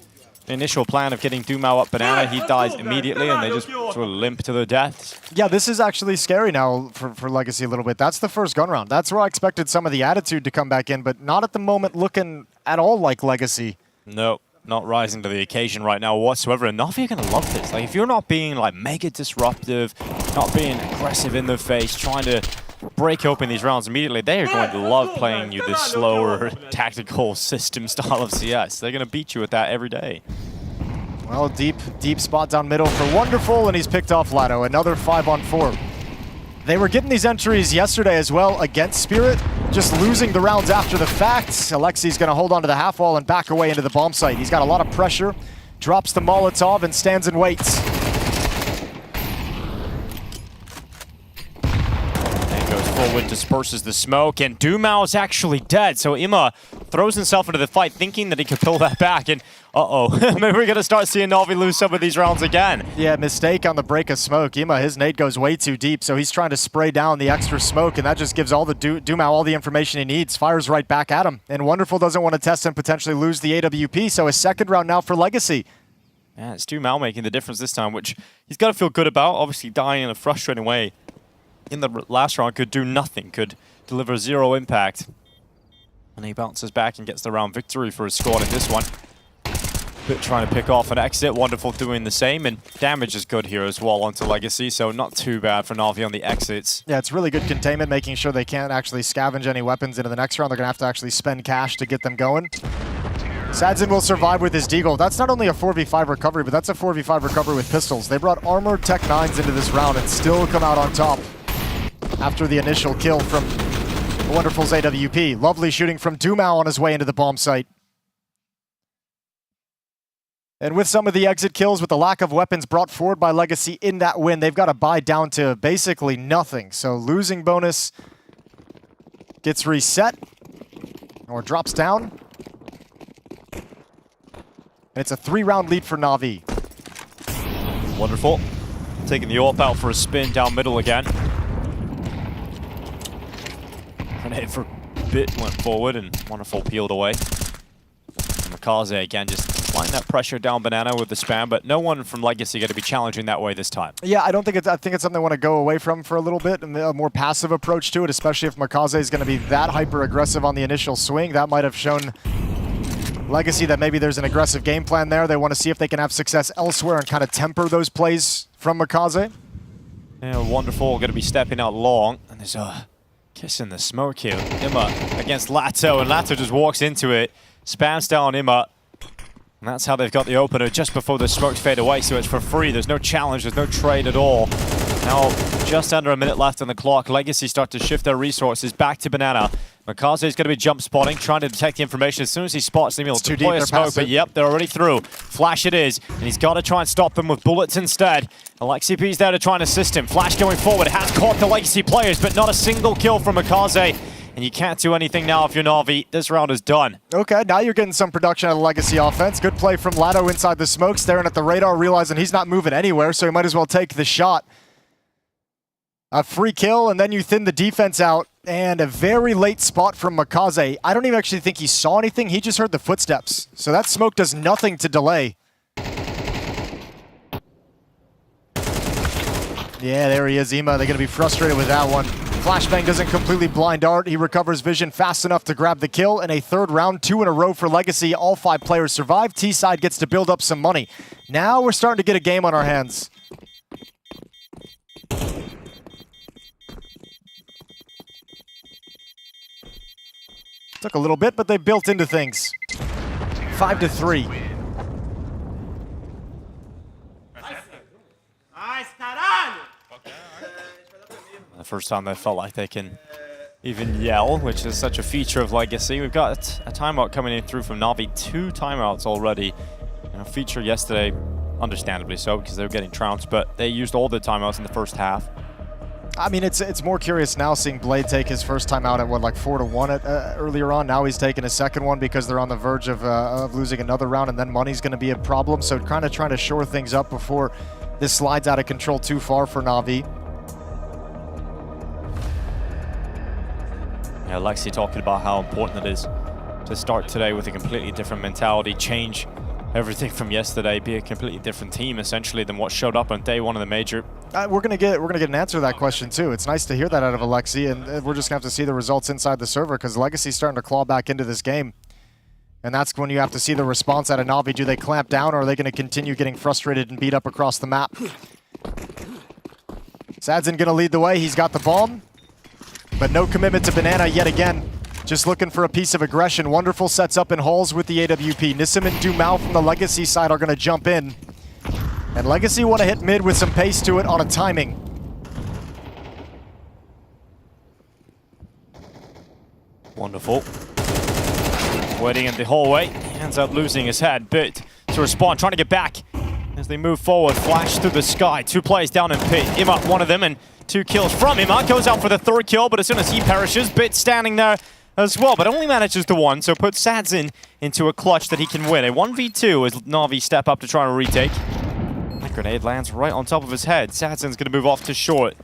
[SPEAKER 22] initial plan of getting Dumao up banana, he dies immediately and they just sort of limp to their deaths.
[SPEAKER 23] Yeah, this is actually scary now for Legacy a little bit. That's the first gun round. That's where I expected some of the attitude to come back in, but not at the moment looking at all like Legacy.
[SPEAKER 22] No, not rising to the occasion right now whatsoever. And Na'Vi are going to love this. Like, if you're not being like mega disruptive, not being aggressive in the face, trying to break open these rounds immediately, they are going to love playing you this slower tactical system style of CS. They're going to beat you at that every day.
[SPEAKER 23] Well, deep spot down middle for Wonderful, and he's picked off Lado. Another 5-on-4. They were getting these entries yesterday as well against Spirit, just losing the rounds after the fact. Alexi's going to hold on to the half wall and back away into the bomb site. He's got a lot of pressure, drops the Molotov and stands and waits.
[SPEAKER 22] Forward, disperses the smoke, and Dumao is actually dead. So Ima throws himself into the fight thinking that he could pull that back, and maybe we're going to start seeing Na'Vi lose some of these rounds again.
[SPEAKER 23] Yeah, mistake on the break of smoke. Ima, his nade goes way too deep, so he's trying to spray down the extra smoke, and that just gives all the Dumao all the information he needs. Fires right back at him, and Wonderful doesn't want to test and potentially lose the AWP, so a second round now for Legacy.
[SPEAKER 22] Yeah, it's Dumao making the difference this time, which he's got to feel good about. Obviously dying in a frustrating way in the last round could do nothing, could deliver 0 impact. And he bounces back and gets the round victory for his squad in this one. Bit trying to pick off an exit, Wonderful doing the same, and damage is good here as well onto Legacy, so not too bad for Na'Vi on the exits.
[SPEAKER 23] Yeah, it's really good containment, making sure they can't actually scavenge any weapons into the next round. They're going to have to actually spend cash to get them going. Sadzin will survive with his deagle. That's not only a 4v5 recovery, but that's a 4v5 recovery with pistols. They brought armored Tech 9s into this round and still come out on top after the initial kill from Wonderful's AWP. Lovely shooting from Dumao on his way into the bomb site. And with some of the exit kills, with the lack of weapons brought forward by Legacy in that win, they've got to buy down to basically nothing. So losing bonus gets reset or drops down. And it's a 3-round lead for Na'Vi.
[SPEAKER 22] Wonderful. Taking the AWP out for a spin down middle again. Grenade for a bit went forward and Wonderful peeled away. MongolZ again just applying that pressure down banana with the spam, but no one from Legacy going to be challenging that way this time.
[SPEAKER 23] Yeah, I think it's something they want to go away from for a little bit, and a more passive approach to it, especially if MongolZ is going to be that hyper aggressive on the initial swing. That might have shown Legacy that maybe there's an aggressive game plan there. They want to see if they can have success elsewhere and kind of temper those plays from MongolZ.
[SPEAKER 22] Yeah, Wonderful going to be stepping out long, and there's a kiss in the smoke here. Ima against Lato, and Lato just walks into it, spams down Ima, and that's how they've got the opener just before the smokes fade away, so it's for free. There's no challenge, there's no trade at all. Now, just under a minute left on the clock, Legacy start to shift their resources back to banana. MongolZ is going to be jump spotting, trying to detect the information. As soon as he spots them, he'll deploy a smoke, but yep, they're already through. Flash it is, and he's got to try and stop them with bullets instead. Alexi P's there to try and assist him. Flash going forward, has caught the Legacy players, but not a single kill from MongolZ. And you can't do anything now if you're Na'Vi. This round is done.
[SPEAKER 23] Okay, now you're getting some production out of the Legacy offense. Good play from Lado inside the smoke, staring at the radar, realizing he's not moving anywhere, so he might as well take the shot. A free kill, and then you thin the defense out, and a very late spot from MongolZ. I don't even actually think he saw anything. He just heard the footsteps. So that smoke does nothing to delay. Yeah, there he is, Ima. They're going to be frustrated with that one. Flashbang doesn't completely blind Art. He recovers vision fast enough to grab the kill. In a third round, 2 in a row for Legacy. All 5 players survive. T-side gets to build up some money. Now we're starting to get a game on our hands. Took a little bit, but they built into things. 5-3.
[SPEAKER 22] The first time they felt like they can even yell, which is such a feature of Legacy. We've got a timeout coming in through from Na'Vi. 2 timeouts already. And a feature yesterday, understandably so, because they were getting trounced, but they used all the timeouts in the first half.
[SPEAKER 23] I mean, it's more curious now seeing Blade take his first time out at, what, like 4-1 earlier on. Now he's taking his second one because they're on the verge of losing another round, and then money's going to be a problem. So kind of trying to shore things up before this slides out of control too far for Na'Vi.
[SPEAKER 22] Yeah, Lexi talking about how important it is to start today with a completely different mentality, change everything from yesterday, be a completely different team essentially than what showed up on day one of the major.
[SPEAKER 23] We're gonna get an answer to that question too. It's nice to hear that out of Alexi, and we're just gonna have to see the results inside the server because Legacy's starting to claw back into this game. And that's when you have to see the response out of Na'Vi. Do they clamp down, or are they going to continue getting frustrated and beat up across the map? Sadzin going to lead the way. He's got the bomb, but no commitment to Banana yet again. Just looking for a piece of aggression. Wonderful sets up in halls with the AWP. Nissim and Dumao from the Legacy side are going to jump in. And Legacy want to hit mid with some pace to it on a timing.
[SPEAKER 22] Wonderful. Waiting in the hallway, he ends up losing his head. Bit to respond, trying to get back as they move forward. Flash through the sky. 2 players down in pit. Ima, one of them, and 2 kills from Ima. Goes out for the 3rd kill, but as soon as he perishes, Bit standing there as well, but only manages the 1, so puts Sadzin into a clutch that he can win. A 1v2 as Na'Vi step up to try and retake. That grenade lands right on top of his head. Sadzin's going to move off to short.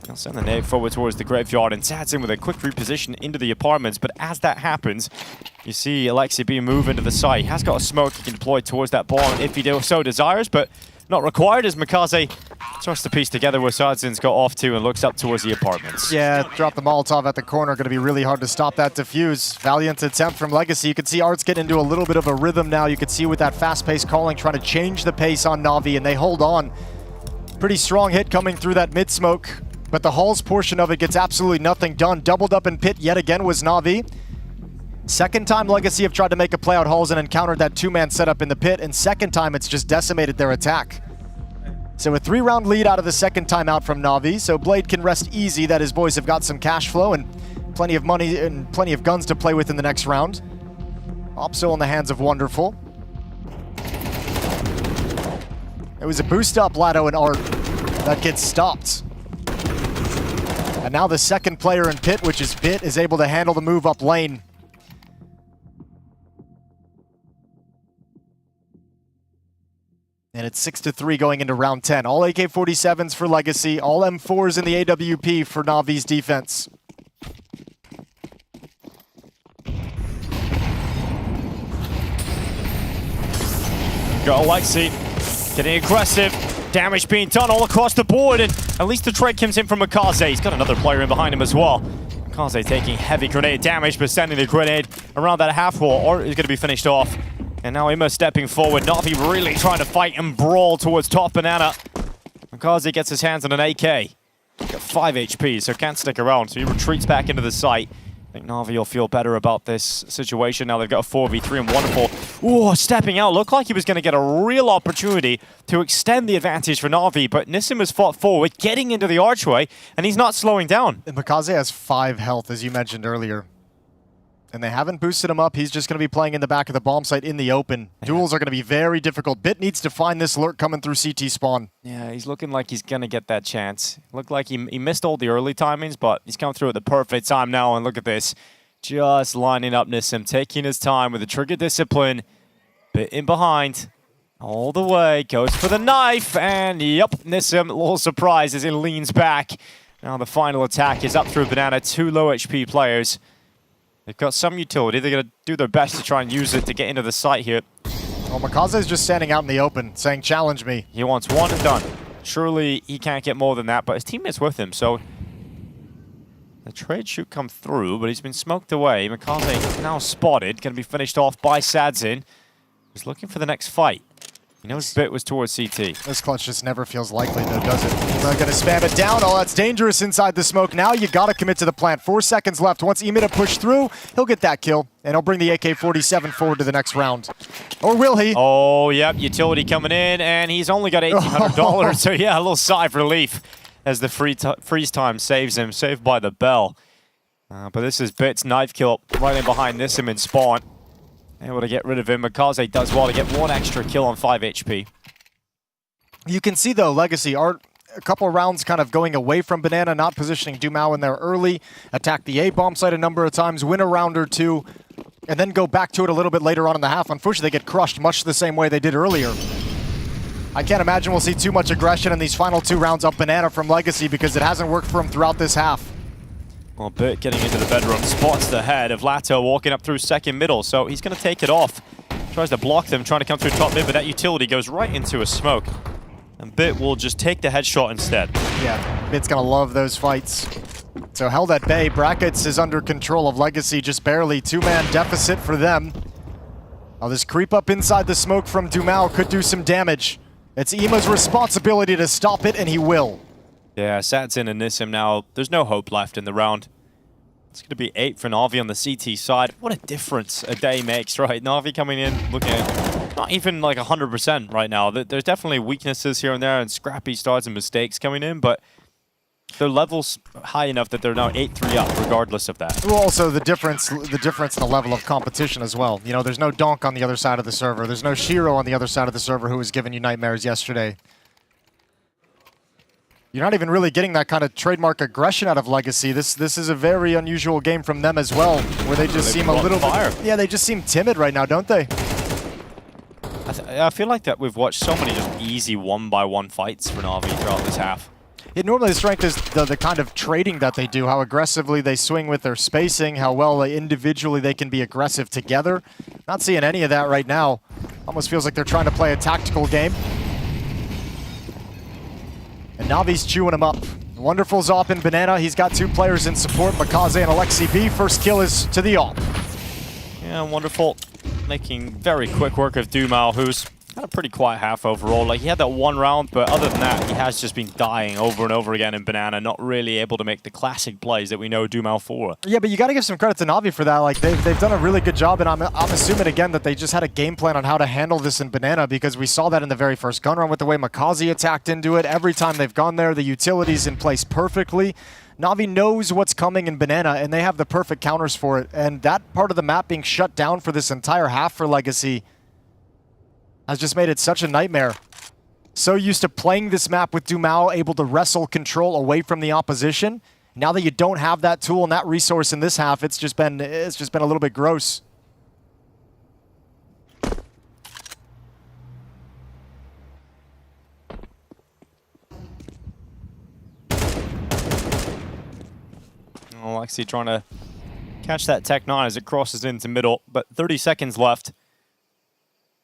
[SPEAKER 22] He'll send the nade forward towards the graveyard, and Sadzin with a quick reposition into the apartments. But as that happens, you see Alexi B move into the site. He has got a smoke he can deploy towards that bomb if he so desires, but not required as MongolZ tries to piece together where Sadzin's got off to and looks up towards the apartments.
[SPEAKER 23] Yeah, drop the Molotov at the corner. Going to be really hard to stop that defuse. Valiant attempt from Legacy. You can see Arts get into a little bit of a rhythm now. You can see with that fast-paced calling, trying to change the pace on Na'Vi, and they hold on. Pretty strong hit coming through that mid-smoke. But the halls portion of it gets absolutely nothing done. Doubled up in pit yet again was Na'Vi. Second time Legacy have tried to make a play out halls and encountered that 2-man setup in the pit, and second time it's just decimated their attack. So a 3-round lead out of the second time out from Na'Vi, so Blade can rest easy that his boys have got some cash flow and plenty of money and plenty of guns to play with in the next round. Opso in the hands of Wonderful. It was a boost up, Lado and Art, that gets stopped. And now the second player in pit, which is Bit, is able to handle the move up lane. And it's 6-3 going into round 10. All AK-47s for Legacy, all M4s in the AWP for Na'Vi's defense.
[SPEAKER 22] Got Alexi getting aggressive. Damage being done all across the board, and at least the trade comes in from MongolZ. He's got another player in behind him as well. MongolZ taking heavy grenade damage, but sending the grenade around that half wall, or is going to be finished off. And now Ima stepping forward. Na'Vi really trying to fight and brawl towards top Banana. MongolZ gets his hands on an AK. Got 5 HP, so can't stick around. So he retreats back into the site. I think Na'Vi will feel better about this situation. Now they've got a 4v3 and Wonderful. Ooh, stepping out. Looked like he was going to get a real opportunity to extend the advantage for Na'Vi, but Nissim has fought forward, getting into the archway, and he's not slowing down.
[SPEAKER 23] And MongolZ has 5 health, as you mentioned earlier. And they haven't boosted him up. He's just going to be playing in the back of the bomb site in the open. Duels are going to be very difficult. Bit needs to find this lurk coming through CT spawn.
[SPEAKER 22] Yeah, he's looking like he's going to get that chance. Looked like he missed all the early timings, but he's come through at the perfect time now, and look at this. Just lining up Nissim, taking his time with the trigger discipline. Bit in behind. All the way, goes for the knife, and yep, Nissim, a little surprised as he leans back. Now the final attack is up through Banana, 2 low HP players. They've got some utility. They're going to do their best to try and use it to get into the site here.
[SPEAKER 23] Well, MongolZ is just standing out in the open, saying, challenge me.
[SPEAKER 22] He wants one and done. Surely he can't get more than that, but his teammate's with him, so the trade should come through, but he's been smoked away. MongolZ now spotted, going to be finished off by Sadzin. He's looking for the next fight. He knows Bit was towards CT.
[SPEAKER 23] This clutch just never feels likely, though, does it? He's not going to spam it down. Oh, that's dangerous inside the smoke. Now you got to commit to the plant. 4 seconds left. Once Emita push through, he'll get that kill, and he'll bring the AK-47 forward to the next round. Or will he?
[SPEAKER 22] Oh, yep, utility coming in, and he's only got $1,800. So yeah, a little sigh of relief as the freeze time saves him. Saved by the bell. But this is Bit's knife kill right in behind Nissim in spawn. Able to get rid of him. MongolZ does well to get 1 extra kill on 5 HP.
[SPEAKER 23] You can see, though, Legacy are a couple of rounds kind of going away from Banana, not positioning Dumao in there early, attack the A-bomb site a number of times, win a round or 2, and then go back to it a little bit later on in the half. Unfortunately, they get crushed much the same way they did earlier. I can't imagine we'll see too much aggression in these final 2 rounds of Banana from Legacy because it hasn't worked for him throughout this half.
[SPEAKER 22] Well, Bit getting into the bedroom, spots the head of Lato walking up through second middle, so he's going to take it off. Tries to block them, trying to come through top mid, but that utility goes right into a smoke. And Bit will just take the headshot instead.
[SPEAKER 23] Yeah, Bit's gonna love those fights. So held at bay, Brackets is under control of Legacy, just barely. 2-man deficit for them. Now this creep up inside the smoke from Dumao could do some damage. It's Ima's responsibility to stop it, and he will.
[SPEAKER 22] Yeah, Satsin and Nissim now, there's no hope left in the round. It's going to be 8 for Na'Vi on the CT side. What a difference a day makes, right? Na'Vi coming in, looking at not even like 100% right now. There's definitely weaknesses here and there and scrappy starts and mistakes coming in, but their level's high enough that they're now 8-3 up, regardless of that.
[SPEAKER 23] Well, also the difference in the level of competition as well. You know, there's no Donk on the other side of the server. There's no Shiro on the other side of the server who was giving you nightmares yesterday. You're not even really getting that kind of trademark aggression out of Legacy. This is a very unusual game from them as well, where they just seem a little bit... Yeah, they just seem timid right now, don't they?
[SPEAKER 22] I feel like that we've watched so many just easy one-by-one fights for Na'Vi throughout this half.
[SPEAKER 23] Normally the strength is the kind of trading that they do, how aggressively they swing with their spacing, how well individually they can be aggressive together. Not seeing any of that right now. Almost feels like they're trying to play a tactical game. And Navi's chewing him up. Wonderful Zop and Banana. He's got 2 players in support, MongolZ and Alexi B. First kill is to the AWP.
[SPEAKER 22] Yeah, Wonderful. Making very quick work of Dumao, who's had a pretty quiet half overall. Like, he had that 1 round, but other than that, he has just been dying over and over again in Banana, not really able to make the classic plays that we know Dumao for.
[SPEAKER 23] Yeah, but you got to give some credit to Na'Vi for that. Like, they've done a really good job, and I'm assuming, again, that they just had a game plan on how to handle this in Banana, because we saw that in the very first gun run with the way MongolZ attacked into it. Every time they've gone there, the utility's in place perfectly. Na'Vi knows what's coming in Banana, and they have the perfect counters for it. And that part of the map being shut down for this entire half for Legacy has just made it such a nightmare. So used to playing this map with Dumao, able to wrestle control away from the opposition. Now that you don't have that tool and that resource in this half, it's just been a little bit gross.
[SPEAKER 22] Alexi trying to catch that Tech 9 as it crosses into middle, but 30 seconds left.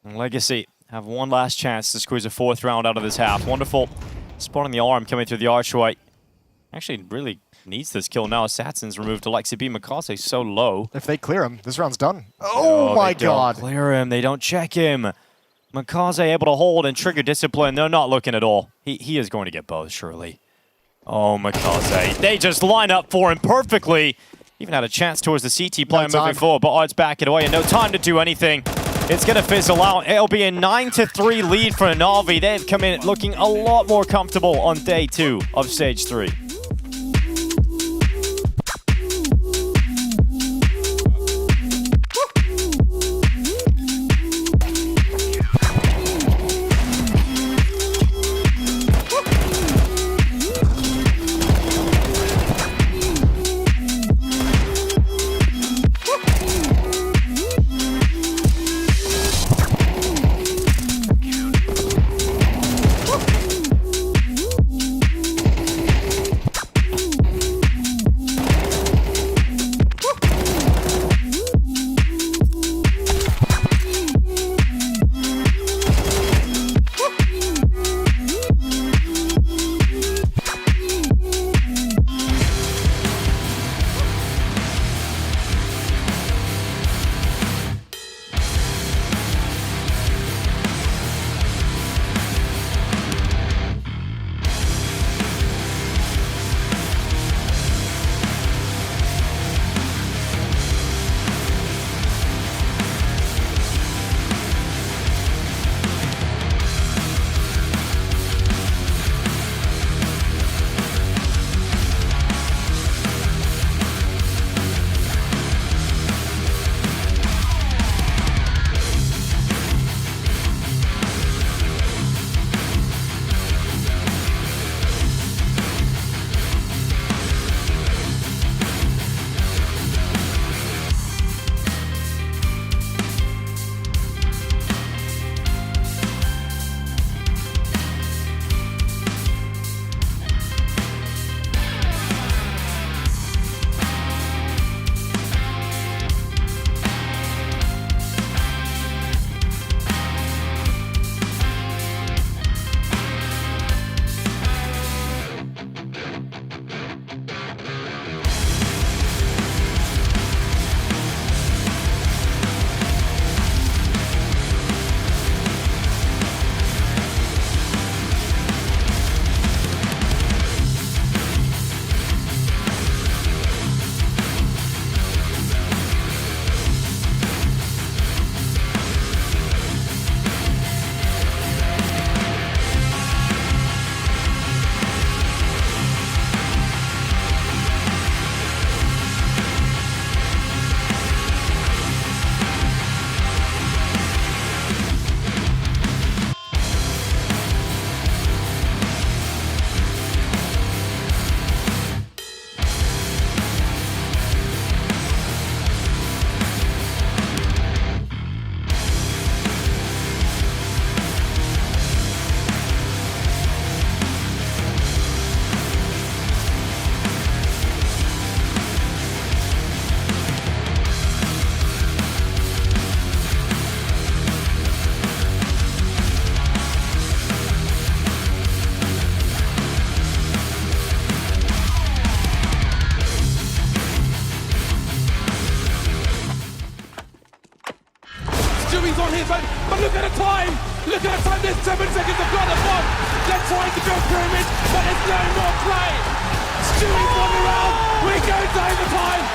[SPEAKER 22] And Legacy have one last chance to squeeze a 4th round out of this half. Wonderful spot on the arm coming through the archway. Actually really needs this kill now. Satsin's removed Alexi B. MongolZ so low.
[SPEAKER 23] If they clear him, this round's done. Oh my god.
[SPEAKER 22] They don't clear him. They don't check him. MongolZ able to hold and trigger discipline. They're not looking at all. He is going to get both, surely. Oh, MongolZ. They just line up for him perfectly. Even had a chance towards the CT player moving forward, but odds back it away and no time to do anything. It's going to fizzle out. It'll be a 9-3 lead for Na'Vi. They've come in looking a lot more comfortable on day 2 of Stage 3.
[SPEAKER 9] his own. But look at the time. Look at the time. There's 7 seconds of got the bomb. They're trying to build pyramids, but there's no more play. Stewie's won the round. We go to overtime.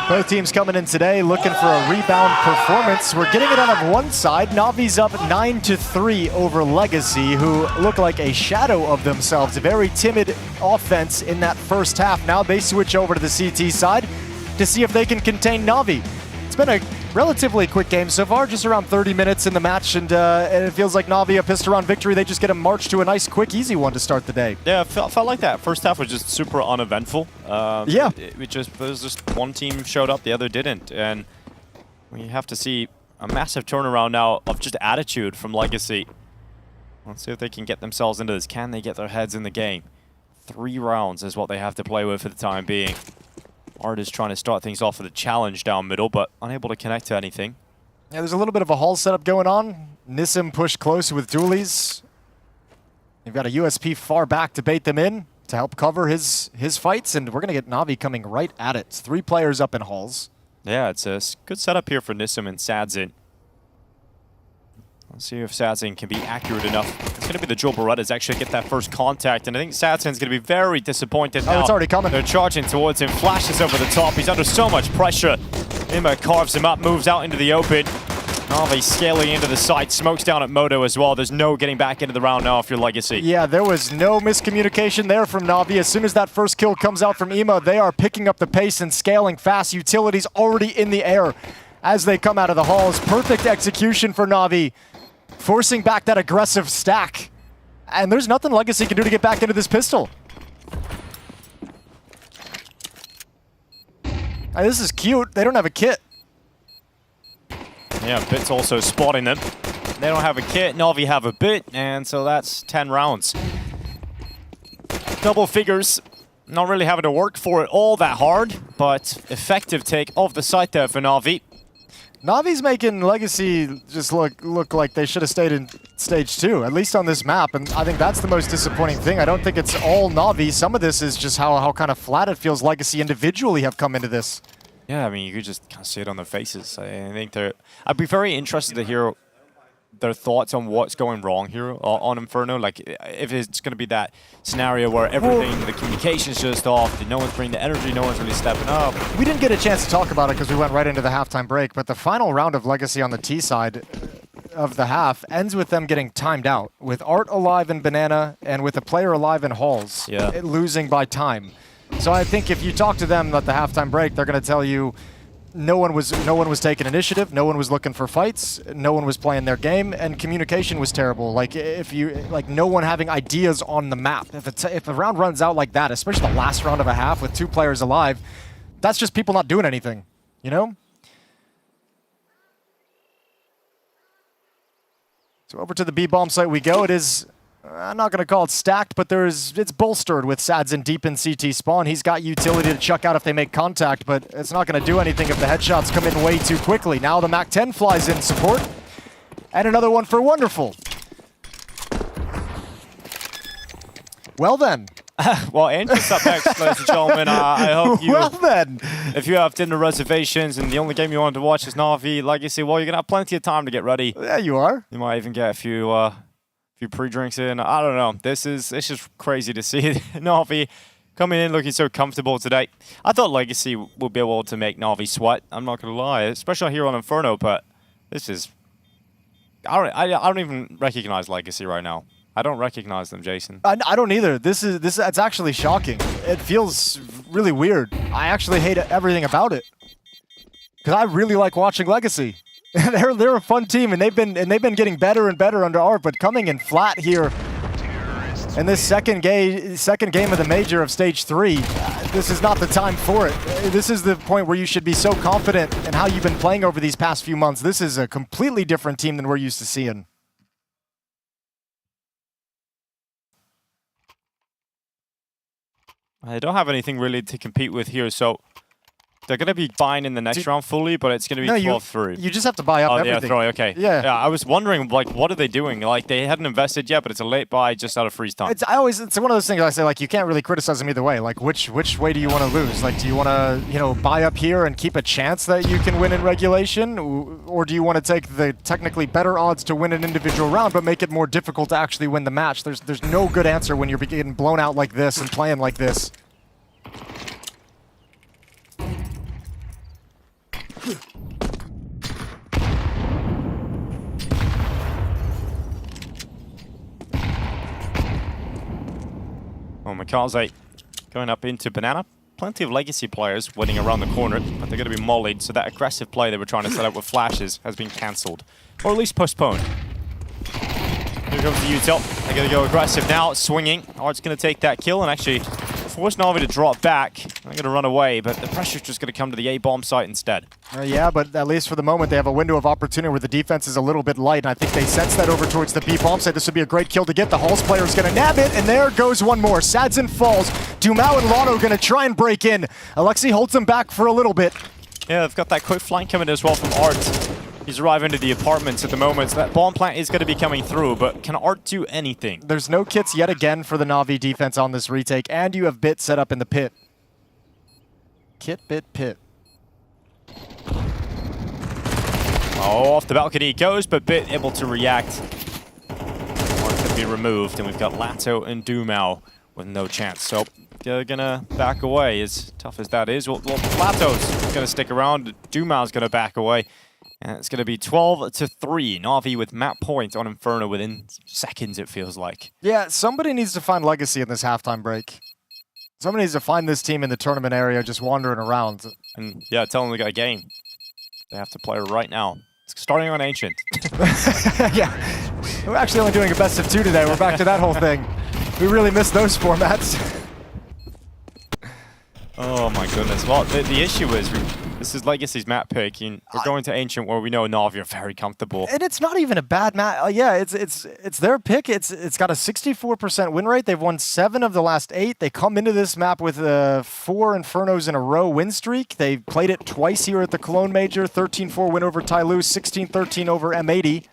[SPEAKER 23] Both teams coming in today looking for a rebound performance. We're getting it out of one side. Navi's up 9-3 over Legacy, who look like a shadow of themselves. A very timid offense in that first half. Now they switch over to the CT side to see if they can contain Navi. It's been a relatively quick game so far, just around 30 minutes in the match, and it feels like Navi a pissed around victory. They just get a march to a nice, quick, easy one to start the day.
[SPEAKER 22] Yeah, felt like that. First half was just super uneventful.
[SPEAKER 23] Yeah.
[SPEAKER 22] It was just one team showed up, the other didn't. And we have to see a massive turnaround now of just attitude from Legacy. Let's see if they can get themselves into this. Can they get their heads in the game? 3 rounds is what they have to play with for the time being. Art is trying to start things off with a challenge down middle, but unable to connect to anything.
[SPEAKER 23] Yeah, there's a little bit of a Hall setup going on. Nissim pushed close with dualies. You've got a USP far back to bait them in to help cover his fights, and we're going to get Navi coming right at it. It's 3 players up in Halls.
[SPEAKER 22] Yeah, it's a good setup here for Nissim and Sadzin. Let's see if Sadzin can be accurate enough. It's going to be the Joe Berettas actually get that first contact, and I think Sadzin's going to be very disappointed now.
[SPEAKER 23] Oh, it's already coming.
[SPEAKER 22] They're charging towards him, flashes over the top. He's under so much pressure. Ima carves him up, moves out into the open. Navi scaling into the site, smokes down at Moto as well. There's no getting back into the round now if you're Legacy.
[SPEAKER 23] Yeah, there was no miscommunication there from Navi. As soon as that first kill comes out from Ima, they are picking up the pace and scaling fast. Utilities already in the air as they come out of the halls. Perfect execution for Navi, forcing back that aggressive stack. And there's nothing Legacy can do to get back into this pistol. This is cute. They don't have a kit.
[SPEAKER 22] Yeah, Bit's also spotting them. They don't have a kit, Navi have a Bit, and so that's 10 rounds. Double figures, not really having to work for it all that hard, but effective take of the site there for Navi.
[SPEAKER 23] Navi's making Legacy just look like they should have stayed in stage 2, at least on this map, and I think that's the most disappointing thing. I don't think it's all Navi. Some of this is just how kind of flat it feels Legacy individually have come into this.
[SPEAKER 22] Yeah, I mean, you could just kind of see it on their faces. I think I'd be very interested to hear their thoughts on what's going wrong here on Inferno. Like, if it's going to be that scenario where everything, the communication's just off, no one's bringing the energy, no one's really stepping up.
[SPEAKER 23] We didn't get a chance to talk about it because we went right into the halftime break, but the final round of Legacy on the T side of the half ends with them getting timed out, with Art alive in Banana and with a player alive in Halls, losing by time. So I think if you talk to them at the halftime break, they're going to tell you no one was taking initiative, no one was looking for fights, no one was playing their game, and communication was terrible. Like no one having ideas on the map. If a round runs out like that, especially the last round of a half with 2 players alive, that's just people not doing anything, you know? So over to the B-bomb site we go. It is, I'm not going to call it stacked, but it's bolstered with Sadzin deep in CT spawn. He's got utility to chuck out if they make contact, but it's not going to do anything if the headshots come in way too quickly. Now the MAC-10 flies in support. And another one for Wonderful. Well then.
[SPEAKER 22] Well, Andrew's up next, ladies and gentlemen. I hope you...
[SPEAKER 23] Well then.
[SPEAKER 22] If you have dinner reservations and the only game you want to watch is Navi Legacy, well, you're going to have plenty of time to get ready.
[SPEAKER 23] Yeah, you are.
[SPEAKER 22] You might even get a few pre-drinks in. I don't know. It's just crazy to see Navi coming in looking so comfortable today. I thought Legacy would be able to make Navi sweat. I'm not going to lie, especially here on Inferno, but this is... I don't even recognize Legacy right now. I don't recognize them, Jason.
[SPEAKER 23] I don't either. It's actually shocking. It feels really weird. I actually hate everything about it because I really like watching Legacy. they're a fun team, and they've been getting better and better under Art. But coming in flat here in this second game of the major of stage 3, this is not the time for it. This is the point where you should be so confident in how you've been playing over these past few months. This is a completely different team than we're used to seeing.
[SPEAKER 22] They don't have anything really to compete with here, so They're going to be buying in the next round fully, but it's going to be 12-3.
[SPEAKER 23] You just have to buy up everything.
[SPEAKER 22] Oh, yeah, throwing, okay.
[SPEAKER 23] Yeah.
[SPEAKER 22] I was wondering, like, what are they doing? Like, they hadn't invested yet, but it's a late buy just out of freeze time.
[SPEAKER 23] It's one of those things I say, like, you can't really criticize them either way. Like, which way do you want to lose? Like, do you want to, buy up here and keep a chance that you can win in regulation? Or do you want to take the technically better odds to win an individual round, but make it more difficult to actually win the match? There's no good answer when you're getting blown out like this and playing like this.
[SPEAKER 22] Oh, MongolZ going up into Banana. Plenty of legacy players waiting around the corner, but they're going to be mollied, so that aggressive play they were trying to set up with flashes has been cancelled, or at least postponed. Here comes the util. They're going to go aggressive now, swinging. Art's going to take that kill and actually force Na'Vi to drop back. They're going to run away, but the pressure's just going to come to the A-bomb site instead.
[SPEAKER 23] Yeah, but at least for the moment, they have a window of opportunity where the defense is a little bit light, and I think they sense that over towards the B-bomb site. This would be a great kill to get. The Halls player is going to nab it, and there goes one more. Sadzin falls. Dumao and Lotto going to try and break in. Alexi holds them back for a little bit.
[SPEAKER 22] Yeah, they've got that quick flank coming as well from Art. He's arriving into the apartments at the moment, so that bomb plant is going to be coming through, but can Art do anything?
[SPEAKER 23] There's no kits yet again for the Na'Vi defense on this retake, and you have Bit set up in the pit. Kit, Bit, pit.
[SPEAKER 22] Oh, off the balcony he goes, but Bit able to react. Art going to be removed, and we've got Lato and Dumao with no chance. So they're going to back away, as tough as that is. Well Lato's going to stick around. Dumao's going to back away. And it's going to be 12-3. Na'Vi with map point on Inferno within seconds, it feels like.
[SPEAKER 23] Yeah, somebody needs to find Legacy in this halftime break. Somebody needs to find this team in the tournament area just wandering around.
[SPEAKER 22] And yeah, tell them they got a game. They have to play right now. It's starting on Ancient.
[SPEAKER 23] Yeah, we're actually only doing a best of 2 today. We're back to that whole thing. We really missed those formats.
[SPEAKER 22] Oh my goodness. Well, the issue is this is Legacy's map pick, and we're going to Ancient where we know Na'Vi are very comfortable.
[SPEAKER 23] And it's not even a bad map. Yeah, it's their pick. It's got a 64% win rate. They've won 7 of the last 8. They come into this map with 4 Infernos in a row win streak. They played it twice here at the Cologne Major. 13-4 win over Tyloo, 16-13 over M80.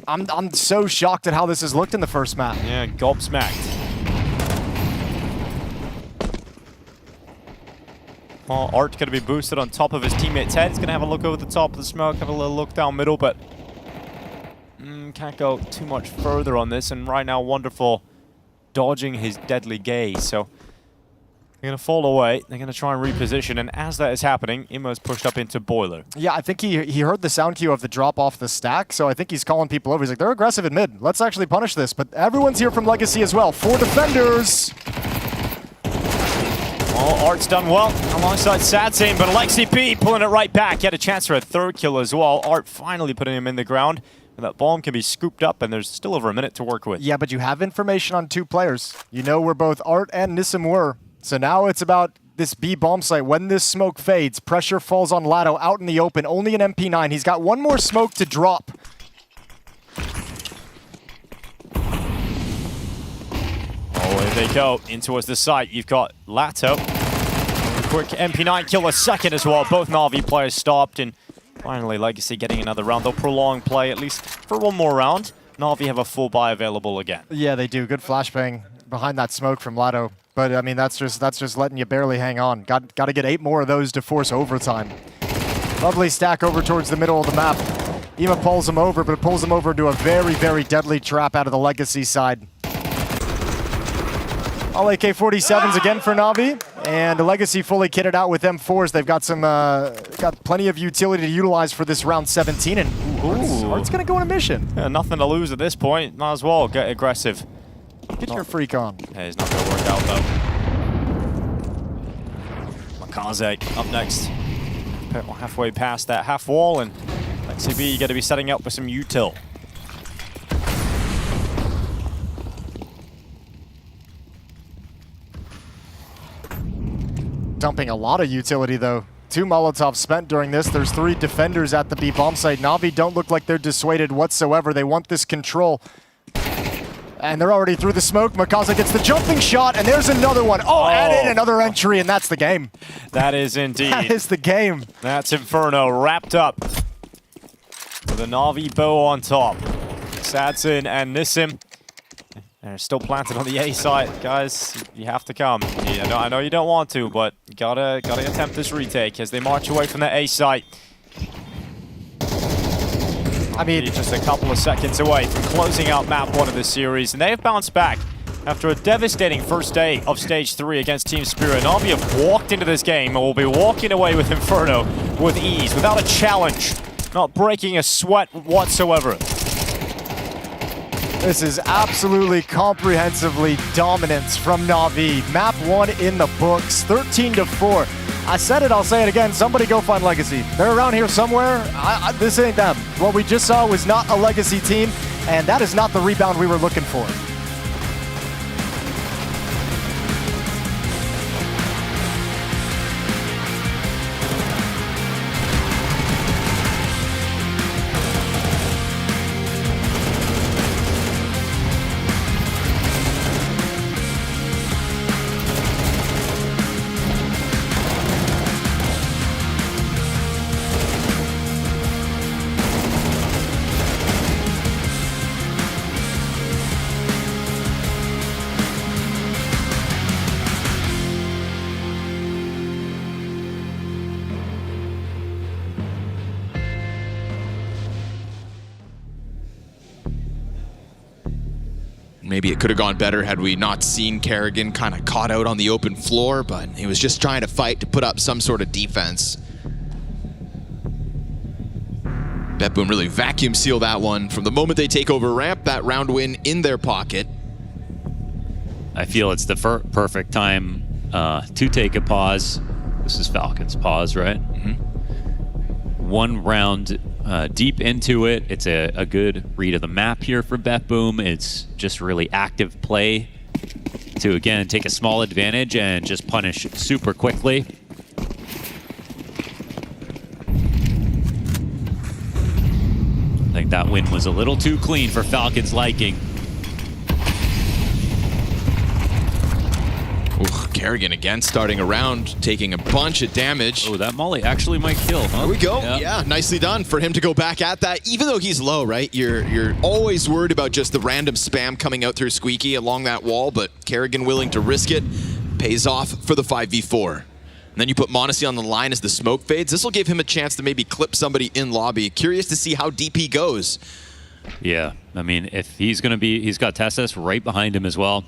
[SPEAKER 23] I'm so shocked at how this has looked in the first map.
[SPEAKER 22] Yeah, gobsmacked. Well, Art going to be boosted on top of his teammate Ted. He's going to have a look over the top of the smoke, have a little look down middle, but can't go too much further on this. And right now, Wonderful dodging his deadly gaze. So they're going to fall away. They're going to try and reposition. And as that is happening, Immo's pushed up into Boiler.
[SPEAKER 23] Yeah, I think he heard the sound cue of the drop off the stack. So I think he's calling people over. He's like, they're aggressive in mid. Let's actually punish this. But everyone's here from Legacy as well. 4 defenders.
[SPEAKER 22] Well, Art's done well alongside Sadzin, but Alexi P pulling it right back. He had a chance for a 3rd kill as well. Art finally putting him in the ground. And that bomb can be scooped up, and there's still over a minute to work with.
[SPEAKER 23] Yeah, but you have information on 2 players. You know where both Art and Nissim were. So now it's about this B bomb site. When this smoke fades, pressure falls on Lato out in the open. Only an MP9. He's got 1 more smoke to drop.
[SPEAKER 22] Oh, here they go in towards the site. You've got Lato. Quick MP9 kill a second as well. Both Na'Vi players stopped, and finally Legacy getting another round. They'll prolong play at least for 1 more round. Na'Vi have a full buy available again.
[SPEAKER 23] Yeah, they do. Good flashbang behind that smoke from Lato. But I mean, that's just letting you barely hang on. Got to get 8 more of those to force overtime. Lovely stack over towards the middle of the map. Ema pulls him over, but it pulls him over into a very, very deadly trap out of the Legacy side. All AK-47s again for Na'Vi, and the Legacy fully kitted out with M4s. They've got some, got plenty of utility to utilize for this round 17, and Art's gonna go on a mission.
[SPEAKER 22] Yeah, nothing to lose at this point. Might as well get aggressive.
[SPEAKER 23] Get your freak on.
[SPEAKER 22] Hey, it's not gonna work out though. MongolZ up next. Halfway past that half wall, and XCB, you got to be setting up with some util.
[SPEAKER 23] Dumping a lot of utility though. 2 Molotovs spent during this. There's 3 defenders at the B bomb site. Na'Vi don't look like they're dissuaded whatsoever. They want this control. And they're already through the smoke. MongolZ gets the jumping shot, and there's another one. Oh, and in another entry, and that's the game.
[SPEAKER 22] That is indeed.
[SPEAKER 23] That is the game.
[SPEAKER 22] That's Inferno wrapped up with a Na'Vi bow on top. Sadson and Nissim. They're still planted on the A side. Guys, you have to come. Yeah, I know you don't want to, but you gotta attempt this retake as they march away from the A site. I mean, just a couple of seconds away from closing out map 1 of this series, and they have bounced back after a devastating first day of stage 3 against Team Spirit. Na'Vi have walked into this game and will be walking away with Inferno with ease, without a challenge, not breaking a sweat whatsoever.
[SPEAKER 23] This is absolutely comprehensively dominance from Na'Vi. Map 1 in the books, 13-4. I said it, I'll say it again. Somebody go find Legacy. They're around here somewhere. This ain't them. What we just saw was not a Legacy team, and that is not the rebound we were looking for.
[SPEAKER 5] Maybe it could have gone better had we not seen Kerrigan kind of caught out on the open floor, but he was just trying to fight to put up some sort of defense. BetBoom really vacuum seal that one. From the moment they take over ramp, that round win in their pocket.
[SPEAKER 11] I feel it's the perfect time to take a pause. This is Falcons pause, right? Mm-hmm. One round deep into it. It's a good read of the map here for BetBoom. It's just really active play to, again, take a small advantage and just punish super quickly. I think that win was a little too clean for Falcons' liking.
[SPEAKER 5] Kerrigan again starting around, taking a bunch of damage.
[SPEAKER 11] Oh, that molly actually might kill, huh?
[SPEAKER 5] There we go. Yeah, nicely done for him to go back at that. Even though he's low, right? You're always worried about just the random spam coming out through Squeaky along that wall, but Kerrigan willing to risk it pays off for the 5v4. And then you put Monte on the line as the smoke fades. This will give him a chance to maybe clip somebody in lobby. Curious to see how deep he goes.
[SPEAKER 11] Yeah, I mean, if he's going to be, he's got Tessus right behind him as well.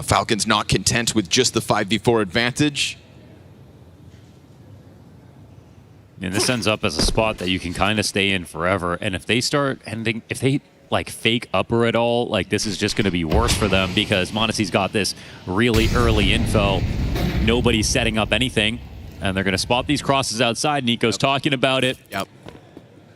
[SPEAKER 5] Falcons not content with just the 5v4 advantage.
[SPEAKER 11] And this ends up as a spot that you can kind of stay in forever. And if they start ending, if they like fake upper at all, like this is just going to be worse for them because Monte's got this really early info. Nobody's setting up anything. And they're going to spot these crosses outside. Nico's talking about it.
[SPEAKER 5] Yep.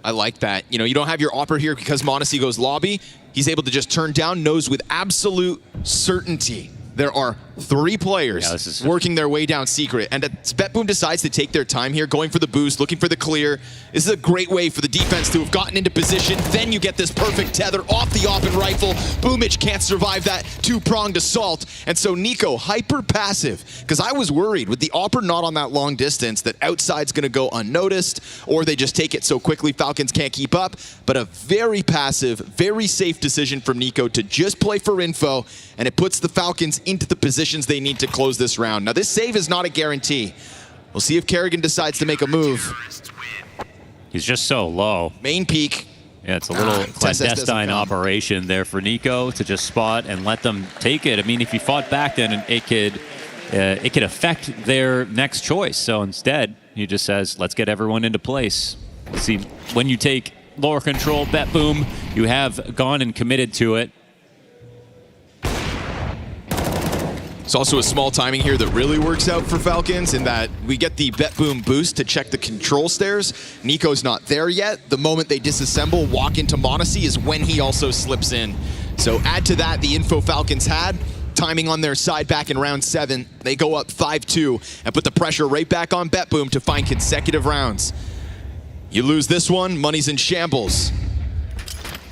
[SPEAKER 5] I like that. You know, you don't have your upper here because Monte goes lobby. He's able to just turn down, knows with absolute certainty there are 3 players working their way down secret. And BetBoom decides to take their time here, going for the boost, looking for the clear. This is a great way for the defense to have gotten into position. Then you get this perfect tether off the op and rifle. Boomich can't survive that 2-pronged assault. And so Nico, hyper passive, because I was worried with the opper not on that long distance that outside's going to go unnoticed, or they just take it so quickly Falcons can't keep up. But a very passive, very safe decision from Nico to just play for info, and it puts the Falcons into the positions they need to close this round. Now, this save is not a guarantee. We'll see if Kerrigan decides to make a move.
[SPEAKER 11] He's just so low.
[SPEAKER 5] Main peak.
[SPEAKER 11] Yeah, it's a little clandestine operation there for Nico to just spot and let them take it. I mean, if he fought back, then it could affect their next choice. So instead, he just says, let's get everyone into place. See, when you take lower control, BetBoom, you have gone and committed to it.
[SPEAKER 5] It's also a small timing here that really works out for Falcons in that we get the BetBoom boost to check the control stairs. Nico's not there yet. The moment they disassemble, walk into Monte is when he also slips in. So add to that the info Falcons had. Timing on their side back in round 7. They go up 5-2 and put the pressure right back on BetBoom to find consecutive rounds. You lose this one, money's in shambles.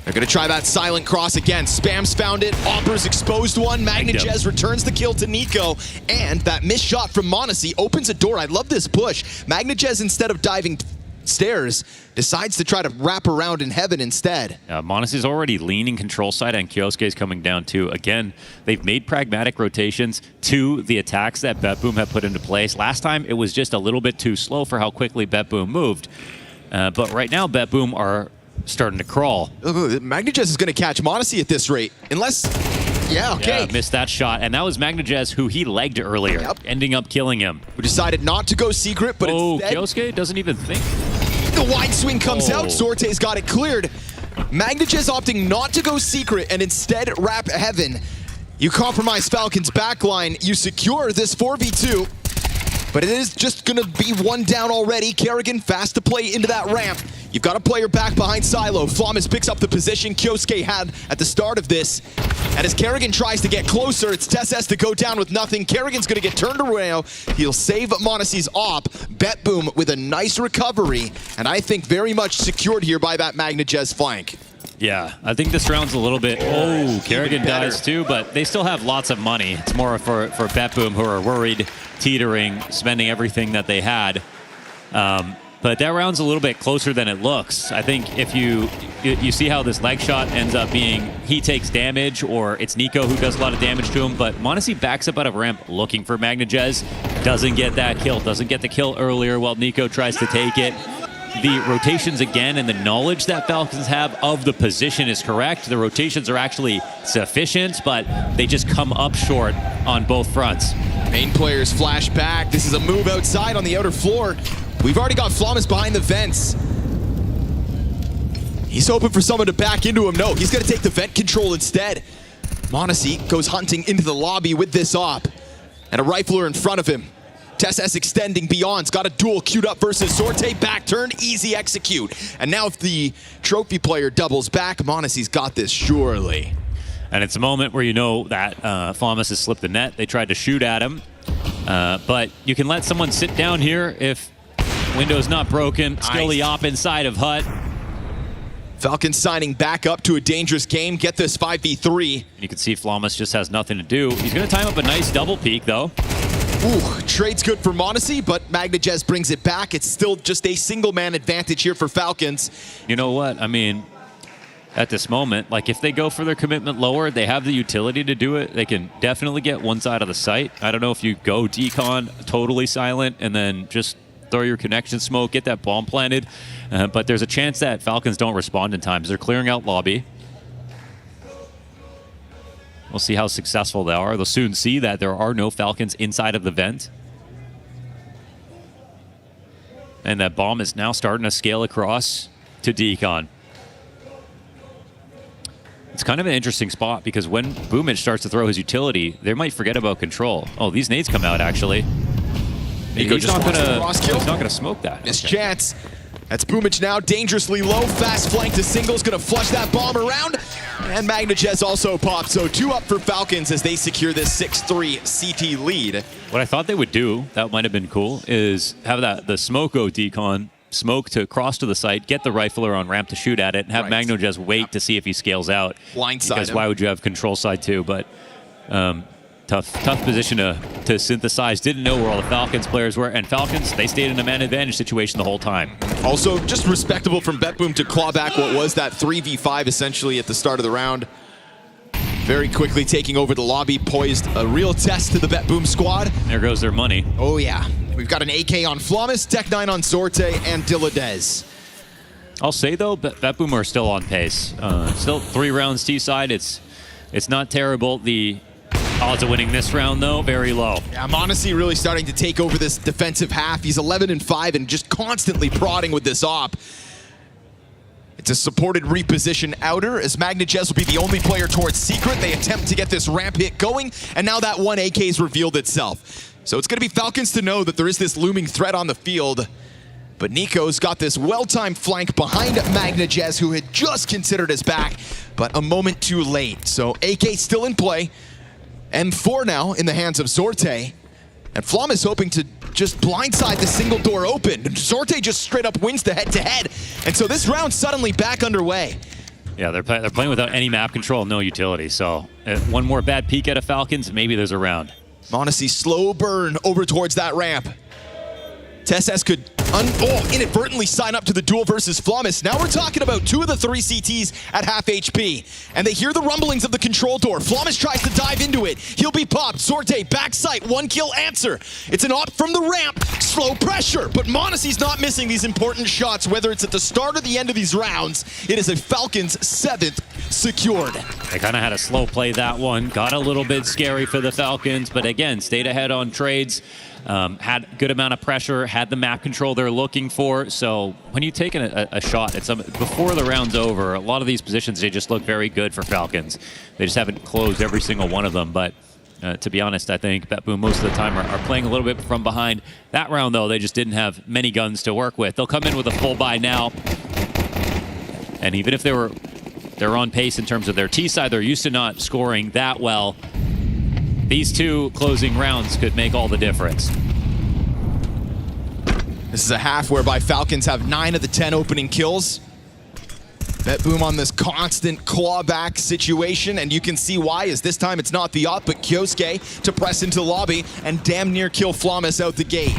[SPEAKER 5] They're gonna try that silent cross again. Spam's found it, Opper's exposed one. MongolZ returns the kill to Nico, and that missed shot from MongolZ opens a door. I love this push. MongolZ, instead of diving stairs, decides to try to wrap around in heaven instead.
[SPEAKER 11] MongolZ's already leaning control side, and Kyosuke's coming down too. Again, they've made pragmatic rotations to the attacks that BetBoom have put into place. Last time, it was just a little bit too slow for how quickly BetBoom moved. But right now, BetBoom are starting to crawl.
[SPEAKER 5] MongolZ is going to catch MongolZ at this rate, unless... Yeah, okay.
[SPEAKER 11] Yeah, missed that shot, and that was MongolZ who he legged earlier, ending up killing him.
[SPEAKER 5] Who decided not to go secret, but instead...
[SPEAKER 11] Kyosuke doesn't even think.
[SPEAKER 5] The wide swing comes out. Sorte's got it cleared. MongolZ opting not to go secret and instead wrap heaven. You compromise Falcon's backline. You secure this 4v2. But it is just going to be one down already. Kerrigan fast to play into that ramp. You've got a player back behind Silo. Flawless picks up the position Kyosuke had at the start of this. And as Kerrigan tries to get closer, it's TeSeS to go down with nothing. Kerrigan's going to get turned around. He'll save MongolZ's op. BetBoom with a nice recovery. And I think very much secured here by that MongolZ flank.
[SPEAKER 11] Yeah, I think this round's a little bit... Oh, Kerrigan dies too, but they still have lots of money. It's more for BetBoom, who are worried, teetering, spending everything that they had. But that round's a little bit closer than it looks. I think if you see how this leg shot ends up being, he takes damage, or it's Nico who does a lot of damage to him, but MongolZ backs up out of ramp looking for MongolZ, doesn't get that kill, doesn't get the kill earlier while Nico tries to take it. The rotations again and the knowledge that Falcons have of the position is correct. The rotations are actually sufficient, but they just come up short on both fronts.
[SPEAKER 5] Main players flash back. This is a move outside on the outer floor. We've already got Flawless behind the vents. He's hoping for someone to back into him. No, he's going to take the vent control instead. MongolZ goes hunting into the lobby with this op. And a rifler in front of him. TeSeS extending beyond's got a duel queued up versus Sorte. Back turn, easy execute. And now if the trophy player doubles back, MongolZ's got this surely.
[SPEAKER 11] And it's a moment where you know that Flawless has slipped the net. They tried to shoot at him. But you can let someone sit down here if window's not broken. Still the op inside of Hut.
[SPEAKER 5] Falcons signing back up to a dangerous game. Get this 5v3.
[SPEAKER 11] And you can see Flawless just has nothing to do. He's going to time up a nice double peek, though.
[SPEAKER 5] Ooh, trade's good for MongolZ, but MongolZ brings it back. It's still just a single-man advantage here for Falcons.
[SPEAKER 11] You know what? I mean, at this moment, like if they go for their commitment lower, they have the utility to do it. They can definitely get one side of the site. I don't know if you go decon totally silent and then just throw your connection smoke, get that bomb planted. But there's a chance that Falcons don't respond in time. They're clearing out lobby. We'll see how successful they are. They'll soon see that there are no Falcons inside of the vent. And that bomb is now starting to scale across to decon. It's kind of an interesting spot because when Boomich starts to throw his utility, they might forget about control. Oh, these nades come out actually.
[SPEAKER 5] Nico
[SPEAKER 11] He's
[SPEAKER 5] just
[SPEAKER 11] not
[SPEAKER 5] wants
[SPEAKER 11] gonna,
[SPEAKER 5] the cross kill.
[SPEAKER 11] he's not gonna smoke that.
[SPEAKER 5] This chance. That's Boomich now, dangerously low. Fast flank to singles, gonna flush that bomb around. And MongolZ also popped, so 2 up for Falcons as they secure this 6-3 CT lead.
[SPEAKER 11] What I thought they would do, that might have been cool, is have the Smoko decon smoke to cross to the site, get the rifler on ramp to shoot at it, and have MongolZ wait to see if he scales out.
[SPEAKER 5] Blindside
[SPEAKER 11] Because
[SPEAKER 5] him.
[SPEAKER 11] why would you have control side too? But tough position to synthesize. Didn't know where all the Falcons players were, and Falcons, they stayed in a man advantage situation the whole time.
[SPEAKER 5] Also, just respectable from BetBoom to claw back what was that 3v5 essentially at the start of the round. Very quickly taking over the lobby, poised a real test to the BetBoom squad.
[SPEAKER 11] There goes their money.
[SPEAKER 5] Oh yeah, we've got an AK on Flawless, Tech 9 on Sorte, and Diladez.
[SPEAKER 11] I'll say though, BetBoom are still on pace. Still 3 rounds T-side. It's not terrible. The odds of winning this round though, very low.
[SPEAKER 5] Yeah, MongolZ really starting to take over this defensive half. He's 11-5 and just constantly prodding with this op. It's a supported reposition outer as MongolZ will be the only player towards secret. They attempt to get this ramp hit going, and now that 1 AK's revealed itself. So it's going to be Falcons to know that there is this looming threat on the field. But Nico's got this well-timed flank behind MongolZ, who had just considered his back, but a moment too late. So AK still in play. M4 now in the hands of Sorte. And Flom is hoping to just blindside the single door open. Sorte just straight up wins the head-to-head. And so this round suddenly back underway.
[SPEAKER 11] Yeah, they're playing without any map control, no utility. So one more bad peek at a Falcons, maybe there's a round.
[SPEAKER 5] Monte slow burn over towards that ramp. TeSS could inadvertently sign up to the duel versus Flummus. Now we're talking about 2 of the 3 CTs at half HP. And they hear the rumblings of the control door. Flummus tries to dive into it. He'll be popped. Sorte, backside, 1 kill answer. It's an op from the ramp. Slow pressure. But Monte's not missing these important shots, whether it's at the start or the end of these rounds. It is a Falcons 7th secured.
[SPEAKER 11] They kind of had a slow play that one. Got a little bit scary for the Falcons, but again, stayed ahead on trades. Had a good amount of pressure, had the map control they're looking for. So when you take a shot at before the round's over, a lot of these positions, they just look very good for Falcons. They just haven't closed every single one of them. But to be honest, I think BetBoom most of the time are playing a little bit from behind. That round, though, they just didn't have many guns to work with. They'll come in with a full buy now. And even if they're on pace in terms of their T side, they're used to not scoring that well. These 2 closing rounds could make all the difference.
[SPEAKER 5] This is a half whereby Falcons have 9 of the 10 opening kills. BetBoom on this constant clawback situation, and you can see why, as this time it's not the op, but Kyosuke to press into the lobby and damn near kill Flummus out the gate.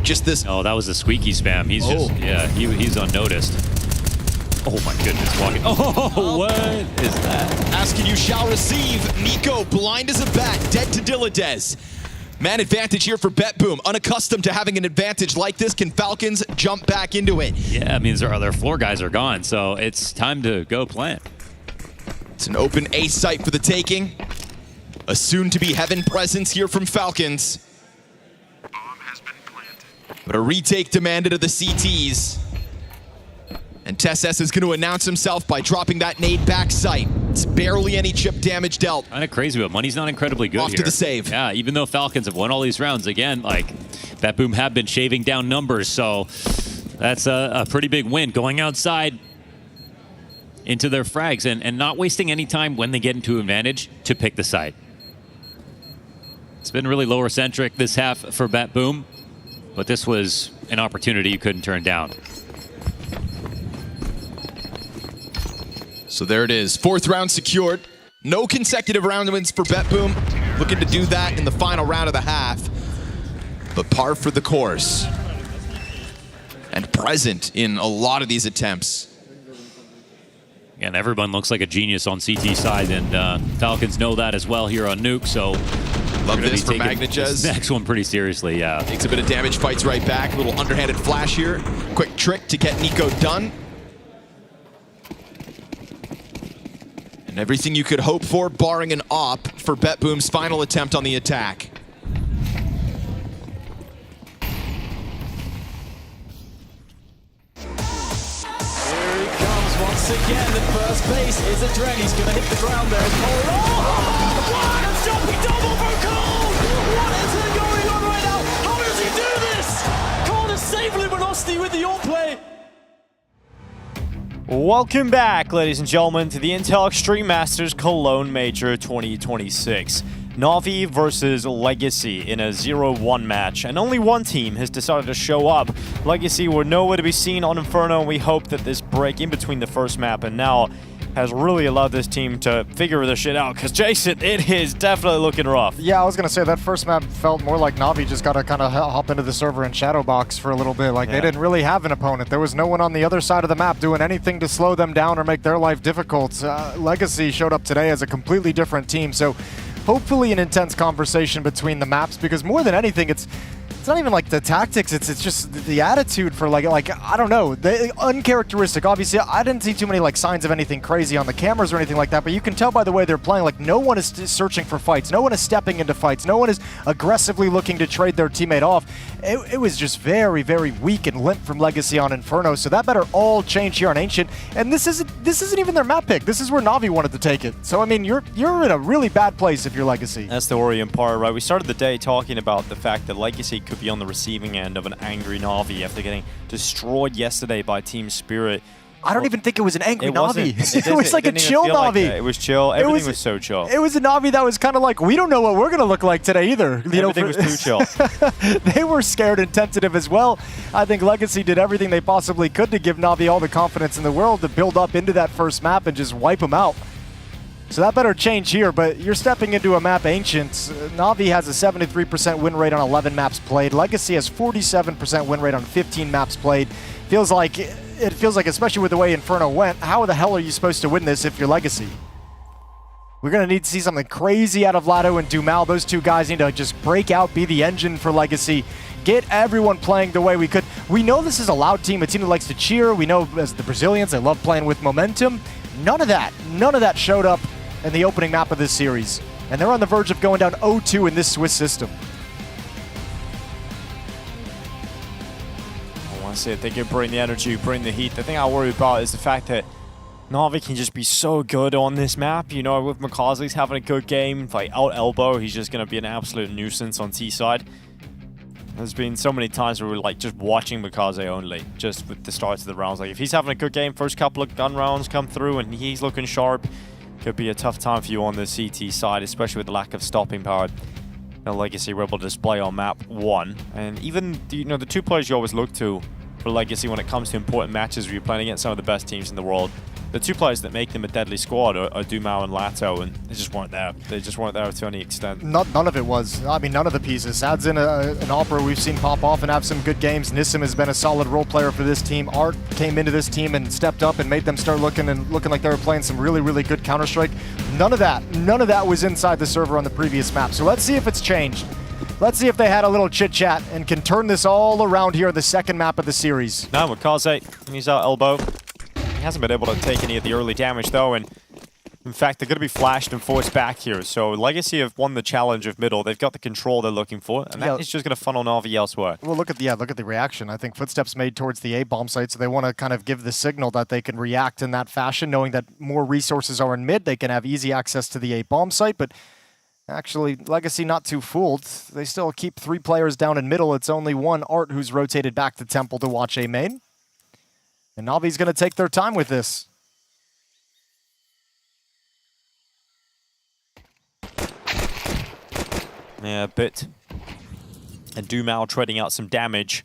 [SPEAKER 5] Just this.
[SPEAKER 11] Oh, that was the squeaky spam. He's he's unnoticed. Oh my goodness, walking. Oh, what is that?
[SPEAKER 5] Asking you shall receive. Nico, blind as a bat, dead to Dilladez. Man advantage here for BetBoom. Unaccustomed to having an advantage like this, can Falcons jump back into it?
[SPEAKER 11] Yeah, I mean, their floor guys are gone, so it's time to go plant.
[SPEAKER 5] It's an open A site for the taking. A soon-to-be heaven presence here from Falcons. But a retake demanded of the CTs. And TeSS is going to announce himself by dropping that nade back sight. It's barely any chip damage dealt.
[SPEAKER 11] Kind of crazy, but money's not incredibly good
[SPEAKER 5] Off
[SPEAKER 11] here.
[SPEAKER 5] to the save.
[SPEAKER 11] Yeah, even though Falcons have won all these rounds, again, like, BetBoom have been shaving down numbers, so that's a pretty big win. Going outside into their frags and not wasting any time when they get into advantage to pick the site. It's been really lower-centric this half for BetBoom, but this was an opportunity you couldn't turn down.
[SPEAKER 5] So there it is, 4th round secured. No consecutive round wins for BetBoom. Looking to do that in the final round of the half. But par for the course. And present in a lot of these attempts.
[SPEAKER 11] And everyone looks like a genius on CT side, and Falcons know that as well here on Nuke, so...
[SPEAKER 5] Love this for MagnaJez.
[SPEAKER 11] Next one pretty seriously, yeah.
[SPEAKER 5] Takes a bit of damage, fights right back. A little underhanded flash here. Quick trick to get Nico done. And everything you could hope for, barring an op, for BetBoom's final attempt on the attack.
[SPEAKER 16] Once again, the first base is a drag. He's going to hit the ground there. Oh, what a jumping double for Cole! What is going on right now? How does he do this? Cole is safe luminosity with the on-play. Welcome back, ladies and gentlemen, to the Intel Extreme Masters Cologne Major 2026. Na'Vi versus Legacy in a 0-1 match, and only one team has decided to show up. Legacy were nowhere to be seen on Inferno, and we hope that this break in between the first map and now has really allowed this team to figure this shit out, because Jason, it is definitely looking rough.
[SPEAKER 23] Yeah, I was going to say that first map felt more like Na'Vi just got to kind of hop into the server and shadow box for a little bit. Like, they didn't really have an opponent. There was no one on the other side of the map doing anything to slow them down or make their life difficult. Legacy showed up today as a completely different team, so hopefully an intense conversation between the maps, because more than anything, it's not even like the tactics, it's just the attitude for like I don't know, uncharacteristic. Obviously, I didn't see too many like signs of anything crazy on the cameras or anything like that, but you can tell by the way they're playing, like no one is searching for fights, no one is stepping into fights, no one is aggressively looking to trade their teammate off. It was just very, very weak and limp from Legacy on Inferno, so that better all change here on Ancient. And this isn't even their map pick. This is where Na'Vi wanted to take it. So I mean, you're in a really bad place if you're Legacy.
[SPEAKER 22] That's the worrying part, right? We started the day talking about the fact that Legacy could be on the receiving end of an angry Na'Vi after getting destroyed yesterday by Team Spirit.
[SPEAKER 23] I don't even think it was an angry
[SPEAKER 22] It wasn't.
[SPEAKER 23] Navi. It was like a
[SPEAKER 22] didn't even
[SPEAKER 23] chill
[SPEAKER 22] feel like
[SPEAKER 23] Navi.
[SPEAKER 22] that. It was chill. Everything was so chill.
[SPEAKER 23] It was a Navi that was kind of like, we don't know what we're going to look like today either.
[SPEAKER 22] Everything was too chill.
[SPEAKER 23] They were scared and tentative as well. I think Legacy did everything they possibly could to give Navi all the confidence in the world to build up into that first map and just wipe them out. So that better change here, but you're stepping into a map Ancient. Navi has a 73% win rate on 11 maps played. Legacy has 47% win rate on 15 maps played. It feels like, especially with the way Inferno went, how the hell are you supposed to win this if you're Legacy? We're going to need to see something crazy out of Lado and Dumal. Those two guys need to just break out, be the engine for Legacy. Get everyone playing the way we could. We know this is a loud team, a team that likes to cheer. We know as the Brazilians, they love playing with momentum. None of that showed up in the opening map of this series. And they're on the verge of going down 0-2 in this Swiss system.
[SPEAKER 22] I want to say they can bring the energy, bring the heat. The thing I worry about is the fact that Navi can just be so good on this map. You know, with MongolZ having a good game, like out elbow, he's just going to be an absolute nuisance on T side. There's been so many times where we're like just watching MongolZ only, just with the starts of the rounds. Like if he's having a good game, first couple of gun rounds come through and he's looking sharp, could be a tough time for you on the CT side, especially with the lack of stopping power. No Legacy were able to display on map 1. And even, you know, the two players you always look to for Legacy when it comes to important matches where you're playing against some of the best teams in the world, the two players that make them a deadly squad are Dumal and Lato, and they just weren't there. They just weren't there to any extent.
[SPEAKER 23] None of it was. I mean, none of the pieces. Adds in an Opera we've seen pop off and have some good games. Nissim has been a solid role player for this team. Art came into this team and stepped up and made them start looking like they were playing some really, really good Counter-Strike. None of that was inside the server on the previous map. So let's see if it's changed. Let's see if they had a little chit-chat and can turn this all around here in the second map of the series.
[SPEAKER 22] Now MongolZ, he's out elbow. He hasn't been able to take any of the early damage though, and in fact, they're going to be flashed and forced back here. So Legacy have won the challenge of middle. They've got the control they're looking for, and that is just going to funnel Navi elsewhere.
[SPEAKER 23] Well, look at the reaction. I think Footsteps made towards the A bomb site, so they want to kind of give the signal that they can react in that fashion, knowing that more resources are in mid. They can have easy access to the A bomb site, but actually, Legacy not too fooled. They still keep 3 players down in middle. It's only one Art who's rotated back to Temple to watch A main. And Navi's going to take their time with this.
[SPEAKER 22] Yeah, a bit. And Dumal trading out some damage.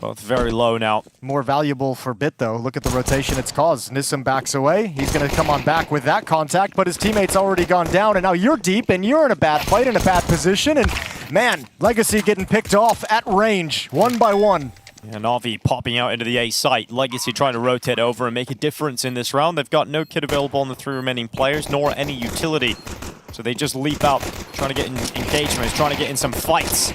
[SPEAKER 22] Both very low now.
[SPEAKER 23] More valuable for Bit, though. Look at the rotation it's caused. Nissim backs away. He's going to come on back with that contact, but his teammate's already gone down, and now you're deep, and you're in a bad fight, in a bad position, and man, Legacy getting picked off at range, one by one.
[SPEAKER 22] Yeah, Navi popping out into the A site. Legacy trying to rotate over and make a difference in this round. They've got no kit available on the 3 remaining players, nor any utility. So they just leap out, trying to get in engagements, trying to get in some fights.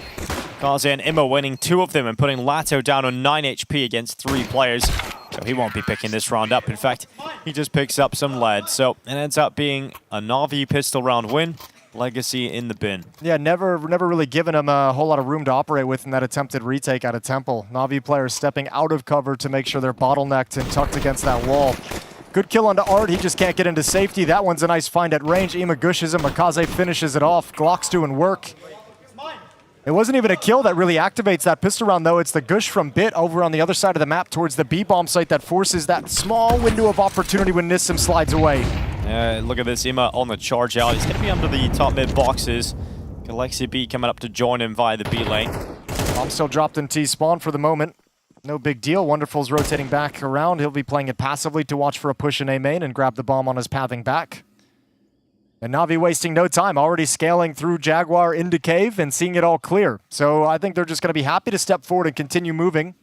[SPEAKER 22] MongolZ and Immo winning 2 of them and putting Lato down on 9 HP against 3 players. So he won't be picking this round up. In fact, he just picks up some lead. So it ends up being a Navi pistol round win. Legacy in the bin.
[SPEAKER 23] Yeah, never really given him a whole lot of room to operate with in that attempted retake out of Temple. Navi players stepping out of cover to make sure they're bottlenecked and tucked against that wall. Good kill onto Art. He just can't get into safety. That one's a nice find at range. Ima gushes him. MongolZ finishes it off. Glock's doing work. It wasn't even a kill that really activates that pistol round, though. It's the gush from Bit over on the other side of the map towards the B-bomb site that forces that small window of opportunity when Nissim slides away.
[SPEAKER 22] Look at this, Ima on the charge out. He's going to be under the top mid boxes. Galaxy B coming up to join him via the B lane.
[SPEAKER 23] Bomb still dropped in T-spawn for the moment. No big deal. Wonderful's rotating back around. He'll be playing it passively to watch for a push in A main and grab the bomb on his pathing back. And Navi wasting no time, already scaling through Jaguar into Cave and seeing it all clear. So I think they're just going to be happy to step forward and continue moving.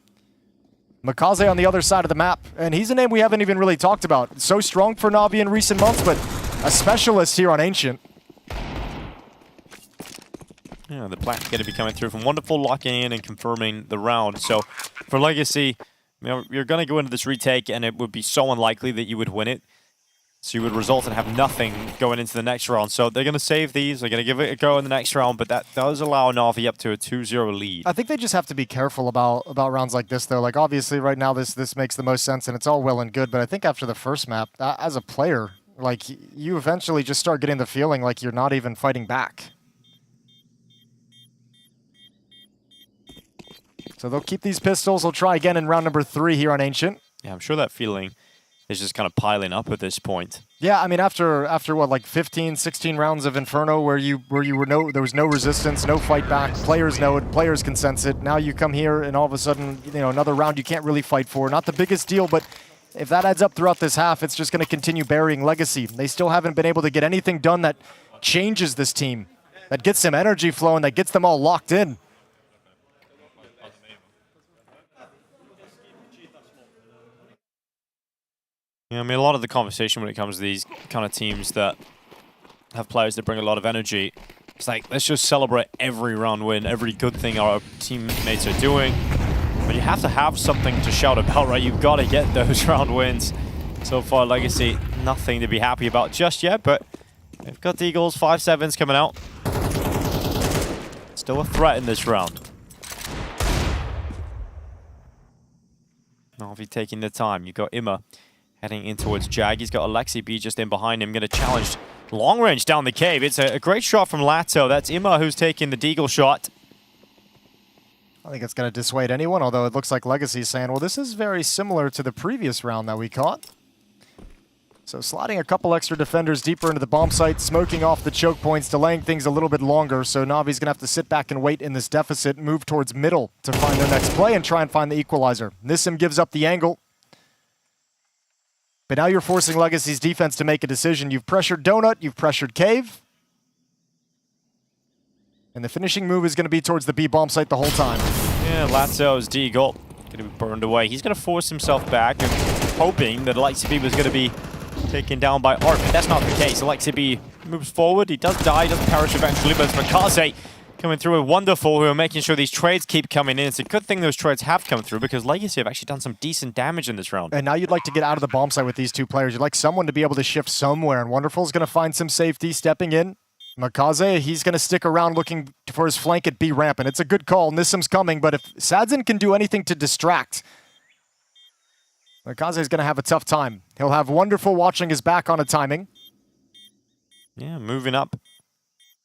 [SPEAKER 23] MongolZ on the other side of the map, and he's a name we haven't even really talked about. So strong for Navi in recent months, but a specialist here on Ancient.
[SPEAKER 22] Yeah, the plant going to be coming through from Wonderful, locking in and confirming the round. So for Legacy, you know, you're going to go into this retake, and it would be so unlikely that you would win it. So you would result in have nothing going into the next round. So they're going to save these. They're going to give it a go in the next round, but that does allow Navi up to a 2-0 lead.
[SPEAKER 23] I think they just have to be careful about rounds like this, though. Like, obviously, right now, this makes the most sense, and it's all well and good. But I think after the first map, as a player, like, you eventually just start getting the feeling like you're not even fighting back. So they'll keep these pistols. They'll try again in round number 3 here on Ancient.
[SPEAKER 22] Yeah, I'm sure that feeling is just kind of piling up at this point.
[SPEAKER 23] Yeah, I mean, after what, like 15, 16 rounds of Inferno, where there was no resistance, no fight back. Players know it, players can sense it. Now you come here, and all of a sudden, another round you can't really fight for. Not the biggest deal, but if that adds up throughout this half, it's just going to continue burying Legacy. They still haven't been able to get anything done that changes this team, that gets some energy flowing, that gets them all locked in.
[SPEAKER 22] Yeah, I mean, a lot of the conversation when it comes to these kind of teams that have players that bring a lot of energy, it's like, let's just celebrate every round win, every good thing our teammates are doing. But you have to have something to shout about, right? You've got to get those round wins. So far, Legacy, nothing to be happy about just yet, but they've got the Eagles, 5-7s coming out. Still a threat in this round. Na'Vi taking the time. You've got Imma heading in towards Jag. He's got Alexi B just in behind him, going to challenge long range down the cave. It's a great shot from Lato. That's Imma who's taking the deagle shot.
[SPEAKER 23] I think it's going to dissuade anyone, although it looks like Legacy's saying, well, this is very similar to the previous round that we caught. So sliding a couple extra defenders deeper into the bomb site, smoking off the choke points, delaying things a little bit longer. So Na'Vi's going to have to sit back and wait in this deficit, move towards middle to find their next play and try and find the equalizer. Nissim gives up the angle. But now you're forcing Legacy's defense to make a decision. You've pressured Donut, you've pressured Cave. And the finishing move is going to be towards the B bomb site the whole time.
[SPEAKER 22] Yeah, Lato's deagle going to be burned away. He's going to force himself back and hoping that Alexi B was going to be taken down by Art, but that's not the case. Alexi B moves forward. He does die, doesn't perish eventually, but it's MongolZ coming through with Wonderful, who are making sure these trades keep coming in. It's a good thing those trades have come through because Legacy have actually done some decent damage in this round.
[SPEAKER 23] And now you'd like to get out of the bomb site with these two players. You'd like someone to be able to shift somewhere, and Wonderful's going to find some safety, stepping in. MongolZ, he's going to stick around looking for his flank at B ramp, and it's a good call. Nissim's coming, but if Sadzin can do anything to distract, MongolZ is going to have a tough time. He'll have Wonderful watching his back on a timing.
[SPEAKER 22] Yeah, moving up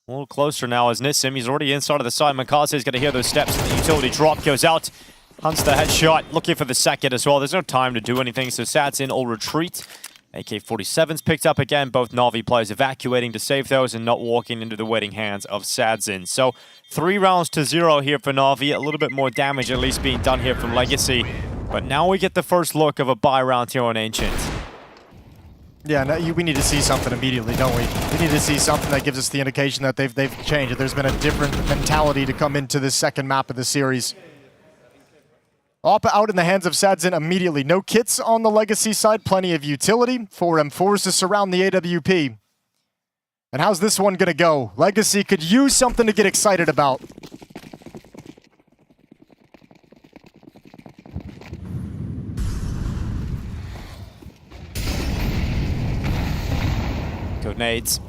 [SPEAKER 22] a little closer now as Nissim. He's already inside of the side. MongolZ is going to hear those steps. The utility drop goes out. Hunts the headshot, looking for the second as well. There's no time to do anything, so Sadzin will retreat. AK-47's picked up again. Both Na'Vi players evacuating to save those and not walking into the waiting hands of Sadzin. So 3 rounds to 0 here for Na'Vi. A little bit more damage at least being done here from Legacy. But now we get the first look of a buy round here on Ancient.
[SPEAKER 23] Yeah, no, we need to see something immediately, don't we? We need to see something that gives us the indication that they've changed. That there's been a different mentality to come into this second map of the series. Oppa out in the hands of Sadzin immediately. No kits on the Legacy side, plenty of utility. 4 M4s to surround the AWP. And how's this one gonna go? Legacy could use something to get excited about.
[SPEAKER 22] Good nades.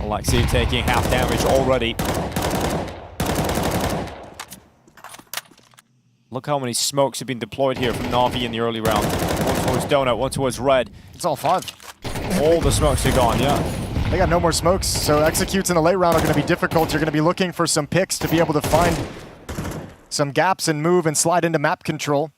[SPEAKER 22] Alexi taking half damage already. Look how many smokes have been deployed here from Na'Vi in the early round. One towards Donut, one towards Red.
[SPEAKER 23] It's all 5.
[SPEAKER 22] All the smokes are gone, yeah.
[SPEAKER 23] They got no more smokes, so executes in the late round are going to be difficult. You're going to be looking for some picks to be able to find some gaps and move and slide into map control.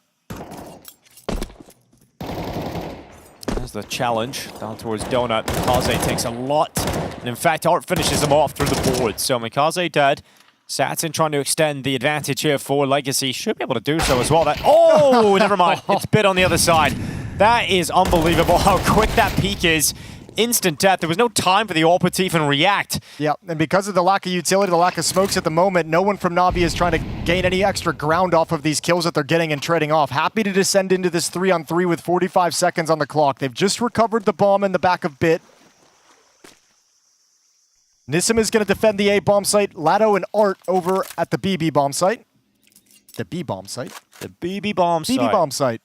[SPEAKER 22] There's the challenge down towards Donut. MongolZ takes a lot. And in fact, Art finishes him off through the board. So MongolZ dead. Sadzin trying to extend the advantage here for Legacy. Should be able to do so as well. Oh, never mind. It's bit on the other side. That is unbelievable how quick that peak is. Instant death. There was no time for the AWP to even react.
[SPEAKER 23] Yeah, and because of the lack of utility, the lack of smokes at the moment, no one from Na'Vi is trying to gain any extra ground off of these kills that they're getting and trading off. Happy to descend into this 3-on-3 with 45 seconds on the clock. They've just recovered the bomb in the back of Bit. Nissim is going to defend the A bomb site. Lato and Art over at the BB bomb site. The B bomb site?
[SPEAKER 22] The BB bomb site.
[SPEAKER 23] BB bomb site.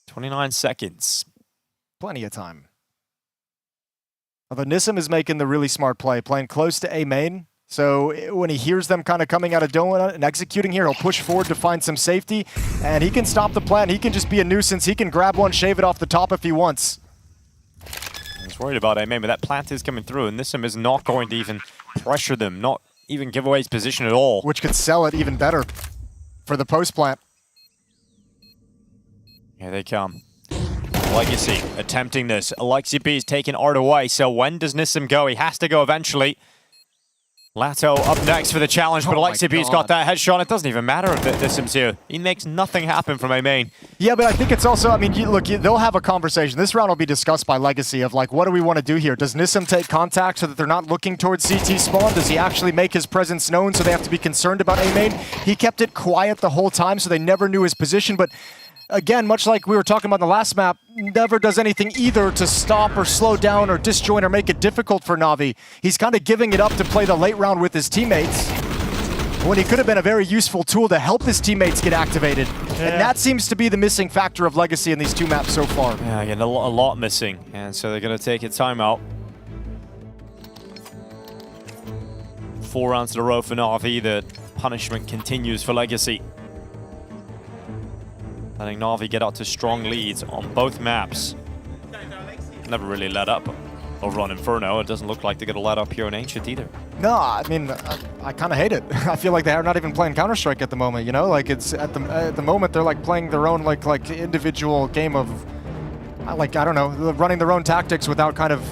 [SPEAKER 22] 29 seconds.
[SPEAKER 23] Plenty of time. Although Nissim is making the really smart play, playing close to A main. So when he hears them kind of coming out of Donut and executing here, he'll push forward to find some safety. And he can stop the plan. He can just be a nuisance. He can grab one, shave it off the top if he wants.
[SPEAKER 22] I was worried about A-main, but that plant is coming through, and Nissim is not going to even pressure them, not even give away his position at all.
[SPEAKER 23] Which could sell it even better. for the post plant.
[SPEAKER 22] Here they come. Legacy attempting this. Alexi B is taking Art away, so when does Nissim go? He has to go eventually. Lato up next for the challenge, but Alexi B's got that headshot. It doesn't even matter if Nissim's here. He makes nothing happen from A main.
[SPEAKER 23] Yeah, but I think it's also, I mean, they'll have a conversation. This round will be discussed by Legacy of like, what do we want to do here? Does Nissim take contact so that they're not looking towards CT spawn? Does he actually make his presence known so they have to be concerned about A main? He kept it quiet the whole time so they never knew his position, but again, much like we were talking about in the last map, never does anything either to stop or slow down or disjoint or make it difficult for Na'Vi. He's kind of giving it up to play the late round with his teammates when he could have been a very useful tool to help his teammates get activated. Yeah. And that seems to be the missing factor of Legacy in these two maps so far.
[SPEAKER 22] Yeah, again, a lot missing, and so they're going to take a timeout. 4 rounds in a row for Na'Vi. The punishment continues for Legacy. Letting Na'Vi get out to strong leads on both maps. Never really let up over on Inferno. It doesn't look like they're going to let up here on Ancient either.
[SPEAKER 23] No, I mean, I kind of hate it. I feel like they're not even playing Counter-Strike at the moment, you know? Like, it's at the moment, they're like playing their own like individual game of, I don't know, running their own tactics without kind of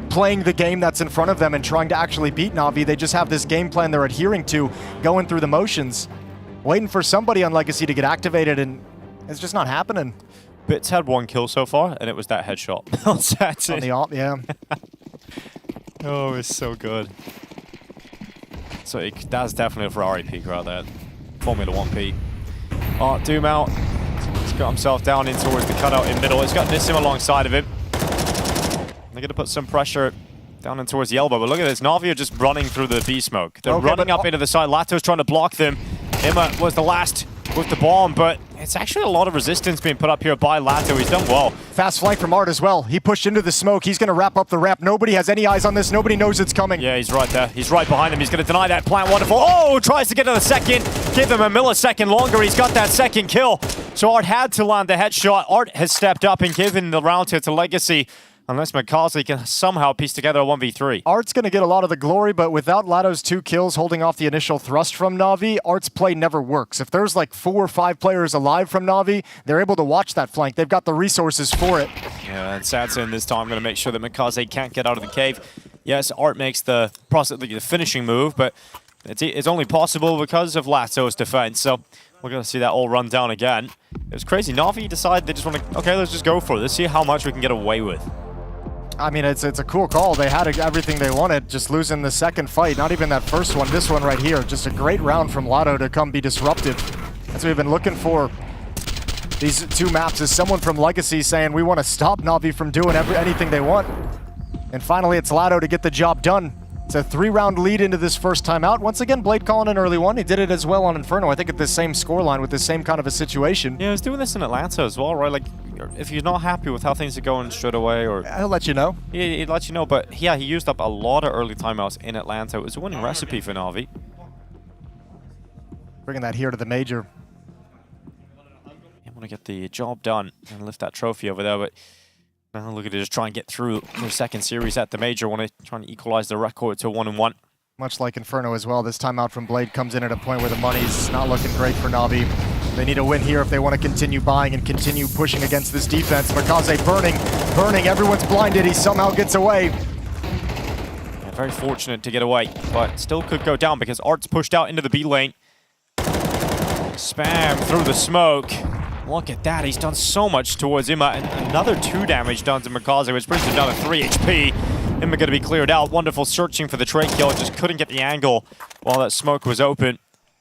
[SPEAKER 23] playing the game that's in front of them and trying to actually beat Na'Vi. They just have this game plan they're adhering to, going through the motions, waiting for somebody on Legacy to get activated, and it's just not happening.
[SPEAKER 22] Bits had 1 kill so far, and it was that headshot.
[SPEAKER 23] On the op, yeah.
[SPEAKER 22] Oh, it's so good. So that's definitely a Ferrari peak right there. Formula 1 peak. Doom out. He's got himself down in towards the cutout in middle. He's got Nissim alongside of him. They're going to put some pressure down in towards the elbow, but look at this. Na'Vi are just running through the B smoke. They're running up into the side. Lato's trying to block them. Emma was the last with the bomb, but it's actually a lot of resistance being put up here by Lato. He's done well.
[SPEAKER 23] Fast flank from Art as well. He pushed into the smoke. He's going to wrap up the ramp. Nobody has any eyes on this. Nobody knows it's coming.
[SPEAKER 22] Yeah, he's right there. He's right behind him. He's going to deny that plant. Wonderful. Oh, tries to get to the second. Give him a millisecond longer. He's got that second kill. So Art had to land the headshot. Art has stepped up and given the round here to Legacy. Unless MongolZ can somehow piece together a 1v3.
[SPEAKER 23] Art's going to get a lot of the glory, but without Lato's 2 kills holding off the initial thrust from Na'Vi, Art's play never works. If there's like 4 or 5 players alive from Na'Vi, they're able to watch that flank. They've got the resources for it.
[SPEAKER 22] Yeah, and Sadson this time going to make sure that MongolZ can't get out of the cave. Yes, Art makes the finishing move, but it's only possible because of Lato's defense. So we're going to see that all run down again. It was crazy. Na'Vi decided they just want to, okay, let's just go for it. Let's see how much we can get away with.
[SPEAKER 23] I mean, it's a cool call. They had everything they wanted, just losing the second fight. Not even that first one, this one right here. Just a great round from Lato to come be disruptive. That's what we've been looking for. These 2 maps is someone from Legacy saying, we want to stop Na'Vi from doing anything they want. And finally, it's Lato to get the job done. It's a 3-round lead into this first time out. Once again, Blade calling an early one. He did it as well on Inferno, I think at the same scoreline with the same kind of a situation.
[SPEAKER 22] Yeah, he was doing this in Atlanta as well, right? Like, if you're not happy with how things are going straight away, or
[SPEAKER 23] he'll let you know.
[SPEAKER 22] He'd let you know, but yeah, he used up a lot of early timeouts in Atlanta. It was a winning recipe for Na'Vi.
[SPEAKER 23] Bringing that here to the major.
[SPEAKER 22] I want to get the job done and lift that trophy over there, but now look at it, just try and get through their second series at the major. Want to try and equalize the record to 1-1.
[SPEAKER 23] Much like Inferno as well, this timeout from Blade comes in at a point where the money's not looking great for Na'Vi. They need a win here if they want to continue buying and continue pushing against this defense. MongolZ burning, everyone's blinded, he somehow gets away.
[SPEAKER 22] Yeah, very fortunate to get away, but still could go down because Art's pushed out into the B lane. Spam through the smoke. Look at that, he's done so much towards Imma, and another 2 damage done to MongolZ, which brings him down to 3 HP. Imma going to be cleared out. Wonderful searching for the trade kill, just couldn't get the angle while that smoke was open.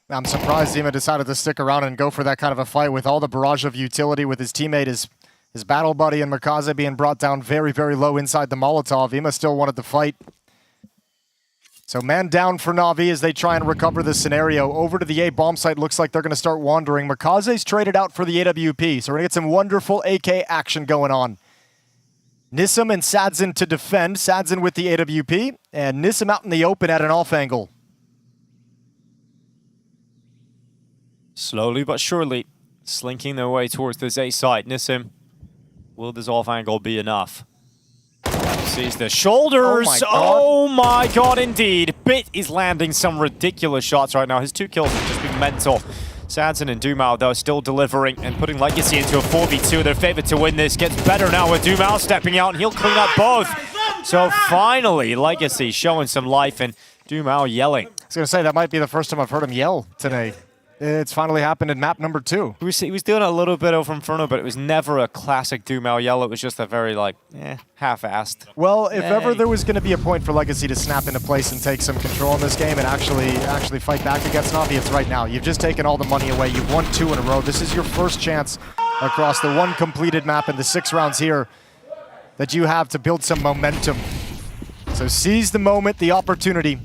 [SPEAKER 23] I'm surprised Imma decided to stick around and go for that kind of a fight with all the barrage of utility with his teammate, his battle buddy, and MongolZ being brought down very, very low inside the Molotov. Imma still wanted to fight. So man down for Na'Vi as they try and recover the scenario. Over to the A bomb site, looks like they're going to start wandering. MongolZ's traded out for the AWP, so we're going to get some wonderful AK action going on. Nissim and Sadson to defend. Sadson with the AWP, and Nissim out in the open at an off angle.
[SPEAKER 22] Slowly but surely, slinking their way towards this A site. Nissim, will this off angle be enough? Sees the shoulders. Oh my god, indeed. Bit is landing some ridiculous shots right now. His 2 kills have just been mental. Sadzen and Dumao, though, still delivering and putting Legacy into a 4v2. They're favored to win this. Gets better now with Dumao stepping out, and he'll clean up both. So finally, Legacy showing some life, and Dumao yelling.
[SPEAKER 23] I was going to say, that might be the first time I've heard him yell today. It's finally happened in map number 2.
[SPEAKER 22] He was doing a little bit over Inferno, but it was never a classic Dumao yell. It was just a very, like, half-assed.
[SPEAKER 23] Well, if ever there was going to be a point for Legacy to snap into place and take some control in this game and actually fight back against Na'Vi, it's right now. You've just taken all the money away. You've won 2 in a row. This is your first chance across the 1 completed map in the 6 rounds here that you have to build some momentum. So seize the moment, the opportunity.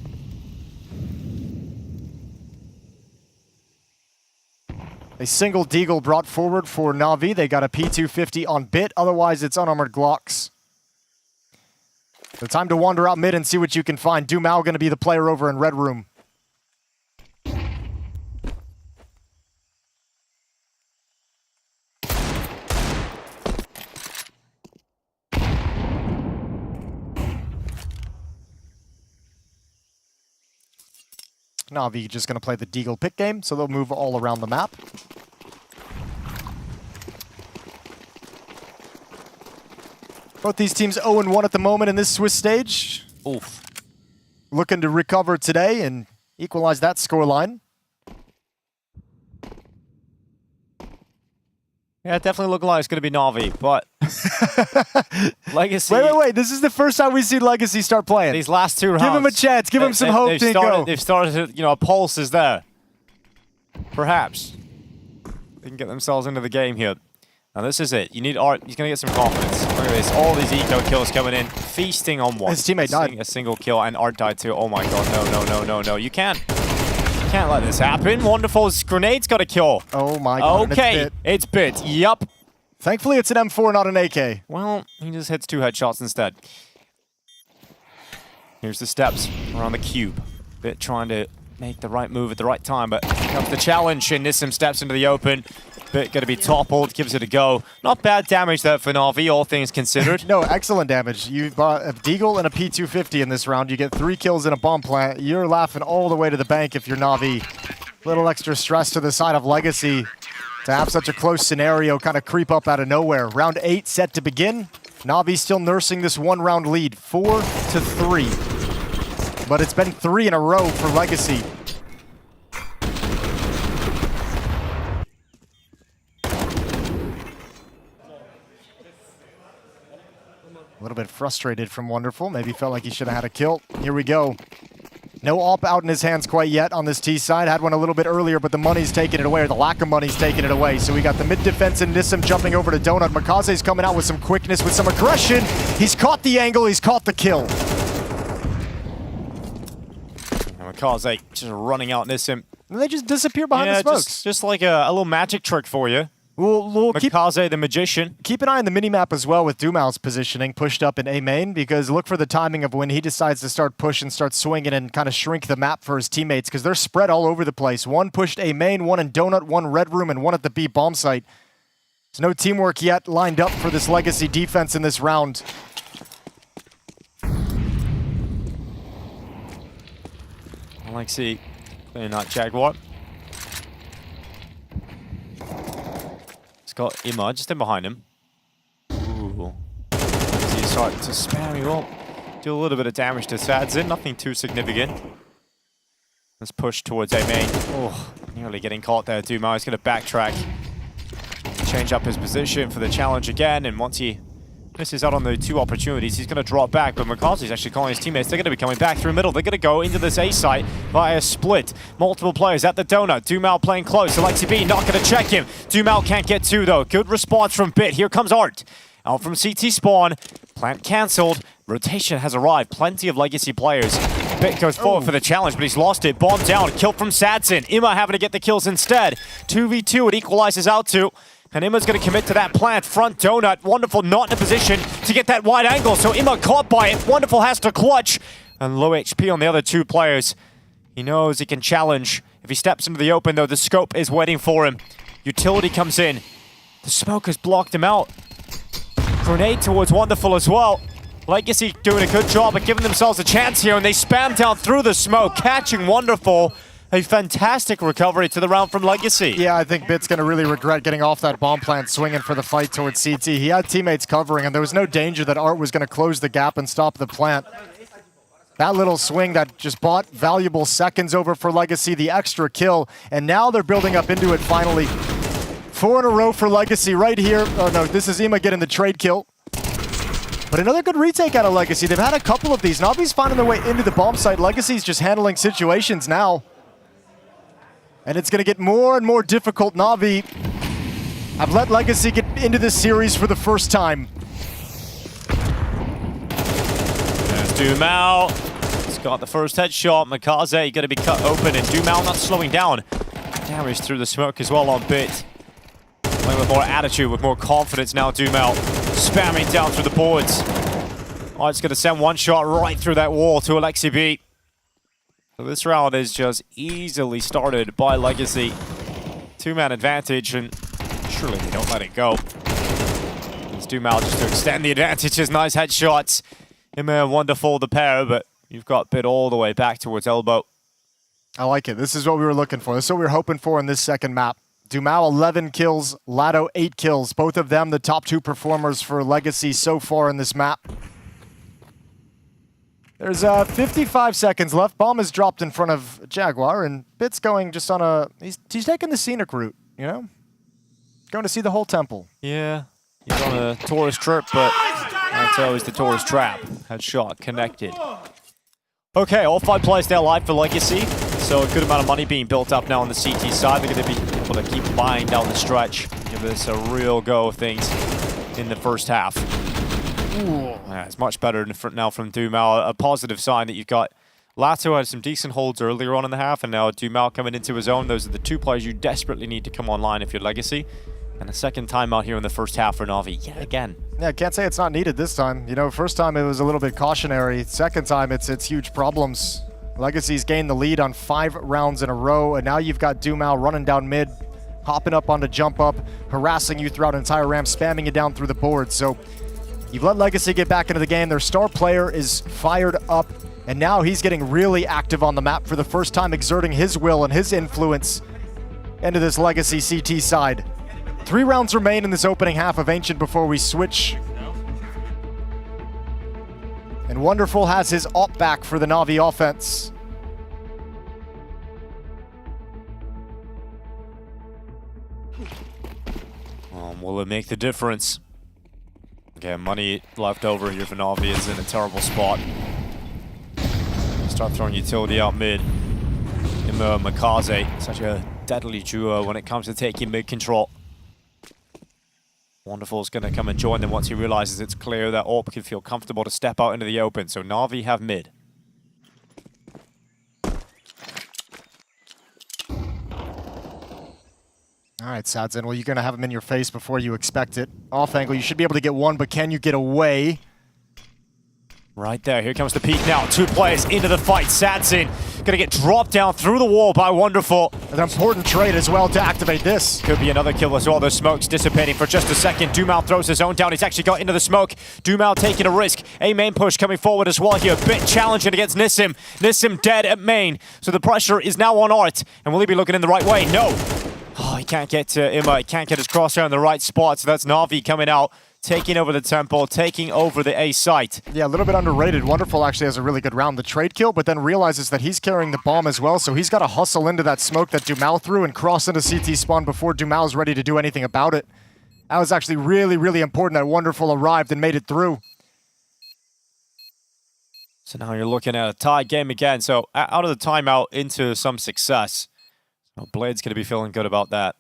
[SPEAKER 23] A single Deagle brought forward for Na'Vi. They got a P250 on bit, otherwise it's unarmored Glocks. So time to wander out mid and see what you can find. Dumao gonna be the player over in Red Room. Na'Vi just going to play the Deagle pick game, so they'll move all around the map. Both these teams 0-1 at the moment in this Swiss stage.
[SPEAKER 22] Oof.
[SPEAKER 23] Looking to recover today and equalize that scoreline.
[SPEAKER 22] Yeah, it definitely looked like it's going to be Na'Vi, but Legacy...
[SPEAKER 23] Wait. This is the first time we've seen Legacy start playing.
[SPEAKER 22] These last 2 rounds.
[SPEAKER 23] Give him a chance. Give him some hope, Nico.
[SPEAKER 22] They've started, a pulse is there. Perhaps. They can get themselves into the game here. Now this is it. You need Art. He's going to get some confidence. Look at this. All these eco kills coming in. Feasting on one.
[SPEAKER 23] His teammate died.
[SPEAKER 22] A single kill, and Art died too. Oh my god. No. You can't let this happen. Wonderful's grenade's got a kill.
[SPEAKER 23] Oh my god.
[SPEAKER 22] Okay. It's bit. Yup.
[SPEAKER 23] Thankfully, it's an M4, not an AK.
[SPEAKER 22] Well, he just hits 2 headshots instead. Here's the steps around the cube. Bit trying to make the right move at the right time, but here comes the challenge, and Nissim steps into the open. Bit going to be toppled, gives it a go. Not bad damage there for Na'Vi, all things considered.
[SPEAKER 23] No, excellent damage. You bought a Deagle and a P250 in this round. You get 3 kills in a bomb plant. You're laughing all the way to the bank if you're Na'Vi. Little extra stress to the side of Legacy to have such a close scenario kind of creep up out of nowhere. Round 8 set to begin. Na'Vi still nursing this 1-round lead, 4-3. But it's been 3 in a row for Legacy. A little bit frustrated from Wonderful. Maybe felt like he should have had a kill. Here we go. No AWP out in his hands quite yet on this T side. Had one a little bit earlier, but the money's taking it away, or the lack of money's taking it away. So we got the mid defense and Nissim jumping over to Donut. MongolZ's coming out with some quickness, with some aggression. He's caught the angle, he's caught the kill.
[SPEAKER 22] MongolZ just running out Nissim.
[SPEAKER 23] And they just disappear behind the smokes.
[SPEAKER 22] Just like a little magic trick for you.
[SPEAKER 23] We'll
[SPEAKER 22] MongolZ, the magician.
[SPEAKER 23] Keep an eye on the minimap as well with Dumao's positioning, pushed up in A main, because look for the timing of when he decides to start push and start swinging and kind of shrink the map for his teammates, because they're spread all over the place. 1 pushed A main, 1 in Donut, 1 Red Room, and 1 at the B bomb site. There's no teamwork yet lined up for this Legacy defense in this round.
[SPEAKER 22] Alexi, they're not Jaguar. Got Ima just in behind him. Ooh. He start to spam. He will do a little bit of damage to Sadzen. Nothing too significant. Let's push towards A main. Oh, nearly getting caught there. Dumao is going to backtrack. Change up his position for the challenge again. And once he misses out on the 2 opportunities, he's going to drop back. But MongolZ's actually calling his teammates. They're going to be coming back through middle. They're going to go into this A site via a split. Multiple players at the donut. Dumao playing close. Alexi B not going to check him. Dumao can't get 2 though. Good response from Bit. Here comes Art. Out from CT spawn. Plant cancelled. Rotation has arrived. Plenty of Legacy players. Bit goes forward for the challenge, but he's lost it. Bomb down. Kill from Sadzen. Ima having to get the kills instead. 2v2 it equalizes out to. And Ima's going to commit to that plant. Front Donut. Wonderful not in a position to get that wide angle. So Ima caught by it. Wonderful has to clutch. And low HP on the other 2 players. He knows he can challenge. If he steps into the open, though, the scope is waiting for him. Utility comes in. The smoke has blocked him out. Grenade towards Wonderful as well. Legacy doing a good job at giving themselves a chance here. And they spam down through the smoke, catching Wonderful. a fantastic recovery to the round from Legacy.
[SPEAKER 23] Yeah, I think Bit's going to really regret getting off that bomb plant, swinging for the fight towards CT. He had teammates covering, and there was no danger that Art was going to close the gap and stop the plant. That little swing that just bought valuable seconds over for Legacy, the extra kill, and now they're building up into it finally. 4 in a row for Legacy right here. Oh no, this is Ima getting the trade kill. But another good retake out of Legacy. They've had a couple of these. Navi's finding their way into the bomb site. Legacy's just handling situations now. And it's going to get more and more difficult. Na'Vi have let Legacy get into this series for the first time.
[SPEAKER 22] There's Dumao. He's got the first headshot. MongolZ going to be cut open, and Dumao not slowing down. Damage through the smoke as well on Bit. Playing with more attitude, with more confidence now, Dumao. Spamming down through the boards. Oh, it's going to send one shot right through that wall to Alexi B. So this round is just easily started by Legacy. 2-man advantage, and surely they don't let it go. It's Dumao just to extend the advantages. Nice headshots. Wonderful, the pair, but you've got Bit all the way back towards elbow.
[SPEAKER 23] I like it. This is what we were looking for. This is what we were hoping for in this second map. Dumao 11 kills, Lado 8 kills. Both of them the top 2 performers for Legacy so far in this map. There's 55 seconds left. Bomb is dropped in front of Jaguar, and Bit's going just on a... He's taking the scenic route, you know? Going to see the whole temple.
[SPEAKER 22] Yeah, he's on a tourist trip, but that's always the tourist trap. Headshot connected. Okay, all 5 players now live for Legacy. So a good amount of money being built up now on the CT side. They're going to be able to keep buying down the stretch. Give this a real go of things in the first half. Yeah, it's much better now from Dumao. A positive sign that you've got Lato had some decent holds earlier on in the half, and now Dumao coming into his own. Those are the 2 players you desperately need to come online if you're Legacy. And a second timeout here in the first half for Na'Vi yet again.
[SPEAKER 23] Yeah, can't say it's not needed this time. You know, first time it was a little bit cautionary. Second time it's huge problems. Legacy's gained the lead on 5 rounds in a row, and now you've got Dumao running down mid, hopping up onto jump up, harassing you throughout an entire ramp, spamming you down through the board. So you've let Legacy get back into the game. Their star player is fired up, and now he's getting really active on the map for the first time, exerting his will and his influence into this Legacy CT side. 3 rounds remain in this opening half of Ancient before we switch. And Wonderful has his op back for the Na'Vi offense.
[SPEAKER 22] Will it make the difference? Okay, money left over here for Na'Vi is in a terrible spot. Start throwing utility out mid. MongolZ, such a deadly duo when it comes to taking mid control. Wonderful's going to come and join them once he realizes it's clear that AWP can feel comfortable to step out into the open. So Na'Vi have mid.
[SPEAKER 23] All right, Sadzin, well, you're going to have him in your face before you expect it. Off angle, you should be able to get one, but can you get away?
[SPEAKER 22] Right there, here comes the peak now. 2 players into the fight. Sadzin gonna get dropped down through the wall by Wonderful.
[SPEAKER 23] An important trade as well to activate this.
[SPEAKER 22] Could be another kill as well. The smoke's dissipating for just a second. Dumao throws his own down. He's actually got into the smoke. Dumao taking a risk. A main push coming forward as well here. Bit challenging against Nissim. Nissim dead at main. So the pressure is now on Art. And will he be looking in the right way? No. Oh, he can't get to Ima. He can't get his crosshair in the right spot. So that's Na'Vi coming out, taking over the temple, taking over the A site.
[SPEAKER 23] Yeah, a little bit underrated. Wonderful actually has a really good round. The trade kill, but then realizes that he's carrying the bomb as well, so he's got to hustle into that smoke that Dumao threw and cross into CT spawn before Dumao's ready to do anything about it. That was actually really, really important that Wonderful arrived and made it through.
[SPEAKER 22] So now you're looking at a tie game again. So out of the timeout into some success. So Blade's going to be feeling good about that.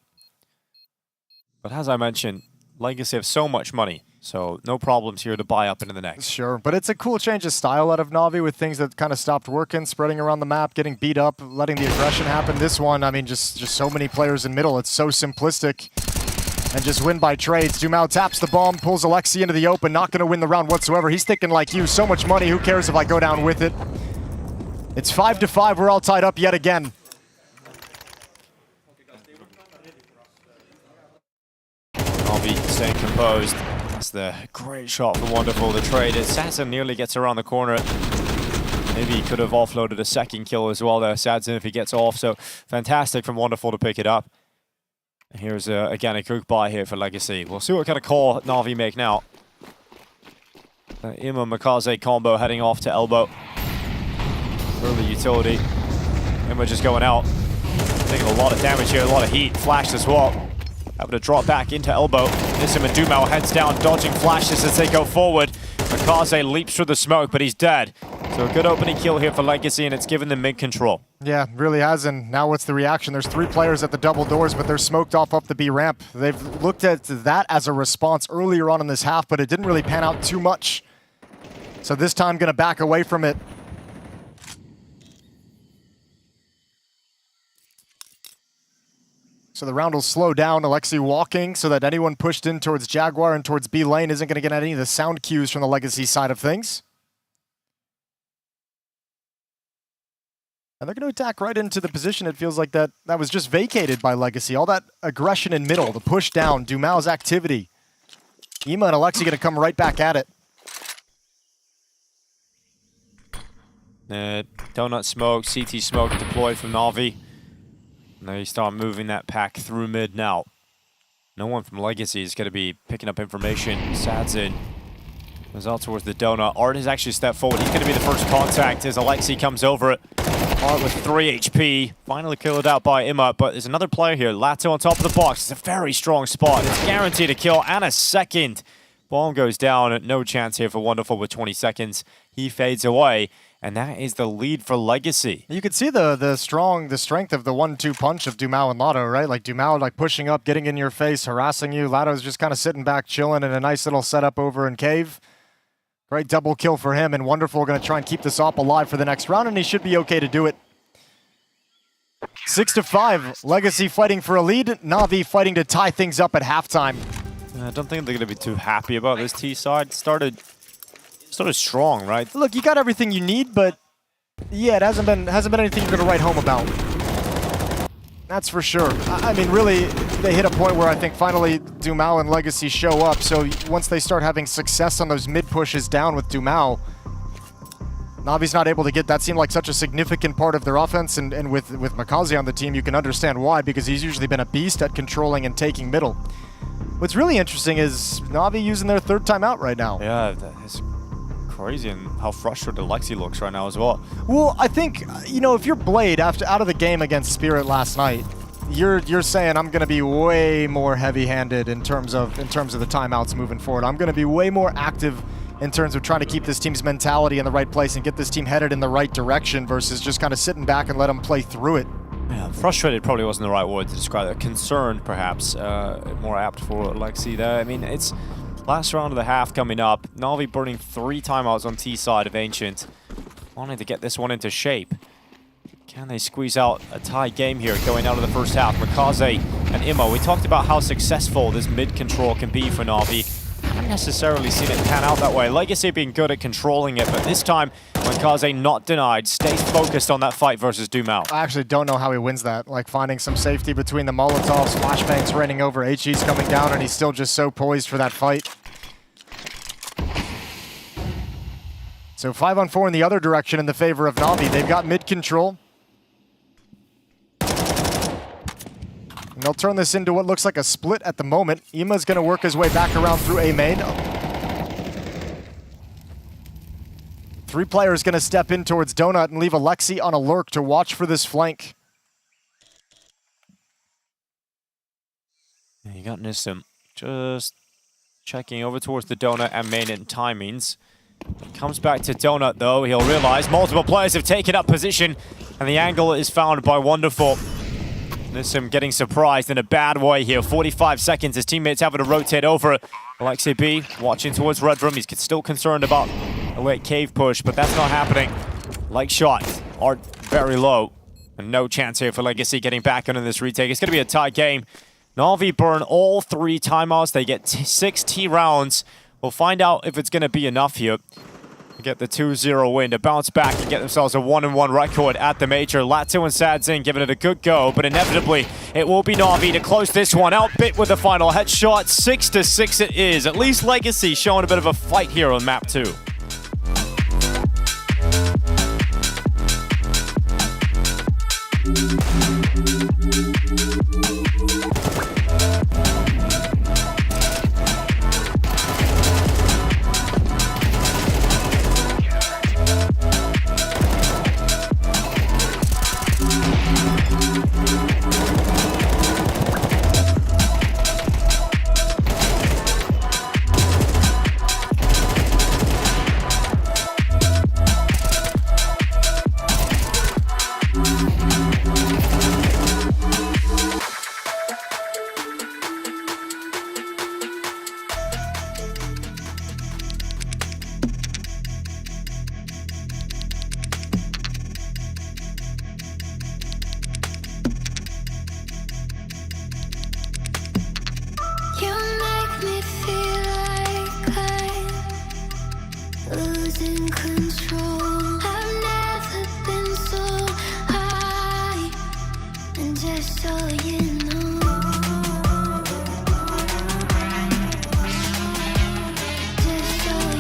[SPEAKER 22] But as I mentioned, Legacy have so much money, so no problems here to buy up into the next.
[SPEAKER 23] Sure, but it's a cool change of style out of Na'Vi with things that kind of stopped working, spreading around the map, getting beat up, letting the aggression happen. This one, I mean, just so many players in middle. It's so simplistic and just win by trades. Dumao taps the bomb, pulls Alexi into the open, not going to win the round whatsoever. He's thinking like you, so much money, who cares if I go down with it? It's 5-5, we're all tied up yet again.
[SPEAKER 22] Na'Vi staying composed. That's the great shot from Wonderful. The trade. Assassin nearly gets around the corner. Maybe he could have offloaded a second kill as well there, Sadzin, if he gets off. So fantastic from Wonderful to pick it up. And here's, again, a quick buy here for Legacy. We'll see what kind of call Na'Vi make now. IEM MongolZ combo heading off to elbow. Early utility. IEM just going out. Taking a lot of damage here, a lot of heat. Flash as well. Having to drop back into elbow. Nissim and Dumao heads down, dodging flashes as they go forward. MongolZ leaps through the smoke, but he's dead. So a good opening kill here for Legacy, and it's given them mid-control.
[SPEAKER 23] Yeah, really has, and now what's the reaction? There's 3 players at the double doors, but they're smoked off up the B ramp. They've looked at that as a response earlier on in this half, but it didn't really pan out too much. So this time gonna back away from it. So the round will slow down. Alexi walking so that anyone pushed in towards Jaguar and towards B lane isn't gonna get any of the sound cues from the Legacy side of things. And they're going to attack right into the position. It feels like that was just vacated by Legacy. All that aggression in middle, the push down, Dumao's activity. IEM and Alexi going to come right back at it.
[SPEAKER 22] Donut smoke, CT smoke deployed from Na'Vi. And they start moving that pack through mid now. No one from Legacy is going to be picking up information. Sadzin goes out towards the donut. Art has actually stepped forward. He's going to be the first contact as Alexi comes over it. Art with 3 HP. Finally killed out by IEM, but there's another player here. Lato on top of the box. It's a very strong spot. It's guaranteed a kill and a second. Bomb goes down. No chance here for Wonderful with 20 seconds. He fades away. And that is the lead for Legacy.
[SPEAKER 23] You can see the strength of the 1-2 punch of Dumao and Lato, right? Like Dumao like pushing up, getting in your face, harassing you. Lato's just kind of sitting back, chilling in a nice little setup over in Cave. Great double kill for him, and Wonderful going to try and keep this op alive for the next round, and he should be okay to do it. 6-5, Legacy fighting for a lead, Na'Vi fighting to tie things up at halftime.
[SPEAKER 22] I don't think they're going to be too happy about this T side. Started strong, right?
[SPEAKER 23] Look, you got everything you need, but yeah, it hasn't been anything you're going to write home about. That's for sure. I mean, really, they hit a point where I think finally Dumao and Legacy show up. So once they start having success on those mid pushes down with Dumao, Na'Vi's not able to get that. Seemed like such a significant part of their offense, and with MongolZ on the team, you can understand why, because he's usually been a beast at controlling and taking middle. What's really interesting is Na'Vi using their 3rd timeout right now.
[SPEAKER 22] Yeah, that's crazy, and how frustrated Alexi looks right now as well.
[SPEAKER 23] Well, I think, you know, if you're Blade out of the game against Spirit last night, you're saying I'm going to be way more heavy-handed in terms of the timeouts moving forward. I'm going to be way more active in terms of trying to keep this team's mentality in the right place and get this team headed in the right direction versus just kind of sitting back and let them play through it.
[SPEAKER 22] Yeah, frustrated probably wasn't the right word to describe it. Concerned, perhaps, more apt for Alexi there. I mean, it's last round of the half coming up. Na'Vi burning 3 timeouts on T side of Ancient. Wanting to get this one into shape. Can they squeeze out a tie game here going out of the first half? MongolZ and IEM. We talked about how successful this mid-control can be for Na'Vi. Haven't necessarily seen it pan out that way. Legacy being good at controlling it, but this time MongolZ not denied, stays focused on that fight versus Dumao.
[SPEAKER 23] I actually don't know how he wins that. Like finding some safety between the Molotovs, flashbangs raining over, HE's coming down, and he's still just so poised for that fight. So 5-on-4 in the other direction in the favor of Na'Vi. They've got mid-control. And they'll turn this into what looks like a split at the moment. IEM's going to work his way back around through A main. 3 players going to step in towards Donut and leave Alexi on a lurk to watch for this flank.
[SPEAKER 22] You got Nissim just checking over towards the Donut and main in timings. Comes back to Donut though. He'll realize multiple players have taken up position and the angle is found by Wonderful. Nissim getting surprised in a bad way here. 45 seconds, his teammates having to rotate over it. Alexi B watching towards Red Room. He's still concerned about a late cave push, but that's not happening. Like shot, Art very low. And no chance here for Legacy getting back into this retake. It's going to be a tie game. Na'Vi burn all 3 timeouts. They get 6 T rounds. We'll find out if it's going to be enough here to get the 2-0 win, to bounce back and get themselves a 1-1 record at the major. Lato and Sadzin giving it a good go, but inevitably it will be Na'Vi to close this one out. Bit with the final headshot. 6-6 it is. At least Legacy showing a bit of a fight here on map 2.
[SPEAKER 15] You make me feel like I'm losing control. I've never been so high, and just so you know, just so you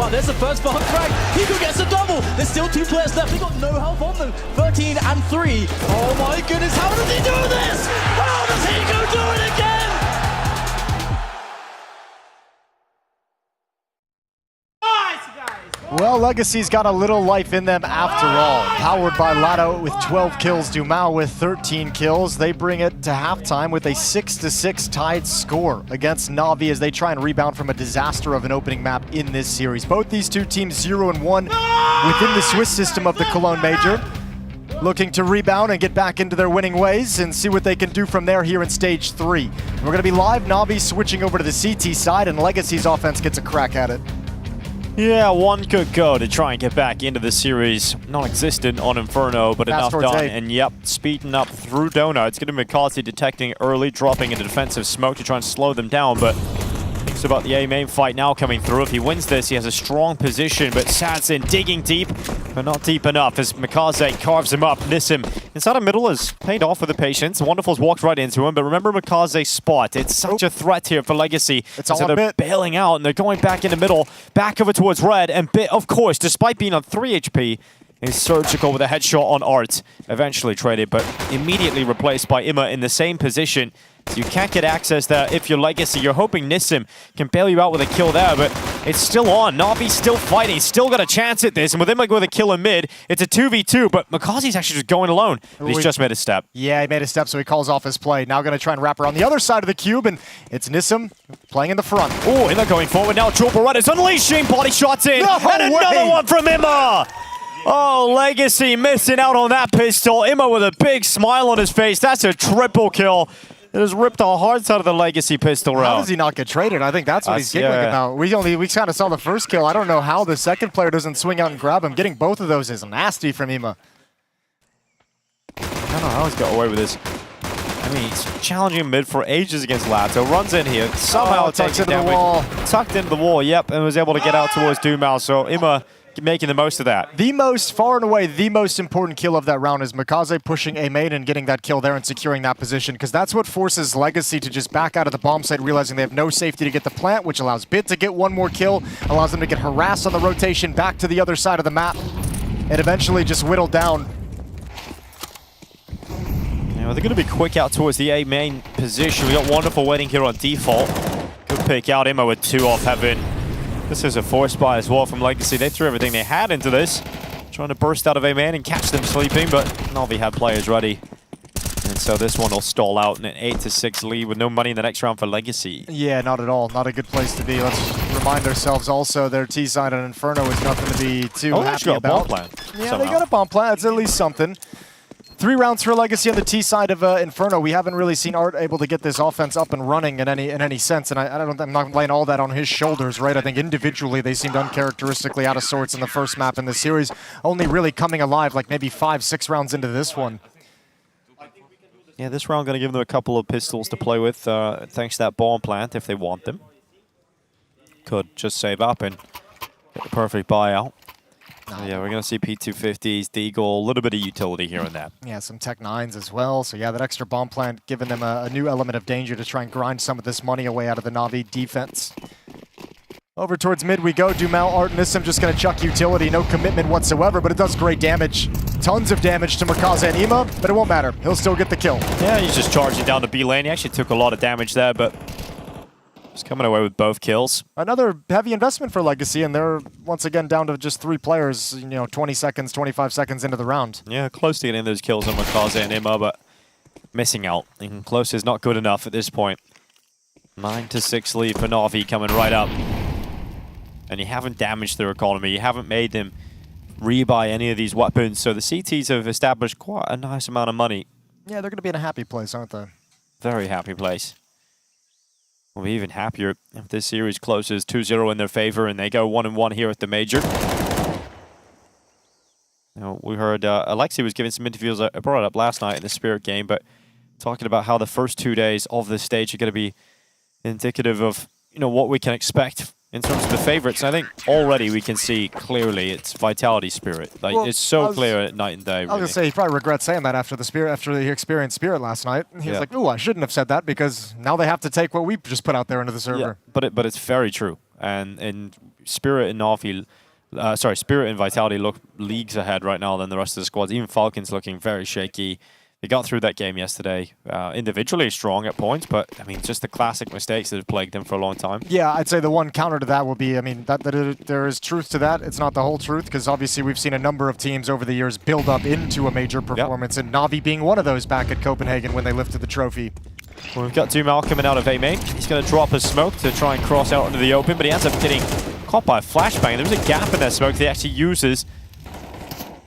[SPEAKER 16] Wow, there's the first bomb frag. Hiko gets a double. There's still 2 players left. They got no health on them. 13 and 3. Oh my goodness, how does he do this? How does Hiko do it again?
[SPEAKER 23] Well, Legacy's got a little life in them after all. Powered by Lado with 12 kills, Dumao with 13 kills. They bring it to halftime with a 6-6 tied score against Na'Vi as they try and rebound from a disaster of an opening map in this series. Both these two teams 0-1 within the Swiss system of the Cologne Major. Looking to rebound and get back into their winning ways and see what they can do from there here in stage 3. We're going to be live. Na'Vi switching over to the CT side, and Legacy's offense gets a crack at it.
[SPEAKER 22] Yeah, one could go to try and get back into the series. Non-existent on Inferno, but enough done. And yep, speeding up through Donut. It's going to be MongolZ detecting early, dropping into defensive smoke to try and slow them down, but thinks about the A main fight now coming through. If he wins this, he has a strong position, but Sadsin digging deep, but not deep enough as MongolZ carves him up. Nissim inside the middle has paid off with the patience. Wonderful's walked right into him, but remember MongolZ's spot. It's such a threat here for Legacy.
[SPEAKER 23] It's all
[SPEAKER 22] so they're bailing out, and they're going back in the middle, back over towards Red, and Bit, of course, despite being on 3 HP, is surgical with a headshot on Art. Eventually traded, but immediately replaced by Imma in the same position. So you can't get access there if you're Legacy. You're hoping Nissim can bail you out with a kill there, but it's still on. Na'Vi's still fighting. Still got a chance at this, and with Imma with a kill in mid, it's a 2v2, but MongolZ's actually just going alone. But he's just made a step.
[SPEAKER 23] Yeah, he made a step, so he calls off his play. Now going to try and wrap around the other side of the cube, and it's Nissim playing in the front.
[SPEAKER 22] Oh, Imma going forward now. Triple Red is unleashing. Body shots in, and another one from Imma. Oh, Legacy missing out on that pistol. Immo with a big smile on his face. That's a triple kill. It has ripped the hearts out of the Legacy pistol round.
[SPEAKER 23] How does he not get traded? I think that's what he's giggling about. We kind of saw the first kill. I don't know how the second player doesn't swing out and grab him. Getting both of those is nasty from Immo.
[SPEAKER 22] I don't know how he's got away with this. I mean, he's challenging mid for ages against Lato. Runs in here, somehow takes it down. Tucked into the wall, yep, and was able to get out towards Dumal. So Immo making the most of that.
[SPEAKER 23] Far and away, the most important kill of that round is MongolZ pushing A main and getting that kill there and securing that position, because that's what forces Legacy to just back out of the bomb site, realizing they have no safety to get the plant, which allows Bit to get one more kill, allows them to get harassed on the rotation back to the other side of the map, and eventually just whittled down.
[SPEAKER 22] They're going to be quick out towards the A main position. We got Wonderful waiting here on default. Good pick out. Immo with 2 off heaven. This is a force buy as well from Legacy. They threw everything they had into this, trying to burst out of A main and catch them sleeping, but Na'Vi had players ready. And so this one will stall out in an 8-6 lead with no money in the next round for Legacy.
[SPEAKER 23] Yeah, not at all. Not a good place to be. Let's remind ourselves also their T side on Inferno is nothing to be too happy about.
[SPEAKER 22] Got a bomb plan.
[SPEAKER 23] Yeah, somehow. They got a bomb plan. It's at least something. 3 rounds for Legacy on the T side of Inferno. We haven't really seen Art able to get this offense up and running in any sense, and I'm not laying all that on his shoulders, right? I think individually they seemed uncharacteristically out of sorts in the first map in the series, only really coming alive like maybe 5-6 rounds into this one.
[SPEAKER 22] Yeah, this round going to give them a couple of pistols to play with, thanks to that bomb plant if they want them. Could just save up and get the perfect buyout. Yeah, we're going to see P250s, Deagle, a little bit of utility here and there.
[SPEAKER 23] Yeah, some Tech 9s as well. So yeah, that extra bomb plant giving them a new element of danger to try and grind some of this money away out of the Na'Vi defense. Over towards mid we go. Dumal, Art, and Nissim just going to chuck utility. No commitment whatsoever, but it does great damage. Tons of damage to MongolZ and Immo, but it won't matter. He'll still get the kill.
[SPEAKER 22] Yeah, he's just charging down the B lane. He actually took a lot of damage there, but he's coming away with both kills.
[SPEAKER 23] Another heavy investment for Legacy, and they're once again down to just 3 players, 20 seconds, 25 seconds into the round.
[SPEAKER 22] Yeah, close to getting those kills on MongolZ and Immo, but missing out. And close is not good enough at this point. 9-6 lead for Na'Vi coming right up. And you haven't damaged their economy. You haven't made them rebuy any of these weapons, so the CTs have established quite a nice amount of money.
[SPEAKER 23] Yeah, they're going to be in a happy place, aren't they?
[SPEAKER 22] Very happy place. We'll be even happier if this series closes 2-0 in their favor and they go 1-1 here at the Major. Now, we heard Alexi was giving some interviews. I brought it up last night in the Spirit game, but talking about how the first 2 days of this stage are going to be indicative of what we can expect in terms of the favorites. And I think already we can see clearly it's Vitality Spirit. It's so clear at night and day. Really.
[SPEAKER 23] I was gonna say he probably regrets saying that after he experienced Spirit last night. He was like, "Ooh, I shouldn't have said that because now they have to take what we just put out there into the server."
[SPEAKER 22] Yeah, but it's very true. And Spirit and Na'Vi, Spirit and Vitality look leagues ahead right now than the rest of the squads. Even Falcons looking very shaky. They got through that game yesterday, individually strong at points, but I mean, just the classic mistakes that have plagued them for a long time.
[SPEAKER 23] Yeah, I'd say the one counter to that will be, there is truth to that. It's not the whole truth, because obviously we've seen a number of teams over the years build up into a major performance, and Na'Vi being one of those back at Copenhagen when they lifted the trophy.
[SPEAKER 22] Well, we've got Dumal coming out of A main. He's going to drop a smoke to try and cross out into the open, but he ends up getting caught by a flashbang. There's a gap in that smoke that he actually uses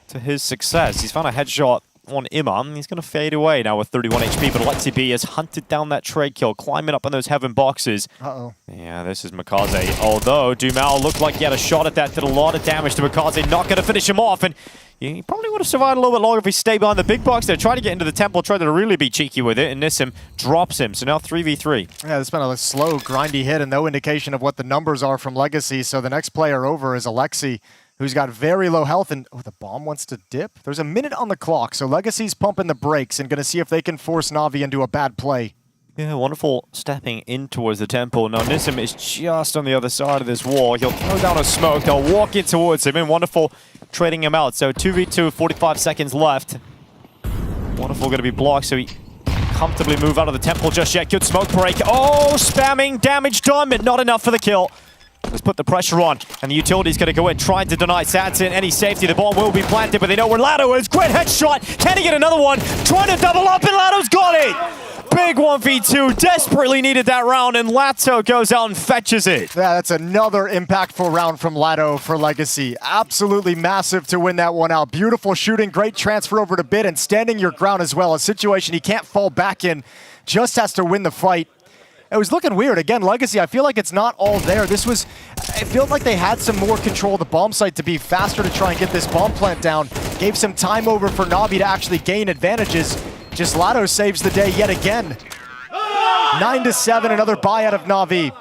[SPEAKER 22] to his success. He's found a headshot on Imam. He's going to fade away now with 31 HP, but Alexi B has hunted down that trade kill, climbing up on those heaven boxes.
[SPEAKER 23] Uh-oh.
[SPEAKER 22] Yeah, this is MongolZ. Although Dumal looked like he had a shot at that, did a lot of damage to MongolZ, not going to finish him off, and he probably would have survived a little bit longer if he stayed behind the big box there. Tried to get into the temple, tried to really be cheeky with it, and Nissim drops him. So now 3v3.
[SPEAKER 23] Yeah, it's been a slow, grindy hit and no indication of what the numbers are from Legacy. So the next player over is Alexi, who's got very low health, and the bomb wants to dip. There's a minute on the clock, so Legacy's pumping the brakes and going to see if they can force Na'Vi into a bad play.
[SPEAKER 22] Yeah, Wonderful stepping in towards the temple. Now Nissim is just on the other side of this wall. He'll throw down a smoke, they'll walk in towards him, and Wonderful trading him out. So 2v2, 45 seconds left. Wonderful going to be blocked, so he comfortably move out of the temple just yet. Good smoke break. Oh, spamming, damage done, but not enough for the kill. Let's put the pressure on, and the utility's going to go in, trying to deny Satsin any safety. The bomb will be planted, but they know where Lato is. Great headshot. Can he get another one? Trying to double up, and Lato's got it. big 1v2. Desperately needed that round, and Lato goes out and fetches it.
[SPEAKER 23] Yeah, that's another impactful round from Lato for Legacy. Absolutely massive to win that one out. Beautiful shooting, great transfer over to Bit, and standing your ground as well. A situation he can't fall back in, just has to win the fight. It was looking weird. Again, Legacy, I feel like it's not all there. It felt like they had some more control of the bomb site to be faster to try and get this bomb plant down. Gave some time over for Na'Vi to actually gain advantages. Just Lato saves the day yet again. 9-7, another buy out of Na'Vi.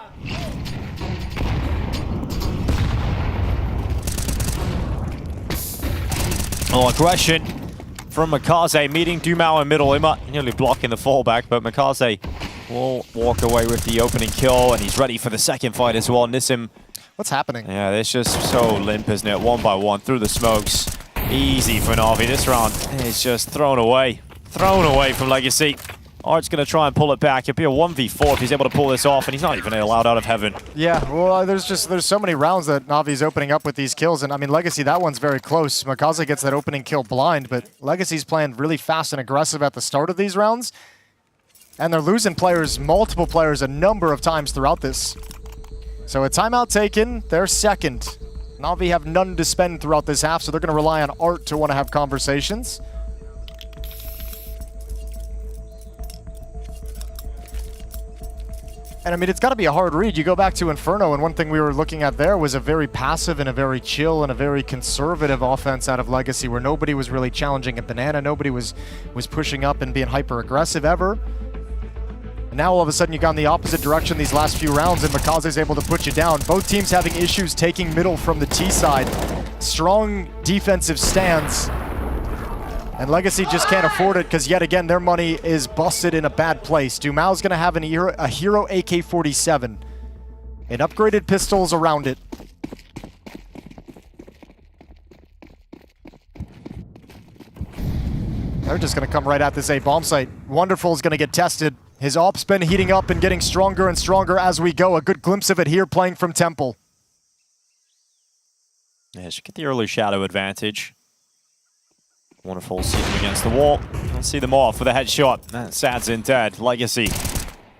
[SPEAKER 22] Oh, aggression from MongolZ, meeting Dumao in middle. Ima nearly blocking the fallback, but MongolZ will walk away with the opening kill, and he's ready for the second fight as well. Nissim.
[SPEAKER 23] What's happening?
[SPEAKER 22] Yeah, it's just so limp, isn't it? One by one through the smokes. Easy for Na'Vi. This round is just thrown away. Thrown away from Legacy. Art's going to try and pull it back. It'll be a 1v4 if he's able to pull this off, and he's not even allowed out of heaven.
[SPEAKER 23] Yeah, well, there's so many rounds that Na'Vi's opening up with these kills, and I mean, Legacy, that one's very close. MongolZ gets that opening kill blind, but Legacy's playing really fast and aggressive at the start of these rounds, and they're losing players, multiple players, a number of times throughout this. So a timeout taken, they're second. Na'Vi have none to spend throughout this half, so they're going to rely on Art to want to have conversations. And I mean, it's got to be a hard read. You go back to Inferno, and one thing we were looking at there was a very passive and a very chill and a very conservative offense out of Legacy, where nobody was really challenging a banana, nobody was pushing up and being hyper-aggressive ever. And now all of a sudden you got in the opposite direction these last few rounds, and MongolZ's able to put you down. Both teams having issues taking middle from the T side. Strong defensive stands. And Legacy just can't afford it because, yet again, their money is busted in a bad place. Dumao's going to have a Hero AK-47 and upgraded pistols around it. They're just going to come right at this A bomb site. Wonderful is going to get tested. His op's been heating up and getting stronger and stronger as we go. A good glimpse of it here playing from Temple.
[SPEAKER 22] Yeah, should get the early shadow advantage. Wonderful, see them against the wall. Let's see them off with a headshot. Sadzin dead. Legacy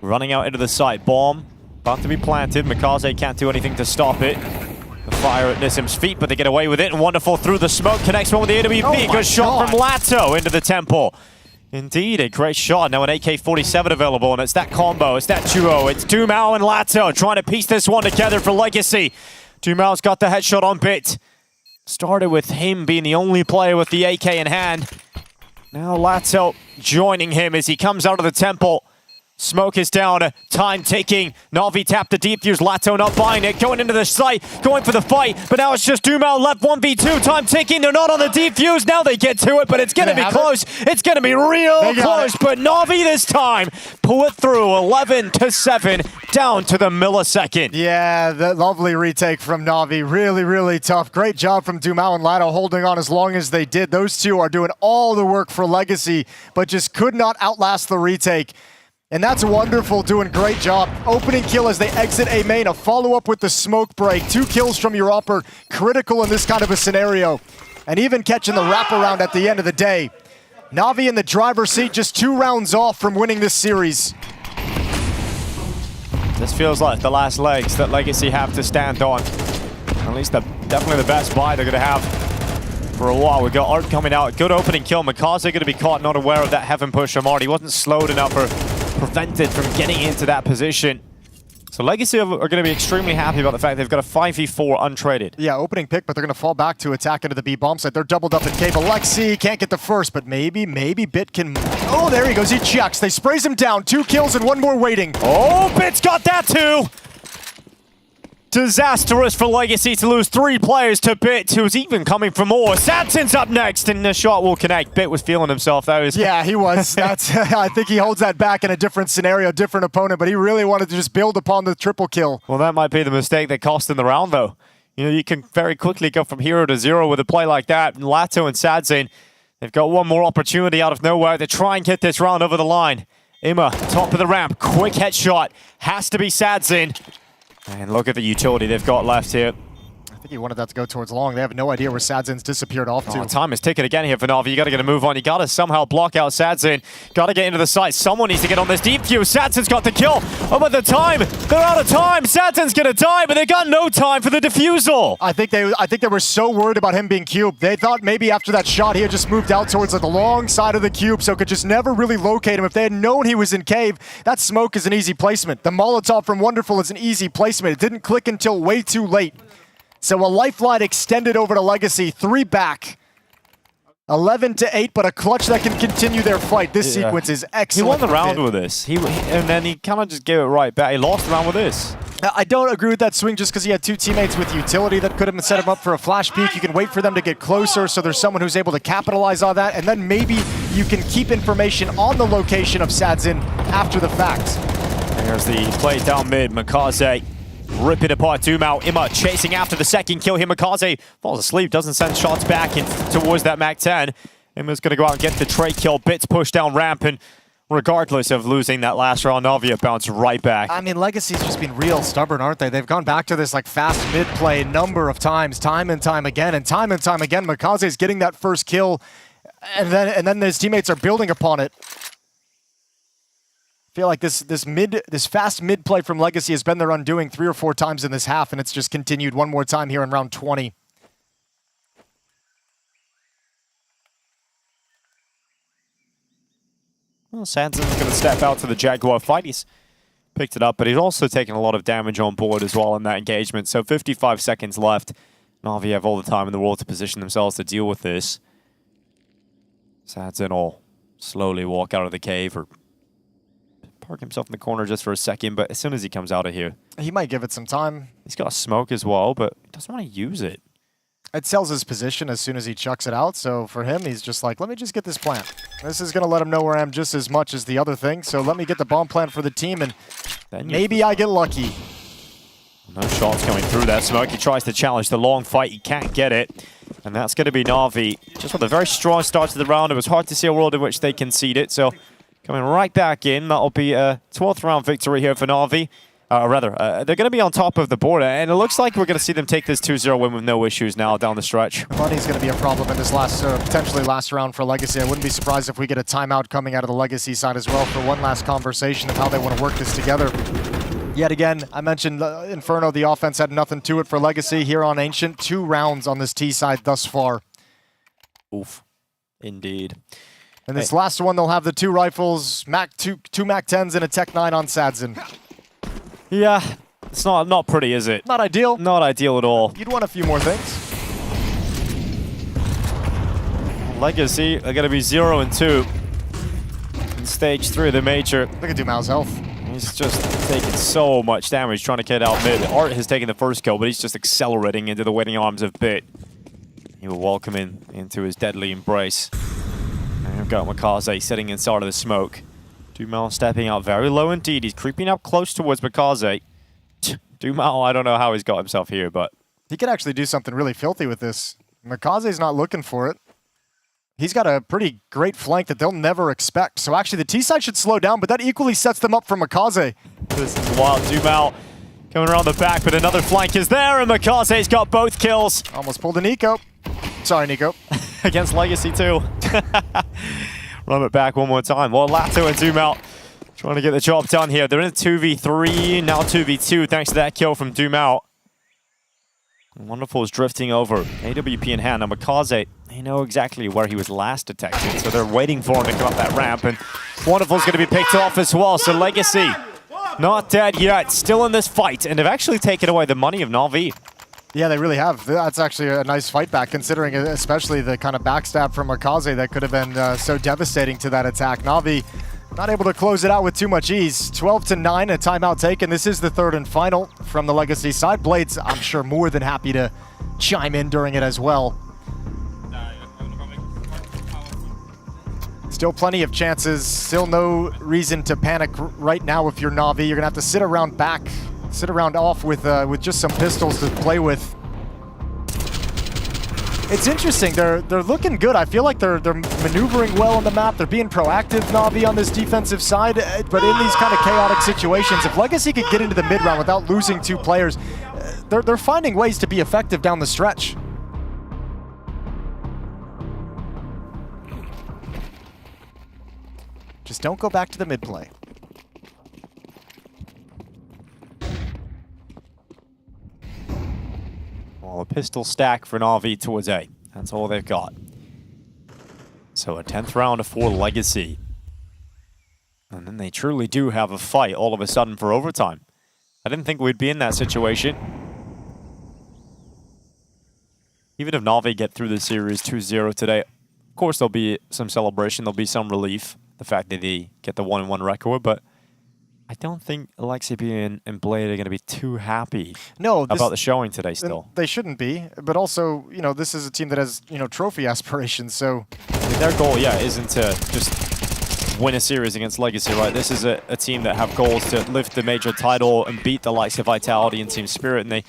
[SPEAKER 22] running out into the site. Bomb about to be planted. MongolZ can't do anything to stop it. The fire at Nissim's feet, but they get away with it. And Wonderful through the smoke connects one with the AWP.
[SPEAKER 23] Oh
[SPEAKER 22] Good shot from Lato into the temple. Indeed, a great shot. Now an AK-47 available, and it's that combo. It's that duo. It's Dumao and Lato trying to piece this one together for Legacy. Dumao's got the headshot on Bit. Started with him being the only player with the AK in hand. Now Lato joining him as he comes out of the temple. Smoke is down, time ticking. Na'Vi tapped the deep fuse, Lato not buying it, going into the site, going for the fight, but now it's just Dumao left 1v2, time ticking, they're not on the deep fuse, now they get to it, but it's gonna be close, it's gonna be real close, but Na'Vi this time pull it through, 11-7, down to the millisecond.
[SPEAKER 23] Yeah, that lovely retake from Na'Vi, really, really tough. Great job from Dumao and Lato holding on as long as they did. Those two are doing all the work for Legacy, but just could not outlast the retake. And that's Wonderful, doing great job. Opening kill as they exit A main, a follow-up with the smoke break. 2 kills from your upper, critical in this kind of a scenario. And even catching the wraparound at the end of the day. Na'Vi in the driver's seat, just 2 rounds off from winning this series.
[SPEAKER 22] This feels like the last legs that Legacy have to stand on. At least definitely the best buy they're going to have for a while. We got Art coming out, good opening kill. MongolZ going to be caught not aware of that heaven push from Art. He wasn't slowed enough or prevented from getting into that position. So Legacy are going to be extremely happy about the fact they've got a 5v4 untraded.
[SPEAKER 23] Yeah, opening pick, but they're going to fall back to attack into the B bomb site. They're doubled up in cable. Lexi can't get the first, but maybe Bit can... Oh, there he goes. He checks. They sprays him down. 2 kills and 1 more waiting.
[SPEAKER 22] Oh, Bit's got that too! Disastrous for Legacy to lose 3 players to Bit, who's even coming for more. Satsin's up next, and the shot will connect. Bit was feeling himself.
[SPEAKER 23] Yeah, he was. I think he holds that back in a different scenario, different opponent, but he really wanted to just build upon the triple kill.
[SPEAKER 22] Well, that might be the mistake that cost him the round, though. You know, you can very quickly go from 0 to 0 with a play like that. And Lato and Sadzin, they've got one more opportunity out of nowhere to try and get this round over the line. Ima, top of the ramp, quick headshot. Has to be Sadzin. And look at the utility they've got left here.
[SPEAKER 23] think he wanted that to go towards long. They have no idea where Sadzin's disappeared off to.
[SPEAKER 22] Time is ticking again here for Na'Vi. You got to get a move on. You got to somehow block out Sadzin. Got to get into the site. Someone needs to get on this deep view. Sadzin's got the kill. Oh, but the time. They're out of time. Sadzin's going to die, but they got no time for the defusal.
[SPEAKER 23] I think they were so worried about him being cubed. They thought maybe after that shot he had just moved out towards the long side of the cube, so could just never really locate him. If they had known he was in cave, that smoke is an easy placement. The Molotov from Wonderful is an easy placement. It didn't click until way too late. So a lifeline extended over to Legacy, 3 back. 11-8, but a clutch that can continue their fight. This sequence is excellent.
[SPEAKER 22] He won the round with this. And then he kind of just gave it right back. He lost the round with this.
[SPEAKER 23] I don't agree with that swing just because he had 2 teammates with utility that could have set him up for a flash peek. You can wait for them to get closer so there's someone who's able to capitalize on that, and then maybe you can keep information on the location of Sadzin after the fact.
[SPEAKER 22] And here's the play down mid. MongolZ ripping apart Dumao. Imma chasing after the second kill here. MongolZ falls asleep, doesn't send shots back towards that Mac 10. Imma's going to go out and get the trade kill. Bits push down ramp, and regardless of losing that last round, Na'Vi bounce right back.
[SPEAKER 23] I mean, Legacy's just been real stubborn, aren't they? They've gone back to this like fast mid play a number of times, time and time again, MongolZ's getting that first kill, and then his teammates are building upon it. I feel like this fast mid play from Legacy has been their undoing 3 or 4 times in this half, and it's just continued one more time here in round 20.
[SPEAKER 22] Well, Sadzin is going to step out to the Jaguar fight. He's picked it up, but he's also taken a lot of damage on board as well in that engagement. So 55 seconds left. Na'Vi have all the time in the world to position themselves to deal with this. Sadzin will slowly walk out of the cave or park himself in the corner just for a second, but as soon as he comes out of here,
[SPEAKER 23] he might give it some time.
[SPEAKER 22] He's got a smoke as well, but he doesn't want to use it.
[SPEAKER 23] It sells his position as soon as he chucks it out, so for him, he's just like, let me just get this plant. This is going to let him know where I am just as much as the other thing, so let me get the bomb plant for the team, and then maybe I get lucky.
[SPEAKER 22] No shots coming through that smoke. He tries to challenge the long fight. He can't get it, and that's going to be Na'Vi. Just with a very strong start to the round, it was hard to see a world in which they conceded, so coming right back in, that'll be a 12th round victory here for Na'Vi. They're going to be on top of the board, and it looks like we're going to see them take this 2-0 win with no issues now down the stretch.
[SPEAKER 23] Money's going to be a problem in this potentially last round for Legacy. I wouldn't be surprised if we get a timeout coming out of the Legacy side as well for one last conversation of how they want to work this together. Yet again, I mentioned Inferno, the offense had nothing to it for Legacy here on Ancient. 2 rounds on this T side thus far.
[SPEAKER 22] Oof. Indeed.
[SPEAKER 23] And this last one, they'll have the 2 rifles, two Mac 10s and a Tech 9 on Sadzin.
[SPEAKER 22] Yeah, it's not pretty, is it?
[SPEAKER 23] Not ideal.
[SPEAKER 22] Not ideal at all.
[SPEAKER 23] You'd want a few more things.
[SPEAKER 22] Legacy are going to be 0-2 in stage 3 of the major.
[SPEAKER 23] Look at Dumao's health.
[SPEAKER 22] He's just taking so much damage trying to get out mid. Art has taken the first kill, but he's just accelerating into the waiting arms of Bit. He will welcome him into his deadly embrace. And we've got MongolZ sitting inside of the smoke. Dumao stepping out very low indeed. He's creeping up close towards MongolZ. Dumao, I don't know how he's got himself here, but
[SPEAKER 23] he could actually do something really filthy with this. MongolZ's not looking for it. He's got a pretty great flank that they'll never expect. So actually the T-side should slow down, but that equally sets them up for MongolZ.
[SPEAKER 22] This is wild. Dumao coming around the back, but another flank is there, and MongolZ's got both kills.
[SPEAKER 23] Almost pulled a Nico. Sorry, Nico.
[SPEAKER 22] Against Legacy too. Run it back one more time. Well, Lato and Dumao trying to get the job done here. They're in a 2v3, now 2v2, thanks to that kill from Dumao. Wonderful is drifting over. AWP in hand. Now MongolZ, they know exactly where he was last detected, so they're waiting for him to come up that ramp, and Wonderful's going to be picked off as well. So Legacy, not dead yet, still in this fight, and they've actually taken away the money of Na'Vi.
[SPEAKER 23] Yeah, they really have. That's actually a nice fight back, considering especially the kind of backstab from MongolZ that could have been so devastating to that attack. Na'Vi not able to close it out with too much ease. 12-9, a timeout taken. This is the 3rd and final from the Legacy side. Blades, I'm sure, more than happy to chime in during it as well. Still plenty of chances. Still no reason to panic right now if you're Na'Vi. You're going to have to sit around back. Sit around off with just some pistols to play with. It's interesting. They're looking good. I feel like they're maneuvering well on the map. They're being proactive, Na'Vi, on this defensive side. But in these kind of chaotic situations, if Legacy could get into the mid round without losing 2 players, they're finding ways to be effective down the stretch. Just don't go back to the mid play.
[SPEAKER 22] Well, a pistol stack for an RV towards A. That's all they've got. So a 10th round for Legacy. And then they truly do have a fight all of a sudden for overtime. I didn't think we'd be in that situation. Even if Na'Vi get through the series 2-0 today, of course there'll be some celebration, there'll be some relief, the fact that they get the 1-1 record, but I don't think Alexibi and Blade are going to be too happy about the showing today still.
[SPEAKER 23] They shouldn't be, but also, you know, this is a team that has, you know, trophy aspirations, so...
[SPEAKER 22] I mean, their goal, yeah, isn't to just win a series against Legacy, right? This is a team that have goals to lift the major title and beat the likes of Vitality and Team Spirit, and they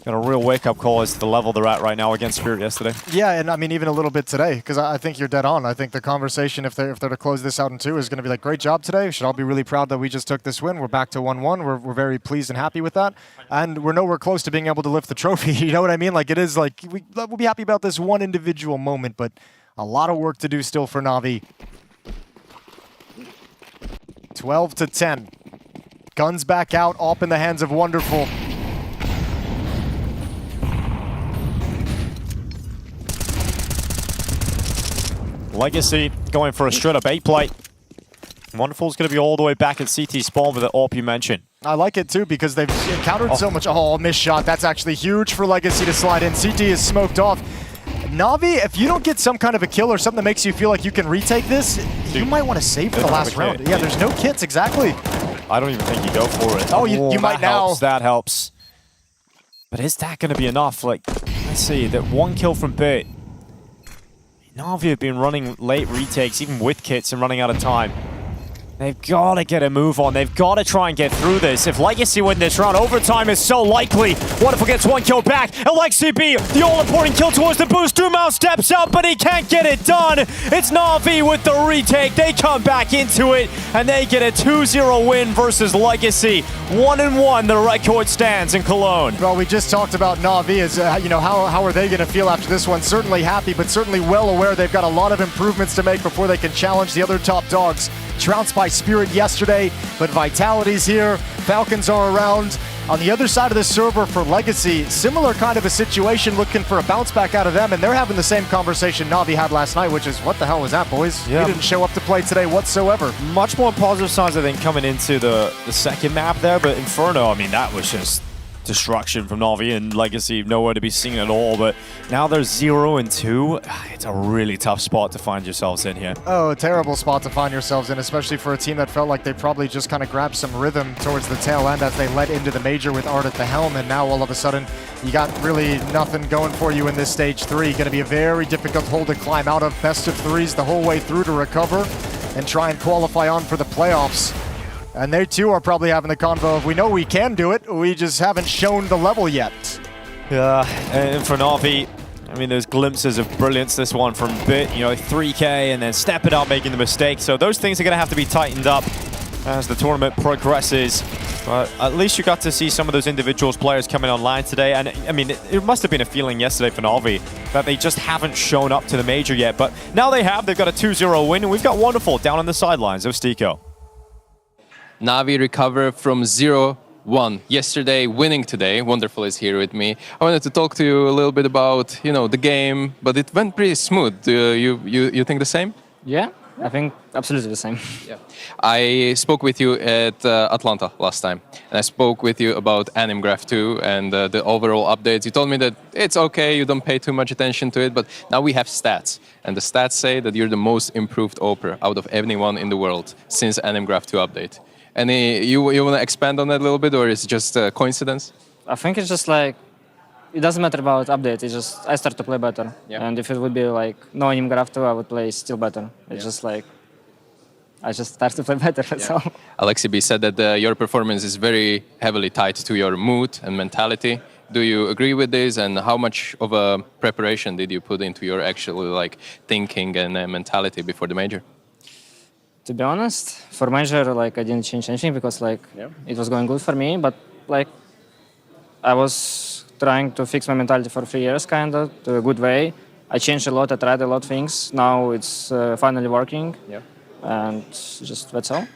[SPEAKER 22] got a real wake-up call as to the level they're at right now against Spirit yesterday.
[SPEAKER 23] Yeah, and I mean, even a little bit today, because I think you're dead on. I think the conversation, if they're to close this out in 2, is going to be like, great job today. We should all be really proud that we just took this win. We're back to 1-1. We're very pleased and happy with that. And we're nowhere close to being able to lift the trophy. You know what I mean? Like, it is like, we'll be happy about this one individual moment, but a lot of work to do still for Na'Vi. 12-10. Guns back out, up in the hands of Wonderful.
[SPEAKER 22] Legacy going for a straight up 8 play. Wonderful's going to be all the way back at CT spawn with the AWP you mentioned.
[SPEAKER 23] I like it too because they've encountered so much. Oh, missed shot. That's actually huge for Legacy to slide in. CT is smoked off. Na'Vi, if you don't get some kind of a kill or something that makes you feel like you can retake this, you might want to save for the last round. Yeah, there's no kits, exactly.
[SPEAKER 22] I don't even think you go for it.
[SPEAKER 23] Oh, you might now.
[SPEAKER 22] That helps. But is that going to be enough? Like, let's see, that 1 kill from Bit. Na'Vi have been running late retakes, even with kits, and running out of time. They've got to get a move on. They've got to try and get through this. If Legacy win this round, overtime is so likely. Wonderful gets 1 kill back. Alexibi, the all-important kill towards the boost. Dumao steps up, but he can't get it done. It's Na'Vi with the retake. They come back into it, and they get a 2-0 win versus Legacy. 1-1, the record stands in Cologne.
[SPEAKER 23] Well, we just talked about Na'Vi as, you know, how are they going to feel after this one? Certainly happy, but certainly well aware they've got a lot of improvements to make before they can challenge the other top dogs. Trounced by Spirit yesterday, but Vitality's here. Falcons are around. On the other side of the server for Legacy, similar kind of a situation, looking for a bounce back out of them, and they're having the same conversation Na'Vi had last night, which is, what the hell was that, boys?
[SPEAKER 22] Yeah.
[SPEAKER 23] We didn't show up to play today whatsoever.
[SPEAKER 22] Much more positive signs, I think, coming into the second map there, but Inferno, I mean, that was just destruction from Na'Vi, and Legacy nowhere to be seen at all. But now they're 0-2. It's a really tough spot to find yourselves in here.
[SPEAKER 23] Oh, a terrible spot to find yourselves in, especially for a team that felt like they probably just kind of grabbed some rhythm towards the tail end as they led into the major with Art at the helm, and now all of a sudden you got really nothing going for you in this stage 3. Going to be a very difficult hole to climb out of. Best of 3s the whole way through to recover and try and qualify on for the playoffs. And they too are probably having the convo of, we know we can do it, we just haven't shown the level yet.
[SPEAKER 22] Yeah, and for Na'Vi, I mean, there's glimpses of brilliance this one from Bit, you know, 3K and then step it up, making the mistake. So those things are going to have to be tightened up as the tournament progresses. But at least you got to see some of those individuals players coming online today. And I mean, it must have been a feeling yesterday for Na'Vi that they just haven't shown up to the major yet. But now they have, they've got a 2-0 win, and we've got Wonderful down on the sidelines of Stico.
[SPEAKER 6] Na'Vi recover from 0-1 yesterday, winning today. Wonderful is here with me. I wanted to talk to you a little bit about, you know, the game, but it went pretty smooth. You think the same?
[SPEAKER 12] Yeah, I think absolutely the same.
[SPEAKER 6] Yeah. I spoke with you at Atlanta last time, and I spoke with you about Animgraph 2 and the overall updates. You told me that it's okay, you don't pay too much attention to it, but now we have stats, and the stats say that you're the most improved Oper out of anyone in the world since Animgraph 2 update. You want to expand on that a little bit, or is it just a coincidence?
[SPEAKER 12] I think it's just like, it doesn't matter about update, it's just I start to play better. Yeah. And if it would be like no Animgraph 2, I would play still better. It's just like, I just start to play better, that's all.
[SPEAKER 6] Alexibi said that your performance is very heavily tied to your mood and mentality. Do you agree with this, and how much of a preparation did you put into your actual like thinking and mentality before the major?
[SPEAKER 12] To be honest, for major, like I didn't change anything because like it was going good for me. But like I was trying to fix my mentality for 3 years, kind of, to a good way. I changed a lot, I tried a lot of things. Now it's finally working.
[SPEAKER 6] Yeah.
[SPEAKER 12] And just that's all.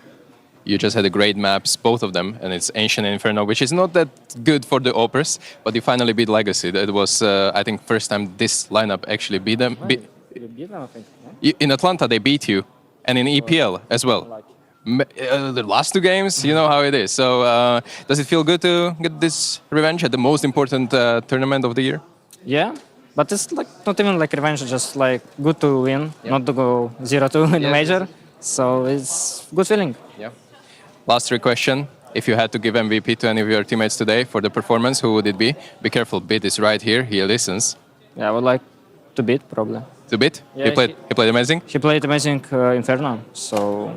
[SPEAKER 6] You just had a great maps, both of them, and it's Ancient and Inferno, which is not that good for the Opers, but you finally beat Legacy. That was, I think, first time this lineup actually beat them.
[SPEAKER 12] You beat them, I think. Yeah?
[SPEAKER 6] In Atlanta, they beat you, and in EPL as well. The last 2 games, you know how it is. So does it feel good to get this revenge at the most important tournament of the year?
[SPEAKER 12] Yeah, but it's like not even like revenge, it's just like good to win, not to go 0-2 in the major. So it's good feeling.
[SPEAKER 6] Yeah. Last 3 question. If you had to give MVP to any of your teammates today for the performance, who would it be? Be careful, Bit is right here. He listens.
[SPEAKER 12] Yeah, I would like to beat probably.
[SPEAKER 6] To Bit?
[SPEAKER 12] Yeah,
[SPEAKER 6] he played amazing?
[SPEAKER 12] He played amazing Inferno. So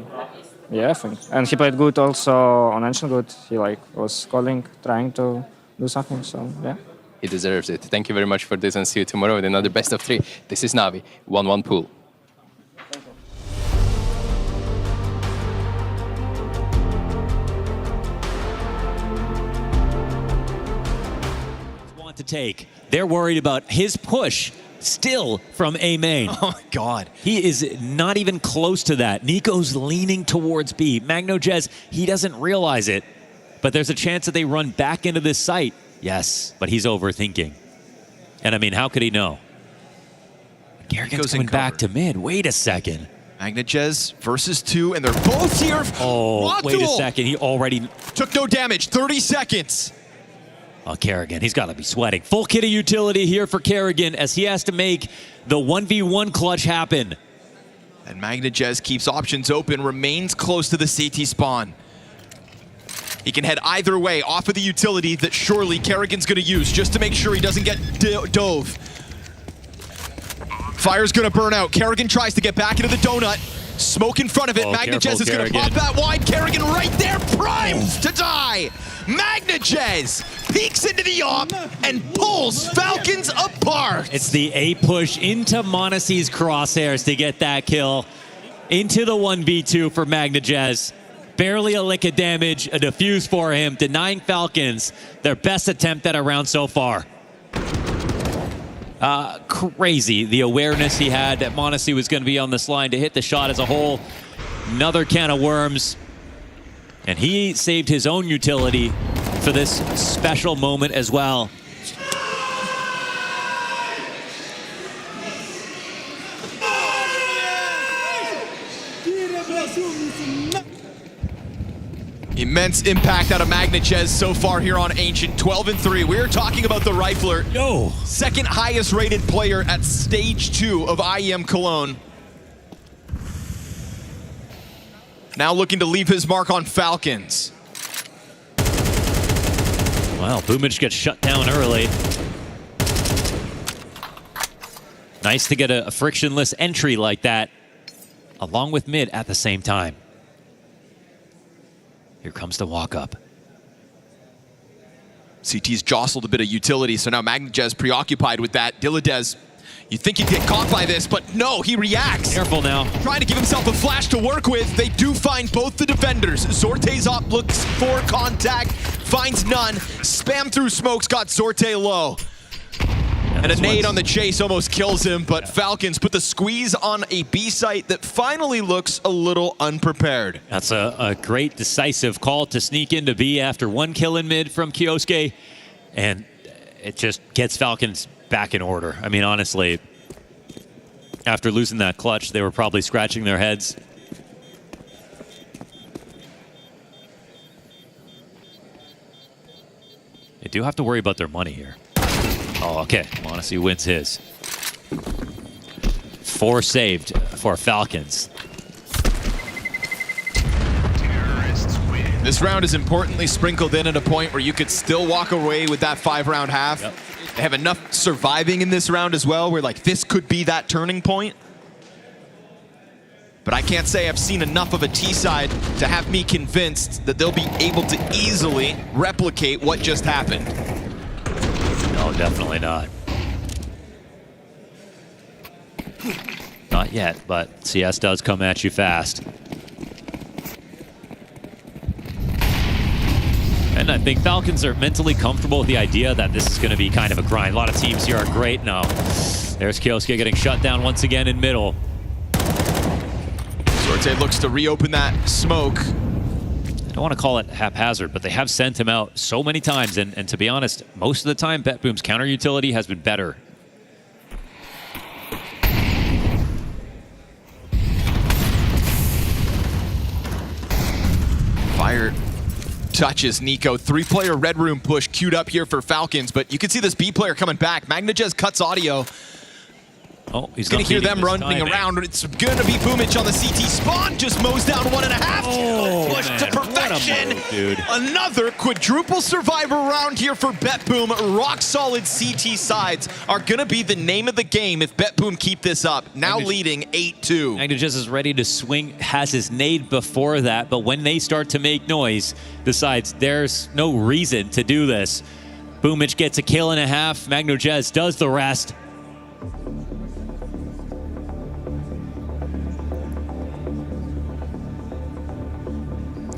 [SPEAKER 12] yeah, I think. And he played good also on Ancient Good. He like was calling, trying to do something. So yeah.
[SPEAKER 6] He deserves it. Thank you very much for this and see you tomorrow with another best of 3. This is Navi, 1-1 pool.
[SPEAKER 11] To take. They're worried about his push still from A main.
[SPEAKER 5] Oh, God.
[SPEAKER 11] He is not even close to that. Nico's leaning towards B. MongolZ, he doesn't realize it, but there's a chance that they run back into this site. Yes, but he's overthinking. And I mean, how could he know? Kerrigan's coming back to mid. Wait a second.
[SPEAKER 5] MongolZ versus 2, and they're both here.
[SPEAKER 11] Oh, wait a second. He already
[SPEAKER 5] took no damage. 30 seconds.
[SPEAKER 11] Oh, Kerrigan, he's got to be sweating. Full kit of utility here for Kerrigan as he has to make the 1v1 clutch happen.
[SPEAKER 5] And MongolZ keeps options open, remains close to the CT spawn. He can head either way off of the utility that surely Kerrigan's going to use just to make sure he doesn't get dove. Fire's going to burn out. Kerrigan tries to get back into the donut. Smoke in front of it. MongolZ is going to pop that wide. Kerrigan right there, primed to die. MongolZ peeks into the op and pulls Falcons apart.
[SPEAKER 11] It's the A push into Monte's crosshairs to get that kill. Into the 1v2 for MongolZ. Barely a lick of damage, a defuse for him, denying Falcons their best attempt at a round so far. Crazy, the awareness he had that Monte was going to be on this line to hit the shot as a whole. Another can of worms. And he saved his own utility for this special moment as well.
[SPEAKER 5] Immense impact out of MongolZ so far here on Ancient. 12-3. We're talking about the Rifler.
[SPEAKER 11] Yo.
[SPEAKER 5] Second highest rated player at stage 2 of IEM Cologne. Now looking to leave his mark on Falcons.
[SPEAKER 11] Wow, Boomage gets shut down early. Nice to get a frictionless entry like that, along with mid at the same time. Here comes the walk-up.
[SPEAKER 5] CT's jostled a bit of utility, so now MongolZ preoccupied with that. Dilladez, you think he'd get caught by this, but no, he reacts.
[SPEAKER 11] Careful now.
[SPEAKER 5] Trying to give himself a flash to work with. They do find both the defenders. Zorte's up, looks for contact, finds none. Spam through smokes, got Zorte low. And a nade on the chase almost kills him, but Falcons put the squeeze on a B site that finally looks a little unprepared.
[SPEAKER 11] That's a great decisive call to sneak into B after one kill in mid from Kioske, and it just gets Falcons back in order. I mean, honestly, after losing that clutch, they were probably scratching their heads. They do have to worry about their money here. Oh, okay. Monte wins his. 4 saved for Falcons.
[SPEAKER 5] This round is importantly sprinkled in at a point where you could still walk away with that 5-round half.
[SPEAKER 11] Yep.
[SPEAKER 5] They have enough surviving in this round as well, where like this could be that turning point. But I can't say I've seen enough of a T-side to have me convinced that they'll be able to easily replicate what just happened.
[SPEAKER 11] No, definitely not. Not yet, but CS does come at you fast. And I think Falcons are mentally comfortable with the idea that this is going to be kind of a grind. A lot of teams here are great. No, there's Kiosuke getting shut down once again in middle.
[SPEAKER 5] Sorte looks to reopen that smoke.
[SPEAKER 11] I don't want to call it haphazard, but they have sent him out so many times. And to be honest, most of the time, BetBoom's counter utility has been better.
[SPEAKER 5] Fire touches Nico. 3-player Red Room push queued up here for Falcons, but you can see this B player coming back. MongolZ cuts audio.
[SPEAKER 11] Oh, he's
[SPEAKER 5] gonna hear them running
[SPEAKER 11] timing
[SPEAKER 5] around. It's gonna be Boomich on the CT spawn. Just mows down 1.5.
[SPEAKER 11] Oh,
[SPEAKER 5] push
[SPEAKER 11] man.
[SPEAKER 5] to perfection.
[SPEAKER 11] What a move, dude.
[SPEAKER 5] Another quadruple survivor round here for BetBoom. Rock solid CT sides are gonna be the name of the game if BetBoom keep this up. Now leading 8-2.
[SPEAKER 11] MongolZ is ready to swing, has his nade before that, but when they start to make noise, decides there's no reason to do this. Boomich gets a kill and a half. MongolZ does the rest.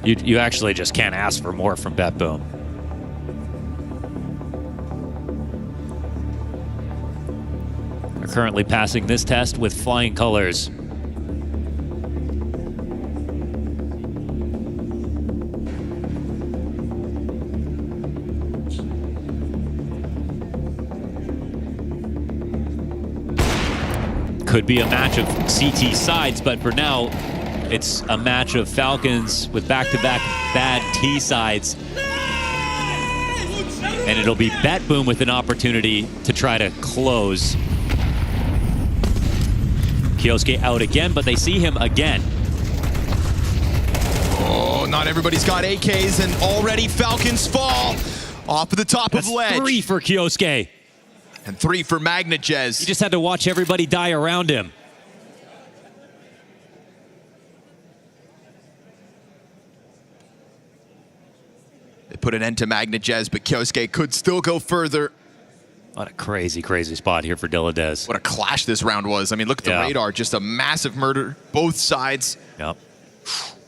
[SPEAKER 11] You actually just can't ask for more from BetBoom. They're currently passing this test with flying colors. Could be a match of CT sides, but for now, it's a match of Falcons with back-to-back bad T sides. And it'll be BetBoom with an opportunity to try to close. Kiosuke out again, but they see him again.
[SPEAKER 5] Oh, not everybody's got AKs, and already Falcons fall off of the top of ledge.
[SPEAKER 11] 3 for Kiosuke.
[SPEAKER 5] And 3 for MongolZ.
[SPEAKER 11] He just had to watch everybody die around him.
[SPEAKER 5] They put an end to MongolZ, but Kiosuke could still go further.
[SPEAKER 11] What a crazy, crazy spot here for Diladez.
[SPEAKER 5] What a clash this round was. I mean, look at the radar. Just a massive murder. Both sides.
[SPEAKER 11] Yep.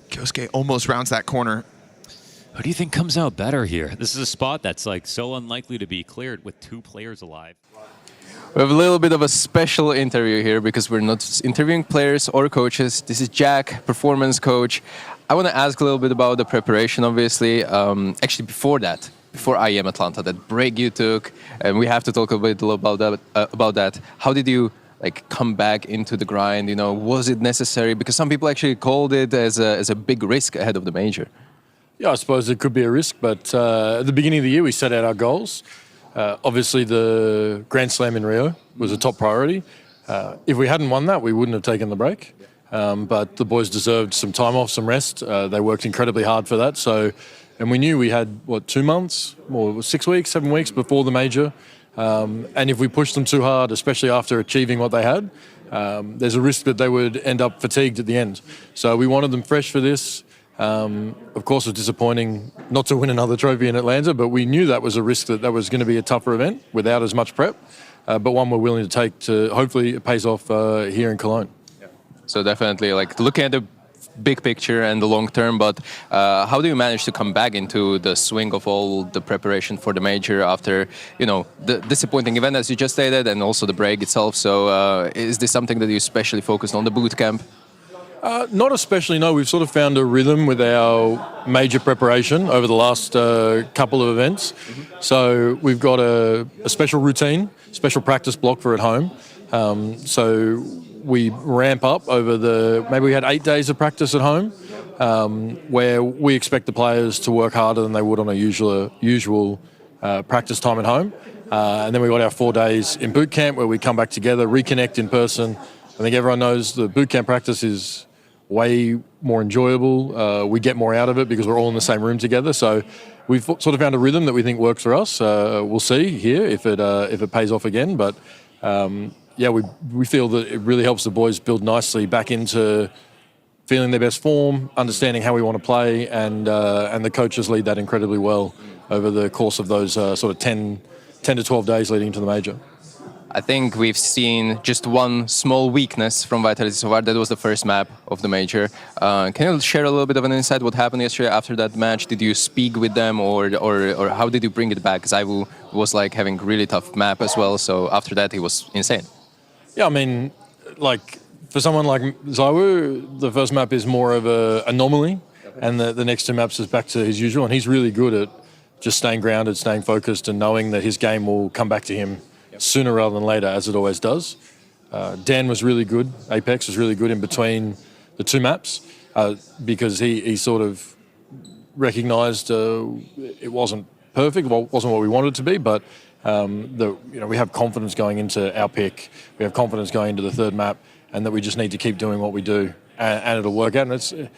[SPEAKER 5] Kiosuke almost rounds that corner.
[SPEAKER 11] Who do you think comes out better here? This is a spot that's like so unlikely to be cleared with 2 players alive.
[SPEAKER 6] We have a little bit of a special interview here because we're not interviewing players or coaches. This is Jack, performance coach. I want to ask a little bit about the preparation, obviously. Actually, before that, before IEM Atlanta, that break you took, and we have to talk a bit about that. How did you come back into the grind? You know, was it necessary? Because some people actually called it as a big risk ahead of the major.
[SPEAKER 4] Yeah, I suppose it could be a risk, but at the beginning of the year, we set out our goals. Obviously, the Grand Slam in Rio was a top priority. If we hadn't won that, we wouldn't have taken the break. But the boys deserved some time off, some rest. They worked incredibly hard for that. And we knew we had, 2 months, or 6 weeks, 7 weeks before the major. And if we pushed them too hard, especially after achieving what they had, there's a risk that they would end up fatigued at the end. So we wanted them fresh for this. Of course, it was disappointing not to win another trophy in Atlanta, but we knew that was a risk that was going to be a tougher event without as much prep, but one we're willing to take to hopefully it pays off here in Cologne.
[SPEAKER 6] So definitely looking at the big picture and the long term, but how do you manage to come back into the swing of all the preparation for the major after, the disappointing event as you just stated and also the break itself? So is this something that you especially focused on the boot camp?
[SPEAKER 4] Not especially, no. We've sort of found a rhythm with our major preparation over the last couple of events. So we've got a special routine, special practice block for at home. So we ramp up over maybe we had 8 days of practice at home, where we expect the players to work harder than they would on a usual practice time at home. And then we got our 4 days in boot camp where we come back together, reconnect in person. I think everyone knows the boot camp practice is way more enjoyable. We get more out of it because we're all in the same room together. So we've sort of found a rhythm that we think works for us. We'll see here if it pays off again. But we feel that it really helps the boys build nicely back into feeling their best form, understanding how we want to play, and the coaches lead that incredibly well over the course of those sort of 10 to 12 days leading into the major.
[SPEAKER 6] I think we've seen just one small weakness from Vitality so far. That was the first map of the major. Can you share a little bit of an insight what happened yesterday after that match? Did you speak with them or how did you bring it back? Because I was like having really tough map as well. So after that, it was insane.
[SPEAKER 4] Yeah, I mean, like for someone like Zawu, the first map is more of an anomaly, and the next two maps is back to his usual. And he's really good at just staying grounded, staying focused, and knowing that his game will come back to him sooner rather than later, as it always does. Dan was really good. Apex was really good in between the two maps because he sort of recognised it wasn't perfect, wasn't what we wanted it to be, but we have confidence going into our pick. We have confidence going into the third map, and that we just need to keep doing what we do, and it'll work out. And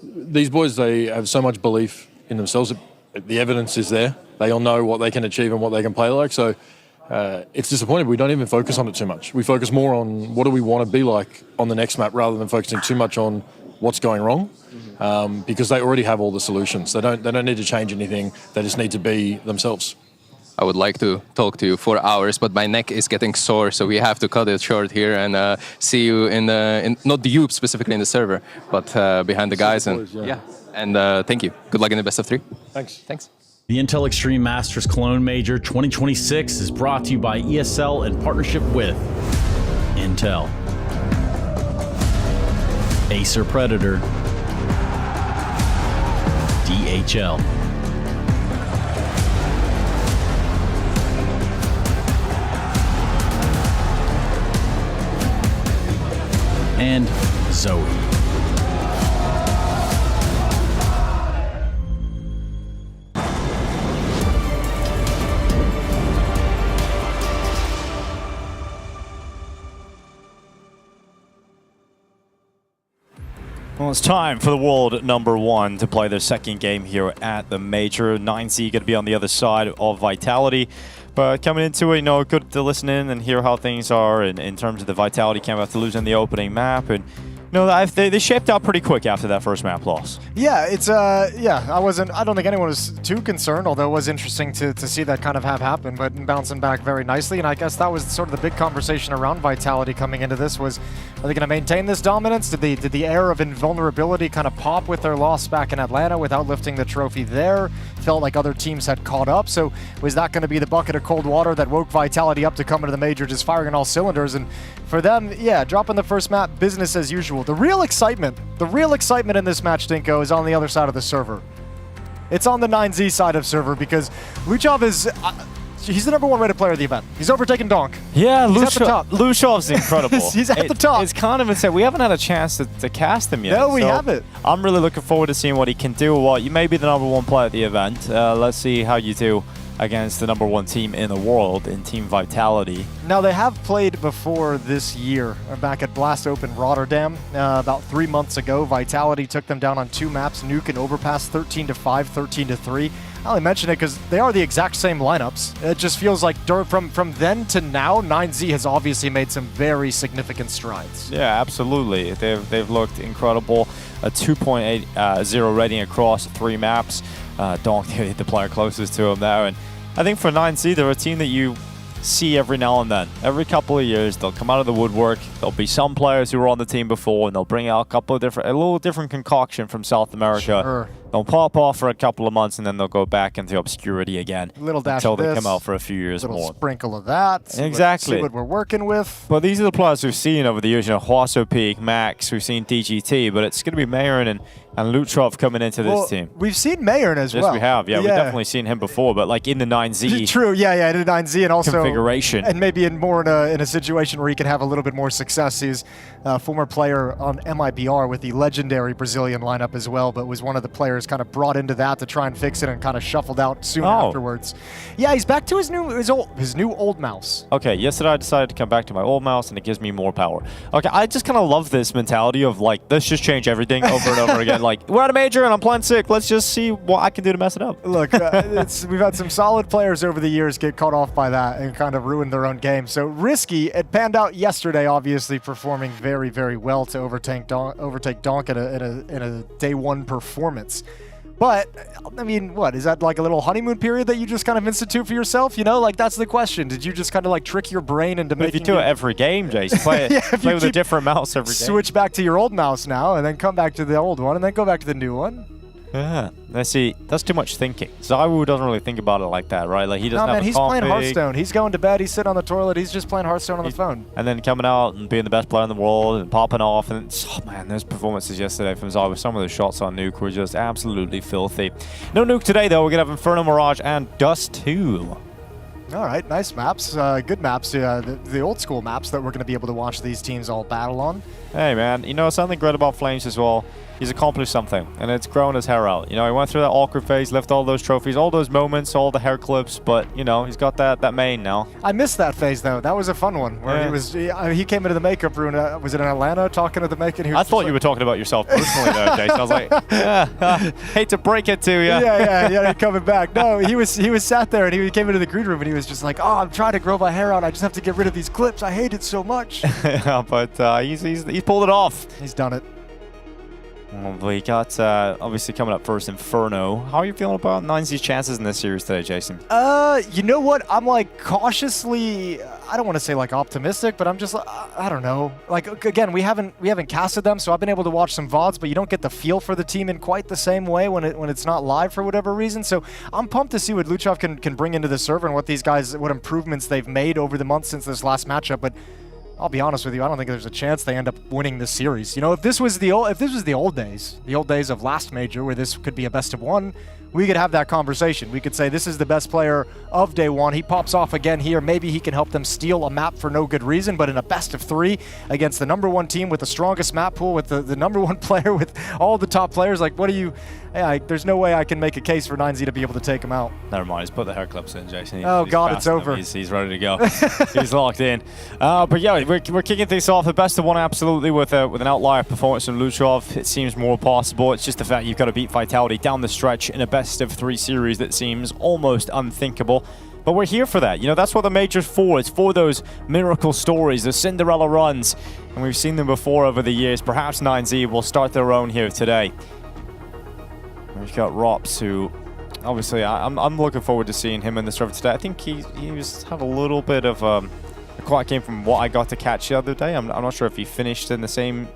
[SPEAKER 4] these boys, they have so much belief in themselves. The evidence is there. They all know what they can achieve and what they can play like. So it's disappointing. We don't even focus on it too much. We focus more on what do we want to be like on the next map rather than focusing too much on what's going wrong, because they already have all the solutions. They don't need to change anything. They just need to be themselves.
[SPEAKER 6] I would like to talk to you for hours, but my neck is getting sore, so we have to cut it short here and see you in not the you specifically in the server, but behind the guys. And thank you. Good luck in the best of 3.
[SPEAKER 4] Thanks.
[SPEAKER 21] The Intel Extreme Masters Cologne Major 2026 is brought to you by ESL in partnership with Intel, Acer Predator, DHL, and Zoe.
[SPEAKER 22] Well, it's time for the world #1 to play their second game here at the Major. 9Z going to be on the other side of Vitality. But coming into it, good to listen in and hear how things are in terms of the Vitality camp after losing the opening map. And they shaped out pretty quick after that first map loss.
[SPEAKER 23] Yeah, it's I don't think anyone was too concerned, although it was interesting to see that kind of have happen, but bouncing back very nicely. And I guess that was sort of the big conversation around Vitality coming into this was, are they going to maintain this dominance? Did the air of invulnerability kind of pop with their loss back in Atlanta without lifting the trophy there? Felt like other teams had caught up. So was that going to be the bucket of cold water that woke Vitality up to come into the Major just firing on all cylinders? And for them, yeah, dropping the first map, business as usual. The real excitement in this match, Dinko, is on the other side of the server. It's on the 9Z side of server because Luchov is... he's the #1 rated player of the event. He's overtaken Donk.
[SPEAKER 22] Yeah,
[SPEAKER 23] he's at the top.
[SPEAKER 22] Luchov's incredible.
[SPEAKER 23] He's at the top.
[SPEAKER 22] It's kind of insane. We haven't had a chance to cast him yet.
[SPEAKER 23] No, we haven't.
[SPEAKER 22] I'm really looking forward to seeing what he can do. Well, you may be the #1 player at the event. Let's see how you do against the #1 team in the world in Team Vitality.
[SPEAKER 23] Now, they have played before this year, back at Blast Open Rotterdam. About 3 months ago, Vitality took them down on 2 maps, Nuke and Overpass, 13-5, 13-3. I only mention it because they are the exact same lineups. It just feels like from then to now, 9Z has obviously made some very significant strides.
[SPEAKER 22] Yeah, absolutely. They've looked incredible. A 2.80 rating across 3 maps. Donk, the player closest to him there. And I think for 9Z, they're a team that you see every now and then. Every couple of years, they'll come out of the woodwork. There'll be some players who were on the team before, and they'll bring out a little different concoction from South America.
[SPEAKER 23] Sure.
[SPEAKER 22] They'll pop off for a couple of months, and then they'll go back into obscurity again.
[SPEAKER 23] Little dash
[SPEAKER 22] until
[SPEAKER 23] of
[SPEAKER 22] they
[SPEAKER 23] this,
[SPEAKER 22] come out for a few years
[SPEAKER 23] little
[SPEAKER 22] more.
[SPEAKER 23] Sprinkle of that.
[SPEAKER 22] Exactly.
[SPEAKER 23] See what we're working with.
[SPEAKER 22] But these are the players we've seen over the years. Huaso Peak, Max, we've seen DGT, but it's going to be Mayern and Luchov coming into this team.
[SPEAKER 23] We've seen Mayern as well.
[SPEAKER 22] Yes, we have. Yeah, we've definitely seen him before, but like in the 9Z.
[SPEAKER 23] True, yeah, in the 9Z and also
[SPEAKER 22] configuration.
[SPEAKER 23] And maybe in a situation where he could have a little bit more success. He's a former player on MIBR with the legendary Brazilian lineup as well, but was one of the players kind of brought into that to try and fix it and kind of shuffled out soon afterwards. Yeah, he's back to his new old mouse.
[SPEAKER 22] Okay, yesterday I decided to come back to my old mouse and it gives me more power. Okay, I just kind of love this mentality of like, let's just change everything over and over again. Like, we're at a Major and I'm playing sick. Let's just see what I can do to mess it up.
[SPEAKER 23] Look, we've had some solid players over the years get caught off by that and kind of ruin their own game. So Risky, it panned out yesterday, obviously performing very, very well to overtake Donk in a day 1 performance. But, I mean, what? Is that like a little honeymoon period that you just kind of institute for yourself? You know, like that's the question. Did you just kind of like trick your brain into making...
[SPEAKER 22] If you do it every game, Jason, play, play with a different mouse every game.
[SPEAKER 23] Switch back to your old mouse now, and then come back to the old one, and then go back to the new one.
[SPEAKER 22] Yeah, let's see. That's too much thinking. ZywOo doesn't really think about it like that, right? Like he doesn't have a
[SPEAKER 23] he's playing Hearthstone. He's going to bed. He's sitting on the toilet. He's just playing Hearthstone on the phone.
[SPEAKER 22] And then coming out and being the best player in the world and popping off. And oh man, those performances yesterday from ZywOo. Some of the shots on Nuke were just absolutely filthy. No Nuke today though. We're gonna have Inferno, Mirage, and Dust 2.
[SPEAKER 23] All right, nice maps, good maps. The old school maps that we're going to be able to watch these teams all battle on.
[SPEAKER 22] Hey man, you know something great about Flames as well? He's accomplished something, and it's grown his hair out. You know, he went through that awkward phase, left all those trophies, all those moments, all the hair clips, but you know, he's got that mane now.
[SPEAKER 23] I missed that phase though. That was a fun one where he came into the makeup room. Was it in Atlanta talking to the makeup?
[SPEAKER 22] I thought you were talking about yourself personally though, Jason. I was like, hate to break it to you.
[SPEAKER 23] Yeah, coming back. No, he was sat there and he came into the green room and he was just like, oh, I'm trying to grow my hair out. I just have to get rid of these clips. I hate it so much.
[SPEAKER 22] Yeah, but he's pulled it off.
[SPEAKER 23] He's done it.
[SPEAKER 22] We got, obviously coming up first, Inferno. How are you feeling about 9Z's chances in this series today, Jason?
[SPEAKER 23] You know what? I'm like cautiously, I don't want to say like optimistic, but I'm just, I don't know. Like, again, we haven't casted them, so I've been able to watch some VODs, but you don't get the feel for the team in quite the same way when it's not live for whatever reason. So I'm pumped to see what Luchov can bring into the server and what these guys, what improvements they've made over the months since this last matchup. But I'll be honest with you, I don't think there's a chance they end up winning this series. You know, if this was the old days of last major where this could be a best of one, we could have that conversation. We could say this is the best player of day one. He pops off again here. Maybe he can help them steal a map for no good reason, but in a best of 3 against the #1 team with the strongest map pool, with the #1 player, with all the top players, like what do you... there's no way I can make a case for 9Z to be able to take him out.
[SPEAKER 22] Never mind, just put the hair clips in, Jason.
[SPEAKER 23] It's over.
[SPEAKER 22] He's ready to go. He's locked in. But yeah, we're kicking things off. The best of one, absolutely, with an outlier performance from Luchov. It seems more possible. It's just the fact you've got to beat Vitality down the stretch in a best of 3 series that seems almost unthinkable. But we're here for that. You know, that's what the major's for. It's for those miracle stories, those Cinderella runs. And we've seen them before over the years. Perhaps 9Z will start their own here today. We've got Rops, who obviously I'm looking forward to seeing him in the server today. I think he had a little bit of a quiet game from what I got to catch the other day. I'm not sure if he finished in the same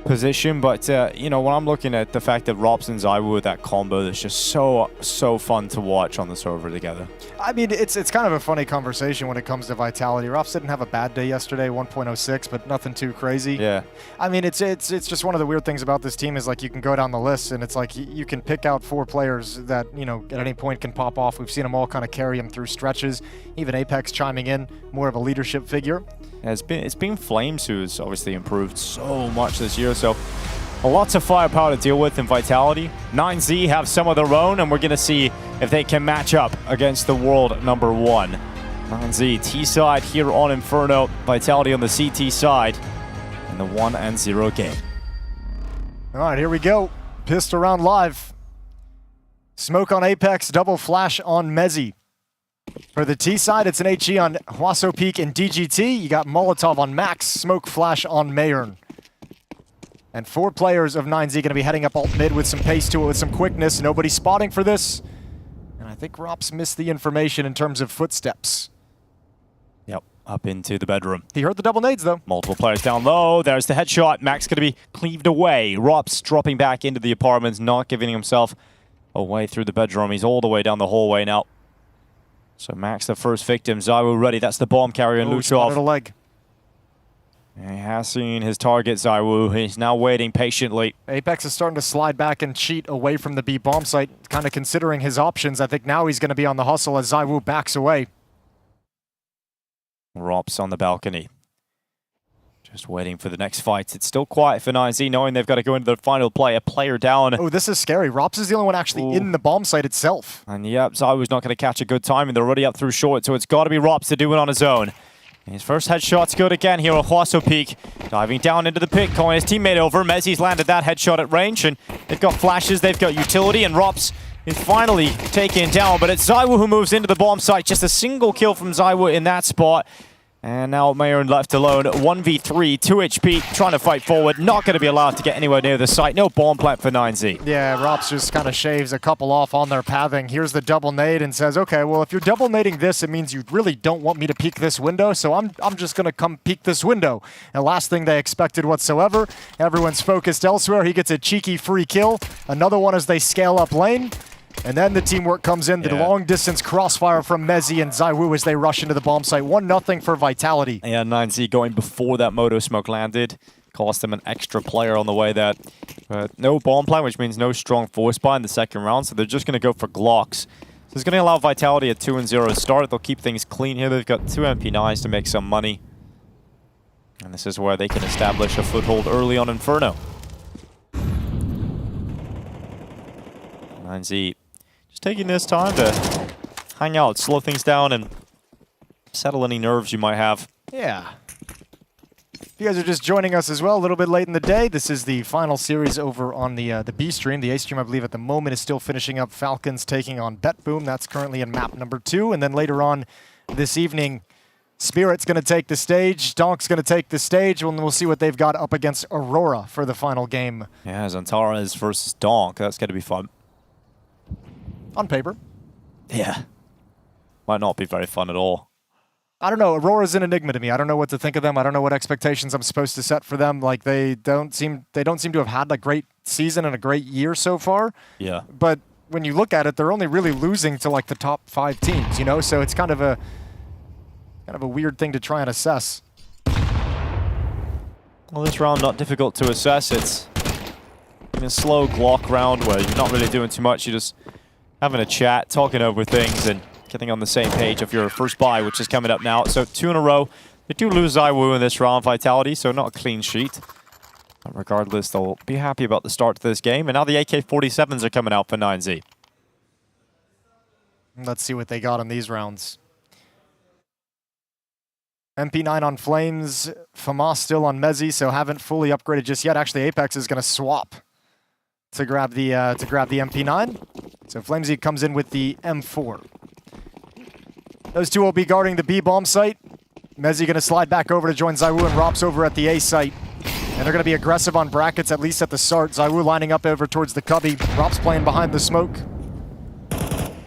[SPEAKER 22] position, but you know, when I'm looking at the fact that Rops and ZywOo, that combo, that's just so fun to watch on the server together.
[SPEAKER 23] I mean, it's kind of a funny conversation when it comes to Vitality. Rops didn't have a bad day yesterday, 1.06, but nothing too crazy.
[SPEAKER 22] Yeah.
[SPEAKER 23] I mean, it's just one of the weird things about this team is like you can go down the list and it's like you can pick out 4 players that, you know, at any point can pop off. We've seen them all kind of carry them through stretches. Even Apex chiming in, more of a leadership figure.
[SPEAKER 22] Yeah, it's been Flames who's obviously improved so much this year, so lots of firepower to deal with in Vitality. 9Z have some of their own, and we're going to see if they can match up against the world #1. 9Z T side here on Inferno, Vitality on the CT side in the 1-0 game.
[SPEAKER 23] All right, here we go. Pissed around live. Smoke on Apex, double flash on Mezzi. For the T side, it's an HE on Huaso Peak and DGT. You got Molotov on Max, Smoke Flash on Mayern. And 4 players of 9Z going to be heading up alt mid with some pace to it, with some quickness. Nobody spotting for this. And I think Rops missed the information in terms of footsteps.
[SPEAKER 22] Yep, up into the bedroom.
[SPEAKER 23] He heard the double nades, though.
[SPEAKER 22] Multiple players down low. There's the headshot. Max going to be cleaved away. Rops dropping back into the apartments, not giving himself away through the bedroom. He's all the way down the hallway now. So Max, the first victim. ZywOo ready. That's the bomb carrier in Luchov.
[SPEAKER 23] A leg.
[SPEAKER 22] And he has seen his target, ZywOo. He's now waiting patiently.
[SPEAKER 23] Apex is starting to slide back and cheat away from the B bomb site, kind of considering his options. I think now he's going to be on the hustle as ZywOo backs away.
[SPEAKER 22] Rops on the balcony. Just waiting for the next fight. It's still quiet for 9Z, knowing they've got to go into the final play. A player down.
[SPEAKER 23] Oh, this is scary. Rops is the only one actually in the bomb site itself.
[SPEAKER 22] And yep, ZywOo's not going to catch a good time, and they're already up through short, so it's got to be Rops to do it on his own. His first headshot's good again here on Huaso Peak. Diving down into the pit, calling his teammate over. Mezzi's landed that headshot at range, and they've got flashes, they've got utility, and Rops is finally taken down. But it's ZywOo who moves into the bomb site. Just a single kill from ZywOo in that spot. And now Mayron left alone, 1v3, 2 HP, trying to fight forward, not going to be allowed to get anywhere near the site. No bomb plant for 9Z.
[SPEAKER 23] Yeah, Rops just kind of shaves a couple off on their pathing. Here's the double nade and says, okay, well, if you're double nading this, it means you really don't want me to peek this window, so I'm just going to come peek this window. And last thing they expected whatsoever. Everyone's focused elsewhere. He gets a cheeky free kill. Another one as they scale up lane. And then the teamwork comes in, the long-distance crossfire from Mezi and ZywOo as they rush into the bomb site. 1-0 for Vitality.
[SPEAKER 22] Yeah, 9Z going before that Moto smoke landed. Cost them an extra player on the way there. No bomb plant, which means no strong force buy in the second round, so they're just going to go for Glocks. So it's going to allow Vitality a 2-0 start. They'll keep things clean here. They've got 2 MP9s to make some money. And this is where they can establish a foothold early on Inferno. 9Z just taking this time to hang out, slow things down, and settle any nerves you might have.
[SPEAKER 23] Yeah. If you guys are just joining us as well, a little bit late in the day, this is the final series over on the B stream. The A stream, I believe, at the moment is still finishing up. Falcons taking on BetBoom. That's currently in map number 2. And then later on this evening, Spirit's going to take the stage. Donk's going to take the stage, and we'll see what they've got up against Aurora for the final game.
[SPEAKER 22] Yeah, Zantaras versus Donk. That's going to be fun.
[SPEAKER 23] On paper.
[SPEAKER 22] Yeah. Might not be very fun at all.
[SPEAKER 23] I don't know. Aurora's an enigma to me. I don't know what to think of them. I don't know what expectations I'm supposed to set for them. Like they don't seem to have had a great season and a great year so far.
[SPEAKER 22] Yeah.
[SPEAKER 23] But when you look at it, they're only really losing to like the top 5 teams, you know? So it's kind of a weird thing to try and assess.
[SPEAKER 22] Well, this round not difficult to assess. It's a slow Glock round where you're not really doing too much. You're just having a chat, talking over things, and getting on the same page of your first buy, which is coming up now. So 2 in a row. They do lose ZywOo in this round, Vitality, so not a clean sheet. But regardless, they'll be happy about the start to this game. And now the AK-47s are coming out for 9Z.
[SPEAKER 23] Let's see what they got in these rounds. MP9 on Flames, Famas still on Mezi, so haven't fully upgraded just yet. Actually, Apex is going to swap to grab the MP9. So Flamesy comes in with the M4. Those two will be guarding the B bomb site. Mezi going to slide back over to join ZywOo and Rops over at the A site. And they're going to be aggressive on brackets, at least at the start. ZywOo lining up over towards the cubby. Rops playing behind the smoke.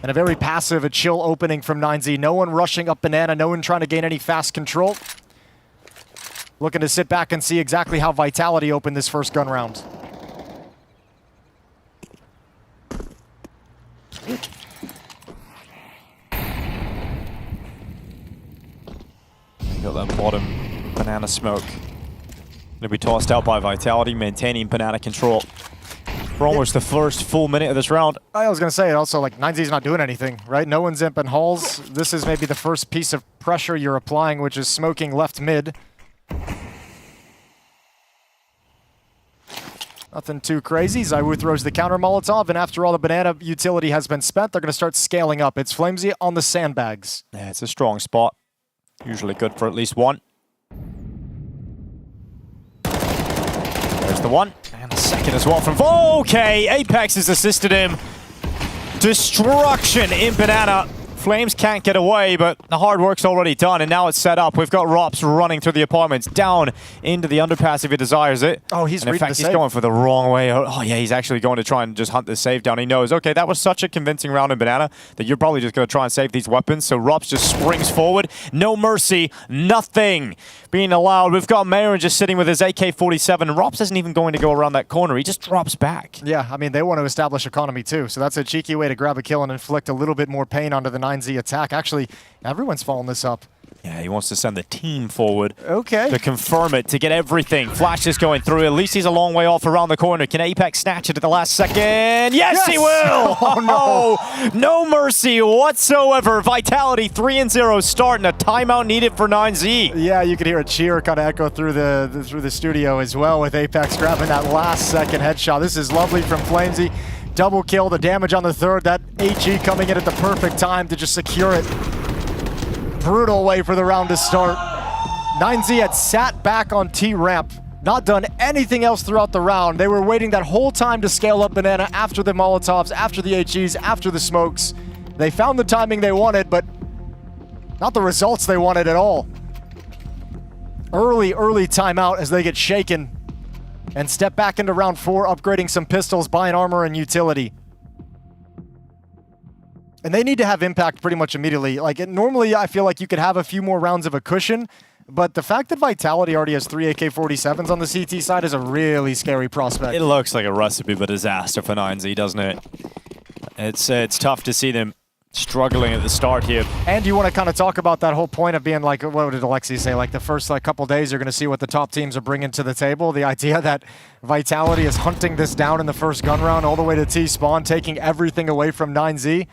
[SPEAKER 23] And a very passive, a chill opening from 9Z. No one rushing up banana, no one trying to gain any fast control. Looking to sit back and see exactly how Vitality opened this first gun round.
[SPEAKER 22] Got that bottom banana smoke. Gonna be tossed out by Vitality, maintaining banana control for almost the first full minute of this round.
[SPEAKER 23] I was gonna say, also, like, 9Z's not doing anything, right? No one's imping halls. This is maybe the first piece of pressure you're applying, which is smoking left mid. Nothing too crazy. ZywOo throws the counter Molotov, and after all the banana utility has been spent, they're gonna start scaling up. It's Flamesy on the sandbags.
[SPEAKER 22] Yeah, it's a strong spot. Usually good for at least one. There's the one. And the second as well from... Okay, Apex has assisted him. Destruction in banana. Flames can't get away, but the hard work's already done, and now it's set up. We've got Rops running through the apartments, down into the underpass if he desires it.
[SPEAKER 23] Oh, he's
[SPEAKER 22] in fact, he's going for the wrong way. Oh, yeah, he's actually going to try and just hunt this save down. He knows, okay, that was such a convincing round in banana that you're probably just going to try and save these weapons. So Rops just springs forward. No mercy, nothing being allowed. We've got Mayron just sitting with his AK-47, and Rops isn't even going to go around that corner. He just drops back.
[SPEAKER 23] Yeah, I mean, they want to establish economy too, so that's a cheeky way to grab a kill and inflict a little bit more pain onto the 9Z attack. Actually, everyone's following this up.
[SPEAKER 22] Yeah, he wants to send the team forward.
[SPEAKER 23] Okay.
[SPEAKER 22] To confirm it, to get everything. Flash is going through. At least he's a long way off around the corner. Can Apex snatch it at the last second? Yes, he will!
[SPEAKER 23] Oh, no.
[SPEAKER 22] No mercy whatsoever. Vitality 3-0 start and a timeout needed for 9Z.
[SPEAKER 23] Yeah, you could hear a cheer kind of echo through the studio as well with Apex grabbing that last second headshot. This is lovely from Flamesy. Double kill, the damage on the third. That HE coming in at the perfect time to just secure it. Brutal way for the round to start. 9Z had sat back on T-ramp, not done anything else throughout the round. They were waiting that whole time to scale up banana after the Molotovs, after the HEs, after the smokes. They found the timing they wanted, but not the results they wanted at all. early timeout as they get shaken and step back into round 4, upgrading some pistols, buying armor and utility. And they need to have impact pretty much immediately. Like, normally I feel like you could have a few more rounds of a cushion, but the fact that Vitality already has 3 AK-47s on the CT side is a really scary prospect.
[SPEAKER 22] It looks like a recipe for disaster for 9Z, doesn't it? It's tough to see them struggling at the start here.
[SPEAKER 23] And you want to kind of talk about that whole point of being like, what did Alexi say? Like the first couple days, you're going to see what the top teams are bringing to the table. The idea that Vitality is hunting this down in the first gun round all the way to T-spawn, taking everything away from 9Z.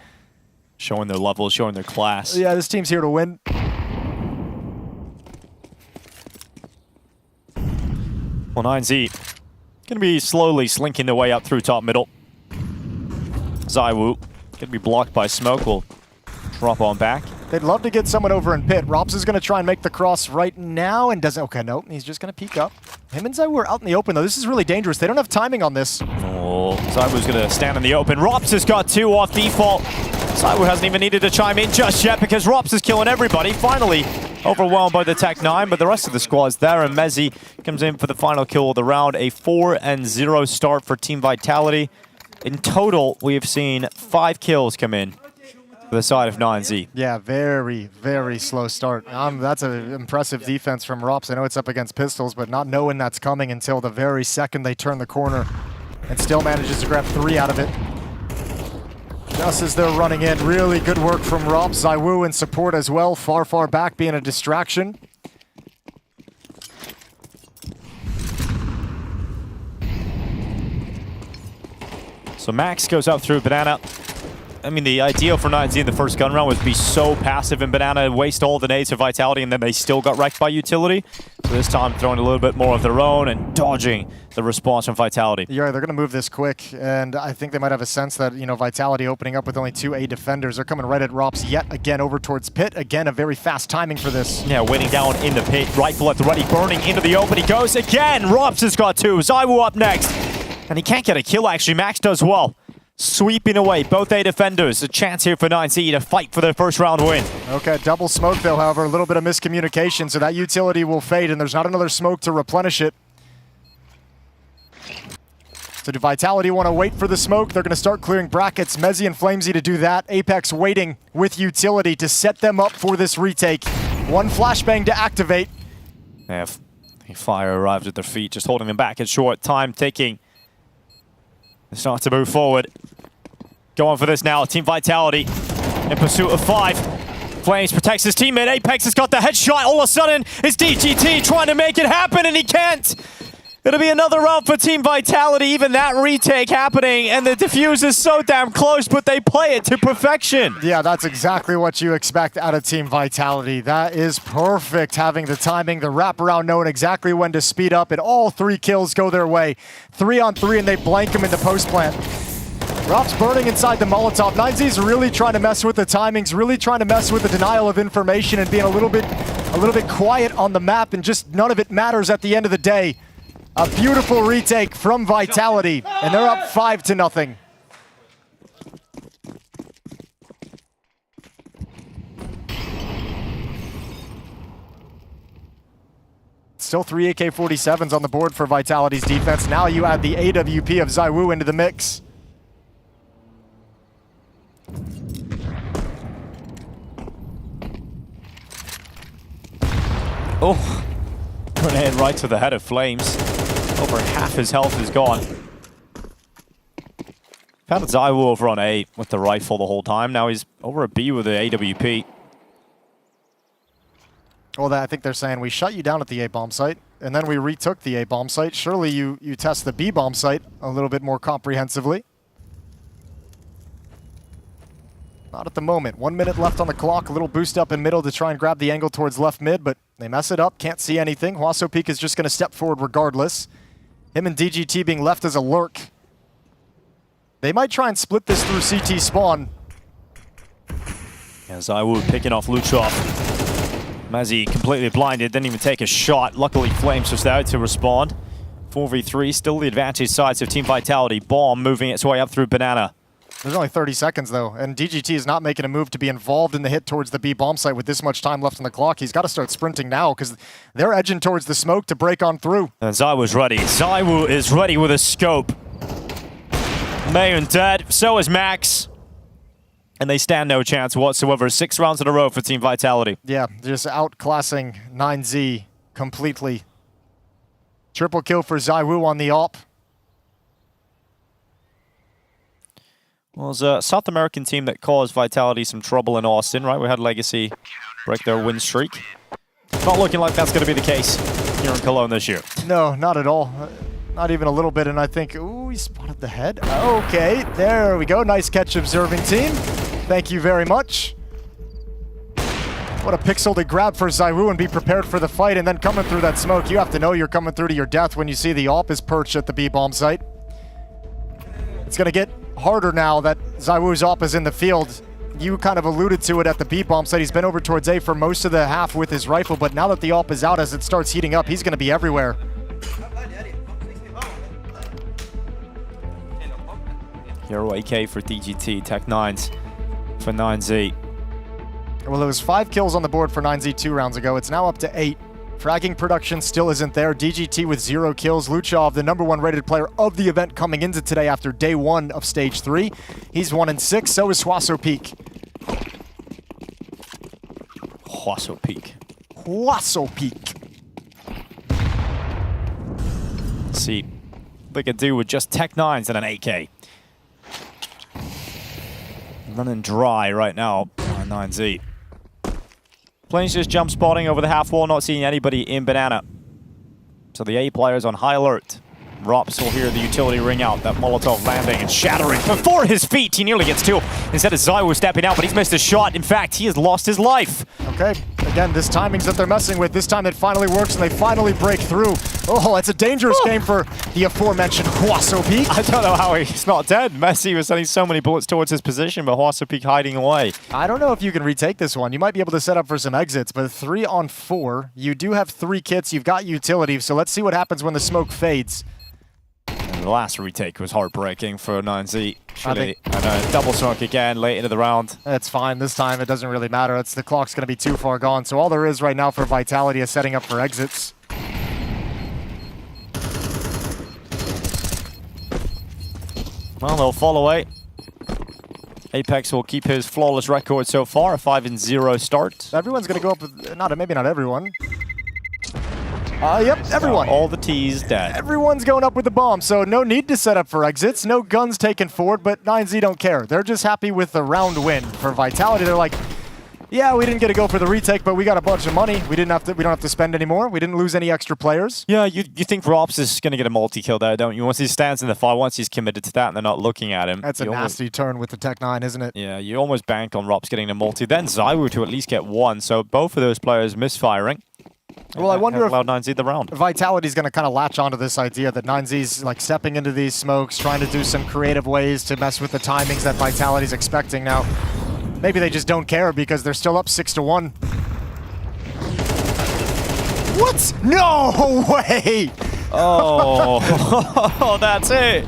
[SPEAKER 22] Showing their level, showing their class.
[SPEAKER 23] Yeah, this team's here to win.
[SPEAKER 22] Well, 9Z going to be slowly slinking their way up through top middle. ZywOo going to be blocked by smoke. Will drop on back.
[SPEAKER 23] They'd love to get someone over in pit. Rops is going to try and make the cross right now and doesn't. Okay, nope. He's just going to peek up. Him and ZywOo are out in the open, though. This is really dangerous. They don't have timing on this.
[SPEAKER 22] Oh, ZywOo's going to stand in the open. Rops has got 2 off default. ZywOo hasn't even needed to chime in just yet because Rops is killing everybody. Finally overwhelmed by the Tech-9, but the rest of the squad is there, and Mezzi comes in for the final kill of the round. A 4-0 start for Team Vitality. In total, we have seen 5 kills come in for the side of 9Z.
[SPEAKER 23] Yeah, very slow start. That's an impressive defense from Rops. I know it's up against pistols, but not knowing that's coming until the very second they turn the corner, and still manages to grab 3 out of it. Just as they're running in, really good work from Rops. ZywOo in support as well, far back, being a distraction.
[SPEAKER 22] So Max goes up through Banana. I mean, the ideal for 9Z in the first gun round was be so passive in Banana, waste all the nades of Vitality, and then they still got wrecked by utility. So this time throwing a little bit more of their own and dodging the response from Vitality.
[SPEAKER 23] Yeah, they're going to move this quick, and I think they might have a sense that, you know, Vitality opening up with only 2 A defenders. They're coming right at Rops yet again over towards pit. Again, a very fast timing for this.
[SPEAKER 22] Yeah, waiting down in the pit, rifle at the ready, burning into the open. He goes again. Rops has got 2. ZywOo up next. And he can't get a kill, actually. Max does well. Sweeping away both A defenders. A chance here for 9Z to fight for their first round win.
[SPEAKER 23] Okay, double smoke though, however. A little bit of miscommunication, so that utility will fade, and there's not another smoke to replenish it. So do Vitality want to wait for the smoke? They're going to start clearing brackets. Mezzi and Flamesy to do that. Apex waiting with utility to set them up for this retake. 1 flashbang to activate.
[SPEAKER 22] Yeah, Fire arrived at their feet, just holding them back. It's short time ticking. They start to move forward. Go on for this now. Team Vitality in pursuit of 5. Flames protects his teammate. Apex has got the headshot. All of a sudden, it's DGT trying to make it happen, and he can't. It'll be another round for Team Vitality. Even that retake happening, and the defuse is so damn close, but they play it to perfection.
[SPEAKER 23] Yeah, that's exactly what you expect out of Team Vitality. That is perfect, having the timing, the wraparound, knowing exactly when to speed up, and all 3 kills go their way. 3 on 3, and they blank him into post plant. Rops burning inside the Molotov. 9Z's really trying to mess with the timings, really trying to mess with the denial of information, and being a little bit quiet on the map, and just none of it matters at the end of the day. A beautiful retake from Vitality, and they're up 5-0. Still 3 AK-47s on the board for Vitality's defense. Now you add the AWP of ZywOo into the mix.
[SPEAKER 22] Oh, grenade right to the head of Flames. Over half his health is gone. Found ZywOo over on A with the rifle the whole time. Now he's over at B with the AWP.
[SPEAKER 23] Well, I think they're saying we shut you down at the A bomb site, and then we retook the A bomb site. Surely you test the B bomb site a little bit more comprehensively. Not at the moment. 1 minute left on the clock. A little boost up in middle to try and grab the angle towards left mid, but they mess it up. Can't see anything. Hwaso Peak is just going to step forward regardless. Him and DGT being left as a lurk. They might try and split this through CT spawn.
[SPEAKER 22] Yeah, ZywOo picking off Luchov. Mezzi completely blinded, didn't even take a shot. Luckily, Flames was there to respond. 4v3, still the advantage sides of Team Vitality. Bomb moving its way up through Banana.
[SPEAKER 23] There's only 30 seconds, though, and DGT is not making a move to be involved in the hit towards the B bomb site with this much time left on the clock. He's got to start sprinting now because they're edging towards the smoke to break on through.
[SPEAKER 22] And ZywOo's ready. ZywOo is ready with a scope. Mayun dead, so is Max. And they stand no chance whatsoever. 6 rounds in a row for Team Vitality.
[SPEAKER 23] Yeah, just outclassing 9Z completely. Triple kill for ZywOo on the AWP.
[SPEAKER 22] Well, it was a South American team that caused Vitality some trouble in Austin, right? We had Legacy break their win streak. Not looking like that's going to be the case here in Cologne this year.
[SPEAKER 23] No, not at all. Not even a little bit, and I think, ooh, he spotted the head. Okay, there we go. Nice catch, observing team. Thank you very much. What a pixel to grab for ZywOo and be prepared for the fight, and then coming through that smoke. You have to know you're coming through to your death when you see the AWP is perched at the B-bomb site. It's going to get harder now that ZywOo's AWP is in the field. You kind of alluded to it at the B-bomb site. He's been over towards A for most of the half with his rifle, but now that the AWP is out, as it starts heating up, he's going to be everywhere.
[SPEAKER 22] Hero AK for DGT, Tech 9s for 9Z.
[SPEAKER 23] Well, it was 5 kills on the board for 9Z 2 rounds ago. It's now up to 8. Fragging production still isn't there. DGT with 0 kills. Luchov, the #1 rated player of the event coming into today after day 1 of stage 3. He's 1-6, so is Hwaso Peak.
[SPEAKER 22] Hwaso Peak.
[SPEAKER 23] Hwaso Peak.
[SPEAKER 22] Let's see what they could do with just Tech 9s and an AK. Running dry right now on 9Z. Planes just jump spotting over the half wall, not seeing anybody in Banana. So the A player's on high alert. Rops will hear the utility ring out, that Molotov landing and shattering before his feet. He nearly gets 2. Instead of ZywOo stepping out, but he's missed a shot. In fact, he has lost his life.
[SPEAKER 23] Okay, again, this timings that they're messing with. This time it finally works and they finally break through. Oh, it's a dangerous game for the aforementioned Hwaso Peak.
[SPEAKER 22] I don't know how he's not dead. Messi was sending so many bullets towards his position, but Hwaso Peak hiding away.
[SPEAKER 23] I don't know if you can retake this one. You might be able to set up for some exits, but 3 on 4. You do have 3 kits. You've got utility, so let's see what happens when the smoke fades.
[SPEAKER 22] And the last retake was heartbreaking for 9Z. I know, double smoke again late into the round.
[SPEAKER 23] It's fine. This time it doesn't really matter. The clock's going to be too far gone. So all there is right now for Vitality is setting up for exits.
[SPEAKER 22] Well, they'll follow it. Apex will keep his flawless record so far, a 5-0 start.
[SPEAKER 23] Everyone's going to go up with, maybe not everyone. Yep, everyone.
[SPEAKER 22] All the T's dead.
[SPEAKER 23] Everyone's going up with the bomb, so no need to set up for exits. No guns taken forward, but 9Z don't care. They're just happy with the round win. For Vitality, they're like, yeah, we didn't get to go for the retake, but we got a bunch of money. We don't have to spend anymore. We didn't lose any extra players.
[SPEAKER 22] Yeah, you think Rops is going to get a multi-kill there, don't you? Once he stands in the fight, once he's committed to that and they're not looking at him.
[SPEAKER 23] That's a nasty turn with the Tech 9, isn't it?
[SPEAKER 22] Yeah, you almost bank on Rops getting a multi. Then ZywOo to at least get 1, so both of those players misfiring.
[SPEAKER 23] Well, I wonder if
[SPEAKER 22] 9Z the round.
[SPEAKER 23] Vitality's going to kind of latch onto this idea that 9Z's like stepping into these smokes, trying to do some creative ways to mess with the timings that Vitality's expecting now. Maybe they just don't care because they're still up 6-1. What? No way!
[SPEAKER 22] Oh, that's it.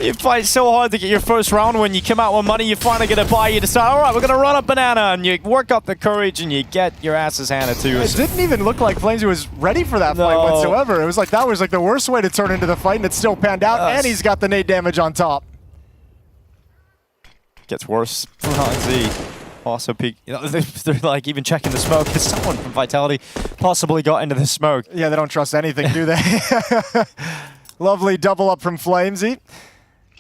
[SPEAKER 22] You fight so hard to get your first round. When you come out with money, you finally get a buy. You decide, all right, we're going to run up Banana, and you work up the courage, and you get your asses handed to you.
[SPEAKER 23] It didn't even look like Flames was ready for that fight whatsoever. It was like that was like the worst way to turn into the fight, and it still panned out, and he's got the nade damage on top.
[SPEAKER 22] Gets worse for 9Z. Also, Peak, they're like even checking the smoke. Has someone from Vitality possibly got into the smoke?
[SPEAKER 23] Yeah, they don't trust anything, do they? Lovely double up from Flamesy.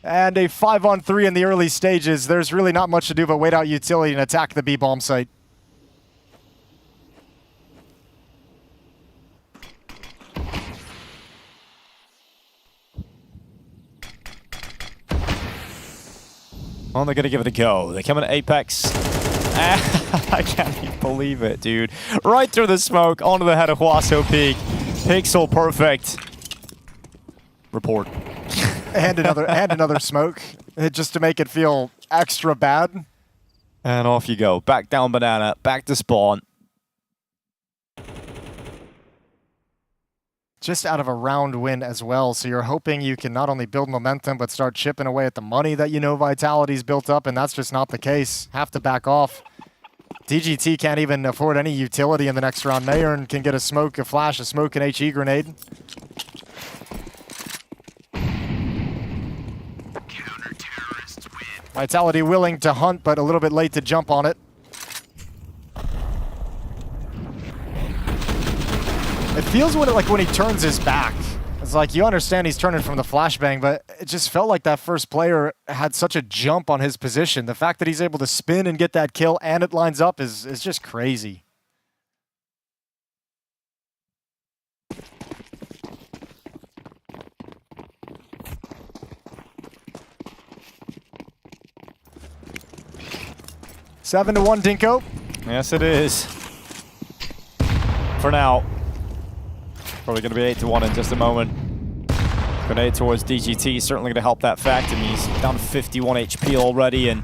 [SPEAKER 23] And a 5-on-3 in the early stages. There's really not much to do but wait out utility and attack the B-bomb site.
[SPEAKER 22] Well, they're going to give it a go. They come in Apex. I can't even believe it, dude. Right through the smoke, onto the head of Hwaso Peak. Pixel perfect. Report.
[SPEAKER 23] And another smoke, just to make it feel extra bad.
[SPEAKER 22] And off you go. Back down Banana, back to spawn.
[SPEAKER 23] just out of a round win as well. So you're hoping you can not only build momentum, but start chipping away at the money that you know Vitality's built up, and that's just not the case. Have to back off. DGT can't even afford any utility in the next round. Mayern can get a smoke, a flash, a smoke, an HE grenade. Vitality willing to hunt, but a little bit late to jump on it. It feels like when he turns his back. It's like you understand he's turning from the flashbang, but it just felt like that first player had such a jump on his position. The fact that he's able to spin and get that kill and it lines up is just crazy. Seven to 1, Dinko.
[SPEAKER 22] Yes, it is. For now. Probably going to be 8 to 1 in just a moment. Grenade towards DGT, certainly going to help that fact. I mean, he's down to 51 HP already, and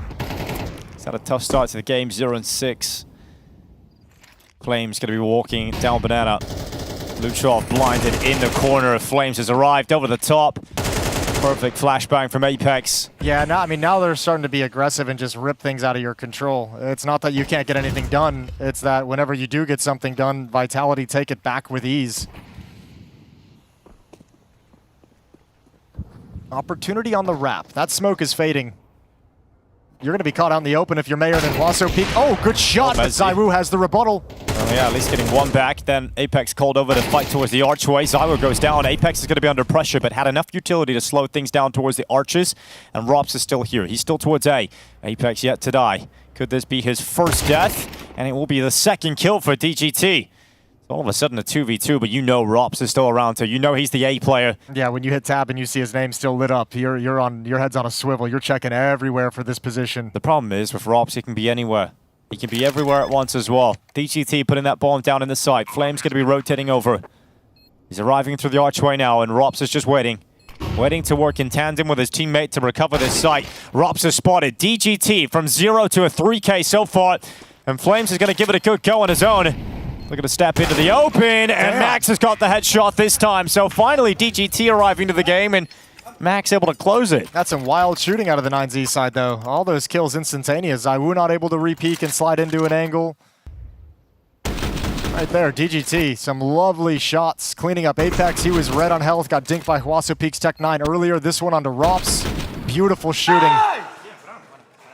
[SPEAKER 22] he's had a tough start to the game, 0-6. Flames going to be walking down banana. Luchov blinded in the corner. Flames has arrived over the top. Perfect flashbang from Apex.
[SPEAKER 23] Yeah, now they're starting to be aggressive and just rip things out of your control. It's not that you can't get anything done. It's that whenever you do get something done, Vitality take it back with ease. Opportunity on the wrap. That smoke is fading. You're going to be caught out in the open if you're Mayern and Wasso Peak. Oh, good shot, but ZywOo has the rebuttal.
[SPEAKER 22] Well, yeah, at least getting one back. Then Apex called over to fight towards the archway. ZywOo goes down. Apex is going to be under pressure, but had enough utility to slow things down towards the arches. And Rops is still here. He's still towards A. Apex yet to die. Could this be his first death? And it will be the second kill for DGT. All of a sudden a 2v2, but you know Rops is still around, so you know he's the A player.
[SPEAKER 23] Yeah, when you hit tab and you see his name still lit up, your head's on a swivel. You're checking everywhere for this position.
[SPEAKER 22] The problem is with Rops, he can be anywhere. He can be everywhere at once as well. DGT putting that bomb down in the site. Flame's going to be rotating over. He's arriving through the archway now, and Rops is just waiting. Waiting to work in tandem with his teammate to recover this site. Rops is spotted. DGT from 0 to a 3K so far, and Flames is going to give it a good go on his own. Looking to step into the open, and Max has got the headshot this time. So finally, DGT arriving to the game, and Max able to close it.
[SPEAKER 23] That's some wild shooting out of the 9Z side, though. All those kills instantaneous. ZywOo not able to re-peek and slide into an angle. Right there, DGT. Some lovely shots. Cleaning up Apex. He was red on health. Got dinked by Wasso Peak's Tech 9 earlier. This one onto Rops. Beautiful shooting.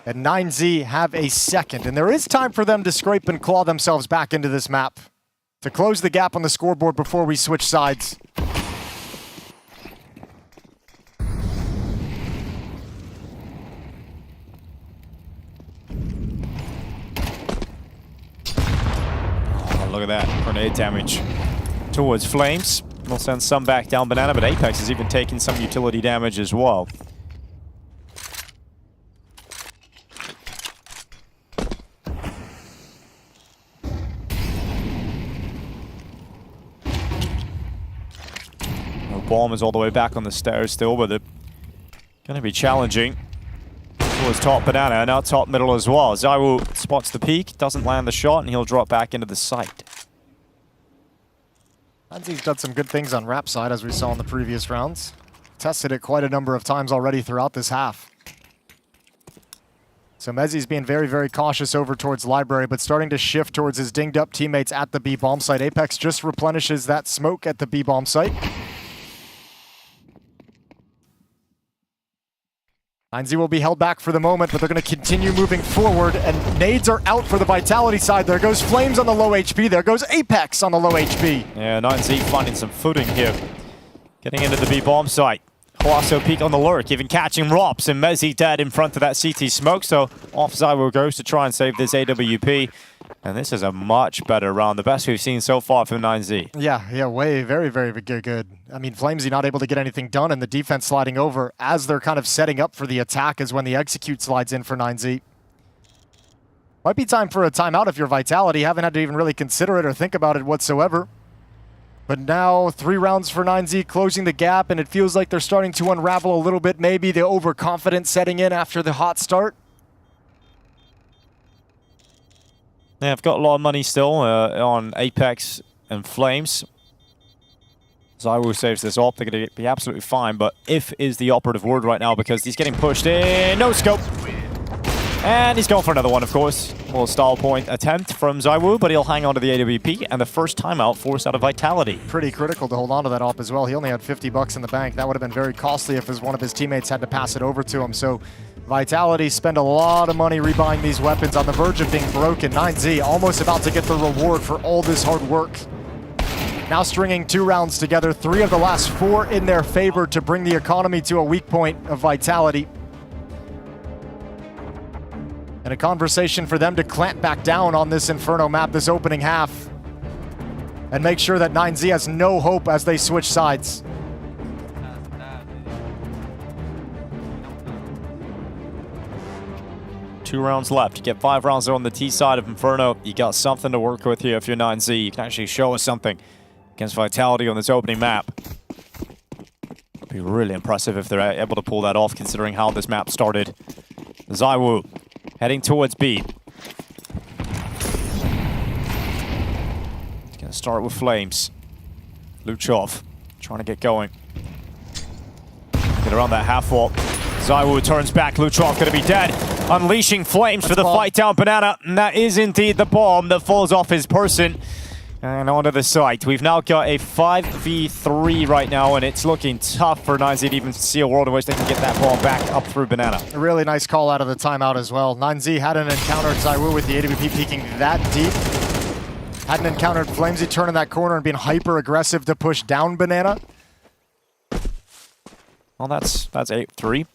[SPEAKER 23] And 9Z have a second. And there is time for them to scrape and claw themselves back into this map to close the gap on the scoreboard before we switch sides.
[SPEAKER 22] Oh, look at that. Grenade damage towards Flames. We'll send some back down banana, but Apex has even taken some utility damage as well. Bomb is all the way back on the stairs still, but they're going to be challenging towards top banana and now top middle as well. ZywOo spots the peak, doesn't land the shot, and he'll drop back into the site.
[SPEAKER 23] Manzi's done some good things on wrap side, as we saw in the previous rounds. Tested it quite a number of times already throughout this half. So Mezzi's being very, very cautious over towards Library, but starting to shift towards his dinged up teammates at the B bomb site. Apex just replenishes that smoke at the B bomb site. 9Z will be held back for the moment, but they're going to continue moving forward, and nades are out for the Vitality side. There goes Flames on the low HP. There goes Apex on the low HP.
[SPEAKER 22] Yeah, 9Z finding some footing here. Getting into the B bomb site. Wasso Peak on the lurk, even catching Rops, and Mezzi dead in front of that CT smoke, so off ZywOo goes to try and save this AWP. And this is a much better round, the best we've seen so far from 9Z.
[SPEAKER 23] Yeah, way, very, very good. I mean, Flamesy not able to get anything done, and the defense sliding over as they're kind of setting up for the attack is when the execute slides in for 9Z. Might be time for a timeout if you're Vitality. Haven't had to even really consider it or think about it whatsoever. But now 3 rounds for 9Z, closing the gap, and it feels like they're starting to unravel a little bit. Maybe the overconfidence setting in after the hot start.
[SPEAKER 22] Yeah, I've got a lot of money still on Apex and Flames. ZywOo saves this op, they're going to be absolutely fine, but if is the operative word right now because he's getting pushed in. No scope. And he's going for another one, of course. Little stall point attempt from ZywOo, but he'll hang on to the AWP, and the first timeout forced out of Vitality.
[SPEAKER 23] Pretty critical to hold on to that op as well. He only had 50 bucks in the bank. That would have been very costly if one of his teammates had to pass it over to him. So Vitality spend a lot of money rebuying these weapons on the verge of being broken. 9Z almost about to get the reward for all this hard work. Now stringing 2 rounds together, 3 of the last 4 in their favor to bring the economy to a weak point of Vitality. And a conversation for them to clamp back down on this Inferno map this opening half and make sure that 9Z has no hope as they switch sides.
[SPEAKER 22] Two rounds left. You get 5 rounds on the T side of Inferno. You got something to work with here if you're 9Z. You can actually show us something against Vitality on this opening map. It'd be really impressive if they're able to pull that off considering how this map started. ZywOo heading towards B. It's going to start with Flames. Luchov trying to get going. Get around that half wall. ZywOo turns back. Luchov going to be dead. Unleashing Flames for the fight down Banana. And that is indeed the bomb that falls off his person. And onto the site. We've now got a 5v3 right now, and it's looking tough for 9Z to even see a world in which they can get that ball back up through Banana.
[SPEAKER 23] A really nice call out of the timeout as well. 9Z hadn't encountered ZywOo with the AWP peeking that deep. Hadn't encountered Flamesy turning that corner and being hyper aggressive to push down Banana.
[SPEAKER 22] Well, that's 8-3.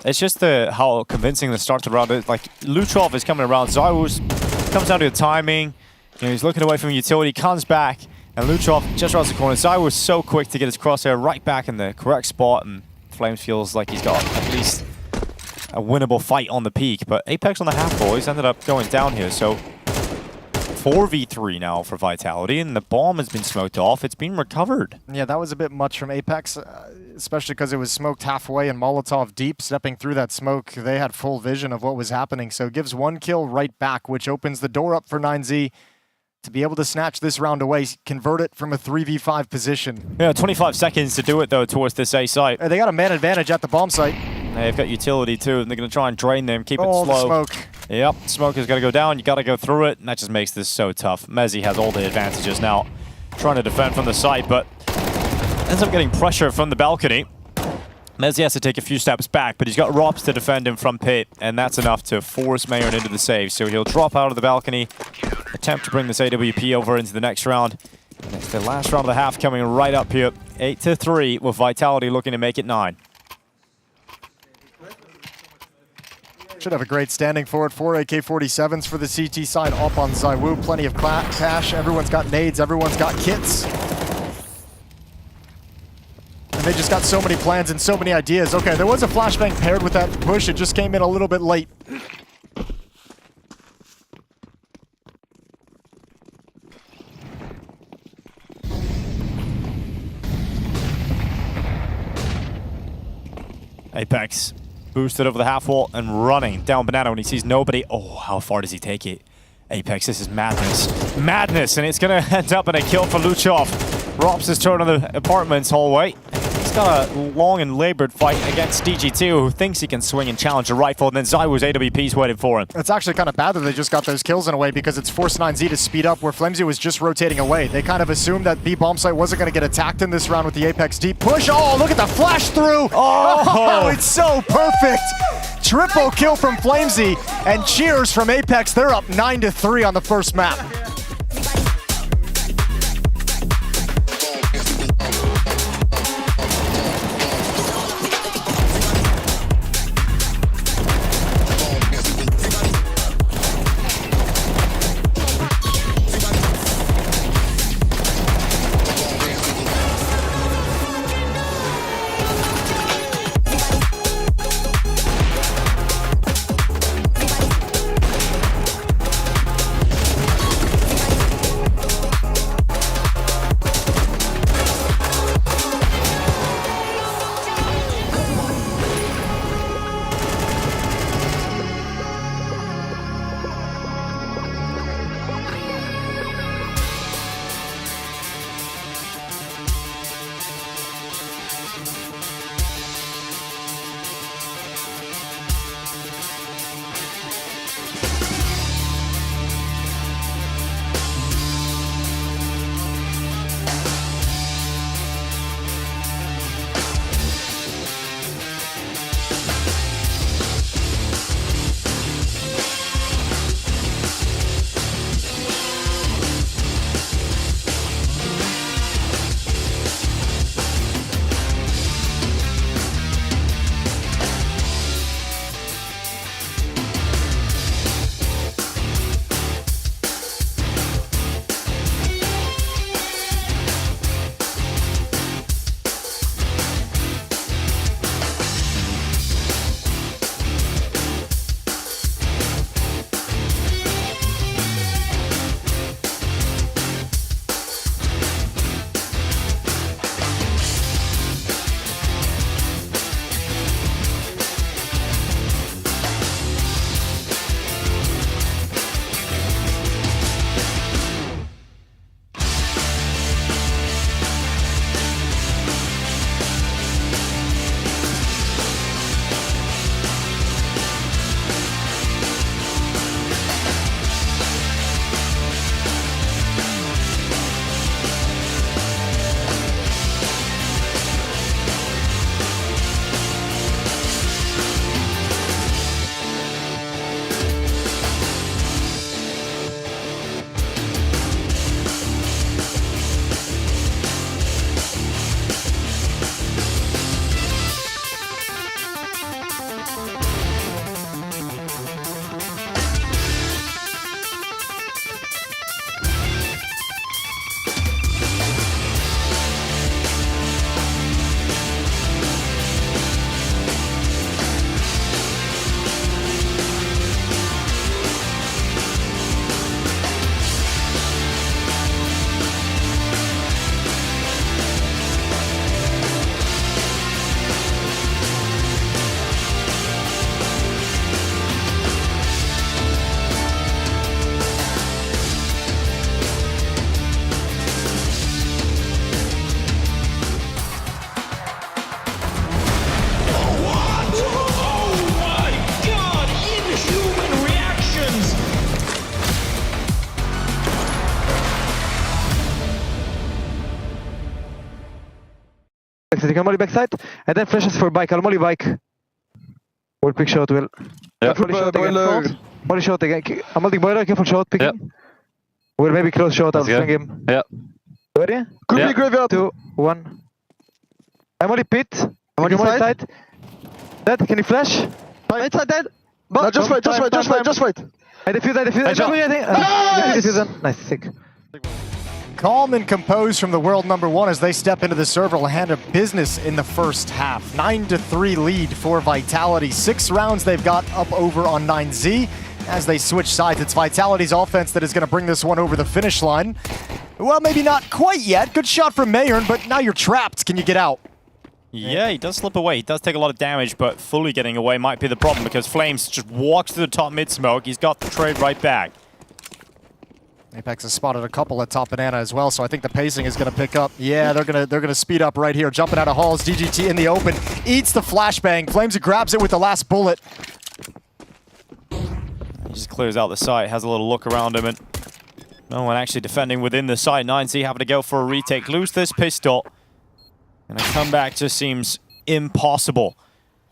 [SPEAKER 22] It's just how convincing the start to the round is. Like, Luchov is coming around. ZywOo comes down to the timing. You know, he's looking away from utility, comes back, and Luchov just around the corner. ZywOo was so quick to get his crosshair right back in the correct spot, and Flames feels like he's got at least a winnable fight on the peak. But Apex on the half wall, he's ended up going down here, so 4v3 now for Vitality, and the bomb has been smoked off. It's been recovered.
[SPEAKER 23] Yeah, that was a bit much from Apex, especially because it was smoked halfway and Molotov deep stepping through that smoke. They had full vision of what was happening, so it gives 1 kill right back, which opens the door up for 9Z to be able to snatch this round away, convert it from a 3v5 position.
[SPEAKER 22] Yeah, 25 seconds to do it, though, towards this A site.
[SPEAKER 23] They got a man advantage at the bomb site.
[SPEAKER 22] They've got utility, too, and they're going to try and drain them, keep it slow.
[SPEAKER 23] The smoke.
[SPEAKER 22] Yep, smoke is going to go down. You got to go through it, and that just makes this so tough. Mezzy has all the advantages now, trying to defend from the site, but ends up getting pressure from the balcony. Mezzy has to take a few steps back, but he's got Robs to defend him from pit, and that's enough to force Mayern into the save. So he'll drop out of the balcony, attempt to bring this AWP over into the next round. And it's the last round of the half coming right up here. 8-3 with Vitality looking to make it 9.
[SPEAKER 23] Should have a great standing for it. 4 AK-47s for the CT side up on ZywOo. Plenty of cash. Everyone's got nades. Everyone's got kits. And they just got so many plans and so many ideas. Okay, there was a flashbang paired with that push. It just came in a little bit late.
[SPEAKER 22] Apex boosted over the half wall and running down Banana when he sees nobody. Oh, how far does he take it? Apex, this is madness. Madness, and it's going to end up in a kill for Luchov. Robs his turn on the apartments hallway. He's got a long and labored fight against DG2, who thinks he can swing and challenge a rifle, and then ZywOo's AWP's waiting for him.
[SPEAKER 23] It's actually kind of bad that they just got those kills in a way, because it's forced 9Z to speed up where Flamesy was just rotating away. They kind of assumed that B bomb site wasn't going to get attacked in this round with the Apex deep push. Oh, look at the flash through! Oh, it's so perfect! Triple kill from Flamesy, and cheers from Apex. They're up 9-3 on the first map.
[SPEAKER 18] backside. You can molly backside, and then flashes for bike. I'll molly bike. Will quick shot, Will. Careful shot again. Molly shot again. I'm holding boiler. Careful shot, picking. Will maybe close shot. I'll swing him.
[SPEAKER 8] Yeah.
[SPEAKER 18] Ready? Could be graveyard. 2, 1. I'm only pit. I'm on your side. Dead. Can you flash?
[SPEAKER 3] Right side dead. No, just wait.
[SPEAKER 18] I defuse. Nice, sick.
[SPEAKER 23] Calm and composed from the world number 1 as they step into the server will hand up business in the first half. 9-3 lead for Vitality. 6 rounds they've got up over on 9Z. As they switch sides, it's Vitality's offense that is going to bring this one over the finish line. Well, maybe not quite yet. Good shot from Mayern, but now you're trapped. Can you get out?
[SPEAKER 22] Yeah, he does slip away. He does take a lot of damage, but fully getting away might be the problem because Flames just walks to the top mid smoke. He's got the trade right back.
[SPEAKER 23] Apex has spotted a couple at top banana as well, so I think the pacing is going to pick up. Yeah, they're gonna speed up right here. Jumping out of halls, DGT in the open, eats the flashbang. Flames grabs it with the last bullet.
[SPEAKER 22] He just clears out the site, has a little look around him, and no one actually defending within the site. 9Z having to go for a retake, lose this pistol, and a comeback just seems impossible.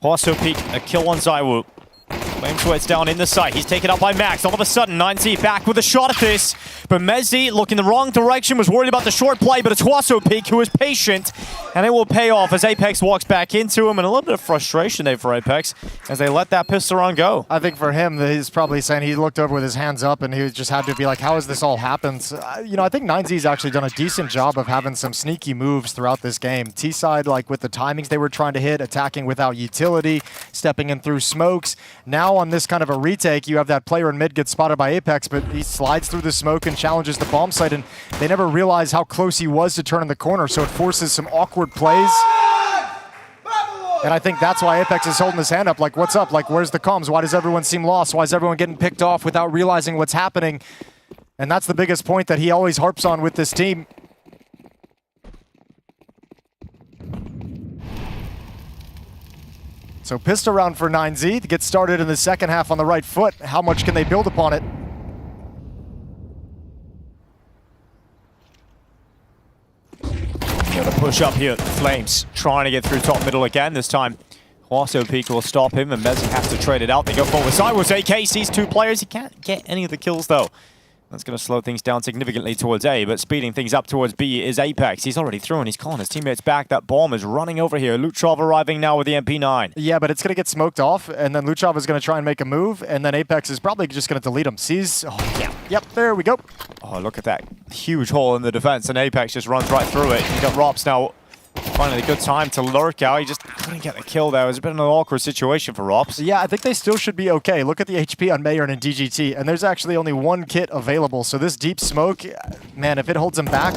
[SPEAKER 22] Hwaso Peak, a kill on ZywOo. Flame sweats down in the site. He's taken up by Max. All of a sudden, 9Z back with a shot at this. But Mezzi, looking the wrong direction, was worried about the short play, but it's Hwaso Peak who is patient, and it will pay off as Apex walks back into him, and a little bit of frustration there for Apex as they let that pistol round go.
[SPEAKER 23] I think for him, he's probably saying he looked over with his hands up, and he just had to be like, how has this all happened? You know, I think 9Z's actually done a decent job of having some sneaky moves throughout this game. T-side, like with the timings they were trying to hit, attacking without utility, stepping in through smokes. Now on this kind of a retake, you have that player in mid get spotted by Apex, but he slides through the smoke and challenges the bomb site, and they never realize how close he was to turning the corner, so it forces some awkward plays. And I think that's why Apex is holding his hand up, like, what's up? Like, where's the comms? Why does everyone seem lost? Why is everyone getting picked off without realizing what's happening? And that's the biggest point that he always harps on with this team. So pistol round for 9Z to get started in the second half on the right foot. How much can they build upon it?
[SPEAKER 22] Got to push up here. Flames trying to get through top middle again. This time, Hwaso Peak will stop him, and Mezzi has to trade it out. They go forward. ZywOo's AK sees 2 players. He can't get any of the kills, though. That's going to slow things down significantly towards A, but speeding things up towards B is Apex. He's already through, and he's calling his teammates back. That bomb is running over here. Luchov arriving now with the MP9.
[SPEAKER 23] Yeah, but it's going to get smoked off, and then Luchov is going to try and make a move, and then Apex is probably just going to delete him. Sees... Oh, yeah. Yep, there we go.
[SPEAKER 22] Oh, look at that huge hole in the defense, and Apex just runs right through it. You got Rops now finding a good time to lurk out. He just couldn't get the kill there. It was a bit of an awkward situation for Rops.
[SPEAKER 23] Yeah, I think they still should be okay. Look at the HP on Mayern and DGT, and there's actually only 1 kit available. So this deep smoke, man, if it holds him back,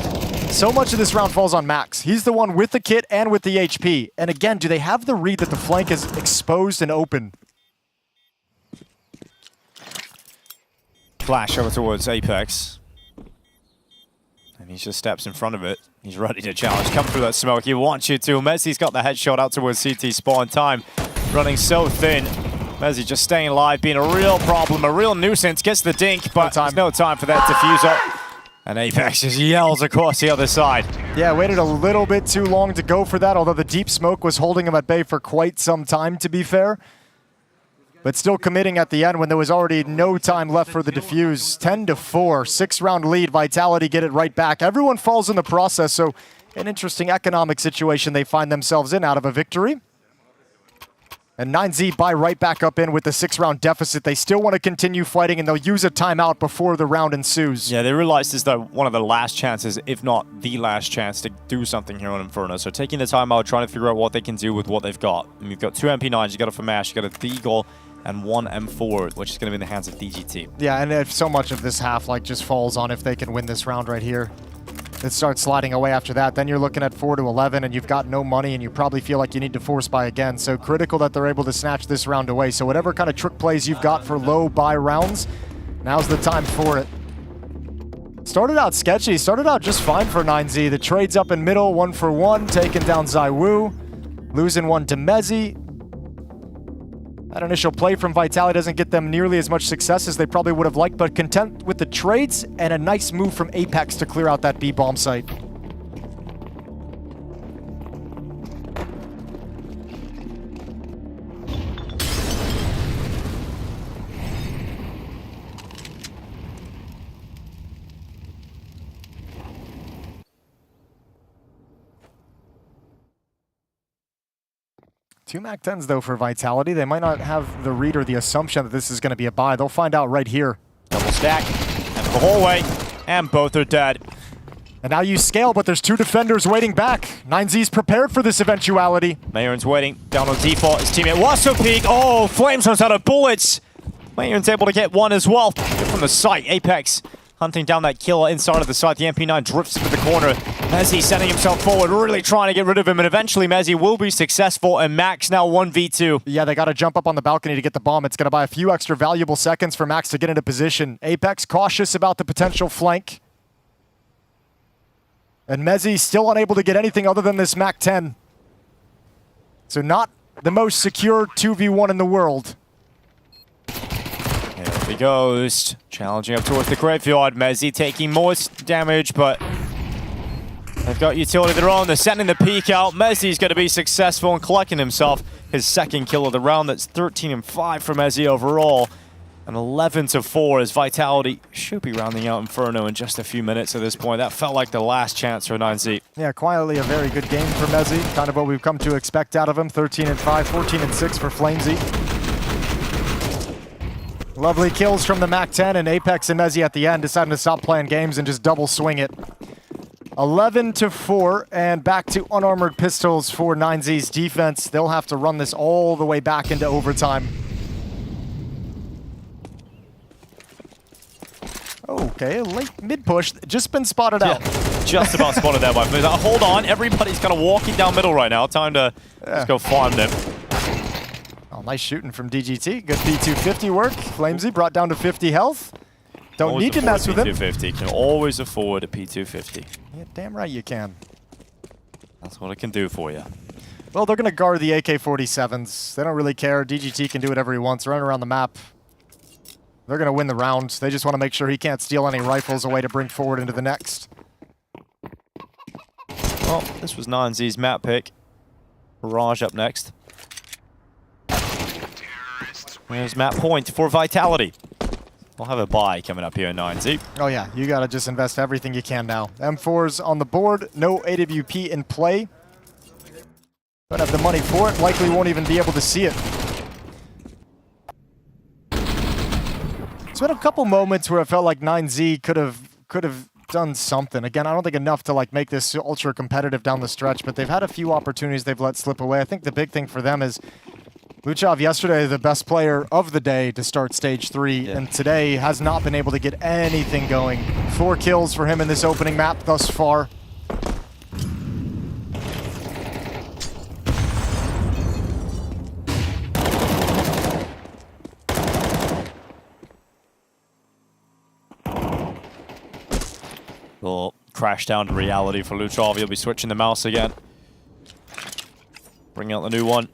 [SPEAKER 23] so much of this round falls on Max. He's the one with the kit and with the HP. And again, do they have the read that the flank is exposed and open?
[SPEAKER 22] Flash over towards Apex. And he just steps in front of it. He's ready to challenge. Come through that smoke. He wants you to. Mezzi's got the headshot out towards CT spawn time. Running so thin. Mezzi just staying alive, being a real problem, a real nuisance. Gets the dink, but there's no time for that diffuser. And Apex just yells across the other side.
[SPEAKER 23] Yeah, waited a little bit too long to go for that, although the deep smoke was holding him at bay for quite some time, to be fair. But still committing at the end when there was already no time left for the defuse. 10-4, 6-round lead. Vitality get it right back. Everyone falls in the process, so an interesting economic situation they find themselves in out of a victory. And 9Z buy right back up in with the 6-round deficit. They still want to continue fighting, and they'll use a timeout before the round ensues.
[SPEAKER 22] Yeah, they realize this is one of the last chances, if not the last chance, to do something here on Inferno. So taking the timeout, trying to figure out what they can do with what they've got. And you've got 2 MP9s, you got a FAMASH, you got a Deagle, and 1 M4, which is going to be in the hands of DGT.
[SPEAKER 23] Yeah, and if so much of this half just falls on if they can win this round right here. It starts sliding away after that. Then you're looking at 4-11, and you've got no money, and you probably feel like you need to force buy again. So critical that they're able to snatch this round away. So whatever kind of trick plays you've got for low buy rounds, now's the time for it. Started out sketchy. Started out just fine for 9Z. The trade's up in middle, 1-for-1, taking down ZywOo. Losing 1 to Mezzi. That initial play from Vitality doesn't get them nearly as much success as they probably would have liked, but content with the trades and a nice move from Apex to clear out that B bomb site. 2 MAC-10s, though, for Vitality. They might not have the read or the assumption that this is going to be a buy. They'll find out right here.
[SPEAKER 22] Double stack. And the hallway. And both are dead.
[SPEAKER 23] And now you scale, but there's 2 defenders waiting back. 9Z's prepared for this eventuality.
[SPEAKER 22] Mayron's waiting. Down on default. His teammate was so peak. Oh, Flames runs out of bullets. Mayron's able to get one as well. Good from the site. Apex hunting down that kill inside of the site. The MP9 drifts into the corner. Mezzi sending himself forward, really trying to get rid of him, and eventually Mezzi will be successful, and Max now 1v2.
[SPEAKER 23] Yeah, they got to jump up on the balcony to get the bomb. It's going to buy a few extra valuable seconds for Max to get into position. Apex cautious about the potential flank. And Mezzi still unable to get anything other than this MAC-10. So not the most secure 2v1 in the world.
[SPEAKER 22] There he goes. Challenging up towards the graveyard. Mezzi taking more damage, but they've got utility of their own. They're sending the peek out. Mezzi's going to be successful in collecting himself his second kill of the round. That's 13-5 for Mezzi overall. And 11-4 as Vitality should be rounding out Inferno in just a few minutes at this point. That felt like the last chance for 9Z.
[SPEAKER 23] Yeah, quietly a very good game for Mezzi. Kind of what we've come to expect out of him. 13-5, 14-6 for Flamesy. Lovely kills from the MAC-10, and Apex and Mezzi at the end deciding to stop playing games and just double swing it. 11-4, and back to unarmored pistols for 9Z's defense. They'll have to run this all the way back into overtime. Okay, a late mid-push, just been spotted out.
[SPEAKER 22] Just about spotted that by Flames. Hold on, everybody's kind of walking down middle right now. Time to just go farm them.
[SPEAKER 23] Oh, nice shooting from DGT. Good P250 work. Flamesy brought down to 50 health. Don't
[SPEAKER 22] Always
[SPEAKER 23] need to mess with him.
[SPEAKER 22] P250. Can always afford a P250.
[SPEAKER 23] Yeah, damn right you can.
[SPEAKER 22] That's what it can do for you.
[SPEAKER 23] Well, they're going to guard the AK-47s. They don't really care. DGT can do whatever he wants, run around the map. They're going to win the round. They just want to make sure he can't steal any rifles away to bring forward into the next.
[SPEAKER 22] Well, this was 9Z's map pick. Mirage up next. There's map point for Vitality. We'll have a buy coming up here in 9Z.
[SPEAKER 23] Oh yeah, you got to just invest everything you can now. M4's on the board, no AWP in play. Don't have the money for it, likely won't even be able to see it. There's been a couple moments where it felt like 9Z could have done something. Again, I don't think enough to like make this ultra competitive down the stretch, but they've had a few opportunities they've let slip away. I think the big thing for them is Luchov yesterday, the best player of the day to start stage 3, and today has not been able to get anything going. 4 kills for him in this opening map thus far.
[SPEAKER 22] Will crash down to reality for Luchov. He'll be switching the mouse again. Bring out the new one.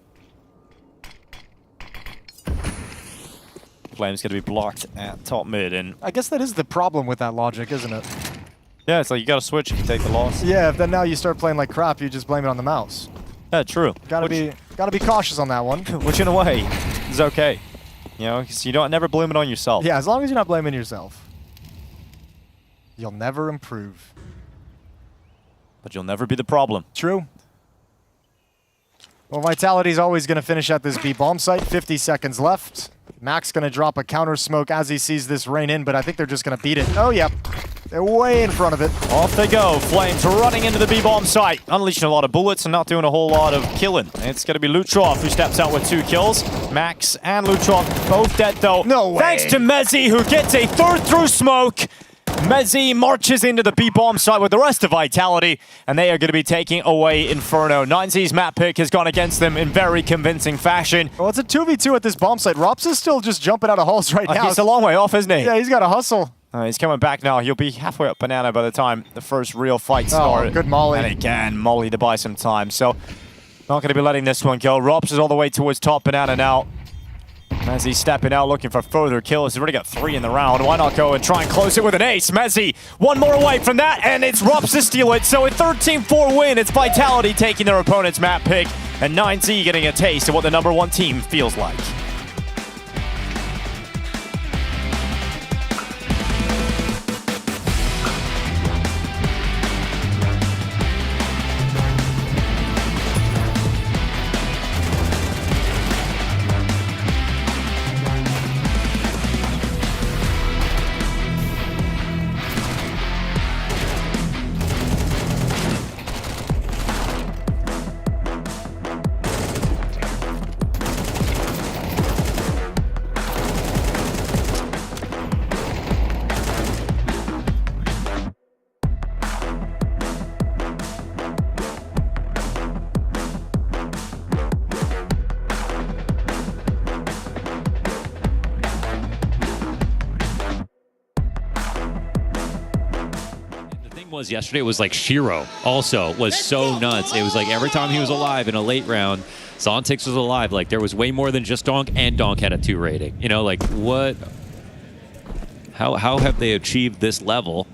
[SPEAKER 22] Flame's going to be blocked at top mid, and
[SPEAKER 23] I guess that is the problem with that logic, isn't it?
[SPEAKER 22] yeah, it's like you got to switch if you take the loss.
[SPEAKER 23] Yeah, if then now you start playing like crap, you just blame it on the mouse.
[SPEAKER 22] Yeah, true.
[SPEAKER 23] Gotta be cautious on that one.
[SPEAKER 22] Which in a way is okay. You know, 'cause you don't never blame it on yourself.
[SPEAKER 23] Yeah, as long as you're not blaming yourself, you'll never improve.
[SPEAKER 22] But you'll never be the problem.
[SPEAKER 23] True. Well, Vitality's always going to finish at this B bomb site. 50 seconds left. Max going to drop a counter smoke as he sees this rain in, but I think they're just going to beat it. Oh, yeah. They're way in front of it.
[SPEAKER 22] Off they go. Flames running into the B-bomb site. Unleashing a lot of bullets and not doing a whole lot of killing. It's going to be Luchov who steps out with 2 kills. Max and Luchov both dead, though.
[SPEAKER 23] No way.
[SPEAKER 22] Thanks to Mezzi, who gets a third through smoke. Mezzi marches into the B-bomb site with the rest of Vitality, and they are going to be taking away Inferno. 9Z's map pick has gone against them in very convincing fashion.
[SPEAKER 23] Well, it's a 2v2 at this bomb site. Rops is still just jumping out of holes right now.
[SPEAKER 22] He's a long way off, isn't he?
[SPEAKER 23] Yeah, he's got to hustle.
[SPEAKER 22] He's coming back now. He'll be halfway up Banana by the time the first real fight starts.
[SPEAKER 23] Oh, good molly.
[SPEAKER 22] And again, molly to buy some time. So, not going to be letting this one go. Rops is all the way towards top Banana now. Mezzi stepping out, looking for further kills. He's already got 3 in the round. Why not go and try and close it with an ace? Mezzi, 1 more away from that, and it's Rops to steal it. So a 13-4 win. It's Vitality taking their opponent's map pick, and 9Z getting a taste of what the #1 team feels like.
[SPEAKER 11] thing was yesterday was like Shiro also was so nuts. It was like every time he was alive in a late round, Zontix was alive. Like there was way more than just Donk, and Donk had a 2 rating. You know, like what? How have they achieved this level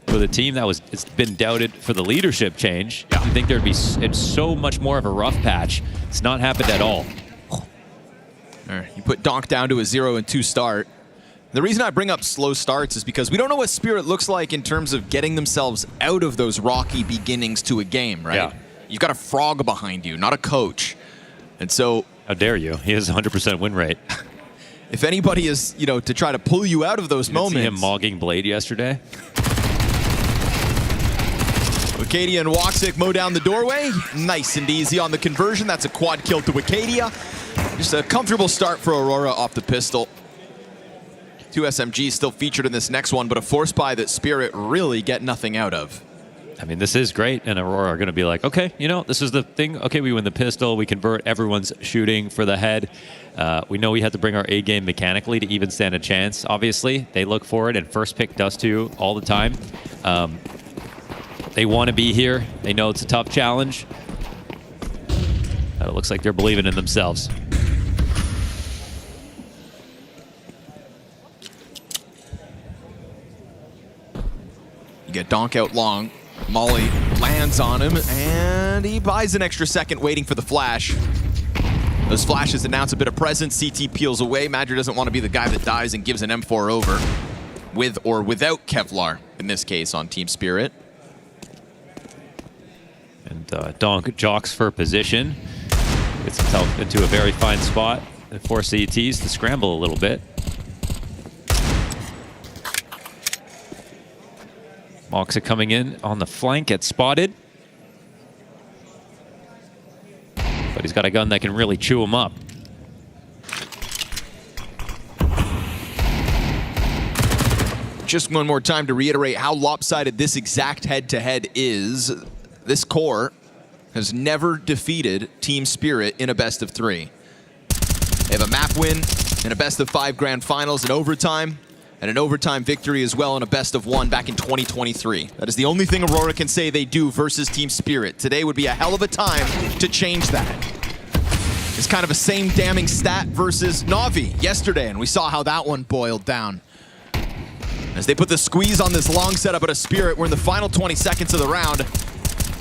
[SPEAKER 11] with a team that it's been doubted for the leadership change? Yeah. You think there'd be so much more of a rough patch. It's not happened at all.
[SPEAKER 5] You put Donk down to a 0-2 start. The reason I bring up slow starts is because we don't know what Spirit looks like in terms of getting themselves out of those rocky beginnings to a game, right?
[SPEAKER 11] Yeah.
[SPEAKER 5] You've got a frog behind you, not a coach. And so...
[SPEAKER 11] How dare you? He has a 100% win rate.
[SPEAKER 5] If anybody is, you know, to try to pull you out of those moments...
[SPEAKER 11] See him mogging Blade yesterday?
[SPEAKER 5] Wicadia and Woxic mow down the doorway. Nice and easy on the conversion. That's a quad kill to Wicadia. Just a comfortable start for Aurora off the pistol. 2 SMGs still featured in this next one, but a force buy that Spirit really get nothing out of.
[SPEAKER 11] I mean, this is great, and Aurora are going to be like, okay, you know, this is the thing. Okay, we win the pistol. We convert. Everyone's shooting for the head. We know we had to bring our A game mechanically to even stand a chance. Obviously, they look for it, and first pick does too all the time. They want to be here. They know it's a tough challenge. But it looks like they're believing in themselves.
[SPEAKER 5] You get Donk out long. Molly lands on him, and he buys an extra second waiting for the flash. Those flashes announce a bit of presence. CT peels away. Madger doesn't want to be the guy that dies and gives an M4 over. With or without Kevlar, in this case, on Team Spirit.
[SPEAKER 11] And Donk jocks for position. Gets himself into a very fine spot. And force CTs to scramble a little bit. Moxa coming in on the flank, gets spotted. But he's got a gun that can really chew him up.
[SPEAKER 5] Just one more time to reiterate how lopsided this exact head-to-head is. This core has never defeated Team Spirit in a best-of-3. They have a map win in a best-of-5 grand finals in overtime, and an overtime victory as well in a best-of-1 back in 2023. That is the only thing Aurora can say they do versus Team Spirit. Today would be a hell of a time to change that. It's kind of a same damning stat versus Na'Vi yesterday, and we saw how that one boiled down. As they put the squeeze on this long setup at a Spirit, we're in the final 20 seconds of the round.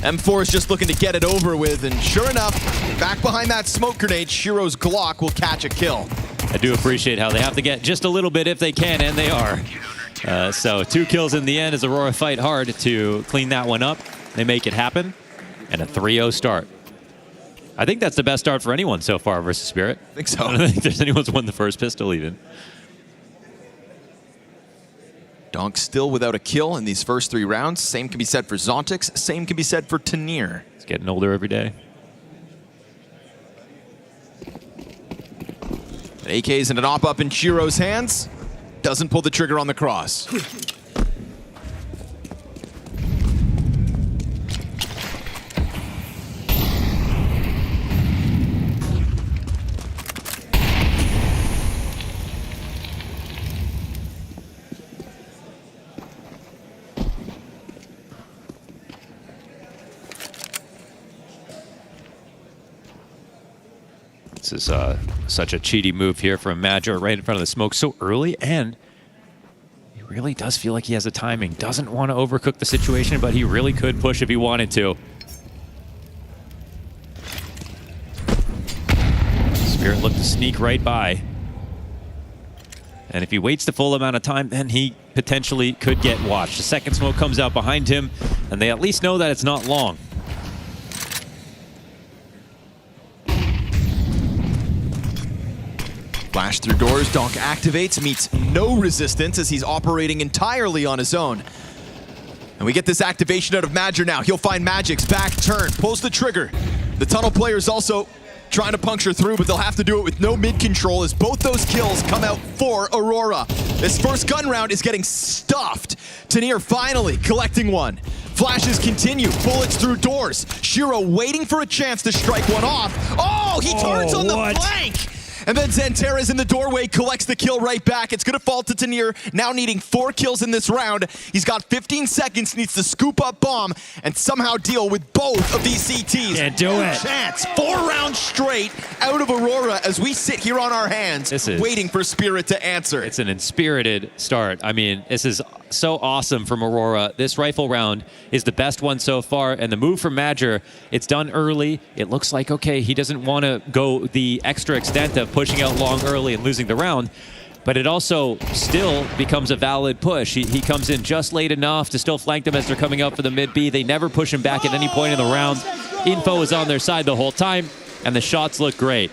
[SPEAKER 5] M4 is just looking to get it over with, and sure enough, back behind that smoke grenade, Shiro's Glock will catch a kill.
[SPEAKER 11] I do appreciate how they have to get just a little bit if they can, and they are. So 2 kills in the end as Aurora fight hard to clean that one up. They make it happen, and a 3-0 start. I think that's the best start for anyone so far versus Spirit.
[SPEAKER 5] I think so.
[SPEAKER 11] I don't think there's anyone who's won the first pistol even.
[SPEAKER 5] Donk still without a kill in these first 3 rounds. Same can be said for Zontix. Same can be said for Tanir.
[SPEAKER 11] It's getting older every day.
[SPEAKER 5] AK's in an op up in Shiro's hands. Doesn't pull the trigger on the cross.
[SPEAKER 11] This is such a cheaty move here from Madger right in front of the smoke so early, and he really does feel like he has the timing. Doesn't want to overcook the situation, but he really could push if he wanted to. Spirit looked to sneak right by. And if he waits the full amount of time, then he potentially could get watched. The second smoke comes out behind him, and they at least know that it's not long.
[SPEAKER 5] Flash through doors, Donk activates, meets no resistance as he's operating entirely on his own. And we get this activation out of Madger now. He'll find Magic's back turn, pulls the trigger. The tunnel player's also trying to puncture through, but they'll have to do it with no mid-control as both those kills come out for Aurora. This first gun round is getting stuffed. Tanir finally collecting one. Flashes continue, bullets through doors. Shiro waiting for a chance to strike one off. Oh, he turns on the flank! And then Xanterra's in the doorway, collects the kill right back. It's going to fall to Tanir, now needing 4 kills in this round. He's got 15 seconds, needs to scoop up bomb and somehow deal with both of these CTs.
[SPEAKER 11] Can't do
[SPEAKER 5] No
[SPEAKER 11] it.
[SPEAKER 5] chance. 4 rounds straight out of Aurora as we sit here on our hands, waiting for Spirit to answer.
[SPEAKER 11] It's an inspirited start. I mean, this is so awesome from Aurora. This rifle round is the best one so far, and the move from Major, it's done early. It looks like, okay, he doesn't want to go the extra extent of pushing out long early and losing the round, but it also still becomes a valid push. He comes in just late enough to still flank them as they're coming up for the mid B. They never push him back at any point in the round. Info is on their side the whole time, and the shots look great.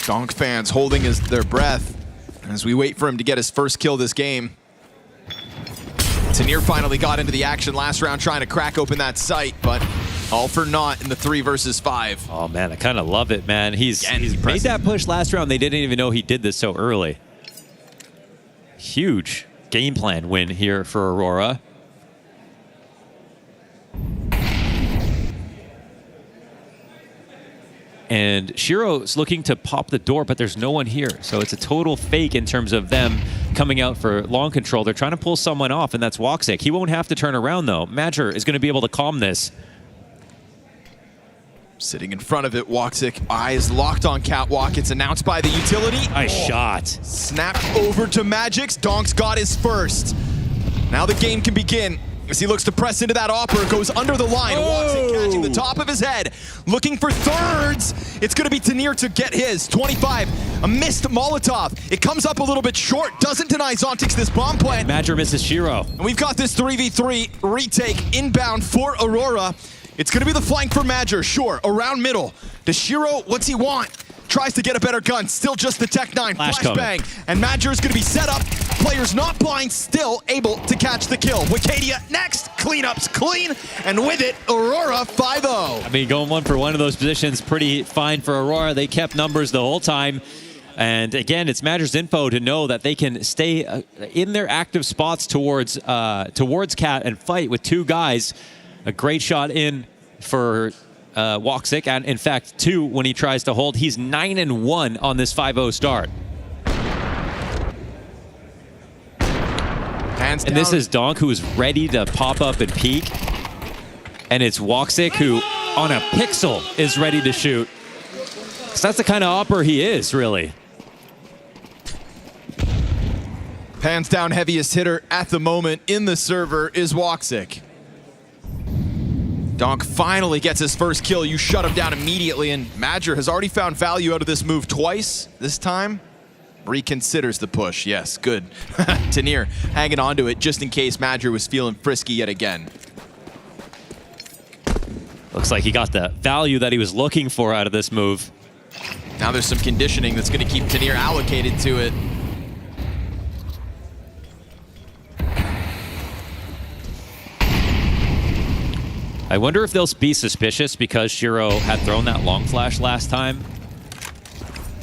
[SPEAKER 5] Donk fans holding their breath as we wait for him to get his first kill this game. Tanir finally got into the action last round trying to crack open that site, but all for naught in the 3 versus 5.
[SPEAKER 11] Oh man, I kind of love it, man. He's made that push last round. They didn't even know he did this so early. Huge game plan win here for Aurora. And Shiro's looking to pop the door, but there's no one here. So it's a total fake in terms of them coming out for long control. They're trying to pull someone off, and that's Woxic. He won't have to turn around, though. Major is going to be able to calm this.
[SPEAKER 5] Sitting in front of it, Woxic, eyes locked on Catwalk. It's announced by the utility.
[SPEAKER 11] Nice shot.
[SPEAKER 5] Snapped over to Magix. Donk's got his first. Now the game can begin. As he looks to press into that opera, goes under the line. Woxic catching the top of his head. Looking for thirds. It's going to be Tanir to get his. 25. A missed Molotov. It comes up a little bit short. Doesn't deny Zontix this bomb plant.
[SPEAKER 11] Major misses Shiro.
[SPEAKER 5] And we've got this 3v3 retake inbound for Aurora. It's going to be the flank for Major. Sure, around middle. Does Shiro, what's he want? Tries to get a better gun. Still just the Tech 9. Flashbang. And Major's going to be set up. Players not blind, still able to catch the kill. Wicadia next. Cleanups clean. And with it, Aurora 5-0.
[SPEAKER 11] I mean, going 1 for 1 of those positions, pretty fine for Aurora. They kept numbers the whole time. And again, it's Major's info to know that they can stay in their active spots towards Cat and fight with 2 guys. A great shot in for Woxic, and in fact 2 when he tries to hold. He's 9-1 on this 5-0 start.
[SPEAKER 5] Hands
[SPEAKER 11] and
[SPEAKER 5] down.
[SPEAKER 11] This is Donk, who is ready to pop up and peek, and it's Woxic who on a pixel is ready to shoot. So that's the kind of opera he is, really.
[SPEAKER 5] Hands down heaviest hitter at the moment in the server is Woxic. Donk finally gets his first kill. You shut him down immediately, and Major has already found value out of this move twice. This time, reconsiders the push. Yes, good. Tanir hanging on to it just in case Major was feeling frisky yet again.
[SPEAKER 11] Looks like he got the value that he was looking for out of this move.
[SPEAKER 5] Now there's some conditioning that's going to keep Tanir allocated to it.
[SPEAKER 11] I wonder if they'll be suspicious because Shiro had thrown that long flash last time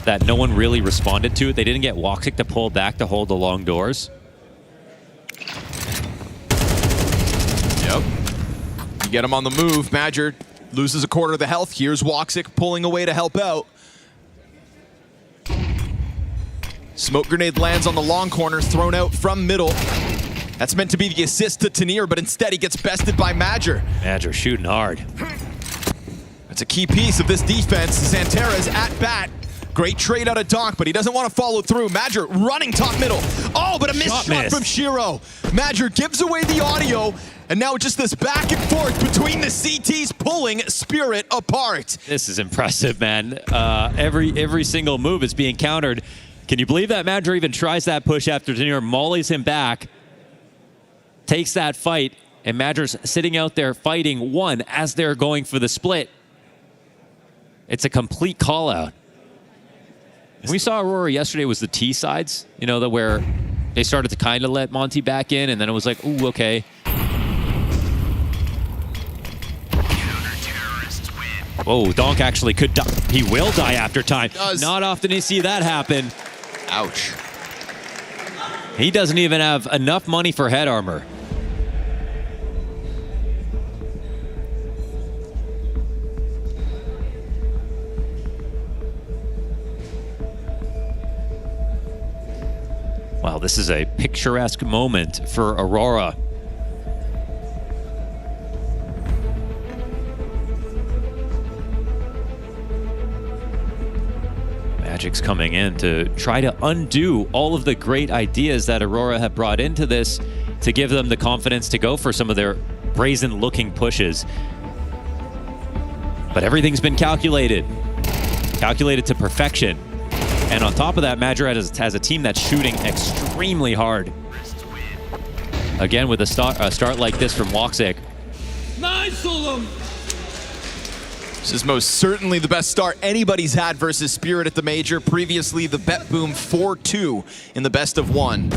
[SPEAKER 11] that no one really responded to. They didn't get Woxic to pull back to hold the long doors.
[SPEAKER 5] Yep. You get him on the move. Major loses a quarter of the health. Here's Woxic pulling away to help out. Smoke grenade lands on the long corner, thrown out from middle. That's meant to be the assist to Tanir, but instead he gets bested by Major.
[SPEAKER 11] Major shooting hard.
[SPEAKER 5] That's a key piece of this defense. Xanterra's at bat. Great trade out of Donk, but he doesn't want to follow through. Major running top middle. Oh, but a missed shot from Shiro. Major gives away the audio, and now just this back and forth between the CTs pulling Spirit apart.
[SPEAKER 11] This is impressive, man. Every single move is being countered. Can you believe that Major even tries that push after Tanir mollies him back? Takes that fight, and Major's sitting out there fighting 1 as they're going for the split. It's a complete call out. We saw Aurora yesterday was the T sides, you know, where they started to kind of let Monte back in, and then it was like, ooh, okay. Whoa, Donk actually could die. He will die after time.
[SPEAKER 5] Does.
[SPEAKER 11] Not often you see that happen.
[SPEAKER 5] Ouch.
[SPEAKER 11] He doesn't even have enough money for head armor. Wow, this is a picturesque moment for Aurora. Magic's coming in to try to undo all of the great ideas that Aurora have brought into this to give them the confidence to go for some of their brazen-looking pushes. But everything's been calculated to perfection. And on top of that, Madrid has a team that's shooting extremely hard. Again, with a start like this from Woxic.
[SPEAKER 9] Nice of them.
[SPEAKER 5] This is most certainly the best start anybody's had versus Spirit at the Major. Previously, the Bet Boom 4-2 in the best of one.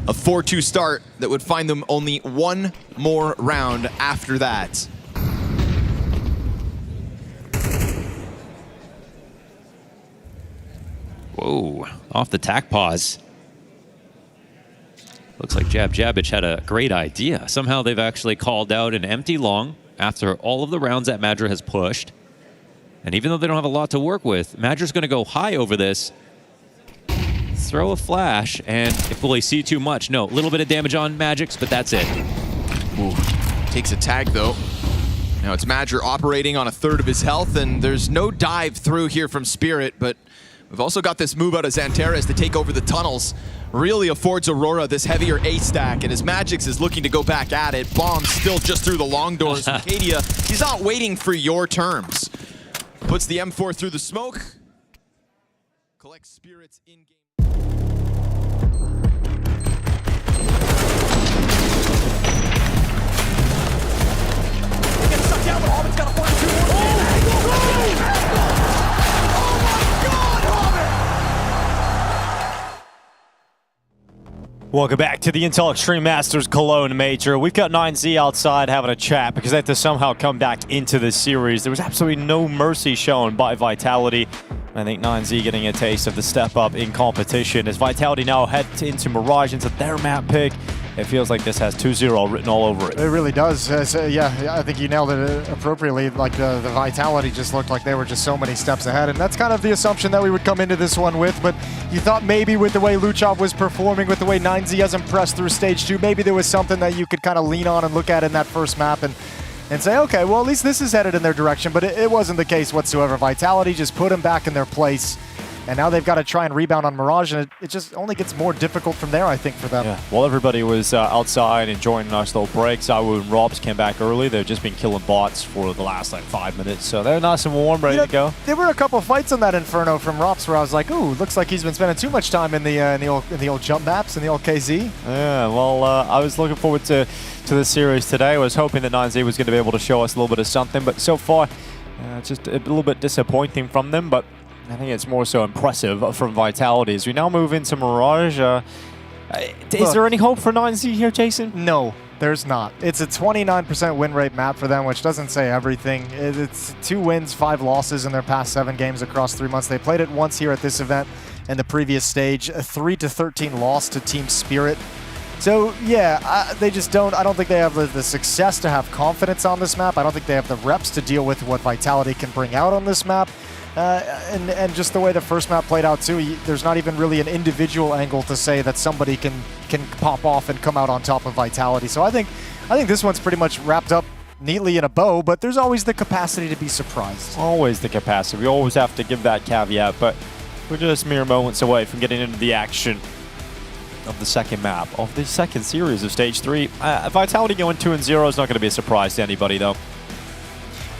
[SPEAKER 5] A 4-2 start that would find them only one more round after that.
[SPEAKER 11] Whoa, off the tack pause. Looks like Jabbage had a great idea. Somehow they've actually called out an empty long after all of the rounds that Madra has pushed. And even though they don't have a lot to work with, Madra's going to go high over this. Throw a flash, and will he see too much? No, a little bit of damage on Magix, but that's it.
[SPEAKER 5] Ooh, takes a tag though. Now it's Madra operating on a third of his health, and there's no dive through here from Spirit, but we've also got this move out of Xantares to take over the tunnels. Really affords Aurora this heavier A stack, and as Magix is looking to go back at it, Bomb still just through the long doors. Cadia, he's not waiting for your terms. Puts the M4 through the smoke. Collects Spirits in game.
[SPEAKER 9] Gets sucked down, but Harmon's got to find two more.
[SPEAKER 22] Welcome back to the Intel Extreme Masters Cologne Major. We've got 9Z outside having a chat because they have to somehow come back into this series. There was absolutely no mercy shown by Vitality. I think 9Z getting a taste of the step up in competition as Vitality now head into Mirage, into their map pick. It feels like this has 2-0 written all over it.
[SPEAKER 23] It really does. Yeah, I think you nailed it appropriately. Like the Vitality just looked like they were just so many steps ahead, and that's kind of the assumption that we would come into this one with. But you thought maybe with the way Luchov was performing, with the way 9Z has impressed through stage 2, maybe there was something that you could kind of lean on and look at in that first map and say, okay, well, at least this is headed in their direction. But it wasn't the case whatsoever. Vitality just put them back in their place. And now they've got to try and rebound on Mirage, and it just only gets more difficult from there, I think, for them.
[SPEAKER 22] Yeah. While everybody was outside enjoying a nice little break, Zawu and Robs came back early. They've just been killing bots for the last, 5 minutes. So they're nice and warm, ready to go.
[SPEAKER 23] There were a couple of fights on that Inferno from Robs where I was like, ooh, looks like he's been spending too much time in the old jump maps, in the old KZ.
[SPEAKER 22] Yeah, well, I was looking forward to this series today. I was hoping that 9Z was going to be able to show us a little bit of something, but so far, just a little bit disappointing from them. But I think it's more so impressive from Vitality. As we now move into Mirage, is there any hope for 9Z here, Jason?
[SPEAKER 23] No, there's not. It's a 29% win rate map for them, which doesn't say everything. It's 2 wins, 5 losses in their past 7 games across 3 months. They played it once here at this event in the previous stage. A 3-13 loss to Team Spirit. So, yeah, they just don't. I don't think they have the success to have confidence on this map. I don't think they have the reps to deal with what Vitality can bring out on this map. And just the way the first map played out too, there's not even really an individual angle to say that somebody can pop off and come out on top of Vitality. So I think this one's pretty much wrapped up neatly in a bow, but there's always the capacity to be surprised.
[SPEAKER 22] Always the capacity. We always have to give that caveat, but we're just mere moments away from getting into the action of the second map, of the second series of Stage 3. Vitality going 2-0 is not going to be a surprise to anybody, though.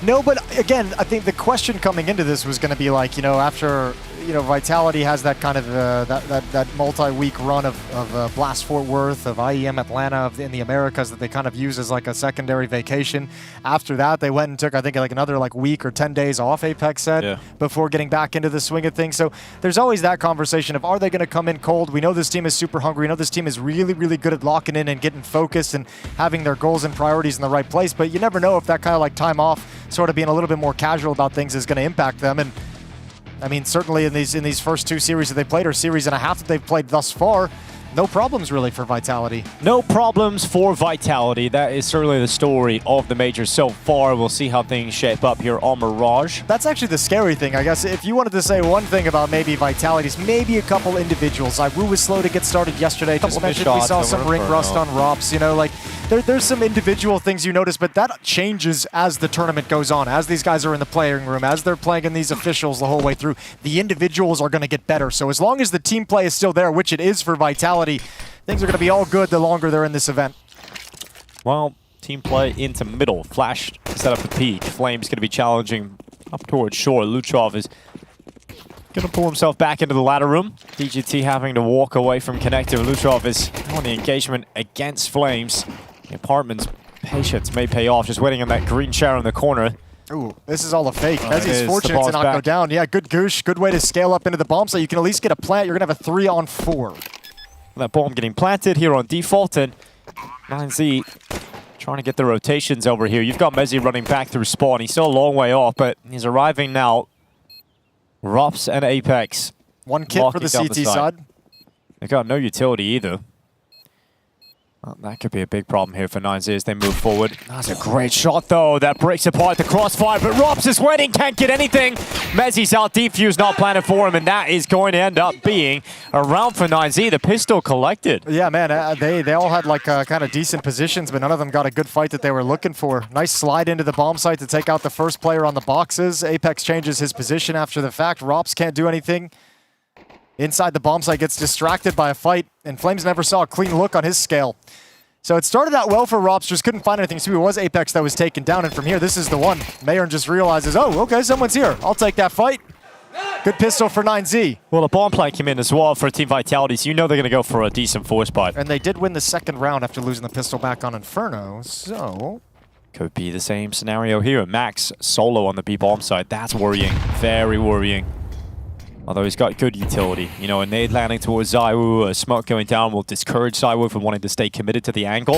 [SPEAKER 23] No, but again, I think the question coming into this was going to be like, after you know, Vitality has that kind of that multi-week run of Blast Fort Worth, of IEM Atlanta in the Americas that they kind of use as like a secondary vacation. After that, they went and took, I think, like another like week or 10 days off, Apex said, before getting back into the swing of things. So there's always that conversation of, are they going to come in cold? We know this team is super hungry. We know this team is really, really good at locking in and getting focused and having their goals and priorities in the right place. But you never know if that kind of like time off, sort of being a little bit more casual about things, is going to impact them. And I mean, certainly in these first 2 series that they played, or series and a half that they've played thus far, no problems really for Vitality.
[SPEAKER 22] No problems for Vitality. That is certainly the story of the major so far. We'll see how things shape up here on Mirage.
[SPEAKER 23] That's actually the scary thing, I guess. If you wanted to say one thing about maybe Vitality's, maybe a couple individuals. Iwu was slow to get started yesterday. Just mentioned we saw some ring rust on Rops. You know, like there's some individual things you notice, but that changes as the tournament goes on. As these guys are in the playing room, as they're playing in these officials the whole way through, the individuals are going to get better. So as long as the team play is still there, which it is for Vitality, things are going to be all good the longer they're in this event.
[SPEAKER 22] Well, team play into middle. Flash set up the peak. Flame's going to be challenging up towards shore. Luchov is going to pull himself back into the ladder room. DGT having to walk away from connector. Luchov is on the engagement against Flames. The apartment's patience may pay off. Just waiting on that green chair in the corner.
[SPEAKER 23] Ooh, this is all a fake. Mezzi's fortunate to not go down. Yeah, good goosh. Good way to scale up into the bomb, so you can at least get a plant. You're going to have a 3-on-4.
[SPEAKER 22] That bomb getting planted here on default, and 9Z trying to get the rotations over here. You've got Mezzi running back through spawn. He's still a long way off, but he's arriving now. Rops and Apex.
[SPEAKER 23] One kit for the CT side.
[SPEAKER 22] They got no utility either. Well, that could be a big problem here for 9Z as they move forward. That's a great shot, though. That breaks apart the crossfire, but Rops is waiting, can't get anything. Mezzi's out, defuse not planted for him, and that is going to end up being a round for 9Z. The pistol collected.
[SPEAKER 23] Yeah, man, they all had like kind of decent positions, but none of them got a good fight that they were looking for. Nice slide into the bomb site to take out the first player on the boxes. Apex changes his position after the fact. Rops can't do anything. Inside the bomb site, gets distracted by a fight, and Flames never saw a clean look on his scale. So it started out well for Rops, just couldn't find anything. So it was Apex that was taken down, and from here, this is the one. Mayern just realizes, oh, okay, someone's here. I'll take that fight. Good pistol for 9Z.
[SPEAKER 22] Well, the bomb play came in as well for Team Vitality, so you know they're going to go for a decent force buy.
[SPEAKER 23] And they did win the second round after losing the pistol back on Inferno, so...
[SPEAKER 22] Could be the same scenario here. Max solo on the B bomb side. That's worrying. Very worrying. Although he's got good utility. You know, a nade landing towards Zaiwu, a smoke going down will discourage Zaiwu from wanting to stay committed to the angle.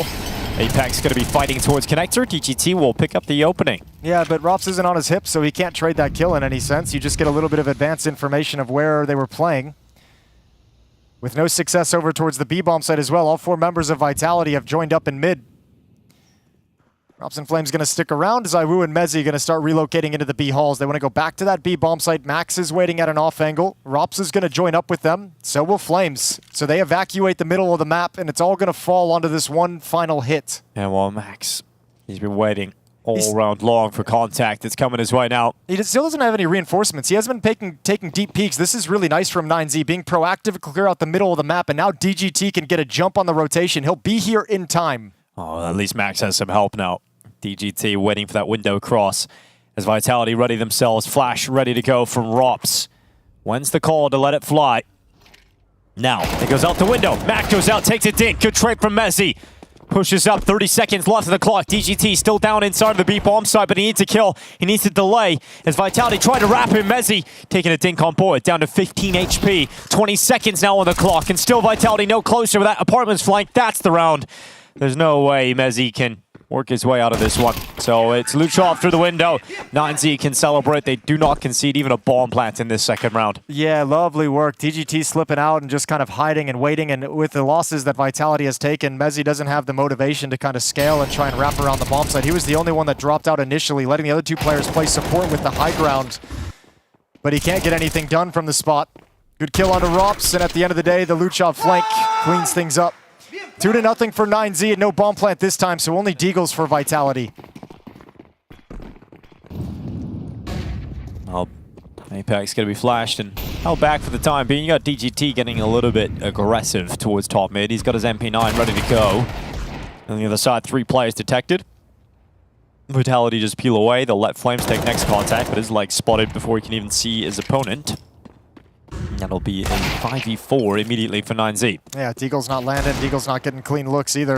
[SPEAKER 22] Apex going to be fighting towards connector. DGT will pick up the opening.
[SPEAKER 23] Yeah, but Rops isn't on his hip, so he can't trade that kill in any sense. You just get a little bit of advanced information of where they were playing. With no success over towards the B-bomb site as well, all 4 members of Vitality have joined up in mid. Rops and Flames going to stick around. Zaiwu and Mezzi going to start relocating into the B halls. They want to go back to that B bomb site. Max is waiting at an off angle. Rops is going to join up with them. So will Flames. So they evacuate the middle of the map, and it's all going to fall onto this one final hit.
[SPEAKER 22] Yeah, well, Max, he's been waiting all round long for contact. It's coming his way now.
[SPEAKER 23] He still doesn't have any reinforcements. He hasn't been taking deep peeks. This is really nice from 9Z, being proactive to clear out the middle of the map, and now DGT can get a jump on the rotation. He'll be here in time.
[SPEAKER 22] Oh, at least Max has some help now. DGT waiting for that window cross as Vitality ready themselves. Flash ready to go from Rops. When's the call to let it fly? Now, it goes out the window. Mac goes out, takes it in. Good trade from Mezzi. Pushes up, 30 seconds left of the clock. DGT still down inside of the B bomb side, but he needs to kill. He needs to delay as Vitality try to wrap him. Mezzi taking a dink on board, down to 15 HP. 20 seconds now on the clock, and still Vitality no closer with that apartment's flank. That's the round. There's no way Mezzi can work his way out of this one. So it's Luchov through the window. 9Z can celebrate. They do not concede even a bomb plant in this second round.
[SPEAKER 23] Yeah, lovely work. DGT slipping out and just kind of hiding and waiting. And with the losses that Vitality has taken, Mezzi doesn't have the motivation to kind of scale and try and wrap around the bomb site. He was the only one that dropped out initially, letting the other 2 players play support with the high ground. But he can't get anything done from the spot. Good kill onto Rops, and at the end of the day, the Luchov flank cleans things up. 2-0 for 9Z and no bomb plant this time, so only Deagles for Vitality.
[SPEAKER 22] Well, Apex going to be flashed and held back for the time being. You got DGT getting a little bit aggressive towards top mid. He's got his MP9 ready to go. On the other side, 3 players detected. Vitality just peel away. They'll let Flames take next contact, but his leg spotted before he can even see his opponent. That'll be a 5v4 immediately for 9Z.
[SPEAKER 23] Yeah, Deagle's not landing. Deagle's not getting clean looks either.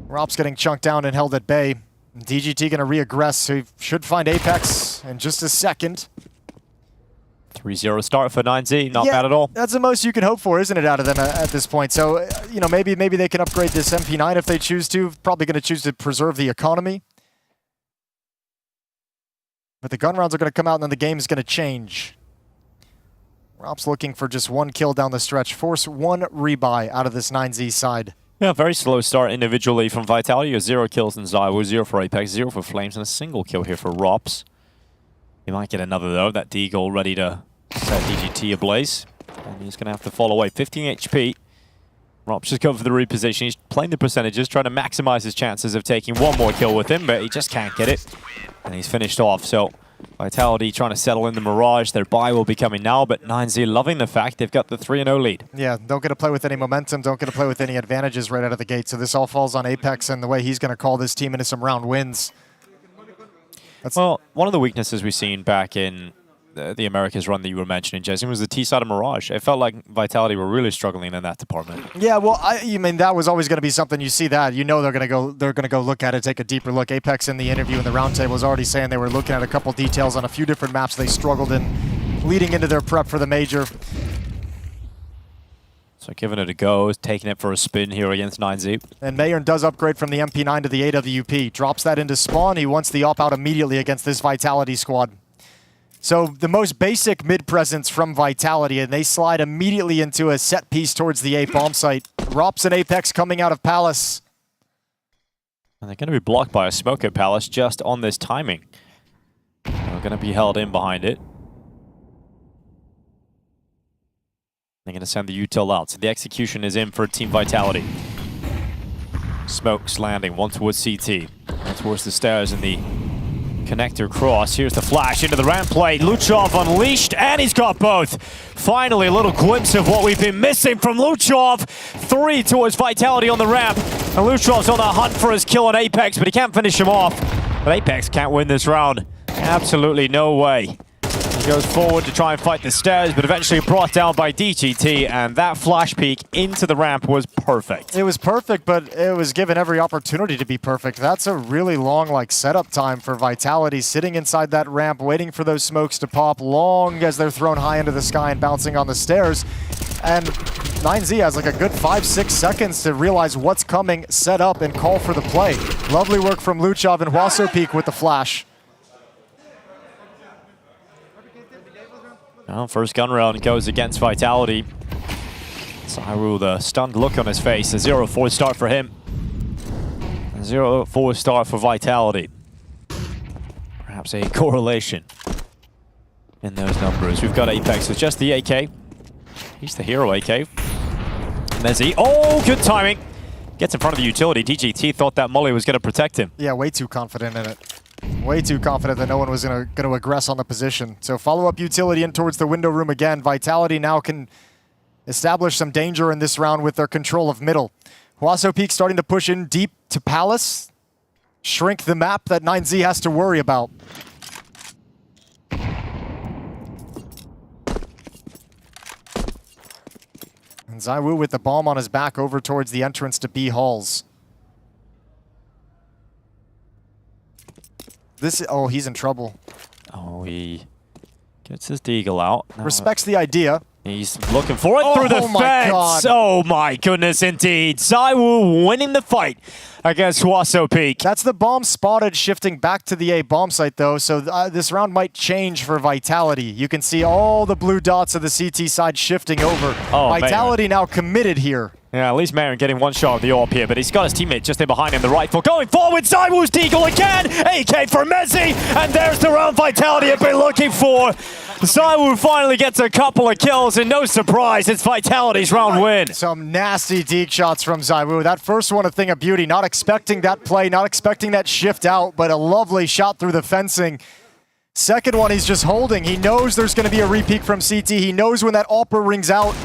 [SPEAKER 23] Rob's getting chunked down and held at bay. DGT going to re-aggress, so he should find Apex in just a second.
[SPEAKER 22] 3-0 start for 9Z, not bad at all.
[SPEAKER 23] That's the most you can hope for, isn't it, out of them at this point? So, you know, maybe they can upgrade this MP9 if they choose to. Probably going to choose to preserve the economy. But the gun rounds are going to come out and then the game is going to change. Rob's looking for just one kill down the stretch. Force one rebuy out of this 9Z side.
[SPEAKER 22] Yeah, very slow start individually from Vitality. 0 kills in ZywOo, 0 for Apex, 0 for Flames, and a single kill here for Rops. He might get another though. That Deagle ready to set DGT ablaze. And he's going to have to fall away. 15 HP. Rops just going for the reposition. He's playing the percentages, trying to maximize his chances of taking one more kill with him, but he just can't get it. And he's finished off. So Vitality trying to settle in the Mirage. Their buy will be coming now, but 9Z loving the fact they've got the 3-0 lead.
[SPEAKER 23] Yeah, don't get to play with any momentum, don't get to play with any advantages right out of the gate. So this all falls on Apex and the way he's going to call this team into some round wins.
[SPEAKER 22] Well, one of the weaknesses we've seen back in the Americas run that you were mentioning, Jason, was the T-side of Mirage. It felt like Vitality were really struggling in that department.
[SPEAKER 23] Yeah, well, I mean, that was always going to be something. You see that, you know, they're going to go look at it, take a deeper look. Apex in the interview in the roundtable was already saying they were looking at a couple details on a few different maps they struggled in leading into their prep for the major.
[SPEAKER 22] So giving it a go, taking it for a spin here against 9Z.
[SPEAKER 23] And Mayern does upgrade from the MP9 to the AWP. Drops that into spawn. He wants the op out immediately against this Vitality squad. So the most basic mid-presence from Vitality, and they slide immediately into a set piece towards the A bomb site. Rops and Apex coming out of Palace.
[SPEAKER 22] And they're going to be blocked by a smoke at Palace just on this timing. They're going to be held in behind it. They're going to send the util out. So the execution is in for Team Vitality. Smokes landing, one towards CT, one towards the stairs in the connector cross. Here's the flash into the ramp play. Luchov unleashed, and he's got both. Finally, a little glimpse of what we've been missing from Luchov. 3 towards Vitality on the ramp. And Luchov's on the hunt for his kill on Apex, but he can't finish him off. But Apex can't win this round. Absolutely no way. He goes forward to try and fight the stairs, but eventually brought down by DGT, and that flash peek into the ramp was perfect.
[SPEAKER 23] It was perfect, but it was given every opportunity to be perfect. That's a really long setup time for Vitality, sitting inside that ramp, waiting for those smokes to pop, long as they're thrown high into the sky and bouncing on the stairs. And 9Z has a good 5-6 seconds to realize what's coming, set up, and call for the play. Lovely work from Luchov and Wasserpeak with the flash.
[SPEAKER 22] Well, first gun round goes against Vitality. ZywOo, the stunned look on his face. A 0-4 start for him. A 0-4 start for Vitality. Perhaps a correlation in those numbers. We've got Apex with just the AK. He's the hero AK. And there's the... Oh, good timing. Gets in front of the utility. DGT thought that molly was going to protect him.
[SPEAKER 23] Yeah, way too confident in it. Way too confident that no one was going to aggress on the position. So follow-up utility in towards the window room again. Vitality now can establish some danger in this round with their control of middle. Wasserpeak starting to push in deep to Palace. Shrink the map that 9Z has to worry about. And ZywOo with the bomb on his back over towards the entrance to B halls. Oh, he's in trouble.
[SPEAKER 22] Oh, he gets his Deagle out.
[SPEAKER 23] Respects the idea.
[SPEAKER 22] He's looking for it through the fence. Oh my goodness, indeed. ZywOo winning the fight against Wasserpeak.
[SPEAKER 23] That's the bomb spotted shifting back to the A bomb site though, so this round might change for Vitality. You can see all the blue dots of the CT side shifting over.
[SPEAKER 22] Oh,
[SPEAKER 23] Vitality now committed here.
[SPEAKER 22] Yeah, at least Mayern getting one shot of the AWP here, but he's got his teammate just in behind him, the rifle. Going forward, ZywOo's Deagle again! AK for Messi, and there's the round Vitality have been looking for. ZywOo finally gets a couple of kills, and no surprise, it's Vitality's round win.
[SPEAKER 23] Some nasty deke shots from ZywOo. That first one, a thing of beauty. Not expecting that play, not expecting that shift out, but a lovely shot through the fencing. Second one, he's just holding. He knows there's going to be a repeat from CT. He knows when that AWP rings out,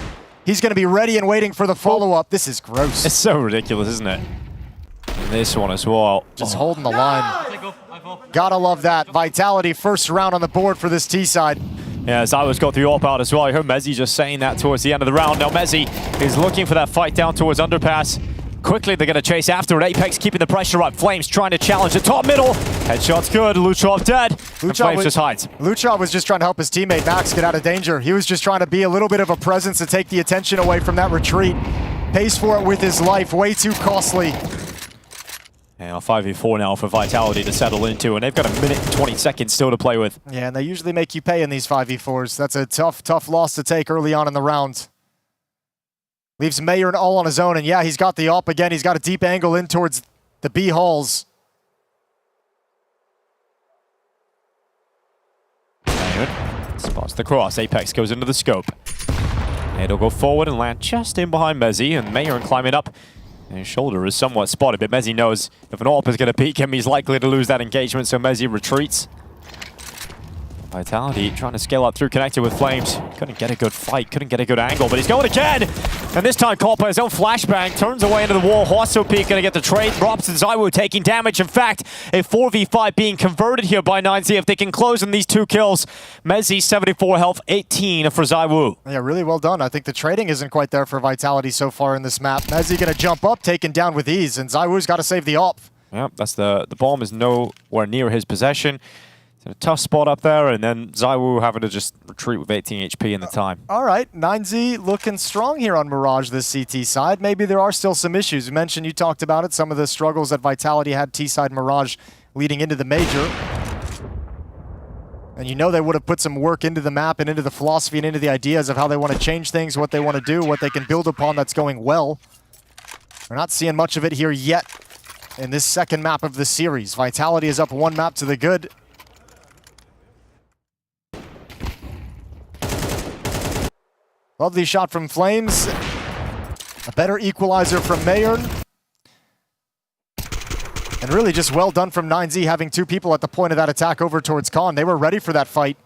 [SPEAKER 23] he's going to be ready and waiting for the follow-up. This is gross.
[SPEAKER 22] It's so ridiculous, isn't it? And this one as well.
[SPEAKER 23] Just holding the line. Gotta love that. Vitality first round on the board for this T side.
[SPEAKER 22] Yeah, Zywo's got the AWP out as well. I heard Mezzi just saying that towards the end of the round. Now Mezzi is looking for that fight down towards Underpass. Quickly, they're going to chase after it. Apex keeping the pressure up. Flames trying to challenge the top middle. Headshot's good. Luchov dead. Flames just hides.
[SPEAKER 23] Luchov was just trying to help his teammate Max get out of danger. He was just trying to be a little bit of a presence to take the attention away from that retreat. Pays for it with his life. Way too costly.
[SPEAKER 22] Yeah, 5v4 now for Vitality to settle into, and they've got a minute and 20 seconds still to play with.
[SPEAKER 23] Yeah, and they usually make you pay in these 5v4s. That's a tough loss to take early on in the round. Leaves Mayer all on his own, and yeah, he's got the AWP again. He's got a deep angle in towards the B halls.
[SPEAKER 22] Mayer spots the cross. Apex goes into the scope. And he'll go forward and land just in behind Mezzi, and Mayer climbing up. And his shoulder is somewhat spotted, but Mezzi knows if an AWP is going to peek him, he's likely to lose that engagement, so Mezzi retreats. Vitality trying to scale up through connector with Flames. Couldn't get a good fight, couldn't get a good angle, but he's going again! And this time caught by his own flashbang, turns away into the wall. Horso Peak going to get the trade. Robs and Zywo taking damage. In fact, a 4v5 being converted here by 9Z if they can close on these 2 kills. Mezzi, 74 health, 18 for Zywo.
[SPEAKER 23] Yeah, really well done. I think the trading isn't quite there for Vitality so far in this map. Mezzi going to jump up, taken down with ease, and Zywo's got to save the AWP.
[SPEAKER 22] Yep, that's the bomb is nowhere near his possession. A tough spot up there, and then Zywo having to just retreat with 18 HP in the time.
[SPEAKER 23] All right, 9Z looking strong here on Mirage, this CT side. Maybe there are still some issues. You mentioned, you talked about it, some of the struggles that Vitality had T-side Mirage leading into the major. And you know they would have put some work into the map and into the philosophy and into the ideas of how they want to change things, what they want to do, what they can build upon that's going well. We're not seeing much of it here yet in this second map of the series. Vitality is up 1 map to the good. Lovely shot from Flames. A better equalizer from Mayer. And really just well done from 9Z having 2 people at the point of that attack over towards Khan. They were ready for that fight.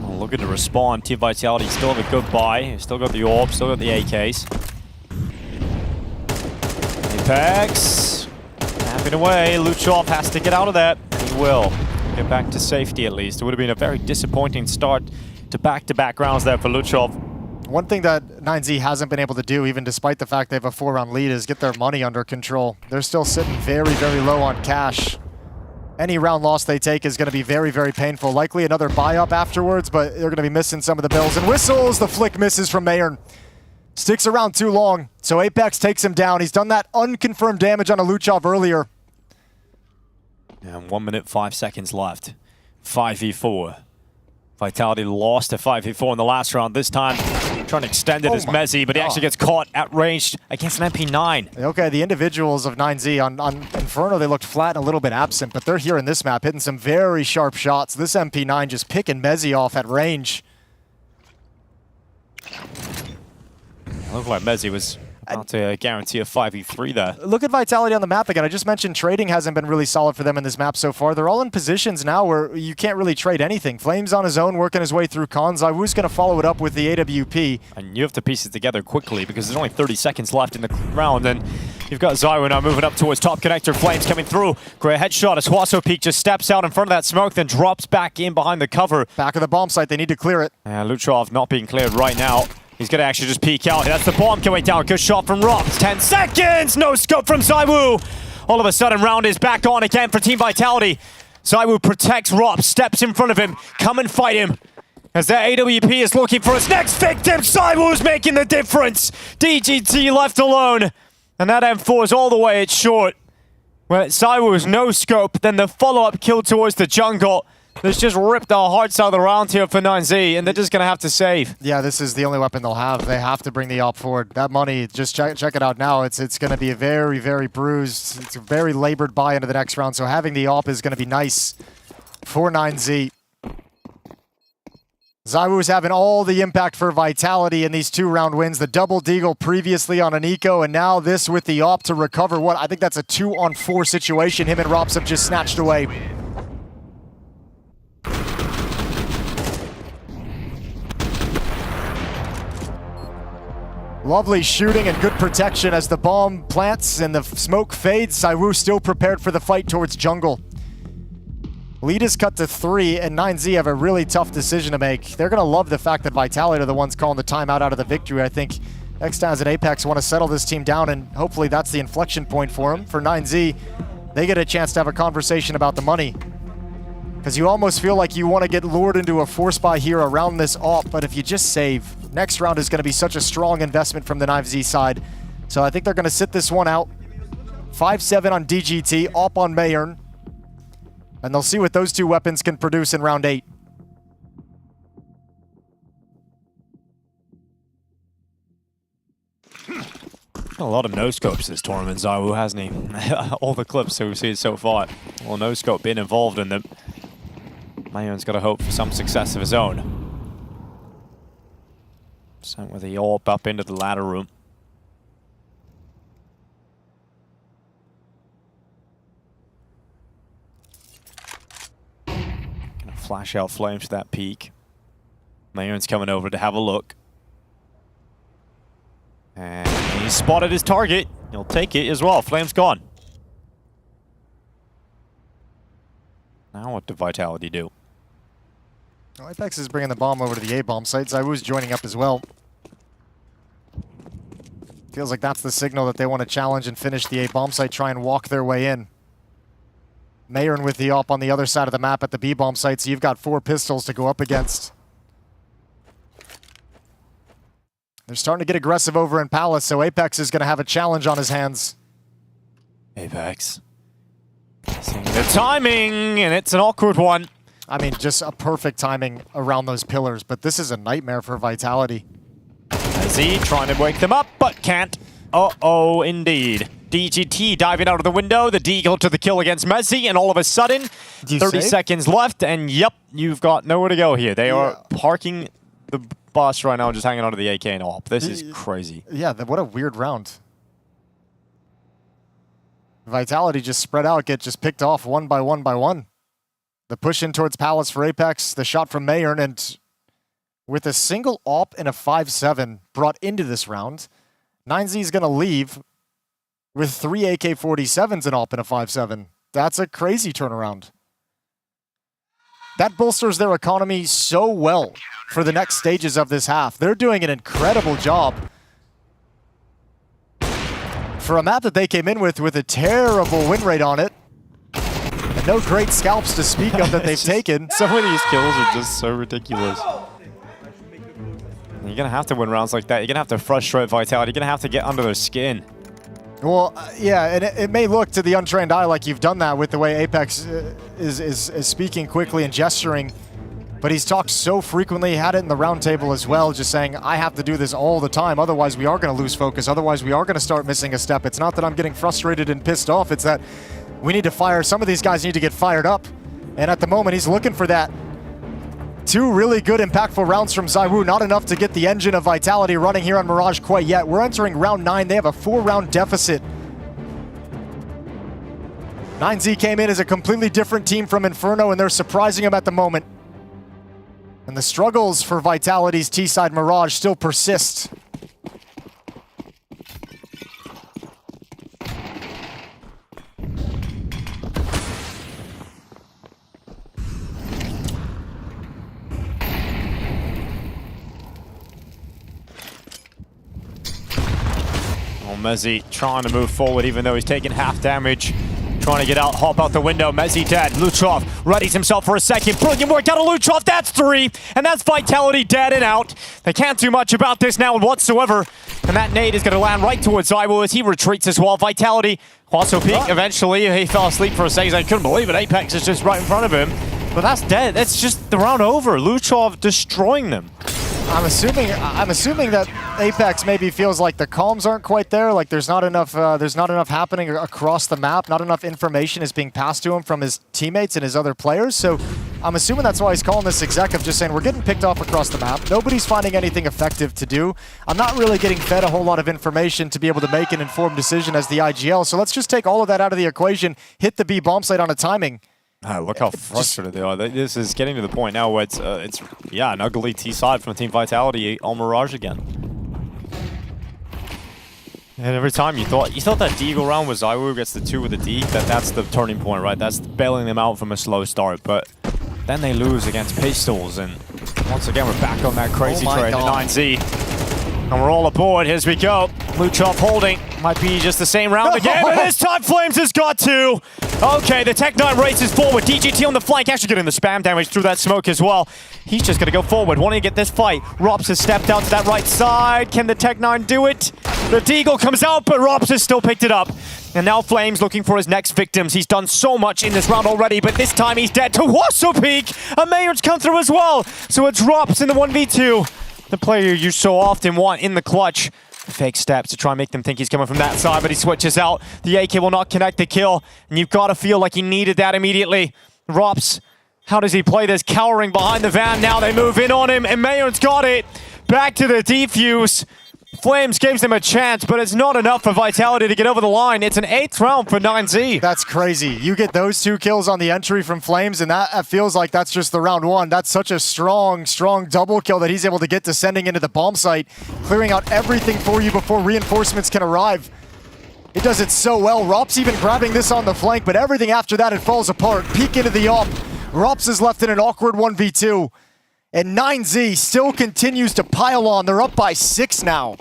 [SPEAKER 22] Well, looking to respond. Team Vitality still have a good buy. Still got the AWP, still got the AKs. Apex. Tapping away. Luchov has to get out of that. He will. Get back to safety at least. It would have been a very disappointing start to back-to-back rounds there for Luchov.
[SPEAKER 23] One thing that 9Z hasn't been able to do, even despite the fact they have a 4-round lead, is get their money under control. They're still sitting very, very low on cash. Any round loss they take is going to be very, very painful. Likely another buy-up afterwards, but they're going to be missing some of the bells and whistles. The flick misses from Mayer. Sticks around too long, so Apex takes him down. He's done that unconfirmed damage on a Luchov earlier.
[SPEAKER 22] And 1 minute, 5 seconds left. 5v4. Vitality lost to 5v4 in the last round. This time, trying to extend it as Mezzi, but he actually gets caught at range against an MP9.
[SPEAKER 23] Okay, the individuals of 9Z on Inferno, they looked flat and a little bit absent, but they're here in this map hitting some very sharp shots. This MP9 just picking Mezzi off at range.
[SPEAKER 22] It looked like Mezzi was about to guarantee a 5v3 there.
[SPEAKER 23] Look at Vitality on the map again. I just mentioned trading hasn't been really solid for them in this map so far. They're all in positions now where you can't really trade anything. Flames on his own, working his way through cons. Zywo's going to follow it up with the AWP.
[SPEAKER 22] And you have to piece it together quickly because there's only 30 seconds left in the round. And you've got Zywo now moving up towards top connector. Flames coming through. Great headshot as Horso Peak just steps out in front of that smoke, then drops back in behind the cover.
[SPEAKER 23] Back of the bomb site. They need to clear it.
[SPEAKER 22] Luchov not being cleared right now. He's going to actually just peek out. That's the bomb coming down. Good shot from Robs. 10 seconds! No scope from Zywo. All of a sudden, round is back on again for Team Vitality. Zywo protects Robs, steps in front of him. Come and fight him. As their AWP is looking for his next victim. Zywo's making the difference. DGT left alone. And that M4 is all the way it's short. Well, Zywo's no scope. Then the follow-up kill towards the jungle. This just ripped our hearts out of the round here for 9Z, and they're just going to have to save.
[SPEAKER 23] Yeah, this is the only weapon they'll have. They have to bring the AWP forward. That money, just check it out now. It's going to be a very, very bruised. It's a very labored buy into the next round, so having the AWP is going to be nice for 9Z. Zywo's having all the impact for Vitality in these 2-round wins. The double deagle previously on an eco, and now this with the AWP to recover what? I think that's a 2-on-4 situation him and Robs have just snatched away. Lovely shooting and good protection as the bomb plants and the smoke fades. ZywOo still prepared for the fight towards jungle. Lead is cut to 3, and 9Z have a really tough decision to make. They're going to love the fact that Vitality are the ones calling the timeout out of the victory. I think X-Taz and Apex want to settle this team down, and hopefully that's the inflection point for them. For 9Z, they get a chance to have a conversation about the money. Because you almost feel like you want to get lured into a force buy here around this AWP, but if you just save, next round is going to be such a strong investment from the 9Z side. So I think they're going to sit this one out. 5-7 on DGT, AWP on Mayern. And they'll see what those two weapons can produce in round 8.
[SPEAKER 22] A lot of no-scopes this tournament, ZywOo, hasn't he? All the clips that we've seen so far. Well, no-scope being involved in them. Mayern's got to hope for some success of his own. Sent with the AWP up into the ladder room. Gonna flash out flames to that peak. Mayern's coming over to have a look. And he's spotted his target. He'll take it as well. Flame's gone. Now what do Vitality do?
[SPEAKER 23] Well, Apex is bringing the bomb over to the A-bomb site. ZywOo's joining up as well. Feels like that's the signal that they want to challenge and finish the A-bomb site, try and walk their way in. Mayern with the AWP on the other side of the map at the B-bomb site, so you've got 4 pistols to go up against. They're starting to get aggressive over in Palace, so Apex is going to have a challenge on his hands.
[SPEAKER 22] Apex. Seeing the timing, and it's an awkward one.
[SPEAKER 23] I mean, just a perfect timing around those pillars, but this is a nightmare for Vitality.
[SPEAKER 22] Z trying to wake them up, but can't. Uh-oh, indeed. DGT diving out of the window, the Deagle to the kill against Messi, and all of a sudden, 30 seconds left, and yep, you've got nowhere to go here. They are parking the bus right now, just hanging onto the AK and AWP. This is crazy.
[SPEAKER 23] Yeah, what a weird round. Vitality just spread out, get just picked off one by one by one. The push in towards Palace for Apex, the shot from Mayern, and with a single AWP and a 5-7 brought into this round, 9Z is going to leave with 3 AK-47s, an AWP, and a 5-7. That's a crazy turnaround. That bolsters their economy so well for the next stages of this half. They're doing an incredible job. For a map that they came in with a terrible win rate on it, and no great scalps to speak of that they've taken.
[SPEAKER 22] Some of these kills are just so ridiculous. You're going to have to win rounds like that. You're going to have to frustrate Vitality. You're going to have to get under their skin.
[SPEAKER 23] Well, yeah, and it may look to the untrained eye like you've done that with the way Apex is speaking quickly and gesturing, but he's talked so frequently, he had it in the round table as well, just saying, I have to do this all the time, otherwise we are going to lose focus, otherwise we are going to start missing a step. It's not that I'm getting frustrated and pissed off, it's that we need to fire, some of these guys need to get fired up, and at the moment he's looking for that. 2 really good impactful rounds from ZywOo, not enough to get the engine of Vitality running here on Mirage quite yet. We're entering round 9, they have a 4-round deficit. 9Z came in as a completely different team from Inferno, and they're surprising him at the moment. And the struggles for Vitality's T-side Mirage still persist.
[SPEAKER 22] Mezzi trying to move forward even though he's taking half damage. Trying to get out, hop out the window. Mezzi dead. Lutrov readies himself for a second. Brilliant work out of Lutrov. That's 3. And that's Vitality dead and out. They can't do much about this now whatsoever. And that nade is going to land right towards ZywOo as he retreats as well. Vitality also peek. Eventually, he fell asleep for a second. I couldn't believe it. Apex is just right in front of him. But that's dead. That's just the round over. Lutrov destroying them.
[SPEAKER 23] I'm assuming that Apex maybe feels like the comms aren't quite there, like there's not enough happening across the map, not enough information is being passed to him from his teammates and his other players. So I'm assuming that's why he's calling this exec of just saying we're getting picked off across the map. Nobody's finding anything effective to do. I'm not really getting fed a whole lot of information to be able to make an informed decision as the IGL. So let's just take all of that out of the equation, hit the B bomb site on a timing.
[SPEAKER 22] Look how frustrated they are. This is getting to the point now where it's an ugly T side from Team Vitality on Mirage again. And every time you thought that Deagle round was ZywOo gets the 2 with the D, that's the turning point, right? That's bailing them out from a slow start. But then they lose against Pistols, and once again we're back on that crazy train to 9Z. And we're all aboard. Here we go. Luchov holding. Might be just the same round again, but this time Flames has got 2. Okay, the Tech9 races forward. DGT on the flank, actually getting the spam damage through that smoke as well. He's just going to go forward, wanting to get this fight. Rops has stepped out to that right side. Can the Tech9 do it? The Deagle comes out, but Rops has still picked it up. And now Flames looking for his next victims. He's done so much in this round already, but this time he's dead to Wassopeak. And Mayern's come through as well. So it's Rops in the 1v2. The player you so often want in the clutch. Fake steps to try and make them think he's coming from that side, but he switches out. The AK will not connect the kill, and you've got to feel like he needed that immediately. Rops, how does he play this? Cowering behind the van. Now they move in on him, and Mayern's got it. Back to the defuse. Flames gives them a chance, but it's not enough for Vitality to get over the line. It's an 8th round for 9Z.
[SPEAKER 23] That's crazy. You get those 2 kills on the entry from Flames, and that feels like that's just the round 1. That's such a strong double kill that he's able to get descending into the bomb site, clearing out everything for you before reinforcements can arrive. He does it so well. Rops even grabbing this on the flank, but everything after that, it falls apart. Peek into the op. Rops is left in an awkward 1v2. And 9Z still continues to pile on. They're up by 6 now.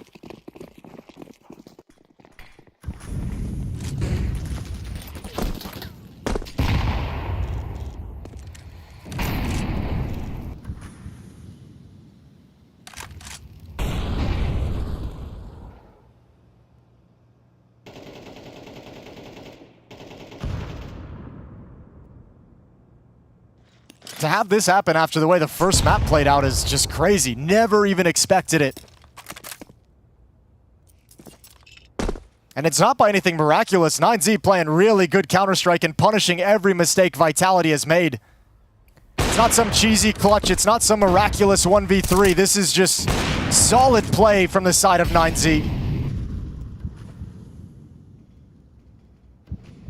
[SPEAKER 23] To have this happen after the way the first map played out is just crazy. Never even expected it. And it's not by anything miraculous. 9Z playing really good Counter-Strike and punishing every mistake Vitality has made. It's not some cheesy clutch. It's not some miraculous 1v3. This is just solid play from the side of 9Z.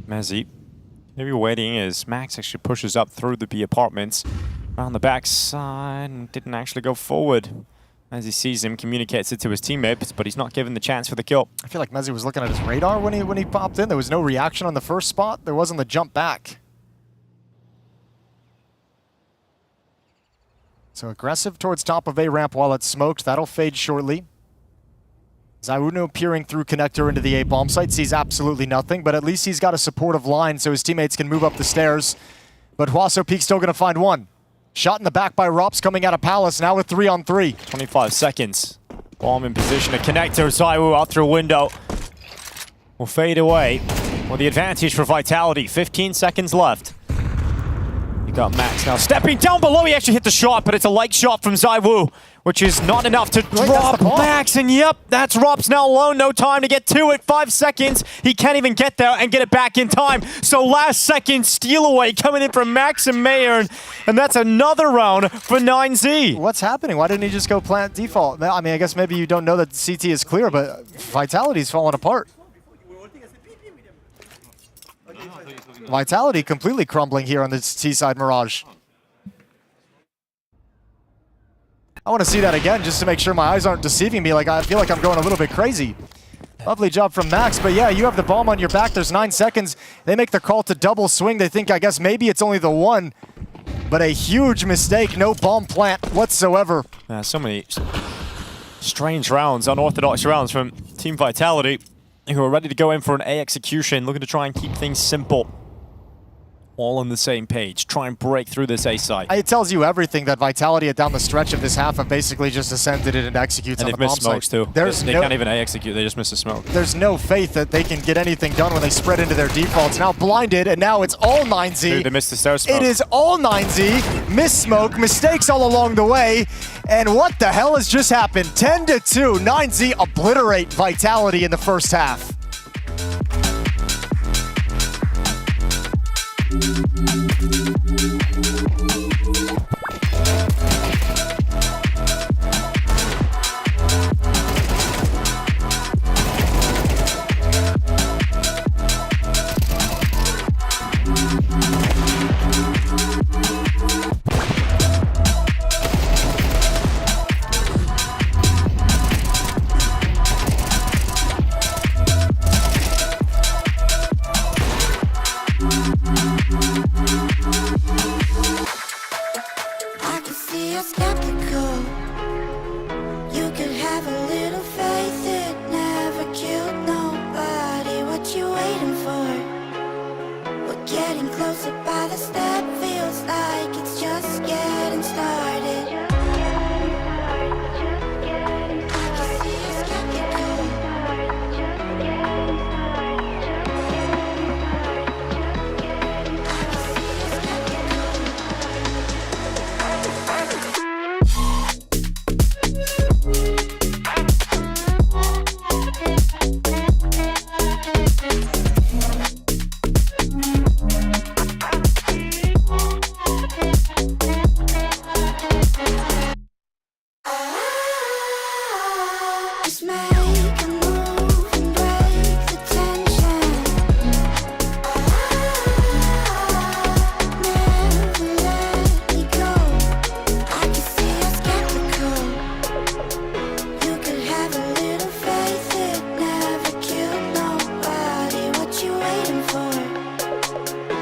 [SPEAKER 22] Mezzy. Maybe waiting as Max actually pushes up through the B apartments around the backside and didn't actually go forward. As he sees him, communicates it to his teammates, but he's not given the chance for the kill.
[SPEAKER 23] I feel like Mezzy was looking at his radar when he popped in. There was no reaction on the first spot. There wasn't the jump back. So aggressive towards top of A ramp while it's smoked. That'll fade shortly. ZywOo peering through connector into the A bomb site, sees absolutely nothing, but at least he's got a supportive line so his teammates can move up the stairs. But Wassopeak's still gonna find one. Shot in the back by Rops coming out of Palace, now with 3-on-3.
[SPEAKER 22] 25 seconds. Bomb in position to connector. ZywOo out through a window. Will fade away. Well, the advantage for Vitality. 15 seconds left. You got Max now stepping down below. He actually hit the shot, but it's a light shot from ZywOo, which is not enough to drop Max. And yep, that's Rops now alone. No time to get to it. 5 seconds. He can't even get there and get it back in time. So last second steal away coming in from Max and Mayern. And that's another round for 9Z.
[SPEAKER 23] What's happening? Why didn't he just go plant default? I mean, I guess maybe you don't know that CT is clear, but Vitality's falling apart. Vitality completely crumbling here on the T-side Mirage. I want to see that again just to make sure my eyes aren't deceiving me. Like, I feel like I'm going a little bit crazy. Lovely job from Max, but yeah, you have the bomb on your back. There's 9 seconds. They make the call to double swing. They think, I guess, maybe it's only the one, but a huge mistake. No bomb plant whatsoever.
[SPEAKER 22] So many strange rounds, unorthodox rounds from Team Vitality, who are ready to go in for an A execution, looking to try and keep things simple. All on the same page, try and break through this A site.
[SPEAKER 23] It tells you everything that Vitality down the stretch of this half have basically just ascended it and executes on the bomb site.
[SPEAKER 22] And they've missed smokes too. They can't even A execute, they just miss a smoke.
[SPEAKER 23] There's no faith that they can get anything done when they spread into their defaults. Now blinded, and now it's all 9Z.
[SPEAKER 22] Dude, they missed the stairs smoke.
[SPEAKER 23] It is all 9Z. Miss smoke, mistakes all along the way. And what the hell has just happened? 10-2, 9Z obliterate Vitality in the first half.
[SPEAKER 15] Just make a move and break the tension. Never let me go. I can see you're skeptical. You could have a little faith, it never killed nobody. What you waiting for?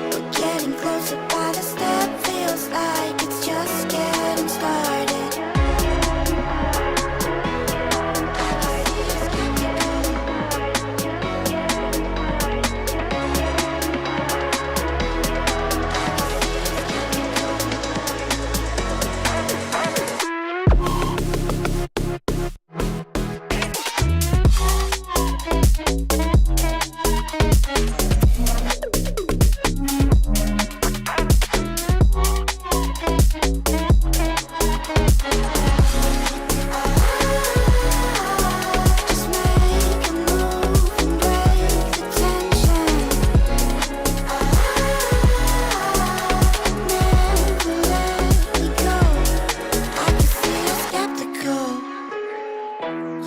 [SPEAKER 15] We're getting closer by the step, feels like it's just getting started.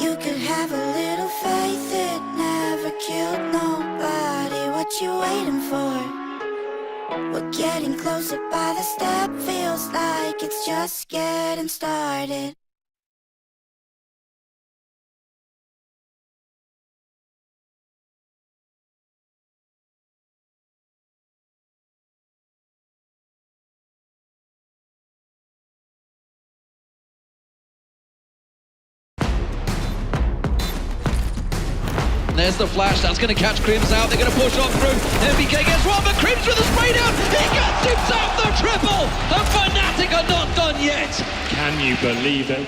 [SPEAKER 15] You could have a little faith, it never killed nobody. What you waiting for? We're getting closer by the step, feels like it's just getting started.
[SPEAKER 19] There's the flash, that's going to catch Crims out, they're going to push on through, MBK gets one, but Crims with a spray down, he gets himself the triple, and Fnatic are not done yet.
[SPEAKER 8] Can you believe it?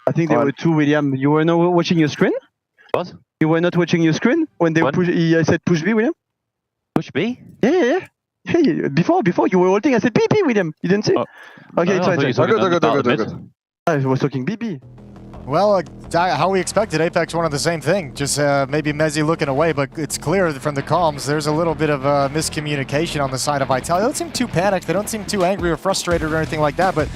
[SPEAKER 3] I think there were two, William. You were not watching your screen?
[SPEAKER 13] What?
[SPEAKER 3] You were not watching your screen when they push. I said push B, William.
[SPEAKER 13] Push B?
[SPEAKER 3] Yeah. Hey, before you were holding, I said BP, William. You didn't see?
[SPEAKER 13] Oh.
[SPEAKER 3] Okay, it's fine.
[SPEAKER 13] Good.
[SPEAKER 3] I was talking BP.
[SPEAKER 23] Well, how we expected, Apex wanted the same thing. Just maybe Mezzi looking away, but it's clear from the comms there's a little bit of miscommunication on the side of Vitality. They don't seem too panicked. They don't seem too angry or frustrated or anything like that. But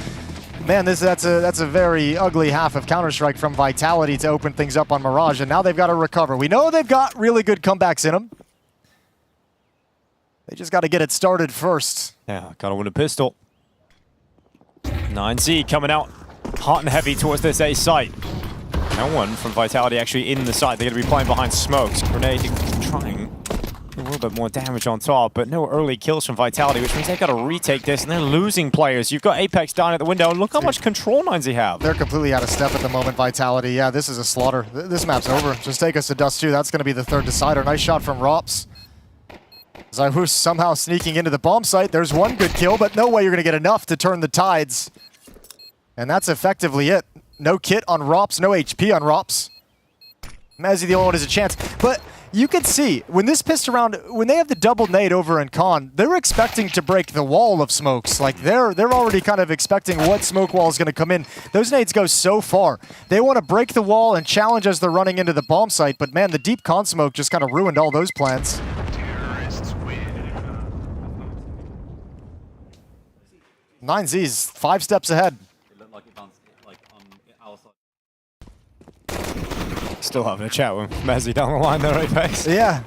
[SPEAKER 23] man, that's a very ugly half of Counter-Strike from Vitality to open things up on Mirage, and now they've got to recover. We know they've got really good comebacks in them. They just got to get it started first.
[SPEAKER 22] Yeah, gotta win a pistol. 9Z coming out hot and heavy towards this A site. No one from Vitality actually in the site. They're going to be playing behind smokes. Grenade trying a little bit more damage on top, but no early kills from Vitality, which means they've got to retake this, and they're losing players. You've got Apex down at the window, and look how much control 9Z have.
[SPEAKER 23] They're completely out of step at the moment, Vitality. Yeah, this is a slaughter. This map's over. Just take us to Dust 2. That's going to be the third decider. Nice shot from Rops. Zyhus somehow sneaking into the bomb site. There's one good kill, but no way you're going to get enough to turn the tides. And that's effectively it. No kit on Rops, no HP on Rops. Mezzi the only one has a chance. But you can see, when this pissed around, when they have the double nade over in Con, they're expecting to break the wall of smokes. Like, they're already kind of expecting what smoke wall is going to come in. Those nades go so far. They want to break the wall and challenge as they're running into the bomb site, but man, the deep Con smoke just kind of ruined all those plans. 9Z's 5 steps ahead.
[SPEAKER 22] Still having a chat with Mezzi down the line there, Apex.
[SPEAKER 23] Yeah.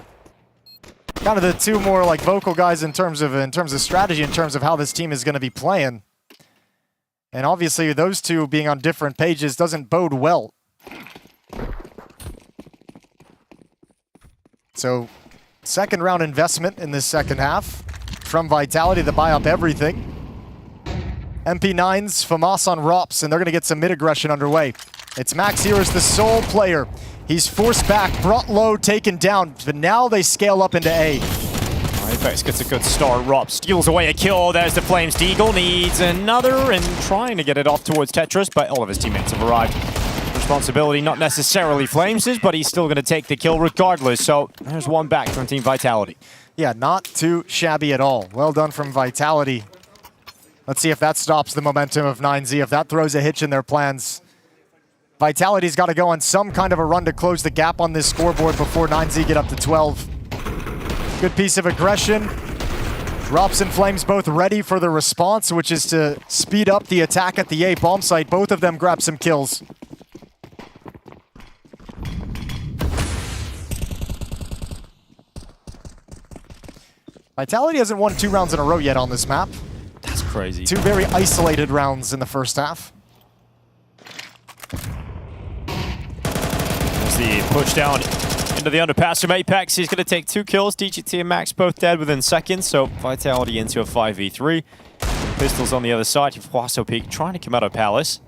[SPEAKER 23] Kind of the two more like vocal guys in terms of strategy, in terms of how this team is going to be playing. And obviously those two being on different pages doesn't bode well. So, second round investment in this second half from Vitality to buy up everything. MP9's FAMAS on Rops, and they're going to get some mid-aggression underway. It's Max here as the sole player. He's forced back, brought low, taken down, but now they scale up into A.
[SPEAKER 22] Apex gets a good start. Rops steals away a kill. There's the Flames. Deagle needs another and trying to get it off towards Tetris, but all of his teammates have arrived. Responsibility not necessarily Flames', but he's still going to take the kill regardless. So there's one back from Team Vitality.
[SPEAKER 23] Yeah, not too shabby at all. Well done from Vitality. Let's see if that stops the momentum of 9Z, if that throws a hitch in their plans. Vitality's got to go on some kind of a run to close the gap on this scoreboard before 9Z get up to 12. Good piece of aggression. Rops and Flames both ready for the response, which is to speed up the attack at the A bomb site. Both of them grab some kills. Vitality hasn't won 2 rounds in a row yet on this map.
[SPEAKER 22] That's crazy.
[SPEAKER 23] 2 very isolated rounds in the first half.
[SPEAKER 22] There's the push down into the underpass from Apex. He's going to take 2 kills. DGT and Max both dead within seconds, so Vitality into a 5v3. Pistols on the other side. Huaso Peak trying to come out of Palace.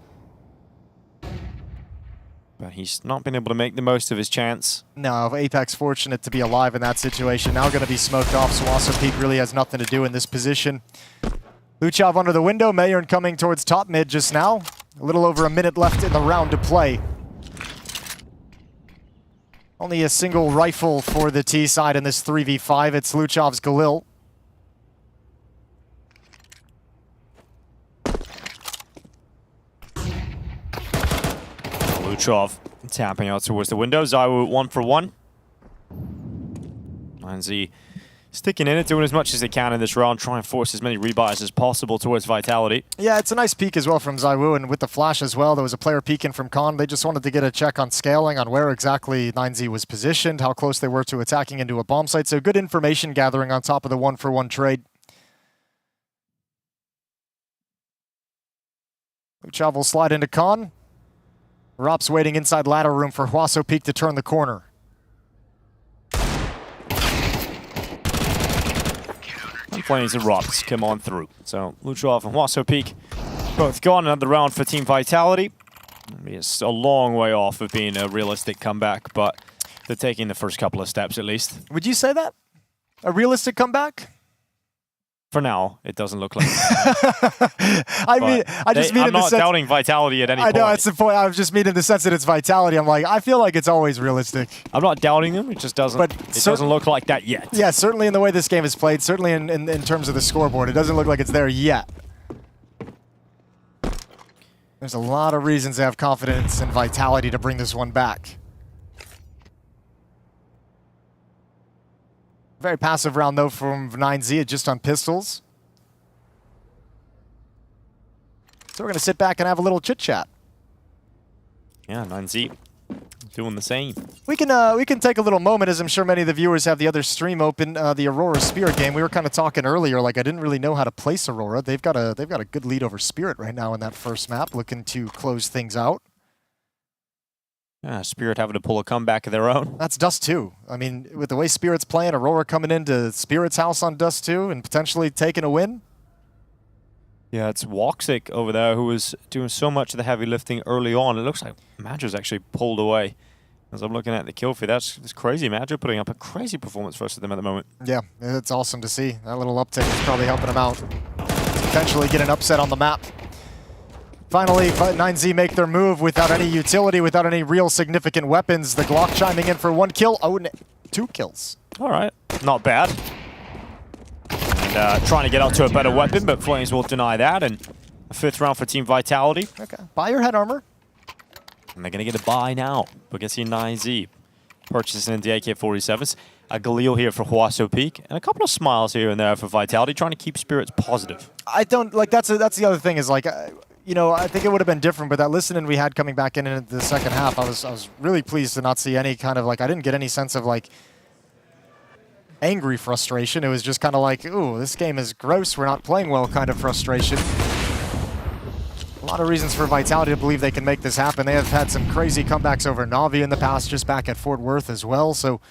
[SPEAKER 22] But he's not been able to make the most of his chance.
[SPEAKER 23] No, Apex fortunate to be alive in that situation. Now going to be smoked off, so Huaso Peak really has nothing to do in this position. Luchov under the window, Mayern coming towards top mid just now. A little over a minute left in the round to play. Only a single rifle for the T side in this 3v5. It's Luchov's Galil.
[SPEAKER 22] Luchov tapping out towards the window. ZywOo 1 for 1. MongolZ sticking in it, doing as much as they can in this round, try and force as many rebuys as possible towards Vitality.
[SPEAKER 23] Yeah, it's a nice peek as well from ZywOo, and with the flash as well, there was a player peeking from Con. They just wanted to get a check on scaling, on where exactly 9Z was positioned, how close they were to attacking into a bomb site. So good information gathering on top of the 1-for-1 trade. Luchov will slide into Con. Rop's waiting inside ladder room for Huaso Peak to turn the corner.
[SPEAKER 22] And Flames and Rops come on through. So Luchov and Huaso Peak both gone. Another round for Team Vitality. It's a long way off of being a realistic comeback, but they're taking the first couple of steps at least.
[SPEAKER 23] Would you say that? A realistic comeback?
[SPEAKER 22] For now, it doesn't look like
[SPEAKER 23] I mean in the sense...
[SPEAKER 22] I'm not doubting Vitality at any point.
[SPEAKER 23] I know, that's the point. I was just meaning in the sense that it's Vitality. I'm like, I feel like it's always realistic.
[SPEAKER 22] I'm not doubting them, it just doesn't, doesn't look like that yet.
[SPEAKER 23] Yeah, certainly in the way this game is played, certainly in terms of the scoreboard, it doesn't look like it's there yet. There's a lot of reasons to have confidence in Vitality to bring this one back. Very passive round, though, from 9Z, just on pistols. So we're going to sit back and have a little chit-chat.
[SPEAKER 22] Yeah, 9Z doing the same.
[SPEAKER 23] We can take a little moment, as I'm sure many of the viewers have the other stream open, the Aurora Spirit game. We were kind of talking earlier, like I didn't really know how to place Aurora. They've got a good lead over Spirit right now in that first map, looking to close things out.
[SPEAKER 22] Yeah, Spirit having to pull a comeback of their own.
[SPEAKER 23] That's Dust 2. I mean, with the way Spirit's playing, Aurora coming into Spirit's house on Dust 2 and potentially taking a win.
[SPEAKER 22] Yeah, it's Woxic over there who was doing so much of the heavy lifting early on. It looks like Madger's actually pulled away. As I'm looking at the kill feed, that's crazy. Madger putting up a crazy performance for us at them at the moment.
[SPEAKER 23] Yeah, it's awesome to see. That little uptick is probably helping them out. Potentially get an upset on the map. Finally, 9Z make their move without any utility, without any real significant weapons. The Glock chiming in for 1 kill. Oh, 2 kills.
[SPEAKER 22] All right, not bad. And trying to get out to a better weapon, but Flames will deny that. And a 5th round for Team Vitality.
[SPEAKER 23] Okay, buy your head armor.
[SPEAKER 22] And they're going to get a buy now against the 9Z. Purchasing the AK-47s. A Galil here for Huaso Peak. And a couple of smiles here and there for Vitality, trying to keep spirits positive.
[SPEAKER 23] I don't, like, that's the other thing is, like, you know, I think it would have been different, but that listening we had coming back into the second half, I was really pleased to not see any kind of, like, I didn't get any sense of, like, angry frustration. It was just kind of like, ooh, this game is gross, we're not playing well kind of frustration. A lot of reasons for Vitality to believe they can make this happen. They have had some crazy comebacks over Na'Vi in the past, just back at Fort Worth as well, so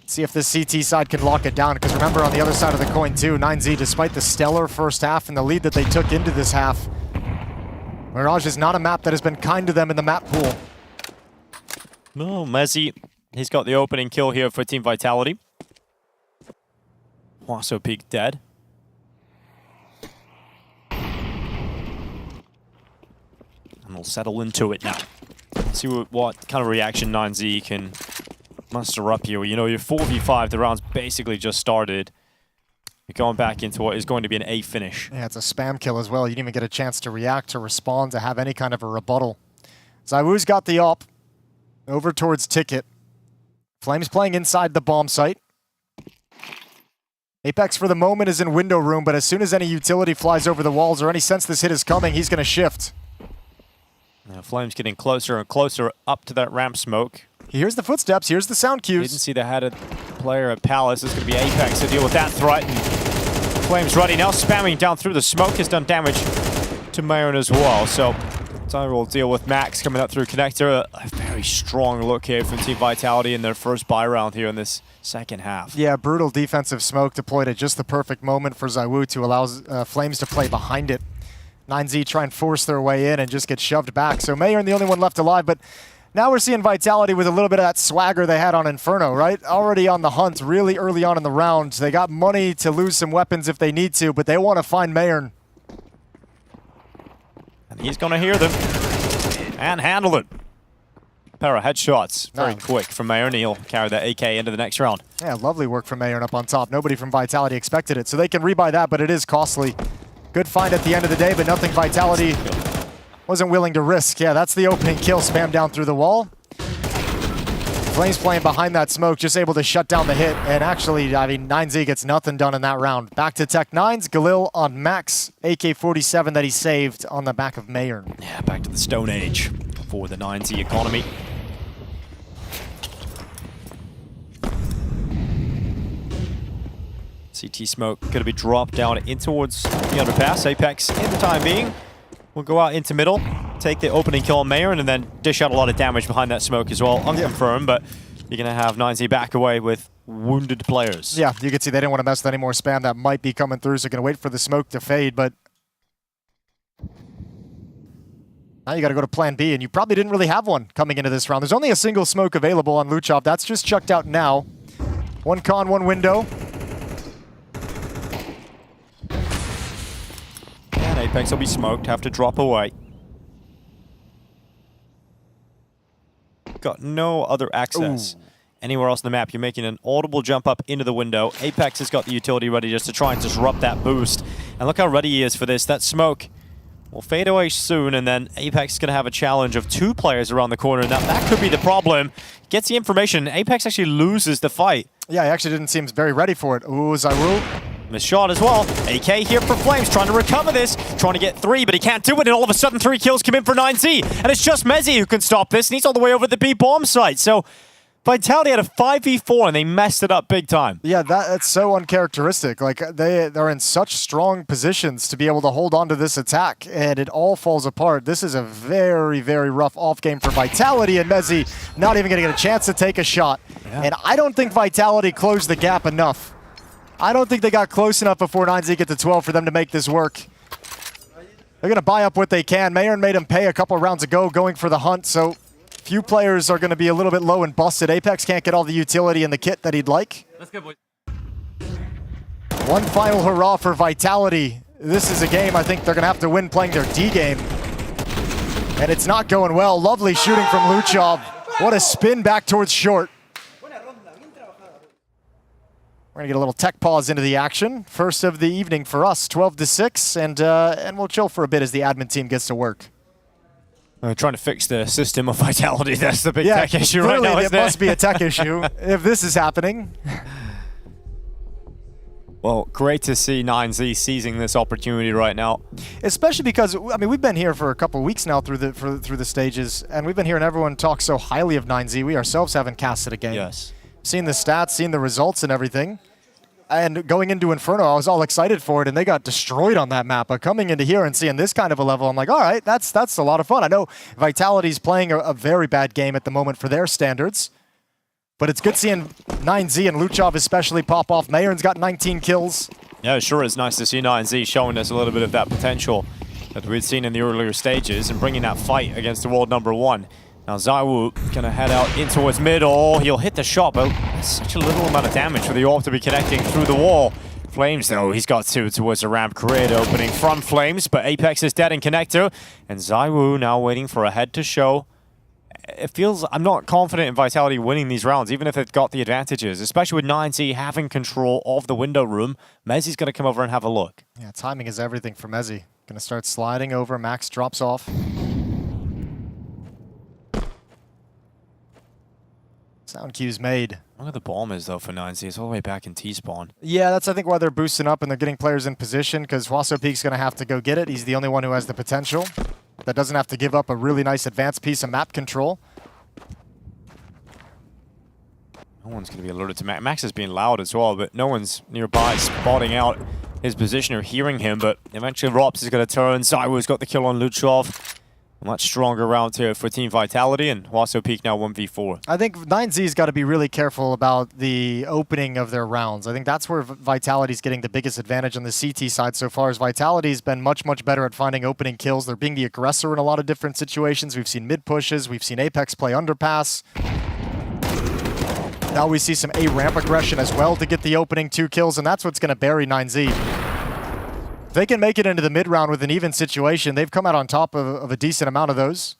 [SPEAKER 23] see if this CT side can lock it down, because remember, on the other side of the coin too, 9Z, despite the stellar first half and the lead that they took into this half, Mirage is not a map that has been kind to them in the map pool.
[SPEAKER 22] No, Mezzi, he's got the opening kill here for Team Vitality. Huaso Peak dead. And we'll settle into it now. Let's see what kind of reaction 9Z can muster up here. You know, you're 4v5, the round's basically just started. You're going back into what is going to be an A finish.
[SPEAKER 23] Yeah, it's a spam kill as well. You didn't even get a chance to react, to respond, to have any kind of a rebuttal. ZywOo's got the op over towards Ticket. Flames playing inside the bomb site. Apex for the moment is in window room, but as soon as any utility flies over the walls or any sense this hit is coming, he's going to shift.
[SPEAKER 22] Now Flames getting closer and closer up to that ramp smoke.
[SPEAKER 23] He hears the footsteps, here's the sound cues.
[SPEAKER 22] Didn't see they had a player at Palace is going to be Apex to deal with that threat. And Flames ready now, spamming down through the smoke, has done damage to Mayron as well. So Tyler will deal with Max coming up through connector. A very strong look here from Team Vitality in their first buy round here in this second half.
[SPEAKER 23] Yeah, brutal defensive smoke deployed at just the perfect moment for ZywOo to allow Flames to play behind it. 9Z try and force their way in and just get shoved back. So Mayron the only one left alive, but now we're seeing Vitality with a little bit of that swagger they had on Inferno, right? Already on the hunt really early on in the round. They got money to lose some weapons if they need to, but they want to find Mayron.
[SPEAKER 22] And he's going to hear them and handle it. Pair of headshots, very quick from Mayron. He'll carry that AK into the next round.
[SPEAKER 23] Yeah, lovely work from Mayron up on top. Nobody from Vitality expected it, so they can rebuy that, but it is costly. Good find at the end of the day, but nothing Vitality wasn't willing to risk. Yeah, that's the opening kill, spam down through the wall. Flames playing behind that smoke, just able to shut down the hit. And actually, I mean, 9Z gets nothing done in that round. Back to Tech9's, Galil on Max, AK-47 that he saved on the back of Mayron.
[SPEAKER 22] Yeah, back to the Stone Age for the 9Z economy. CT smoke going to be dropped down in towards the underpass. Apex, in the time being, will go out into middle, take the opening kill on Mayron, and then dish out a lot of damage behind that smoke as well. Unconfirmed, but you're going to have 9Z back away with wounded players.
[SPEAKER 23] Yeah, you can see they didn't want to mess with any more spam that might be coming through, so going to wait for the smoke to fade, but now you got to go to plan B, and you probably didn't really have one coming into this round. There's only a single smoke available on Luchov. That's just chucked out now. One con, one window.
[SPEAKER 22] And Apex will be smoked, have to drop away. Got no other access anywhere else on the map. You're making an audible jump up into the window. Apex has got the utility ready just to try and disrupt that boost. And look how ready he is for this. That smoke will fade away soon, and then Apex is going to have a challenge of 2 players around the corner. Now, that could be the problem. Gets the information. Apex actually loses the fight.
[SPEAKER 23] Yeah, he actually didn't seem very ready for it. Ooh, ZywOo.
[SPEAKER 22] Missed shot as well. AK here for Flames, trying to recover this. Trying to get 3, but he can't do it, and all of a sudden 3 kills come in for 9Z. And it's just Mezzi who can stop this, and he's all the way over the B bomb site. So Vitality had a 5v4, and they messed it up big time.
[SPEAKER 23] Yeah, that's so uncharacteristic. Like, they're in such strong positions to be able to hold on to this attack, and it all falls apart. This is a very, very rough off game for Vitality, and Mezzi not even going to get a chance to take a shot. Yeah. And I don't think Vitality closed the gap enough. I don't think they got close enough before 9Z get to 12 for them to make this work. They're going to buy up what they can. Mayron made him pay a couple rounds ago going for the hunt, so few players are going to be a little bit low and busted. Apex can't get all the utility in the kit that he'd like.
[SPEAKER 22] Let's go, boys.
[SPEAKER 23] One final hurrah for Vitality. This is a game I think they're going to have to win playing their D game. And it's not going well. Lovely shooting from Luchov. What a spin back towards short. We're going to get a little tech pause into the action. First of the evening for us, 12-6, and we'll chill for a bit as the admin team gets to work.
[SPEAKER 22] We're trying to fix the system of Vitality. That's the big tech issue right now, isn't it?
[SPEAKER 23] It must be a tech issue if this is happening.
[SPEAKER 22] Well, great to see 9Z seizing this opportunity right now.
[SPEAKER 23] Especially because, I mean, we've been here for a couple of weeks now through the stages, and we've been hearing everyone talk so highly of 9Z. We ourselves haven't casted a game.
[SPEAKER 22] Yes.
[SPEAKER 23] Seen the stats, seen the results and everything. And going into Inferno, I was all excited for it, and they got destroyed on that map. But coming into here and seeing this kind of a level, I'm like, all right, that's a lot of fun. I know Vitality's playing a very bad game at the moment for their standards, but it's good seeing 9Z and Luchov especially pop off. Mayron's got 19 kills.
[SPEAKER 22] Yeah, it sure is nice to see 9Z showing us a little bit of that potential that we'd seen in the earlier stages and bringing that fight against the world #1. Now ZywOo gonna head out in towards middle. He'll hit the shot, but such a little amount of damage for the AWP to be connecting through the wall. Flames, though, he's got 2 towards the ramp. Great opening from Flames, but Apex is dead in connector. And ZywOo now waiting for a head to show. It feels, I'm not confident in Vitality winning these rounds, even if they've got the advantages, especially with 9Z having control of the window room. Mezzi's gonna come over and have a look.
[SPEAKER 23] Yeah, timing is everything for Mezzi. Gonna start sliding over, Max drops off. Sound cue's made.
[SPEAKER 22] Look at the bomb is, though, for 9Z. It's all the way back in T-spawn.
[SPEAKER 23] Yeah, that's, I think, why they're boosting up and they're getting players in position, because Huaso Peak's going to have to go get it. He's the only one who has the potential. That doesn't have to give up a really nice advanced piece of map control.
[SPEAKER 22] No one's going to be alerted to Max. Max has been loud as well, but no one's nearby spotting out his position or hearing him. But eventually Rops is going to turn. ZywOo's got the kill on Luchov. A much stronger round here for Team Vitality, and Hwaso Peak now 1v4.
[SPEAKER 23] I think 9Z's got to be really careful about the opening of their rounds. I think that's where Vitality's getting the biggest advantage on the CT side so far, as Vitality's been much, much better at finding opening kills. They're being the aggressor in a lot of different situations. We've seen mid pushes. We've seen Apex play underpass. Now we see some A-ramp aggression as well to get the opening 2 kills, and that's what's going to bury 9Z. If they can make it into the mid-round with an even situation, they've come out on top of a decent amount of those.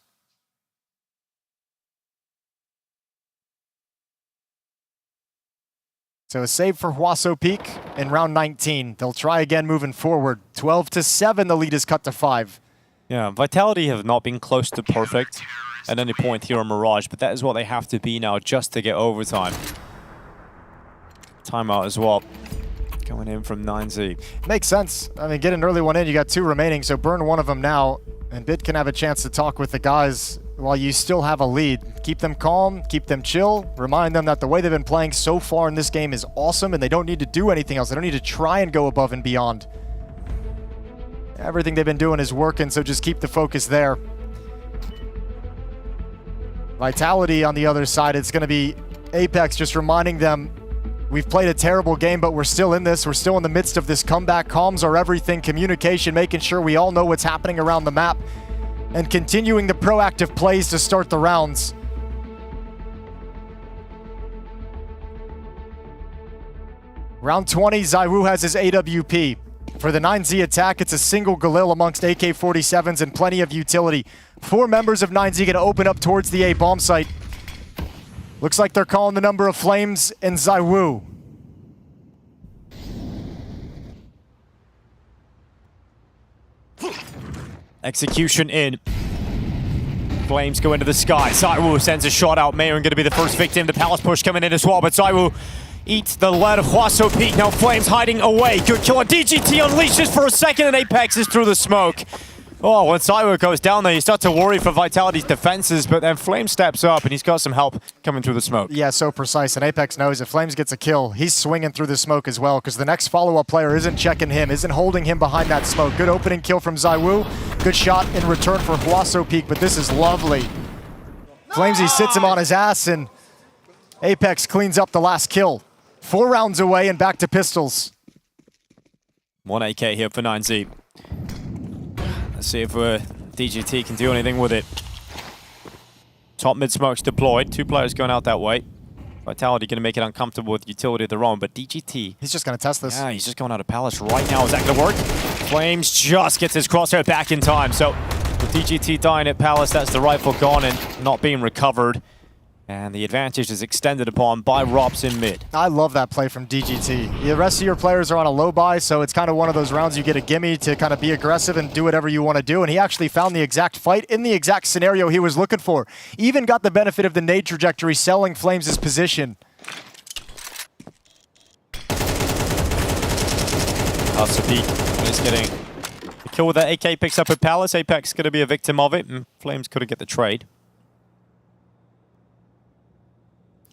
[SPEAKER 23] So a save for Hwaso Peak in round 19. They'll try again moving forward. 12-7, the lead is cut to 5.
[SPEAKER 22] Yeah, Vitality have not been close to perfect at any point here on Mirage, but that is what they have to be now just to get overtime. Timeout as well. Going in from 9Z.
[SPEAKER 23] Makes sense. I mean, get an early one in. You got 2 remaining, so burn one of them now, and Bit can have a chance to talk with the guys while you still have a lead. Keep them calm, keep them chill, remind them that the way they've been playing so far in this game is awesome, and they don't need to do anything else. They don't need to try and go above and beyond. Everything they've been doing is working, so just keep the focus there. Vitality on the other side, it's going to be Apex just reminding them, we've played a terrible game, but we're still in this. We're still in the midst of this comeback. Comms are everything. Communication, making sure we all know what's happening around the map, and continuing the proactive plays to start the rounds. Round 20, ZywOo has his AWP. For the 9Z attack, it's a single Galil amongst AK-47s and plenty of utility. 4 members of 9Z going to open up towards the A bomb site. Looks like they're calling the number of Flames and ZywOo.
[SPEAKER 22] Execution in. Flames go into the sky. ZywOo sends a shot out. Mayron going to be the first victim. The Palace push coming in as well, but ZywOo eats the lead of Hwaso Peak. Now Flames hiding away. Good kill on DGT, unleashes for a second, and Apex is through the smoke. Oh, when ZywOo goes down there, you start to worry for Vitality's defenses, but then Flames steps up, and he's got some help coming through the smoke.
[SPEAKER 23] Yeah, so precise, and Apex knows if Flames gets a kill, he's swinging through the smoke as well, because the next follow-up player isn't checking him, isn't holding him behind that smoke. Good opening kill from ZywOo. Good shot in return for Hwaso Peak, but this is lovely. Flamesy sits him on his ass, and Apex cleans up the last kill. 4 rounds away and back to pistols.
[SPEAKER 22] 1 AK here for 9Z. Let's see if DGT can do anything with it. Top mid smokes deployed. 2 players going out that way. Vitality going to make it uncomfortable with utility of their own, but DGT...
[SPEAKER 23] He's just going to test this.
[SPEAKER 22] Yeah, he's just going out of Palace right now. Is that going to work? Flames just gets his crosshair back in time. So with DGT dying at Palace, that's the rifle gone and not being recovered. And the advantage is extended upon by Rops in mid.
[SPEAKER 23] I love that play from DGT. The rest of your players are on a low buy, so it's kind of one of those rounds you get a gimme to kind of be aggressive and do whatever you want to do. And he actually found the exact fight in the exact scenario he was looking for. Even got the benefit of the nade trajectory, selling Flames' position.
[SPEAKER 22] Sapik is getting the kill with that AK, picks up at Palace. Apex going to be a victim of it, and Flames couldn't get the trade.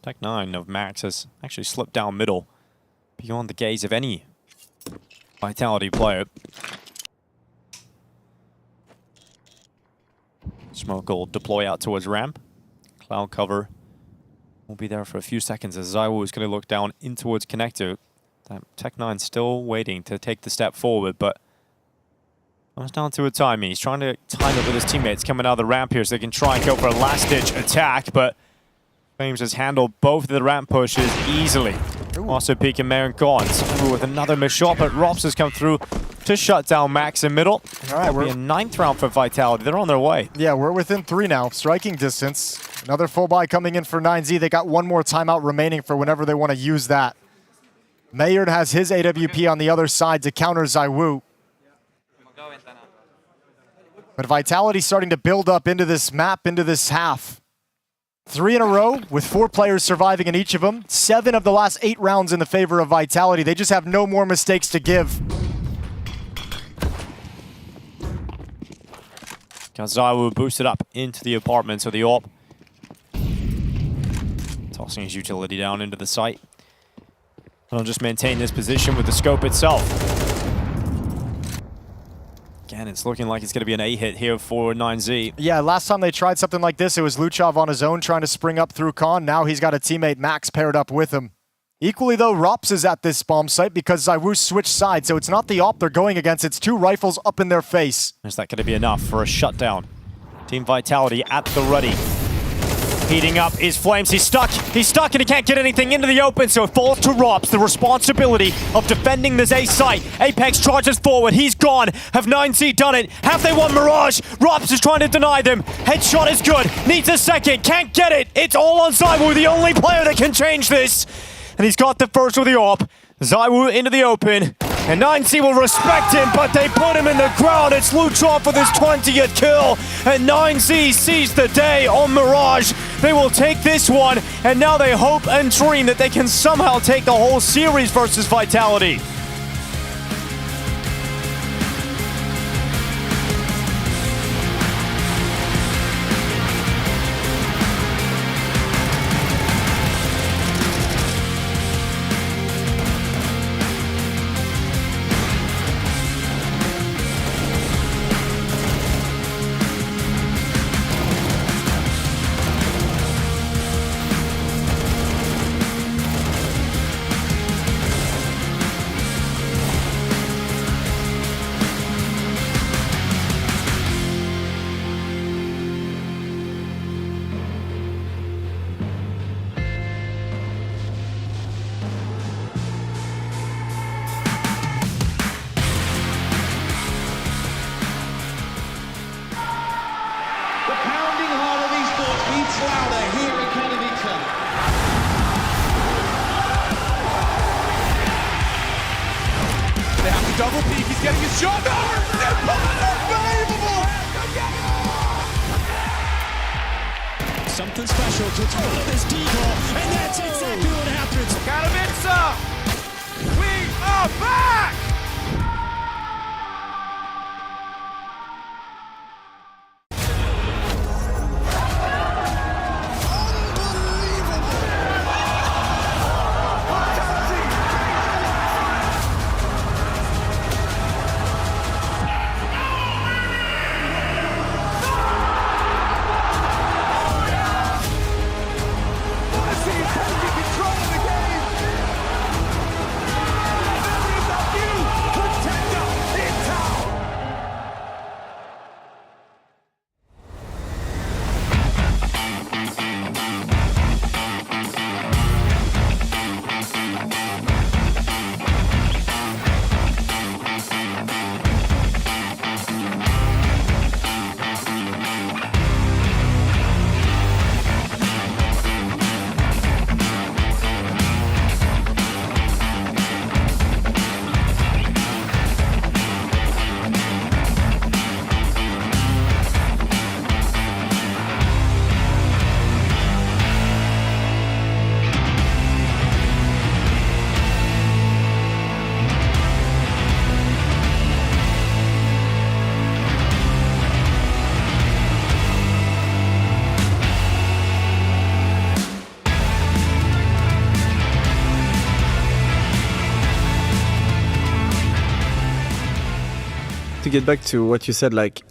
[SPEAKER 22] Tech 9 of Max has actually slipped down middle, beyond the gaze of any Vitality player. Smoke will deploy out towards ramp. Cloud cover will be there for a few seconds as ZywOo is going to look down in towards connector. Tech 9 still waiting to take the step forward, but comes down to a timing. He's trying to time it with his teammates coming out of the ramp here so they can try and go for a last-ditch attack, but Flames has handled both of the ramp pushes easily. Also Peak and Marin gone. ZywOo with another missed shot, but Rops has come through to shut down Max in middle.
[SPEAKER 23] All right,
[SPEAKER 22] we're in 9th round for Vitality. They're on their way.
[SPEAKER 23] Yeah, we're within 3 now. Striking distance. Another full buy coming in for 9Z. They got 1 more timeout remaining for whenever they want to use that. Mayern has his AWP on the other side to counter ZywOo. But Vitality starting to build up into this map, into this half. 3 in a row with 4 players surviving in each of them. 7 of the last 8 rounds in the favor of Vitality. They just have no more mistakes to give.
[SPEAKER 22] Got ZywOo boosted up into the apartment, so the AWP Tossing his utility down into the site. And I'll just maintain this position with the scope itself. Again, it's looking like it's going to be an A hit here for 9Z.
[SPEAKER 23] Yeah, last time they tried something like this, it was Luchov on his own trying to spring up through Khan. Now he's got a teammate, Max, paired up with him. Equally, though, Rops is at this bomb site because ZywOo switched sides, so it's not the op they're going against, it's two rifles up in their face.
[SPEAKER 22] Is that going to be enough for a shutdown? Team Vitality at the ready. Heating up is Flames. He's stuck and he can't get anything into the open, so it falls to Rops, the responsibility of defending this A site. Apex charges forward. He's gone. Have 9Z done it? Have they won Mirage? Rops is trying to deny them. Headshot is good. Needs a second. Can't get it. It's all on ZywOo, the only player that can change this. And he's got the first with the AWP. ZywOo into the open. And 9Z will respect him, but they put him in the ground. It's Luchov with his 20th kill. And 9Z sees the day on Mirage. They will take this one, and now they hope and dream that they can somehow take the whole series versus Vitality.
[SPEAKER 9] Double peek, he's getting his shot. Unbelievable!
[SPEAKER 16] Something special to throw this decoy, and that's exactly what happens.
[SPEAKER 9] Katowice! We are back!
[SPEAKER 10] To get back to what you said, like,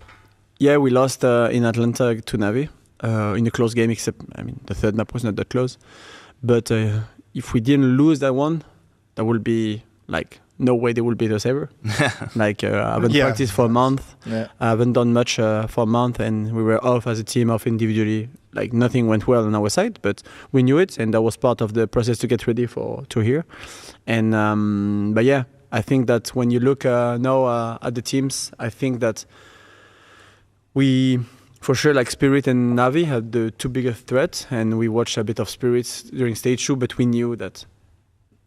[SPEAKER 10] yeah, we lost in Atlanta to Navi in a close game, except, I mean, the third map was not that close. But if we didn't lose that one, that would be, like, no way they will beat us ever. Like, I haven't practiced for a month.
[SPEAKER 23] Yeah.
[SPEAKER 10] I haven't done much for a month, and we were off as a team, off individually. Like, nothing went well on our side, but we knew it, and that was part of the process to get ready to here. And, but yeah, I think that when you look now at the teams, I think that we, for sure, like Spirit and Navi had the two biggest threats, and we watched a bit of Spirits during stage 2, but we knew that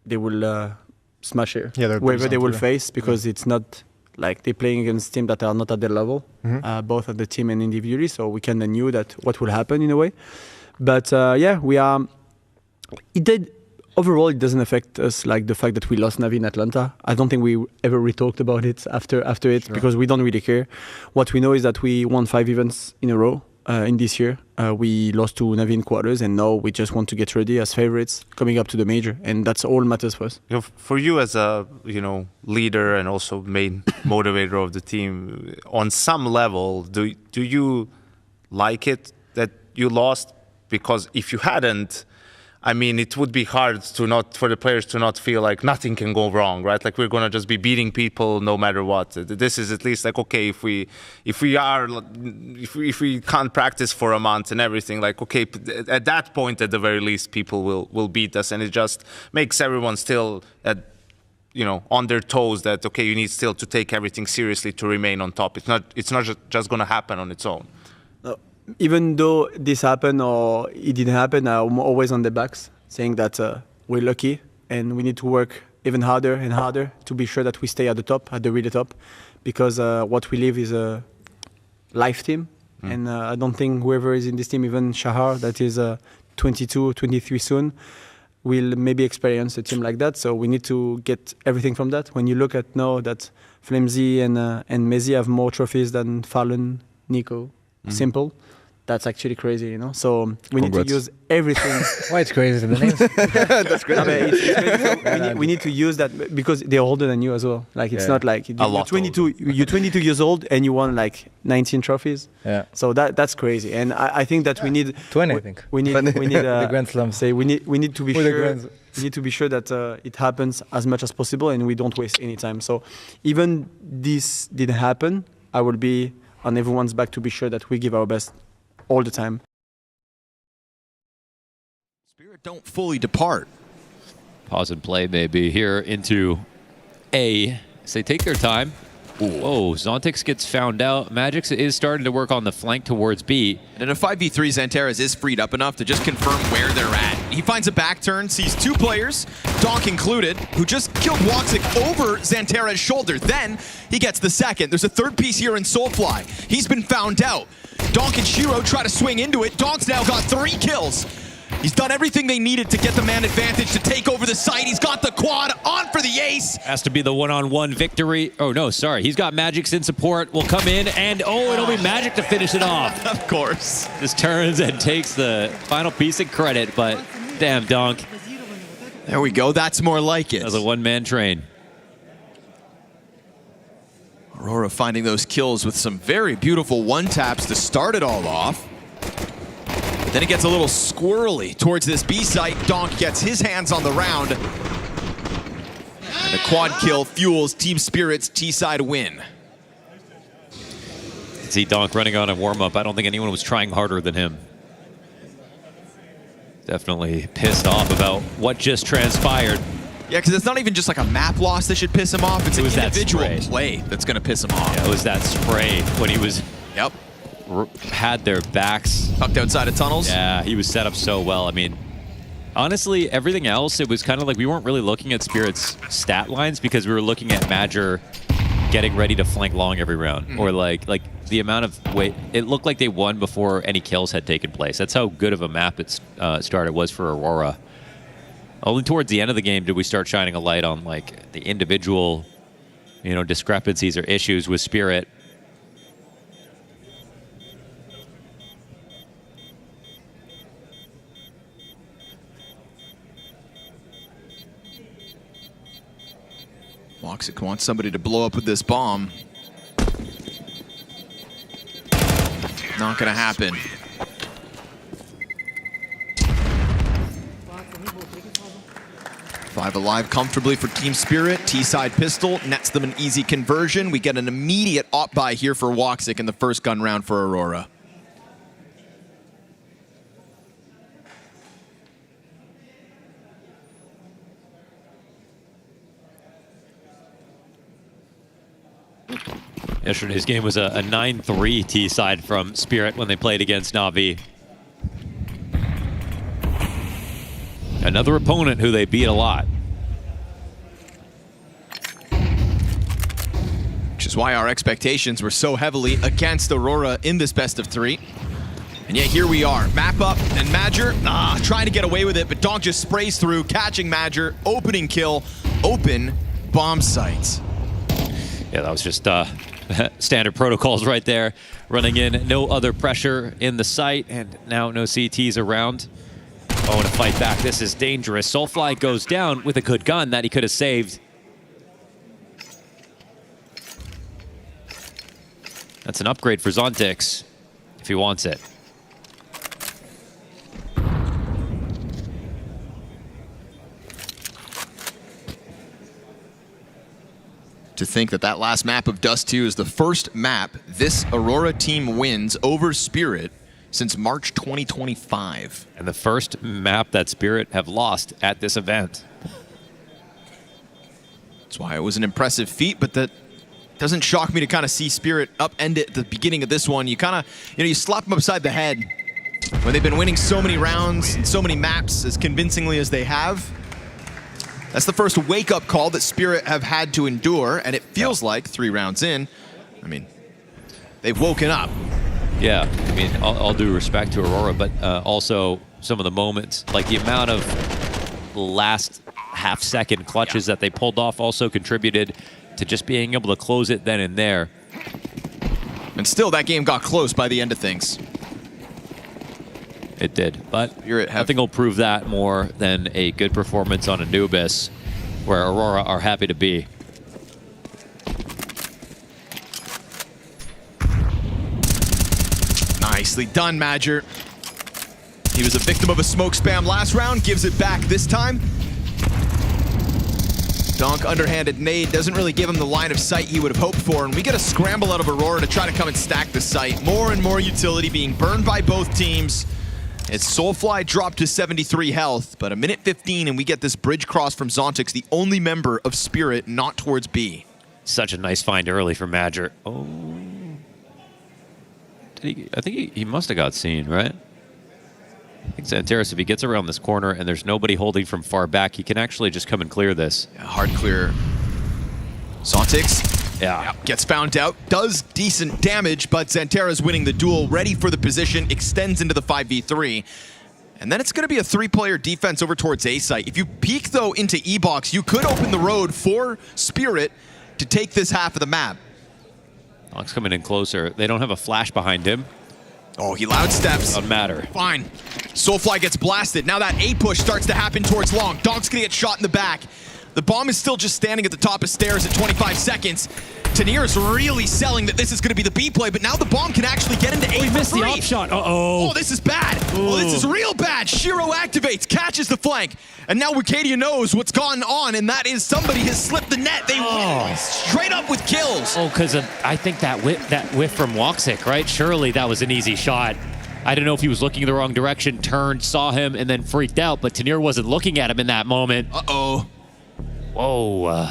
[SPEAKER 10] they will smash here, whoever they will face, because it's not like they're playing against teams that are not at their level, both at the team and individually, so we kind of knew that what will happen in a way. But yeah, we are, it did. Overall, it doesn't affect us, like the fact that we lost Navi in Atlanta. I don't think we ever re-talked about it after it, because we don't really care. What we know is that we won 5 events in a row, in this year. We lost to Navi in quarters, and now we just want to get ready as favorites coming up to the major, and that's all matters for us.
[SPEAKER 7] For you as a leader and also main motivator of the team, on some level, do you like it that you lost? Because if you hadn't, I mean, it would be hard for the players to not feel like nothing can go wrong, right? Like we're gonna just be beating people no matter what. This is at least like, okay, if we can't practice for a month and everything, like, okay, at that point, at the very least, people will beat us, and it just makes everyone still on their toes. That okay, you need still to take everything seriously to remain on top. It's not just gonna happen on its own.
[SPEAKER 10] Even though this happened or it didn't happen, I'm always on the backs saying that we're lucky and we need to work even harder and harder to be sure that we stay at the top, at the really top, because what we live is a life team. And I don't think whoever is in this team, even Shahar, that is 22, 23 soon, will maybe experience a team like that. So we need to get everything from that. When you look at now that Flamesy and Mezi have more trophies than Fallon, Nico, Simple, that's actually crazy, So we need to use everything.
[SPEAKER 14] Why it's crazy? The names?
[SPEAKER 10] That's crazy. It's crazy. We need to use that because they're older than you as well. Like it's not like you're 22. You're 22 years old and you won like 19 trophies.
[SPEAKER 14] Yeah.
[SPEAKER 10] So that's crazy. And I think that we need
[SPEAKER 14] 20. I think
[SPEAKER 10] we need
[SPEAKER 14] the Grand Slam.
[SPEAKER 10] Say we need to be sure. We need to be sure that it happens as much as possible and we don't waste any time. So even this didn't happen, I will be on everyone's back to be sure that we give our best all the time.
[SPEAKER 5] Spirit don't fully depart.
[SPEAKER 11] Pause and play maybe here into A. So they take their time. Whoa, Zontix gets found out. Magix is starting to work on the flank towards B.
[SPEAKER 5] And in a 5v3, Xanteras is freed up enough to just confirm where they're at. He finds a back turn, sees two players, Donk included, who just killed Woxic over Xantera's shoulder. Then he gets the second. There's a third piece here in Soulfly. He's been found out. Donk and Shiro try to swing into it. Donk's now got 3 kills. He's done everything they needed to get the man advantage to take over the site. He's got the quad on for the ace.
[SPEAKER 11] Has to be the one-on-one victory. Oh, no, sorry. He's got Magix in support. Will come in, and it'll be Magic to finish it off.
[SPEAKER 5] Of course.
[SPEAKER 11] Just turns and takes the final piece of credit, but damn, Donk.
[SPEAKER 5] There we go. That's more like it.
[SPEAKER 11] As a one-man train.
[SPEAKER 5] Aurora finding those kills with some very beautiful one-taps to start it all off. Then it gets a little squirrely towards this B site. Donk gets his hands on the round. And the quad kill fuels Team Spirit's T-side win.
[SPEAKER 11] See Donk running on a warm-up. I don't think anyone was trying harder than him. Definitely pissed off about what just transpired.
[SPEAKER 5] Yeah, because it's not even just like a map loss that should piss him off. It's an individual play that's going to piss him off.
[SPEAKER 11] Yeah, it was that spray when he was...
[SPEAKER 5] Yep.
[SPEAKER 11] Had their backs
[SPEAKER 5] tucked outside of tunnels.
[SPEAKER 11] Yeah, he was set up so well. I mean, honestly, everything else, it was kind of like we weren't really looking at Spirit's stat lines because we were looking at Major getting ready to flank long every round, or like the amount of weight. It looked like they won before any kills had taken place. That's how good of a map it started was for Aurora. Only towards the end of the game did we start shining a light on like the individual, discrepancies or issues with Spirit.
[SPEAKER 5] Woxic wants somebody to blow up with this bomb. Not gonna happen. Five alive comfortably for Team Spirit. T-side pistol nets them an easy conversion. We get an immediate op buy here for Woxic in the first gun round for Aurora.
[SPEAKER 11] Yesterday's game was a 9-3 T-side from Spirit when they played against Na'Vi. Another opponent who they beat a lot.
[SPEAKER 5] Which is why our expectations were so heavily against Aurora in this best of 3. And yet here we are. Map up and Major trying to get away with it, but Donk just sprays through, catching Major, opening kill, open bomb sites.
[SPEAKER 11] Yeah, that was just standard protocols right there. Running in, no other pressure in the site, and now no CTs around. Oh, and a fight back. This is dangerous. Soulfly goes down with a good gun that he could have saved. That's an upgrade for Zontix, if he wants it.
[SPEAKER 5] To think that that last map of Dust 2 is the first map this Aurora team wins over Spirit since March 2025.
[SPEAKER 11] And the first map that Spirit have lost at this event.
[SPEAKER 5] That's why it was an impressive feat, but that doesn't shock me to kind of see Spirit upend it at the beginning of this one. You kind of, you slap them upside the head when they've been winning so many rounds and so many maps as convincingly as they have. That's the first wake-up call that Spirit have had to endure, and it feels like 3 rounds in, I mean, they've woken up.
[SPEAKER 11] Yeah, I mean, all due respect to Aurora, but also some of the moments, like the amount of last half-second clutches that they pulled off also contributed to just being able to close it then and there.
[SPEAKER 5] And still, that game got close by the end of things.
[SPEAKER 11] It did, but I think will prove that more than a good performance on Anubis, where Aurora are happy to be.
[SPEAKER 5] Nicely done, Madger. He was a victim of a smoke spam last round, gives it back this time. Donk underhanded nade doesn't really give him the line of sight he would have hoped for, and we get a scramble out of Aurora to try to come and stack the site. More and more utility being burned by both teams. It's Soulfly dropped to 73 health, but a minute 15 and we get this bridge cross from Zontix, the only member of Spirit not towards B.
[SPEAKER 11] Such a nice find early from Madger. Oh. I think he must have got seen, right? I think Xanteris, if he gets around this corner and there's nobody holding from far back, he can actually just come and clear this.
[SPEAKER 5] Yeah, hard clear. Zontix.
[SPEAKER 11] Yeah.
[SPEAKER 5] Gets found out, does decent damage, but Xanteras winning the duel, ready for the position, extends into the 5v3. And then it's going to be a 3-player defense over towards A site. If you peek, though, into E-Box, you could open the road for Spirit to take this half of the map.
[SPEAKER 11] Donk's coming in closer. They don't have a flash behind him.
[SPEAKER 5] Oh, he loud steps.
[SPEAKER 11] Doesn't matter.
[SPEAKER 5] Fine. Soulfly gets blasted. Now that A push starts to happen towards Long. Donk's going to get shot in the back. The bomb is still just standing at the top of stairs at 25 seconds. Tanir is really selling that this is going to be the B play, but now the bomb can actually get into A for
[SPEAKER 11] missed
[SPEAKER 5] free.
[SPEAKER 11] the op shot. Uh-oh.
[SPEAKER 5] Oh, this is bad. Oh, this is real bad. Shiro activates, catches the flank, and now Wicadia knows what's gone on, and that is somebody has slipped the net. They win straight up with kills.
[SPEAKER 11] Oh, because I think that whiff from Woxic, right? Surely that was an easy shot. I don't know if he was looking in the wrong direction, turned, saw him, and then freaked out, but Tanir wasn't looking at him in that moment.
[SPEAKER 5] Uh-oh.
[SPEAKER 11] Whoa.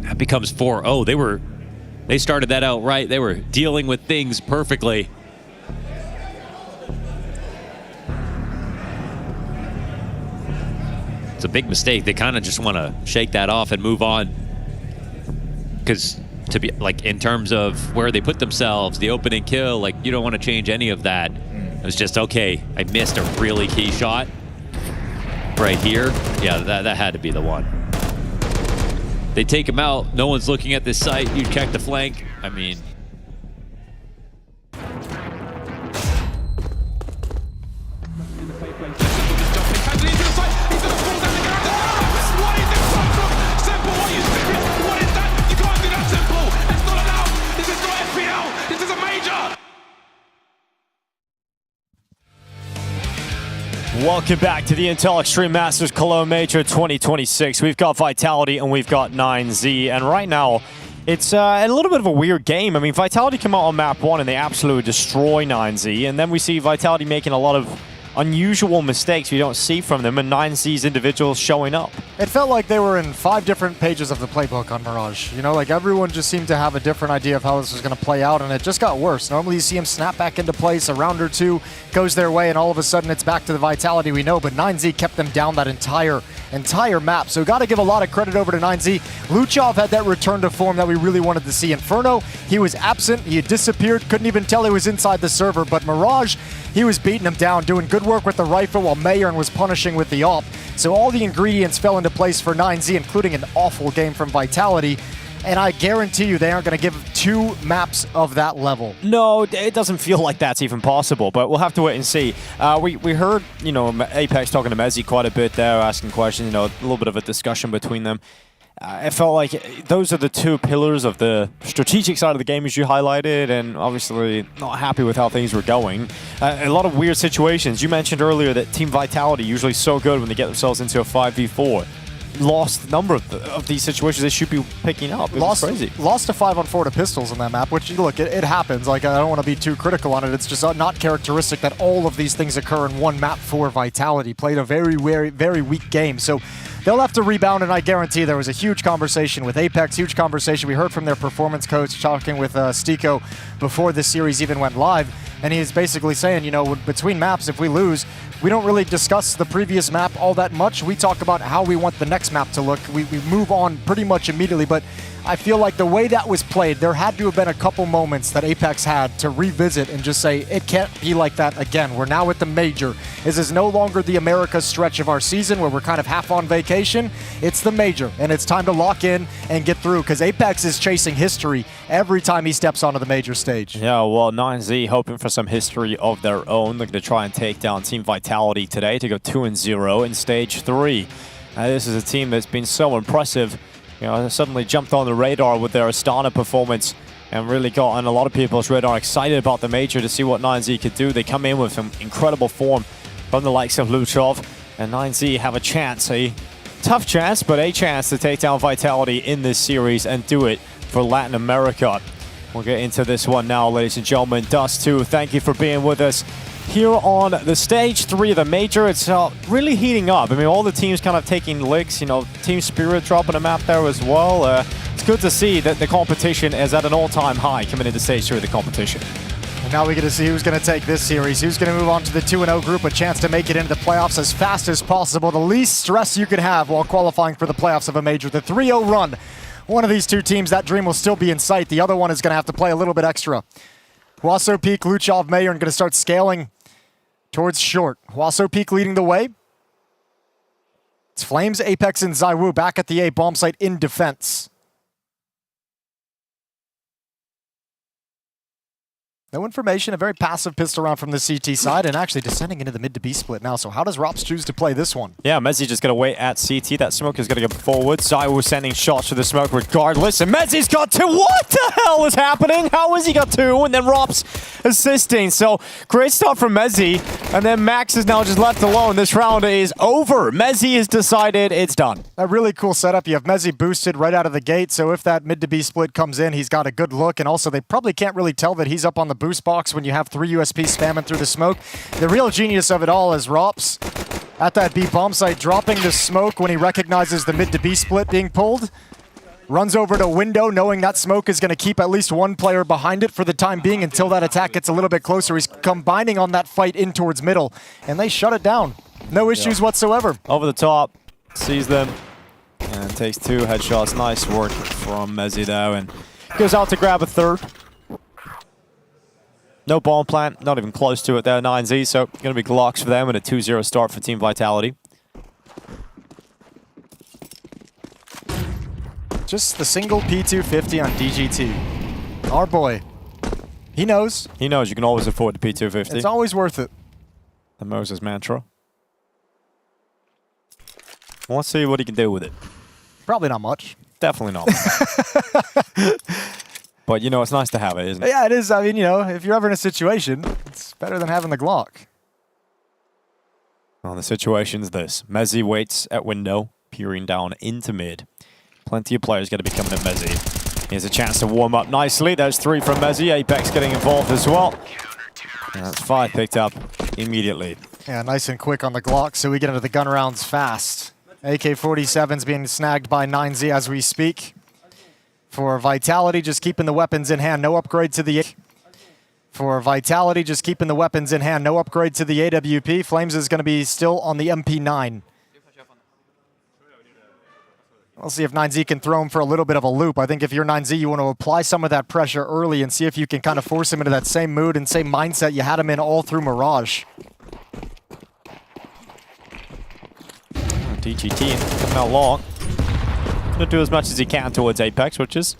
[SPEAKER 11] That becomes 4-0. They started that out right. They were dealing with things perfectly. It's a big mistake. They kind of just want to shake that off and move on. Because to be like in terms of where they put themselves, the opening kill, like you don't want to change any of that. It was just, okay, I missed a really key shot right here. Yeah, that had to be the one. They take him out. No one's looking at this site. You check the flank. I mean,
[SPEAKER 22] Welcome back to the Intel Extreme Masters Cologne Major 2026. We've got Vitality and we've got 9Z, and right now it's a little bit of a weird game. I mean, Vitality come out on map 1 and they absolutely destroy 9Z, and then we see Vitality making a lot of unusual mistakes we don't see from them, and 9Z's individuals showing up.
[SPEAKER 23] It felt like they were in 5 different pages of the playbook on Mirage. You know, like everyone just seemed to have a different idea of how this was going to play out, and it just got worse. Normally you see them snap back into place, a round or two goes their way, and all of a sudden it's back to the Vitality we know, but 9Z kept them down that entire map. So got to give a lot of credit over to 9Z. Luchov had that return to form that we really wanted to see. Inferno, he was absent, he had disappeared, couldn't even tell he was inside the server, but Mirage, he was beating him down, doing good work with the rifle while Mayern was punishing with the AWP. So all the ingredients fell into place for 9Z, including an awful game from Vitality. and I guarantee you they aren't going to give 2 maps of that level.
[SPEAKER 22] No, it doesn't feel like that's even possible, but we'll have to wait and see. We heard, Apex talking to Mezzi quite a bit there, asking questions, a little bit of a discussion between them. It felt like those are the 2 pillars of the strategic side of the game, as you highlighted, and obviously not happy with how things were going. A lot of weird situations. You mentioned earlier that Team Vitality usually so good when they get themselves into a 5v4. Lost a number of these situations they should be picking up. It was crazy.
[SPEAKER 23] Lost to 5-on-4 to pistols in that map, which, look, it happens. Like, I don't want to be too critical on it. It's just not characteristic that all of these things occur in one map for Vitality. Played a very, very, very weak game. So they'll have to rebound, and I guarantee there was a huge conversation with Apex, huge conversation. We heard from their performance coach talking with Stiko before the series even went live, and he's basically saying, between maps, if we lose, we don't really discuss the previous map all that much. We talk about how we want the next map to look. We move on pretty much immediately, but I feel like the way that was played, there had to have been a couple moments that Apex had to revisit and just say, it can't be like that again. We're now at the major. This is no longer the America stretch of our season where we're kind of half on vacation. It's the major, and it's time to lock in and get through, because Apex is chasing history every time he steps onto the major stage.
[SPEAKER 22] Yeah, well, 9Z hoping for some history of their own. Looking to try and take down Team Vitality today to go 2-0 in Stage 3. This is a team that's been so impressive. Suddenly jumped on the radar with their Astana performance and really got on a lot of people's radar, excited about the major to see what 9Z could do. They come in with some incredible form from the likes of Luchov, and 9Z have a chance, a tough chance, but a chance to take down Vitality in this series and do it for Latin America. We'll get into this one now, ladies and gentlemen. Dust2, thank you for being with us here on the Stage 3 of the Major. It's really heating up. I mean, all the teams kind of taking licks, Team Spirit dropping a map there as well. It's good to see that the competition is at an all-time high coming into Stage 3 of the competition.
[SPEAKER 23] And now we get to see who's going to take this series, who's going to move on to the 2-0 group, a chance to make it into the playoffs as fast as possible. The least stress you can have while qualifying for the playoffs of a Major. The 3-0 run. One of these 2 teams, that dream will still be in sight. The other one is going to have to play a little bit extra. Huaso Peak, Luchov, Mayer, and going to start scaling towards short. Huaso Peak leading the way. It's Flames, Apex, and Zaiwu back at the A bomb site in defense. No information, a very passive pistol round from the CT side, and actually descending into the mid to B split now. So how does Rops choose to play this one?
[SPEAKER 22] Yeah, Mezzi just going to wait at CT. That smoke is going to go forward. Zaiwu sending shots to the smoke regardless, and Mezzi's got 2. What the hell is happening? How has he got 2? And then Rops assisting. So great start from Mezzi, and then Max is now just left alone. This round is over. Mezzi has decided it's done.
[SPEAKER 23] A really cool setup. You have Mezzi boosted right out of the gate, so if that mid to B split comes in, he's got a good look, and also they probably can't really tell that he's up on the boost box when you have 3 USP spamming through the smoke. The real genius of it all is Rops at that B bomb site dropping the smoke when he recognizes the mid to B split being pulled. Runs over to window knowing that smoke is going to keep at least 1 player behind it for the time being until that attack gets a little bit closer. He's combining on that fight in towards middle, and they shut it down. No issues whatsoever.
[SPEAKER 22] Over the top, sees them, and takes 2 headshots. Nice work from Mezzi there, and goes out to grab a 3rd. No bomb plant, not even close to it there, 9Z, so going to be Glocks for them and a 2-0 start for Team Vitality.
[SPEAKER 23] Just the single P250 on DGT. Our boy. He knows.
[SPEAKER 22] He knows you can always afford the P250.
[SPEAKER 23] It's always worth it.
[SPEAKER 22] The Moses mantra. Well, let's see what he can do with it.
[SPEAKER 23] Probably not much.
[SPEAKER 22] Definitely not. But, it's nice to have it, isn't it?
[SPEAKER 23] Yeah, it is. I mean, if you're ever in a situation, it's better than having the Glock.
[SPEAKER 22] Well, the situation's this. Mezzi waits at window, peering down into mid. Plenty of players going to be coming at Mezzi. Here's a chance to warm up nicely. There's 3 from Mezzi. Apex getting involved as well. And that's 5 picked up immediately.
[SPEAKER 23] Yeah, nice and quick on the Glock, so we get into the gun rounds fast. AK-47's being snagged by 9Z as we speak. For Vitality, just keeping the weapons in hand. No upgrade to the... For Vitality, just keeping the weapons in hand. No upgrade to the AWP. Flames is going to be still on the MP9. We'll see if 9Z can throw him for a little bit of a loop. I think if you're 9Z, you want to apply some of that pressure early and see if you can kind of force him into that same mood and same mindset you had him in all through Mirage.
[SPEAKER 22] DGT coming out long. Gonna do as much as he can towards Apex, which is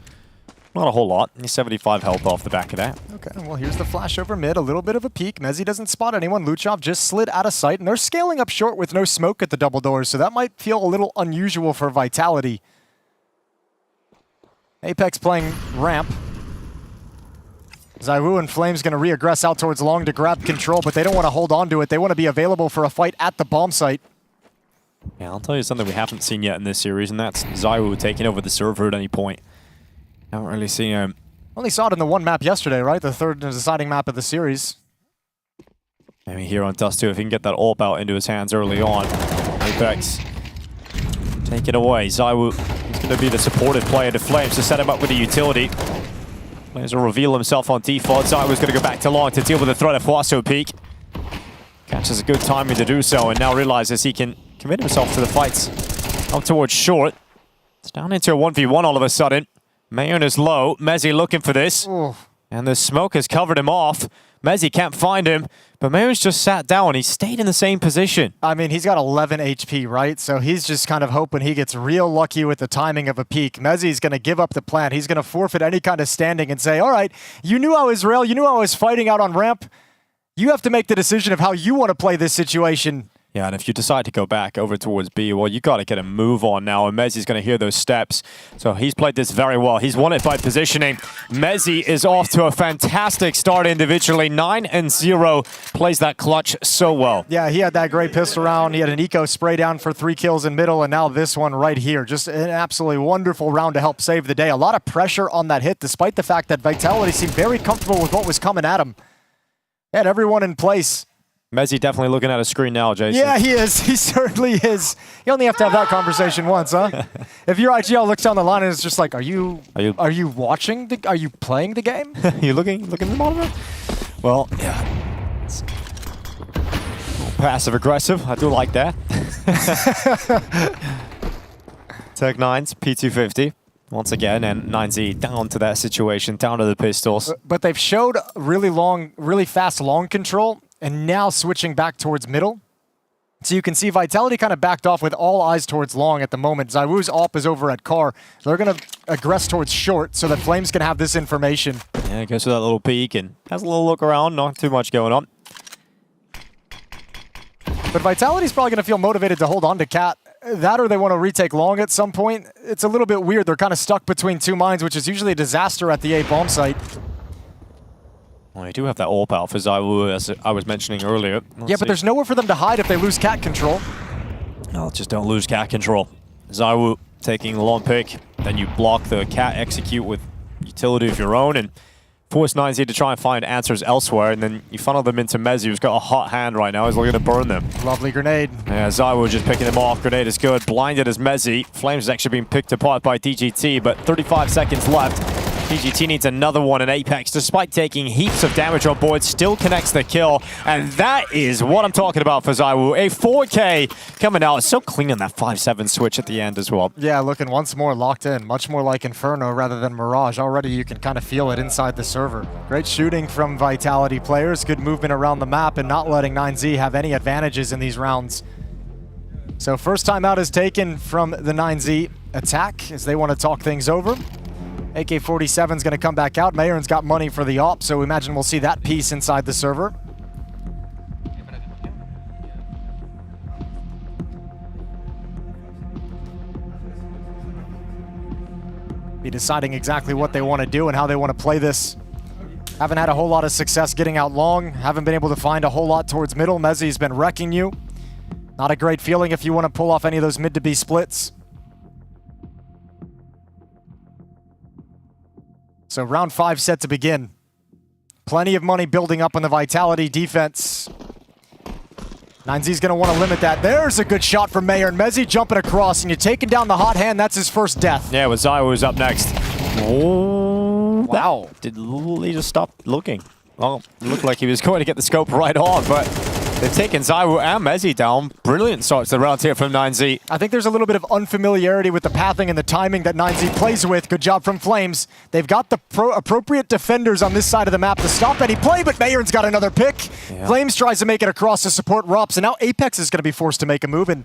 [SPEAKER 22] not a whole lot. He's 75 health off the back of that.
[SPEAKER 23] Okay, well, here's the flash over mid. A little bit of a peek. Mezzi doesn't spot anyone. Luchov just slid out of sight, and they're scaling up short with no smoke at the double doors, so that might feel a little unusual for Vitality. Apex playing ramp. Zaiwu and Flames going to re-aggress out towards long to grab control, but they don't want to hold on to it. They want to be available for a fight at the bomb site.
[SPEAKER 22] Yeah, I'll tell you something we haven't seen yet in this series, and that's Zaiwu taking over the server at any point. Haven't really seen him.
[SPEAKER 23] Only saw it in the one map yesterday, right? The third deciding map of the series.
[SPEAKER 22] Maybe here on Dust 2, if he can get that AWP out into his hands early on. Apex. Take it away. Zaiwu is going to be the supportive player to Flames to set him up with a utility. Flames will reveal himself on default. Zaiwu's going to go back to long to deal with the threat of Huaso peak. Catches a good timing to do so, and now realizes he can commit himself to the fights. Up towards short. It's down into a 1v1 all of a sudden. Mayon is low. Mezzi looking for this.
[SPEAKER 23] Ooh.
[SPEAKER 22] And the smoke has covered him off. Mezzi can't find him, but Mayon's just sat down. He stayed in the same position.
[SPEAKER 23] I mean, he's got 11 HP, right? So he's just kind of hoping he gets real lucky with the timing of a peak. Mezzi's going to give up the plan. He's going to forfeit any kind of standing and say, all right, you knew I was real. You knew I was fighting out on ramp. You have to make the decision of how you want to play this situation.
[SPEAKER 22] Yeah, and if you decide to go back over towards B, well, you got to get a move on now, and Mezzi's going to hear those steps. So he's played this very well. He's won it by positioning. Mezzi is off to a fantastic start individually. 9-0, plays that clutch so well.
[SPEAKER 23] Yeah, he had that great pistol round. He had an eco spray down for 3 kills in middle, and now this one right here. Just an absolutely wonderful round to help save the day. A lot of pressure on that hit, despite the fact that Vitality seemed very comfortable with what was coming at him. They had everyone in place.
[SPEAKER 22] Mezzi definitely looking at a screen now, Jason.
[SPEAKER 23] Yeah, he is. He certainly is. You only have to have that conversation once, huh? If your IGL looks down the line and it's just like, are you watching? Are you playing the game?
[SPEAKER 22] You looking at the monitor? Well, yeah. Passive aggressive. I do like that. Tech 9's P250 once again, and 9Z down to that situation, down to the pistols.
[SPEAKER 23] But they've showed really fast long control. And now switching back towards middle. So you can see Vitality kind of backed off with all eyes towards long at the moment. Zaiwu's AWP is over at car. They're going to aggress towards short so that Flames can have this information.
[SPEAKER 22] Yeah, goes for that little peek and has a little look around. Not too much going on.
[SPEAKER 23] But Vitality's probably going to feel motivated to hold on to Cat. That or they want to retake long at some point. It's a little bit weird. They're kind of stuck between two mines, which is usually a disaster at the A bomb site.
[SPEAKER 22] Well, you do have that AWP out for Zaiwu, as I was mentioning earlier.
[SPEAKER 23] Let's see. There's nowhere for them to hide if they lose cat control.
[SPEAKER 22] No, just don't lose cat control. Zaiwu taking the long pick, then you block the cat execute with utility of your own and force 9Z to try and find answers elsewhere, and then you funnel them into Mezzi, who's got a hot hand right now. He's looking to burn them.
[SPEAKER 23] Lovely grenade.
[SPEAKER 22] Yeah, Zaiwu just picking them off. Grenade is good. Blinded as Mezzi. Flames is actually being picked apart by DGT, but 35 seconds left. DGT needs another one in Apex, despite taking heaps of damage on board, still connects the kill, and that is what I'm talking about for Zaiwu. A 4K coming out, so clean on that 5-7 switch at the end as well.
[SPEAKER 23] Yeah, looking once more locked in, much more like Inferno rather than Mirage. Already you can kind of feel it inside the server. Great shooting from Vitality players, good movement around the map, and not letting 9Z have any advantages in these rounds. So first time out is taken from the 9Z attack as they want to talk things over. AK-47 is going to come back out. Mayron's got money for the AWP, so we imagine we'll see that piece inside the server. Be deciding exactly what they want to do and how they want to play this. Haven't had a whole lot of success getting out long. Haven't been able to find a whole lot towards middle. Mezzi's been wrecking you. Not a great feeling if you want to pull off any of those mid to B splits. So round 5 set to begin. Plenty of money building up on the Vitality defense. 9Z's going to want to limit that. There's a good shot from Mayor, and Mezzi jumping across, and you're taking down the hot hand. That's his first death.
[SPEAKER 22] Yeah, with Zaiwu's up next. Oh,
[SPEAKER 23] wow.
[SPEAKER 22] Did he just stop looking? Well, it looked like he was going to get the scope right on, but they've taken Zaiwu and Mezzi down. Brilliant starts the round here from 9Z.
[SPEAKER 23] I think there's a little bit of unfamiliarity with the pathing and the timing that 9Z plays with. Good job from Flames. They've got the appropriate defenders on this side of the map to stop any play, but Mayron's got another pick. Yeah. Flames tries to make it across to support Rops, and now Apex is going to be forced to make a move. And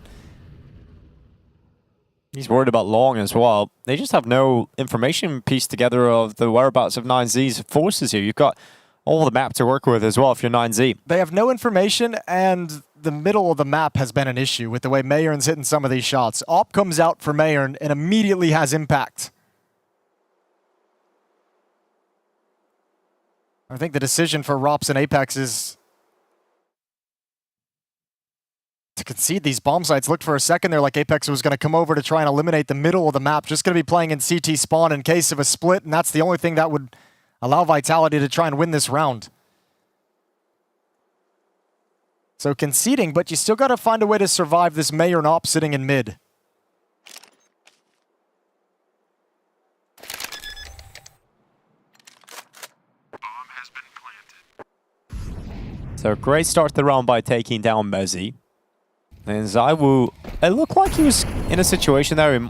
[SPEAKER 22] He's worried about long as well. They just have no information pieced together of the whereabouts of 9Z's forces here. You've got all the map to work with as well if you're 9Z.
[SPEAKER 23] They have no information, and the middle of the map has been an issue with the way Mayern's hitting some of these shots. Op comes out for Mayern and immediately has impact. I think the decision for Rops and Apex is to concede these bomb sites. Looked for a second there like Apex was going to come over to try and eliminate the middle of the map. Just going to be playing in CT spawn in case of a split, and that's the only thing that would allow Vitality to try and win this round. So conceding, but you still got to find a way to survive this Mayern Op sitting in mid.
[SPEAKER 22] So great start to the round by taking down Mezzi. And ZywOo, it looked like he was in a situation there. He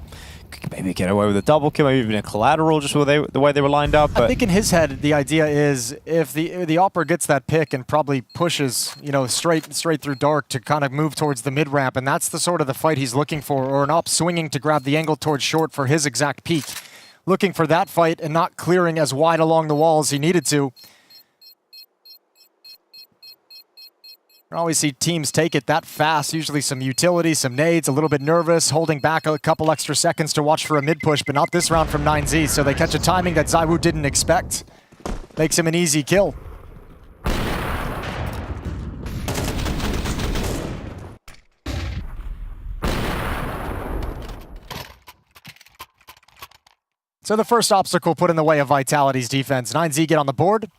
[SPEAKER 22] could maybe get away with a double kill, maybe even a collateral, just the way they were lined up. But
[SPEAKER 23] I think in his head, the idea is if the Opera gets that pick and probably pushes, you know, straight through dark to kind of move towards the mid ramp, and that's the sort of the fight he's looking for, or an Op swinging to grab the angle towards short for his exact peak. Looking for that fight and not clearing as wide along the wall as he needed to. I always see teams take it that fast, usually some utility, some nades, a little bit nervous, holding back a couple extra seconds to watch for a mid push, but not this round from 9Z, so they catch a timing that ZywOo didn't expect. Makes him an easy kill. So the first obstacle put in the way of Vitality's defense. 9Z get on the board,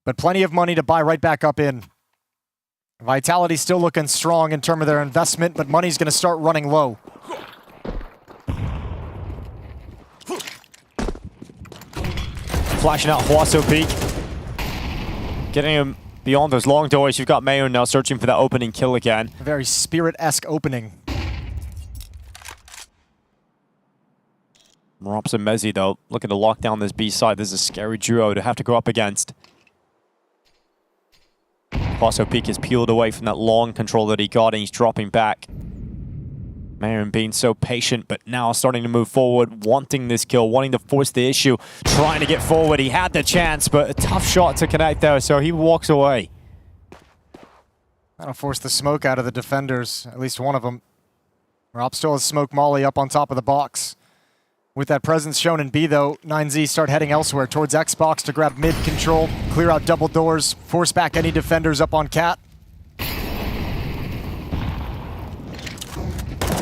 [SPEAKER 23] but plenty of money to buy right back up in. Vitality still looking strong in terms of their investment, but money's going to start running low.
[SPEAKER 22] flashing out Huaso Peak. Getting him beyond those long doors. You've got Mayo now searching for that opening kill again.
[SPEAKER 23] A very Spirit-esque opening.
[SPEAKER 22] Rops and Mezzi, though, looking to lock down this B side. This is a scary duo to have to go up against. Huaso Peak is peeled away from that long control that he got, and he's dropping back. Marin being so patient, but now starting to move forward, wanting this kill, wanting to force the issue, trying to get forward. He had the chance, but a tough shot to connect there, so he walks away.
[SPEAKER 23] That'll force the smoke out of the defenders, at least one of them. Rob still has smoke molly up on top of the box. With that presence shown in B, though, 9Z start heading elsewhere towards Xbox to grab mid control, clear out double doors, force back any defenders up on Cat.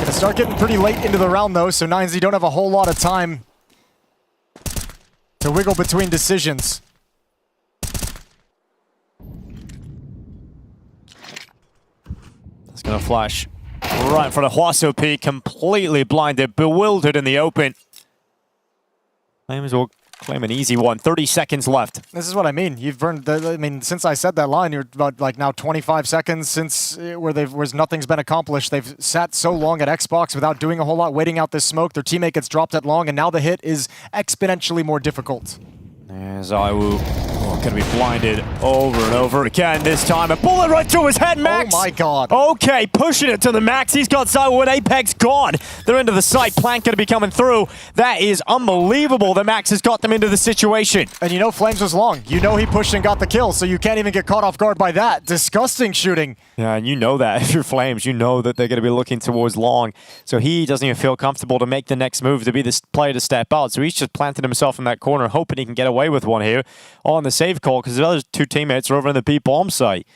[SPEAKER 23] Gonna start getting pretty late into the round, though, so 9Z don't have a whole lot of time to wiggle between decisions.
[SPEAKER 22] It's gonna flash right in front of Huaso Peak, completely blinded, bewildered in the open. Might as well claim an easy one. 30 seconds left.
[SPEAKER 23] This is what I mean. You've burned, I mean, since I said that line, you're about like now 25 seconds since where nothing's been accomplished. They've sat so long at Xbox without doing a whole lot, waiting out this smoke. Their teammate gets dropped at long, and now the hit is exponentially more difficult.
[SPEAKER 22] There's ZywOo. Gonna be blinded over and over again this time. A bullet right through his head, Max!
[SPEAKER 23] Oh my god.
[SPEAKER 22] Okay, pushing it to the max. He's got ZywOo and Apex gone. They're into the site. Plank gonna be coming through. That is unbelievable that Max has got them into the situation.
[SPEAKER 23] And you know Flames was long. You know he pushed and got the kill, so you can't even get caught off guard by that. Disgusting shooting.
[SPEAKER 22] Yeah, and you know that if you're Flames, you know that they're gonna be looking towards long. So he doesn't even feel comfortable to make the next move, to be the player to step out. So he's just planted himself in that corner, hoping he can get away with one here on the save call, because the other two teammates are over in the B bomb site.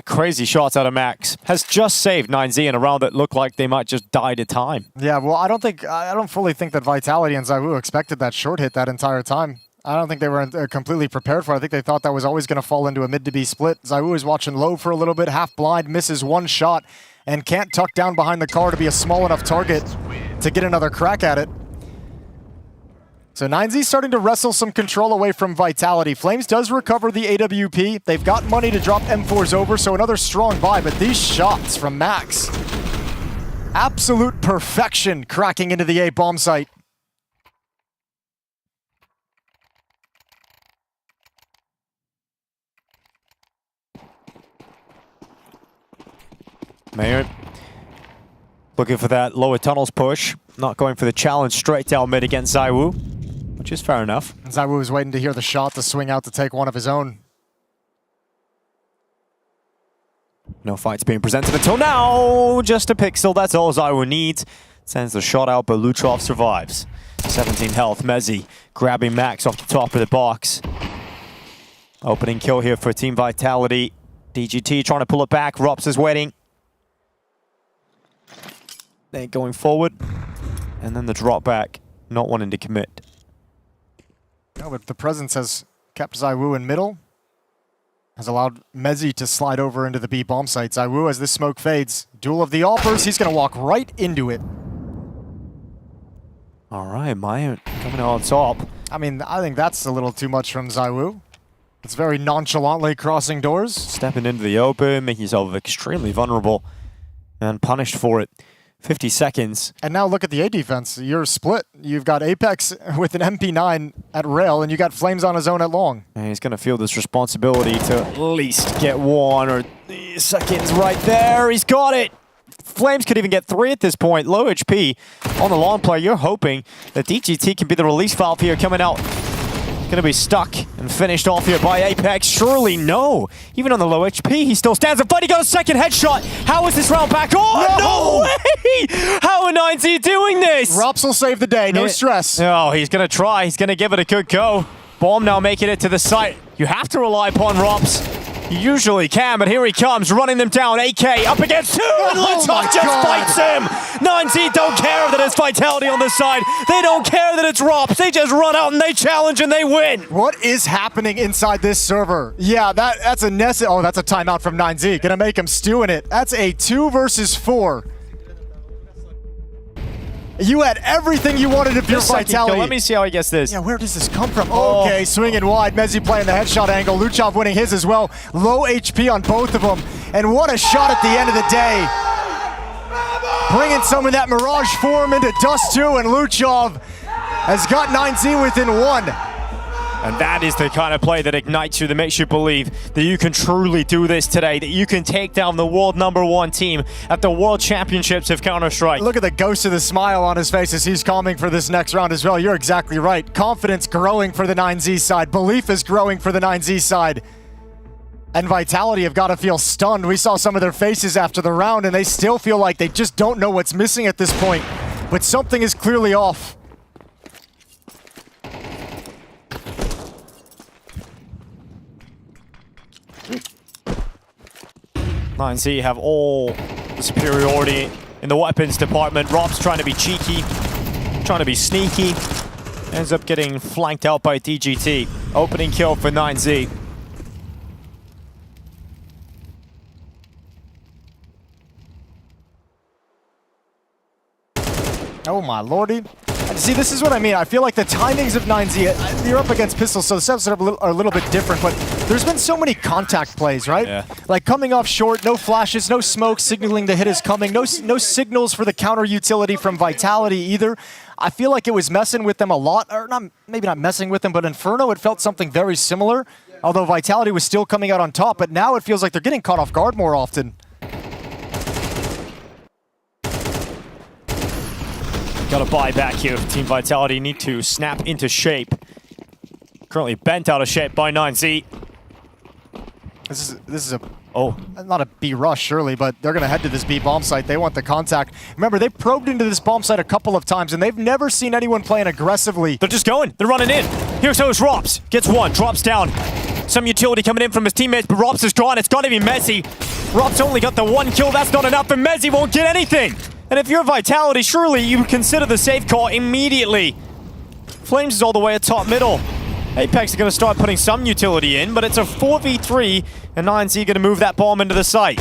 [SPEAKER 22] Crazy shots out of Max. Has just saved 9Z in a round that looked like they might just die to time.
[SPEAKER 23] Yeah, well, I don't fully think that Vitality and ZywOo expected that short hit that entire time. I don't think they were completely prepared for it. I think they thought that was always going to fall into a mid to B split. ZywOo is watching low for a little bit, half blind, misses one shot, and can't tuck down behind the car to be a small enough target to get another crack at it. So 9Z starting to wrestle some control away from Vitality. Flames does recover the AWP. They've got money to drop M4s over, so another strong buy, but these shots from Max. Absolute perfection cracking into the A bomb site.
[SPEAKER 22] Mayor Looking for that lower tunnels push. Not going for the challenge straight down mid against Zaiwu, which is fair enough.
[SPEAKER 23] Zaiwu was waiting to hear the shot to swing out to take one of his own.
[SPEAKER 22] No fights being presented until now. Just a pixel, that's all Zaiwu needs. Sends the shot out, but Luchov survives. 17 health, Mezzi grabbing Max off the top of the box. Opening kill here for Team Vitality. DGT trying to pull it back, Rops is waiting. They're going forward. And then the drop back, not wanting to commit.
[SPEAKER 23] No, but the presence has kept Zaiwu in middle. Has allowed Mezzi to slide over into the B bomb site. Zaiwu, as this smoke fades, duel of the offers, he's going to walk right into it.
[SPEAKER 22] All right, Maya coming out on top.
[SPEAKER 23] I mean, I think that's a little too much from Zaiwu. It's very nonchalantly crossing doors.
[SPEAKER 22] Stepping into the open, making yourself extremely vulnerable and punished for it. 50 seconds.
[SPEAKER 23] And now look at the A defense. You're split. You've got Apex with an MP9 at rail, and you got Flames on his own at long.
[SPEAKER 22] And he's going to feel this responsibility to at least get 1 or seconds right there. He's got it. Flames could even get 3 at this point. Low HP on the long play. You're hoping that DGT can be the release valve here coming out. Going to be stuck and finished off here by Apex. Surely no. Even on the low HP, he still stands up. But he got a second headshot. How is this round back? Oh, no way! How are 9Z doing this?
[SPEAKER 23] Rops will save the day. No stress.
[SPEAKER 22] Oh, he's going to try. He's going to give it a good go. Bomb now making it to the site. You have to rely upon Rops. You usually can, but here he comes, running them down. AK up against 2, and Luchov just fights him! 9Z don't care that it's Vitality on the side. They don't care that it's Rops. They just run out and they challenge and they win.
[SPEAKER 23] What is happening inside this server? Yeah, that's a oh, that's a timeout from 9Z. Gonna make him stew in it. That's a 2 versus 4. You had everything you wanted of your Vitality.
[SPEAKER 22] Let me see how he gets this.
[SPEAKER 23] Yeah, where does this come from? Okay, swinging wide. Mezzi playing the headshot angle. Luchov winning his as well. Low HP on both of them. And what a shot at the end of the day. Bringing some of that Mirage form into Dust 2, and Luchov has got 9Z within 1.
[SPEAKER 22] And that is the kind of play that ignites you, that makes you believe that you can truly do this today, that you can take down the world #1 team at the World Championships of Counter-Strike.
[SPEAKER 23] Look at the ghost of the smile on his face as he's calming for this next round as well. You're exactly right. Confidence growing for the 9Z side. Belief is growing for the 9Z side. And Vitality have got to feel stunned. We saw some of their faces after the round, and they still feel like they just don't know what's missing at this point. But something is clearly off.
[SPEAKER 22] MongolZ have all the superiority in the weapons department. Rob's trying to be cheeky, trying to be sneaky. Ends up getting flanked out by DGT. Opening kill for 9Z.
[SPEAKER 23] Oh my lordy. See, this is what I mean. I feel like the timings of 9Z, you're up against pistols, so the steps are a little bit different, but there's been so many contact plays, right?
[SPEAKER 22] Yeah.
[SPEAKER 23] Like coming off short, no flashes, no smoke signaling the hit is coming, no signals for the counter utility from Vitality either. I feel like it was messing with them a lot, or not, maybe not messing with them, but Inferno, it felt something very similar, although Vitality was still coming out on top, but now it feels like they're getting caught off guard more often.
[SPEAKER 22] Got a buy back here for Team Vitality. Need to snap into shape. Currently bent out of shape by 9Z.
[SPEAKER 23] This is a not a B rush surely, but they're gonna head to this B bomb site. They want the contact. Remember, they probed into this bomb site a couple of times, and they've never seen anyone playing aggressively.
[SPEAKER 22] They're just going. They're running in. Here's Rops. Gets 1. Drops down. Some utility coming in from his teammates, but Rops is gone. It's got to be Mezzi. Rops only got the 1 kill. That's not enough, and Mezzi won't get anything. And if you're Vitality, surely you would consider the safe call immediately. Flames is all the way at top middle. Apex is going to start putting some utility in, but it's a 4v3, and 9Z going to move that bomb into the site.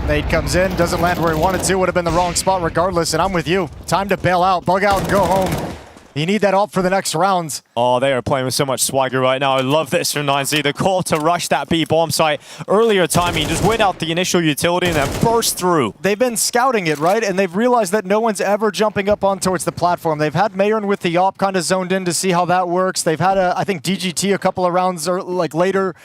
[SPEAKER 23] Nade comes in, doesn't land where he wanted to, would have been the wrong spot regardless, and I'm with you. Time to bail out, bug out, and go home. You need that up for the next round.
[SPEAKER 22] Oh, they are playing with so much swagger right now. I love this from 9Z. The call to rush that B bomb site. Earlier timing, just wait out the initial utility and then burst through.
[SPEAKER 23] They've been scouting it, right? And they've realized that no one's ever jumping up on towards the platform. They've had Mayern with the op kind of zoned in to see how that works. They've had, I think, DGT a couple of rounds or like later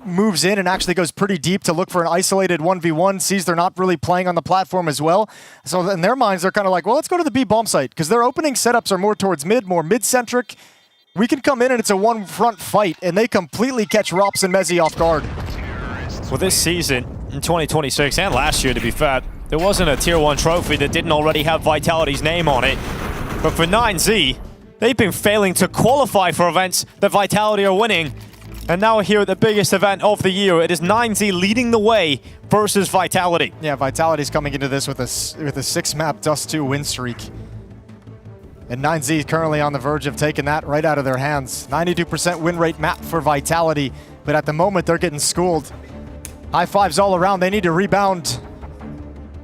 [SPEAKER 23] moves in and actually goes pretty deep to look for an isolated 1v1, sees they're not really playing on the platform as well. So in their minds, they're kind of like, well, let's go to the B bomb site because their opening setups are more towards mid, more mid-centric. We can come in and it's a one-front fight, and they completely catch Rops and Mezzi off guard.
[SPEAKER 22] Well, this season, in 2026, and last year to be fair, there wasn't a Tier 1 trophy that didn't already have Vitality's name on it. But for 9Z, they've been failing to qualify for events that Vitality are winning. And now here at the biggest event of the year, it is 9Z leading the way versus Vitality.
[SPEAKER 23] Yeah, Vitality's coming into this with a 6-map Dust 2 win streak. And 9Z currently on the verge of taking that right out of their hands. 92% win rate map for Vitality, but at the moment they're getting schooled. High fives all around. They need to rebound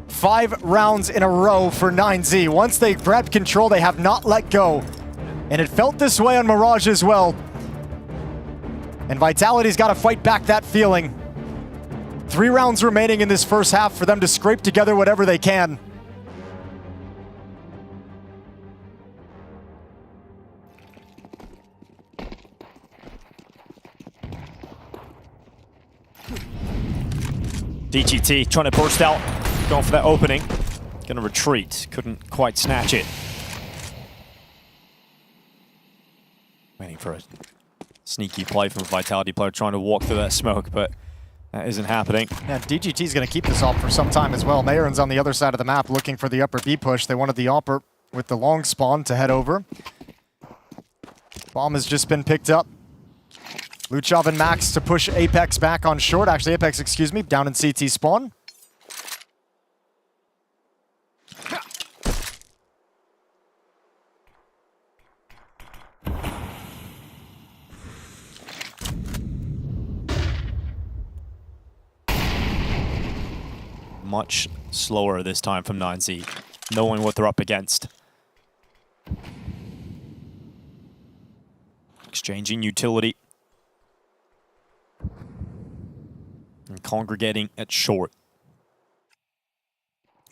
[SPEAKER 23] 5 rounds in a row for 9Z. Once they grabbed control, they have not let go. And it felt this way on Mirage as well. And Vitality's got to fight back that feeling. 3 rounds remaining in this first half for them to scrape together whatever they can.
[SPEAKER 22] DGT trying to burst out, going for that opening. Gonna retreat, couldn't quite snatch it. Waiting for a sneaky play from a Vitality player trying to walk through that smoke, but that isn't happening.
[SPEAKER 23] Yeah, DGT's gonna keep this off for some time as well. Mayern's on the other side of the map looking for the upper B push. They wanted the upper with the long spawn to head over. Bomb has just been picked up. Luchov and Max to push Apex back on short. Actually, Apex, excuse me, down in CT spawn.
[SPEAKER 22] Much slower this time from 9Z, knowing what they're up against. Exchanging utility. And congregating at short.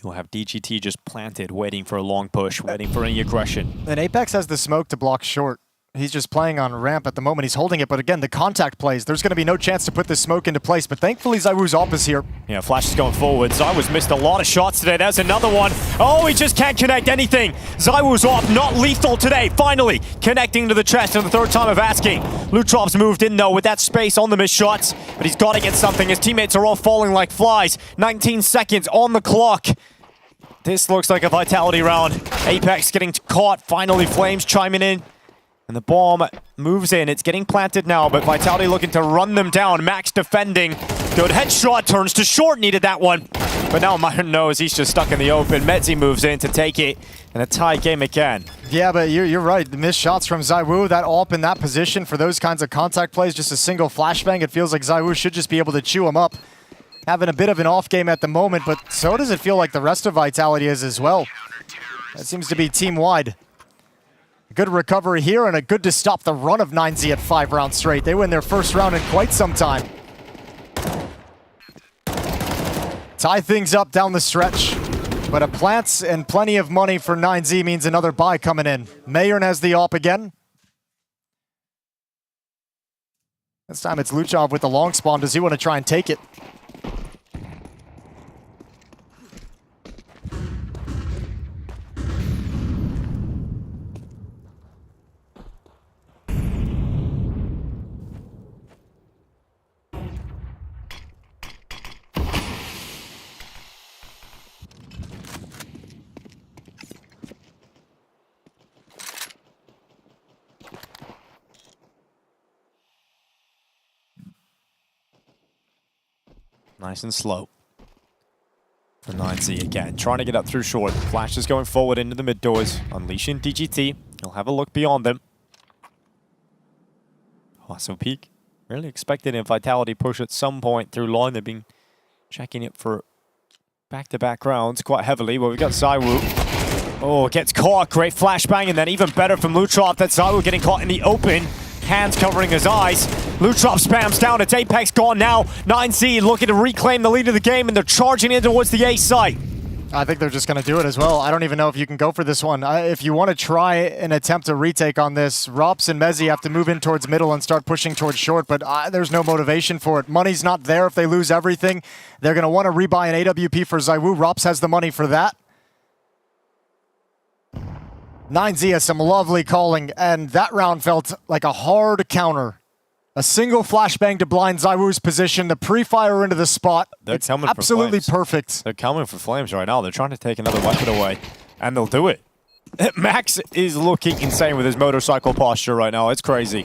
[SPEAKER 22] You'll have DGT just planted, waiting for a long push, waiting for any aggression.
[SPEAKER 23] And Apex has the smoke to block short. He's just playing on ramp at the moment. He's holding it, but again, the contact plays. There's going to be no chance to put this smoke into place, but thankfully ZywOo's op is here.
[SPEAKER 22] Yeah, Flash is going forward. ZywOo's missed a lot of shots today. That's another one. Oh, he just can't connect anything. ZywOo's op, not lethal today. Finally, connecting to the chest for the 3rd time of asking. Lutrov's moved in, though, with that space on the missed shots, but he's got to get something. His teammates are all falling like flies. 19 seconds on the clock. This looks like a Vitality round. Apex getting caught. Finally, Flames chiming in. And the bomb moves in. It's getting planted now, but Vitality looking to run them down. Max defending. Good headshot, turns to short. Needed that one. But now Myron knows he's just stuck in the open. Metzi moves in to take it. And a tie game again.
[SPEAKER 23] Yeah, but you're right. The missed shots from ZywOo, that AWP in that position for those kinds of contact plays, just a single flashbang. It feels like ZywOo should just be able to chew him up. Having a bit of an off game at the moment, but so does it feel like the rest of Vitality is as well. That seems to be team-wide. Good recovery here, and a good to stop the run of 9Z at 5 rounds straight. They win their first round in quite some time. Tie things up down the stretch, but a plants and plenty of money for 9Z means another buy coming in. Mayern has the op again. This time it's Luchov with the long spawn. Does he want to try and take it?
[SPEAKER 22] Nice and slow for 9Z again. Trying to get up through short. Flash is going forward into the mid doors. Unleashing DGT. He'll have a look beyond them. Oh, so peak. Really expected a Vitality push at some point through line. They've been checking it for back-to-back rounds quite heavily. Well, we've got ZywOo Oh, gets caught. Great flashbang, and then even better from Lutrov. That's ZywOo getting caught in the open. Hands covering his eyes. Lutrov spams down. It's Apex gone now. 9Z looking to reclaim the lead of the game, and they're charging in towards the A site.
[SPEAKER 23] I think they're just going to do it as well. I don't even know if you can go for this one. If you want to try and attempt a retake on this, Rops and Mezzi have to move in towards middle and start pushing towards short, but there's no motivation for it. Money's not there if they lose everything. They're going to want to rebuy an AWP for ZywOo. Rops has the money for that. 9Z has some lovely calling, and that round felt like a hard counter. A single flashbang to blind ZywOo's position, the pre-fire into the spot. It's absolutely perfect.
[SPEAKER 22] They're coming for Flames right now. They're trying to take another weapon away, and they'll do it. Max is looking insane with his motorcycle posture right now. It's crazy.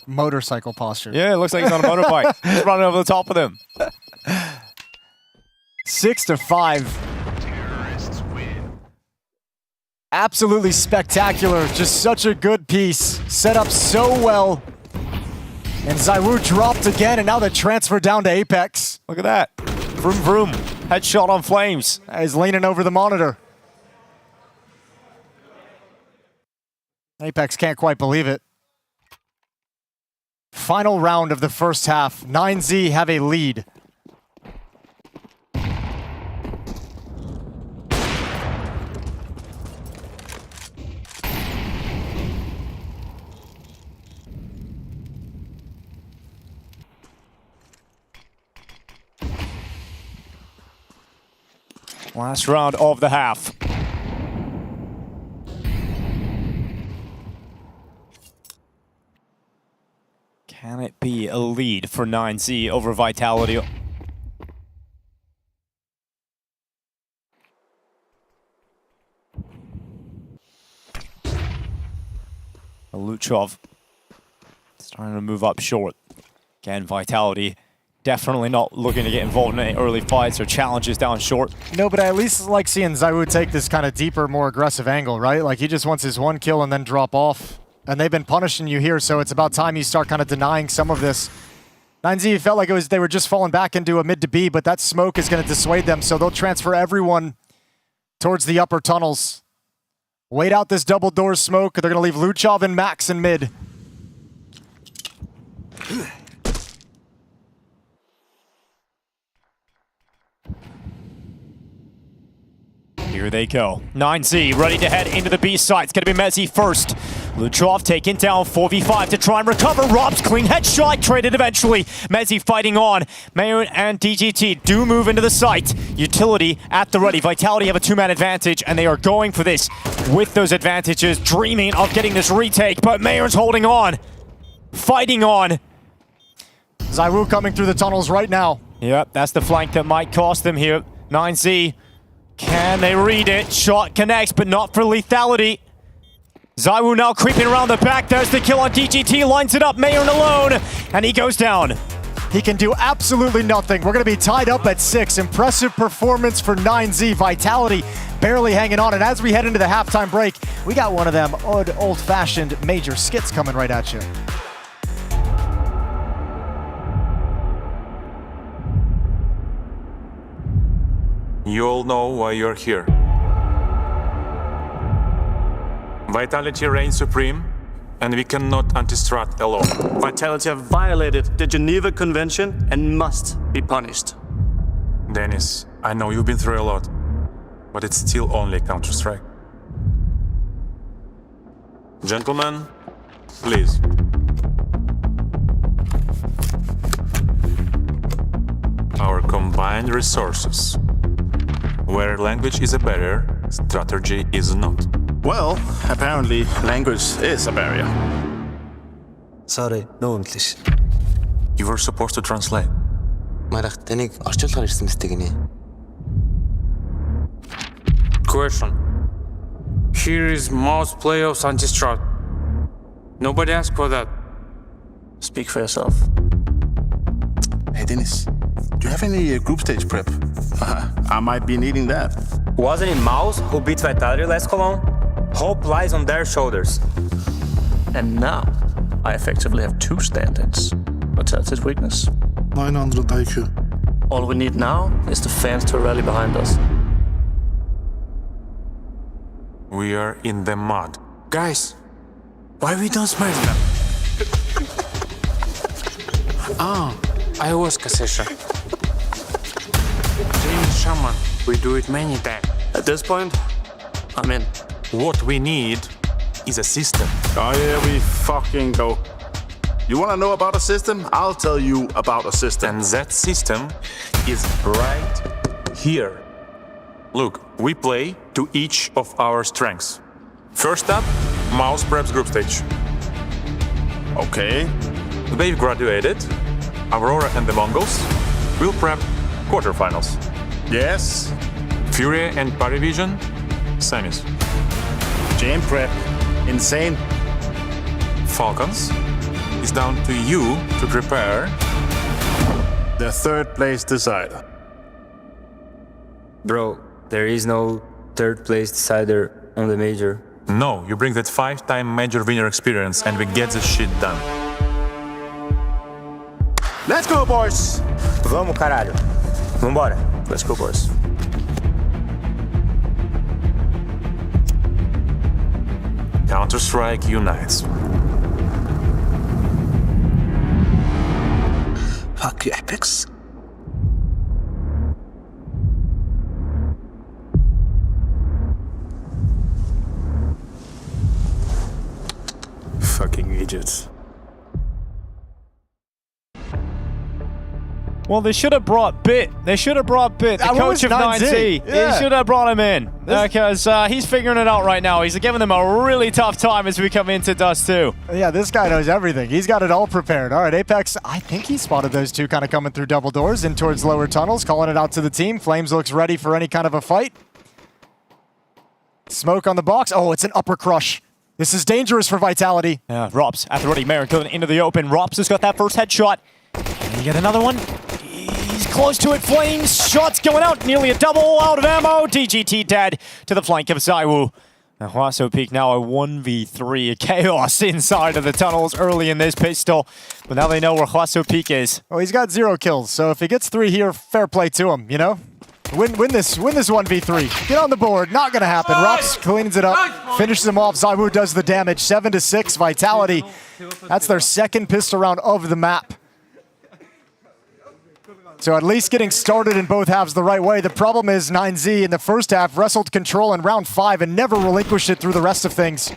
[SPEAKER 23] Motorcycle posture.
[SPEAKER 22] Yeah, it looks like he's on a motorbike. He's running over the top of them.
[SPEAKER 23] 6-5. Absolutely spectacular. Just such a good piece. Set up so well. And ZywOo dropped again, and now the transfer down to Apex.
[SPEAKER 22] Look at that. Vroom, vroom. Headshot on Flames.
[SPEAKER 23] He's leaning over the monitor. Apex can't quite believe it. Final round of the first half. 9Z have a lead.
[SPEAKER 22] Last round of the half. Can it be a lead for 9Z over Vitality? Lutrov starting to move up short. Again, Vitality definitely not looking to get involved in any early fights or challenges down short.
[SPEAKER 23] No, but I at least like seeing ZywOo take this kind of deeper, more aggressive angle, right? Like he just wants his one kill and then drop off. And they've been punishing you here, so it's about time you start kind of denying some of this. 9Z felt like they were just falling back into a mid to B, but that smoke is going to dissuade them, so they'll transfer everyone towards the upper tunnels. Wait out this double door smoke. They're going to leave Luchov and Max in mid.
[SPEAKER 22] Here they go. 9Z ready to head into the B site. It's going to be Mezzi first. Lutrov taken down 4v5 to try and recover. Rob's clean headshot traded eventually. Mezzi fighting on. Mayun and DGT do move into the site. Utility at the ready. Vitality have a two-man advantage, and they are going for this with those advantages, dreaming of getting this retake, but Mayun's holding on. Fighting on.
[SPEAKER 23] ZywOo coming through the tunnels right now.
[SPEAKER 22] Yep, that's the flank that might cost them here. 9Z. Can they read it? Shot connects, but not for lethality. ZywOo now creeping around the back. There's the kill on DGT. Lines it up. Mayun alone. And he goes down.
[SPEAKER 23] He can do absolutely nothing. We're going to be tied up at 6. Impressive performance for 9Z. Vitality barely hanging on. And as we head into the halftime break, we got one of them old-fashioned major skits coming right at you.
[SPEAKER 1] You all know why you're here. Vitality reigns supreme, and we cannot anti-strat alone.
[SPEAKER 17] Vitality have violated the Geneva Convention and must be punished.
[SPEAKER 1] Dennis, I know you've been through a lot, but it's still only Counter-Strike. Gentlemen, please. Our combined resources. Where language is a barrier, strategy is not.
[SPEAKER 17] Well, apparently language is a barrier.
[SPEAKER 20] Sorry, no English.
[SPEAKER 1] You were supposed to translate.
[SPEAKER 20] Марах таныг орчуулгаар ирсэн мэт гинэ.
[SPEAKER 24] Question. Here is most playoffs anti-strat. Nobody asked for that.
[SPEAKER 17] Speak for yourself.
[SPEAKER 25] Hey Dennis, do you have any group stage prep? I might be needing that.
[SPEAKER 26] Wasn't it Mouse who beat Vitality last Cologne? Hope lies on their shoulders.
[SPEAKER 17] And now, I effectively have two stand-ins. But that's his weakness.
[SPEAKER 25] 900 IQ.
[SPEAKER 17] All we need now is the fans to rally behind us.
[SPEAKER 1] We are in the mud. Guys, why we don't smash them?
[SPEAKER 24] I was Kasesha. James Shaman, we do it many times.
[SPEAKER 17] At this point, I'm in.
[SPEAKER 1] What we need is a system.
[SPEAKER 25] Oh yeah, we fucking go. You wanna know about a system? I'll tell you about a system.
[SPEAKER 1] And that system is right here. Look, we play to each of our strengths. First up, Mouse preps group stage.
[SPEAKER 25] Okay.
[SPEAKER 1] They've graduated. Aurora and the Mongols will prep quarterfinals.
[SPEAKER 25] Yes.
[SPEAKER 1] Fury and PARIVISION, semis.
[SPEAKER 25] Jam prep. Insane.
[SPEAKER 1] Falcons, it's down to you to prepare
[SPEAKER 25] the third place decider.
[SPEAKER 26] Bro, there is no third place decider on the major.
[SPEAKER 1] No, you bring that 5-time major winner experience and we get this shit done.
[SPEAKER 25] Let's go, boys!
[SPEAKER 26] Vamos, caralho. Vambora.
[SPEAKER 25] Let's go, boys.
[SPEAKER 1] Counter-Strike unites.
[SPEAKER 25] Fuck you, Apex. Fucking idiots.
[SPEAKER 22] Well, they should have brought Bit. They should have brought Bit, the coach of 9Z.
[SPEAKER 23] Yeah.
[SPEAKER 22] They should have brought him in because he's figuring it out right now. He's giving them a really tough time as we come into Dust 2.
[SPEAKER 23] Yeah, this guy knows everything. He's got it all prepared. All right, Apex, I think he spotted those two kind of coming through double doors in towards lower tunnels, calling it out to the team. Flames looks ready for any kind of a fight. Smoke on the box. Oh, it's an upper crush. This is dangerous for Vitality.
[SPEAKER 22] Yeah, Robs at the ready. Merrick going into the open. Robs has got that first headshot. Can you get another one? He's close to it. Flames. Shots going out. Nearly a double out of ammo. DGT dead to the flank of Zaiwu. Now Hwaso Peak now a 1v3. Chaos inside of the tunnels early in this pistol. But now they know where Hwaso Peak is.
[SPEAKER 23] Well, he's got 0 kills, so if he gets 3 here, fair play to him, you know? Win this 1v3. Get on the board. Not gonna happen. Rops cleans it up, finishes him off. Zaiwu does the damage. 7-6 Vitality. That's their second pistol round of the map. So at least getting started in both halves the right way. The problem is 9Z in the first half wrestled control in round 5 and never relinquished it through the rest of things.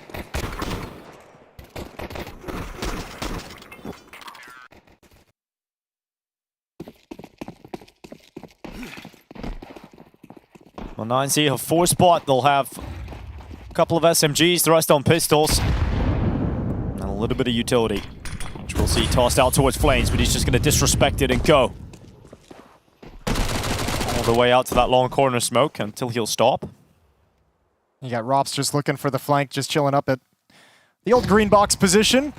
[SPEAKER 22] Well, 9Z have 4 spot. They'll have a couple of SMGs, the rest on pistols. And a little bit of utility, which we'll see tossed out towards Flames, but he's just going to disrespect it and go. All the way out to that long corner smoke until he'll stop.
[SPEAKER 23] You got Rops just looking for the flank, just chilling up at the old green box position.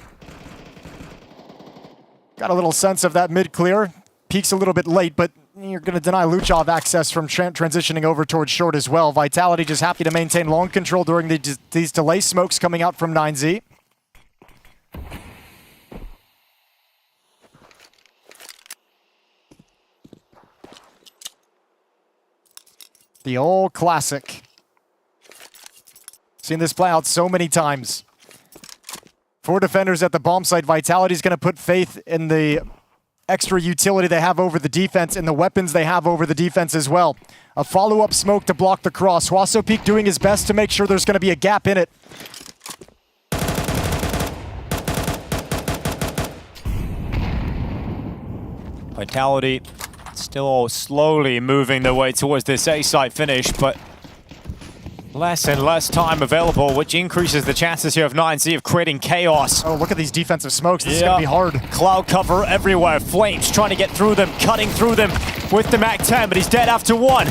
[SPEAKER 23] Got a little sense of that mid-clear. Peaks a little bit late, but you're going to deny Luchov access from transitioning over towards short as well. Vitality just happy to maintain long control during these delay smokes coming out from 9Z. The old classic. Seen this play out so many times. 4 defenders at the bomb site. Vitality's going to put faith in the extra utility they have over the defense and the weapons they have over the defense as well. A follow-up smoke to block the cross. Hwaso Peak doing his best to make sure there's going to be a gap in it.
[SPEAKER 22] Vitality still slowly moving their way towards this A site finish, but less and less time available, which increases the chances here of 9Z of creating chaos.
[SPEAKER 23] Oh, look at these defensive smokes. This is going to be hard.
[SPEAKER 22] Cloud cover everywhere. Flames trying to get through them, cutting through them with the MAC-10, but he's dead after 1.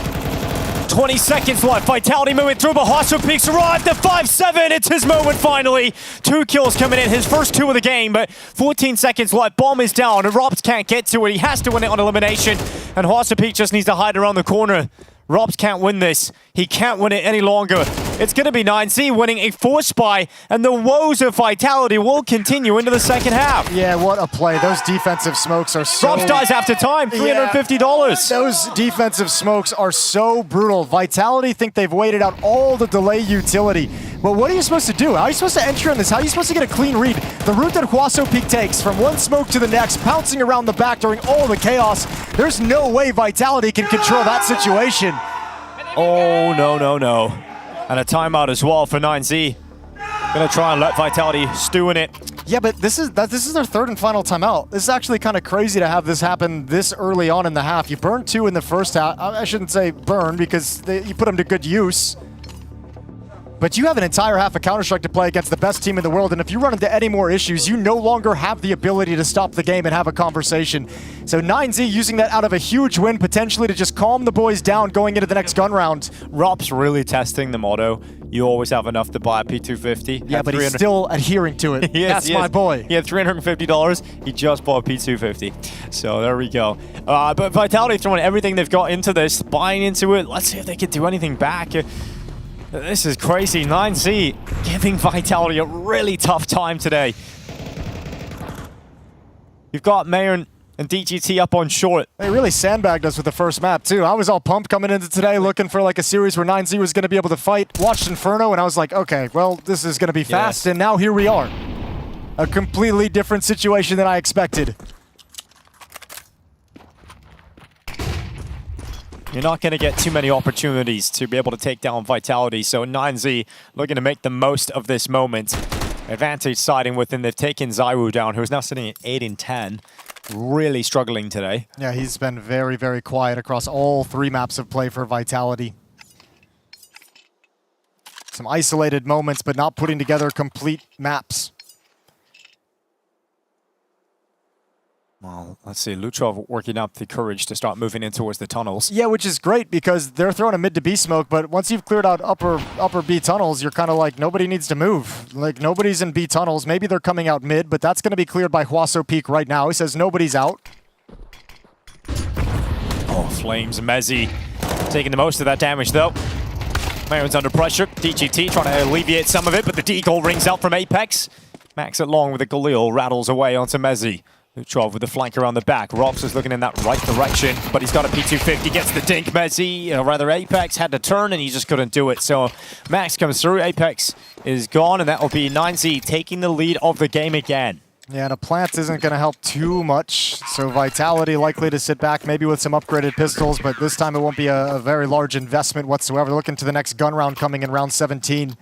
[SPEAKER 22] 20 seconds left. Vitality moving through, but Hwaso Peak's arrived at 5-7. It's his moment finally. 2 kills coming in, his first 2 of the game, but 14 seconds left. Bomb is down, and Robs can't get to it. He has to win it on elimination, and Hwaso Peak just needs to hide around the corner. Robs can't win this. He can't win it any longer. It's going to be 9Z winning a force buy, and the woes of Vitality will continue into the second half.
[SPEAKER 23] Yeah, what a play. Those defensive smokes are so...
[SPEAKER 22] Drops dies after time, $350.
[SPEAKER 23] Those defensive smokes are so brutal. Vitality think they've waited out all the delay utility. But what are you supposed to do? How are you supposed to enter in this? How are you supposed to get a clean read? The route that Huaso Peak takes from one smoke to the next, pouncing around the back during all the chaos, there's no way Vitality can control that situation.
[SPEAKER 22] Oh, no. And a timeout as well for 9Z. Gonna try and let Vitality stew in it.
[SPEAKER 23] Yeah, but this is their third and final timeout. This is actually kind of crazy to have this happen this early on in the half. You burned 2 in the first half. I shouldn't say burn because you put them to good use. But you have an entire half of Counter-Strike to play against the best team in the world, and if you run into any more issues, you no longer have the ability to stop the game and have a conversation. So 9Z using that out of a huge win, potentially to just calm the boys down going into the next gun round.
[SPEAKER 22] Rob's really testing the motto. You always have enough to buy a P250.
[SPEAKER 23] Yeah, but he's still adhering to it. That's my boy.
[SPEAKER 22] He had $350. He just bought a P250. So there we go. But Vitality throwing everything they've got into this, buying into it. Let's see if they can do anything back. This is crazy. 9Z giving Vitality a really tough time today. You've got Mayon and DGT up on short.
[SPEAKER 23] They really sandbagged us with the first map, too. I was all pumped coming into today, looking for like a series where 9Z was going to be able to fight. Watched Inferno, and I was like, okay, well, this is going to be fast, and now here we are. A completely different situation than I expected.
[SPEAKER 22] You're not going to get too many opportunities to be able to take down Vitality, so 9Z looking to make the most of this moment. Advantage siding with him. They've taken Zaiwu down, who's now sitting at 8 and 10. Really struggling today.
[SPEAKER 23] Yeah, he's been very, very quiet across all 3 maps of play for Vitality. Some isolated moments, but not putting together complete maps.
[SPEAKER 22] Well, let's see. Lutrov working up the courage to start moving in towards the tunnels.
[SPEAKER 23] Yeah, which is great because they're throwing a mid to B smoke, but once you've cleared out upper B tunnels, you're kind of like, nobody needs to move. Like, nobody's in B tunnels. Maybe they're coming out mid, but that's going to be cleared by Huaso Peak right now. He says nobody's out.
[SPEAKER 22] Oh, Flames Mezzi taking the most of that damage, though. Mayon's under pressure. DGT trying to alleviate some of it, but the deagle rings out from Apex. Max it long with the Galil rattles away onto Mezzi. Lutrov with the flank around the back. Rops is looking in that right direction, but he's got a P250, gets the dink. Mezzi, or rather Apex, had to turn and he just couldn't do it. So Max comes through, Apex is gone, and that will be 9Z taking the lead of the game again.
[SPEAKER 23] Yeah, and a plant isn't going to help too much, so Vitality likely to sit back, maybe with some upgraded pistols, but this time it won't be a very large investment whatsoever. Looking to the next gun round coming in round 17.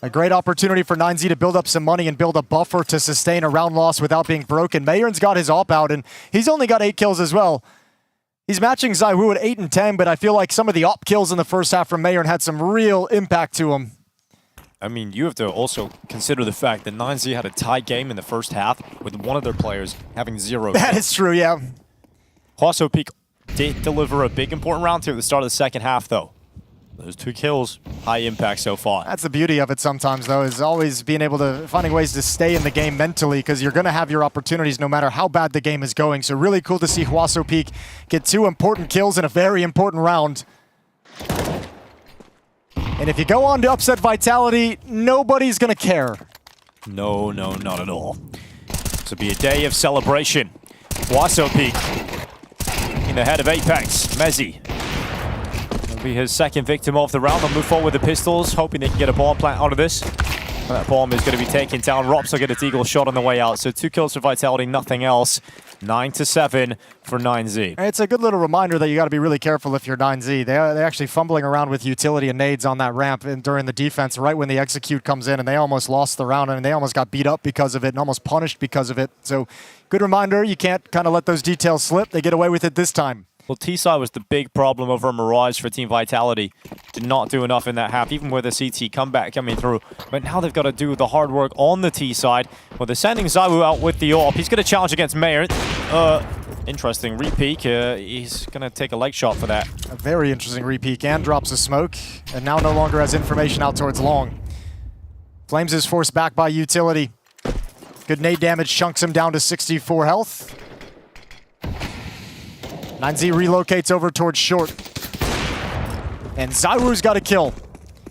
[SPEAKER 23] A great opportunity for 9Z to build up some money and build a buffer to sustain a round loss without being broken. Mayern's got his op out, and he's only got 8 kills as well. He's matching Zaiwu at 8 and 10, but I feel like some of the op kills in the first half from Mayern had some real impact to him.
[SPEAKER 22] I mean, you have to also consider the fact that 9Z had a tie game in the first half with one of their players having 0.
[SPEAKER 23] That is true, yeah.
[SPEAKER 22] Huaso Peak did deliver a big important round 2 at the start of the second half, though. Those 2 kills, high impact so far.
[SPEAKER 23] That's the beauty of it sometimes, though, is always being able to finding ways to stay in the game mentally, because you're going to have your opportunities no matter how bad the game is going. So really cool to see Huaso Peak get 2 important kills in a very important round. And if you go on to upset Vitality, nobody's going to care.
[SPEAKER 22] No, not at all. This will be a day of celebration. Huaso Peak in the head of Apex. Mezzi will be his second victim of the round. They'll move forward with the pistols, hoping they can get a bomb plant out of this. And that bomb is going to be taken down. Rops will get a deagle shot on the way out. So 2 kills for Vitality, nothing else. 9-7 for 9Z.
[SPEAKER 23] It's a good little reminder that you got to be really careful if you're 9Z. They're actually fumbling around with utility and nades on that ramp and during the defense right when the execute comes in, and they almost lost the round, and they almost got beat up because of it and almost punished because of it. So good reminder, you can't kind of let those details slip. They get away with it this time.
[SPEAKER 22] Well, T-side was the big problem over Mirage for Team Vitality. Did not do enough in that half, even with a CT comeback coming through. But now they've got to do the hard work on the T-side. Well, they're sending Zaiwu out with the AWP. He's going to challenge against Mayer. Interesting repeak. He's going to take a leg shot for that.
[SPEAKER 23] A very interesting repeak, and drops a smoke, and now no longer has information out towards long. Flames is forced back by utility. Good nade damage chunks him down to 64 health. 9Z relocates over towards short. And Zyru's got a kill.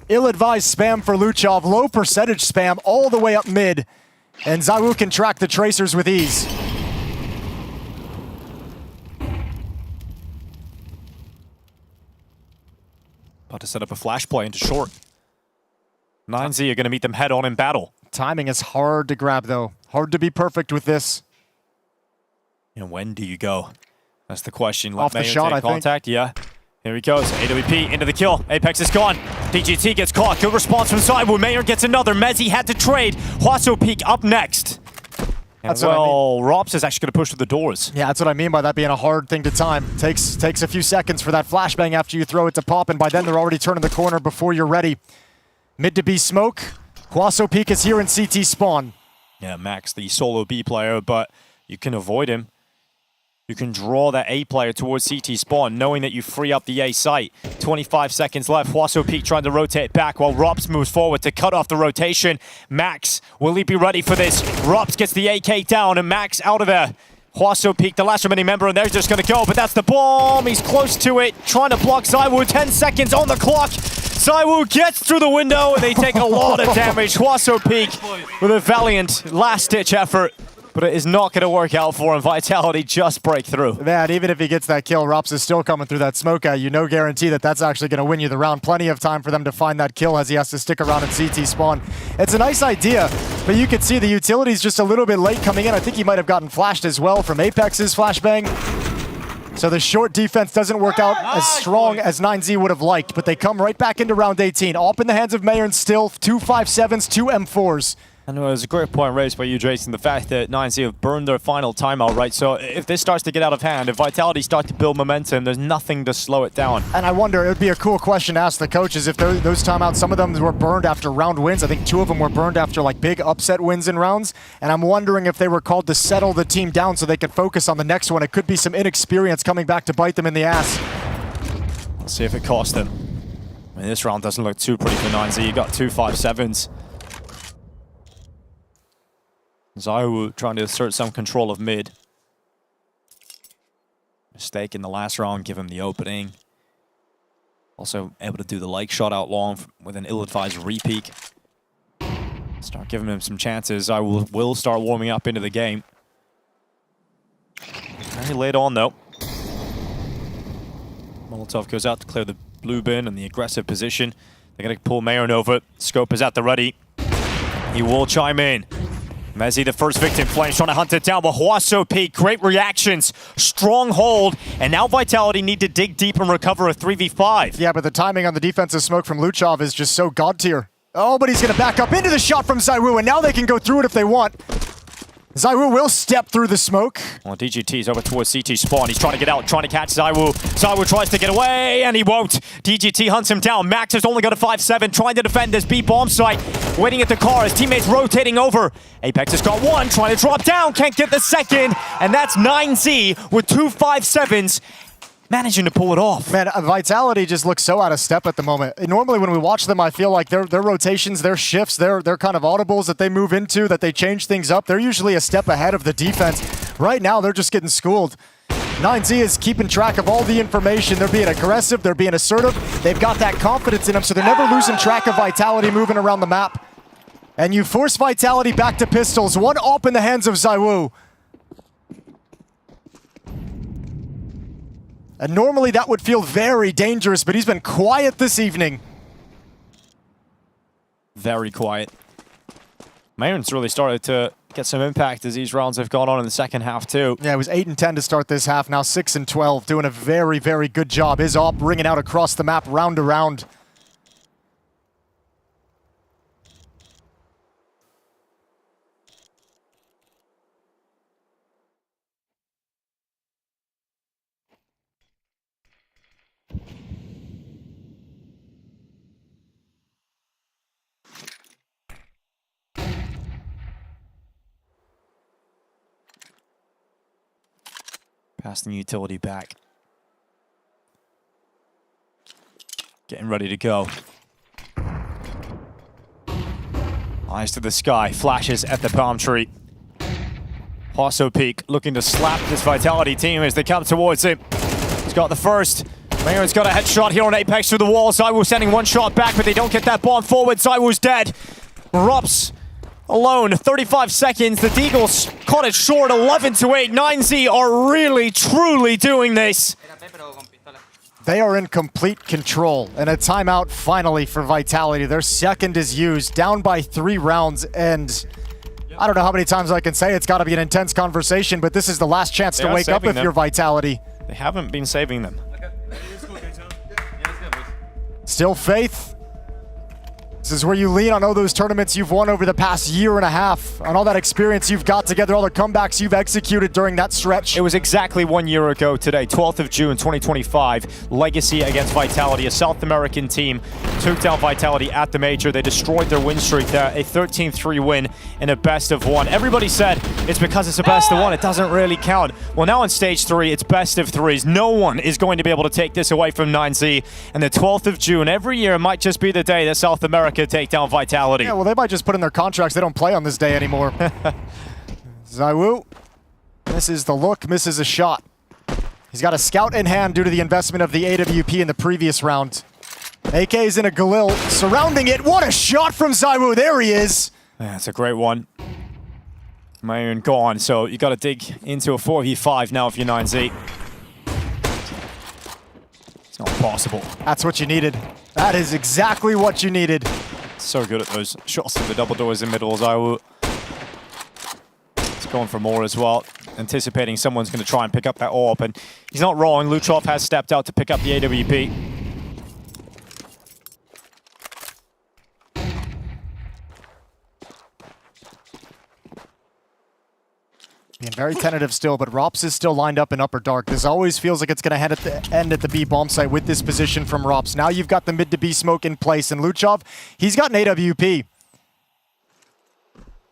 [SPEAKER 23] Ill-advised spam for Luchov, low percentage spam all the way up mid. And Zyru can track the tracers with ease.
[SPEAKER 22] About to set up a flash play into short. 9Z are going to meet them head on in battle.
[SPEAKER 23] Timing is hard to grab though. Hard to be perfect with this.
[SPEAKER 22] And when do you go? That's the question.
[SPEAKER 23] Off the shot, I think.
[SPEAKER 22] Contact, yeah. Here he goes. AWP into the kill. Apex is gone. DGT gets caught. Good response from Sidewoo. Mayer gets another. Mezzi had to trade. Hwaso Peak up next. And
[SPEAKER 23] That's what I mean.
[SPEAKER 22] Rops is actually going to push through the doors.
[SPEAKER 23] Yeah, that's what I mean by that being a hard thing to time. Takes a few seconds for that flashbang after you throw it to pop, and by then they're already turning the corner before you're ready. Mid to B smoke. Hwaso Peak is here in CT spawn.
[SPEAKER 22] Yeah, Max, the solo B player, but you can avoid him. You can draw that A player towards CT spawn, knowing that you free up the A site. 25 seconds left. Hwaso Peak trying to rotate back while Rops moves forward to cut off the rotation. Max, will he be ready for this? Rops gets the AK down, and Max out of there. Hwaso Peak, the last remaining member, and they're just going to go, but that's the bomb. He's close to it, trying to block Zywu. 10 seconds on the clock. Zywu gets through the window, and they take a lot of damage. Hwaso Peak with a valiant last-ditch effort. But it is not going to work out for him. Vitality just break through.
[SPEAKER 23] Man, even if he gets that kill, Rops is still coming through that smoke at you. No guarantee that that's actually going to win you the round. Plenty of time for them to find that kill as he has to stick around in CT spawn. It's a nice idea, but you can see the utility's just a little bit late coming in. I think he might have gotten flashed as well from Apex's flashbang. So the short defense doesn't work out as strong as 9Z would have liked, but they come right back into round 18. Up in the hands of Mayer and still 2 5.7s, 2 M4s.
[SPEAKER 22] I know it was a great point raised by you, Jason, the fact that 9Z have burned their final timeout, right? So if this starts to get out of hand, if Vitality start to build momentum, there's nothing to slow it down.
[SPEAKER 23] And I wonder, it would be a cool question to ask the coaches if those timeouts, some of them were burned after round wins. I think 2 of them were burned after like big upset wins in rounds. And I'm wondering if they were called to settle the team down so they could focus on the next one. It could be some inexperience coming back to bite them in the ass.
[SPEAKER 22] Let's see if it costs them. I mean, this round doesn't look too pretty for 9Z. You got 2 5.7s. Zywu trying to assert some control of mid. Mistake in the last round, give him the opening. Also able to do the like shot out long with an ill-advised re-peek. Start giving him some chances. Zywu will start warming up into the game. Very late on though. Molotov goes out to clear the blue bin and the aggressive position. They're going to pull Mayon over. Scope is at the ready. He will chime in. Mezzi, the first victim, Flames trying to hunt it down, but Hwaso Peak, great reactions, strong hold, and now Vitality need to dig deep and recover a 3v5.
[SPEAKER 23] Yeah, but the timing on the defensive smoke from Luchov is just so god tier. Oh, but he's going to back up into the shot from Zywu, and now they can go through it if they want. Zywu will step through the smoke.
[SPEAKER 22] Well, DGT's over towards CT spawn. He's trying to get out, trying to catch Zywu. Zywu tries to get away, and he won't. DGT hunts him down. Max has only got a 5.7, trying to defend this B bomb site. Waiting at the car, his teammates rotating over. Apex has got 1, trying to drop down, can't get the second. And that's 9Z with 2 5.7s. Managing to pull it off.
[SPEAKER 23] Man, Vitality just looks so out of step at the moment. Normally when we watch them, I feel like their rotations, their shifts, their kind of audibles that they move into, that they change things up, they're usually a step ahead of the defense. Right now, they're just getting schooled. 9Z is keeping track of all the information. They're being aggressive, they're being assertive. They've got that confidence in them, so they're never losing track of Vitality moving around the map. And you force Vitality back to pistols. 1 op in the hands of Zywu. And normally that would feel very dangerous, but he's been quiet this evening.
[SPEAKER 22] Very quiet. Mayron's really started to get some impact as these rounds have gone on in the second half too.
[SPEAKER 23] Yeah, it was 8 and 10 to start this half, now 6 and 12, doing a very, very good job. His op ringing out across the map, round to round.
[SPEAKER 22] Passing the utility back. Getting ready to go. Eyes to the sky, flashes at the palm tree. Hwaso Peak looking to slap this Vitality team as they come towards him. He's got the first. Mayron's got a headshot here on Apex through the wall. ZywOo sending one shot back, but they don't get that bomb forward. ZywOo's dead. Rops alone, 35 seconds. The Deagles caught it short, 11-8. 9Z are really, truly doing this.
[SPEAKER 23] They are in complete control, and a timeout finally for Vitality. Their second is used, down by 3 rounds, and I don't know how many times I can say it's got to be an intense conversation, but this is the last chance to wake up if you're Vitality.
[SPEAKER 22] They haven't been saving them.
[SPEAKER 23] Still faith. This is where you lean on all those tournaments you've won over the past year and a half, on all that experience you've got together, all the comebacks you've executed during that stretch.
[SPEAKER 22] It was exactly 1 year ago today, 12th of June, 2025. Legacy against Vitality, a South American team, took down Vitality at the Major. They destroyed their win streak there, a 13-3 win in a best of 1. Everybody said it's because it's a best of 1, it doesn't really count. Well, now in stage 3, it's best of 3s. No one is going to be able to take this away from 9Z. And the 12th of June, every year might just be the day that South America take down Vitality.
[SPEAKER 23] Yeah, well, they might just put in their contracts they don't play on this day anymore. ZywOo misses the look, misses a shot. He's got a scout in hand due to the investment of the AWP in the previous round. AK is in a Galil, surrounding it. What a shot from ZywOo. There he is.
[SPEAKER 22] That's a great one. Mayron gone, so you got to dig into a 4v5 now if you're 9Z. It's not possible.
[SPEAKER 23] That's what you needed. That is exactly what you needed.
[SPEAKER 22] So good at those shots to the double doors in middle. ZywOo. It's going for more as well. Anticipating someone's going to try and pick up that AWP, and he's not wrong. Lutrov has stepped out to pick up the AWP.
[SPEAKER 23] Being very tentative still, but Rops is still lined up in upper dark. This always feels like it's going to end at the B bomb site with this position from Rops. Now you've got the mid to B smoke in place, and Luchov, he's got an AWP.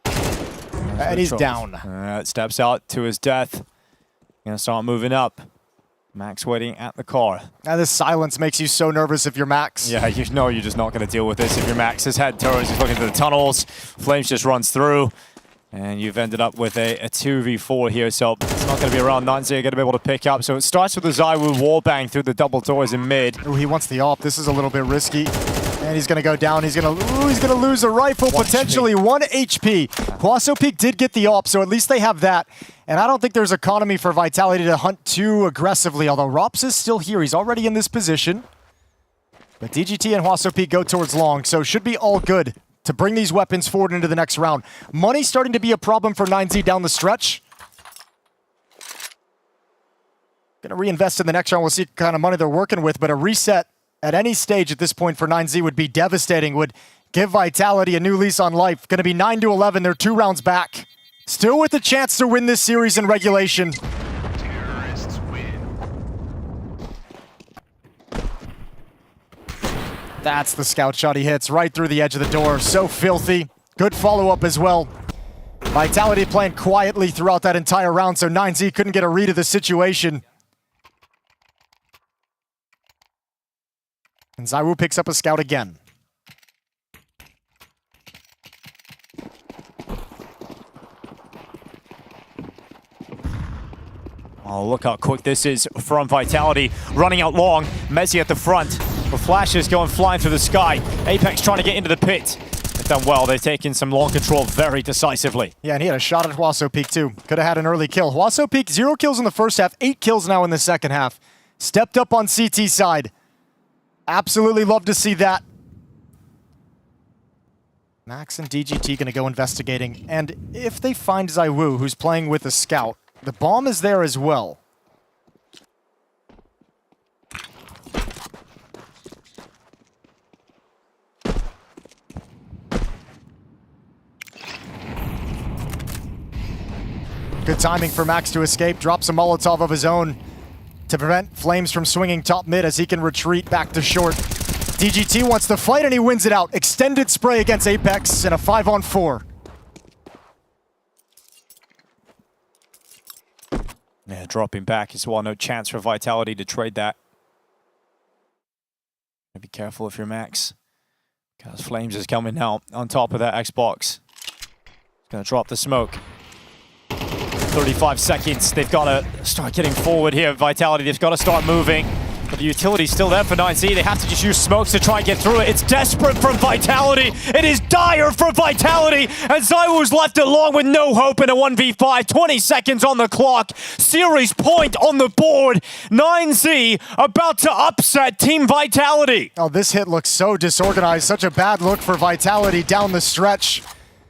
[SPEAKER 23] And he's down.
[SPEAKER 22] Steps out to his death. Gonna start moving up. Max waiting at the car.
[SPEAKER 23] Now this silence makes you so nervous if you're Max.
[SPEAKER 22] Yeah, you know you're just not going to deal with this if you're Max. His head turns, he's looking to the tunnels. Flames just runs through. And you've ended up with a 2v4 here, so it's not going to be around 9Z you're going to be able to pick up. So it starts with the ZywOo wallbang through the double doors in mid.
[SPEAKER 23] Ooh, he wants the AWP. This is a little bit risky. And he's going to go down. He's going to lose a rifle, potentially 1 HP. Hwasopik did get the AWP, so at least they have that. And I don't think there's economy for Vitality to hunt too aggressively, although Rops is still here. He's already in this position. But DGT and Hwasopik go towards long, so should be all good to bring these weapons forward into the next round. Money starting to be a problem for 9Z down the stretch. Gonna reinvest in the next round. We'll see what kind of money they're working with, but a reset at any stage at this point for 9Z would be devastating, would give Vitality a new lease on life. Gonna be 9-11, they're 2 rounds back. Still with the chance to win this series in regulation. That's the scout shot he hits right through the edge of the door. So filthy. Good follow-up as well. Vitality playing quietly throughout that entire round, so 9Z couldn't get a read of the situation. And ZywOo picks up a scout again.
[SPEAKER 22] Oh, look how quick this is from Vitality. Running out long. Messi at the front. The flashes going flying through the sky. Apex trying to get into the pit. They've done well. They've taken some long control very decisively.
[SPEAKER 23] Yeah, and he had a shot at Hwasopik too. Could have had an early kill. Hwasopik, 0 kills in the first half, 8 kills now in the second half. Stepped up on CT side. Absolutely love to see that. Max and DGT gonna go investigating. And if they find ZywOo, who's playing with a scout, the bomb is there as well. Good timing for Max to escape. Drops a Molotov of his own to prevent Flames from swinging top mid as he can retreat back to short. DGT wants to fight and he wins it out. Extended spray against Apex in a 5-on-4.
[SPEAKER 22] Yeah, dropping back as well. No chance for Vitality to trade that. Be careful if you're Max, because Flames is coming now on top of that Xbox. Gonna drop the smoke. 35 seconds. They've got to start getting forward here. Vitality, they've got to start moving. But the utility's still there for 9Z. They have to just use smokes to try and get through it. It's desperate from Vitality. It is dire for Vitality. And ZywOo's left alone with no hope in a 1v5. 20 seconds on the clock. Series point on the board. 9Z about to upset Team Vitality.
[SPEAKER 23] Oh, this hit looks so disorganized. Such a bad look for Vitality down the stretch.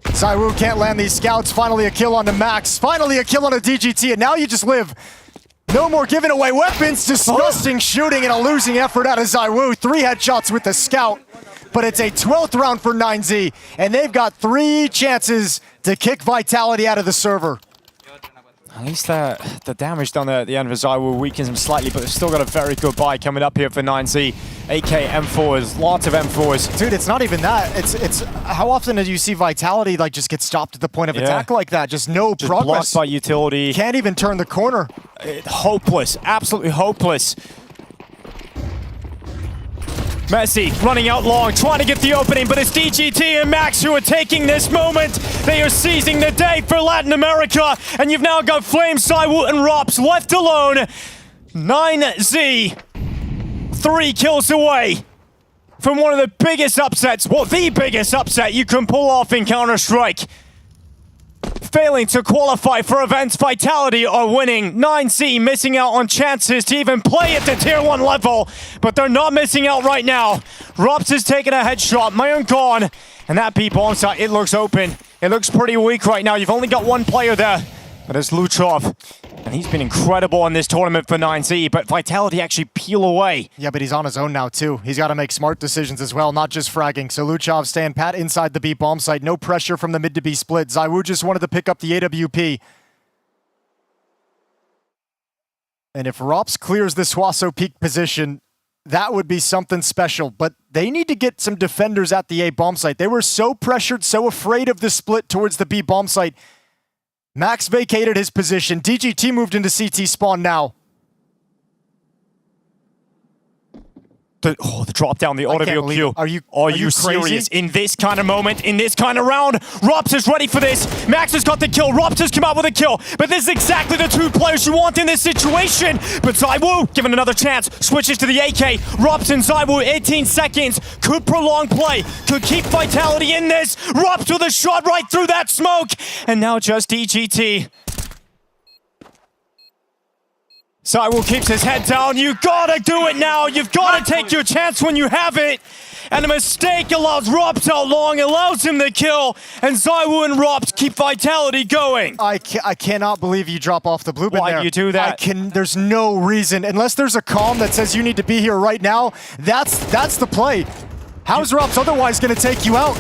[SPEAKER 23] ZywOo can't land these scouts. Finally a kill on the Max. Finally a kill on a DGT. And now you just live. No more giving away weapons. Disgusting shooting and a losing effort out of ZywOo. 3 headshots with the scout. But it's a 12th round for 9Z. And they've got 3 chances to kick Vitality out of the server.
[SPEAKER 22] At least the damage done there at the end of ZywOo weakens him slightly, but they've still got a very good buy coming up here for 9Z. AK M4s, lots of M4s.
[SPEAKER 23] Dude, it's not even that. It's how often do you see Vitality like just get stopped at the point of attack like that? Just no progress.
[SPEAKER 22] Blocked by utility.
[SPEAKER 23] Can't even turn the corner.
[SPEAKER 22] Hopeless, absolutely hopeless. Messi running out long, trying to get the opening, but it's DGT and Max who are taking this moment. They are seizing the day for Latin America, and you've now got Flame, ZywOo, and Rops left alone. 9Z, 3 kills away from one of the biggest upsets, well, the biggest upset you can pull off in Counter-Strike. Failing to qualify for events, Vitality are winning. 9Z missing out on chances to even play at the tier 1 level, but they're not missing out right now. Rops is taking a headshot, Mayon gone, and that B bomb site, it looks open. It looks pretty weak right now. You've only got 1 player there, but it's Luchov. And he's been incredible in this tournament for 9Z, but Vitality actually peel away.
[SPEAKER 23] Yeah, but he's on his own now, too. He's got to make smart decisions as well, not just fragging. So Luchov staying pat inside the B bomb site. No pressure from the mid to B split. ZywOo just wanted to pick up the AWP. And if Rops clears the Swasso peak position, that would be something special. But they need to get some defenders at the A bomb site. They were so pressured, so afraid of the split towards the B bomb site. Max vacated his position. DGT moved into CT spawn now.
[SPEAKER 22] The drop down, the auto Q.
[SPEAKER 23] Are you
[SPEAKER 22] serious? In this kind of moment, in this kind of round, Rops is ready for this. Max has got the kill. Rops has come out with a kill. But this is exactly the 2 players you want in this situation. But ZywOo, given another chance, switches to the AK. Rops and ZywOo, 18 seconds. Could prolong play. Could keep Vitality in this. Rops with a shot right through that smoke. And now just DGT. ZywOo keeps his head down. You gotta do it now. You've gotta take your chance when you have it. And a mistake allows Rops out long, allows him the kill. And ZywOo and Rops keep Vitality going.
[SPEAKER 23] I cannot believe you drop off the blue bin there.
[SPEAKER 22] Why do you do that?
[SPEAKER 23] There's no reason. Unless there's a comm that says you need to be here right now, that's the play. How's Rops otherwise gonna take you out?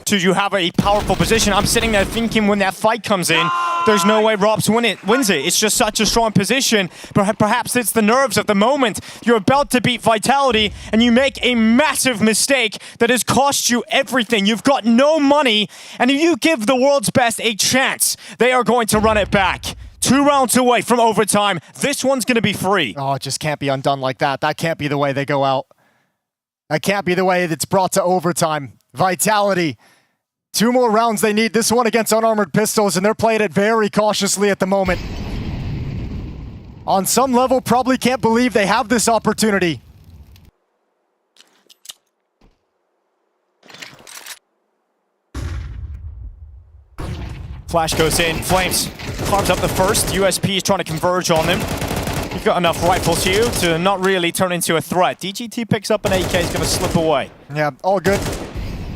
[SPEAKER 22] Do you have a powerful position? I'm sitting there thinking when that fight comes in, there's no way Rops wins it. It's just such a strong position. Perhaps it's the nerves of the moment. You're about to beat Vitality, and you make a massive mistake that has cost you everything. You've got no money, and if you give the world's best a chance, they are going to run it back. 2 rounds away from overtime. This one's going to be free.
[SPEAKER 23] Oh, it just can't be undone like that. That can't be the way they go out. That can't be the way it's brought to overtime. Vitality. 2 more rounds they need, this one against unarmored pistols, and they're playing it very cautiously at the moment. On some level, probably can't believe they have this opportunity.
[SPEAKER 22] Flash goes in, Flames carves up the first. USP is trying to converge on them. You've got enough rifles here to not really turn into a threat. DGT picks up an AK, is going to slip away.
[SPEAKER 23] Yeah, all good.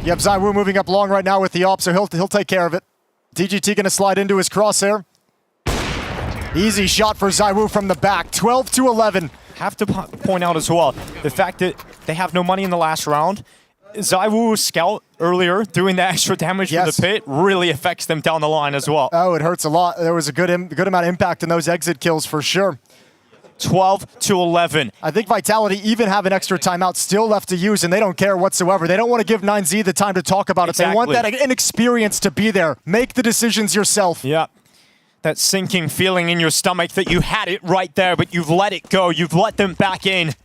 [SPEAKER 23] You have ZywOo moving up long right now with the op, so he'll take care of it. DGT going to slide into his crosshair. Easy shot for ZywOo from the back, 12-11.
[SPEAKER 22] Have to point out as well, the fact that they have no money in the last round. ZywOo's scout earlier doing the extra damage from the pit really affects them down the line as well.
[SPEAKER 23] Oh, it hurts a lot. There was a good amount of impact in those exit kills for sure.
[SPEAKER 22] 12-11.
[SPEAKER 23] I think Vitality even have an extra timeout still left to use, and they don't care whatsoever. They don't want to give 9Z the time to talk about it. They want that inexperience to be there. Make the decisions yourself.
[SPEAKER 22] Yeah. That sinking feeling in your stomach that you had it right there, but you've let it go. You've let them back in.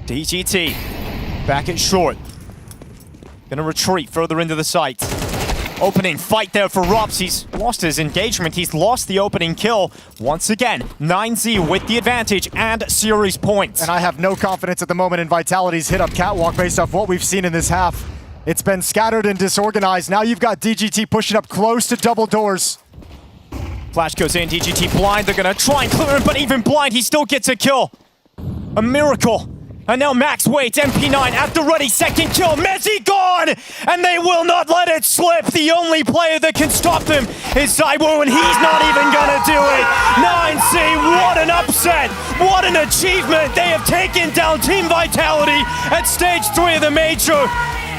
[SPEAKER 22] DGT back at short. Gonna retreat further into the site. Opening fight there for Robs. He's lost his engagement. He's lost the opening kill. Once again, 9Z with the advantage and series points.
[SPEAKER 23] And I have no confidence at the moment in Vitality's hit-up catwalk based off what we've seen in this half. It's been scattered and disorganized. Now you've got DGT pushing up close to double doors.
[SPEAKER 22] Flash goes in, DGT blind. They're gonna try and clear him, but even blind, he still gets a kill. A miracle. And now Max waits, MP9 at the ready, second kill, Messi gone! And they will not let it slip! The only player that can stop them is Zaiwu, and he's not even gonna do it! 9C, what an upset! What an achievement! They have taken down Team Vitality at stage 3 of the Major!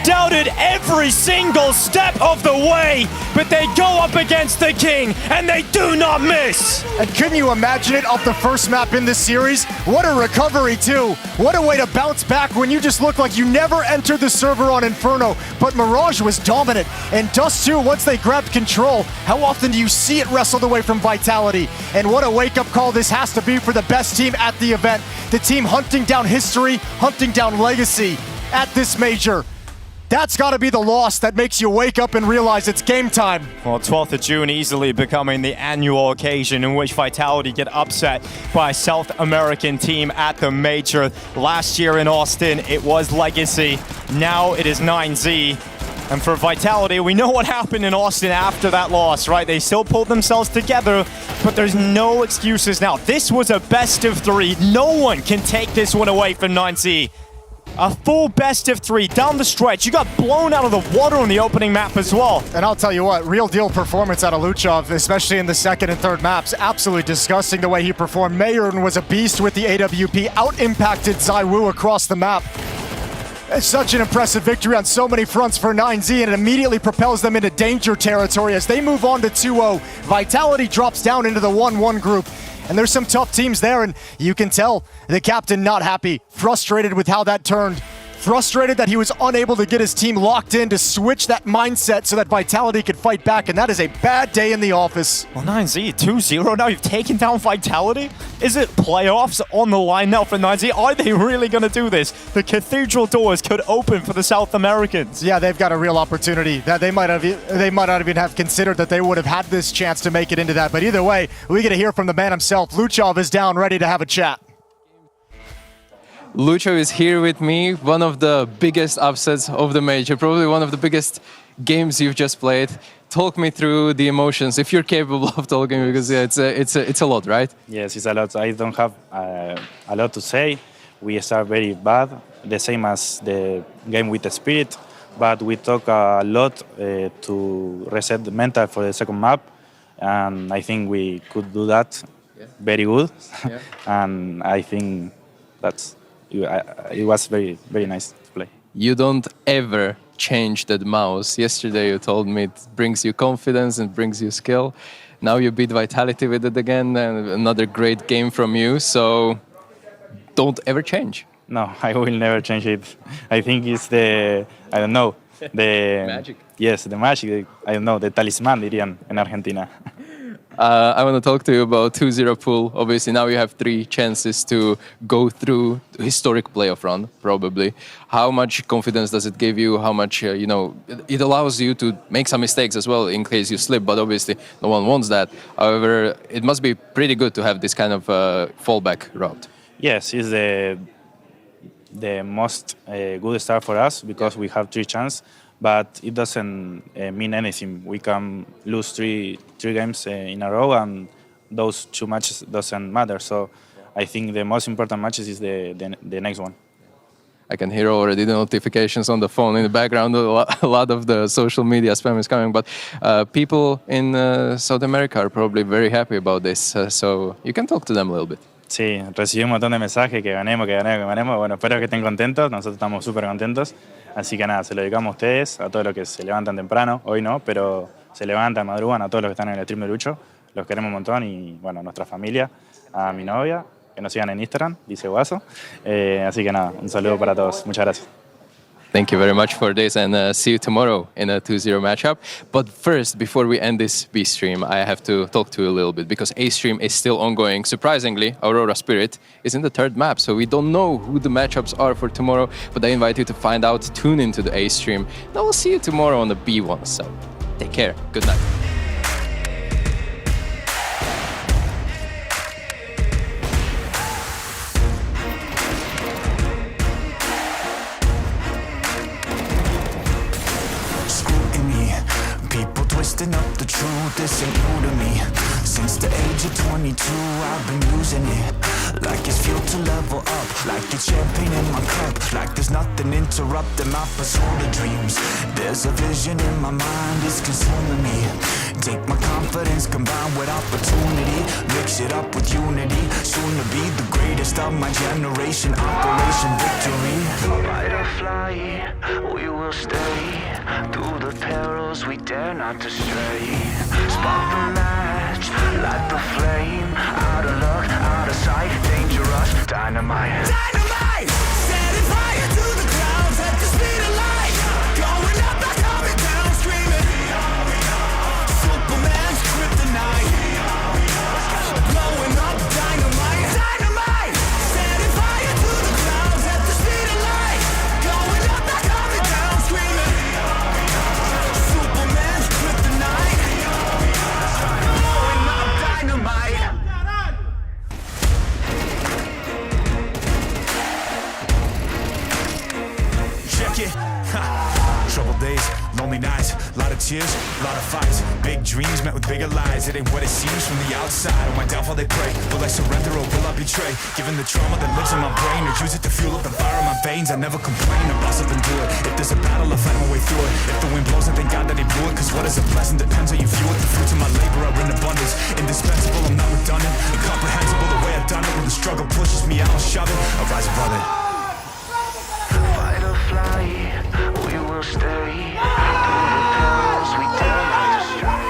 [SPEAKER 22] Doubted every single step of the way, but they go up against the King, and they do not miss!
[SPEAKER 23] And couldn't you imagine it off the first map in this series? What a recovery too! What a way to bounce back when you just look like you never entered the server on Inferno, but Mirage was dominant, and Dust 2, once they grabbed control, how often do you see it wrestled away from Vitality? And what a wake-up call this has to be for the best team at the event. The team hunting down history, hunting down legacy at this Major. That's got to be the loss that makes you wake up and realize it's game time.
[SPEAKER 22] Well, 12th of June easily becoming the annual occasion in which Vitality get upset by a South American team at the Major. Last year in Austin, it was Legacy. Now it is 9Z. And for Vitality, we know what happened in Austin after that loss, right? They still pulled themselves together, but there's no excuses now. This was a best of 3. No one can take this one away from 9Z. A full best of 3 down the stretch. You got blown out of the water on the opening map as well.
[SPEAKER 23] And I'll tell you what, real deal performance out of Luchov, especially in the second and third maps. Absolutely disgusting the way he performed. Mayern was a beast with the AWP, out-impacted Zaiwu across the map. It's such an impressive victory on so many fronts for 9Z, and it immediately propels them into danger territory as they move on to 2-0. Vitality drops down into the 1-1 group. And there's some tough teams there, and you can tell the captain not happy, frustrated with how that turned. Frustrated that he was unable to get his team locked in to switch that mindset so that Vitality could fight back, and that is a bad day in the office.
[SPEAKER 22] Well, 9Z, 2-0 now, you've taken down Vitality? Is it playoffs on the line now for 9Z? Are they really going to do this? The cathedral doors could open for the South Americans.
[SPEAKER 23] Yeah, they've got a real opportunity that they might not even have considered that they would have had this chance to make it into that. But either way, we get to hear from the man himself. Luchov is down, ready to have a chat.
[SPEAKER 2] Lucho is here with me, one of the biggest upsets of the Major, probably one of the biggest games you've just played. Talk me through the emotions, if you're capable of talking, because yeah, it's a lot, right?
[SPEAKER 4] Yes, it's a lot. I don't have a lot to say. We start very bad, the same as the game with the Spirit, but we talk a lot to reset the mental for the second map, and I think we could do that very good, and I think that's... it was very, very nice to play.
[SPEAKER 2] You don't ever change that mouse. Yesterday you told me it brings you confidence and brings you skill. Now you beat Vitality with it again, and another great game from you. So don't ever change.
[SPEAKER 4] No, I will never change it. I think it's the, I don't know, the...
[SPEAKER 2] magic.
[SPEAKER 4] Yes, the magic. I don't know, the talisman, dirían en Argentina.
[SPEAKER 2] I want to talk to you about 2-0 pool. Obviously, now you have 3 chances to go through historic playoff run, probably. How much confidence does it give you? How much, you know, it allows you to make some mistakes as well in case you slip, but obviously no one wants that. However, it must be pretty good to have this kind of fallback route.
[SPEAKER 4] Yes, it's the most good start for us because we have 3 chances. But it doesn't mean anything. We can lose three games in a row, and those 2 matches doesn't matter. So I think the most important matches is the next one.
[SPEAKER 2] I can hear already the notifications on the phone in the background. A lot of the social media spam is coming, but people in South America are probably very happy about this. So you can talk to them a little bit.
[SPEAKER 4] Sí, recibí un montón de mensajes que ganemos, que ganemos, que ganemos. Bueno, espero que estén contentos. Nosotros estamos súper contentos. Así que nada, se lo dedicamos a ustedes, a todos los que se levantan temprano. Hoy no, pero se levantan, madrugan, a todos los que están en el stream de Lucho. Los queremos un montón y, bueno, a nuestra familia, a mi novia, que nos sigan en Instagram, dice Guaso. Así que nada, un saludo para todos. Muchas gracias.
[SPEAKER 2] Thank you very much for this, and see you tomorrow in a 2-0 matchup. But first, before we end this B stream, I have to talk to you a little bit, because A stream is still ongoing. Surprisingly, Aurora Spirit is in the 3rd map, so we don't know who the matchups are for tomorrow, but I invite you to find out, tune into the A stream, and I will see you tomorrow on the B1. So Take care. Good night.
[SPEAKER 6] People twisting up the truth, this ain't new to me. Since the age of 22, I've been using it like it's fuel to level up, like it's champagne in my cup, like there's nothing interrupting my pursuit of dreams. There's a vision in my mind, it's consuming me. Take my confidence combined with opportunity, mix it up with unity, soon to be the greatest of my generation. Operation Victory. Fight or fly, we will stay through the perils, we dare not to stray. Spark the match, light the flame. Out of luck, out of sight, dangerous, dynamite. Dynamite! Setting fire to the clouds at the speed of light. Going up, not coming down, screaming. Superman's kryptonite. Blowing up, dynamite. Dynamite! Setting fire to the clouds at the speed of light. Going up, not coming down, screaming. Superman's kryptonite. Blowing up, dynamite. Check it. Troubled days, lonely nights, lot of tears, lot of fights. Big dreams met with bigger lies. It ain't what it seems from the outside. On my downfall they pray. Will I surrender or will I betray? Given the trauma that lives in my brain, or use it to fuel up the fire in my veins. I never complain, I boss up and do it. If there's a battle, I fight my way through it. If the wind blows, I thank God that he blew it. Cause what is a blessing depends how you view it. The fruits of my labor are in abundance. Indispensable, I'm not redundant. Incomprehensible the way I've done it. When the struggle pushes me out, I'll shove it. I'll rise above it. Fight or fly, we will stay. Through the perils, we dare not to stray.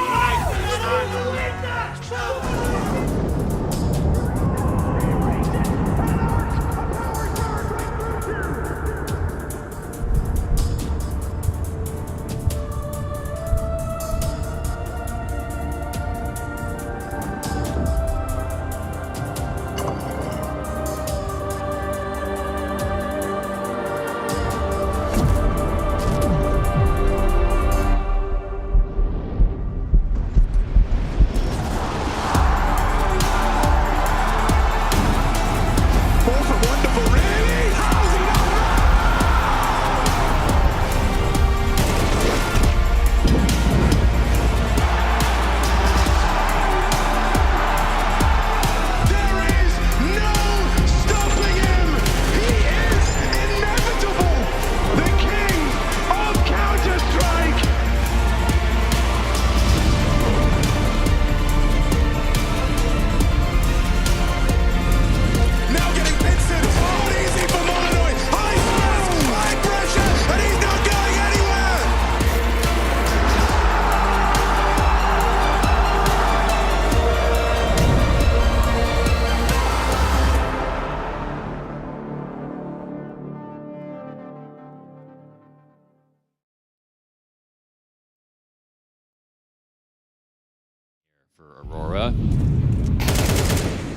[SPEAKER 5] Aurora.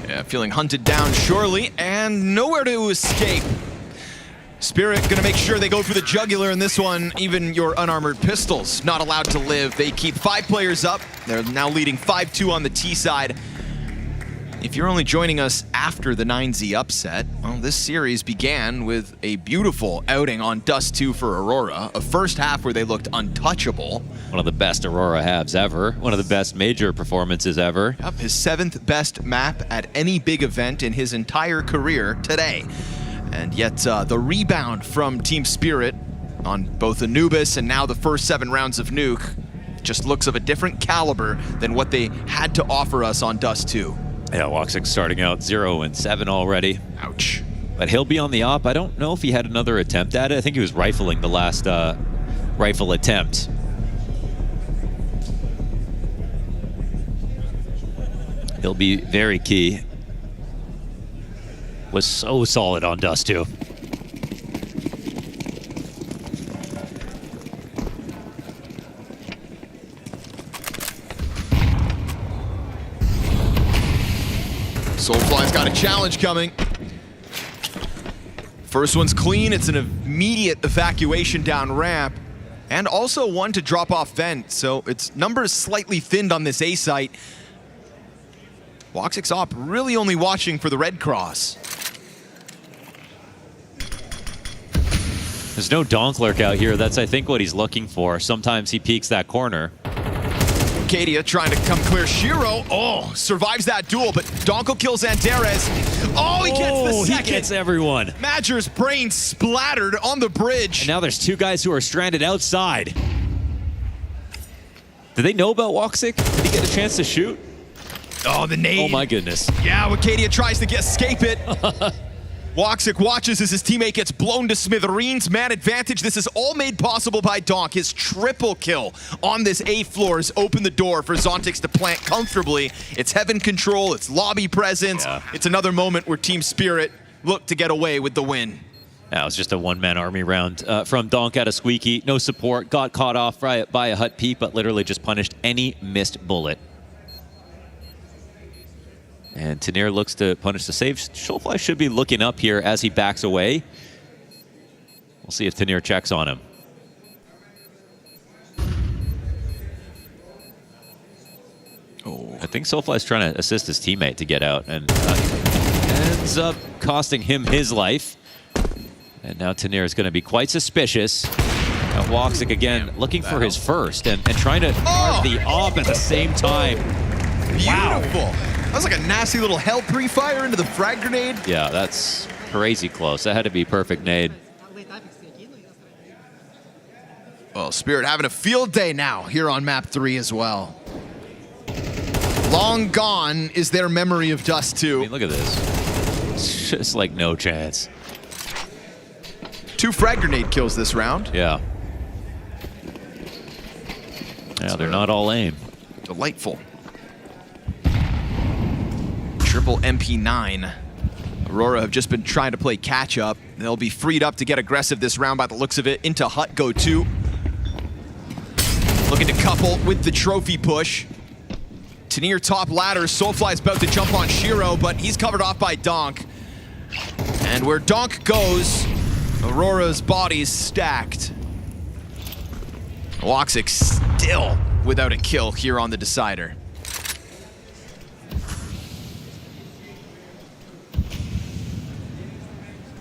[SPEAKER 5] Yeah, feeling hunted down surely, and nowhere to escape. Spirit gonna make sure they go for the jugular in this one. Even your unarmored pistols not allowed to live. They keep 5 players up. They're now leading 5-2 on the T side. If you're only joining us after the 9Z upset, well, this series began with a beautiful outing on Dust 2 for Aurora. A first half where they looked untouchable.
[SPEAKER 11] One of the best Aurora halves ever. One of the best major performances ever.
[SPEAKER 5] Yep, his 7th best map at any big event in his entire career today. And yet the rebound from Team Spirit on both Anubis and now the first 7 rounds of Nuke just looks of a different caliber than what they had to offer us on Dust 2.
[SPEAKER 11] Yeah, Woxic starting out 0-7 already.
[SPEAKER 5] Ouch.
[SPEAKER 11] But he'll be on the op. I don't know if he had another attempt at it. I think he was rifling the last rifle attempt. He'll be very key. Was so solid on Dust 2.
[SPEAKER 5] Soulfly's got a challenge coming. First one's clean. It's an immediate evacuation down ramp. And also one to drop off Ven, so its numbers slightly thinned on this A site. Woxic's op really only watching for the red cross.
[SPEAKER 11] There's no donk lurk out here. That's, I think, what he's looking for. Sometimes he peeks that corner.
[SPEAKER 5] Kadia trying to come clear. Shiro, survives that duel, but Donko kills Anderes. Oh, he gets the second.
[SPEAKER 11] He gets everyone.
[SPEAKER 5] Madger's brain splattered on the bridge.
[SPEAKER 11] And now there's two guys who are stranded outside. Did they know about Woxic? Did he get a chance to shoot?
[SPEAKER 5] Oh, the nade.
[SPEAKER 11] Oh my goodness.
[SPEAKER 5] Yeah, when Kadia tries to escape it. Woxic watches as his teammate gets blown to smithereens. Man advantage. This is all made possible by Donk. His triple kill on this A floor has opened the door for Zontix to plant comfortably. It's heaven control, it's lobby presence.
[SPEAKER 11] Yeah.
[SPEAKER 5] It's another moment where Team Spirit looked to get away with the win.
[SPEAKER 11] That was just a one-man army round from Donk out of Squeaky. No support, got caught off by a hut peep, but literally just punished any missed bullet. And Tanir looks to punish the save. Soulfly should be looking up here as he backs away. We'll see if Tanir checks on him. I think Soulfly's trying to assist his teammate to get out, and ends up costing him his life. And now Tanir is going to be quite suspicious. Now Woxic again looking for his first and trying to guard the op at the same time.
[SPEAKER 5] Beautiful. That was like a nasty little hell pre-fire into the frag grenade.
[SPEAKER 11] Yeah, that's crazy close. That had to be perfect nade.
[SPEAKER 5] Well, Spirit having a field day now here on map 3 as well. Long gone is their memory of Dust 2.
[SPEAKER 11] I mean, look at this. It's just like no chance.
[SPEAKER 5] 2 frag grenade kills this round.
[SPEAKER 11] Yeah. Yeah, they're not all aim.
[SPEAKER 5] Delightful. Triple MP9. Aurora have just been trying to play catch up. They'll be freed up to get aggressive this round by the looks of it. Into Hut go 2. Looking to couple with the trophy push. Tanir top ladder. Soulfly's about to jump on Shiro, but he's covered off by Donk. And where Donk goes, Aurora's body's stacked. Woxic still without a kill here on the decider.